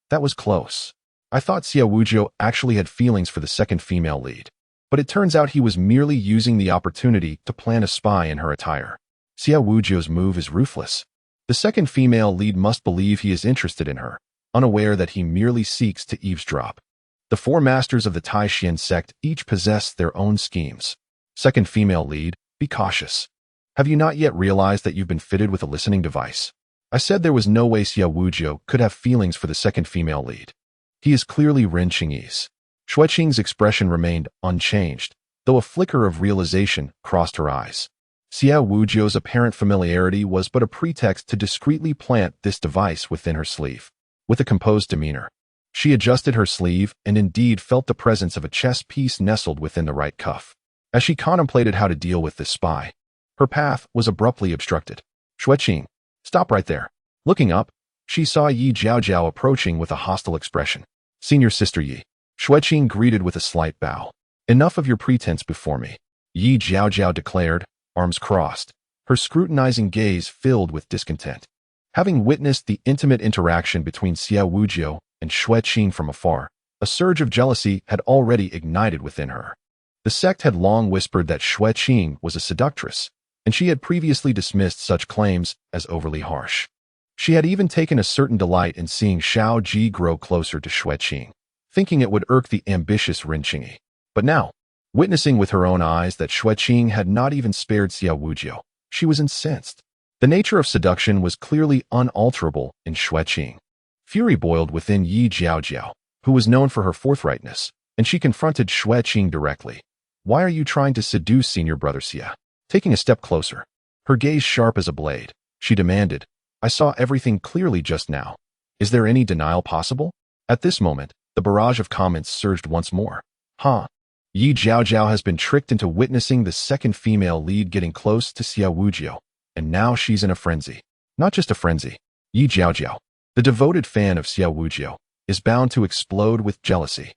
That was close. I thought Xue Wujiu actually had feelings for the second female lead. But it turns out he was merely using the opportunity to plant a spy in her attire. Xue Wujiu's move is ruthless. The second female lead must believe he is interested in her, unaware that he merely seeks to eavesdrop. The 4 masters of the Celestial Sect each possess their own schemes. Second female lead, be cautious. Have you not yet realized that you've been fitted with a listening device? I said there was no way Xue Wujiu could have feelings for the second female lead. He is clearly Ren Qingyi's. Xue Qing's expression remained unchanged, though a flicker of realization crossed her eyes. Xue Wujiu's apparent familiarity was but a pretext to discreetly plant this device within her sleeve. With a composed demeanor, she adjusted her sleeve and indeed felt the presence of a chess piece nestled within the right cuff. As she contemplated how to deal with this spy, her path was abruptly obstructed. Xue Qing, stop right there. Looking up, she saw Yi Jiaojiao approaching with a hostile expression. Senior Sister Yi. Xue Qing greeted with a slight bow. Enough of your pretense before me, Yi Jiaojiao declared, arms crossed, her scrutinizing gaze filled with discontent. Having witnessed the intimate interaction between Xue Wujiu and Xue Qing from afar, a surge of jealousy had already ignited within her. The sect had long whispered that Xue Qing was a seductress, and she had previously dismissed such claims as overly harsh. She had even taken a certain delight in seeing Shao Ji grow closer to Xue Qing, thinking it would irk the ambitious Ren Qingyi. But now, witnessing with her own eyes that Xue Qing had not even spared Xue Wujiu, she was incensed. The nature of seduction was clearly unalterable in Xue Qing. Fury boiled within Yi Jiaojiao, who was known for her forthrightness, and she confronted Xue Qing directly. Why are you trying to seduce senior brother Xie? Taking a step closer, her gaze sharp as a blade, she demanded, I saw everything clearly just now. Is there any denial possible? At this moment, the barrage of comments surged once more. Huh? Yi Jiaojiao has been tricked into witnessing the second female lead getting close to Xue Wujiu, and now she's in a frenzy. Not just a frenzy. Yi Jiaojiao, the devoted fan of Xue Wujiu, is bound to explode with jealousy.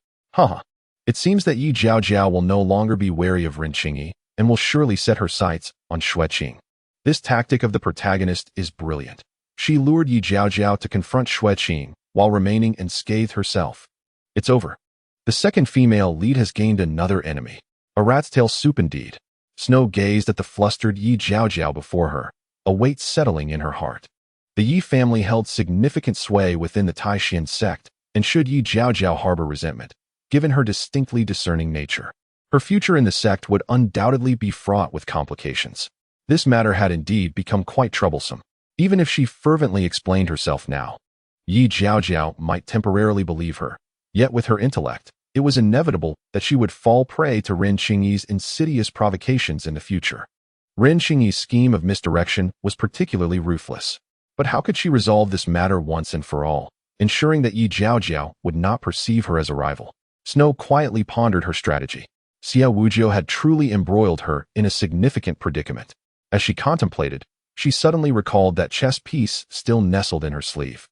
It seems that Yi Jiaojiao will no longer be wary of Ren Qingyi and will surely set her sights on Xue Qing. This tactic of the protagonist is brilliant. She lured Yi Jiaojiao to confront Xue Qing while remaining unscathed herself. It's over. The second female lead has gained another enemy. A rat's tail soup indeed. Snow gazed at the flustered Yi Jiaojiao before her, a weight settling in her heart. The Yi family held significant sway within the Celestial Sect, and should Yi Jiaojiao harbor resentment, given her distinctly discerning nature, her future in the sect would undoubtedly be fraught with complications. This matter had indeed become quite troublesome. Even if she fervently explained herself now, Yi Jiaojiao might temporarily believe her. Yet with her intellect, it was inevitable that she would fall prey to Ren Qingyi's insidious provocations in the future. Ren Qingyi's scheme of misdirection was particularly ruthless. But how could she resolve this matter once and for all, ensuring that Yi Jiaojiao would not perceive her as a rival? Snow quietly pondered her strategy. Xue Wujiu had truly embroiled her in a significant predicament. As she contemplated, she suddenly recalled that chess piece still nestled in her sleeve.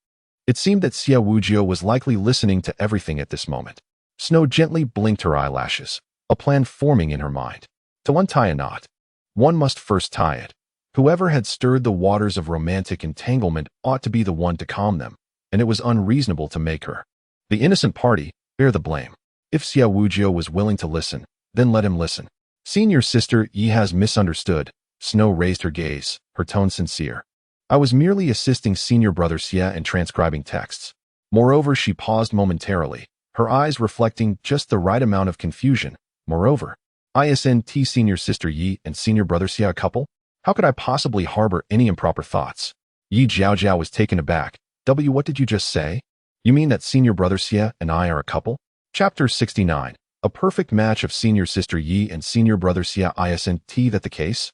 It seemed that Xue Wujiu was likely listening to everything at this moment. Snow gently blinked her eyelashes, a plan forming in her mind. To untie a knot, one must first tie it. Whoever had stirred the waters of romantic entanglement ought to be the one to calm them, and it was unreasonable to make her, the innocent party, bear the blame. If Xue Wujiu was willing to listen, then let him listen. Senior Sister Yi has misunderstood. Snow raised her gaze, her tone sincere. I was merely assisting senior brother Xie in transcribing texts. Moreover, she paused momentarily, her eyes reflecting just the right amount of confusion. Moreover, isn't senior sister Yi and senior brother Xie a couple? How could I possibly harbor any improper thoughts? Yi Jiaojiao was taken aback. What did you just say? You mean that senior brother Xie and I are a couple? Chapter 69. A perfect match of senior sister Yi and senior brother Xie. Isn't that the case?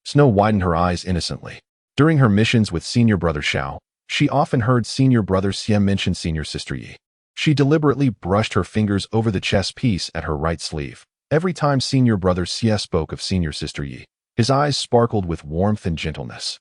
Snow widened her eyes innocently. During her missions with senior brother Xiao, she often heard senior brother Xie mention senior sister Yi. She deliberately brushed her fingers over the chest piece at her right sleeve. Every time senior brother Xie spoke of senior sister Yi, his eyes sparkled with warmth and gentleness,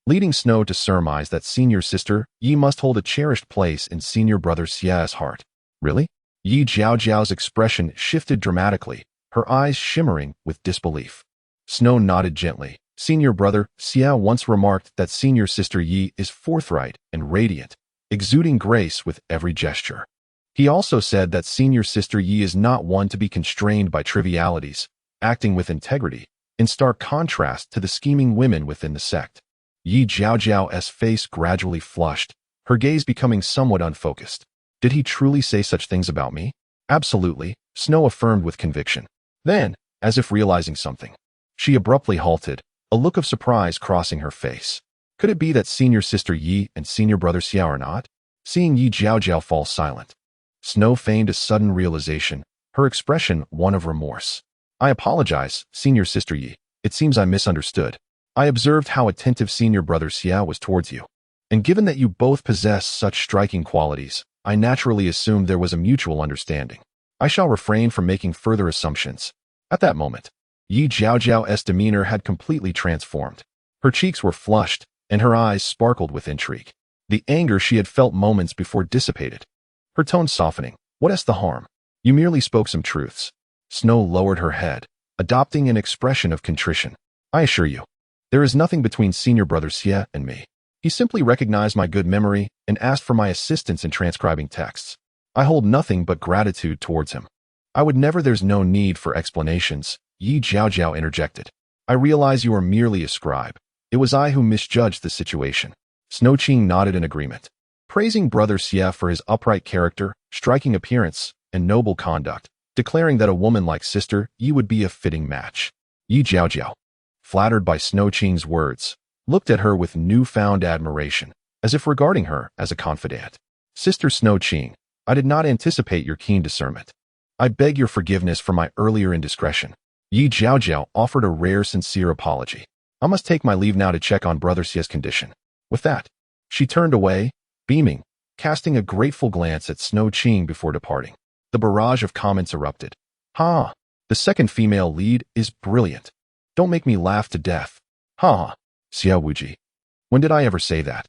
leading Snow to surmise that senior sister Yi must hold a cherished place in senior brother Xie's heart. Really? Yi Jiaojiao's expression shifted dramatically, her eyes shimmering with disbelief. Snow nodded gently. Senior brother Xie once remarked that senior sister Yi is forthright and radiant, exuding grace with every gesture. He also said that senior sister Yi is not one to be constrained by trivialities, acting with integrity, in stark contrast to the scheming women within the sect. Yi Jiaojiao's face gradually flushed, her gaze becoming somewhat unfocused. Did he truly say such things about me? Absolutely, Snow affirmed with conviction. Then, as if realizing something, she abruptly halted, a look of surprise crossing her face. Could it be that senior sister Yi and senior brother Xie are not? Seeing Yi Jiaojiao fall silent, Snow feigned a sudden realization, her expression one of remorse. I apologize, senior sister Yi. It seems I misunderstood. I observed how attentive senior brother Xie was towards you. And given that you both possess such striking qualities, I naturally assumed there was a mutual understanding. I shall refrain from making further assumptions. At that moment, Yi Jiaojiao's demeanor had completely transformed. Her cheeks were flushed, and her eyes sparkled with intrigue. The anger she had felt moments before dissipated, her tone softening. What is the harm? You merely spoke some truths. Snow lowered her head, adopting an expression of contrition. I assure you, there is nothing between senior brother Xie and me. He simply recognized my good memory and asked for my assistance in transcribing texts. I hold nothing but gratitude towards him. I would never. There's no need for explanations, Yi Jiaojiao interjected. I realize you are merely a scribe. It was I who misjudged the situation. Xue Qing nodded in agreement, praising brother Xie for his upright character, striking appearance, and noble conduct, declaring that a woman like sister Yi would be a fitting match. Yi Jiaojiao, flattered by Xue Qing's words, looked at her with newfound admiration, as if regarding her as a confidant. Sister Xue Qing, I did not anticipate your keen discernment. I beg your forgiveness for my earlier indiscretion. Yi Jiaojiao offered a rare sincere apology. I must take my leave now to check on brother Xie's condition. With that, she turned away, beaming, casting a grateful glance at Xue Qing before departing. The barrage of comments erupted. Ha! The second female lead is brilliant. Don't make me laugh to death. Ha! Xie Wuji. When did I ever say that?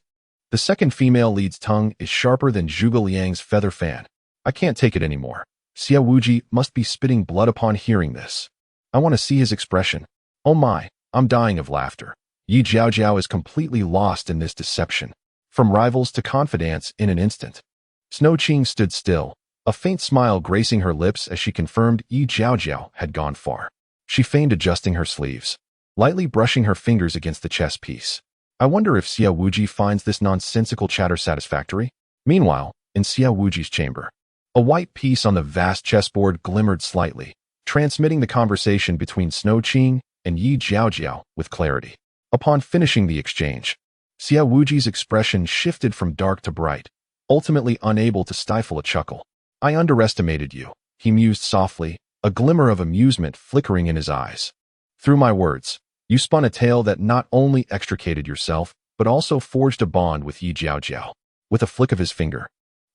The second female lead's tongue is sharper than Zhuge Liang's feather fan. I can't take it anymore. Xie Wuji must be spitting blood upon hearing this. I want to see his expression. Oh my, I'm dying of laughter. Yi Jiaojiao is completely lost in this deception. From rivals to confidants in an instant. Xue Qing stood still, a faint smile gracing her lips as she confirmed Yi Jiaojiao had gone far. She feigned adjusting her sleeves, lightly brushing her fingers against the chess piece. I wonder if Xie Wuji finds this nonsensical chatter satisfactory? Meanwhile, in Xie Wuji's chamber, a white piece on the vast chessboard glimmered slightly, transmitting the conversation between Xue Qing and Yi Jiaojiao with clarity. Upon finishing the exchange, Xie Wuji's expression shifted from dark to bright, ultimately unable to stifle a chuckle. I underestimated you, he mused softly, a glimmer of amusement flickering in his eyes. Through my words, you spun a tale that not only extricated yourself, but also forged a bond with Yi Jiaojiao. With a flick of his finger,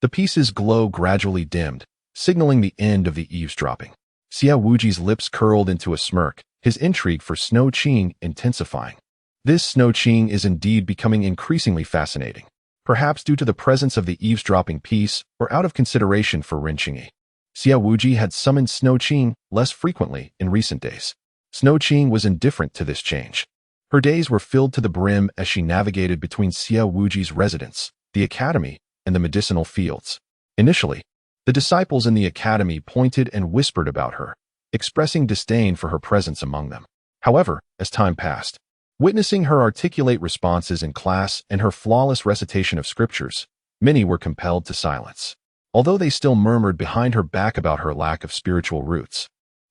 the piece's glow gradually dimmed, signaling the end of the eavesdropping. Xie Wuji's lips curled into a smirk, his intrigue for Xue Qing intensifying. This Xue Qing is indeed becoming increasingly fascinating, perhaps due to the presence of the eavesdropping piece or out of consideration for Rinqingyi. Xie Wuji had summoned Xue Qing less frequently in recent days. Xue Qing was indifferent to this change. Her days were filled to the brim as she navigated between Xie Wuji's residence, the academy, and the medicinal fields. Initially, the disciples in the academy pointed and whispered about her, expressing disdain for her presence among them. However, as time passed, witnessing her articulate responses in class and her flawless recitation of scriptures, many were compelled to silence, although they still murmured behind her back about her lack of spiritual roots.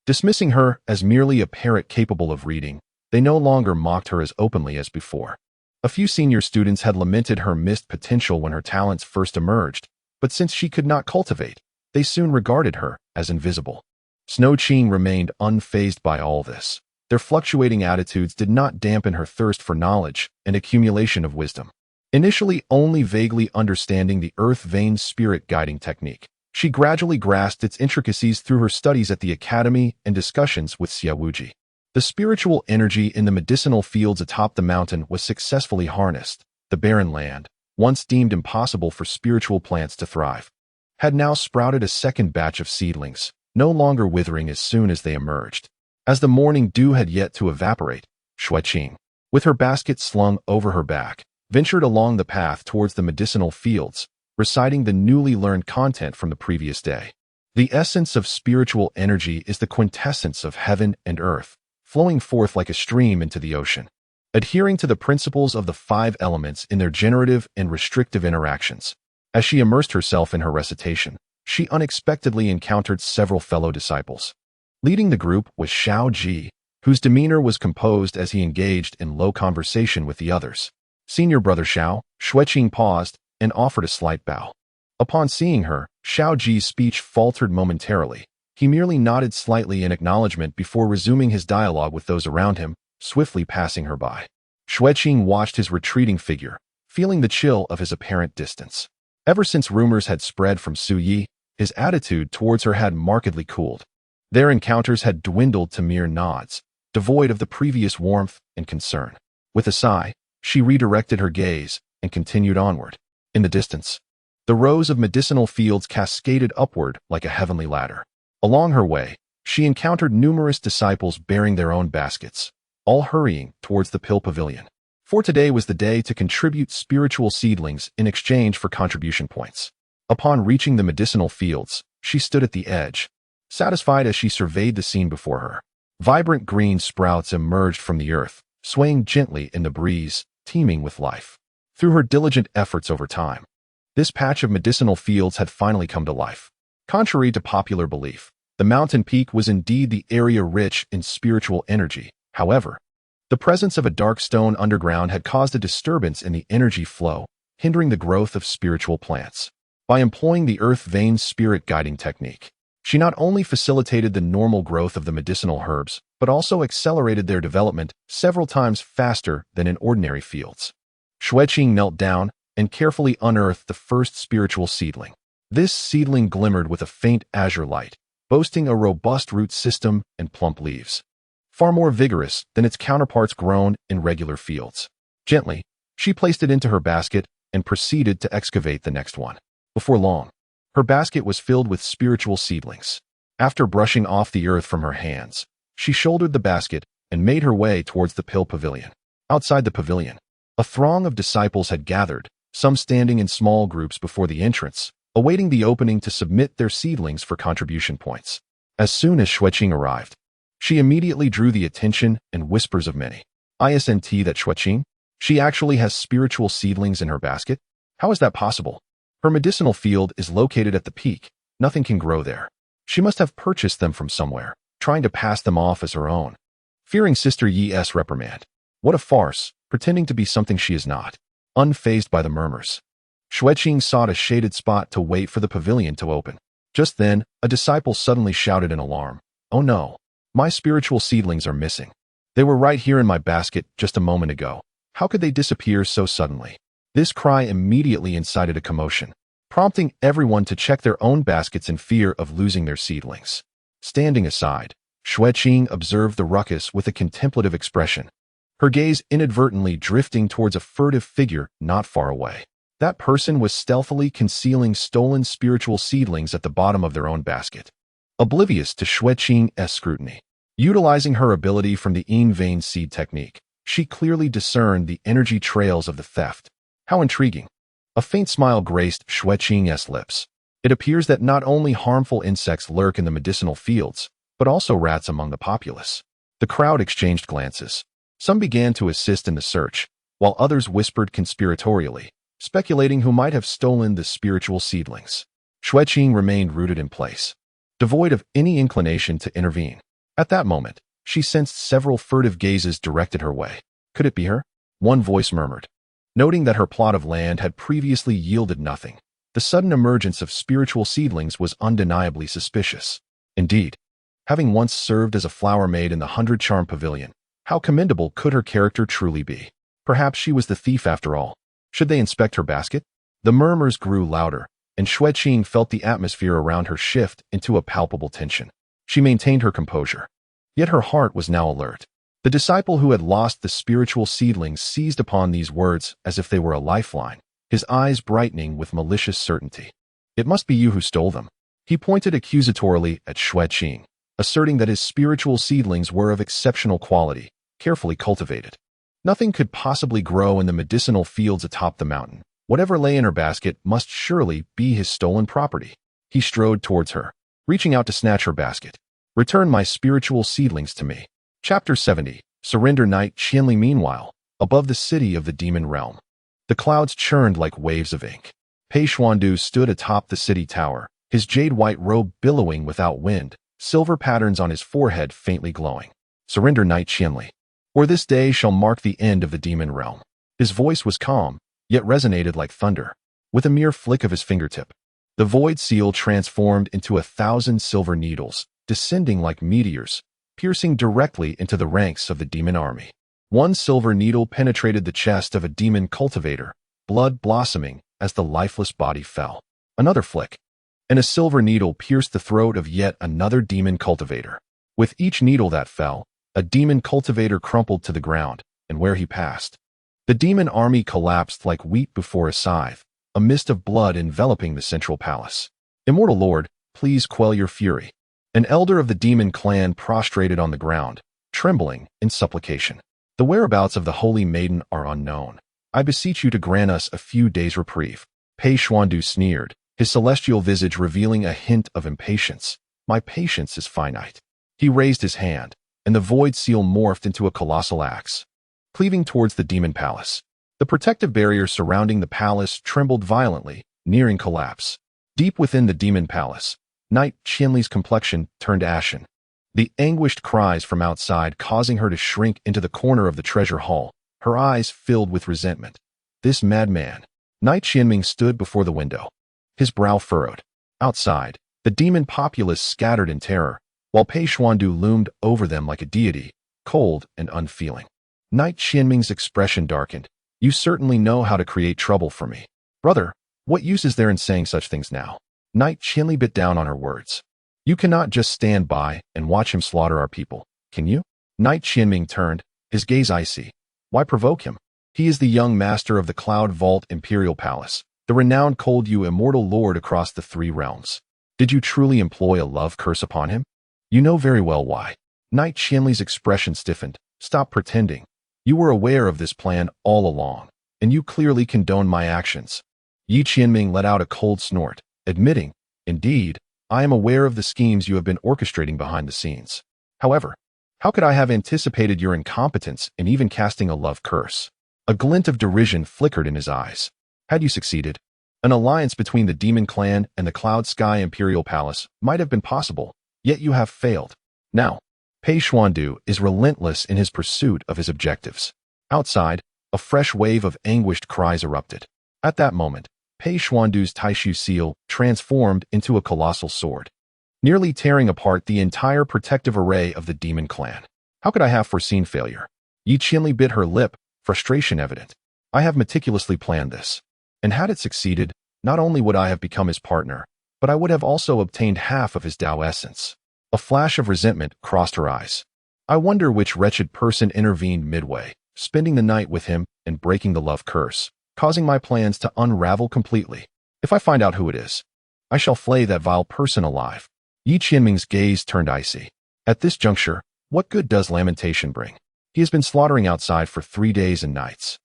Dismissing her as merely a parrot capable of reading, They no longer mocked her as openly as before. A few senior students had lamented her missed potential when her talents first emerged, but since she could not cultivate, they soon regarded her as invisible. Xue Qing remained unfazed by all this. Their fluctuating attitudes did not dampen her thirst for knowledge and accumulation of wisdom. Initially only vaguely understanding the earth vein spirit guiding technique, she gradually grasped its intricacies through her studies at the academy and discussions with Xiaowuji. The spiritual energy in the medicinal fields atop the mountain was successfully harnessed. The barren land, once deemed impossible for spiritual plants to thrive, had now sprouted a second batch of seedlings, no longer withering as soon as they emerged. As the morning dew had yet to evaporate, Xue Qing, with her basket slung over her back, ventured along the path towards the medicinal fields, reciting the newly learned content from the previous day. The essence of spiritual energy is the quintessence of heaven and earth, flowing forth like a stream into the ocean. Adhering to the principles of the 5 elements in their generative and restrictive interactions. As she immersed herself in her recitation, she unexpectedly encountered several fellow disciples. Leading the group was Xiao Ji, whose demeanor was composed as he engaged in low conversation with the others. Senior brother Xiao, Xue Qing paused and offered a slight bow. Upon seeing her, Xiao Ji's speech faltered momentarily. He merely nodded slightly in acknowledgement before resuming his dialogue with those around him, swiftly passing her by. Xue Qing watched his retreating figure, feeling the chill of his apparent distance. Ever since rumors had spread from Su Yi, his attitude towards her had markedly cooled. Their encounters had dwindled to mere nods, devoid of the previous warmth and concern. With a sigh, she redirected her gaze and continued onward. In the distance, the rows of medicinal fields cascaded upward like a heavenly ladder. Along her way, she encountered numerous disciples bearing their own baskets, all hurrying towards the pill pavilion. For today was the day to contribute spiritual seedlings in exchange for contribution points. Upon reaching the medicinal fields, she stood at the edge, satisfied as she surveyed the scene before her. Vibrant green sprouts emerged from the earth, swaying gently in the breeze, teeming with life. Through her diligent efforts over time, this patch of medicinal fields had finally come to life. Contrary to popular belief, the mountain peak was indeed the area rich in spiritual energy. However, the presence of a dark stone underground had caused a disturbance in the energy flow, hindering the growth of spiritual plants. By employing the earth vein spirit guiding technique, she not only facilitated the normal growth of the medicinal herbs, but also accelerated their development several times faster than in ordinary fields. Xue Qing knelt down and carefully unearthed the first spiritual seedling. This seedling glimmered with a faint azure light, boasting a robust root system and plump leaves, far more vigorous than its counterparts grown in regular fields. Gently, she placed it into her basket and proceeded to excavate the next one. Before long, her basket was filled with spiritual seedlings. After brushing off the earth from her hands, she shouldered the basket and made her way towards the pill pavilion. Outside the pavilion, a throng of disciples had gathered, some standing in small groups before the entrance, awaiting the opening to submit their seedlings for contribution points. As soon as Xue Qing arrived, she immediately drew the attention and whispers of many. Isn't that Xue Qing? She actually has spiritual seedlings in her basket? How is that possible? Her medicinal field is located at the peak. Nothing can grow there. She must have purchased them from somewhere, trying to pass them off as her own. Fearing Sister Yi's reprimand. What a farce, pretending to be something she is not. Unfazed by the murmurs, Xue Qing sought a shaded spot to wait for the pavilion to open. Just then, a disciple suddenly shouted in alarm. Oh no! My spiritual seedlings are missing. They were right here in my basket just a moment ago. How could they disappear so suddenly? This cry immediately incited a commotion, prompting everyone to check their own baskets in fear of losing their seedlings. Standing aside, Xue Qing observed the ruckus with a contemplative expression, her gaze inadvertently drifting towards a furtive figure not far away. That person was stealthily concealing stolen spiritual seedlings at the bottom of their own basket. Oblivious to Xue Qing's scrutiny, utilizing her ability from the Yin vein seed technique, she clearly discerned the energy trails of the theft. How intriguing. A faint smile graced Xue Qing's lips. It appears that not only harmful insects lurk in the medicinal fields, but also rats among the populace. The crowd exchanged glances. Some began to assist in the search, while others whispered conspiratorially, speculating who might have stolen the spiritual seedlings. Xue Qing remained rooted in place, devoid of any inclination to intervene. At that moment, She sensed several furtive gazes directed her way. Could it be her? One voice murmured. Noting that her plot of land had previously yielded nothing, the sudden emergence of spiritual seedlings was undeniably suspicious. Indeed, having once served as a flower maid in the 100-charm pavilion, how commendable could her character truly be? Perhaps she was the thief after all. Should they inspect her basket? The murmurs grew louder, and Xue Qing felt the atmosphere around her shift into a palpable tension. She maintained her composure. Yet her heart was now alert. The disciple who had lost the spiritual seedlings seized upon these words as if they were a lifeline, his eyes brightening with malicious certainty. It must be you who stole them. He pointed accusatorily at Xue Qing, asserting that his spiritual seedlings were of exceptional quality, carefully cultivated. Nothing could possibly grow in the medicinal fields atop the mountain. Whatever lay in her basket must surely be his stolen property. He strode towards her, reaching out to snatch her basket. Return my spiritual seedlings to me. Chapter 70. Surrender Knight Qianli. Meanwhile, above the city of the demon realm, the clouds churned like waves of ink. Pei Xuandu stood atop the city tower, his jade-white robe billowing without wind, silver patterns on his forehead faintly glowing. Surrender Knight Qianli, or this day shall mark the end of the demon realm. His voice was calm, yet resonated like thunder. With a mere flick of his fingertip, the void seal transformed into 1,000 silver needles, descending like meteors, piercing directly into the ranks of the demon army. One silver needle penetrated the chest of a demon cultivator, blood blossoming as the lifeless body fell. Another flick, and a silver needle pierced the throat of yet another demon cultivator. With each needle that fell, a demon cultivator crumpled to the ground, and where he passed, the demon army collapsed like wheat before a scythe, a mist of blood enveloping the central palace. Immortal Lord, please quell your fury. An elder of the demon clan prostrated on the ground, trembling in supplication. The whereabouts of the holy maiden are unknown. I beseech you to grant us a few days' reprieve. Pei Xuandu sneered, his celestial visage revealing a hint of impatience. My patience is finite. He raised his hand, and the void seal morphed into a colossal axe, cleaving towards the demon palace. The protective barrier surrounding the palace trembled violently, nearing collapse. Deep within the demon palace, Knight Qianli's complexion turned ashen, the anguished cries from outside causing her to shrink into the corner of the treasure hall, her eyes filled with resentment. This madman. Knight Qianming stood before the window, his brow furrowed. Outside, the demon populace scattered in terror, while Pei Xuandu loomed over them like a deity, cold and unfeeling. Knight Qianming's expression darkened. You certainly know how to create trouble for me. Brother, what use is there in saying such things now? Knight Qianli bit down on her words. You cannot just stand by and watch him slaughter our people, can you? Knight Qianming turned, his gaze icy. Why provoke him? He is the young master of the Cloud Vault Imperial Palace, the renowned Cold-You immortal lord across the 3 realms. Did you truly employ a love curse upon him? You know very well why. Knight Qianli's expression stiffened. Stop pretending. You were aware of this plan all along, and you clearly condone my actions. Yi Qianming let out a cold snort, admitting, indeed, I am aware of the schemes you have been orchestrating behind the scenes. However, how could I have anticipated your incompetence in even casting a love curse? A glint of derision flickered in his eyes. Had you succeeded, an alliance between the Demon Clan and the Cloud Sky Imperial Palace might have been possible, yet you have failed. Now, Pei Xuandu is relentless in his pursuit of his objectives. Outside, a fresh wave of anguished cries erupted. At that moment, Pei Xuandu's Taishu seal transformed into a colossal sword, nearly tearing apart the entire protective array of the demon clan. How could I have foreseen failure? Yi Qianli bit her lip, frustration evident. I have meticulously planned this, and had it succeeded, not only would I have become his partner, but I would have also obtained half of his Tao essence. A flash of resentment crossed her eyes. I wonder which wretched person intervened midway, spending the night with him and breaking the love curse, causing my plans to unravel completely. If I find out who it is, I shall flay that vile person alive. Yi Qianming's gaze turned icy. At this juncture, what good does lamentation bring? He has been slaughtering outside for 3 days and nights.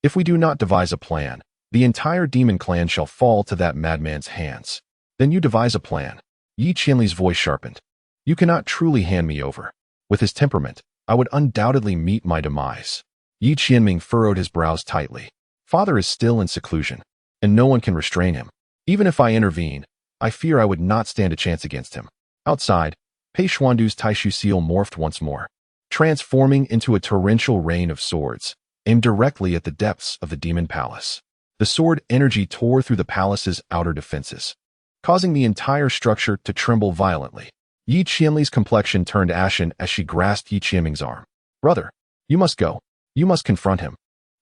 If we do not devise a plan, the entire demon clan shall fall to that madman's hands. Then you devise a plan. Yi Qianli's voice sharpened. You cannot truly hand me over. With his temperament, I would undoubtedly meet my demise. Yi Qianming furrowed his brows tightly. Father is still in seclusion, and no one can restrain him. Even if I intervene, I fear I would not stand a chance against him. Outside, Pei Xuandu's Taishu seal morphed once more, transforming into a torrential rain of swords, aimed directly at the depths of the demon palace. The sword energy tore through the palace's outer defenses, causing the entire structure to tremble violently. Yi Qianli's complexion turned ashen as she grasped Yi Qianming's arm. "Brother, you must go. You must confront him.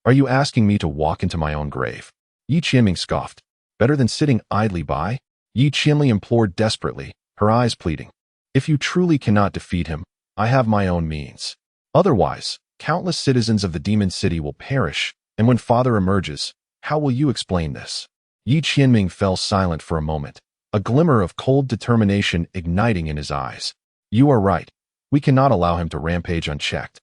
Are you asking me to walk into my own grave?" Yi Qianming scoffed. "Better than sitting idly by?" Yi Qianli implored desperately, her eyes pleading. "If you truly cannot defeat him, I have my own means. Otherwise, countless citizens of the demon city will perish, and when Fodder emerges, how will you explain this?" Yi Qianming fell silent for a moment, a glimmer of cold determination igniting in his eyes. "You are right. We cannot allow him to rampage unchecked."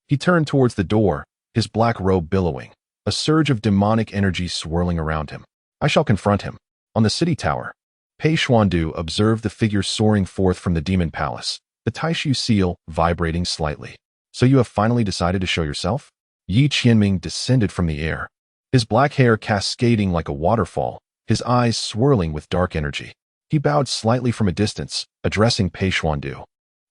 He turned towards the door, his black robe billowing, a surge of demonic energy swirling around him. "I shall confront him." On the city tower, Pei Xuandu observed the figure soaring forth from the demon palace, the Taishu seal vibrating slightly. "So you have finally decided to show yourself?" Yi Qianming descended from the air, his black hair cascading like a waterfall, his eyes swirling with dark energy. He bowed slightly from a distance, addressing Pei Xuandu.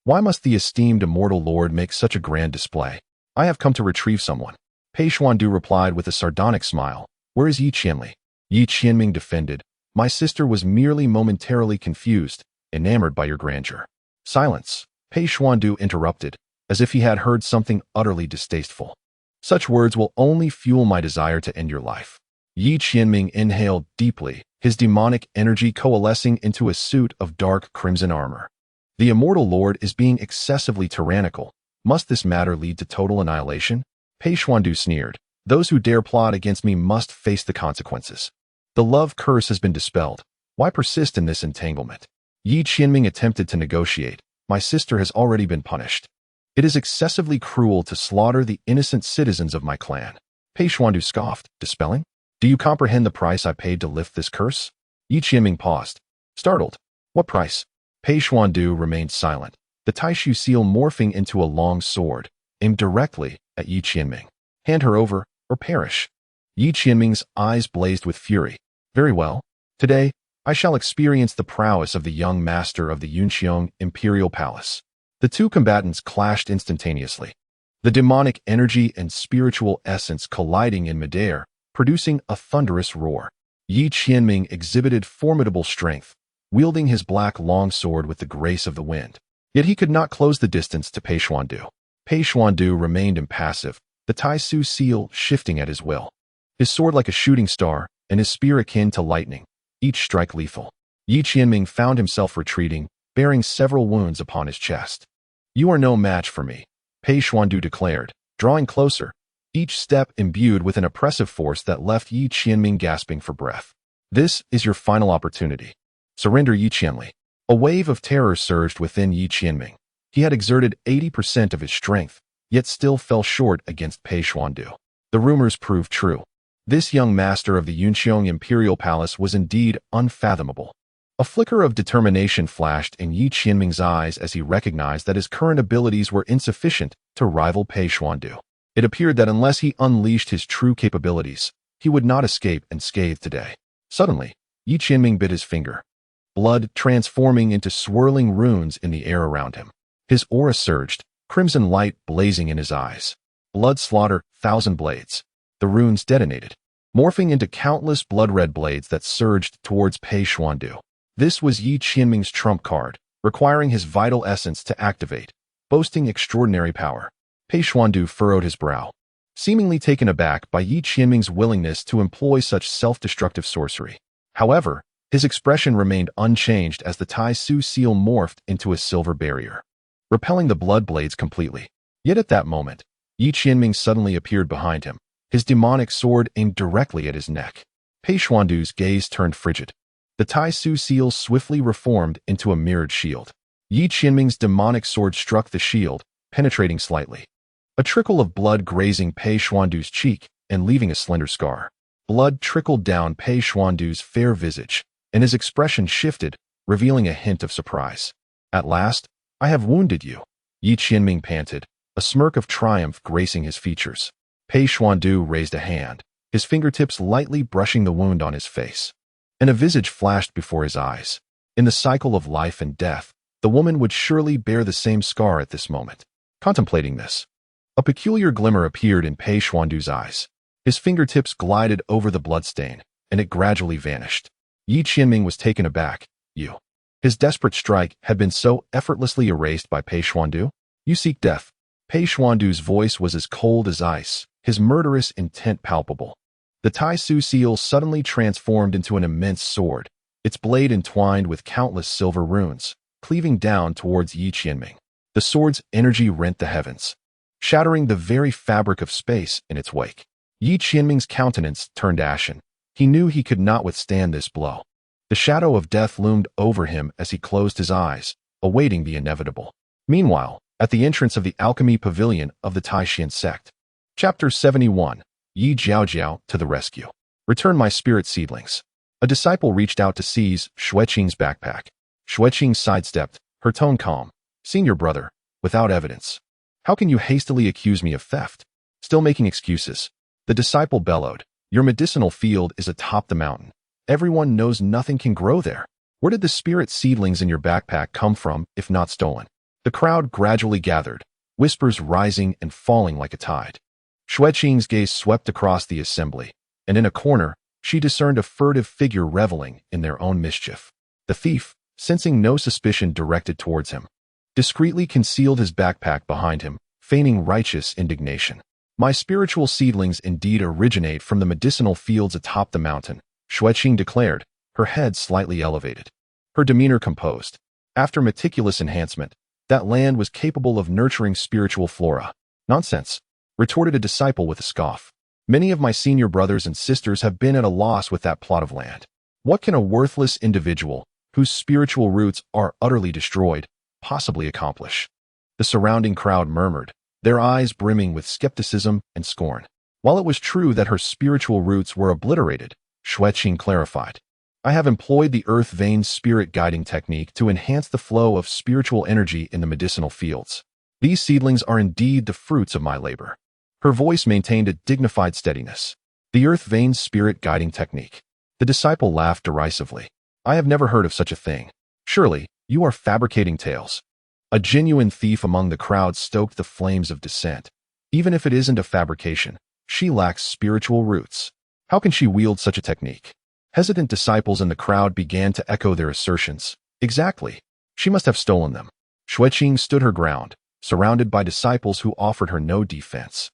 "Why must the esteemed immortal lord make such a grand display?" "I have come to retrieve someone." Pei Xuandu replied with a sardonic smile. "Where is Yi Qianli?" Yi Qianming defended. "My sister was merely momentarily confused, enamored by your grandeur." "Silence," Pei Xuandu interrupted, as if he had heard something utterly distasteful. "Such words will only fuel my desire to end your life." Yi Qianming inhaled deeply, his demonic energy coalescing into a suit of dark crimson armor. "The immortal lord is being excessively tyrannical. Must this matter lead to total annihilation?" Pei Xuandu sneered. "Those who dare plot against me must face the consequences. The love curse has been dispelled. Why persist in this entanglement?" Yi Qianming attempted to negotiate. "My sister has already been punished. It is excessively cruel to slaughter the innocent citizens of my clan." Pei Xuandu scoffed, dispelling. "Do you comprehend the price I paid to lift this curse?" Yi Qianming paused, startled. "What price?" Pei Xuandu remained silent, the Taishu seal morphing into a long sword, aimed directly at Yi Qianming. "Hand her over, or perish." Yi Qianming's eyes blazed with fury. "Very well. Today, I shall experience the prowess of the young master of the Yunqiang Imperial Palace." The two combatants clashed instantaneously, the demonic energy and spiritual essence colliding in midair, producing a thunderous roar. Yi Qianming exhibited formidable strength, wielding his black longsword with the grace of the wind. Yet he could not close the distance to Pei Xuandu. Pei Xuandu remained impassive, the Taisu seal shifting at his will. His sword like a shooting star, and his spear akin to lightning, each strike lethal. Yi Qianming found himself retreating, bearing several wounds upon his chest. "You are no match for me," Pei Xuandu declared, drawing closer, each step imbued with an oppressive force that left Yi Qianming gasping for breath. "This is your final opportunity. Surrender, Yi Qianli." A wave of terror surged within Yi Qianming. He had exerted 80% of his strength, yet still fell short against Pei Xuandu. The rumors proved true. This young master of the Yunqiang Imperial Palace was indeed unfathomable. A flicker of determination flashed in Yi Qianming's eyes as he recognized that his current abilities were insufficient to rival Pei Xuandu. It appeared that unless he unleashed his true capabilities, he would not escape unscathed today. Suddenly, Yi Qianming bit his finger, blood transforming into swirling runes in the air around him. His aura surged, crimson light blazing in his eyes. "Blood slaughter, 1,000 blades." The runes detonated, morphing into countless blood-red blades that surged towards Pei Xuandu. This was Yi Qianming's trump card, requiring his vital essence to activate, boasting extraordinary power. Pei Xuandu furrowed his brow, seemingly taken aback by Yi Qianming's willingness to employ such self-destructive sorcery. However, his expression remained unchanged as the Taisu seal morphed into a silver barrier, repelling the blood blades completely. Yet at that moment, Yi Qianming suddenly appeared behind him, his demonic sword aimed directly at his neck. Pei Xuandu's gaze turned frigid. The Taisu seal swiftly reformed into a mirrored shield. Yi Qianming's demonic sword struck the shield, penetrating slightly, a trickle of blood grazing Pei Xuandu's cheek and leaving a slender scar. Blood trickled down Pei Xuandu's fair visage, and his expression shifted, revealing a hint of surprise. "At last, I have wounded you," Yi Qianming panted, a smirk of triumph gracing his features. Pei Xuandu raised a hand, his fingertips lightly brushing the wound on his face. And a visage flashed before his eyes. In the cycle of life and death, the woman would surely bear the same scar at this moment. Contemplating this, a peculiar glimmer appeared in Pei Xuandu's eyes. His fingertips glided over the bloodstain, and it gradually vanished. Yi Qianming was taken aback. You. His desperate strike had been so effortlessly erased by Pei Xuandu. You seek death. Pei Xuandu's voice was as cold as ice, his murderous intent palpable. The Tai Su seal suddenly transformed into an immense sword, its blade entwined with countless silver runes, cleaving down towards Yi Qianming. The sword's energy rent the heavens, shattering the very fabric of space in its wake. Yi Qianming's countenance turned ashen. He knew he could not withstand this blow. The shadow of death loomed over him as he closed his eyes, awaiting the inevitable. Meanwhile, at the entrance of the alchemy pavilion of the Taishan sect. Chapter 71. Yi Jiaojiao to the rescue. Return my spirit seedlings. A disciple reached out to seize Xue Qing's backpack. Xue Qing sidestepped, her tone calm. Senior brother, without evidence. How can you hastily accuse me of theft? Still making excuses. The disciple bellowed. Your medicinal field is atop the mountain. Everyone knows nothing can grow there. Where did the spirit seedlings in your backpack come from, if not stolen? The crowd gradually gathered, whispers rising and falling like a tide. Xue Qing's gaze swept across the assembly, and in a corner, she discerned a furtive figure reveling in their own mischief. The thief, sensing no suspicion directed towards him, discreetly concealed his backpack behind him, feigning righteous indignation. My spiritual seedlings indeed originate from the medicinal fields atop the mountain, Xue Qing declared, her head slightly elevated, her demeanor composed. After meticulous enhancement, that land was capable of nurturing spiritual flora. Nonsense, retorted a disciple with a scoff. Many of my senior brothers and sisters have been at a loss with that plot of land. What can a worthless individual, whose spiritual roots are utterly destroyed, possibly accomplish? The surrounding crowd murmured, their eyes brimming with skepticism and scorn. While it was true that her spiritual roots were obliterated, Xue Qing clarified, I have employed the earth vein spirit guiding technique to enhance the flow of spiritual energy in the medicinal fields. These seedlings are indeed the fruits of my labor. Her voice maintained a dignified steadiness. The earth vein spirit guiding technique. The disciple laughed derisively. I have never heard of such a thing. Surely, you are fabricating tales. A genuine thief among the crowd stoked the flames of dissent. Even if it isn't a fabrication, she lacks spiritual roots. How can she wield such a technique? Hesitant disciples in the crowd began to echo their assertions. Exactly. She must have stolen them. Xue Qing stood her ground, surrounded by disciples who offered her no defense.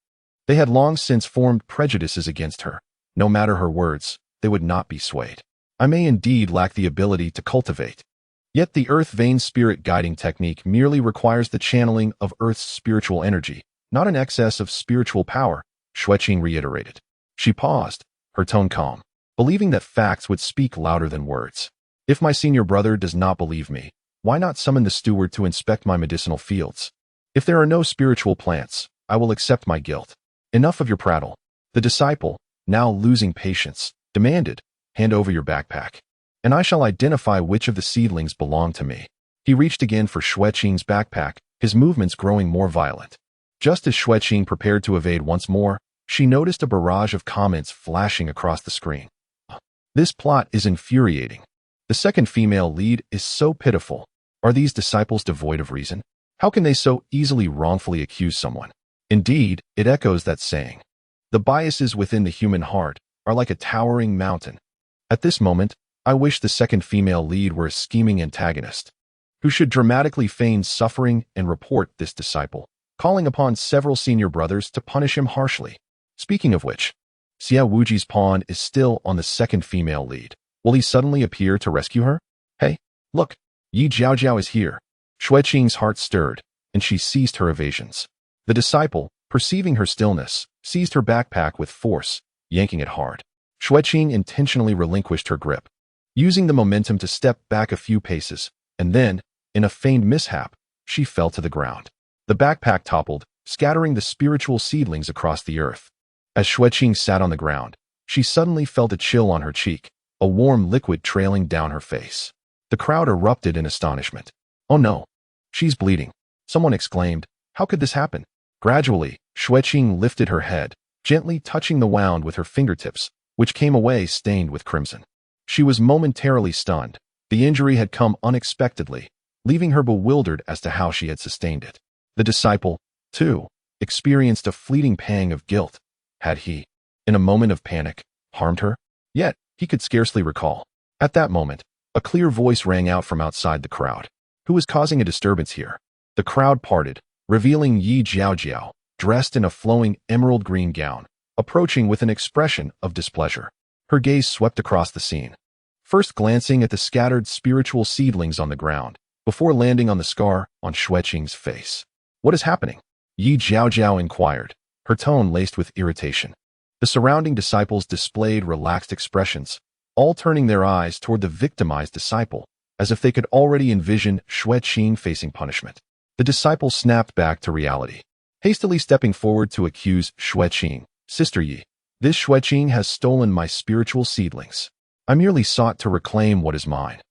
They had long since formed prejudices against her. No matter her words, they would not be swayed. I may indeed lack the ability to cultivate. Yet the earth vein spirit guiding technique merely requires the channeling of earth's spiritual energy, not an excess of spiritual power, Xue Qing reiterated. She paused, her tone calm, believing that facts would speak louder than words. If my senior brother does not believe me, why not summon the steward to inspect my medicinal fields? If there are no spiritual plants, I will accept my guilt. Enough of your prattle. The disciple, now losing patience, demanded, hand over your backpack, and I shall identify which of the seedlings belong to me. He reached again for Xue Qing's backpack, his movements growing more violent. Just as Xue Qing prepared to evade once more, she noticed a barrage of comments flashing across the screen. This plot is infuriating. The second female lead is so pitiful. Are these disciples devoid of reason? How can they so easily wrongfully accuse someone? Indeed, it echoes that saying. The biases within the human heart are like a towering mountain. At this moment, I wish the second female lead were a scheming antagonist, who should dramatically feign suffering and report this disciple, calling upon several senior brothers to punish him harshly. Speaking of which, Xie Wuji's pawn is still on the second female lead. Will he suddenly appear to rescue her? Hey, look, Yi Jiaojiao is here. Xue Qing's heart stirred, and she ceased her evasions. The disciple, perceiving her stillness, seized her backpack with force, yanking it hard. Xue Qing intentionally relinquished her grip, using the momentum to step back a few paces, and then, in a feigned mishap, she fell to the ground. The backpack toppled, scattering the spiritual seedlings across the earth. As Xue Qing sat on the ground, she suddenly felt a chill on her cheek, a warm liquid trailing down her face. The crowd erupted in astonishment. Oh no, she's bleeding, someone exclaimed. How could this happen? Gradually, Xue Qing lifted her head, gently touching the wound with her fingertips, which came away stained with crimson. She was momentarily stunned. The injury had come unexpectedly, leaving her bewildered as to how she had sustained it. The disciple, 2. Experienced a fleeting pang of guilt. Had he, in a moment of panic, harmed her? Yet, he could scarcely recall. At that moment, a clear voice rang out from outside the crowd. Who was causing a disturbance here? The crowd parted, revealing Yi Jiaojiao, dressed in a flowing emerald green gown, approaching with an expression of displeasure. Her gaze swept across the scene, first glancing at the scattered spiritual seedlings on the ground, before landing on the scar on Xue Qing's face. What is happening? Yi Jiaojiao inquired, her tone laced with irritation. The surrounding disciples displayed relaxed expressions, all turning their eyes toward the victimized disciple, as if they could already envision Xue Qing facing punishment. The disciple snapped back to reality, hastily stepping forward to accuse Xue Qing. Sister Yi, this Xue Qing has stolen my spiritual seedlings. I merely sought to reclaim what is mine.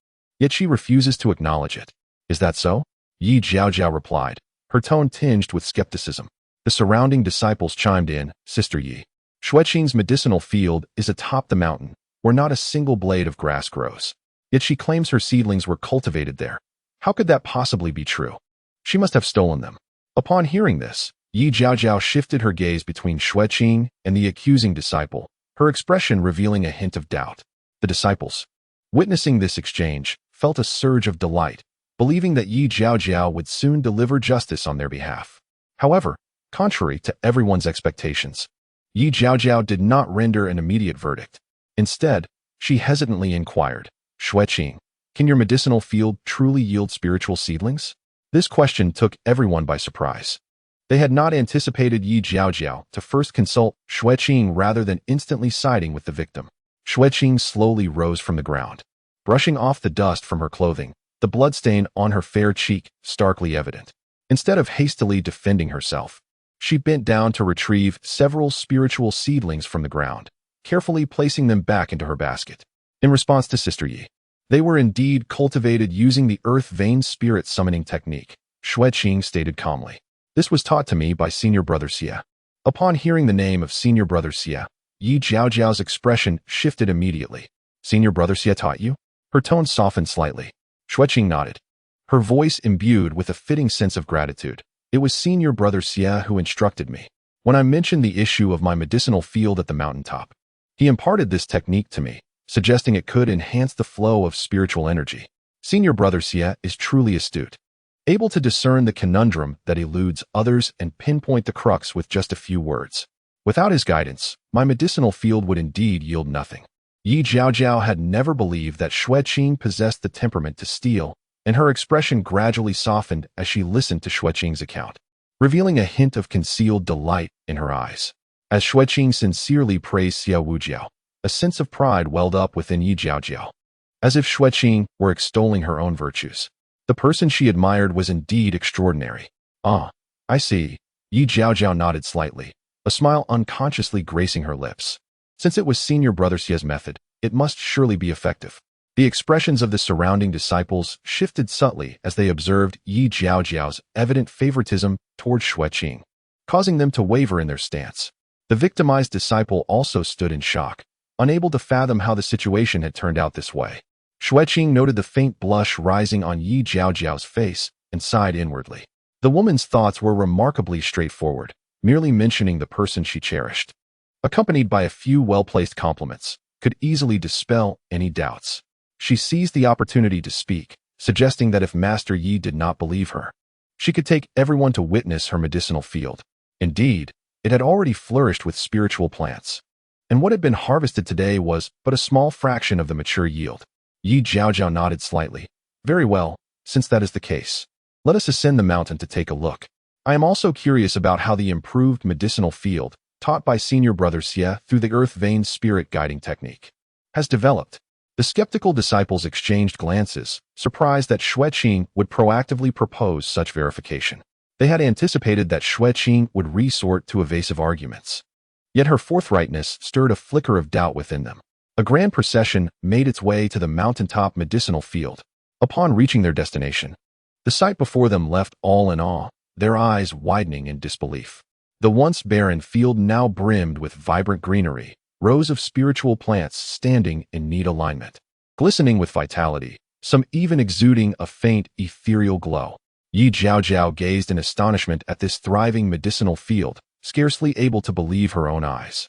Yet she refuses to acknowledge it. Is that so? Yi Jiaojiao replied, her tone tinged with skepticism. The surrounding disciples chimed in, Sister Yi, Xue Qing's medicinal field is atop the mountain, where not a single blade of grass grows. Yet she claims her seedlings were cultivated there. How could that possibly be true? She must have stolen them. Upon hearing this, Yi Jiaojiao shifted her gaze between Xue Qing and the accusing disciple, her expression revealing a hint of doubt. The disciples, witnessing this exchange, felt a surge of delight, believing that Yi Jiaojiao would soon deliver justice on their behalf. However, contrary to everyone's expectations, Yi Jiaojiao did not render an immediate verdict. Instead, she hesitantly inquired, Xue Qing, can your medicinal field truly yield spiritual seedlings? This question took everyone by surprise. They had not anticipated Yi Jiaojiao to first consult Xue Qing rather than instantly siding with the victim. Xue Qing slowly rose from the ground, brushing off the dust from her clothing, the bloodstain on her fair cheek starkly evident. Instead of hastily defending herself, she bent down to retrieve several spiritual seedlings from the ground, carefully placing them back into her basket. In response to Sister Yi, they were indeed cultivated using the earth vein spirit summoning technique, Xue Qing stated calmly. This was taught to me by Senior Brother Xie. Upon hearing the name of Senior Brother Xie, Yi Jiaojiao's expression shifted immediately. Senior Brother Xie taught you? Her tone softened slightly. Xue Qing nodded, her voice imbued with a fitting sense of gratitude. It was Senior Brother Xie who instructed me. When I mentioned the issue of my medicinal field at the mountaintop, he imparted this technique to me, suggesting it could enhance the flow of spiritual energy. Senior Brother Xie is truly astute, able to discern the conundrum that eludes others and pinpoint the crux with just a few words. Without his guidance, my medicinal field would indeed yield nothing. Yi Jiaojiao had never believed that Xue Qing possessed the temperament to steal, and her expression gradually softened as she listened to Xue Qing's account, revealing a hint of concealed delight in her eyes. As Xue Qing sincerely praised Xiao Wujiao, a sense of pride welled up within Yi Jiaojiao, as if Xue Qing were extolling her own virtues. The person she admired was indeed extraordinary. Ah, I see. Yi Jiaojiao nodded slightly, a smile unconsciously gracing her lips. Since it was Senior Brother Xie's method, it must surely be effective. The expressions of the surrounding disciples shifted subtly as they observed Yi Jiaojiao's evident favoritism toward Xue Qing, causing them to waver in their stance. The victimized disciple also stood in shock, unable to fathom how the situation had turned out this way. Xue Qing noted the faint blush rising on Yi Jiaojiao's face and sighed inwardly. The woman's thoughts were remarkably straightforward, merely mentioning the person she cherished, accompanied by a few well-placed compliments, could easily dispel any doubts. She seized the opportunity to speak, suggesting that if Master Yi did not believe her, she could take everyone to witness her medicinal field. Indeed, it had already flourished with spiritual plants, and what had been harvested today was but a small fraction of the mature yield. Yi Jiaojiao nodded slightly. Very well, since that is the case, let us ascend the mountain to take a look. I am also curious about how the improved medicinal field, taught by Senior Brother Xie through the earth vein spirit guiding technique, has developed. The skeptical disciples exchanged glances, surprised that Xue Qing would proactively propose such verification. They had anticipated that Xue Qing would resort to evasive arguments. Yet her forthrightness stirred a flicker of doubt within them. A grand procession made its way to the mountaintop medicinal field. Upon reaching their destination, the sight before them left all in awe, their eyes widening in disbelief. The once barren field now brimmed with vibrant greenery, rows of spiritual plants standing in neat alignment, glistening with vitality, some even exuding a faint ethereal glow. Yi Jiaojiao gazed in astonishment at this thriving medicinal field, scarcely able to believe her own eyes.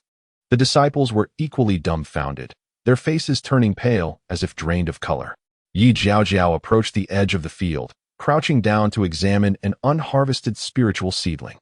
The disciples were equally dumbfounded, their faces turning pale as if drained of color. Yi Jiaojiao approached the edge of the field, crouching down to examine an unharvested spiritual seedling.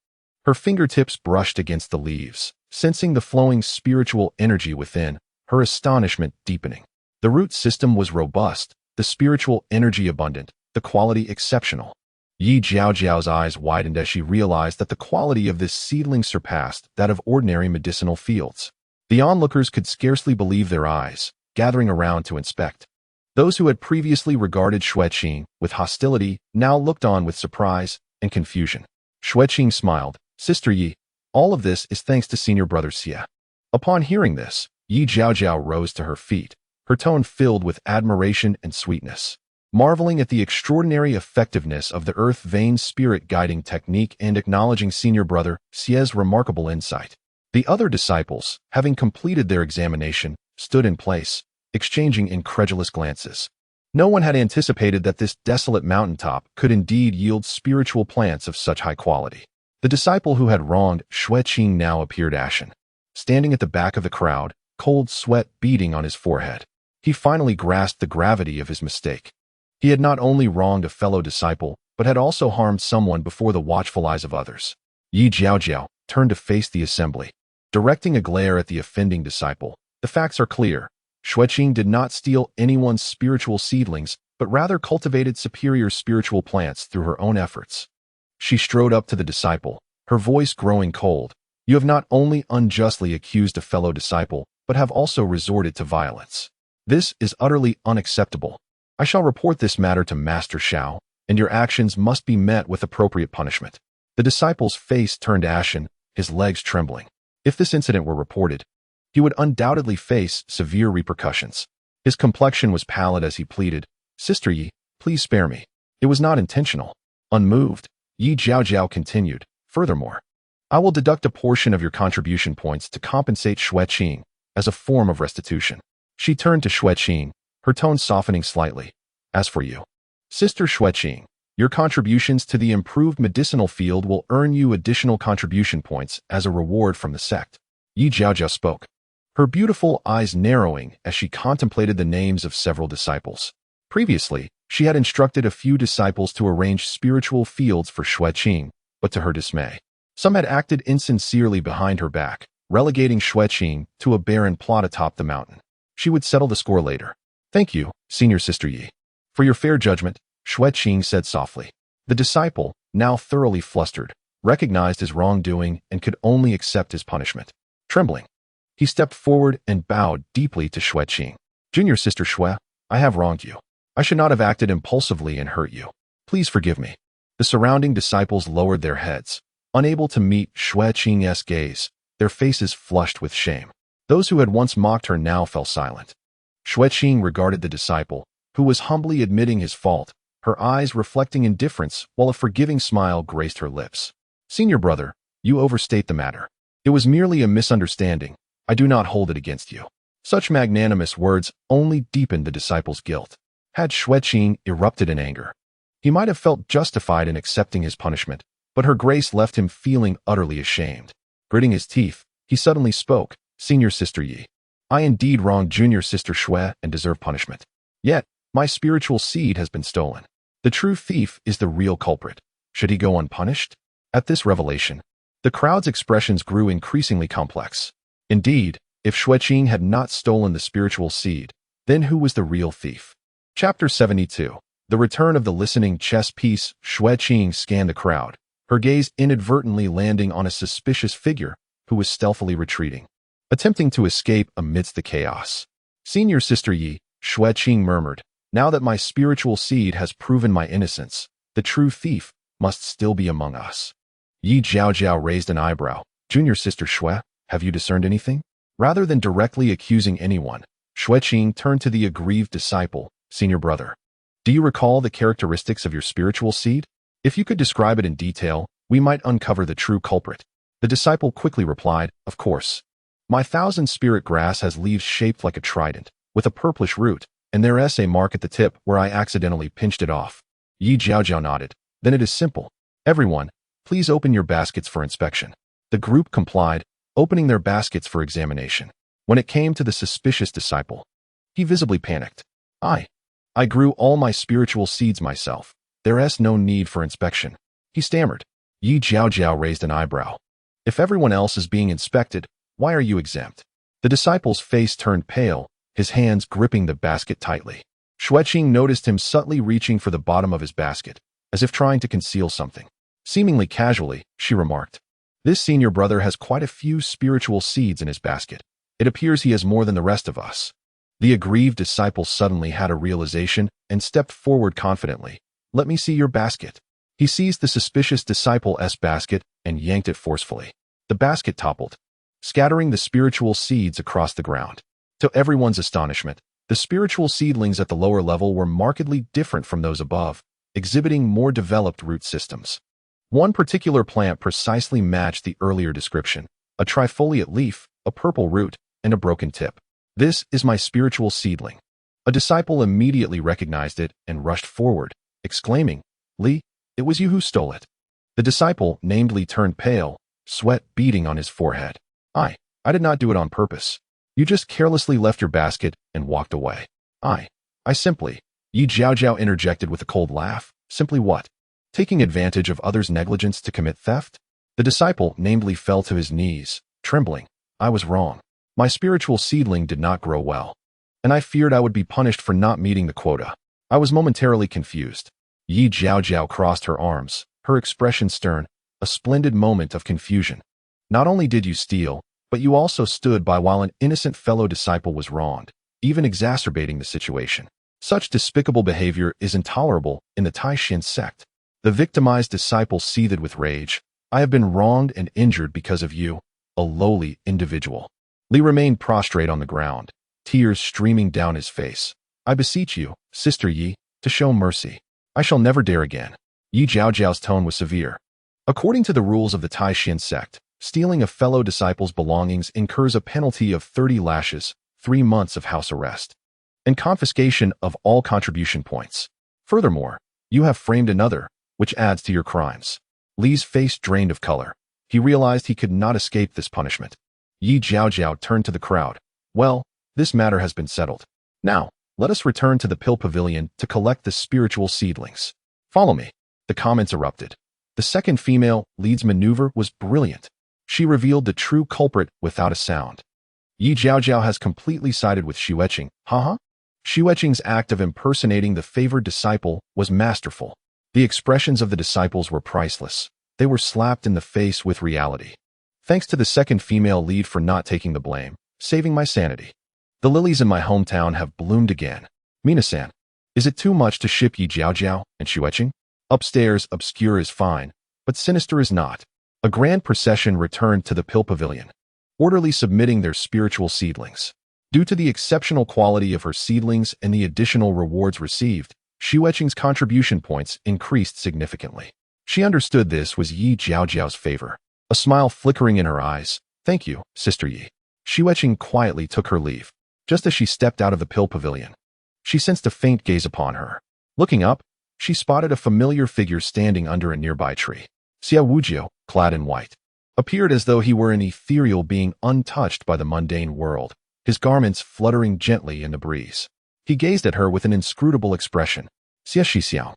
Her fingertips brushed against the leaves, sensing the flowing spiritual energy within, her astonishment deepening. The root system was robust, the spiritual energy abundant, the quality exceptional. Yi Jiaojiao's eyes widened as she realized that the quality of this seedling surpassed that of ordinary medicinal fields. The onlookers could scarcely believe their eyes, gathering around to inspect. Those who had previously regarded Xue Qing with hostility now looked on with surprise and confusion. Xue Qing smiled. Sister Yi, all of this is thanks to senior brother Xie. Upon hearing this, Yi Jiaojiao rose to her feet, her tone filled with admiration and sweetness. Marveling at the extraordinary effectiveness of the earth vein spirit guiding technique and acknowledging senior brother Xie's remarkable insight. The other disciples, having completed their examination, stood in place, exchanging incredulous glances. No one had anticipated that this desolate mountaintop could indeed yield spiritual plants of such high quality. The disciple who had wronged Xue Qing now appeared ashen. Standing at the back of the crowd, cold sweat beading on his forehead. He finally grasped the gravity of his mistake. He had not only wronged a fellow disciple, but had also harmed someone before the watchful eyes of others. Yi Jiaojiao turned to face the assembly. Directing a glare at the offending disciple, the facts are clear. Xue Qing did not steal anyone's spiritual seedlings, but rather cultivated superior spiritual plants through her own efforts. She strode up to the disciple, her voice growing cold. You have not only unjustly accused a fellow disciple, but have also resorted to violence. This is utterly unacceptable. I shall report this matter to Master Shao, and your actions must be met with appropriate punishment. The disciple's face turned ashen, his legs trembling. If this incident were reported, he would undoubtedly face severe repercussions. His complexion was pallid as he pleaded, Sister Yi, please spare me. It was not intentional. Unmoved, Yi Jiaojiao continued, furthermore, I will deduct a portion of your contribution points to compensate Xue Qing as a form of restitution. She turned to Xue Qing, her tone softening slightly. As for you, Sister Xue Qing, your contributions to the improved medicinal field will earn you additional contribution points as a reward from the sect. Yi Jiaojiao spoke, her beautiful eyes narrowing as she contemplated the names of several disciples. Previously, she had instructed a few disciples to arrange spiritual fields for Xue Qing, but to her dismay, some had acted insincerely behind her back, relegating Xue Qing to a barren plot atop the mountain. She would settle the score later. Thank you, Senior Sister Yi, for your fair judgment, Xue Qing said softly. The disciple, now thoroughly flustered, recognized his wrongdoing and could only accept his punishment. Trembling, he stepped forward and bowed deeply to Xue Qing. Junior Sister Xue, I have wronged you. I should not have acted impulsively and hurt you. Please forgive me. The surrounding disciples lowered their heads, unable to meet Xue Qing's gaze, their faces flushed with shame. Those who had once mocked her now fell silent. Xue Qing regarded the disciple, who was humbly admitting his fault, her eyes reflecting indifference while a forgiving smile graced her lips. Senior brother, you overstate the matter. It was merely a misunderstanding. I do not hold it against you. Such magnanimous words only deepened the disciple's guilt. Had Xue Qing erupted in anger, he might have felt justified in accepting his punishment, but her grace left him feeling utterly ashamed. Gritting his teeth, he suddenly spoke, Senior Sister Yi, I indeed wronged Junior Sister Xue and deserve punishment. Yet, my spiritual seed has been stolen. The true thief is the real culprit. Should he go unpunished? At this revelation, the crowd's expressions grew increasingly complex. Indeed, if Xue Qing had not stolen the spiritual seed, then who was the real thief? Chapter 72. The Return of the Listening Chess Piece. Xue Qing scanned the crowd, her gaze inadvertently landing on a suspicious figure who was stealthily retreating, attempting to escape amidst the chaos. Senior Sister Yi, Xue Qing murmured, now that my spiritual seed has proven my innocence, the true thief must still be among us. Yi Jiaojiao raised an eyebrow. Junior Sister Xue, have you discerned anything? Rather than directly accusing anyone, Xue Qing turned to the aggrieved disciple, Senior brother. Do you recall the characteristics of your spiritual seed? If you could describe it in detail, we might uncover the true culprit. The disciple quickly replied, of course. My 1,000-spirit grass has leaves shaped like a trident, with a purplish root, and there's a mark at the tip where I accidentally pinched it off. Yi Jiaojiao nodded. Then it is simple. Everyone, please open your baskets for inspection. The group complied, opening their baskets for examination. When it came to the suspicious disciple, he visibly panicked. I grew all my spiritual seeds myself. There's no need for inspection. He stammered. Yi Jiao raised an eyebrow. If everyone else is being inspected, why are you exempt? The disciple's face turned pale, his hands gripping the basket tightly. Xue Qing noticed him subtly reaching for the bottom of his basket, as if trying to conceal something. Seemingly casually, she remarked, "This senior brother has quite a few spiritual seeds in his basket. It appears he has more than the rest of us." The aggrieved disciple suddenly had a realization and stepped forward confidently. "Let me see your basket." He seized the suspicious disciple's basket and yanked it forcefully. The basket toppled, scattering the spiritual seeds across the ground. To everyone's astonishment, the spiritual seedlings at the lower level were markedly different from those above, exhibiting more developed root systems. One particular plant precisely matched the earlier description: a trifoliate leaf, a purple root, and a broken tip. "This is my spiritual seedling." A disciple immediately recognized it and rushed forward, exclaiming, "Li, it was you who stole it." The disciple, named Li, turned pale, sweat beading on his forehead. I did not do it on purpose. You just carelessly left your basket and walked away." I simply," Yi Jiao interjected with a cold laugh. "Simply what? Taking advantage of others' negligence to commit theft?" The disciple, named Li, fell to his knees, trembling. "I was wrong. My spiritual seedling did not grow well, and I feared I would be punished for not meeting the quota. I was momentarily confused." Yi Jiao crossed her arms, her expression stern, a splendid moment of confusion. "Not only did you steal, but you also stood by while an innocent fellow disciple was wronged, even exacerbating the situation. Such despicable behavior is intolerable in the Celestial Sect." The victimized disciple seethed with rage. "I have been wronged and injured because of you, a lowly individual." Li remained prostrate on the ground, tears streaming down his face. "I beseech you, Sister Yi, to show mercy. I shall never dare again." Yi Jiao's tone was severe. According to the rules of the Celestial Sect, stealing a fellow disciple's belongings incurs a penalty of 30 lashes, 3 months of house arrest, and confiscation of all contribution points. Furthermore, you have framed another, which adds to your crimes. Li's face drained of color. He realized he could not escape this punishment. Yi Jiao turned to the crowd. "Well, this matter has been settled. Now, let us return to the pill pavilion to collect the spiritual seedlings. Follow me." The comments erupted. The second female lead's maneuver was brilliant. She revealed the true culprit without a sound. Yi Jiao has completely sided with Xue Qing. Xue Qing's act of impersonating the favored disciple was masterful. The expressions of the disciples were priceless. They were slapped in the face with reality. Thanks to the second female lead for not taking the blame, saving my sanity. The lilies in my hometown have bloomed again. Mina-san, is it too much to ship Yi Jiao and Xue Qing? Upstairs, obscure is fine, but sinister is not. A grand procession returned to the pill pavilion, orderly submitting their spiritual seedlings. Due to the exceptional quality of her seedlings and the additional rewards received, Xue Qing's contribution points increased significantly. She understood this was Yi Jiao's favor. A smile flickering in her eyes. "Thank you, Sister Yi." Xue Qing quietly took her leave. Just as she stepped out of the pill pavilion, she sensed a faint gaze upon her. Looking up, she spotted a familiar figure standing under a nearby tree. Xue Wujio, clad in white, appeared as though he were an ethereal being untouched by the mundane world, his garments fluttering gently in the breeze. He gazed at her with an inscrutable expression. "Xie Xixiao."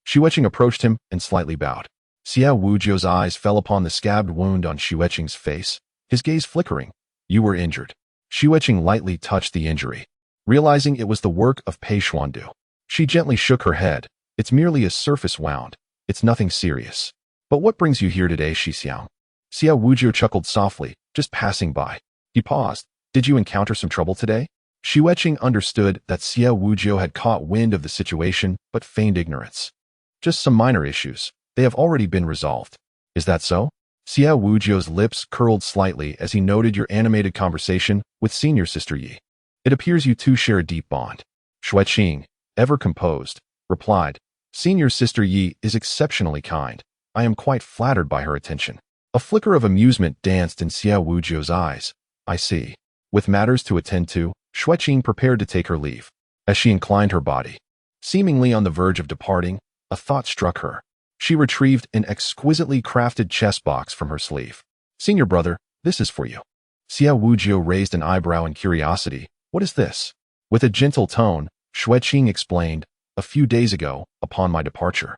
Xue Qing approached him and slightly bowed. Xue Wujio's eyes fell upon the scabbed wound on Xue Qing's face, his gaze flickering. "You were injured." Xue Qing lightly touched the injury, realizing it was the work of Pei Xuandu. She gently shook her head. "It's merely a surface wound. It's nothing serious." "But what brings you here today, Xixiao?" Xue Wujio chuckled softly, "Just passing by." He paused. "Did you encounter some trouble today?" Xue Qing understood that Xue Wujio had caught wind of the situation but feigned ignorance. "Just some minor issues. They have already been resolved." "Is that so?" Xue Wujio's lips curled slightly as he noted your animated conversation with Senior Sister Yi. "It appears you two share a deep bond." Xue Qing, ever composed, replied, "Senior Sister Yi is exceptionally kind. I am quite flattered by her attention." A flicker of amusement danced in Xue Wujio's eyes. "I see." With matters to attend to, Xue Qing prepared to take her leave. As she inclined her body, seemingly on the verge of departing, a thought struck her. She retrieved an exquisitely crafted chest box from her sleeve. "Senior brother, this is for you." Xue Wujio raised an eyebrow in curiosity. "What is this?" With a gentle tone, Xue Qing explained, "A few days ago, upon my departure,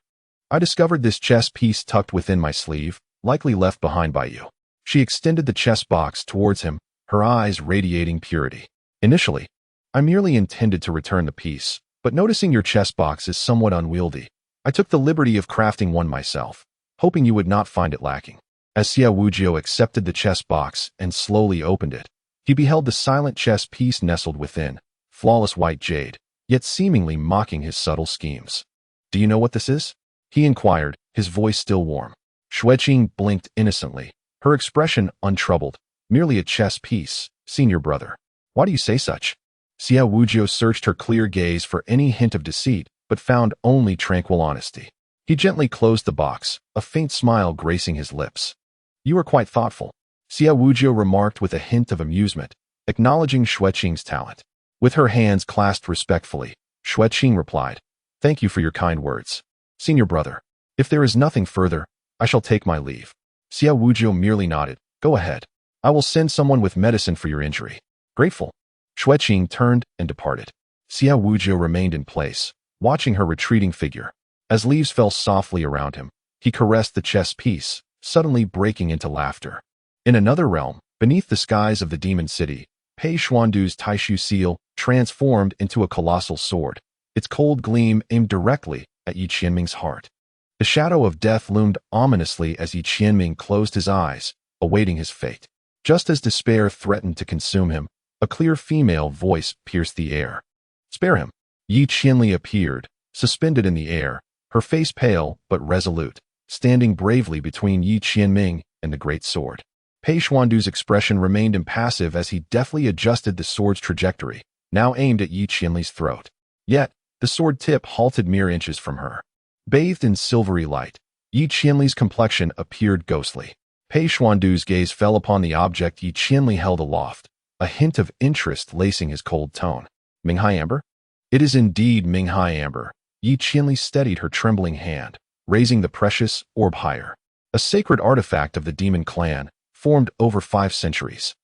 I discovered this chest piece tucked within my sleeve, likely left behind by you." She extended the chest box towards him, her eyes radiating purity. "Initially, I merely intended to return the piece, but noticing your chest box is somewhat unwieldy, I took the liberty of crafting one myself, hoping you would not find it lacking." As Xue Wujio accepted the chest box and slowly opened it, he beheld the silent chest piece nestled within, flawless white jade, yet seemingly mocking his subtle schemes. "Do you know what this is?" he inquired, his voice still warm. Xue Qing blinked innocently, her expression untroubled. "Merely a chess piece, senior brother. Why do you say such?" Xue Wujio searched her clear gaze for any hint of deceit, but found only tranquil honesty. He gently closed the box, a faint smile gracing his lips. "You are quite thoughtful," Xue Wujio remarked with a hint of amusement, acknowledging Xue Qing's talent. With her hands clasped respectfully, Xue Qing replied, "Thank you for your kind words. Senior brother, if there is nothing further, I shall take my leave." Xue Wujio merely nodded. "Go ahead. I will send someone with medicine for your injury." "Grateful." Xue Qing turned and departed. Xue Wujio remained in place, watching her retreating figure. As leaves fell softly around him, he caressed the chess piece, suddenly breaking into laughter. In another realm, beneath the skies of the demon city, Pei Xuandu's Taishu seal transformed into a colossal sword, its cold gleam aimed directly at Yi Qianming's heart. The shadow of death loomed ominously as Yi Qianming closed his eyes, awaiting his fate. Just as despair threatened to consume him, a clear female voice pierced the air. "Spare him." Yi Qianli appeared, suspended in the air, her face pale but resolute, standing bravely between Yi Qianming and the great sword. Pei Xuandu's expression remained impassive as he deftly adjusted the sword's trajectory, now aimed at Yi Qianli's throat. Yet, the sword tip halted mere inches from her. Bathed in silvery light, Yi Qianli's complexion appeared ghostly. Pei Xuandu's gaze fell upon the object Yi Qianli held aloft, a hint of interest lacing his cold tone. "Minghai Amber?" "It is indeed Minghai Amber." Yi Qianli steadied her trembling hand, raising the precious orb higher. A sacred artifact of the demon clan, formed over 5 centuries.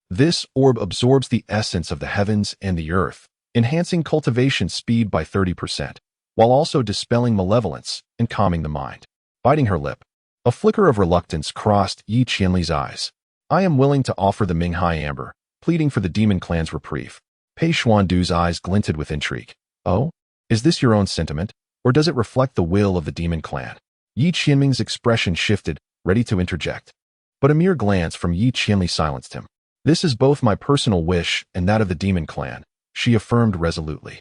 This orb absorbs the essence of the heavens and the earth, enhancing cultivation speed by 30%, while also dispelling malevolence and calming the mind. Biting her lip, a flicker of reluctance crossed Yi Qianli's eyes. "I am willing to offer the Minghai Amber," pleading for the demon clan's reprieve. Pei Xuandu's eyes glinted with intrigue. "Oh? Is this your own sentiment, or does it reflect the will of the demon clan?" Yi Qianming's expression shifted, ready to interject. But a mere glance from Yi Qianli silenced him. "This is both my personal wish and that of the demon clan," she affirmed resolutely.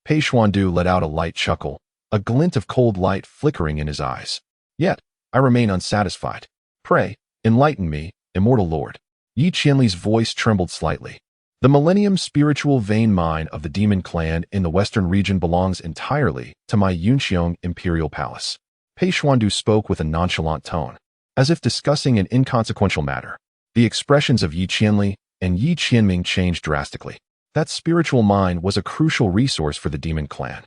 Pei Xuandu let out a light chuckle, a glint of cold light flickering in his eyes. "Yet, I remain unsatisfied. Pray, enlighten me, immortal lord." Yi Qianli's voice trembled slightly. "The Millennium spiritual vein mine of the demon clan in the western region belongs entirely to my Yunqiong imperial palace." Pei Xuandu spoke with a nonchalant tone, as if discussing an inconsequential matter. The expressions of Yi Qianli and Yi Qianming changed drastically. That spiritual mine was a crucial resource for the demon clan.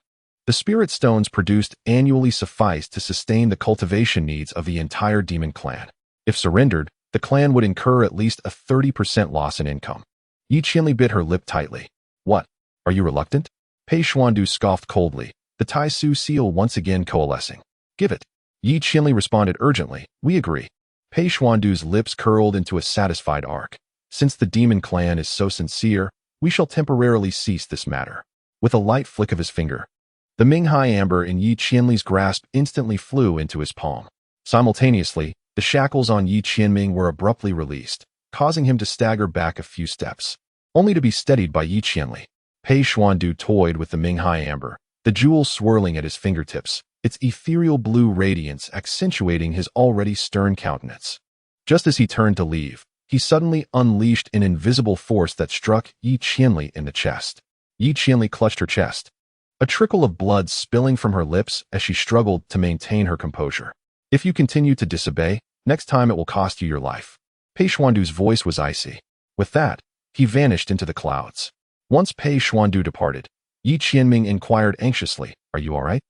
The spirit stones produced annually sufficed to sustain the cultivation needs of the entire demon clan. If surrendered, the clan would incur at least a 30% loss in income. Yi Qianli bit her lip tightly. "What? Are you reluctant?" Pei Xuandu scoffed coldly, the Taisu seal once again coalescing. "Give it." Yi Qianli responded urgently. "We agree." Pei Xuandu's lips curled into a satisfied arc. "Since the demon clan is so sincere, we shall temporarily cease this matter." With a light flick of his finger, the Minghai Amber in Yi Qianli's grasp instantly flew into his palm. Simultaneously, the shackles on Yi Qianming were abruptly released, causing him to stagger back a few steps, only to be steadied by Yi Qianli. Pei Xuandu toyed with the Minghai Amber, the jewel swirling at his fingertips, its ethereal blue radiance accentuating his already stern countenance. Just as he turned to leave, he suddenly unleashed an invisible force that struck Yi Qianli in the chest. Yi Qianli clutched her chest, a trickle of blood spilling from her lips as she struggled to maintain her composure. "If you continue to disobey, next time it will cost you your life." Pei Xuandu's voice was icy. With that, he vanished into the clouds. Once Pei Xuandu departed, Yi Qianming inquired anxiously, "Are you all right?"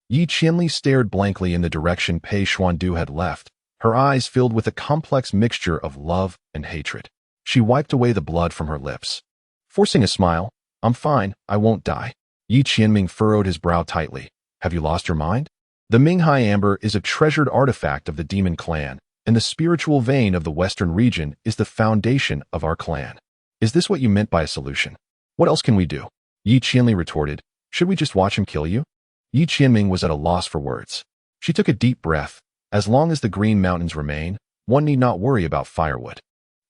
Yi Qianli stared blankly in the direction Pei Xuandu had left, her eyes filled with a complex mixture of love and hatred. She wiped away the blood from her lips. Forcing a smile, "I'm fine, I won't die." Yi Qianming furrowed his brow tightly. "Have you lost your mind? The Minghai Amber is a treasured artifact of the demon clan, and the spiritual vein of the western region is the foundation of our clan. Is this what you meant by a solution? What else can we do?" Yi Qianli retorted. "Should we just watch him kill you?" Yi Qianming was at a loss for words. She took a deep breath. As long as the Green Mountains remain, one need not worry about firewood.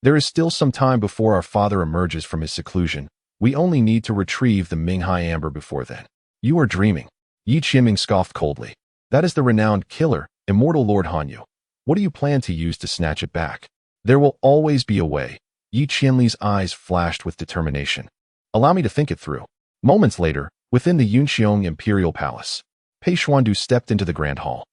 There is still some time before our father emerges from his seclusion. We only need to retrieve the Minghai Amber before then. "You are dreaming." Yi Qianming scoffed coldly. "That is the renowned killer, immortal Lord Hanyu. What do you plan to use to snatch it back?" "There will always be a way." Yi Qianli's eyes flashed with determination. "Allow me to think it through." Moments later, within the Yunxiong Imperial Palace, Pei Xuandu stepped into the Grand Hall.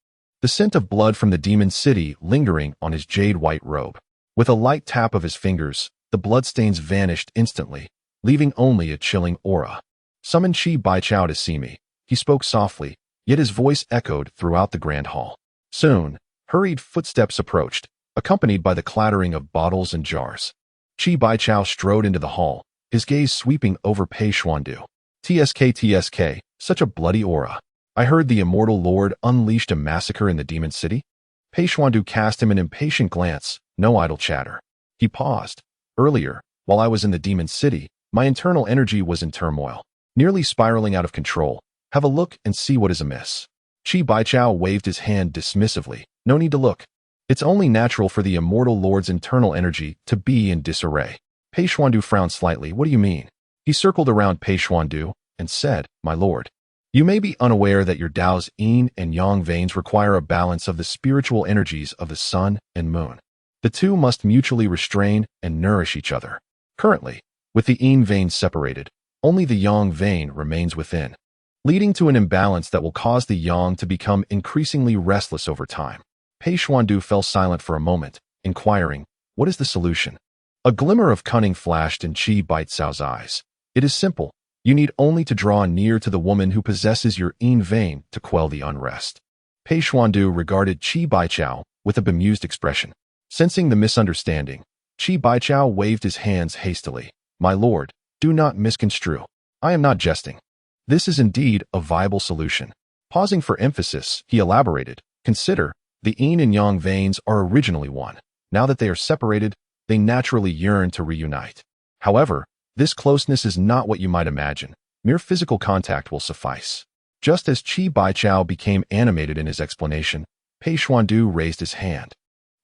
The scent of blood from the demon city lingering on his jade-white robe. With a light tap of his fingers, the bloodstains vanished instantly, leaving only a chilling aura. "Summon Qi Baichao to see me," he spoke softly, yet his voice echoed throughout the Grand Hall. Soon, hurried footsteps approached, accompanied by the clattering of bottles and jars. Qi Baichao strode into the hall, his gaze sweeping over Pei Xuandu. TSK, such a bloody aura. I heard the immortal lord unleashed a massacre in the demon city." Pei Xuandu cast him an impatient glance. "No idle chatter." He paused. "Earlier, while I was in the demon city, my internal energy was in turmoil, nearly spiraling out of control. Have a look and see what is amiss." Qi Baichao waved his hand dismissively. "No need to look. It's only natural for the immortal lord's internal energy to be in disarray." Pei Xuandu frowned slightly. "What do you mean?" He circled around Pei Xuandu and said, "My lord, you may be unaware that your Tao's yin and yang veins require a balance of the spiritual energies of the sun and moon. The two must mutually restrain and nourish each other. Currently, with the yin vein separated, only the yang vein remains within, leading to an imbalance that will cause the yang to become increasingly restless over time." Pei Xuandu fell silent for a moment, inquiring, "What is the solution?" A glimmer of cunning flashed in Qi Baichao's eyes. "It is simple. You need only to draw near to the woman who possesses your yin vein to quell the unrest." Pei Xuandu regarded Qi Baichao with a bemused expression. Sensing the misunderstanding, Qi Baichao waved his hands hastily. "My lord, do not misconstrue. I am not jesting. This is indeed a viable solution." Pausing for emphasis, he elaborated, "Consider, the yin and yang veins are originally one. Now that they are separated, they naturally yearn to reunite. However, this closeness is not what you might imagine. Mere physical contact will suffice." Just as Qi Baichao became animated in his explanation, Pei Xuandu raised his hand,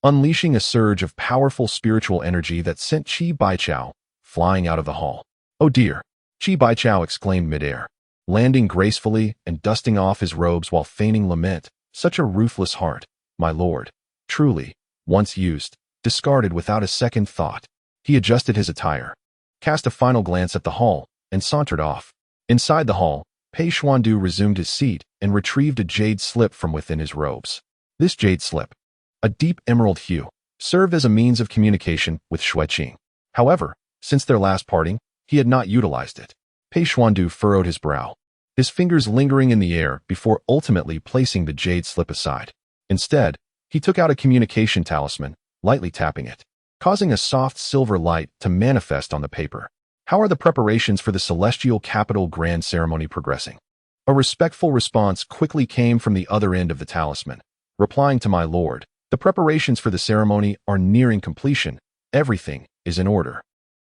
unleashing a surge of powerful spiritual energy that sent Qi Baichao flying out of the hall. "Oh dear!" Qi Baichao exclaimed midair, landing gracefully and dusting off his robes while feigning lament. "Such a ruthless heart, my lord. Truly, once used, discarded without a second thought." He adjusted his attire, cast a final glance at the hall, and sauntered off. Inside the hall, Pei Xuandu resumed his seat and retrieved a jade slip from within his robes. This jade slip, a deep emerald hue, served as a means of communication with Xue Qing. However, since their last parting, he had not utilized it. Pei Xuandu furrowed his brow, his fingers lingering in the air before ultimately placing the jade slip aside. Instead, he took out a communication talisman, lightly tapping it, causing a soft silver light to manifest on the paper. "How are the preparations for the Celestial Capital Grand Ceremony progressing?" A respectful response quickly came from the other end of the talisman, replying to "My lord, the preparations for the ceremony are nearing completion. Everything is in order.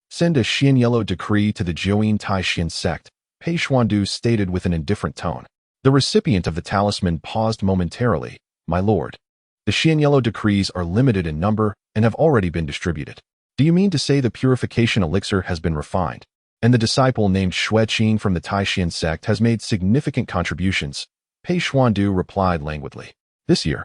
Send a Xian yellow decree to the Jiuyin Taishin sect," Pei Xuandu stated with an indifferent tone. The recipient of the talisman paused momentarily. "My lord, the Xian yellow decrees are limited in number and have already been distributed." "Do you mean to say the purification elixir has been refined, and the disciple named Xue Qing from the Taishin sect has made significant contributions?" Pei Xuandu replied languidly. "This year,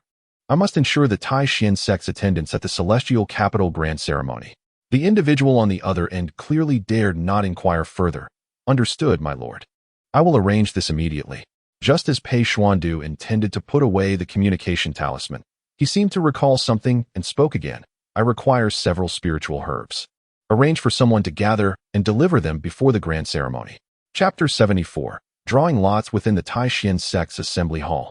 I must ensure the Taishin sect's attendance at the Celestial Capital Grand Ceremony." The individual on the other end clearly dared not inquire further. "Understood, my lord. I will arrange this immediately." Just as Pei Xuandu intended to put away the communication talisman, he seemed to recall something and spoke again. "I require several spiritual herbs. Arrange for someone to gather and deliver them before the grand ceremony." Chapter 74. Drawing lots within the Taishin sect's assembly hall.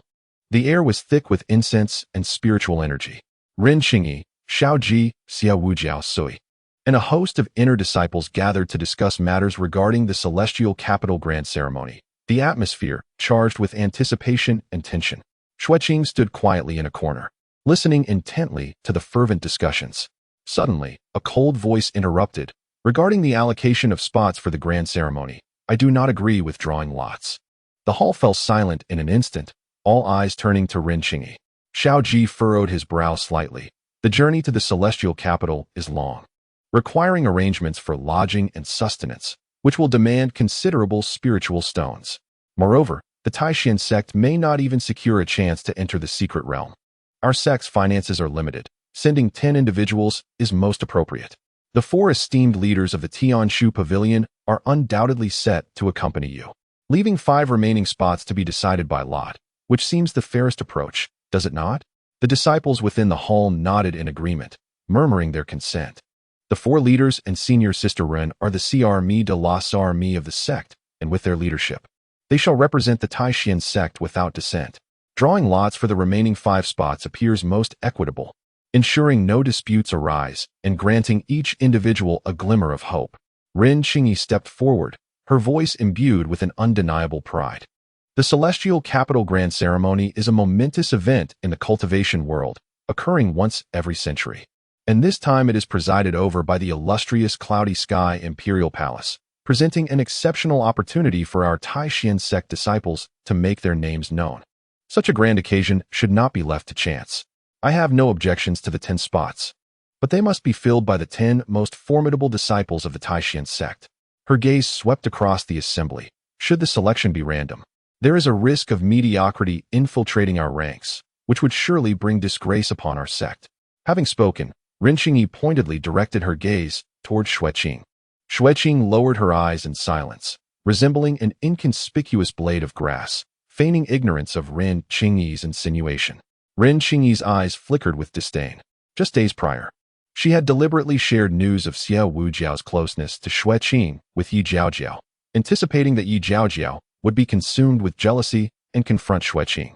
The air was thick with incense and spiritual energy. Ren Qingyi, Shaoji, Xiao Wujiao Sui, and a host of inner disciples gathered to discuss matters regarding the Celestial Capital Grand Ceremony. The atmosphere, charged with anticipation and tension. Xue Qing stood quietly in a corner, listening intently to the fervent discussions. Suddenly, a cold voice interrupted. Regarding the allocation of spots for the grand ceremony, I do not agree with drawing lots. The hall fell silent in an instant, all eyes turning to Ren Qingyi. Xiao Ji furrowed his brow slightly. The journey to the celestial capital is long, requiring arrangements for lodging and sustenance, which will demand considerable spiritual stones. Moreover, the Taishan sect may not even secure a chance to enter the secret realm. Our sect's finances are limited. Sending 10 individuals is most appropriate. The 4 esteemed leaders of the Tianshu Pavilion are undoubtedly set to accompany you, leaving 5 remaining spots to be decided by lot, which seems the fairest approach, does it not? The disciples within the hall nodded in agreement, murmuring their consent. The 4 leaders and senior sister Ren are the Crme de la Sarme of the sect, and with their leadership, they shall represent the Taishan sect without dissent. Drawing lots for the remaining 5 spots appears most equitable, ensuring no disputes arise and granting each individual a glimmer of hope. Ren Qingyi stepped forward, her voice imbued with an undeniable pride. The Celestial Capital Grand Ceremony is a momentous event in the cultivation world, occurring once every century. And this time it is presided over by the illustrious Cloudy Sky Imperial Palace, presenting an exceptional opportunity for our Taishan sect disciples to make their names known. Such a grand occasion should not be left to chance. I have no objections to the 10 spots, but they must be filled by the 10 most formidable disciples of the Taishan sect. Her gaze swept across the assembly. Should the selection be random, there is a risk of mediocrity infiltrating our ranks, which would surely bring disgrace upon our sect. Having spoken, Ren Qingyi pointedly directed her gaze toward Xue Qing. Xue Qing lowered her eyes in silence, resembling an inconspicuous blade of grass, feigning ignorance of Ren Qingyi's insinuation. Ren Qingyi's eyes flickered with disdain. Just days prior, she had deliberately shared news of Xiao Wujiao's closeness to Xue Qing with Yi Jiaojiao, anticipating that Yi Jiaojiao would be consumed with jealousy and confront Xue Qing.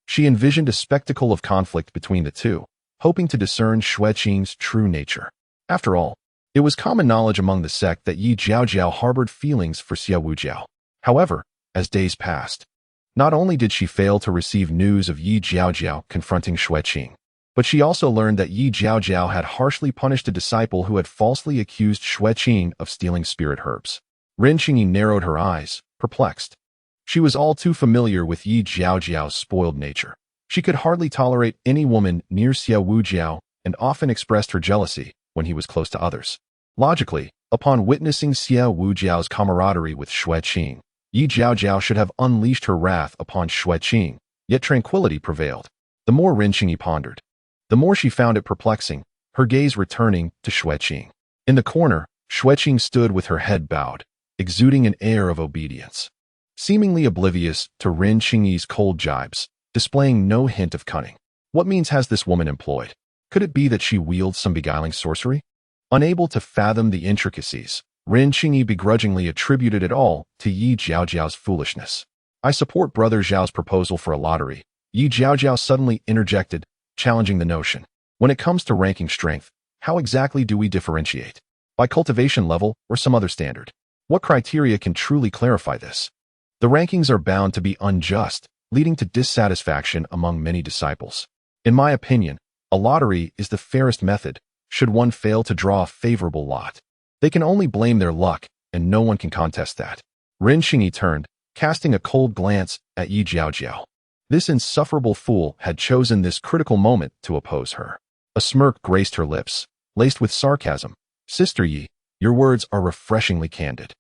She envisioned a spectacle of conflict between the two, hoping to discern Xue Qing's true nature. After all, it was common knowledge among the sect that Yi Jiaojiao harbored feelings for Xiao Wujiao. However, as days passed, not only did she fail to receive news of Yi Jiaojiao confronting Xue Qing, but she also learned that Yi Jiaojiao had harshly punished a disciple who had falsely accused Xue Qing of stealing spirit herbs. Ren Qingyi narrowed her eyes, perplexed. She was all too familiar with Yi Jiaojiao's spoiled nature. She could hardly tolerate any woman near Xiao Wujiao and often expressed her jealousy when he was close to others. Logically, upon witnessing Xiao Wujiao's camaraderie with Xue Qing, Yi Jiaojiao should have unleashed her wrath upon Xue Qing, yet tranquility prevailed. The more Ren Qingyi pondered, the more she found it perplexing, her gaze returning to Xue Qing. In the corner, Xue Qing stood with her head bowed, exuding an air of obedience. Seemingly oblivious to Ren Qingyi's cold jibes, displaying no hint of cunning. What means has this woman employed? Could it be that she wields some beguiling sorcery? Unable to fathom the intricacies, Ren Qingyi begrudgingly attributed it all to Yi Jiaojiao's foolishness. I support Brother Zhao's proposal for a lottery. Yi Jiaojiao suddenly interjected, challenging the notion. When it comes to ranking strength, how exactly do we differentiate? By cultivation level or some other standard? What criteria can truly clarify this? The rankings are bound to be unjust, leading to dissatisfaction among many disciples. In my opinion, a lottery is the fairest method, should one fail to draw a favorable lot. They can only blame their luck, and no one can contest that. Ren Qingyi turned, casting a cold glance at Yi Jiaojiao. This insufferable fool had chosen this critical moment to oppose her. A smirk graced her lips, laced with sarcasm. Sister Yi, your words are refreshingly candid.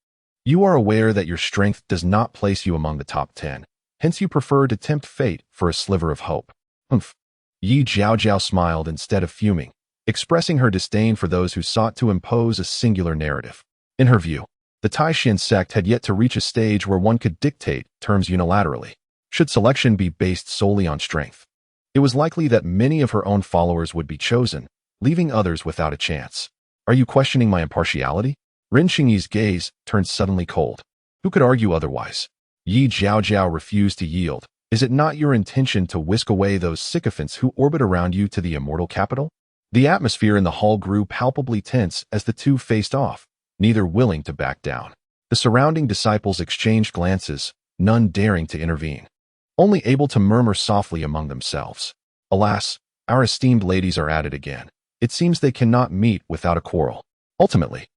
You are aware that your strength does not place you among the top 10, hence you prefer to tempt fate for a sliver of hope. Humph. Yi Jiaojiao smiled instead of fuming, expressing her disdain for those who sought to impose a singular narrative. In her view, the Taishan sect had yet to reach a stage where one could dictate terms unilaterally. Should selection be based solely on strength, it was likely that many of her own followers would be chosen, leaving others without a chance. Are you questioning my impartiality? Ren Qingyi's gaze turned suddenly cold. Who could argue otherwise? Yi Jiaojiao refused to yield, Is it not your intention to whisk away those sycophants who orbit around you to the immortal capital? The atmosphere in the hall grew palpably tense as the two faced off, neither willing to back down. The surrounding disciples exchanged glances, none daring to intervene, only able to murmur softly among themselves. Alas, our esteemed ladies are at it again. It seems they cannot meet without a quarrel. Ultimately,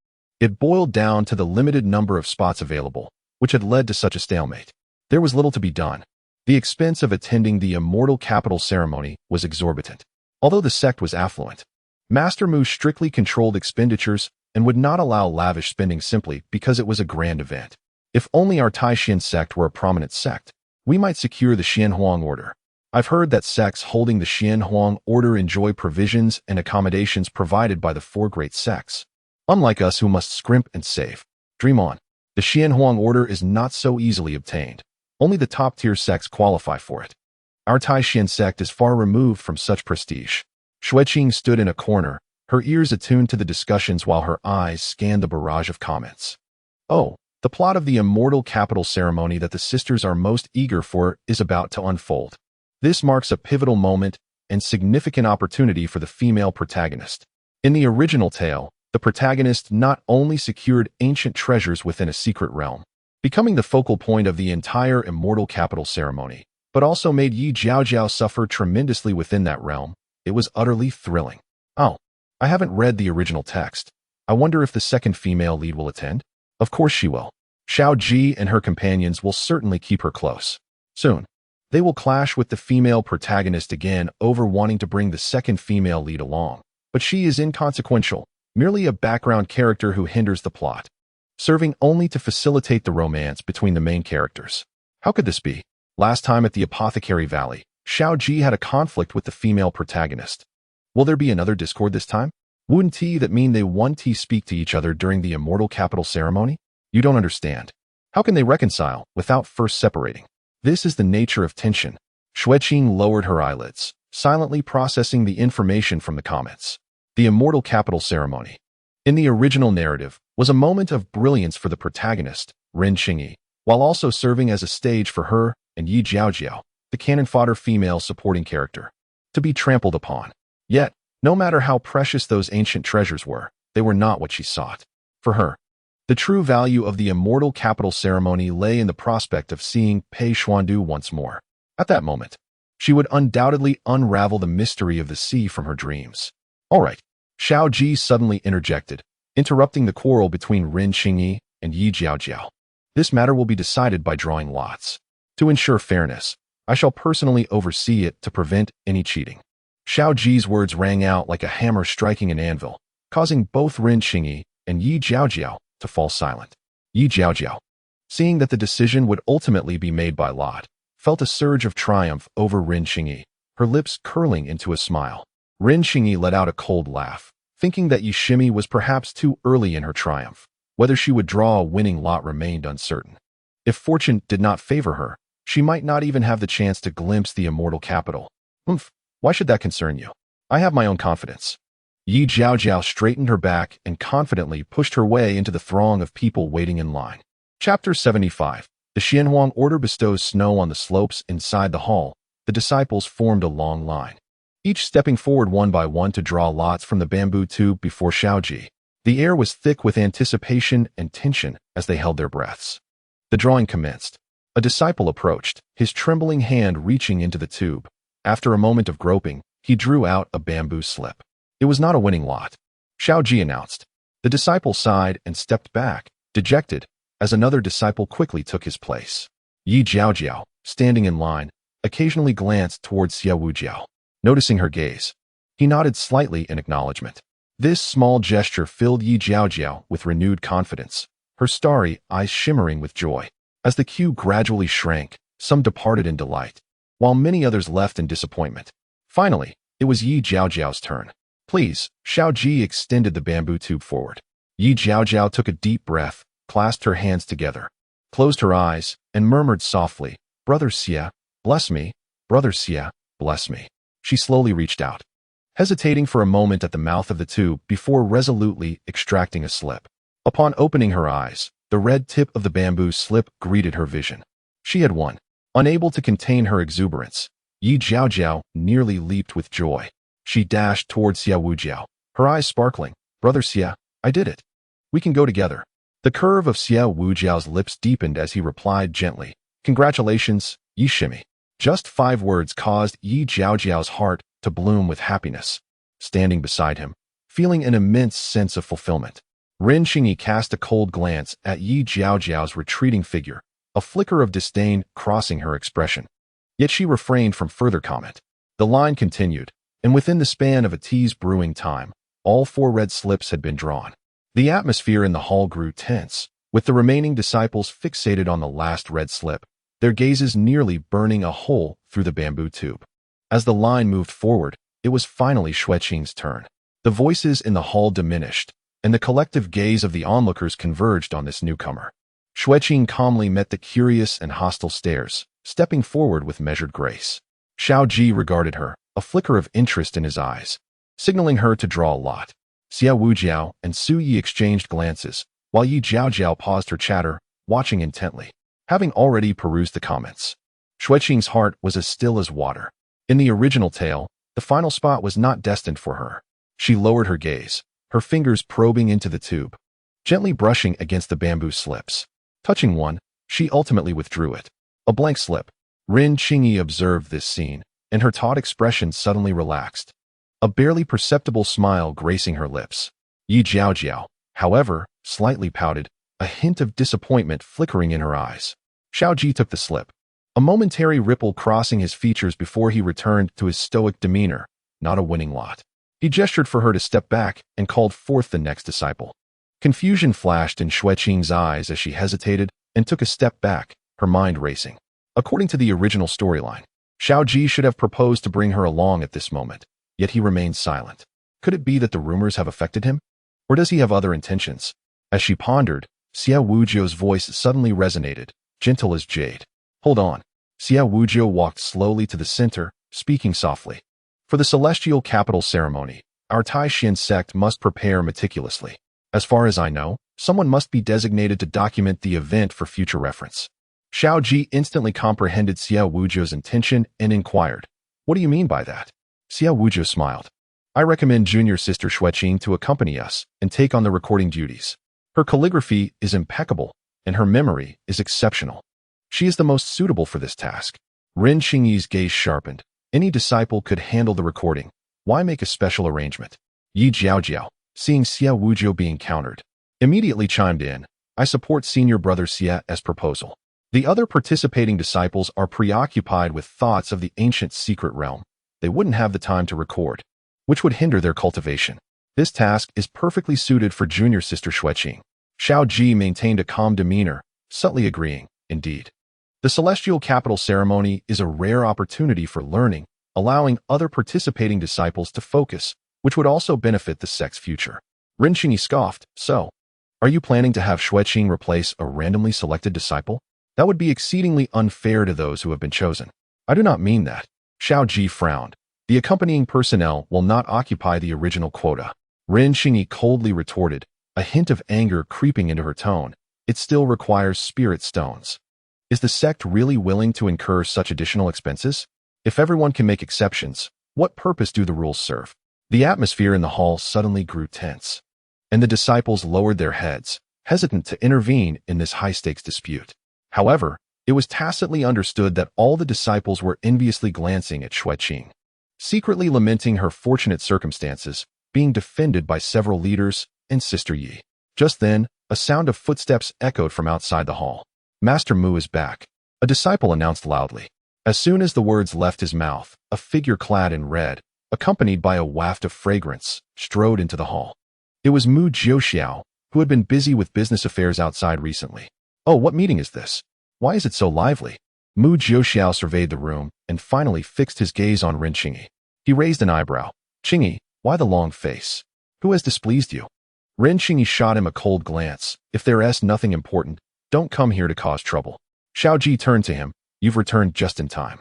it boiled down to the limited number of spots available, which had led to such a stalemate. There was little to be done. The expense of attending the immortal capital ceremony was exorbitant. Although the sect was affluent, Master Mu strictly controlled expenditures and would not allow lavish spending simply because it was a grand event. If only our Taishan sect were a prominent sect, we might secure the Xianhuang order. I've heard that sects holding the Xianhuang order enjoy provisions and accommodations provided by the four great sects. Unlike us who must scrimp and save. Dream on. The Xianhuang order is not so easily obtained. Only the top-tier sects qualify for it. Our Taishan sect is far removed from such prestige. Xue Qing stood in a corner, her ears attuned to the discussions while her eyes scanned the barrage of comments. Oh, the plot of the immortal capital ceremony that the sisters are most eager for is about to unfold. This marks a pivotal moment and significant opportunity for the female protagonist. In the original tale, the protagonist not only secured ancient treasures within a secret realm, becoming the focal point of the entire immortal capital ceremony, but also made Yi Jiaojiao suffer tremendously within that realm. It was utterly thrilling. Oh, I haven't read the original text. I wonder if the second female lead will attend? Of course she will. Xiao Ji and her companions will certainly keep her close. Soon, they will clash with the female protagonist again over wanting to bring the second female lead along. But she is inconsequential, merely a background character who hinders the plot, serving only to facilitate the romance between the main characters. How could this be? Last time at the Apothecary Valley, Xiao Ji had a conflict with the female protagonist. Will there be another discord this time? Wouldn't that mean they want to speak to each other during the immortal capital ceremony? You don't understand. How can they reconcile without first separating? This is the nature of tension. Xue Qing lowered her eyelids, silently processing the information from the comments. The immortal capital ceremony, in the original narrative, was a moment of brilliance for the protagonist, Ren Qingyi, while also serving as a stage for her and Yi Jiaojiao, the Canon fodder female supporting character, to be trampled upon. Yet, no matter how precious those ancient treasures were, they were not what she sought. For her, the true value of the immortal capital ceremony lay in the prospect of seeing Pei Xuandu once more. At that moment, she would undoubtedly unravel the mystery of the sea from her dreams. All right, Xiao Ji suddenly interjected, interrupting the quarrel between Ren Qingyi and Yi Jiaojiao. This matter will be decided by drawing lots. To ensure fairness, I shall personally oversee it to prevent any cheating. Xiao Ji's words rang out like a hammer striking an anvil, causing both Ren Qingyi and Yi Jiaojiao to fall silent. Yi Jiaojiao, seeing that the decision would ultimately be made by lot, felt a surge of triumph over Ren Qingyi, her lips curling into a smile. Ren Qingyi let out a cold laugh, thinking that Yi Shimi was perhaps too early in her triumph. Whether she would draw a winning lot remained uncertain. If fortune did not favor her, she might not even have the chance to glimpse the immortal capital. Why should that concern you? I have my own confidence. Yi Jiaojiao straightened her back and confidently pushed her way into the throng of people waiting in line. Chapter 75. The Xianhuang order bestows snow on the slopes inside the hall. The disciples formed a long line, each stepping forward one by one to draw lots from the bamboo tube before Xiaoji. The air was thick with anticipation and tension as they held their breaths. The drawing commenced. A disciple approached, his trembling hand reaching into the tube. After a moment of groping, he drew out a bamboo slip. It was not a winning lot, Xiaoji announced. The disciple sighed and stepped back, dejected, as another disciple quickly took his place. Yi Jiaojiao, standing in line, occasionally glanced towards Xie Wujiao. Noticing her gaze, he nodded slightly in acknowledgement. This small gesture filled Yi Jiaojiao with renewed confidence, her starry eyes shimmering with joy. As the queue gradually shrank, some departed in delight, while many others left in disappointment. Finally, it was Yi Jiaojiao's turn. Please, Xiao Ji extended the bamboo tube forward. Yi Jiaojiao took a deep breath, clasped her hands together, closed her eyes, and murmured softly, Brother Xie, bless me, Brother Xie, bless me. She slowly reached out, hesitating for a moment at the mouth of the tube before resolutely extracting a slip. Upon opening her eyes, the red tip of the bamboo slip greeted her vision. She had won. Unable to contain her exuberance, Yi Jiaojiao nearly leaped with joy. She dashed toward Xie Wujiao, her eyes sparkling. Brother Xie, I did it. We can go together. The curve of Xie Wujiao's lips deepened as he replied gently, Congratulations, Yi Shimi. Just 5 words caused Yi Jiaojiao's heart to bloom with happiness. Standing beside him, feeling an immense sense of fulfillment, Ren Xingyi cast a cold glance at Yi Jiaojiao's retreating figure, a flicker of disdain crossing her expression. Yet she refrained from further comment. The line continued, and within the span of a tea's brewing time, all 4 red slips had been drawn. The atmosphere in the hall grew tense, with the remaining disciples fixated on the last red slip, their gazes nearly burning a hole through the bamboo tube. As the line moved forward, it was finally Xue Qing's turn. The voices in the hall diminished, and the collective gaze of the onlookers converged on this newcomer. Xue Qing calmly met the curious and hostile stares, stepping forward with measured grace. Xiao Ji regarded her, a flicker of interest in his eyes, signaling her to draw a lot. Xie Wujiao and Su Yi exchanged glances, while Yi Jiaojiao paused her chatter, watching intently. Having already perused the comments, Xue Qing's heart was as still as water. In the original tale, the final spot was not destined for her. She lowered her gaze, her fingers probing into the tube, gently brushing against the bamboo slips. Touching one, she ultimately withdrew it. A blank slip. Ren Qingyi observed this scene, and her taut expression suddenly relaxed, a barely perceptible smile gracing her lips. Yi Jiaojiao, however, slightly pouted, a hint of disappointment flickering in her eyes. Xiao Ji took the slip, a momentary ripple crossing his features before he returned to his stoic demeanor. Not a winning lot. He gestured for her to step back and called forth the next disciple. Confusion flashed in Xue Qing's eyes as she hesitated and took a step back, her mind racing. According to the original storyline, Xiao Ji should have proposed to bring her along at this moment, yet he remained silent. Could it be that the rumors have affected him? Or does he have other intentions? As she pondered, Xie Wujiao's voice suddenly resonated, gentle as jade. Hold on. Xie Wujiao walked slowly to the center, speaking softly. For the celestial capital ceremony, our Taishan sect must prepare meticulously. As far as I know, someone must be designated to document the event for future reference. Xiao Ji instantly comprehended Xie Wujiao's intention and inquired, What do you mean by that? Xie Wujiao smiled. I recommend junior sister Xue Qing to accompany us and take on the recording duties. Her calligraphy is impeccable, and her memory is exceptional. She is the most suitable for this task. Ren Qingyi's gaze sharpened. Any disciple could handle the recording. Why make a special arrangement? Yi Jiaojiao, seeing Xie Wujiao being countered, immediately chimed in. I support senior brother Xie as proposal. The other participating disciples are preoccupied with thoughts of the ancient secret realm. They wouldn't have the time to record, which would hinder their cultivation. This task is perfectly suited for junior sister Xue Qing. Xiao Ji maintained a calm demeanor, subtly agreeing, indeed. The celestial capital ceremony is a rare opportunity for learning, allowing other participating disciples to focus, which would also benefit the sect's future. Ren Qingyi scoffed, So, are you planning to have Xue Qing replace a randomly selected disciple? That would be exceedingly unfair to those who have been chosen. I do not mean that. Xiao Ji frowned. The accompanying personnel will not occupy the original quota. Ren Qingyi coldly retorted, a hint of anger creeping into her tone. It still requires spirit stones. Is the sect really willing to incur such additional expenses? If everyone can make exceptions, what purpose do the rules serve? The atmosphere in the hall suddenly grew tense, and the disciples lowered their heads, hesitant to intervene in this high-stakes dispute. However, it was tacitly understood that all the disciples were enviously glancing at Xue Qing, secretly lamenting her fortunate circumstances, being defended by several leaders and Sister Yi. Just then, a sound of footsteps echoed from outside the hall. Master Mu is back, a disciple announced loudly. As soon as the words left his mouth, a figure clad in red, accompanied by a waft of fragrance, strode into the hall. It was Mu Jiuxiao, who had been busy with business affairs outside recently. Oh, what meeting is this? Why is it so lively? Mu Jiuxiao surveyed the room and finally fixed his gaze on Ren Qingyi. He raised an eyebrow. Qingyi, why the long face? Who has displeased you? Ren Qingyi shot him a cold glance. If there is nothing important, don't come here to cause trouble. Xiao Ji turned to him. You've returned just in time.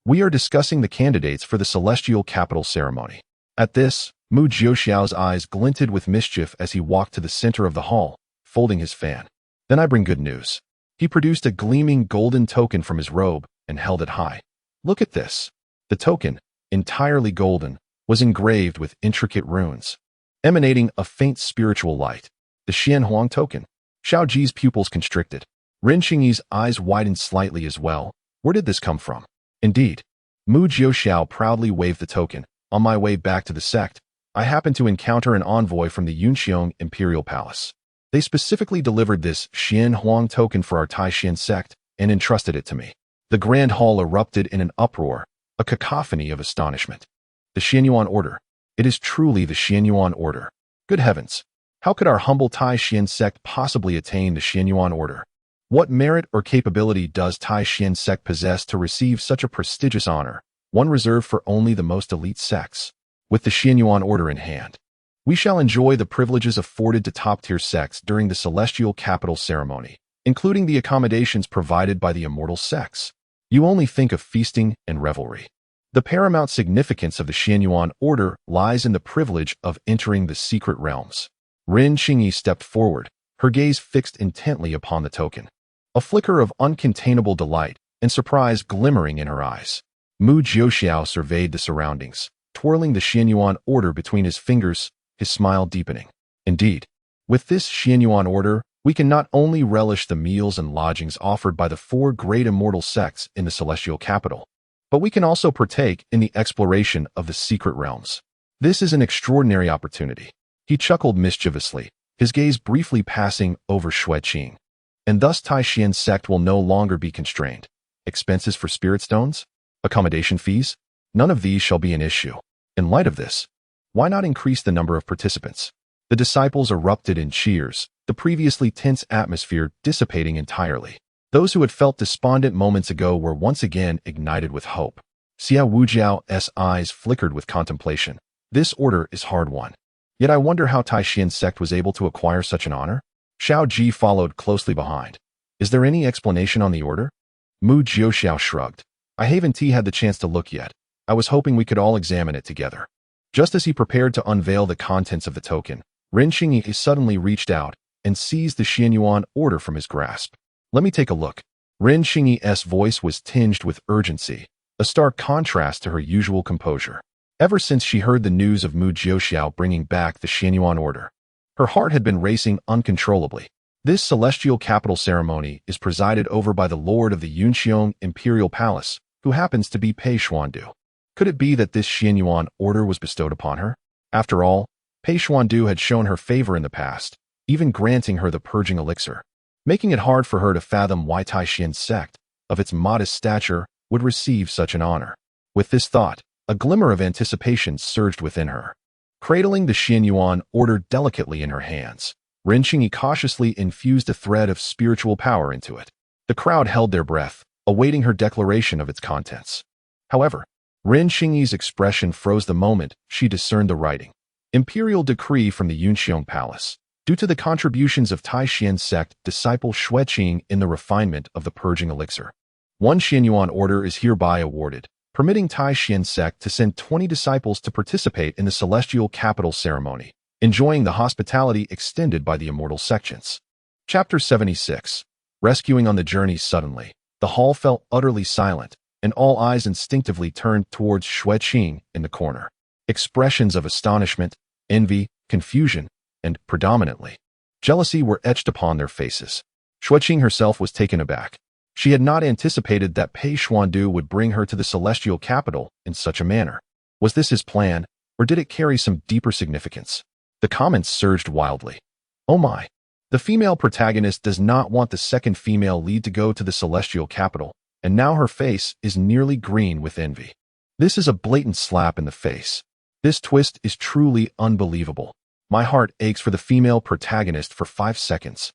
We are discussing the candidates for the celestial capital ceremony. At this, Mu Jiuxiao's eyes glinted with mischief as he walked to the center of the hall, folding his fan. Then I bring good news. He produced a gleaming golden token from his robe and held it high. Look at this. The token, entirely golden, was engraved with intricate runes, emanating a faint spiritual light. The Xianhuang token. Xiao Ji's pupils constricted. Ren Xingyi's eyes widened slightly as well. Where did this come from? Indeed. Mu Jiuxiao proudly waved the token. On my way back to the sect, I happened to encounter an envoy from the Yunxiong Imperial Palace. They specifically delivered this Xianhuang token for our Taishan sect and entrusted it to me. The Grand Hall erupted in an uproar, a cacophony of astonishment. The Xianyuan Order. It is truly the Xianyuan Order. Good heavens! How could our humble Taishan sect possibly attain the Xianyuan Order? What merit or capability does Taishan sect possess to receive such a prestigious honor, one reserved for only the most elite sects? With the Xianyuan Order in hand, we shall enjoy the privileges afforded to top-tier sects during the Celestial Capital ceremony, including the accommodations provided by the immortal sects. You only think of feasting and revelry. The paramount significance of the Xianyuan Order lies in the privilege of entering the secret realms. Ren Xingyi stepped forward, her gaze fixed intently upon the token. A flicker of uncontainable delight and surprise glimmering in her eyes. Mu Jiuxiao surveyed the surroundings, twirling the Xianyuan Order between his fingers, his smile deepening. Indeed, with this Xianyuan Order, we can not only relish the meals and lodgings offered by the four great immortal sects in the Celestial Capital, but we can also partake in the exploration of the secret realms. This is an extraordinary opportunity. He chuckled mischievously, his gaze briefly passing over Xue Qing. And thus Taishan sect will no longer be constrained. Expenses for spirit stones? Accommodation fees? None of these shall be an issue. In light of this, why not increase the number of participants? The disciples erupted in cheers, the previously tense atmosphere dissipating entirely. Those who had felt despondent moments ago were once again ignited with hope. Xia Wujiao's eyes flickered with contemplation. This order is hard-won. Yet I wonder how Taishan sect was able to acquire such an honor? Xiao Ji followed closely behind. Is there any explanation on the order? Mu Jiuxiao shrugged. I haven't had the chance to look yet. I was hoping we could all examine it together. Just as he prepared to unveil the contents of the token, Ren Xingyi suddenly reached out and seized the Xianyuan Order from his grasp. Let me take a look. Ren Xingyi's voice was tinged with urgency, a stark contrast to her usual composure. Ever since she heard the news of Mu Jiuxiao bringing back the Xianyuan Order, her heart had been racing uncontrollably. This celestial capital ceremony is presided over by the Lord of the Yunxiong Imperial Palace, who happens to be Pei Xuandu. Could it be that this Xianyuan Order was bestowed upon her? After all, Pei Xuandu had shown her favor in the past, even granting her the purging elixir, making it hard for her to fathom why Taishan sect, of its modest stature, would receive such an honor. With this thought, a glimmer of anticipation surged within her. Cradling the Xianyuan Order delicately in her hands, Ren Xingyi cautiously infused a thread of spiritual power into it. The crowd held their breath, awaiting her declaration of its contents. However, Ren Xingyi's expression froze the moment she discerned the writing. Imperial decree from the Yunxiong Palace. Due to the contributions of Taishan sect disciple Xue Qing in the refinement of the purging elixir, one Xianyuan Order is hereby awarded, permitting Taishan sect to send 20 disciples to participate in the Celestial Capital ceremony, enjoying the hospitality extended by the immortal sections. Chapter 76. Rescuing on the journey suddenly, the hall fell utterly silent, and all eyes instinctively turned towards Xue Qing in the corner. Expressions of astonishment, envy, confusion, and, predominantly, jealousy were etched upon their faces. Xue Qing herself was taken aback. She had not anticipated that Pei Xuandu would bring her to the Celestial Capital in such a manner. Was this his plan, or did it carry some deeper significance? The comments surged wildly. Oh my! The female protagonist does not want the second female lead to go to the Celestial Capital, and now her face is nearly green with envy. This is a blatant slap in the face. This twist is truly unbelievable. My heart aches for the female protagonist for 5 seconds.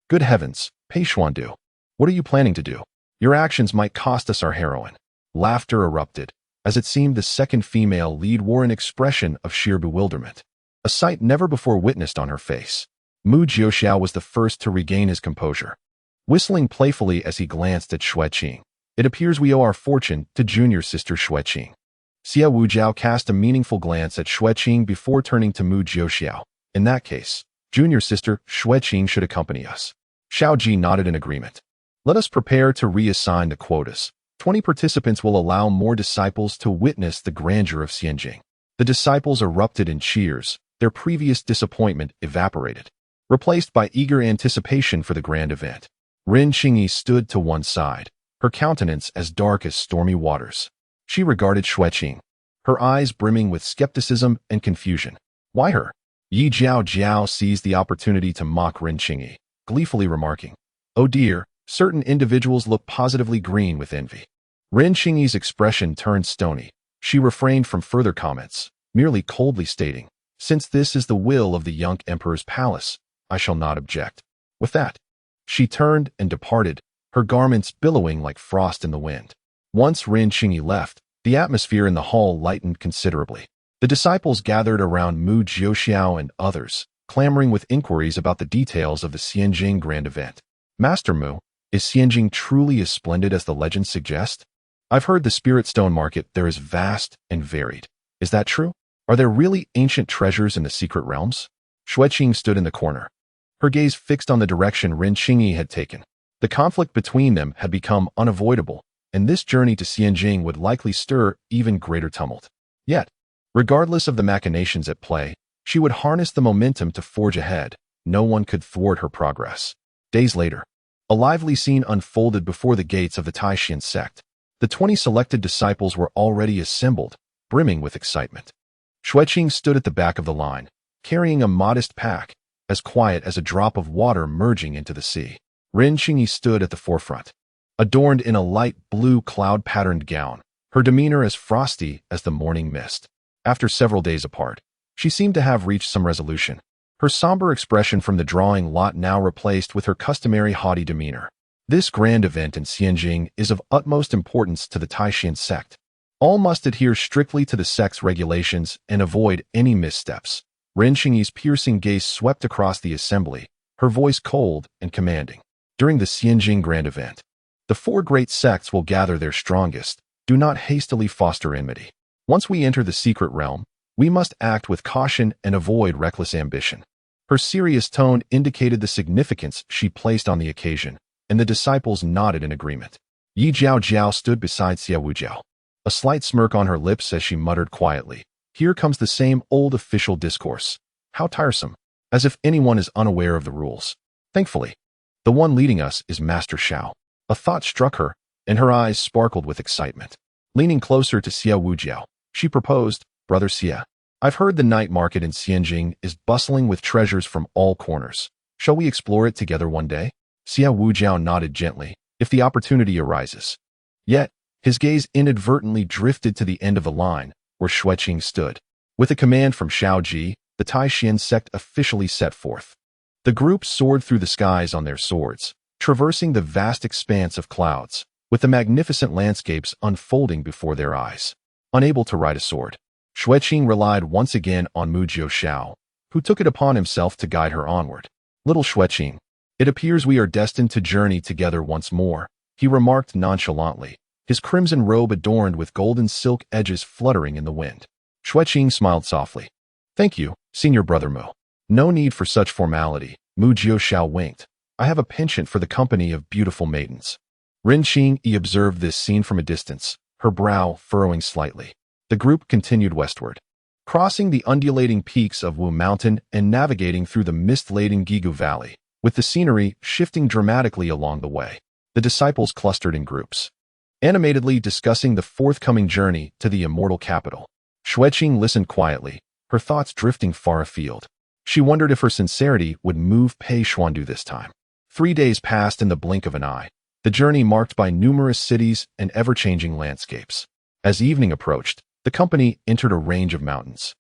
Good heavens, Pei Xuandu. What are you planning to do? Your actions might cost us our heroine. Laughter erupted, as it seemed the second female lead wore an expression of sheer bewilderment, a sight never before witnessed on her face. Mu Jiuxiao was the first to regain his composure, whistling playfully as he glanced at Xue Qing. It appears we owe our fortune to junior sister Xue Qing. Xia Wujiao cast a meaningful glance at Xue Qing before turning to Mu Jiuxiao. In that case, junior sister Xue Qing should accompany us. Xiao Ji nodded in agreement. Let us prepare to reassign the quotas. 20 participants will allow more disciples to witness the grandeur of Xianjing. The disciples erupted in cheers, their previous disappointment evaporated, replaced by eager anticipation for the grand event. Ren Qingyi stood to one side, her countenance as dark as stormy waters. She regarded Xue Qing, her eyes brimming with skepticism and confusion. Why her? Yi Jiao Jiao seized the opportunity to mock Ren Qingyi, gleefully remarking, "Oh dear, certain individuals look positively green with envy." Ren Qingyi's expression turned stony. She refrained from further comments, merely coldly stating, "Since this is the will of the young emperor's palace, I shall not object." With that, she turned and departed, her garments billowing like frost in the wind. Once Ren Qingyi left, the atmosphere in the hall lightened considerably. The disciples gathered around Mu Jiuxiao and others, clamoring with inquiries about the details of the Xianjing grand event. "Master Mu, is Xianjing truly as splendid as the legends suggest? I've heard the spirit stone market there is vast and varied. Is that true? Are there really ancient treasures in the secret realms?" Xue Qing stood in the corner, her gaze fixed on the direction Ren Qingyi had taken. The conflict between them had become unavoidable, and this journey to Xianjing would likely stir even greater tumult. Yet, regardless of the machinations at play, she would harness the momentum to forge ahead. No one could thwart her progress. Days later, a lively scene unfolded before the gates of the Taishan sect. The 20 selected disciples were already assembled, brimming with excitement. Xue Qing stood at the back of the line, carrying a modest pack, as quiet as a drop of water merging into the sea. Ren Qingyi stood at the forefront, adorned in a light blue cloud-patterned gown, her demeanor as frosty as the morning mist. After several days apart, she seemed to have reached some resolution, her somber expression from the drawing lot now replaced with her customary haughty demeanor. This grand event in Xianjing is of utmost importance to the Taishan sect. All must adhere strictly to the sect's regulations and avoid any missteps. Ren Qingyi's piercing gaze swept across the assembly, her voice cold and commanding. During the Xianjing grand event, the 4 great sects will gather their strongest. Do not hastily foster enmity. Once we enter the secret realm, we must act with caution and avoid reckless ambition. Her serious tone indicated the significance she placed on the occasion, and the disciples nodded in agreement. Yi Jiao Jiao stood beside Xue Wujiao, a slight smirk on her lips as she muttered quietly, "Here comes the same old official discourse. How tiresome, as if anyone is unaware of the rules. Thankfully, the one leading us is Master Shao." A thought struck her, and her eyes sparkled with excitement. Leaning closer to Xue Wujiao, she proposed, "Brother Xie, I've heard the night market in Xianjing is bustling with treasures from all corners. Shall we explore it together one day?" Xue Wujiao nodded gently, "If the opportunity arises." Yet, his gaze inadvertently drifted to the end of the line, where Xue Qing stood. With a command from Shao Ji, the Taishan sect officially set forth. The group soared through the skies on their swords, traversing the vast expanse of clouds, with the magnificent landscapes unfolding before their eyes. Unable to ride a sword, Xue Qing relied once again on Mu Jiuxiao, who took it upon himself to guide her onward. "Little Xue Qing, it appears we are destined to journey together once more," he remarked nonchalantly, his crimson robe adorned with golden silk edges fluttering in the wind. Xue Qing smiled softly. "Thank you, Senior Brother Mu. No need for such formality." Mu Jiuxiao winked. "I have a penchant for the company of beautiful maidens." Ren Qingyi observed this scene from a distance, her brow furrowing slightly. The group continued westward, crossing the undulating peaks of Wu Mountain and navigating through the mist-laden Gigu Valley, with the scenery shifting dramatically along the way. The disciples clustered in groups, animatedly discussing the forthcoming journey to the immortal capital. Xue Qing listened quietly, her thoughts drifting far afield. She wondered if her sincerity would move Pei Xuandu this time. 3 days passed in the blink of an eye, the journey marked by numerous cities and ever-changing landscapes. As evening approached, the company entered a range of mountains,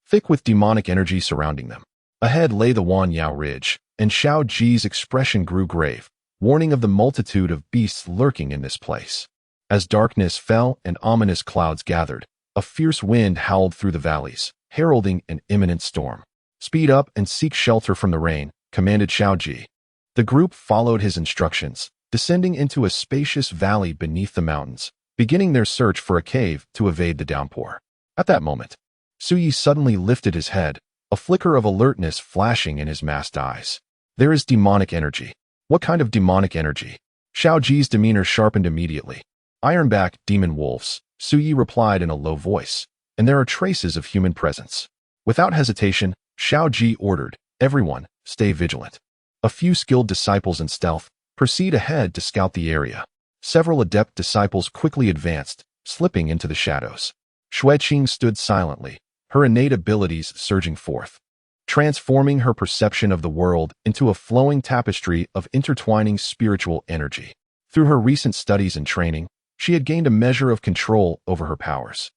thick with demonic energy surrounding them. Ahead lay the Wanyao Ridge, and Shao Ji's expression grew grave, warning of the multitude of beasts lurking in this place. As darkness fell and ominous clouds gathered, a fierce wind howled through the valleys, heralding an imminent storm. "Speed up and seek shelter from the rain," commanded Shao Ji. The group followed his instructions, descending into a spacious valley beneath the mountains, beginning their search for a cave to evade the downpour. At that moment, Suyi suddenly lifted his head, a flicker of alertness flashing in his masked eyes. "There is demonic energy." "What kind of demonic energy?" Shao Ji's demeanor sharpened immediately. Ironback demon wolves, Xue replied in a low voice, and there are traces of human presence. Without hesitation, Xiao Ji ordered, everyone, stay vigilant. A few skilled disciples in stealth proceed ahead to scout the area. Several adept disciples quickly advanced, slipping into the shadows. Xue Qing stood silently, her innate abilities surging forth, transforming her perception of the world into a flowing tapestry of intertwining spiritual energy. Through her recent studies and training, she had gained a measure of control over her powers.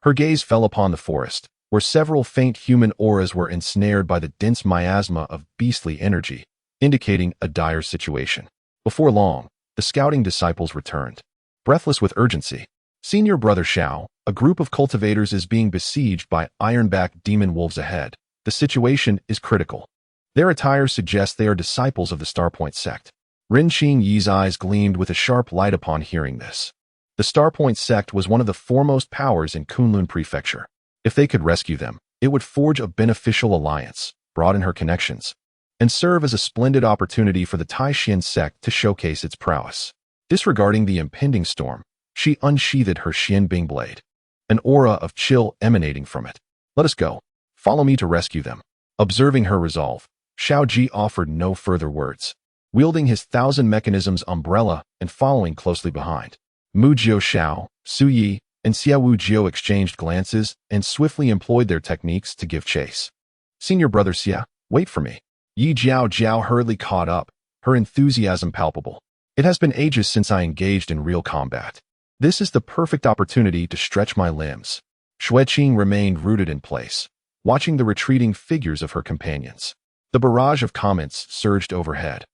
Her gaze fell upon the forest, where several faint human auras were ensnared by the dense miasma of beastly energy, indicating a dire situation. Before long, the scouting disciples returned, breathless with urgency. Senior Brother Xiao, a group of cultivators is being besieged by ironback demon wolves ahead. The situation is critical. Their attire suggests they are disciples of the Starpoint sect. Ren Qingyi's eyes gleamed with a sharp light upon hearing this. The Starpoint sect was one of the foremost powers in Kunlun Prefecture. If they could rescue them, it would forge a beneficial alliance, broaden her connections, and serve as a splendid opportunity for the Taishan sect to showcase its prowess. Disregarding the impending storm, she unsheathed her Xianbing blade, an aura of chill emanating from it. Let us go. Follow me to rescue them. Observing her resolve, Xiao Ji offered no further words. Wielding his 1,000 mechanisms umbrella and following closely behind, Mu Jiao Xiao, Su Yi, and Xiaowu Jiao exchanged glances and swiftly employed their techniques to give chase. Senior Brother Xia, wait for me. Yi Jiao hurriedly caught up, her enthusiasm palpable. It has been ages since I engaged in real combat. This is the perfect opportunity to stretch my limbs. Xue Qing remained rooted in place, watching the retreating figures of her companions. The barrage of comments surged overhead.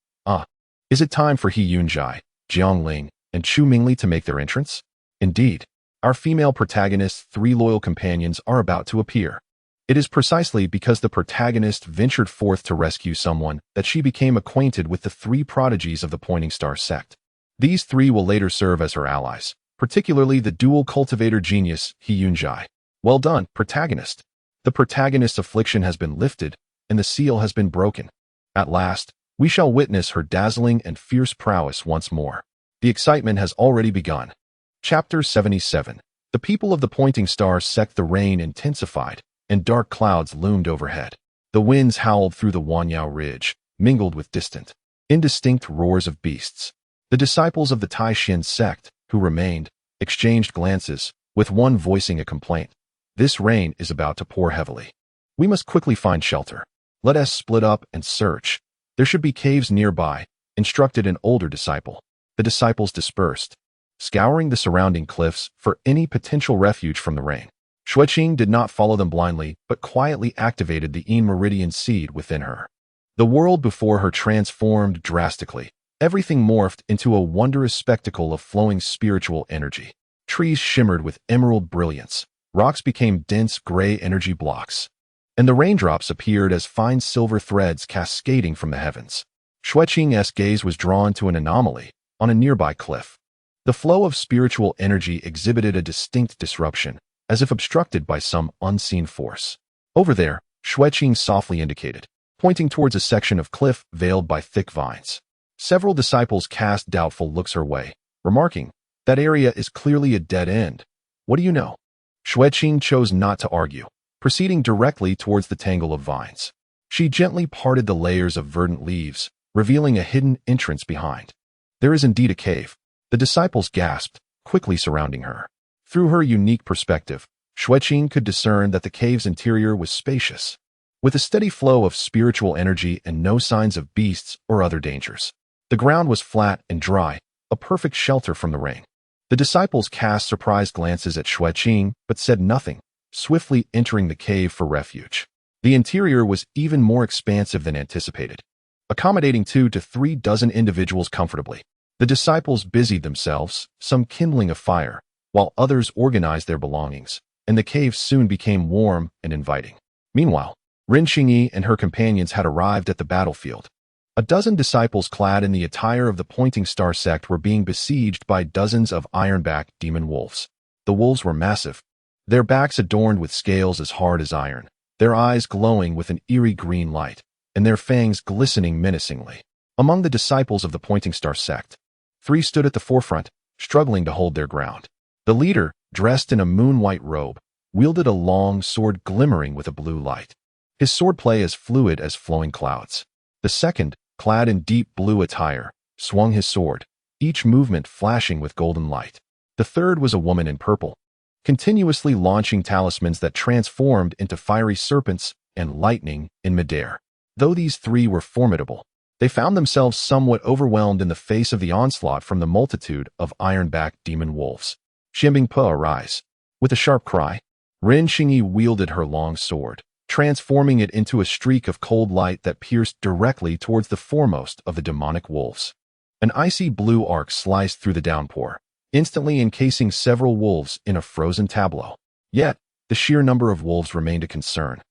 Is it time for He Yunjai, Jiang Ling, and Chu Mingli to make their entrance? Indeed, our female protagonist's 3 loyal companions are about to appear. It is precisely because the protagonist ventured forth to rescue someone that she became acquainted with the 3 prodigies of the Pointing Star sect. These 3 will later serve as her allies, particularly the dual cultivator genius, He Yunjai. Well done, protagonist. The protagonist's affliction has been lifted, and the seal has been broken. At last, we shall witness her dazzling and fierce prowess once more. The excitement has already begun. Chapter 77. The people of the Pointing Star sect. The rain intensified, and dark clouds loomed overhead. The winds howled through the Wanyao Ridge, mingled with distant, indistinct roars of beasts. The disciples of the Taishan sect, who remained, exchanged glances, with one voicing a complaint. This rain is about to pour heavily. We must quickly find shelter. Let us split up and search. There should be caves nearby, instructed an older disciple. The disciples dispersed, scouring the surrounding cliffs for any potential refuge from the rain. Xue Qing did not follow them blindly, but quietly activated the Yin Meridian seed within her. The world before her transformed drastically. Everything morphed into a wondrous spectacle of flowing spiritual energy. Trees shimmered with emerald brilliance. Rocks became dense gray energy blocks, and the raindrops appeared as fine silver threads cascading from the heavens. Xue Qing's gaze was drawn to an anomaly on a nearby cliff. The flow of spiritual energy exhibited a distinct disruption, as if obstructed by some unseen force. Over there, Xue Qing softly indicated, pointing towards a section of cliff veiled by thick vines. Several disciples cast doubtful looks her way, remarking, "That area is clearly a dead end. What do you know?" Xue Qing chose not to argue, proceeding directly towards the tangle of vines. She gently parted the layers of verdant leaves, revealing a hidden entrance behind. There is indeed a cave. The disciples gasped, quickly surrounding her. Through her unique perspective, Xue Qing could discern that the cave's interior was spacious, with a steady flow of spiritual energy and no signs of beasts or other dangers. The ground was flat and dry, a perfect shelter from the rain. The disciples cast surprised glances at Xue Qing, but said nothing, swiftly entering the cave for refuge. The interior was even more expansive than anticipated, accommodating 2 to 3 dozen individuals comfortably. The disciples busied themselves, some kindling a fire, while others organized their belongings, and the cave soon became warm and inviting. Meanwhile, Ren Qingyi and her companions had arrived at the battlefield. A dozen disciples clad in the attire of the Pointing Star sect were being besieged by dozens of ironback demon wolves. The wolves were massive, their backs adorned with scales as hard as iron, their eyes glowing with an eerie green light, and their fangs glistening menacingly. Among the disciples of the Pointing Star sect, 3 stood at the forefront, struggling to hold their ground. The leader, dressed in a moon-white robe, wielded a long sword glimmering with a blue light. His swordplay as fluid as flowing clouds. The second, clad in deep blue attire, swung his sword, each movement flashing with golden light. The third was a woman in purple, continuously launching talismans that transformed into fiery serpents and lightning in midair. Though these three were formidable, they found themselves somewhat overwhelmed in the face of the onslaught from the multitude of iron-backed demon wolves. Xianbing Po arise. With a sharp cry, Ren Xingyi wielded her long sword, transforming it into a streak of cold light that pierced directly towards the foremost of the demonic wolves. An icy blue arc sliced through the downpour, instantly encasing several wolves in a frozen tableau. Yet, the sheer number of wolves remained a concern,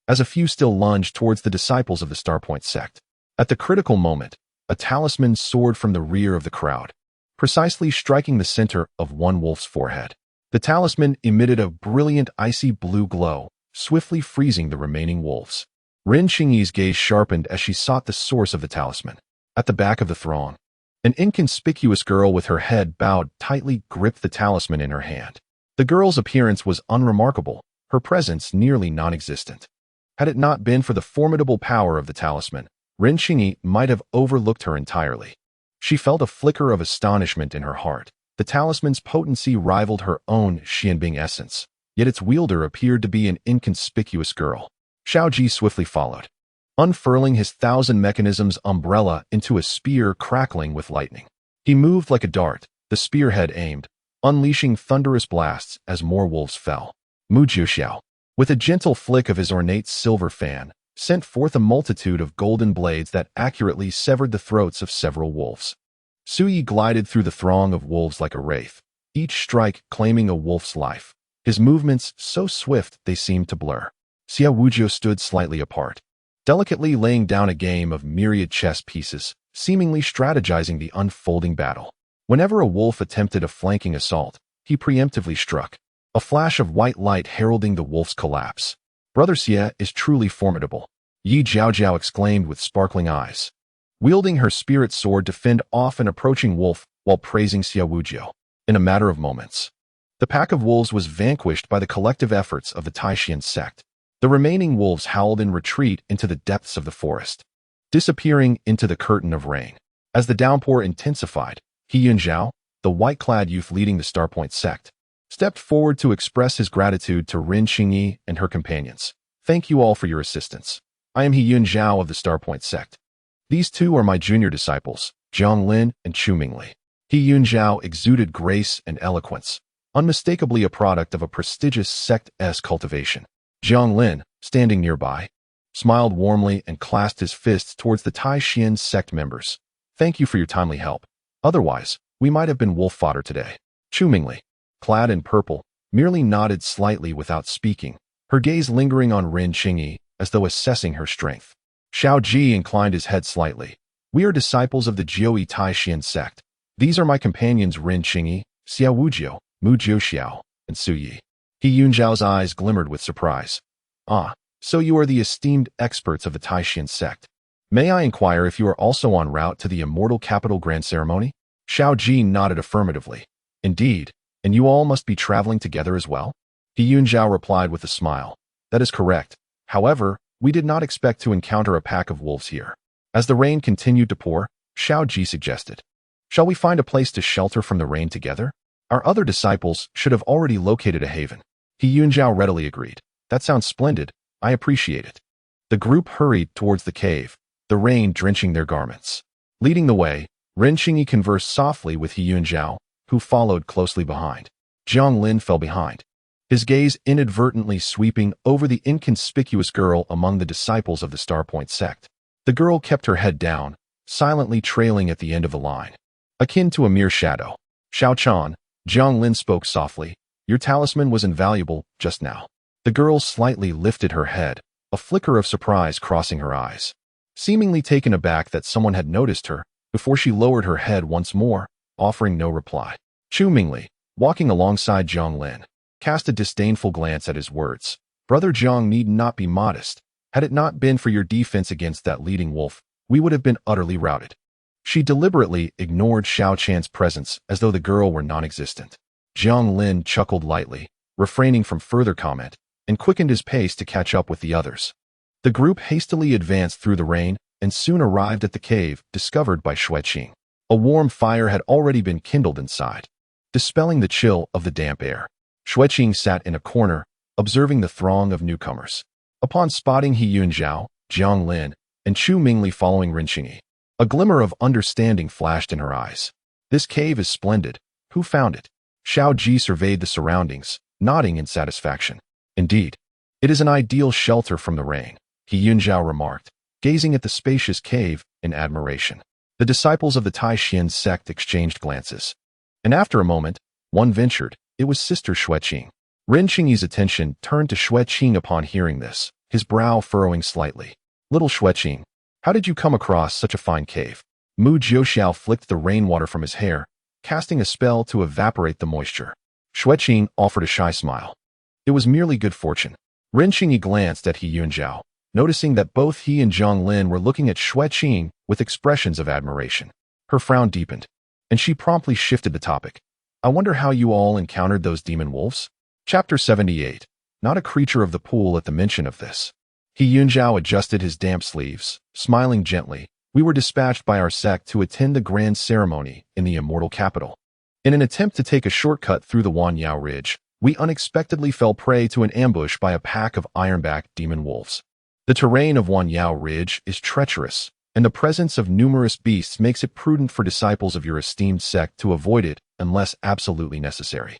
as a few still lunged towards the disciples of the Starpoint sect. At the critical moment, a talisman soared from the rear of the crowd, precisely striking the center of one wolf's forehead. The talisman emitted a brilliant icy blue glow, swiftly freezing the remaining wolves. Ren Xingyi's gaze sharpened as she sought the source of the talisman. At the back of the throng, an inconspicuous girl with her head bowed tightly gripped the talisman in her hand. The girl's appearance was unremarkable, her presence nearly non-existent. Had it not been for the formidable power of the talisman, Ren Xingyi might have overlooked her entirely. She felt a flicker of astonishment in her heart. The talisman's potency rivaled her own Xianbing essence, yet its wielder appeared to be an inconspicuous girl. Xiao Ji swiftly followed, unfurling his thousand mechanisms umbrella into a spear crackling with lightning. He moved like a dart, the spearhead aimed, unleashing thunderous blasts as more wolves fell. Mu Jiuxiao, with a gentle flick of his ornate silver fan, sent forth a multitude of golden blades that accurately severed the throats of several wolves. Suyi glided through the throng of wolves like a wraith, each strike claiming a wolf's life, his movements so swift they seemed to blur. Xia Wuzhou stood slightly apart, delicately laying down a game of myriad chess pieces, seemingly strategizing the unfolding battle. Whenever a wolf attempted a flanking assault, he preemptively struck, a flash of white light heralding the wolf's collapse. Brother Xie is truly formidable, Yi Jiaojiao exclaimed with sparkling eyes, wielding her spirit sword to fend off an approaching wolf while praising Xia Wuzhou. In a matter of moments, the pack of wolves was vanquished by the collective efforts of the Taishan sect. The remaining wolves howled in retreat into the depths of the forest, disappearing into the curtain of rain. As the downpour intensified, He Yunzhao, the white-clad youth leading the Starpoint sect, stepped forward to express his gratitude to Ren Xingyi and her companions. Thank you all for your assistance. I am He Yunzhao of the Starpoint sect. These two are my junior disciples, Jiang Lin and Chu Mingli. He Yunzhao exuded grace and eloquence, unmistakably a product of a prestigious sect's cultivation. Jiang Lin, standing nearby, smiled warmly and clasped his fists towards the Taishan sect members. Thank you for your timely help. Otherwise, we might have been wolf fodder today. Chu Mingli, clad in purple, merely nodded slightly without speaking, her gaze lingering on Ren Xingyi as though assessing her strength. Xiao Ji inclined his head slightly. We are disciples of the Jiui Taishan sect. These are my companions Ren Xingyi, Xia Wuzhou, Mu Jiuxiao, and Su Yi. He Yunzhao's eyes glimmered with surprise. Ah, so you are the esteemed experts of the Taishan sect. May I inquire if you are also en route to the Immortal Capital Grand Ceremony? Xiao Ji nodded affirmatively. Indeed, and you all must be traveling together as well? He Yunzhao replied with a smile. That is correct. However, we did not expect to encounter a pack of wolves here. As the rain continued to pour, Xiao Ji suggested, shall we find a place to shelter from the rain together? Our other disciples should have already located a haven. He Yunzhao readily agreed. That sounds splendid. I appreciate it. The group hurried towards the cave, the rain drenching their garments. Leading the way, Ren Xingyi conversed softly with He Yunzhao, who followed closely behind. Jiang Lin fell behind, his gaze inadvertently sweeping over the inconspicuous girl among the disciples of the Starpoint sect. The girl kept her head down, silently trailing at the end of the line, akin to a mere shadow. Xiao Chan, Jiang Lin spoke softly. Your talisman was invaluable just now. The girl slightly lifted her head, a flicker of surprise crossing her eyes, seemingly taken aback that someone had noticed her, before she lowered her head once more, offering no reply. Chu Mingli, walking alongside Jiang Lin, cast a disdainful glance at his words. Brother Jiang need not be modest. Had it not been for your defense against that leading wolf, we would have been utterly routed. She deliberately ignored Xiao Chan's presence as though the girl were non-existent. Jiang Lin chuckled lightly, refraining from further comment, and quickened his pace to catch up with the others. The group hastily advanced through the rain and soon arrived at the cave discovered by Xue Qing. A warm fire had already been kindled inside, dispelling the chill of the damp air. Xue Qing sat in a corner, observing the throng of newcomers. Upon spotting He Yunzhao, Jiang Lin, and Chu Mingli following Ren Qingyi, a glimmer of understanding flashed in her eyes. This cave is splendid. Who found it? Xiao Ji surveyed the surroundings, nodding in satisfaction. Indeed, it is an ideal shelter from the rain, He Yunzhao remarked, gazing at the spacious cave in admiration. The disciples of the Celestial Sect exchanged glances. And after a moment, one ventured. It was Sister Xue Qing. Ren Qingyi's attention turned to Xue Qing upon hearing this, his brow furrowing slightly. Little Xue Qing, how did you come across such a fine cave? Mu Jiuxiao flicked the rainwater from his hair, casting a spell to evaporate the moisture. Xue Qing offered a shy smile. It was merely good fortune. Ren Qingyi glanced at He Yunzhao, noticing that both he and Jiang Lin were looking at Xue Qing with expressions of admiration. Her frown deepened, and she promptly shifted the topic. I wonder how you all encountered those demon wolves? Chapter 78. Not a creature of the pool at the mention of this. He Yunzhao adjusted his damp sleeves, smiling gently. We were dispatched by our sect to attend the grand ceremony in the immortal capital. In an attempt to take a shortcut through the Wanyao Ridge, we unexpectedly fell prey to an ambush by a pack of ironback demon wolves. The terrain of Wanyao Ridge is treacherous, and the presence of numerous beasts makes it prudent for disciples of your esteemed sect to avoid it unless absolutely necessary.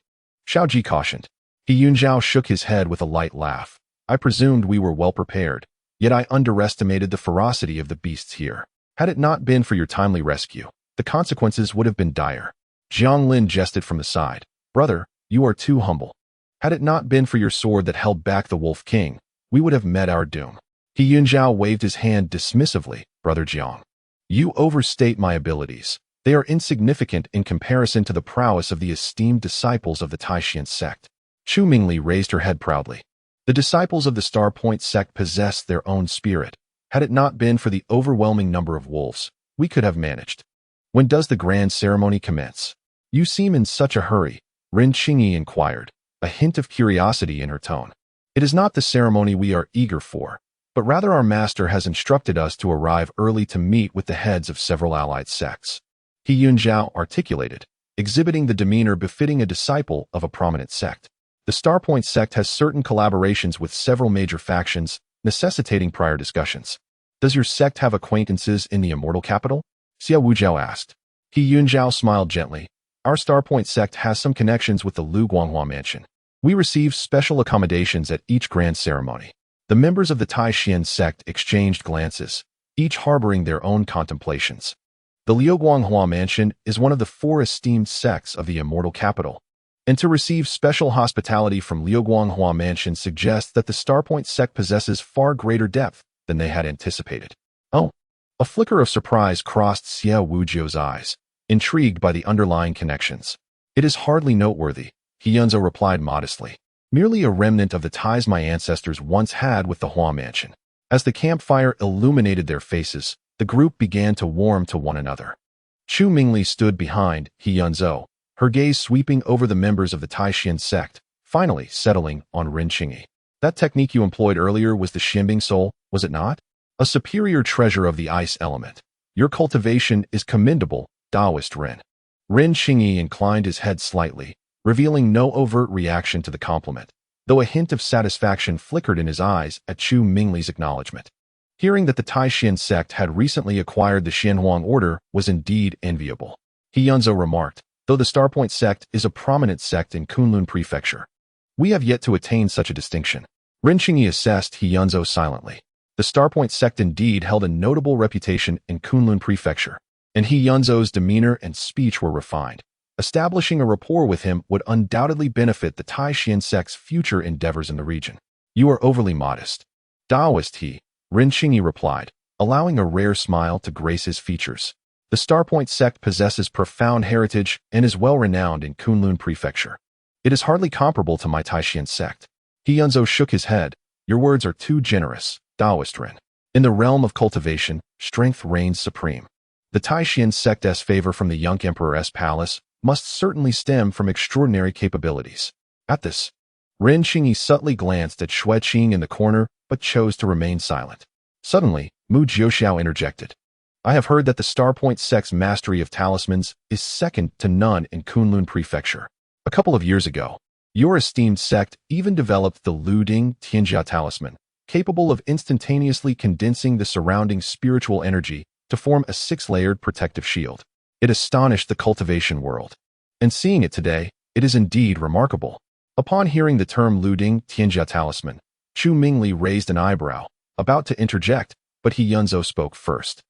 Xiao Ji cautioned. He Yunzhao shook his head with a light laugh. I presumed we were well prepared, yet I underestimated the ferocity of the beasts here. Had it not been for your timely rescue, the consequences would have been dire. Jiang Lin jested from the side. Brother, you are too humble. Had it not been for your sword that held back the Wolf King, we would have met our doom. He Yunzhao waved his hand dismissively. Brother Jiang, you overstate my abilities. They are insignificant in comparison to the prowess of the esteemed disciples of the Celestial Sect. Chu Mingli raised her head proudly. The disciples of the Star Point Sect possess their own spirit. Had it not been for the overwhelming number of wolves, we could have managed. When does the grand ceremony commence? You seem in such a hurry, Ren Qingyi inquired, a hint of curiosity in her tone. It is not the ceremony we are eager for, but rather our master has instructed us to arrive early to meet with the heads of several allied sects. He Yunzhao articulated, exhibiting the demeanor befitting a disciple of a prominent sect. The Starpoint sect has certain collaborations with several major factions, necessitating prior discussions. Does your sect have acquaintances in the immortal capital? Xia Wujiao asked. He Yunzhao smiled gently. Our Starpoint sect has some connections with the Lu Guanghua mansion. We receive special accommodations at each grand ceremony. The members of the Tai Xian sect exchanged glances, each harboring their own contemplations. The Liu Guanghua mansion is one of the 4 esteemed sects of the immortal capital, and to receive special hospitality from Liu Guanghua mansion suggests that the Starpoint sect possesses far greater depth than they had anticipated. Oh, a flicker of surprise crossed Xie Wujiao's eyes, intrigued by the underlying connections. It is hardly noteworthy, He Yunzhao replied modestly. Merely a remnant of the ties my ancestors once had with the Hua mansion. As the campfire illuminated their faces, the group began to warm to one another. Chu Mingli stood behind He Yunzhao, her gaze sweeping over the members of the Celestial sect, finally settling on Ren Qingyi. That technique you employed earlier was the Xianbing soul, was it not? A superior treasure of the ice element. Your cultivation is commendable, Taoist Ren. Ren Qingyi inclined his head slightly, revealing no overt reaction to the compliment, though a hint of satisfaction flickered in his eyes at Chu Mingli's acknowledgement. Hearing that the Celestial sect had recently acquired the Xianhuang order was indeed enviable. He Yunzhao remarked, though the Starpoint sect is a prominent sect in Kunlun Prefecture. We have yet to attain such a distinction. Ren Qingyi assessed He Yunzhao silently. The Starpoint sect indeed held a notable reputation in Kunlun Prefecture, and He Yunzhou's demeanor and speech were refined. Establishing a rapport with him would undoubtedly benefit the Celestial sect's future endeavors in the region. You are overly modest. Taoist he, Ren Qingyi replied, allowing a rare smile to grace his features. The Starpoint sect possesses profound heritage and is well renowned in Kunlun Prefecture. It is hardly comparable to my Taishian sect. He Yunzhao shook his head. Your words are too generous, Taoist Ren. In the realm of cultivation, strength reigns supreme. The Taishan sect's favor from the young emperor's palace must certainly stem from extraordinary capabilities. At this, Ren Qingyi subtly glanced at Xue Qing in the corner, but chose to remain silent. Suddenly, Mu Jiuxiao interjected. I have heard that the Starpoint sect's mastery of talismans is second to none in Kunlun Prefecture. A couple of years ago, your esteemed sect even developed the Luding Tianjia talisman, capable of instantaneously condensing the surrounding spiritual energy to form a 6-layered protective shield. It astonished the cultivation world. And seeing it today, it is indeed remarkable. Upon hearing the term Luding Tianjia talisman, Chu Mingli raised an eyebrow, about to interject, but He Yunzhou spoke first.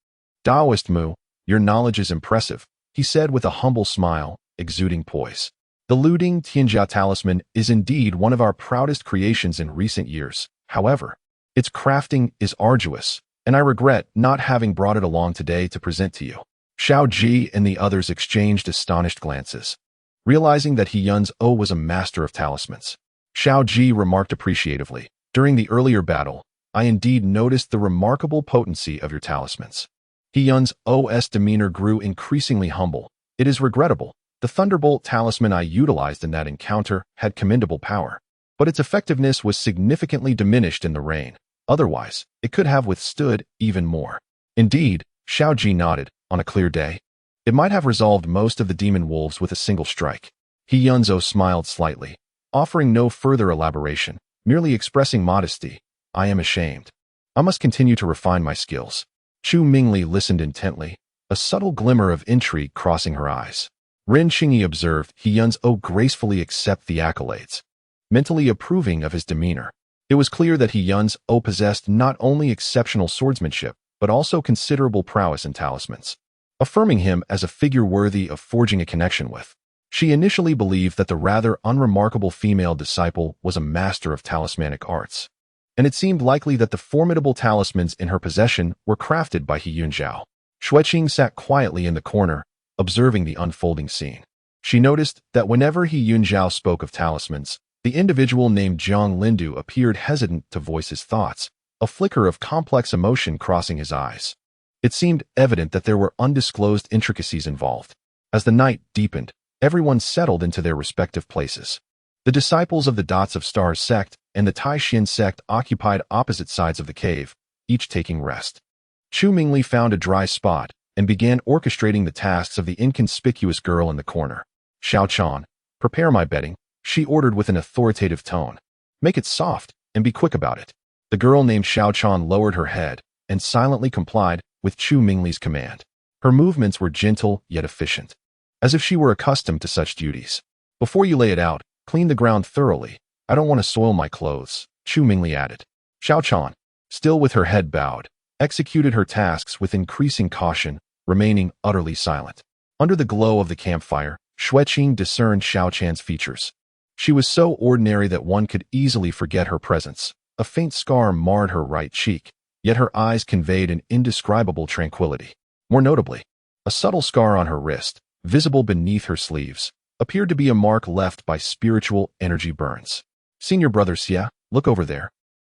Taoist Mu, your knowledge is impressive, he said with a humble smile, exuding poise. The Luding Tianjia talisman is indeed one of our proudest creations in recent years. However, its crafting is arduous, and I regret not having brought it along today to present to you. Xiao Ji and the others exchanged astonished glances. Realizing that He Yunzhou was a master of talismans, Xiao Ji remarked appreciatively, during the earlier battle, I indeed noticed the remarkable potency of your talismans. He Yunzhou's demeanor grew increasingly humble. It is regrettable. The Thunderbolt talisman I utilized in that encounter had commendable power, but its effectiveness was significantly diminished in the rain. Otherwise, it could have withstood even more. Indeed, Xiao Ji nodded, on a clear day, it might have resolved most of the demon wolves with a single strike. He Yunzhou smiled slightly, offering no further elaboration, merely expressing modesty. I am ashamed. I must continue to refine my skills. Chu Mingli listened intently, a subtle glimmer of intrigue crossing her eyes. Ren Qingyi observed He Yunzhou gracefully accept the accolades, mentally approving of his demeanor. It was clear that He Yunzhou possessed not only exceptional swordsmanship, but also considerable prowess in talismans, affirming him as a figure worthy of forging a connection with. She initially believed that the rather unremarkable female disciple was a master of talismanic arts, and it seemed likely that the formidable talismans in her possession were crafted by He Yunzhou. Xue Qing sat quietly in the corner, observing the unfolding scene. She noticed that whenever He Yunzhou spoke of talismans, the individual named Jiang Lindu appeared hesitant to voice his thoughts, a flicker of complex emotion crossing his eyes. It seemed evident that there were undisclosed intricacies involved. As the night deepened, everyone settled into their respective places. The disciples of the Dots of Stars sect and the Taishan sect occupied opposite sides of the cave, each taking rest. Chu Mingli found a dry spot and began orchestrating the tasks of the inconspicuous girl in the corner. Xiao Chan, prepare my bedding, she ordered with an authoritative tone. Make it soft and be quick about it. The girl named Xiao Chan lowered her head and silently complied with Chu Mingli's command. Her movements were gentle yet efficient, as if she were accustomed to such duties. Before you lay it out, clean the ground thoroughly. I don't want to soil my clothes, Chu Mingli added. Xiao Chan, still with her head bowed, executed her tasks with increasing caution, remaining utterly silent. Under the glow of the campfire, Xue Qing discerned Xiao Chan's features. She was so ordinary that one could easily forget her presence. A faint scar marred her right cheek, yet her eyes conveyed an indescribable tranquility. More notably, a subtle scar on her wrist, visible beneath her sleeves, appeared to be a mark left by spiritual energy burns. Senior brother Xia, look over there.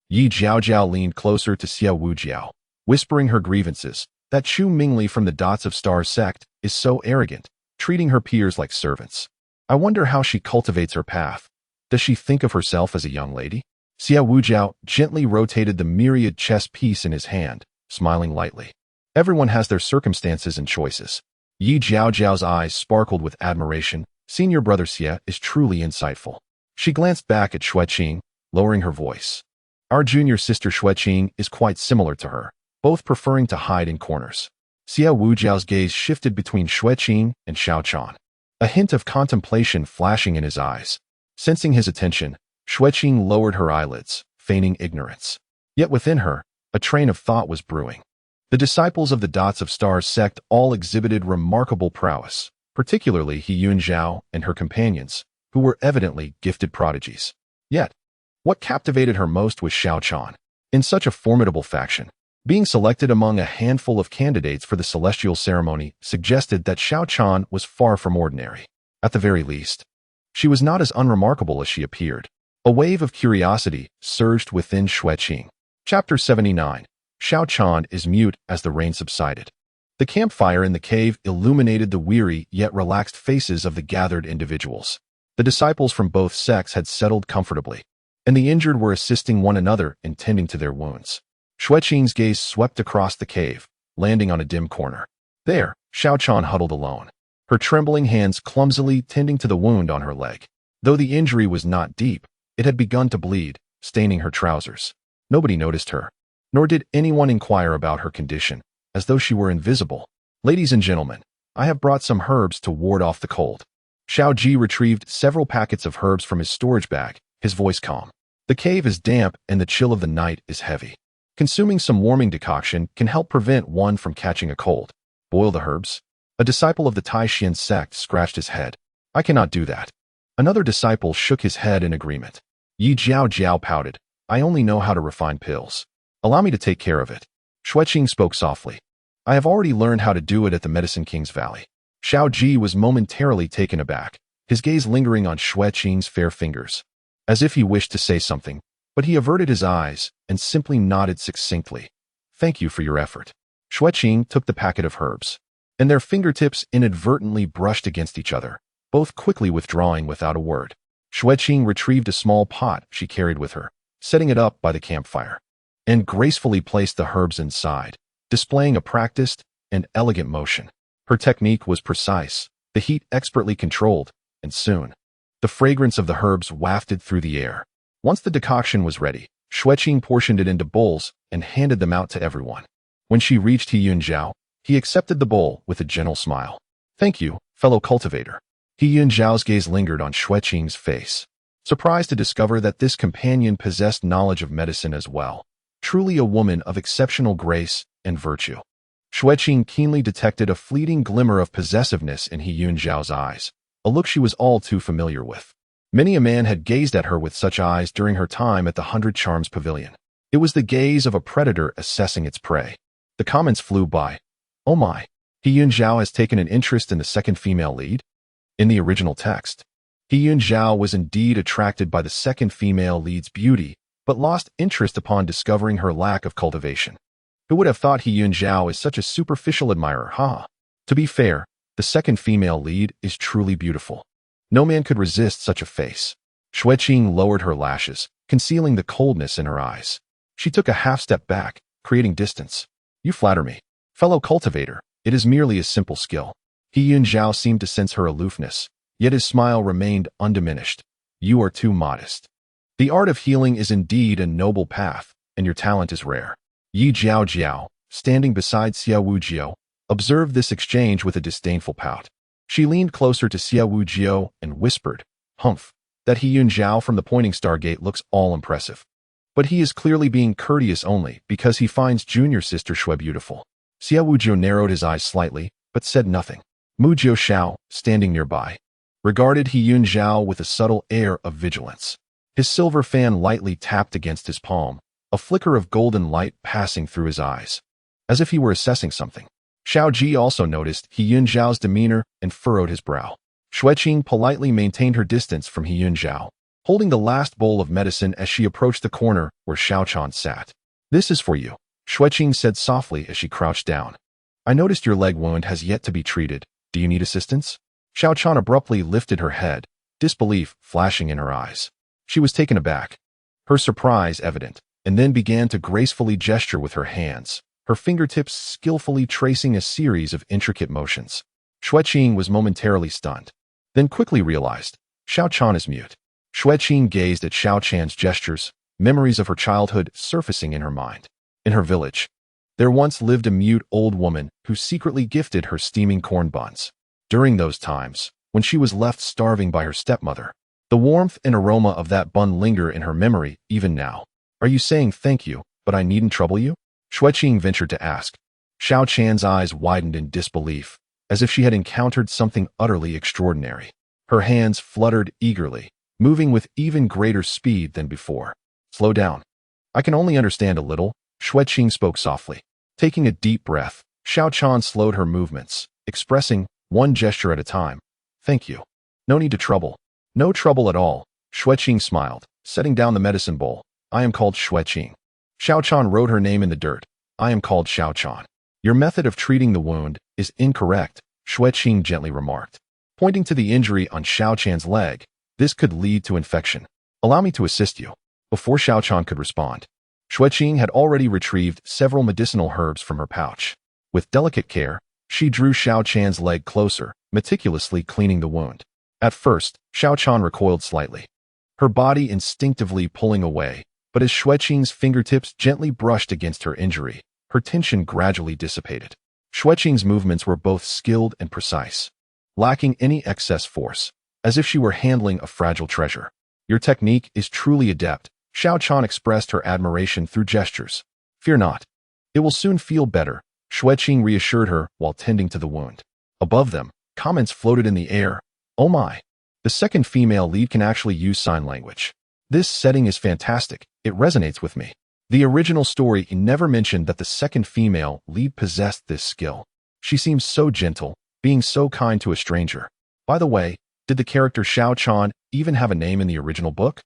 Yi Jiaojiao leaned closer to Xia Wujiao, whispering her grievances. That Chu Mingli from the Dots of Stars sect is so arrogant, treating her peers like servants. I wonder how she cultivates her path. Does she think of herself as a young lady? Xia Wujiao gently rotated the myriad chess piece in his hand, smiling lightly. Everyone has their circumstances and choices. Yi Jiaojiao's eyes sparkled with admiration. Senior brother Xia is truly insightful. She glanced back at Xue Qing, lowering her voice. Our junior sister Xue Qing is quite similar to her, both preferring to hide in corners. Xia Wujiao's gaze shifted between Xue Qing and Xiao Chan, a hint of contemplation flashing in his eyes. Sensing his attention, Xue Qing lowered her eyelids, feigning ignorance. Yet within her, a train of thought was brewing. The disciples of the Dots of Stars sect all exhibited remarkable prowess, particularly He Yunzhou and her companions, who were evidently gifted prodigies. Yet, what captivated her most was Xiao Chan. In such a formidable faction, being selected among a handful of candidates for the celestial ceremony suggested that Xiao Chan was far from ordinary. At the very least, she was not as unremarkable as she appeared. A wave of curiosity surged within Xue Qing. Chapter 79. Xiao Chan is mute as the rain subsided. The campfire in the cave illuminated the weary yet relaxed faces of the gathered individuals. The disciples from both sects had settled comfortably, and the injured were assisting one another in tending to their wounds. Xue Qing's gaze swept across the cave, landing on a dim corner. There, Xiao Chan huddled alone, her trembling hands clumsily tending to the wound on her leg. Though the injury was not deep, it had begun to bleed, staining her trousers. Nobody noticed her, nor did anyone inquire about her condition, as though she were invisible. Ladies and gentlemen, I have brought some herbs to ward off the cold. Xiao Ji retrieved several packets of herbs from his storage bag, his voice calm. The cave is damp and the chill of the night is heavy. Consuming some warming decoction can help prevent one from catching a cold. Boil the herbs. A disciple of the Taishan sect scratched his head. I cannot do that. Another disciple shook his head in agreement. Yi Jiao Jiao pouted. I only know how to refine pills. Allow me to take care of it. Xue Qing spoke softly. I have already learned how to do it at the Medicine King's Valley. Xiao Ji was momentarily taken aback, his gaze lingering on Xue Qing's fair fingers, as if he wished to say something, but he averted his eyes and simply nodded succinctly. Thank you for your effort. Xue Qing took the packet of herbs, and their fingertips inadvertently brushed against each other, both quickly withdrawing without a word. Xue Qing retrieved a small pot she carried with her, setting it up by the campfire, and gracefully placed the herbs inside, displaying a practiced and elegant motion. Her technique was precise, the heat expertly controlled, and soon, the fragrance of the herbs wafted through the air. Once the decoction was ready, Xue Qing portioned it into bowls and handed them out to everyone. When she reached He Yunjiao, he accepted the bowl with a gentle smile. Thank you, fellow cultivator. He Yunjiao's gaze lingered on Xue Qing's face, surprised to discover that this companion possessed knowledge of medicine as well. Truly a woman of exceptional grace and virtue. Xue Qing keenly detected a fleeting glimmer of possessiveness in He Yunjiao's eyes, a look she was all too familiar with. Many a man had gazed at her with such eyes during her time at the 100 Charms Pavilion. It was the gaze of a predator assessing its prey. The comments flew by. Oh my, He Yunjiao has taken an interest in the second female lead? In the original text, He Yunjiao was indeed attracted by the second female lead's beauty, but lost interest upon discovering her lack of cultivation. Who would have thought He Yunjiao is such a superficial admirer, huh? To be fair, the second female lead is truly beautiful. No man could resist such a face. Xue Qing lowered her lashes, concealing the coldness in her eyes. She took a half-step back, creating distance. You flatter me. Fellow cultivator, it is merely a simple skill. He Yunjiao seemed to sense her aloofness, yet his smile remained undiminished. You are too modest. The art of healing is indeed a noble path, and your talent is rare. Yi Jiao Jiao, standing beside Xia Wujiao, observed this exchange with a disdainful pout. She leaned closer to Xia Wujiao and whispered, Humph, that He Yunjiao from the Pointing Star Gate looks all impressive. But he is clearly being courteous only because he finds junior sister Xue beautiful. Xia Wujiao narrowed his eyes slightly, but said nothing. Mu Jiao Shao, standing nearby, regarded He Yunjiao with a subtle air of vigilance. His silver fan lightly tapped against his palm, a flicker of golden light passing through his eyes, as if he were assessing something. Xiao Ji also noticed He Yunjiao's demeanor and furrowed his brow. Xue Qing politely maintained her distance from He Yunjiao, holding the last bowl of medicine as she approached the corner where Xiao Chan sat. This is for you, Xue Qing said softly as she crouched down. I noticed your leg wound has yet to be treated. Do you need assistance? Xiao Chan abruptly lifted her head, disbelief flashing in her eyes. She was taken aback, her surprise evident, and then began to gracefully gesture with her hands, her fingertips skillfully tracing a series of intricate motions. Xue Qing was momentarily stunned, then quickly realized, Xiao Chan is mute. Xue Qing gazed at Xiao Chan's gestures, memories of her childhood surfacing in her mind. In her village, there once lived a mute old woman who secretly gifted her steaming corn buns. During those times, when she was left starving by her stepmother, the warmth and aroma of that bun linger in her memory even now. Are you saying thank you, but I needn't trouble you? Xue Qing ventured to ask. Xiao Chan's eyes widened in disbelief, as if she had encountered something utterly extraordinary. Her hands fluttered eagerly, moving with even greater speed than before. Slow down. I can only understand a little, Xue Qing spoke softly. Taking a deep breath, Xiao Chan slowed her movements, expressing, one gesture at a time. Thank you. No need to trouble. No trouble at all, Xue Qing smiled, setting down the medicine bowl. I am called Xue Qing. Xiao Chan wrote her name in the dirt. I am called Xiao Chan. Your method of treating the wound is incorrect, Xue Qing gently remarked. Pointing to the injury on Xiao Chan's leg, this could lead to infection. Allow me to assist you. Before Xiao Chan could respond, Xue Qing had already retrieved several medicinal herbs from her pouch. With delicate care, she drew Xiao Chan's leg closer, meticulously cleaning the wound. At first, Xiao Chan recoiled slightly, her body instinctively pulling away, but as Xue Qing's fingertips gently brushed against her injury, her tension gradually dissipated. Xue Qing's movements were both skilled and precise, lacking any excess force, as if she were handling a fragile treasure. Your technique is truly adept, Xiao Chan expressed her admiration through gestures. Fear not. It will soon feel better, Xue Qing reassured her while tending to the wound. Above them, comments floated in the air. Oh my! The second female lead can actually use sign language. This setting is fantastic, it resonates with me. The original story never mentioned that the second female lead possessed this skill. She seems so gentle, being so kind to a stranger. By the way, did the character Xiao Chan even have a name in the original book?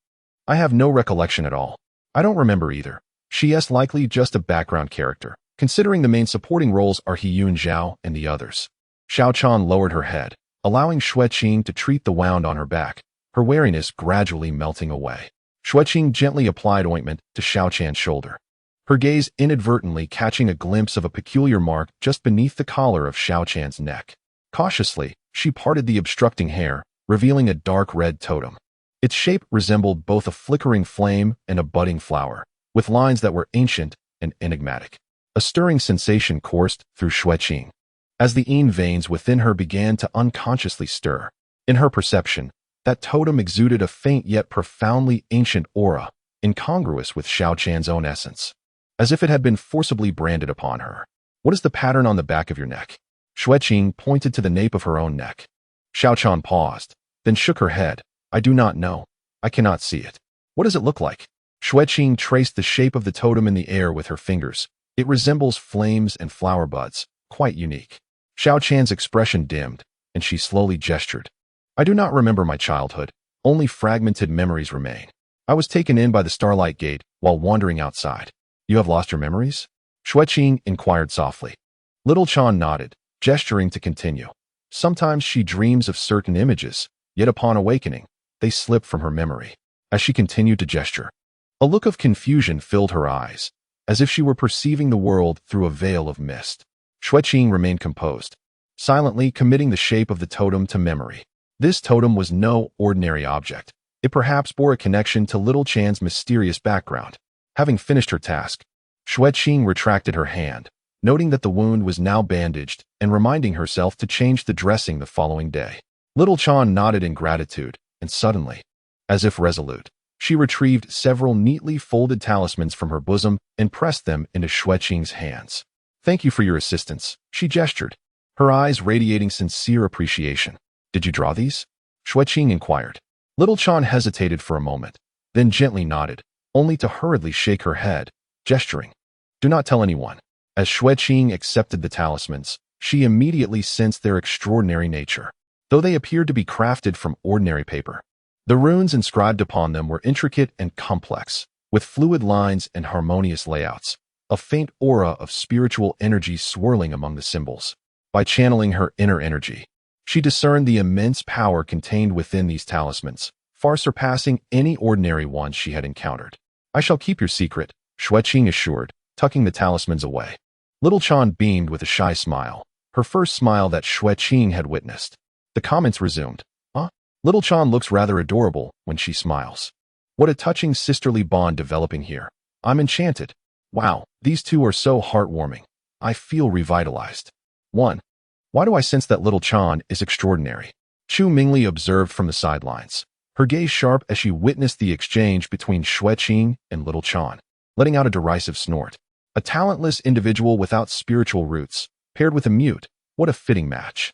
I have no recollection at all. I don't remember either. She is likely just a background character, considering the main supporting roles are Heroine Zhao and the others. Xiao Chan lowered her head, allowing Xue Qing to treat the wound on her back, her wariness gradually melting away. Xue Qing gently applied ointment to Xiao Chan's shoulder, her gaze inadvertently catching a glimpse of a peculiar mark just beneath the collar of Xiao Chan's neck. Cautiously, she parted the obstructing hair, revealing a dark red totem. Its shape resembled both a flickering flame and a budding flower, with lines that were ancient and enigmatic. A stirring sensation coursed through Xue Qing, as the yin veins within her began to unconsciously stir. In her perception, that totem exuded a faint yet profoundly ancient aura, incongruous with Xiao Chan's own essence, as if it had been forcibly branded upon her. What is the pattern on the back of your neck? Xue Qing pointed to the nape of her own neck. Xiao Chan paused, then shook her head. I do not know. I cannot see it. What does it look like? Xue Qing traced the shape of the totem in the air with her fingers. It resembles flames and flower buds, quite unique. Xiao Chan's expression dimmed, and she slowly gestured. I do not remember my childhood. Only fragmented memories remain. I was taken in by the Starlight Gate while wandering outside. You have lost your memories? Xue Qing inquired softly. Little Chan nodded, gesturing to continue. Sometimes she dreams of certain images, yet upon awakening, they slip from her memory. As she continued to gesture, a look of confusion filled her eyes, as if she were perceiving the world through a veil of mist. Xue Qing remained composed, silently committing the shape of the totem to memory. This totem was no ordinary object. It perhaps bore a connection to Little Chan's mysterious background. Having finished her task, Xue Qing retracted her hand, noting that the wound was now bandaged and reminding herself to change the dressing the following day. Little Chan nodded in gratitude, and suddenly, as if resolute, she retrieved several neatly folded talismans from her bosom and pressed them into Xue Qing's hands. Thank you for your assistance, she gestured, her eyes radiating sincere appreciation. Did you draw these? Xue Qing inquired. Little Chan hesitated for a moment, then gently nodded, only to hurriedly shake her head, gesturing. Do not tell anyone. As Xue Qing accepted the talismans, she immediately sensed their extraordinary nature. Though they appeared to be crafted from ordinary paper, the runes inscribed upon them were intricate and complex, with fluid lines and harmonious layouts, a faint aura of spiritual energy swirling among the symbols. By channeling her inner energy, she discerned the immense power contained within these talismans, far surpassing any ordinary ones she had encountered. I shall keep your secret, Xue Qing assured, tucking the talismans away. Little Chan beamed with a shy smile, her first smile that Xue Qing had witnessed. The comments resumed. Little Chan looks rather adorable when she smiles. What a touching sisterly bond developing here. I'm enchanted. Wow, these two are so heartwarming. I feel revitalized. 1. Why do I sense that Little Chan is extraordinary? Chu Mingli observed from the sidelines, her gaze sharp as she witnessed the exchange between Xue Qing and Little Chan, letting out a derisive snort. A talentless individual without spiritual roots, paired with a mute, what a fitting match.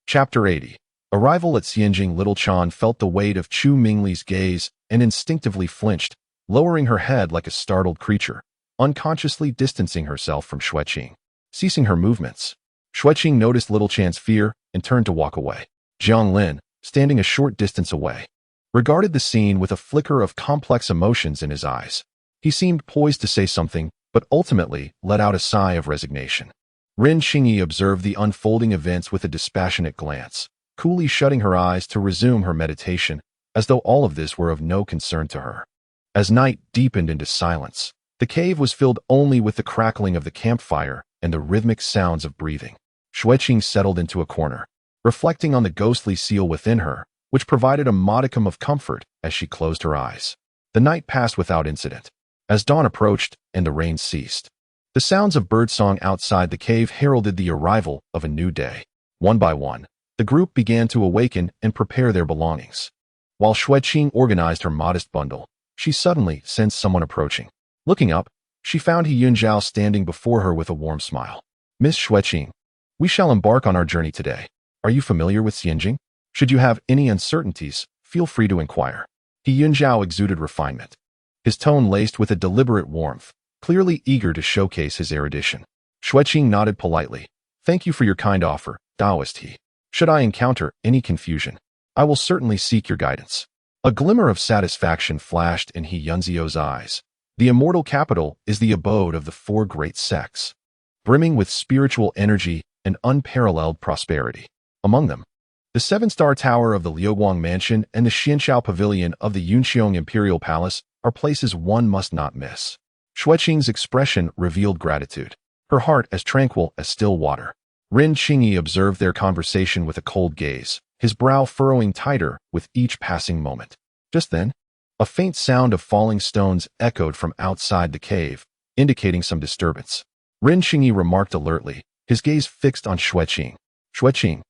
Chapter 80. Arrival at Xianjing. Little Chan felt the weight of Chu Mingli's gaze and instinctively flinched, lowering her head like a startled creature, unconsciously distancing herself from Xue Qing. Ceasing her movements, Xue Qing noticed Little Chan's fear and turned to walk away. Jiang Lin, standing a short distance away, regarded the scene with a flicker of complex emotions in his eyes. He seemed poised to say something, but ultimately let out a sigh of resignation. Rin Qingyi observed the unfolding events with a dispassionate glance, coolly shutting her eyes to resume her meditation, as though all of this were of no concern to her. As night deepened into silence, the cave was filled only with the crackling of the campfire and the rhythmic sounds of breathing. Xue Qing settled into a corner, reflecting on the ghostly seal within her, which provided a modicum of comfort as she closed her eyes. The night passed without incident. As dawn approached and the rain ceased, the sounds of birdsong outside the cave heralded the arrival of a new day. One by one, the group began to awaken and prepare their belongings. While Xue Qing organized her modest bundle, she suddenly sensed someone approaching. Looking up, she found He Yunzhao standing before her with a warm smile. "Miss Xue Qing, we shall embark on our journey today. Are you familiar with Xinjing? Should you have any uncertainties, feel free to inquire." He Yunzhao exuded refinement, his tone laced with a deliberate warmth, clearly eager to showcase his erudition. Xue Qing nodded politely. "Thank you for your kind offer, Taoist he. Should I encounter any confusion, I will certainly seek your guidance." A glimmer of satisfaction flashed in He Yunzio's eyes. The immortal capital is the abode of the four great sects, brimming with spiritual energy and unparalleled prosperity. Among them, the seven-star tower of the Liuguang Mansion and the Xianxiao Pavilion of the Yunqiong Imperial Palace are places one must not miss. Xue Qing's expression revealed gratitude, her heart as tranquil as still water. Rin Qingyi observed their conversation with a cold gaze, his brow furrowing tighter with each passing moment. Just then, a faint sound of falling stones echoed from outside the cave, indicating some disturbance. Rin Qingyi remarked alertly, his gaze fixed on Xue Qing. "Xue Qing,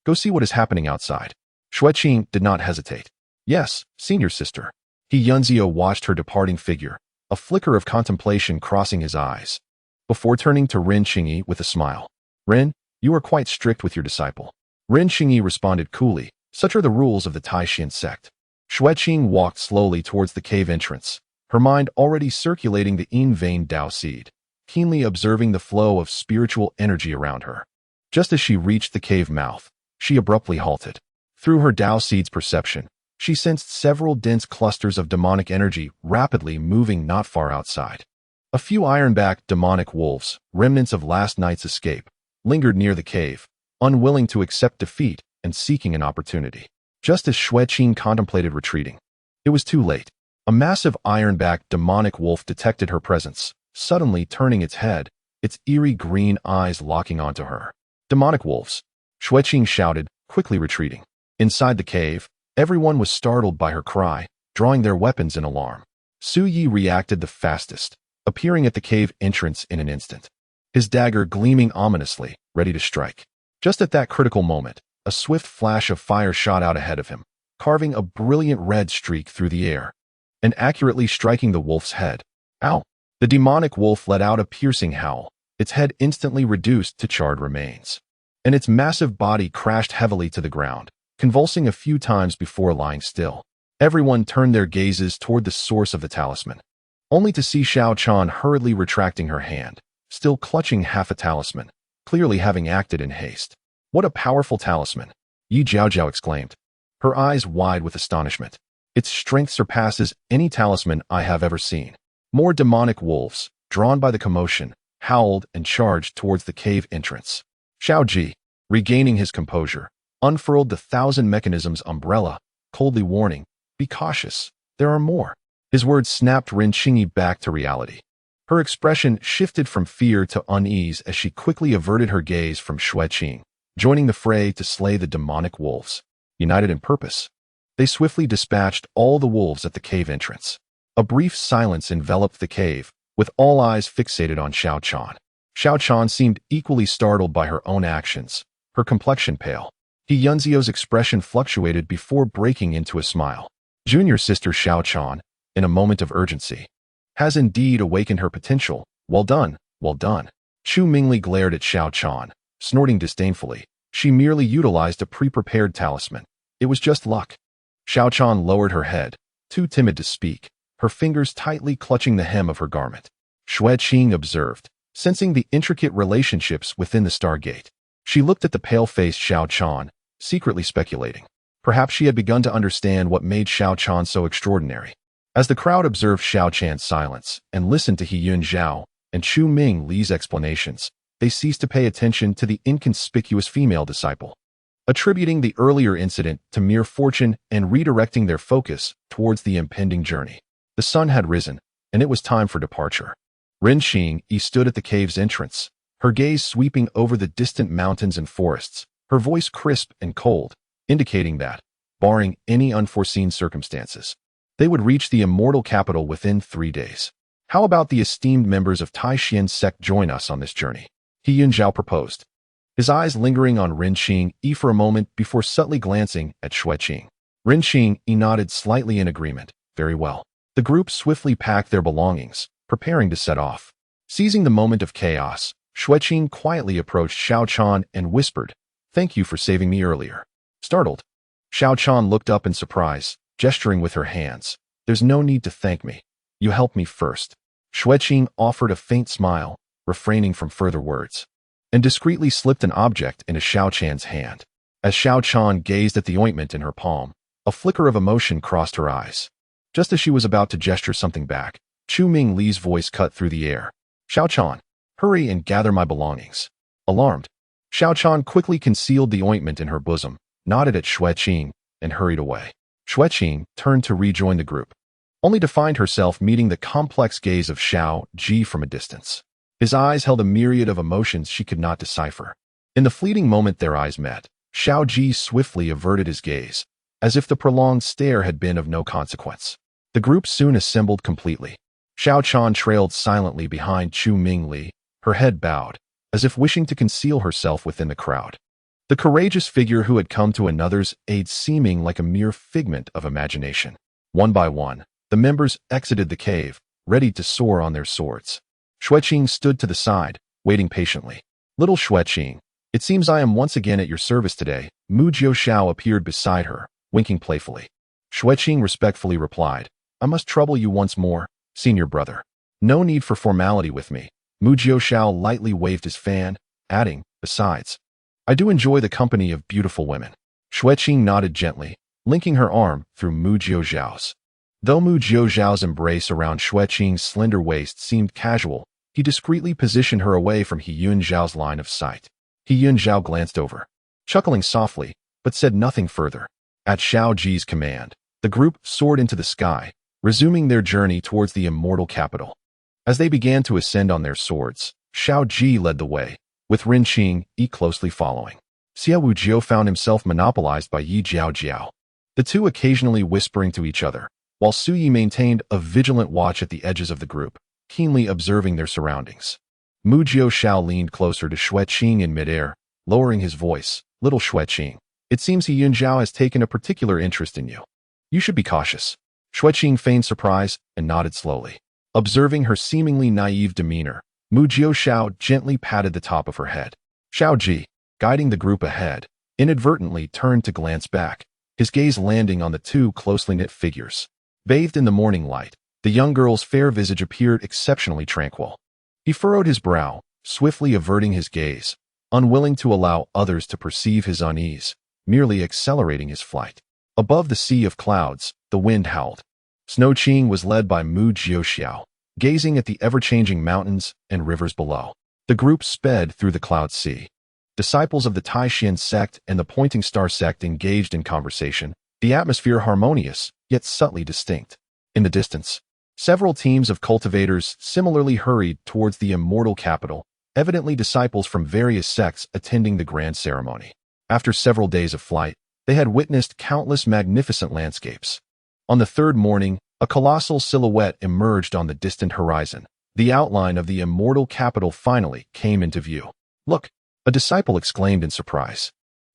go see what is happening outside." Xue Qing did not hesitate. "Yes, senior sister." He Yunzio watched her departing figure, a flicker of contemplation crossing his eyes, before turning to Rin Qingyi with a smile. "Rin, you are quite strict with your disciple." Rin Qingyi responded coolly, "Such are the rules of the Taishan sect." Xue Qing walked slowly towards the cave entrance, her mind already circulating the yin vein Dao seed, keenly observing the flow of spiritual energy around her. Just as she reached the cave mouth, she abruptly halted. Through her Dao seed's perception, she sensed several dense clusters of demonic energy rapidly moving not far outside. A few iron-backed demonic wolves, remnants of last night's escape, lingered near the cave, unwilling to accept defeat and seeking an opportunity. Just as Xue Qing contemplated retreating, it was too late. A massive iron-backed demonic wolf detected her presence, suddenly turning its head, its eerie green eyes locking onto her. "Demonic wolves!" Xue Qing shouted, quickly retreating. Inside the cave, everyone was startled by her cry, drawing their weapons in alarm. Su Yi reacted the fastest, appearing at the cave entrance in an instant, his dagger gleaming ominously, ready to strike. Just at that critical moment, a swift flash of fire shot out ahead of him, carving a brilliant red streak through the air, and accurately striking the wolf's head. "Ow!" The demonic wolf let out a piercing howl, its head instantly reduced to charred remains, and its massive body crashed heavily to the ground, convulsing a few times before lying still. Everyone turned their gazes toward the source of the talisman, only to see Xiao Chan hurriedly retracting her hand, still clutching half a talisman, clearly having acted in haste. "What a powerful talisman!" Yi Jiaojiao exclaimed, her eyes wide with astonishment. "Its strength surpasses any talisman I have ever seen." More demonic wolves, drawn by the commotion, howled and charged towards the cave entrance. Xiao Ji, regaining his composure, unfurled the thousand mechanisms umbrella, coldly warning, "Be cautious, there are more." His words snapped Rin Qingyi back to reality. Her expression shifted from fear to unease as she quickly averted her gaze from Xue Qing, joining the fray to slay the demonic wolves. United in purpose, they swiftly dispatched all the wolves at the cave entrance. A brief silence enveloped the cave, with all eyes fixated on Xiao Chan. Xiao Chan seemed equally startled by her own actions, her complexion pale. He Yunzio's expression fluctuated before breaking into a smile. Junior sister Xiao Chan, in a moment of urgency, has indeed awakened her potential. Well done, well done. Chu Mingli glared at Xiao Chan, snorting disdainfully. She merely utilized a pre-prepared talisman. It was just luck. Xiao Chan lowered her head, too timid to speak, her fingers tightly clutching the hem of her garment. Xue Qing observed, sensing the intricate relationships within the Stargate. She looked at the pale-faced Xiao Chan, secretly speculating. Perhaps she had begun to understand what made Xiao Chan so extraordinary. As the crowd observed Xiao Chan's silence and listened to He Yunzhao and Chu Ming Li's explanations, they ceased to pay attention to the inconspicuous female disciple, attributing the earlier incident to mere fortune and redirecting their focus towards the impending journey. The sun had risen, and it was time for departure. Xue Qing stood at the cave's entrance, her gaze sweeping over the distant mountains and forests, her voice crisp and cold, indicating that, barring any unforeseen circumstances, they would reach the immortal capital within 3 days. How about the esteemed members of Celestial Zong Sect join us on this journey? Yunzhao proposed, his eyes lingering on Xue Qing for a moment before subtly glancing at Xue Qing. Xue Qing nodded slightly in agreement. Very well. The group swiftly packed their belongings, preparing to set off. Seizing the moment of chaos, Xue Qing quietly approached Xiao Chan and whispered, "Thank you for saving me earlier." Startled, Xiao Chan looked up in surprise, gesturing with her hands. "There's no need to thank me. You helped me first." Xue Qing offered a faint smile, refraining from further words, and discreetly slipped an object into Xiao Chan's hand. As Xiao Chan gazed at the ointment in her palm, a flicker of emotion crossed her eyes. Just as she was about to gesture something back, Chu Mingli's voice cut through the air. "Xiao Chan, hurry and gather my belongings." Alarmed, Xiao Chan quickly concealed the ointment in her bosom, nodded at Xue Qing, and hurried away. Xue Qing turned to rejoin the group, only to find herself meeting the complex gaze of Xiao Ji from a distance. His eyes held a myriad of emotions she could not decipher. In the fleeting moment their eyes met, Xiao Ji swiftly averted his gaze, as if the prolonged stare had been of no consequence. The group soon assembled completely. Xiao Chan trailed silently behind Chu Mingli, her head bowed, as if wishing to conceal herself within the crowd. The courageous figure who had come to another's aid seeming like a mere figment of imagination. One by one, the members exited the cave, ready to soar on their swords. Xue Qing stood to the side, waiting patiently. "Little Xue Qing, it seems I am once again at your service today." Mu Jiuxiao appeared beside her, winking playfully. Xue Qing respectfully replied, "I must trouble you once more, senior brother. No need for formality with me." Mu Jiuxiao lightly waved his fan, adding, "Besides, I do enjoy the company of beautiful women." Xue Qing nodded gently, linking her arm through Mu Jiuxiao's. Though Mu Jiuxiao's embrace around Xue Qing's slender waist seemed casual, he discreetly positioned her away from Yunzhao's line of sight. Yunzhao glanced over, chuckling softly, but said nothing further. At Xiao Ji's command, the group soared into the sky, resuming their journey towards the immortal capital. As they began to ascend on their swords, Xiao Ji led the way, with Xue Qing closely following. Xiao Wujiu found himself monopolized by Yi Jiao, the two occasionally whispering to each other, while Su Yi maintained a vigilant watch at the edges of the group, keenly observing their surroundings. Mu Jiuxiao leaned closer to Xue Qing in midair, lowering his voice. "Little Xue Qing, it seems Yunzhao has taken a particular interest in you. You should be cautious." Xue Qing feigned surprise and nodded slowly. Observing her seemingly naive demeanor, Mu Jiuxiao gently patted the top of her head. Xiao Ji, guiding the group ahead, inadvertently turned to glance back, his gaze landing on the two closely knit figures. Bathed in the morning light, the young girl's fair visage appeared exceptionally tranquil. He furrowed his brow, swiftly averting his gaze, unwilling to allow others to perceive his unease, merely accelerating his flight. Above the sea of clouds, the wind howled. Xue Qing was led by Mu Jiuxiao, gazing at the ever-changing mountains and rivers below. The group sped through the cloud sea. Disciples of the Celestial Sect and the Pointing Star Sect engaged in conversation, the atmosphere harmonious, yet subtly distinct. In the distance, several teams of cultivators similarly hurried towards the immortal capital, evidently disciples from various sects attending the grand ceremony. After several days of flight, they had witnessed countless magnificent landscapes. On the third morning, a colossal silhouette emerged on the distant horizon. The outline of the immortal capital finally came into view. "Look!" a disciple exclaimed in surprise.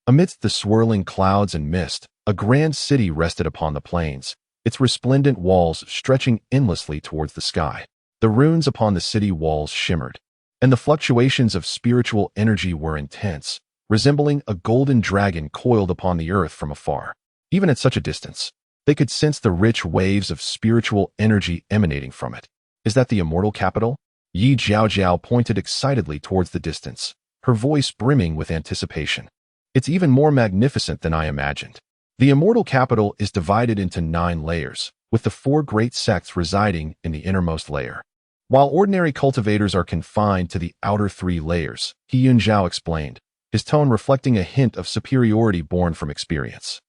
Amidst the swirling clouds and mist, a grand city rested upon the plains, its resplendent walls stretching endlessly towards the sky. The runes upon the city walls shimmered, and the fluctuations of spiritual energy were intense, resembling a golden dragon coiled upon the earth from afar. Even at such a distance, they could sense the rich waves of spiritual energy emanating from it. "Is that the immortal capital?" Yi Jiao pointed excitedly towards the distance, her voice brimming with anticipation. "It's even more magnificent than I imagined. The immortal capital is divided into 9 layers, with the 4 great sects residing in the innermost layer. While ordinary cultivators are confined to the outer 3 layers, He Yunjiao explained, his tone reflecting a hint of superiority born from experience.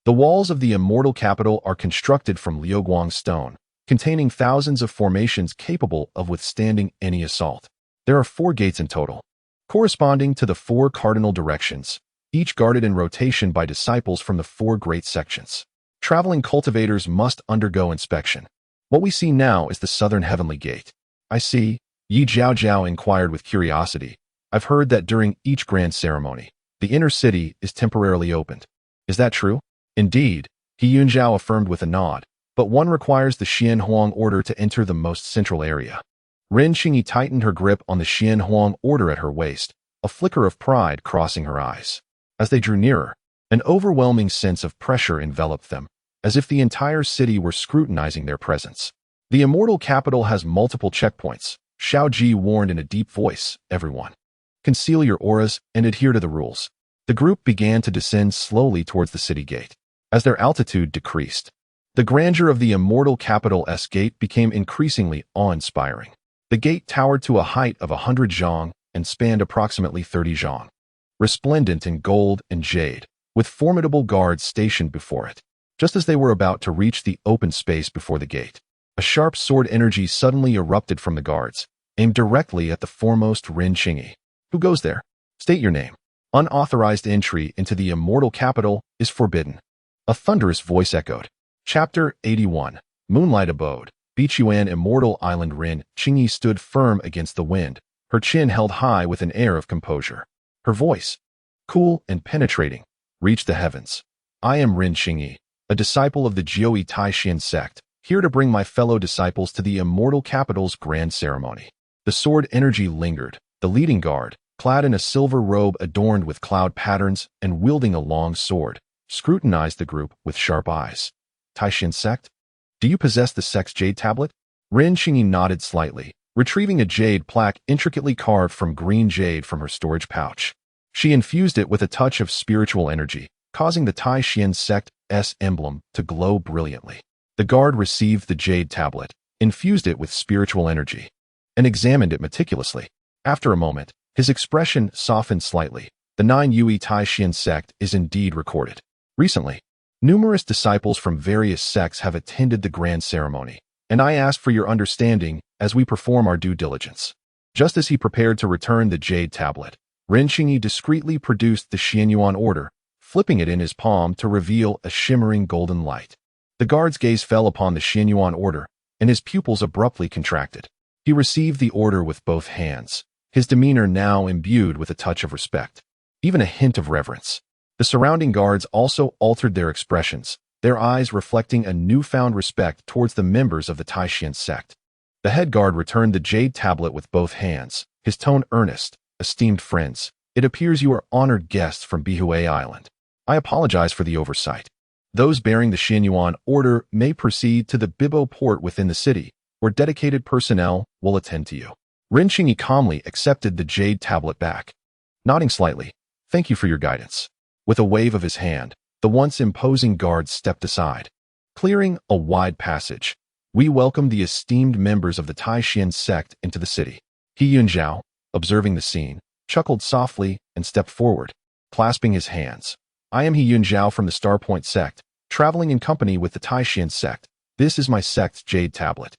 The walls of the immortal capital are constructed from Liuguang stone, containing thousands of formations capable of withstanding any assault. There are 4 gates in total, corresponding to the 4 cardinal directions, each guarded in rotation by disciples from the 4 great sections. Traveling cultivators must undergo inspection. What we see now is the southern heavenly gate. I see, Yi Jiao inquired with curiosity. I've heard that during each grand ceremony, the inner city is temporarily opened. Is that true? Indeed, He Yunjiao affirmed with a nod, but one requires the Xianhuang order to enter the most central area. Ren Qingyi tightened her grip on the Xianhuang order at her waist, a flicker of pride crossing her eyes. As they drew nearer, an overwhelming sense of pressure enveloped them, as if the entire city were scrutinizing their presence. The immortal capital has multiple checkpoints, Xiao Ji warned in a deep voice, everyone. Conceal your auras and adhere to the rules. The group began to descend slowly towards the city gate. As their altitude decreased, the grandeur of the immortal capital's gate became increasingly awe-inspiring. The gate towered to a height of 100 zhang and spanned approximately 30 zhang, resplendent in gold and jade, with formidable guards stationed before it. Just as they were about to reach the open space before the gate, a sharp sword energy suddenly erupted from the guards, aimed directly at the foremost Ren Qingyi. Who goes there? State your name. Unauthorized entry into the immortal capital is forbidden. A thunderous voice echoed. Chapter 81. Moonlight Abode. Bichuan Immortal Island. Ren Qingyi stood firm against the wind, her chin held high with an air of composure. Her voice, cool and penetrating, reached the heavens. I am Ren Qingyi, a disciple of the Jiui Taishan sect, here to bring my fellow disciples to the immortal capital's grand ceremony. The sword energy lingered. The leading guard, clad in a silver robe adorned with cloud patterns and wielding a long sword, scrutinized the group with sharp eyes. Taishan sect? Do you possess the sect's jade tablet? Ren Qingyi nodded slightly, retrieving a jade plaque intricately carved from green jade from her storage pouch. She infused it with a touch of spiritual energy, causing the Taishan sect's emblem to glow brilliantly. The guard received the jade tablet, infused it with spiritual energy, and examined it meticulously. After a moment, his expression softened slightly. The 9 Yui Taishan sect is indeed recorded. Recently, numerous disciples from various sects have attended the grand ceremony, and I ask for your understanding as we perform our due diligence. Just as he prepared to return the jade tablet, Ren Qingyi discreetly produced the Xianyuan order, flipping it in his palm to reveal a shimmering golden light. The guard's gaze fell upon the Xianyuan order, and his pupils abruptly contracted. He received the order with both hands, his demeanor now imbued with a touch of respect, even a hint of reverence. The surrounding guards also altered their expressions, their eyes reflecting a newfound respect towards the members of the Taishan sect. The head guard returned the jade tablet with both hands, his tone earnest. Esteemed friends, it appears you are honored guests from Bihue Island. I apologize for the oversight. Those bearing the Xianyuan order may proceed to the Bibo port within the city, where dedicated personnel will attend to you. Ren Qingyi calmly accepted the jade tablet back. Nodding slightly, thank you for your guidance. With a wave of his hand, the once imposing guard stepped aside, clearing a wide passage. We welcome the esteemed members of the Taishan sect into the city. He Yunjiao, observing the scene, chuckled softly and stepped forward, clasping his hands. I am He Yunjiao from the Starpoint sect, traveling in company with the Taishan sect. This is my sect's jade tablet.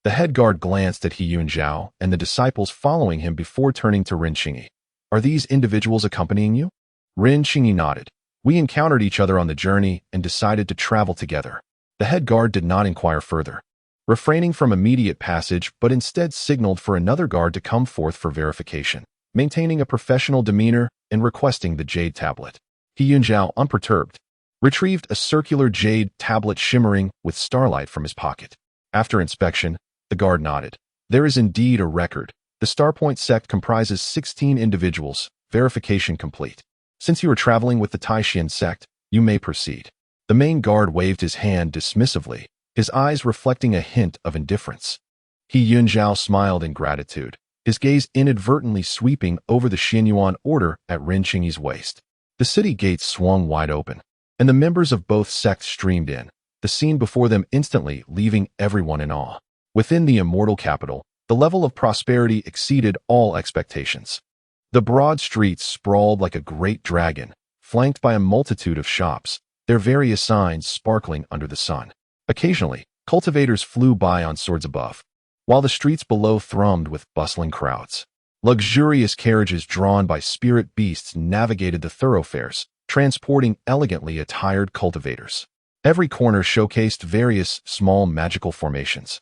The head guard glanced at He Yunjiao and the disciples following him before turning to Ren Qingyi. Are these individuals accompanying you? Ren Qingyi nodded. We encountered each other on the journey and decided to travel together. The head guard did not inquire further, refraining from immediate passage but instead signaled for another guard to come forth for verification, maintaining a professional demeanor and requesting the jade tablet. He Yunjiao, unperturbed, retrieved a circular jade tablet shimmering with starlight from his pocket. After inspection, the guard nodded. There is indeed a record. The Starpoint sect comprises 16 individuals, verification complete. Since you are traveling with the Taishan sect, you may proceed. The main guard waved his hand dismissively, his eyes reflecting a hint of indifference. He Yunjiao smiled in gratitude, his gaze inadvertently sweeping over the Xianyuan order at Ren Qingyi's waist. The city gates swung wide open, and the members of both sects streamed in, the scene before them instantly leaving everyone in awe. Within the immortal capital, The level of prosperity exceeded all expectations. The broad streets sprawled like a great dragon, flanked by a multitude of shops, their various signs sparkling under the sun. Occasionally, cultivators flew by on swords above, while the streets below thrummed with bustling crowds. Luxurious carriages drawn by spirit beasts navigated the thoroughfares, transporting elegantly attired cultivators. Every corner showcased various small magical formations,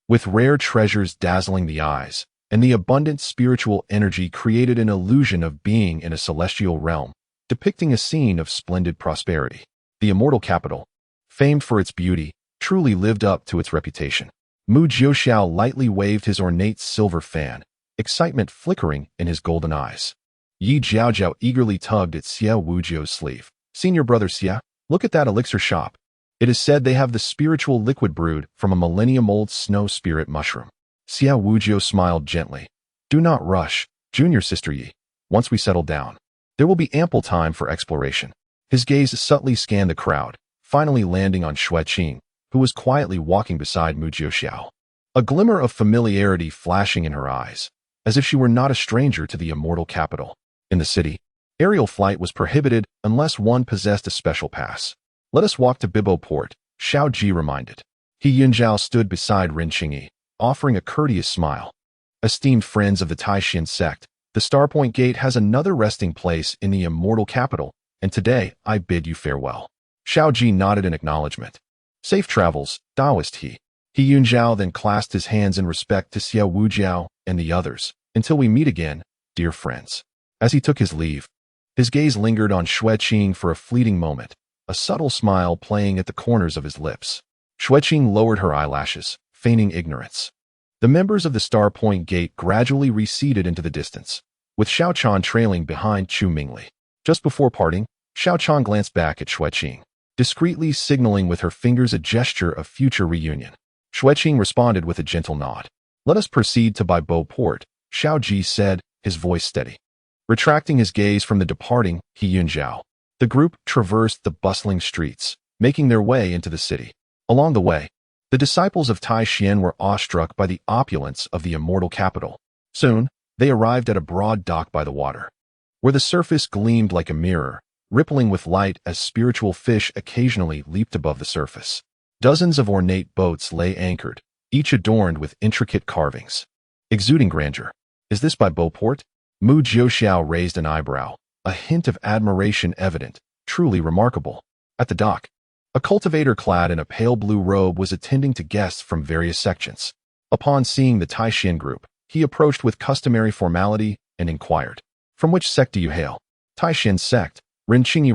with rare treasures dazzling the eyes, and the abundant spiritual energy created an illusion of being in a celestial realm, depicting a scene of splendid prosperity. The immortal capital, famed for its beauty, truly lived up to its reputation. Mu Jiuxiao lightly waved his ornate silver fan, excitement flickering in his golden eyes. Yi Jiaojiao eagerly tugged at Xie Wuzhou's sleeve. "Senior brother Xie, look at that elixir shop. It is said they have the spiritual liquid brewed from a millennium-old snow spirit mushroom." Xie Wuzhou smiled gently. "Do not rush, junior sister Yi. Once we settle down, there will be ample time for exploration." His gaze subtly scanned the crowd, finally landing on Xue Qing, who was quietly walking beside Mu Jiuxiao. A glimmer of familiarity flashing in her eyes, as if she were not a stranger to the immortal capital. In the city, aerial flight was prohibited unless one possessed a special pass. "Let us walk to Bibo Port," Xiao Ji reminded. He Yunjiao stood beside Ren Qingyi, offering a courteous smile. "Esteemed friends of the Taishan sect, the Starpoint Gate has another resting place in the immortal capital, and today I bid you farewell." Xiao Ji nodded in acknowledgement. "Safe travels, Taoist he." He Yunjiao then clasped his hands in respect to Xie Wujiao and the others. "Until we meet again, dear friends." As he took his leave, his gaze lingered on Xue Qing for a fleeting moment, a subtle smile playing at the corners of his lips. Xue Qing lowered her eyelashes, feigning ignorance. The members of the Starpoint Gate gradually receded into the distance, with Xiao Chan trailing behind Chu Mingli. Just before parting, Xiao Chan glanced back at Xue Qing, discreetly signaling with her fingers a gesture of future reunion. Xue Qing responded with a gentle nod. "Let us proceed to Bibo Port," Xiao Ji said, his voice steady. Retracting his gaze from the departing He Yunjiao, the group traversed the bustling streets, making their way into the city. Along the way, the disciples of Tai Xian were awestruck by the opulence of the immortal capital. Soon, they arrived at a broad dock by the water, where the surface gleamed like a mirror, rippling with light as spiritual fish occasionally leaped above the surface. Dozens of ornate boats lay anchored, each adorned with intricate carvings, exuding grandeur. "Is this Bibo Port?" Mu Jiuxiao raised an eyebrow, a hint of admiration evident. "Truly remarkable." At the dock, a cultivator clad in a pale blue robe was attending to guests from various sections. Upon seeing the Taishan group, he approached with customary formality and inquired, "From which sect do you hail?" "Taishan sect," Ren Qingyi